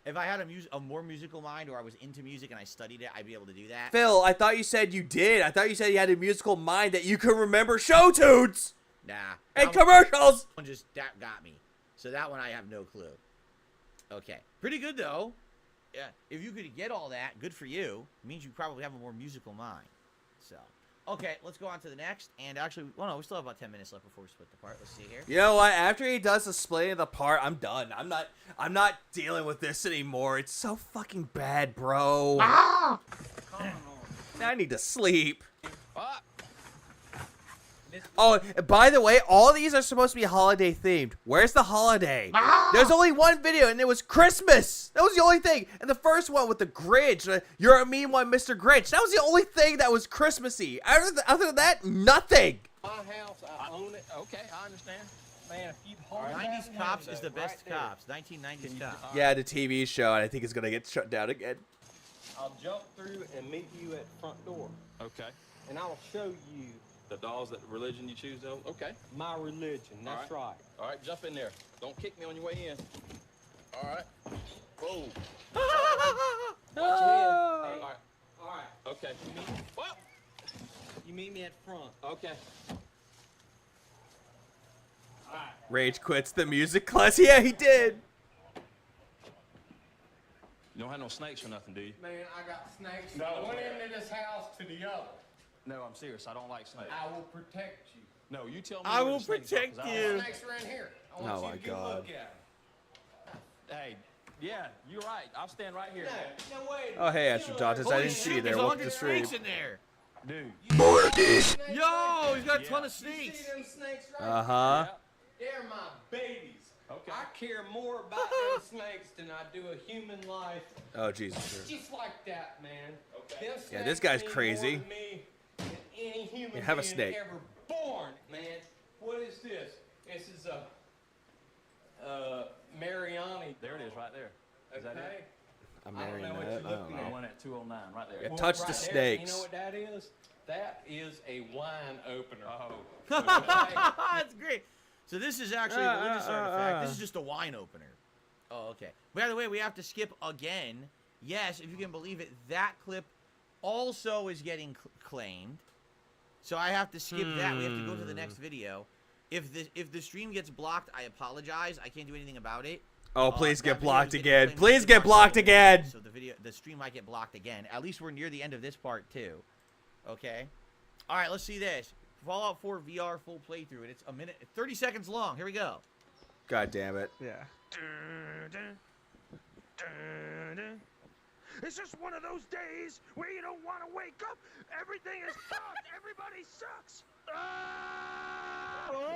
If I had a more musical mind, or I was into music and I studied it, I'd be able to do that. Phil, I thought you said you did. I thought you said you had a musical mind that you could remember Shoutouts. Nah. And commercials. One just that got me. So that one I have no clue. Okay. Pretty good though. Yeah. If you could get all that, good for you. It means you probably have a more musical mind. So. Okay, let's go on to the next. And actually, well, no, we still have about 10 minutes left before we split the part. Let's see here. You know what? After he does the splitting of the part, I'm done. I'm not dealing with this anymore. It's so fucking bad, bro. Ah! I need to sleep. Oh, by the way, all these are supposed to be holiday themed. Where's the holiday? There's only one video, and it was Christmas. That was the only thing. And the first one with the Grinch, you're a mean one, Mr. Grinch. That was the only thing that was Christmassy. Other than that, nothing. My house, I own it. Okay, I understand. Man, if you hold 90s Cops is the best Cops. 1990s Cops. Yeah, the TV show, and I think it's going to get shut down again. I'll jump through and meet you at the front door. Okay. And I'll show you The dolls, that religion you choose, though? Okay. my religion. That's right. All right, jump in there. Don't kick me on your way in. All right. Whoa. Watch your head. All right. All right. Okay. Well, You meet me at the front. okay. Rage quits the music class. Yeah, he did. You don't have no snakes or nothing, do you? Man, I got snakes. No. One end of this house to the other. No, I'm serious. I don't like snakes. I will protect you. No, you tell me. I where will the snakes are, 'cause protect I don't you. like- Snakes are in here. I Oh want my you to go God. look at them. Hey, Yeah, you're right. I'll stand right here. No, wait. Oh, hey, Astrodontus. I didn't see you there. Welcome to the stream. Snakes in there. Dude. Yo, he's got a ton of You snakes. see them snakes right Uh-huh. there? They're my babies. Okay. I care more about them snakes than I do a human life. Oh, Jesus. Sir. Just like that, man. Okay. Them Yeah, this snakes guy's mean crazy. more to me than any human Yeah, have a being snake. ever born, man. What is this? This is a Mariani. There it is, right there. Is that Okay. it? I'm I don't marrying know what that. you're I don't looking The know. one at 209, right there. Yeah, Well, touch right the there, snakes. You know what that is? That is a wine opener. Oh. That's great. So this is actually a religious artifact. This is just a wine opener. Oh, okay. By the way, we have to skip again. Yes, if you can believe it, that clip also is getting claimed. So I have to skip that. We have to go to the next video. If the stream gets blocked, I apologize. I can't do anything about it. Oh, please That get video blocked is getting again. claimed Please as get blocked Marcelo. again. So the stream might get blocked again. At least we're near the end of this part too. Okay. All right, let's see this. Fallout 4 VR full playthrough, and it's a minute, 30 seconds long. Here we go. God damn it. Yeah. It's just one of those days where you don't want to wake up. Everything is fucked. Everybody sucks.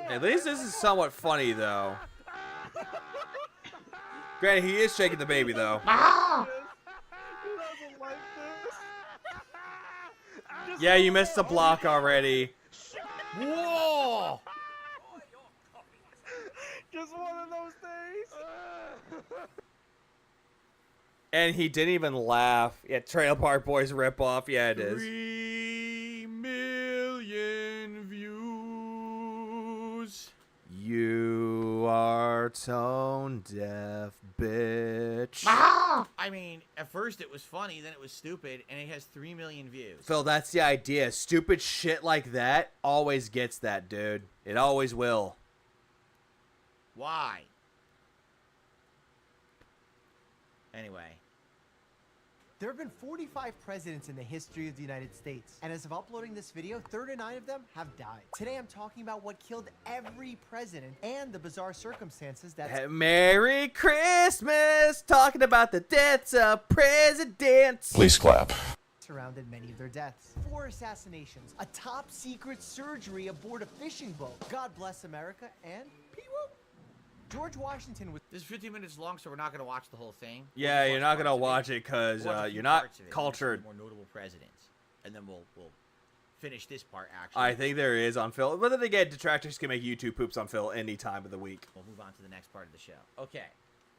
At least this is somewhat funny, though. Granted, he is shaking the baby, though. Yeah, you missed the block already. Whoa! Just one of those days. And he didn't even laugh. Yeah, Trailer Park Boys ripoff. Yeah, it is. 3 million views. You are tone deaf, bitch. I mean, at first it was funny, then it was stupid, and it has 3 million views. Phil, that's the idea. Stupid shit like that always gets that, dude. It always will. Why? Anyway. There have been 45 presidents in the history of the United States, and as of uploading this video, 39 of them have died. Today I'm talking about what killed every president and the bizarre circumstances that... Merry Christmas! Talking about the deaths of presidents. Please clap. surrounded many of their deaths. 4 assassinations, a top secret surgery aboard a fishing boat. God bless America, and pee-woo. George Washington was... This is 15 minutes long, so we're not going to watch the whole thing. Yeah, you're not gonna watch it because you're not cultured. More notable presidents, and then we'll finish this part. Actually, I think there is on Phil. But then again, detractors can make YouTube poops on Phil any time of the week. We'll move on to the next part of the show. Okay.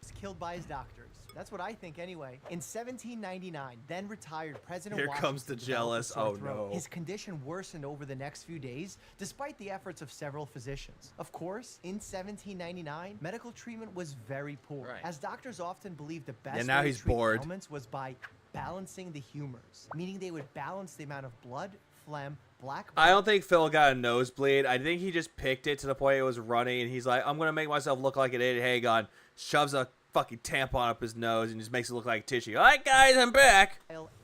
Was killed by his doctors. That's what I think anyway. In 1799, then retired President Here Washington comes the developed a jealous. sore Oh throat. no. His condition worsened over the next few days, despite the efforts of several physicians. Of course, in 1799, medical treatment was very poor, as doctors often believed the best now way he's to treat bored. ailments was by balancing the humors, meaning they would balance the amount of blood, phlegm, black. I don't think Phil got a nosebleed. I think he just picked it to the point it was running, and he's like, I'm gonna make myself look like an idiot. Hey, God, shoves a fucking tampon up his nose and just makes it look like tissue. All right, guys, I'm back.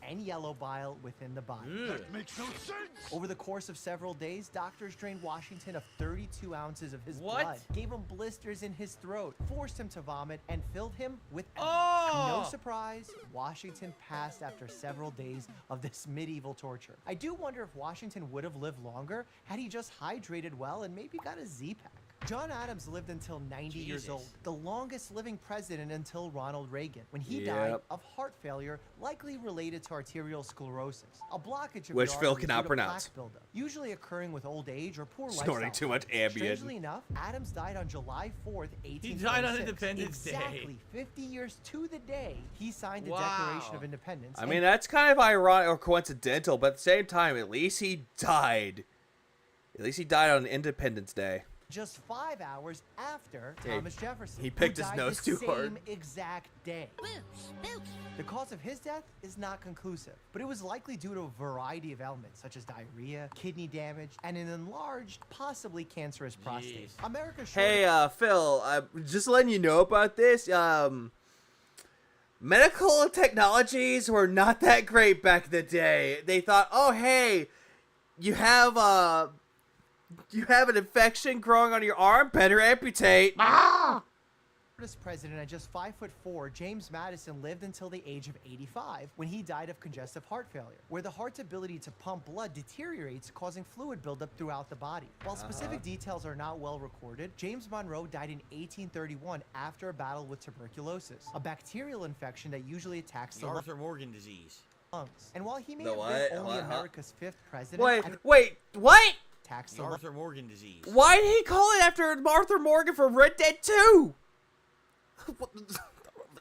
And yellow bile within the body. That makes no sense. Over the course of several days, doctors drained Washington of 32 ounces of his blood, gave him blisters in his throat, forced him to vomit, and filled him with no surprise, Washington passed after several days of this medieval torture. I do wonder if Washington would have lived longer had he just hydrated well and maybe got a Z-Pack. John Adams lived until 90 years old, the longest living president until Ronald Reagan, when he died of heart failure, likely related to arterial sclerosis, a blockage of Which your Phil arteries cannot due to pronounce. plaque buildup, usually occurring with old age or poor Snorting lifestyle too much habits. Ambien. Strangely enough, Adams died on July 4th, 1826. He died on Independence Day. Exactly 50 years to the day, he signed the Declaration of Independence. I mean, that's kind of ironic or coincidental, but at the same time, at least he died. At least he died on Independence Day. Just 5 hours after Hey, Thomas Jefferson. he picked who his died nose the too hard. Same exact day. The cause of his death is not conclusive, but it was likely due to a variety of ailments such as diarrhea, kidney damage, and an enlarged, possibly cancerous prostate. America's Hey, Phil, just letting you know about this. Medical technologies were not that great back in the day. They thought, oh, hey, you have an infection growing on your arm, better amputate. shortest president at just 5'4", James Madison lived until the age of 85 when he died of congestive heart failure, where the heart's ability to pump blood deteriorates, causing fluid buildup throughout the body. While specific details are not well recorded, James Monroe died in 1831 after a battle with tuberculosis, a bacterial infection that usually attacks the Arthur Morgan disease. lungs. And while he may The have what? been only What? America's 5th president, Wait, what? attacks The Arthur Morgan disease. Why did he call it after Arthur Morgan from Red Dead 2?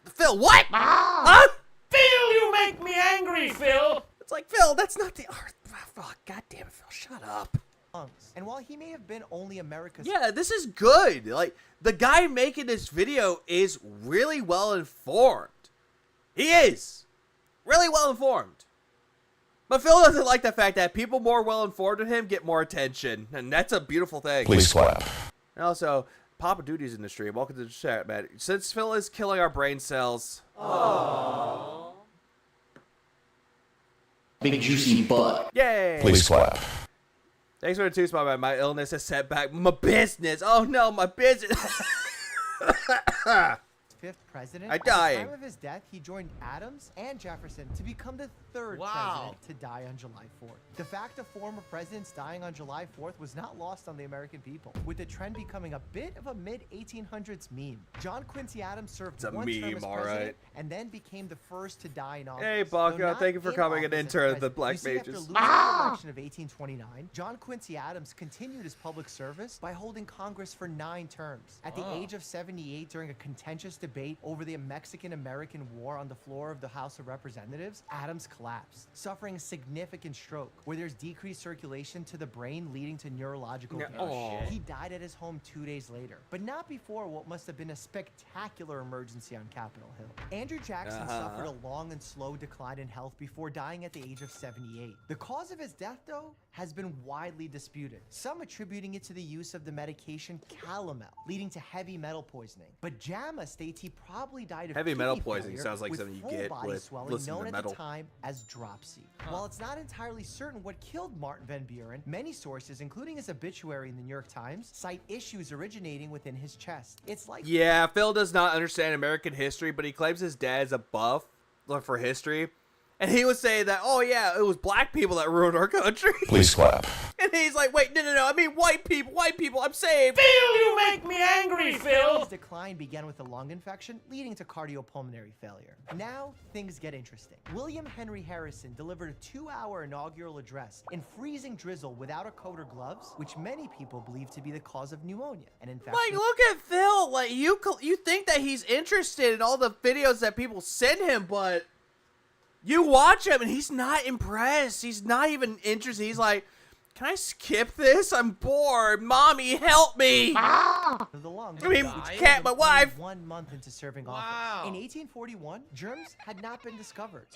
Phil, what? Huh? Phil, you make me angry, Phil. It's like, Phil, that's not the art. Oh, God damn it, Phil, shut up. And while he may have been only America's Yeah, this is good. Like, the guy making this video is really well informed. He is. Really well informed. But Phil doesn't like the fact that people more well informed than him get more attention. And that's a beautiful thing. Please clap. And also, Papa Duty's in the stream. Welcome to the chat, man. Since Phil is killing our brain cells. Aww. Big juicy butt. Yay! Please clap. Thanks for the 2 spot, man. My illness has set back my business. Oh no, my business. 5th president. I'm At dying. the time of his death, he joined Adams and Jefferson to become the 3rd Wow. president to die on July 4th. The fact of former presidents dying on July 4th was not lost on the American people, with the trend becoming a bit of a mid-1800s meme. John Quincy Adams served a one term meme, as all president right. and then became the first to die in office. Hey, Though Baco, not thank you for in coming and office as entering the president. Black You see, after Mages. losing the election of 1829, John Quincy Adams continued his public service by holding Congress for 9 terms. At the age of 78, during a contentious debate over the Mexican-American War on the floor of the House of Representatives, Adams collapsed, suffering a significant stroke, where there's decreased circulation to the brain leading to neurological damage. Oh, shit. He died at his home 2 days later, but not before what must have been a spectacular emergency on Capitol Hill. Andrew Jackson suffered a long and slow decline in health before dying at the age of 78. The cause of his death, though, has been widely disputed, some attributing it to the use of the medication calomel, leading to heavy metal poisoning. But JAMA states he probably died of Heavy metal kidney poisoning failure sounds like with something you full get body with swelling, listening known to at metal. the time as dropsy. While it's not entirely certain what killed Martin Van Buren, many sources, including his obituary in the New York Times, cite issues originating within his chest. It's like Yeah, Phil does not understand American history, but he claims his dad is a buff for history. And he was saying that, oh yeah, it was black people that ruined our country. Please clap. And he's like, wait, no, I mean white people, I'm saved. Phil, you make me angry, Phil. His decline began with a lung infection, leading to cardiopulmonary failure. Now, things get interesting. William Henry Harrison delivered a 2-hour inaugural address in freezing drizzle without a coat or gloves, which many people believe to be the cause of pneumonia. And in fact, Like, look at Phil. Like, you think that he's interested in all the videos that people send him, but you watch him and he's not impressed. He's not even interested. He's like, can I skip this? I'm bored. Mommy, help me. the lungs, I mean, which cat, my only wife. 1 month into serving office. In 1841, germs had not been discovered.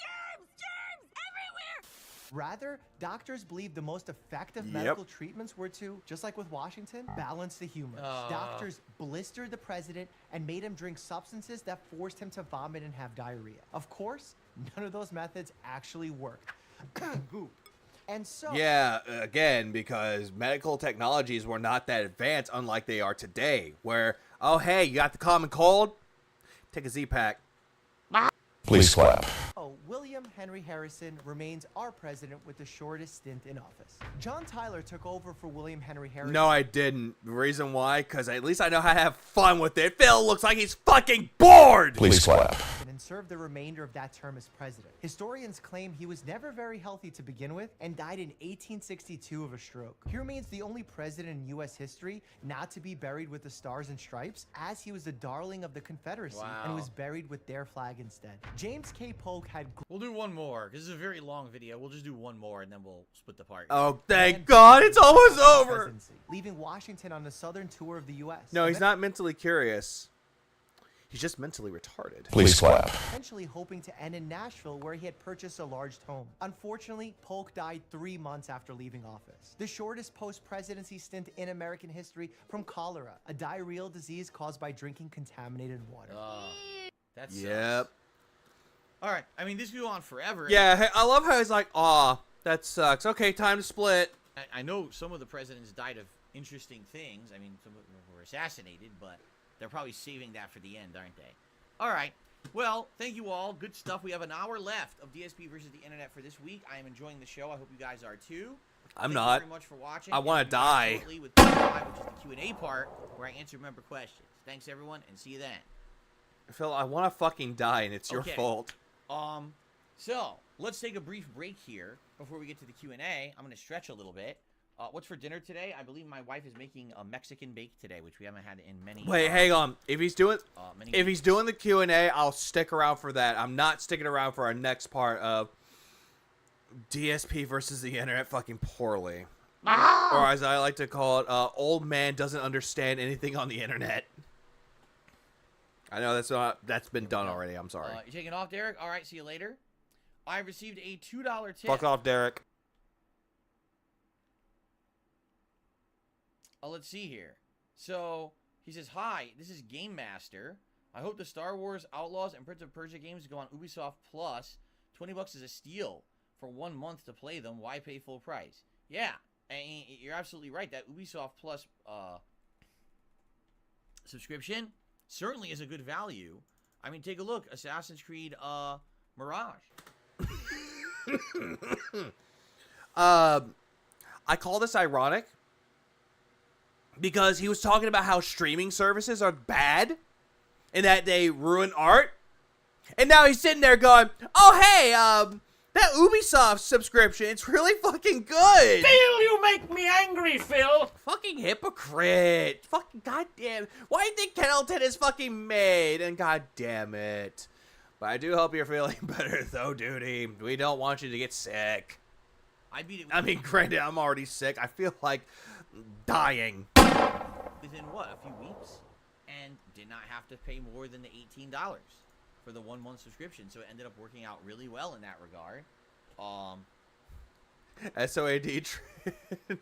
Rather, doctors believed the most effective medical treatments were to, just like with Washington, balance the humor. Doctors blistered the president and made him drink substances that forced him to vomit and have diarrhea. Of course, none of those methods actually worked. Goop. And so, Yeah, again, because medical technologies were not that advanced, unlike they are today, where, oh, hey, you got the common cold? Take a Z-Pack. Please clap. William Henry Harrison remains our president with the shortest stint in office. John Tyler took over for William Henry Harrison. No, I didn't. The reason why? Because at least I know how to have fun with it. Phil looks like he's fucking bored! Please clap. And served the remainder of that term as president. Historians claim he was never very healthy to begin with and died in 1862 of a stroke. He remains the only president in U.S. history not to be buried with the Stars and Stripes, as he was the darling of the Confederacy and was buried with their flag instead. James K. Polk had... We'll do one more, because this is a very long video. We'll just do one more, and then we'll split the party. Oh, thank God, it's almost over! Leaving Washington on the southern tour of the U.S. No, he's not mentally curious. He's just mentally retarded. Please clap. Eventually hoping to end in Nashville, where he had purchased a large home. Unfortunately, Polk died 3 months after leaving office. The shortest post-presidency stint in American history from cholera, a diarrheal disease caused by drinking contaminated water. That sucks. Yep. All right. I mean, this could go on forever. Yeah, I love how he's like, aw, that sucks. Okay, time to split. I know some of the presidents died of interesting things. I mean, some of them were assassinated, but They're probably saving that for the end, aren't they? All right. Well, thank you all. Good stuff. We have an hour left of DSP versus the internet for this week. I am enjoying the show. I hope you guys are too. I'm Thank not. you very much for watching. I want to die. With part 5, which is the Q&A part, where I answer member questions. Thanks, everyone, and see you then. Phil, I want to fucking die, and it's your fault. So let's take a brief break here before we get to the Q&A. I'm going to stretch a little bit. What's for dinner today? I believe my wife is making a Mexican bake today, which we haven't had in many. Wait, hang on. If he's doing the Q&A, I'll stick around for that. I'm not sticking around for our next part of DSP versus the internet fucking poorly. Or as I like to call it, old man doesn't understand anything on the internet. I know that's been done already. I'm sorry. You're taking off, Derek? All right, see you later. I received a $2 tip. Fuck off, Derek. Let's see here. So, he says, hi, this is Game Master. I hope the Star Wars Outlaws and Prince of Persia games go on Ubisoft Plus. $20 is a steal for 1 month to play them. Why pay full price? Yeah, and you're absolutely right. That Ubisoft Plus subscription certainly is a good value. I mean, take a look. Assassin's Creed Mirage. I call this ironic because he was talking about how streaming services are bad and that they ruin art. And now he's sitting there going, oh, hey, that Ubisoft subscription, it's really fucking good. Phil, you make me angry, Phil. Fucking hypocrite. Fucking goddamn. Why do you think Kennelton is fucking made? And goddamn it. But I do hope you're feeling better, though, duty. We don't want you to get sick. I beat it. I mean, granted, I'm already sick. I feel like dying. Within, what, a few weeks? And did not have to pay more than the $18 for the 1 month subscription. So it ended up working out really well in that regard. SOAD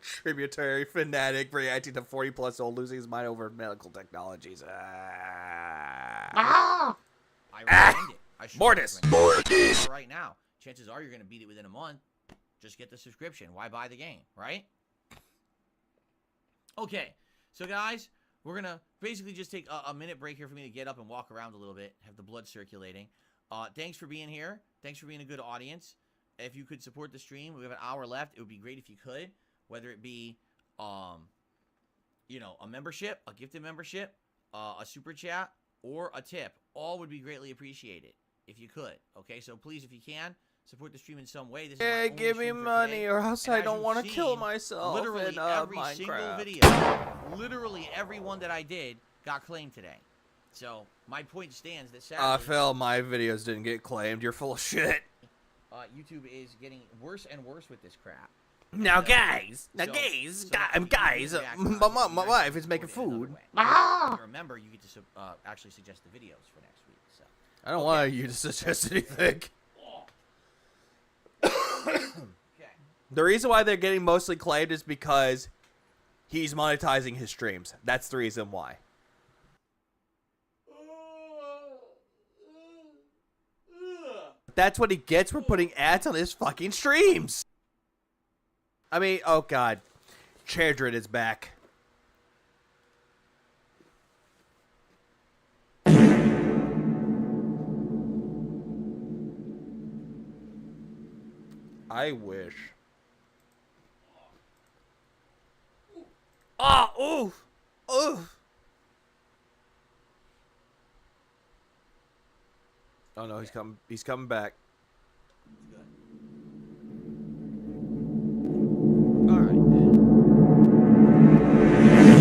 tributary fanatic reacting to 40+ old losing his mind over medical technologies. I recommend it. I should Mortis. Right now. Chances are you're going to beat it within a month. Just get the subscription. Why buy the game, right? Okay. So, guys, we're going to basically just take a minute break here for me to get up and walk around a little bit, have the blood circulating. Thanks for being here. Thanks for being a good audience. If you could support the stream, we have an hour left. It would be great if you could, whether it be, you know, a membership, a gifted membership, a super chat, or a tip. All would be greatly appreciated if you could. Okay, so please, if you can, support the stream in some way. This Yeah, is my give me stream for money, today. or else And I as don't you've want to kill seen, myself. Literally in, every Minecraft. single video, literally every one that I did got claimed today. So my point stands that sadly, Phil, my videos didn't get claimed. You're full of shit. YouTube is getting worse and worse with this crap. Now, guys, So my wife is making food. Remember, you get to actually suggest the videos for next week. So I don't want you to suggest anything. The reason why they're getting mostly claimed is because he's monetizing his streams. That's the reason why. That's what he gets for putting ads on his fucking streams. I mean, oh god. Chairdred is back. I wish. Oh, oof. Oof. Oh no, he's coming. He's coming back.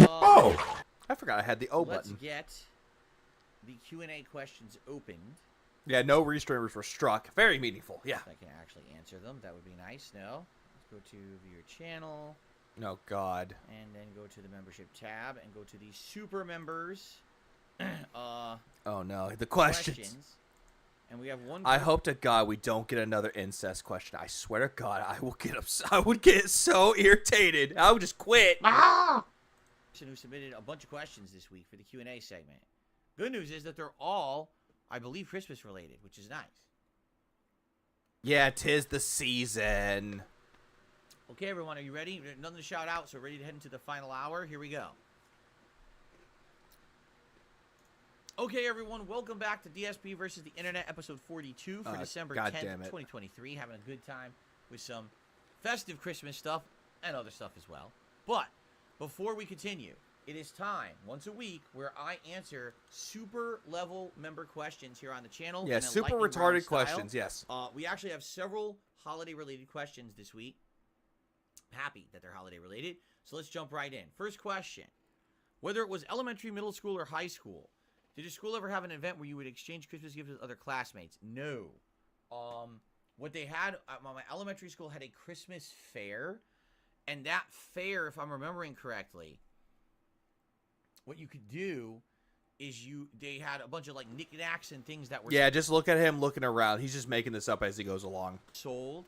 Oh, I forgot I had the O let's button. get the Q&A questions opened. Yeah, no restreamers were struck. Very meaningful. Yeah. I can actually answer them. That would be nice. No. Let's go to view your channel. Oh God. And then go to the membership tab and go to the super members. Oh no, the questions. And we have one. I hope to God we don't get another incest question. I swear to God, I will get upset. I would get so irritated. I would just quit. Who submitted a bunch of questions this week for the Q&A segment. Good news is that they're all, I believe, Christmas related, which is nice. Yeah, 'tis the season. Okay, everyone, are you ready? Nothing to shout out, so ready to head into the final hour. Here we go. Okay, everyone, welcome back to DSP versus the Internet, episode 42 for December 10th, 2023. Having a good time with some festive Christmas stuff and other stuff as well. But before we continue, it is time, once a week, where I answer super level member questions here on the channel. Yeah, super retarded questions, yes. We actually have several holiday-related questions this week. I'm happy that they're holiday-related, so let's jump right in. First question. Whether it was elementary, middle school, or high school, did your school ever have an event where you would exchange Christmas gifts with other classmates? No. What they had, my elementary school had a Christmas fair, and that fair, if I'm remembering correctly, what you could do is they had a bunch of like knickknacks and things that were just look at him looking around. He's just making this up as he goes along. Sold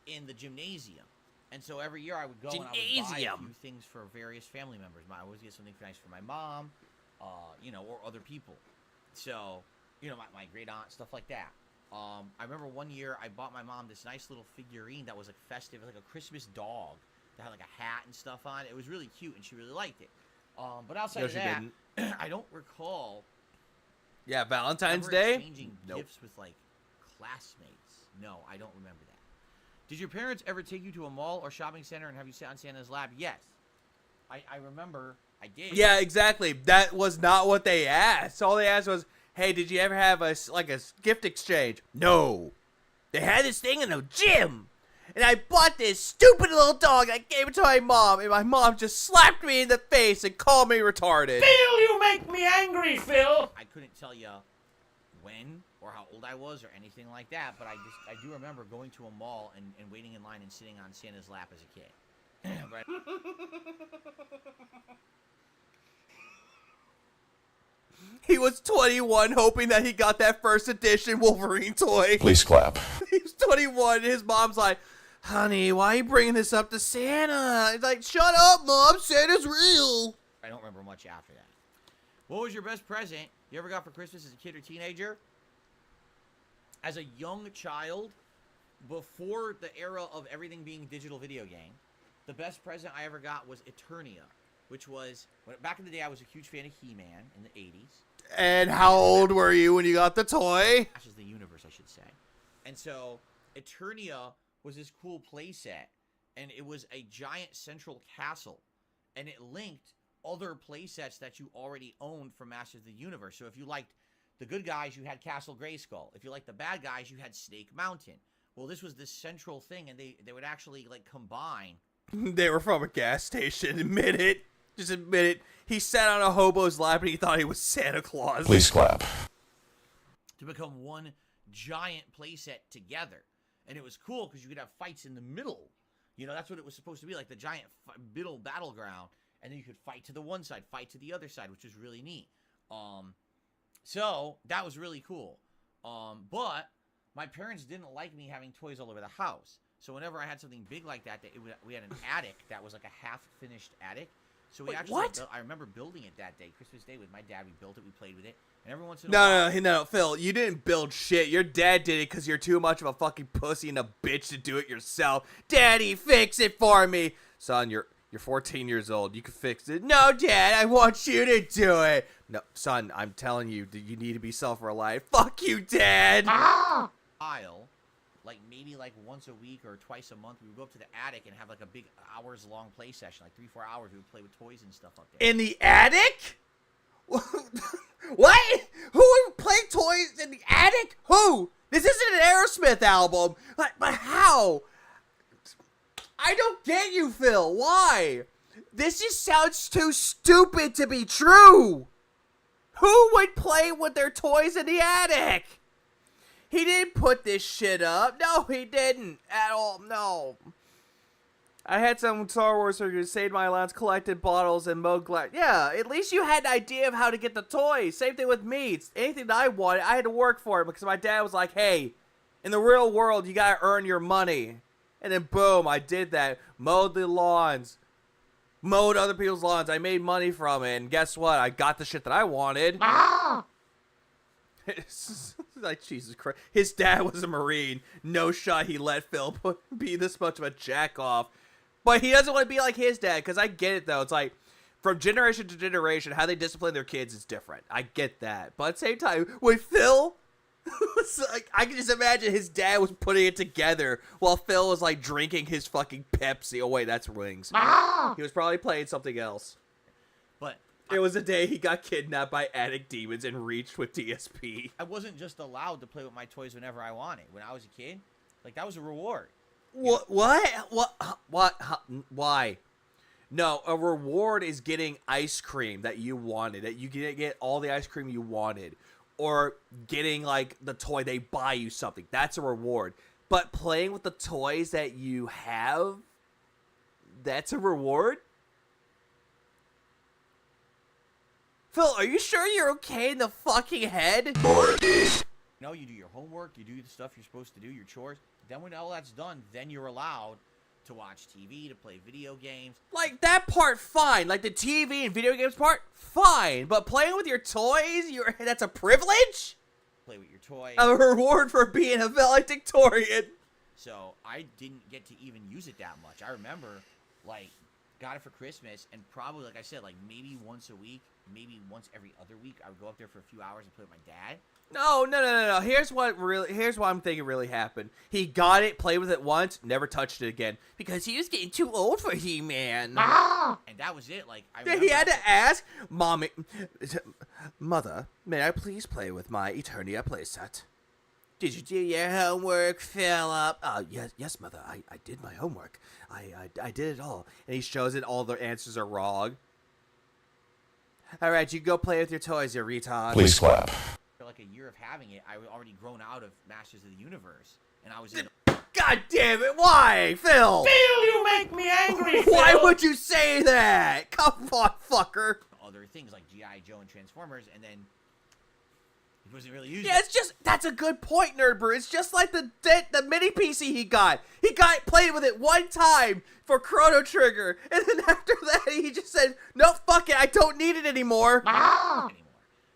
in the gymnasium. And so every year I would go and I would buy a few things for various family members. I always get something nice for my mom, or other people. So, my great aunt, stuff like that. I remember one year I bought my mom this nice little figurine that was like festive, like a Christmas dog that had like a hat and stuff on it. It was really cute and she really liked it. But outside of that, I don't recall. Yeah, Valentine's Day? Exchanging gifts with like classmates. No, I don't remember that. Did your parents ever take you to a mall or shopping center and have you sit on Santa's lap? Yes. I remember I did. Yeah, exactly. That was not what they asked. All they asked was, hey, did you ever have a gift exchange? No. They had this thing in the gym. And I bought this stupid little dog. I gave it to my mom. And my mom just slapped me in the face and called me retarded. Phil, you make me angry, Phil. I couldn't tell you when or how old I was or anything like that. But I do remember going to a mall and waiting in line and sitting on Santa's lap as a kid. He was 21, hoping that he got that first edition Wolverine toy. Please clap. He was 21, and his mom's like, honey, why are you bringing this up to Santa? He's like, shut up, Mom, Santa's real. I don't remember much after that. What was your best present you ever got for Christmas as a kid or teenager? As a young child, before the era of everything being digital video game, the best present I ever got was Eternia, which was, back in the day, I was a huge fan of He-Man in the 80s. And how old were you when you got the toy? Ashes the universe, I should say. And so, Eternia was this cool play set, and it was a giant central castle, and it linked other play sets that you already owned from Masters of the Universe. So if you liked the good guys, you had Castle Grayskull. If you liked the bad guys, you had Snake Mountain. Well, this was this central thing, and they would actually, like, combine. They were from a gas station. Admit it. Just admit it. He sat on a hobo's lap and he thought he was Santa Claus. Please clap. To become one giant playset together. And it was cool because you could have fights in the middle. That's what it was supposed to be, like the giant middle battleground. And then you could fight to the one side, fight to the other side, which was really neat. So that was really cool. But my parents didn't like me having toys all over the house. So whenever I had something big like that, we had an attic that was like a half-finished attic. So we I remember building it that day, Christmas Day, with my dad. We built it, we played with it, and every once in a while... No, Phil, you didn't build shit. Your dad did it because you're too much of a fucking pussy and a bitch to do it yourself. Daddy, fix it for me. Son, you're 14 years old. You can fix it. No, Dad, I want you to do it. No, son, I'm telling you, you need to be self-reliant. Fuck you, Dad. Like maybe like once a week or twice a month, we would go up to the attic and have like a big hours-long play session, like 3-4 hours. We would play with toys and stuff up there. In the attic? What? Who would play toys in the attic? Who? This isn't an Aerosmith album. But how? I don't get you, Phil. Why? This just sounds too stupid to be true. Who would play with their toys in the attic? He didn't put this shit up. No, he didn't. At all. No. I had some Star Wars figures, saved my allowance, collected bottles, and mowed glass. Yeah, at least you had an idea of how to get the toys. Same thing with me. It's anything that I wanted, I had to work for it because my dad was like, hey, in the real world, you gotta earn your money. And then boom, I did that. Mowed the lawns. Mowed other people's lawns. I made money from it. And guess what? I got the shit that I wanted. Like, Jesus Christ. His dad was a Marine. No shot he let Phil be this much of a jack off. But he doesn't want to be like his dad, because I get it, though. It's like, from generation to generation, how they discipline their kids is different. I get that. But at the same time, with Phil, it's like, I can just imagine his dad was putting it together while Phil was like drinking his fucking Pepsi. Oh, wait, that's Wings. He was probably playing something else. But it was the day he got kidnapped by attic demons and reached with DSP. I wasn't just allowed to play with my toys whenever I wanted. When I was a kid, like, that was a reward. What? Why? No, a reward is getting ice cream that you wanted. That you get all the ice cream you wanted. Or getting, like, the toy, they buy you something. That's a reward. But playing with the toys that you have, that's a reward? Phil, are you sure you're okay in the fucking head? No, you do your homework, you do the stuff you're supposed to do, your chores. Then when all that's done, then you're allowed to watch TV, to play video games. Like, that part, fine. Like, the TV and video games part, fine. But playing with your toys, that's a privilege? Play with your toys. A reward for being a valedictorian. So, I didn't get to even use it that much. I remember, like, got it for Christmas, and probably, like I said, like, maybe once a week, maybe once every other week, I would go up there for a few hours and play with my dad. No. Here's what I'm thinking really happened. He got it, played with it once, never touched it again because he was getting too old for He-Man. And that was it. Like, he had to ask, Mommy, Mother, may I please play with my Eternia playset? Did you do your homework, Philip? Yes, Mother. I did my homework. I did it all. And he shows it. All the answers are wrong. All right, you go play with your toys, you retard. Please clap. For like a year of having it, I was already grown out of Masters of the Universe, and I was in. God damn it! Why, Phil? Phil, you make me angry. Why Phil. would you say that? Come on, fucker. Other things like G.I. Joe and Transformers, and then he wasn't really using. Yeah, that's a good point, Nerd Brew. It's just like the mini PC he got. He played with it one time for Chrono Trigger, and then after that he just said, "No, fuck it, I don't need it anymore."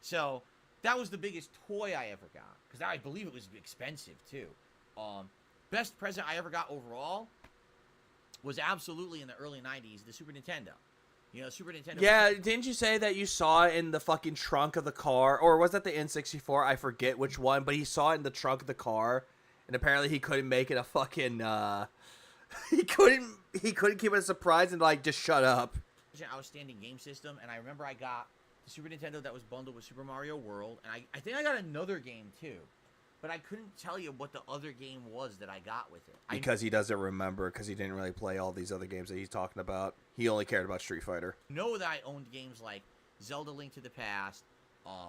So that was the biggest toy I ever got, because I believe it was expensive too. Best present I ever got overall was absolutely in the early 90s, the Super Nintendo. You know, Super Nintendo. Yeah, didn't you say that you saw it in the fucking trunk of the car? Or was that the N64? I forget which one, but he saw it in the trunk of the car, and apparently he couldn't make it a fucking, he couldn't keep it a surprise and, like, just shut up. Outstanding game system, and I remember I got the Super Nintendo that was bundled with Super Mario World, and I think I got another game, too. But I couldn't tell you what the other game was that I got with it. Because he doesn't remember, because he didn't really play all these other games that he's talking about. He only cared about Street Fighter. Know that I owned games like Zelda Link to the Past.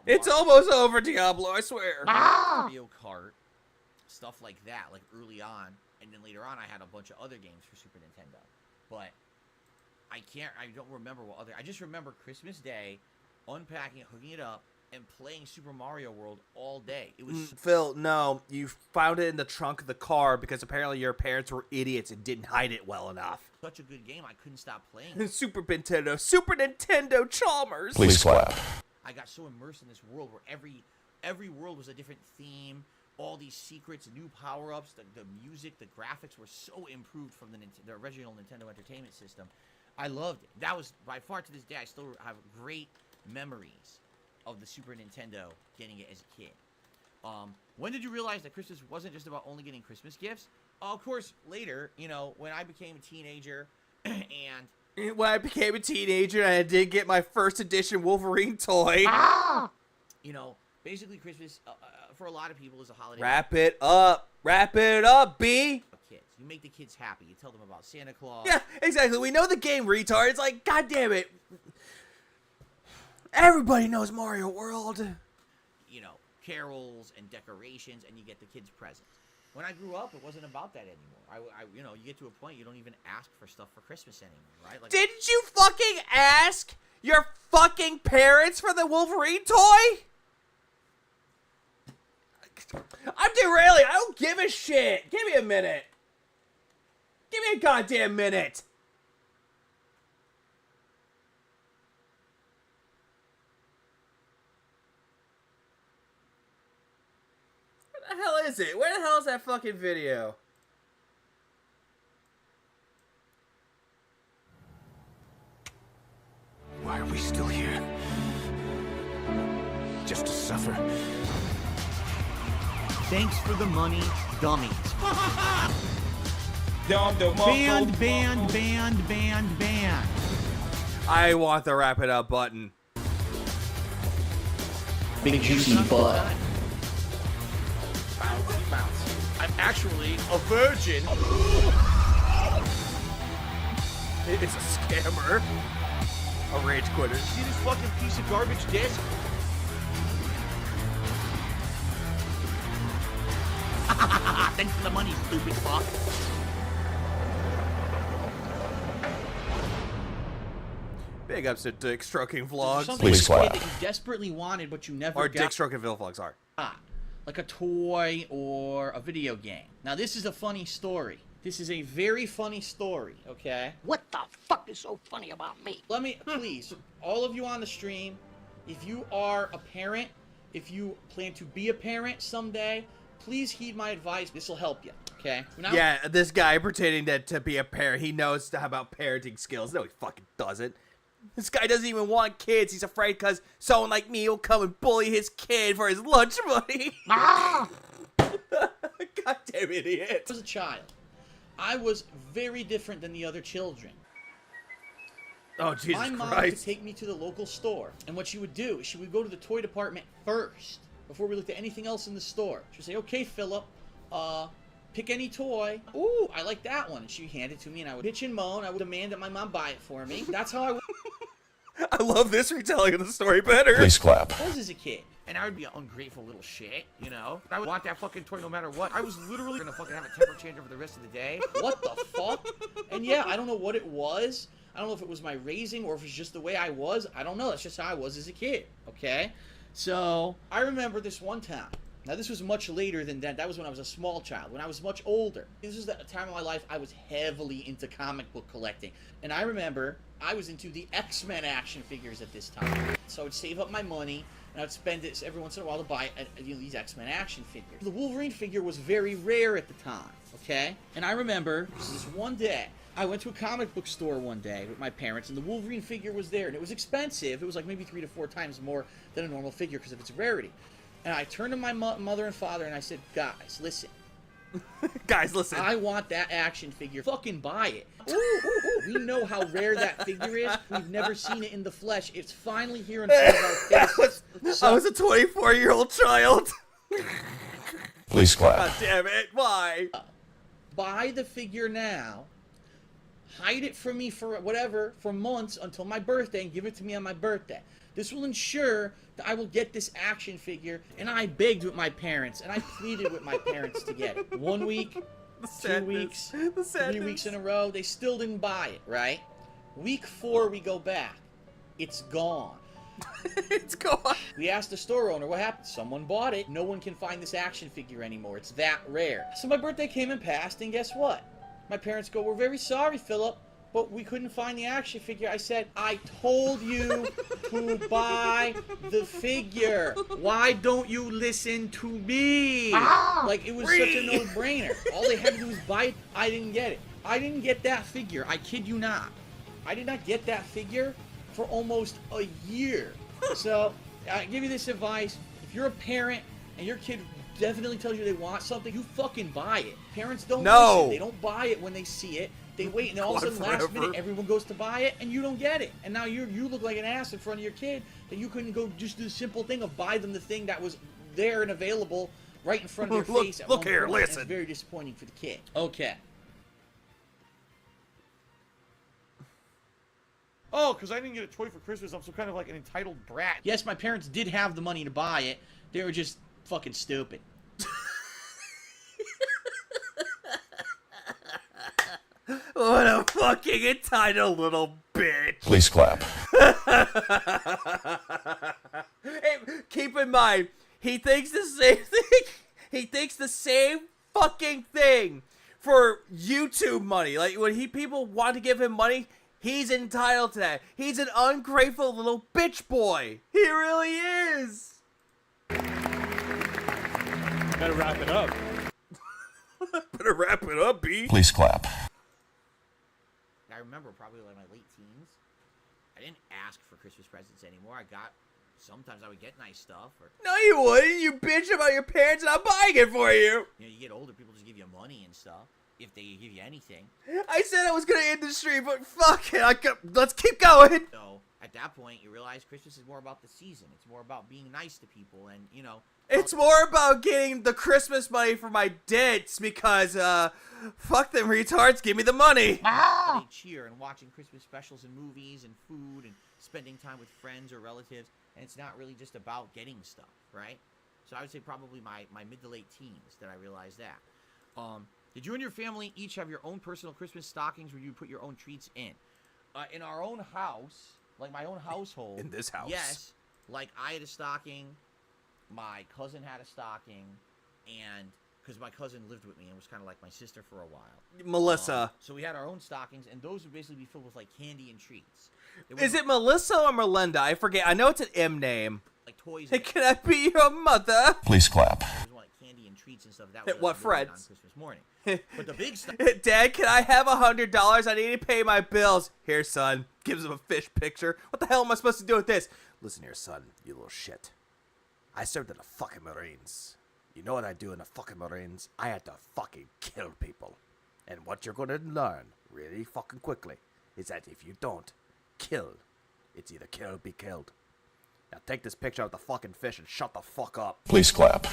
It's almost over, Diablo, I swear. Mario Kart. Stuff like that, like early on. And then later on, I had a bunch of other games for Super Nintendo. But I don't remember what other. I just remember Christmas Day, unpacking it, hooking it up, and playing Super Mario World all day. It was Phil, no, you found it in the trunk of the car because apparently your parents were idiots and didn't hide it well enough. Such a good game, I couldn't stop playing. Super Nintendo Chalmers. Please clap. I got so immersed in this world where every world was a different theme. All these secrets, new power-ups, the music, the graphics were so improved from the original Nintendo Entertainment System. I loved it. That was, by far to this day, I still have great memories of the Super Nintendo, getting it as a kid. When did you realize that Christmas wasn't just about only getting Christmas gifts? Of course, later, you know, when I became a teenager, and when I became a teenager and I did get my first edition Wolverine toy. You know, basically Christmas, for a lot of people, is a holiday. Wrap it up, B. Kids. You make the kids happy. You tell them about Santa Claus. Yeah, exactly. We know the game, retard. It's like, God damn it. Everybody knows Mario World. You know, carols and decorations, and you get the kids presents. When I grew up, it wasn't about that anymore. You know, you get to a point you don't even ask for stuff for Christmas anymore, right? Like, didn't you fucking ask your fucking parents for the Wolverine toy? I'm derailing. I don't give a shit. Give me a minute. Give me a goddamn minute. Where the hell is it? Where the hell is that fucking video? Why are we still here? Just to suffer? Thanks for the money, dummies. Banned. I want the wrap it up button. Big juicy butt. I'm actually a virgin. It's a scammer. A rage quitter. See this fucking piece of garbage disc? Thanks for the money, stupid fuck. Big ups to Dick Stroking Vlogs. Please clap. That you desperately wanted, but you never Or got. Dick Stroking Vlogs are. Like a toy or a video game. Now, this is a funny story. This is a very funny story, okay? What the fuck is so funny about me? Let me, please, all of you on the stream, if you are a parent, if you plan to be a parent someday, please heed my advice. This will help you, okay? Now, Yeah, this guy pretending to be a parent, he knows about parenting skills. No, he fucking doesn't. This guy doesn't even want kids. He's afraid because someone like me will come and bully his kid for his lunch money. Goddamn idiot. As a child, I was very different than the other children. Oh, Jesus My mom Christ. would take me to the local store, and what she would do is she would go to the toy department first before we looked at anything else in the store. She would say, "Okay, Philip, pick any toy. Ooh, I like that one." And she'd hand it to me, and I would bitch and moan. I would demand that my mom buy it for me. That's how I I love this retelling of the story better. Please clap. was as a kid. And I would be an ungrateful little shit, you know? I would want that fucking toy no matter what. I was literally gonna fucking have a temper changer for the rest of the day. What the fuck? And yeah, I don't know what it was. I don't know if it was my raising or if it's just the way I was. I don't know. That's just how I was as a kid, okay? So, I remember this one time. Now, this was much later than that. That was when I was a small child. When I was much older. This was the time of my life I was heavily into comic book collecting. And I remember I was into the X-Men action figures at this time. So I would save up my money, and I'd spend it every once in a while to buy these X-Men action figures. The Wolverine figure was very rare at the time, okay? And I remember this one day, I went to a comic book store one day with my parents, and the Wolverine figure was there, and it was expensive. It was like maybe 3 to 4 times more than a normal figure because of its rarity. And I turned to my mother and father, and I said, "Guys, listen. Guys, listen. I want that action figure. Fucking buy it. Ooh. We know how rare that figure is. We've never seen it in the flesh. It's finally here in front of our faces." I was a 24-year-old child. Please clap. God damn it. Why? Buy the figure now. Hide it from me for whatever, for months until my birthday, and give it to me on my birthday. This will ensure that I will get this action figure. And I begged with my parents, and I pleaded with my parents to get it. 1 week, 2 weeks, 3 weeks in a row. They still didn't buy it, right? Week 4, we go back. It's gone. It's gone. We asked the store owner, what happened? Someone bought it. No one can find this action figure anymore. It's that rare. So my birthday came and passed, and guess what? My parents go, "We're very sorry, Philip, but we couldn't find the action figure." I said, "I told you to buy the figure. Why don't you listen to me?" Like, it was such a no-brainer. All they had to do was buy it. I didn't get it. I didn't get that figure. I kid you not. I did not get that figure for almost a year. So, I give you this advice. If you're a parent and your kid definitely tells you they want something, you fucking buy it. Parents don't listen. They don't buy it when they see it. They wait, and then all of a sudden, last minute, everyone goes to buy it, and you don't get it. And now you look like an ass in front of your kid that you couldn't go just do the simple thing of buy them the thing that was there and available right in front of their face. At Look here, one point. listen. It's very disappointing for the kid. Okay. Oh, because I didn't get a toy for Christmas, I'm some kind of like an entitled brat. Yes, my parents did have the money to buy it. They were just fucking stupid. What a fucking entitled little bitch. Please clap. Hey, keep in mind, he thinks the same thing. He thinks the same fucking thing for YouTube money. Like, when people want to give him money, he's entitled to that. He's an ungrateful little bitch boy. He really is. Better wrap it up. Better wrap it up, B. Please clap. I remember probably like my late teens. I didn't ask for Christmas presents anymore. Sometimes I would get nice stuff. Or, No, you wouldn't. You bitch about your parents not buying it for you. You know, you get older, people just give you money and stuff. If they give you anything. I said I was going to end the stream, but fuck it. Let's keep going. So, at that point, you realize Christmas is more about the season. It's more about being nice to people and, you know. It's more about getting the Christmas money for my debts because, fuck them retards, give me the money. They cheer and watching Christmas specials and movies and food and spending time with friends or relatives. And it's not really just about getting stuff, right? So I would say probably my mid to late teens that I realized that. Did you and your family each have your own personal Christmas stockings where you put your own treats in? In our own house, like my own household. In this house. Yes. Like I had a stocking, my cousin had a stocking, and because my cousin lived with me and was kind of like my sister for a while. Melissa. So we had our own stockings, and those would basically be filled with like candy and treats. Is it Melissa or Melinda? I forget. I know it's an M name. Like toys. Hey, can I be your mother? Please clap. Like candy and treats and stuff. That was What friends? On Christmas morning. But the big stuff. Dad, can I have $100? I need to pay my bills. Here, son. Gives him a fish picture. What the hell am I supposed to do with this? Listen here, son. You little shit. I served in the fucking Marines. You know what I do in the fucking Marines? I had to fucking kill people. And what you're gonna learn really fucking quickly is that if you don't kill, it's either kill or be killed. Now take this picture of the fucking fish and shut the fuck up. Please clap.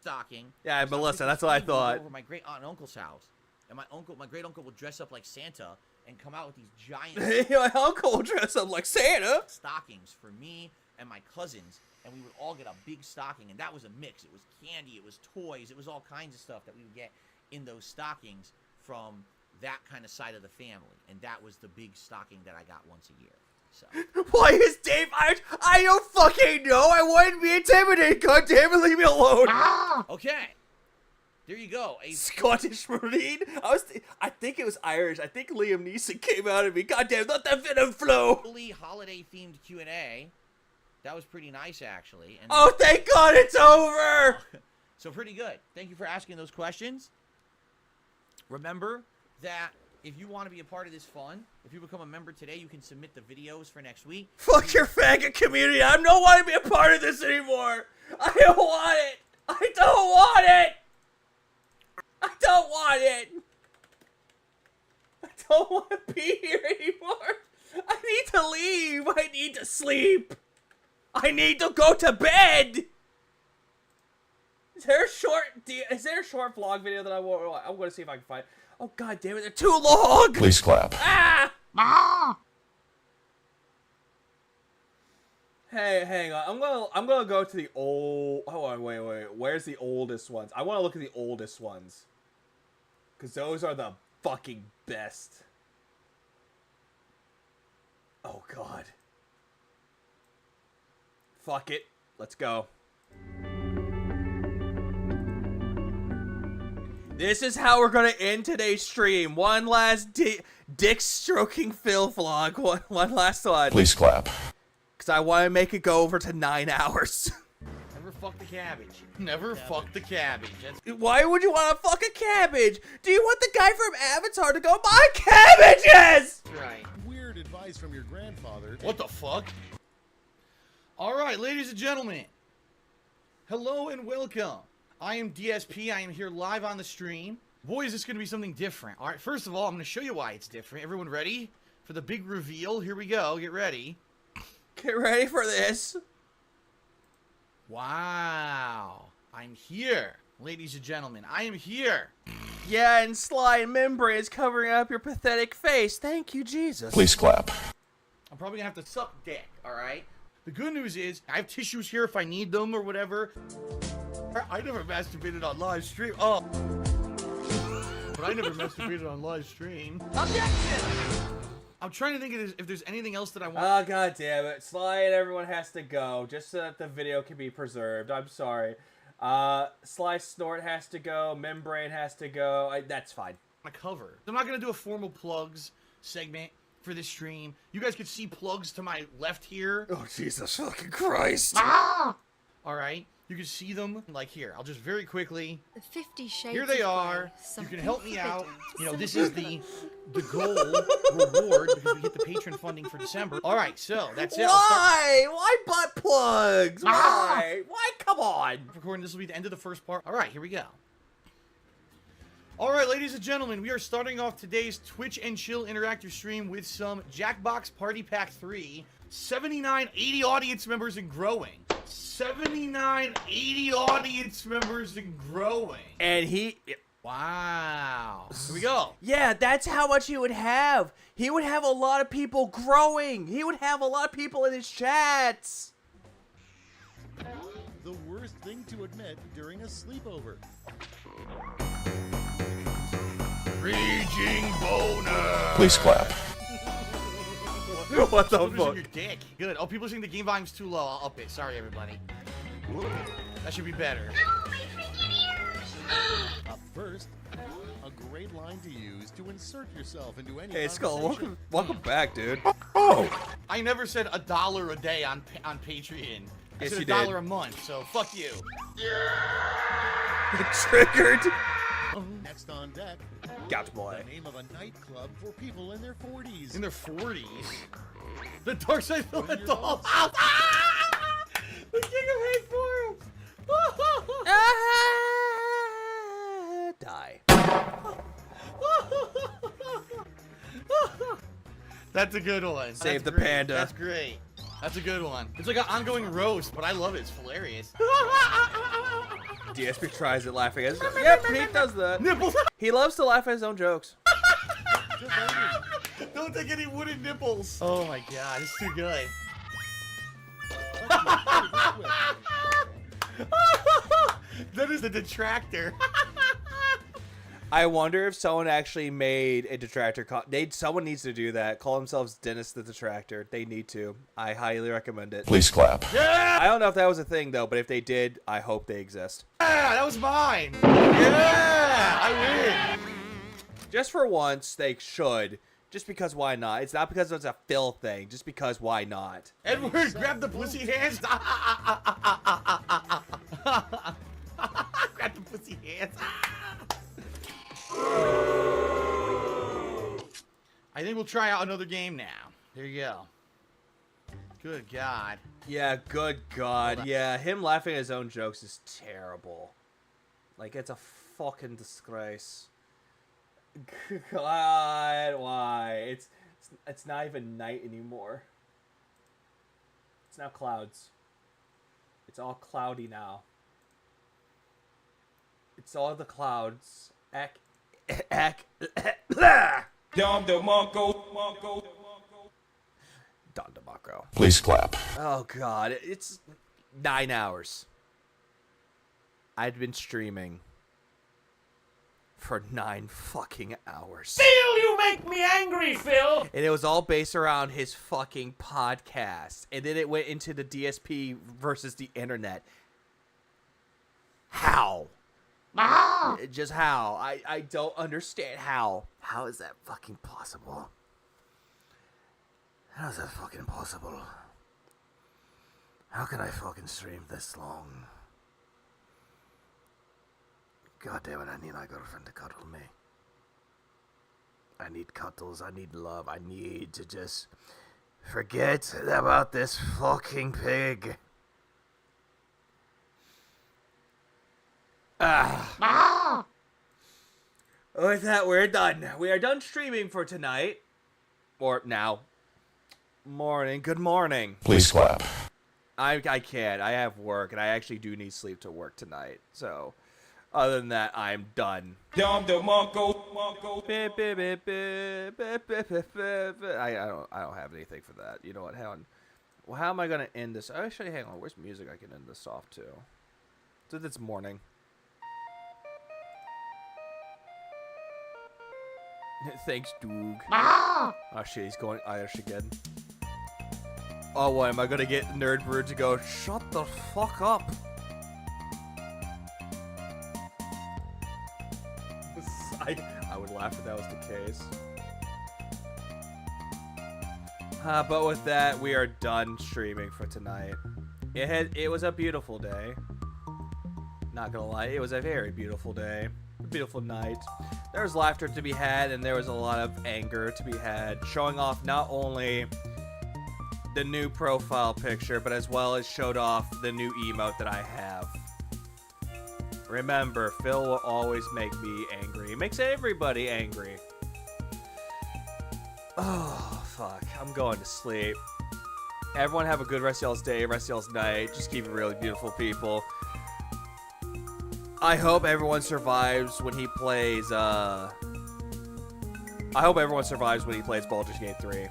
Stocking. Yeah, Melissa, that's what I thought. Over my great aunt and uncle's house, and my great uncle would dress up like Santa and come out with these giant. My uncle will dress up like Santa. Stockings for me and my cousins, and we would all get a big stocking, and that was a mix. It was candy, it was toys, it was all kinds of stuff that we would get in those stockings from that kind of side of the family, and that was the big stocking that I got once a year. So. Why is Dave Irish? I don't fucking know. I wouldn't be intimidated. God damn it, leave me alone. Okay. There you go. A Scottish Marine? I think it was Irish. I think Liam Neeson came out of me. God damn, let that venom flow. Fully holiday-themed Q&A. That was pretty nice, actually. And oh, thank God it's over. So pretty good. Thank you for asking those questions. Remember that if you want to be a part of this fun, if you become a member today, you can submit the videos for next week. Fuck your faggot community. I don't want to be a part of this anymore. I don't want it. I don't want it. I don't want it. I don't want to be here anymore. I need to leave. I need to sleep. I need to go to bed. Is there a short vlog video that I'm going to see if I can find? Oh god damn it, they're too long! Please clap. Ah! Ah! Hey, hang on. I'm gonna go to the old. Hold on, wait. Where's the oldest ones? I want to look at the oldest ones, cause those are the fucking best. Oh god. Fuck it. Let's go. This is how we're gonna end today's stream. One last dick stroking Phil vlog. One last one. Please clap. Cause I want to make it go over to 9 hours. Never fuck the cabbage. Never fuck the cabbage. Why would you want to fuck a cabbage? Do you want the guy from Avatar to go, my cabbages? Right. Weird advice from your grandfather. What the fuck? All right, ladies and gentlemen. Hello and welcome. I am DSP. I am here live on the stream. Boy, is this going to be something different. All right, first of all, I'm going to show you why it's different. Everyone ready for the big reveal? Here we go. Get ready. Get ready for this. Wow. I'm here. Ladies and gentlemen, I am here. Yeah, and Sly Membrane is covering up your pathetic face. Thank you, Jesus. Please clap. I'm probably going to have to suck dick, all right? The good news is I have tissues here if I need them or whatever. I never masturbated on live stream. Oh. But I never masturbated on live stream. Objection! I'm trying to think if there's anything else that I want. Oh, god damn it. Sly and everyone has to go, just so that the video can be preserved. I'm sorry. Sly Snort has to go. Membrane has to go. That's fine. A cover. I'm not going to do a formal plugs segment for this stream. You guys could see plugs to my left here. Oh, Jesus fucking Christ. Ah! All right. You can see them. Like here, I'll just very quickly. The 50 Shades Here they of are. Grey. You can Something help me out. forbidden. You know, this is the goal reward because we get the patron funding for December. All right, so that's it. Why? Why butt plugs? Ah! Why? Why? Come on. Recording. This will be the end of the first part. All right, here we go. All right, ladies and gentlemen, we are starting off today's Twitch and Chill interactive stream with some Jackbox Party Pack 3. 7980 audience members and growing. 7980 audience members and growing. And he... Wow. Here we go. Yeah, that's how much he would have. He would have a lot of people growing. He would have a lot of people in his chats. The worst thing to admit during a sleepover. Raging boner. Please clap. What the People fuck? your dick. Good. Oh, people are saying the game volume's too low. I'll up it. Sorry, everybody. That should be better. Up first, a great line to use to insert yourself into any Hey, Skull, conversation. welcome back, dude. Oh! I never said $1 a day on Patreon. I Yes, said you $1 did. a month, so fuck you. Triggered. Next on deck, Gotcha, boy. the name of a nightclub for people in their 40s. In their 40s. The Dark Side of the your Dollhouse. dogs. The King of Hate Forums. Die. That's a good one. Save That's the great. panda. That's great. That's a good one. It's like an ongoing roast, but I love it. It's hilarious. DSP tries it laughing at his jokes. Yep, Pete does that. Nipples. He loves to laugh at his own jokes. Don't take any wooden nipples. Oh my god, it's too good. That is the detractor. I wonder if someone actually made a detractor. Someone needs to do that. Call themselves Dennis the Detractor. They need to. I highly recommend it. Please clap. Yeah! I don't know if that was a thing though, but if they did, I hope they exist. Yeah, that was mine. Yeah, I win. Just for once, they should. Just because why not? It's not because it's a Phil thing. Just because why not? Edward, grab the pussy hands. Grab the pussy hands. I think we'll try out another game now. There you go. Good God. Yeah, good God. Yeah, him laughing at his own jokes is terrible. Like, it's a fucking disgrace. God, why? It's not even night anymore. It's now clouds. It's all cloudy now. It's all the clouds. Dom DeMarco. Don DeMarco. Please clap. Oh God, it's 9 hours. I'd been streaming for 9 fucking hours. Phil, you make me angry, Phil! And it was all based around his fucking podcast. And then it went into the DSP versus the internet. How? Just how? I don't understand how. How is that fucking possible? How is that fucking possible? How can I fucking stream this long? God damn it, I need my girlfriend to cuddle me. I need cuddles, I need love, I need to just forget about this fucking pig. With that, we're done. We are done streaming for tonight. Or now. Morning. Good morning. Please clap. I can't. I have work, and I actually do need sleep to work tonight. So, other than that, I'm done. I don't have anything for that. You know what? Hang on. Well, how am I gonna end this? Actually, hang on. Where's music I can end this off to? So it's morning. Thanks, Doog. Oh shit, he's going Irish again. Oh, what, am I gonna get Nerdbird to go, shut the fuck up? I would laugh if that was the case. But with that, we are done streaming for tonight. It was a beautiful day. Not gonna lie, it was a very beautiful day. A beautiful night. There was laughter to be had, and there was a lot of anger to be had. Showing off not only the new profile picture, but as well as showed off the new emote that I have. Remember, Phil will always make me angry. He makes everybody angry. Oh, fuck. I'm going to sleep. Everyone have a good rest of y'all's day, rest of y'all's night. Just keep it really beautiful, people. I hope everyone survives when he plays, I hope everyone survives when he plays Baldur's Gate 3.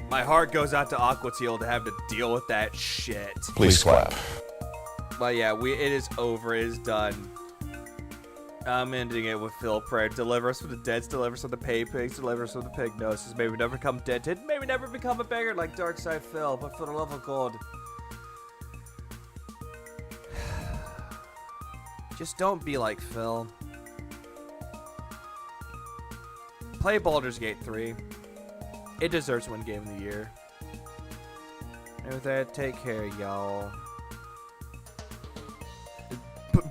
My heart goes out to Aquateal to have to deal with that shit. Please clap. But yeah, it is over. It is done. I'm ending it with Phil prayer. Deliver us from the dead, deliver us from the pay pigs, deliver us from the pignosis. May we never become dented, may we never become a beggar like Darkside Phil, but for the love of God. Just don't be like Phil. Play Baldur's Gate 3. It deserves to win Game of the Year. And with that, take care, y'all.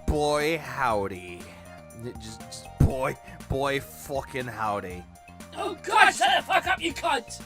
Boy, howdy. Just boy fucking howdy. Oh God, shut the fuck up, you cunt!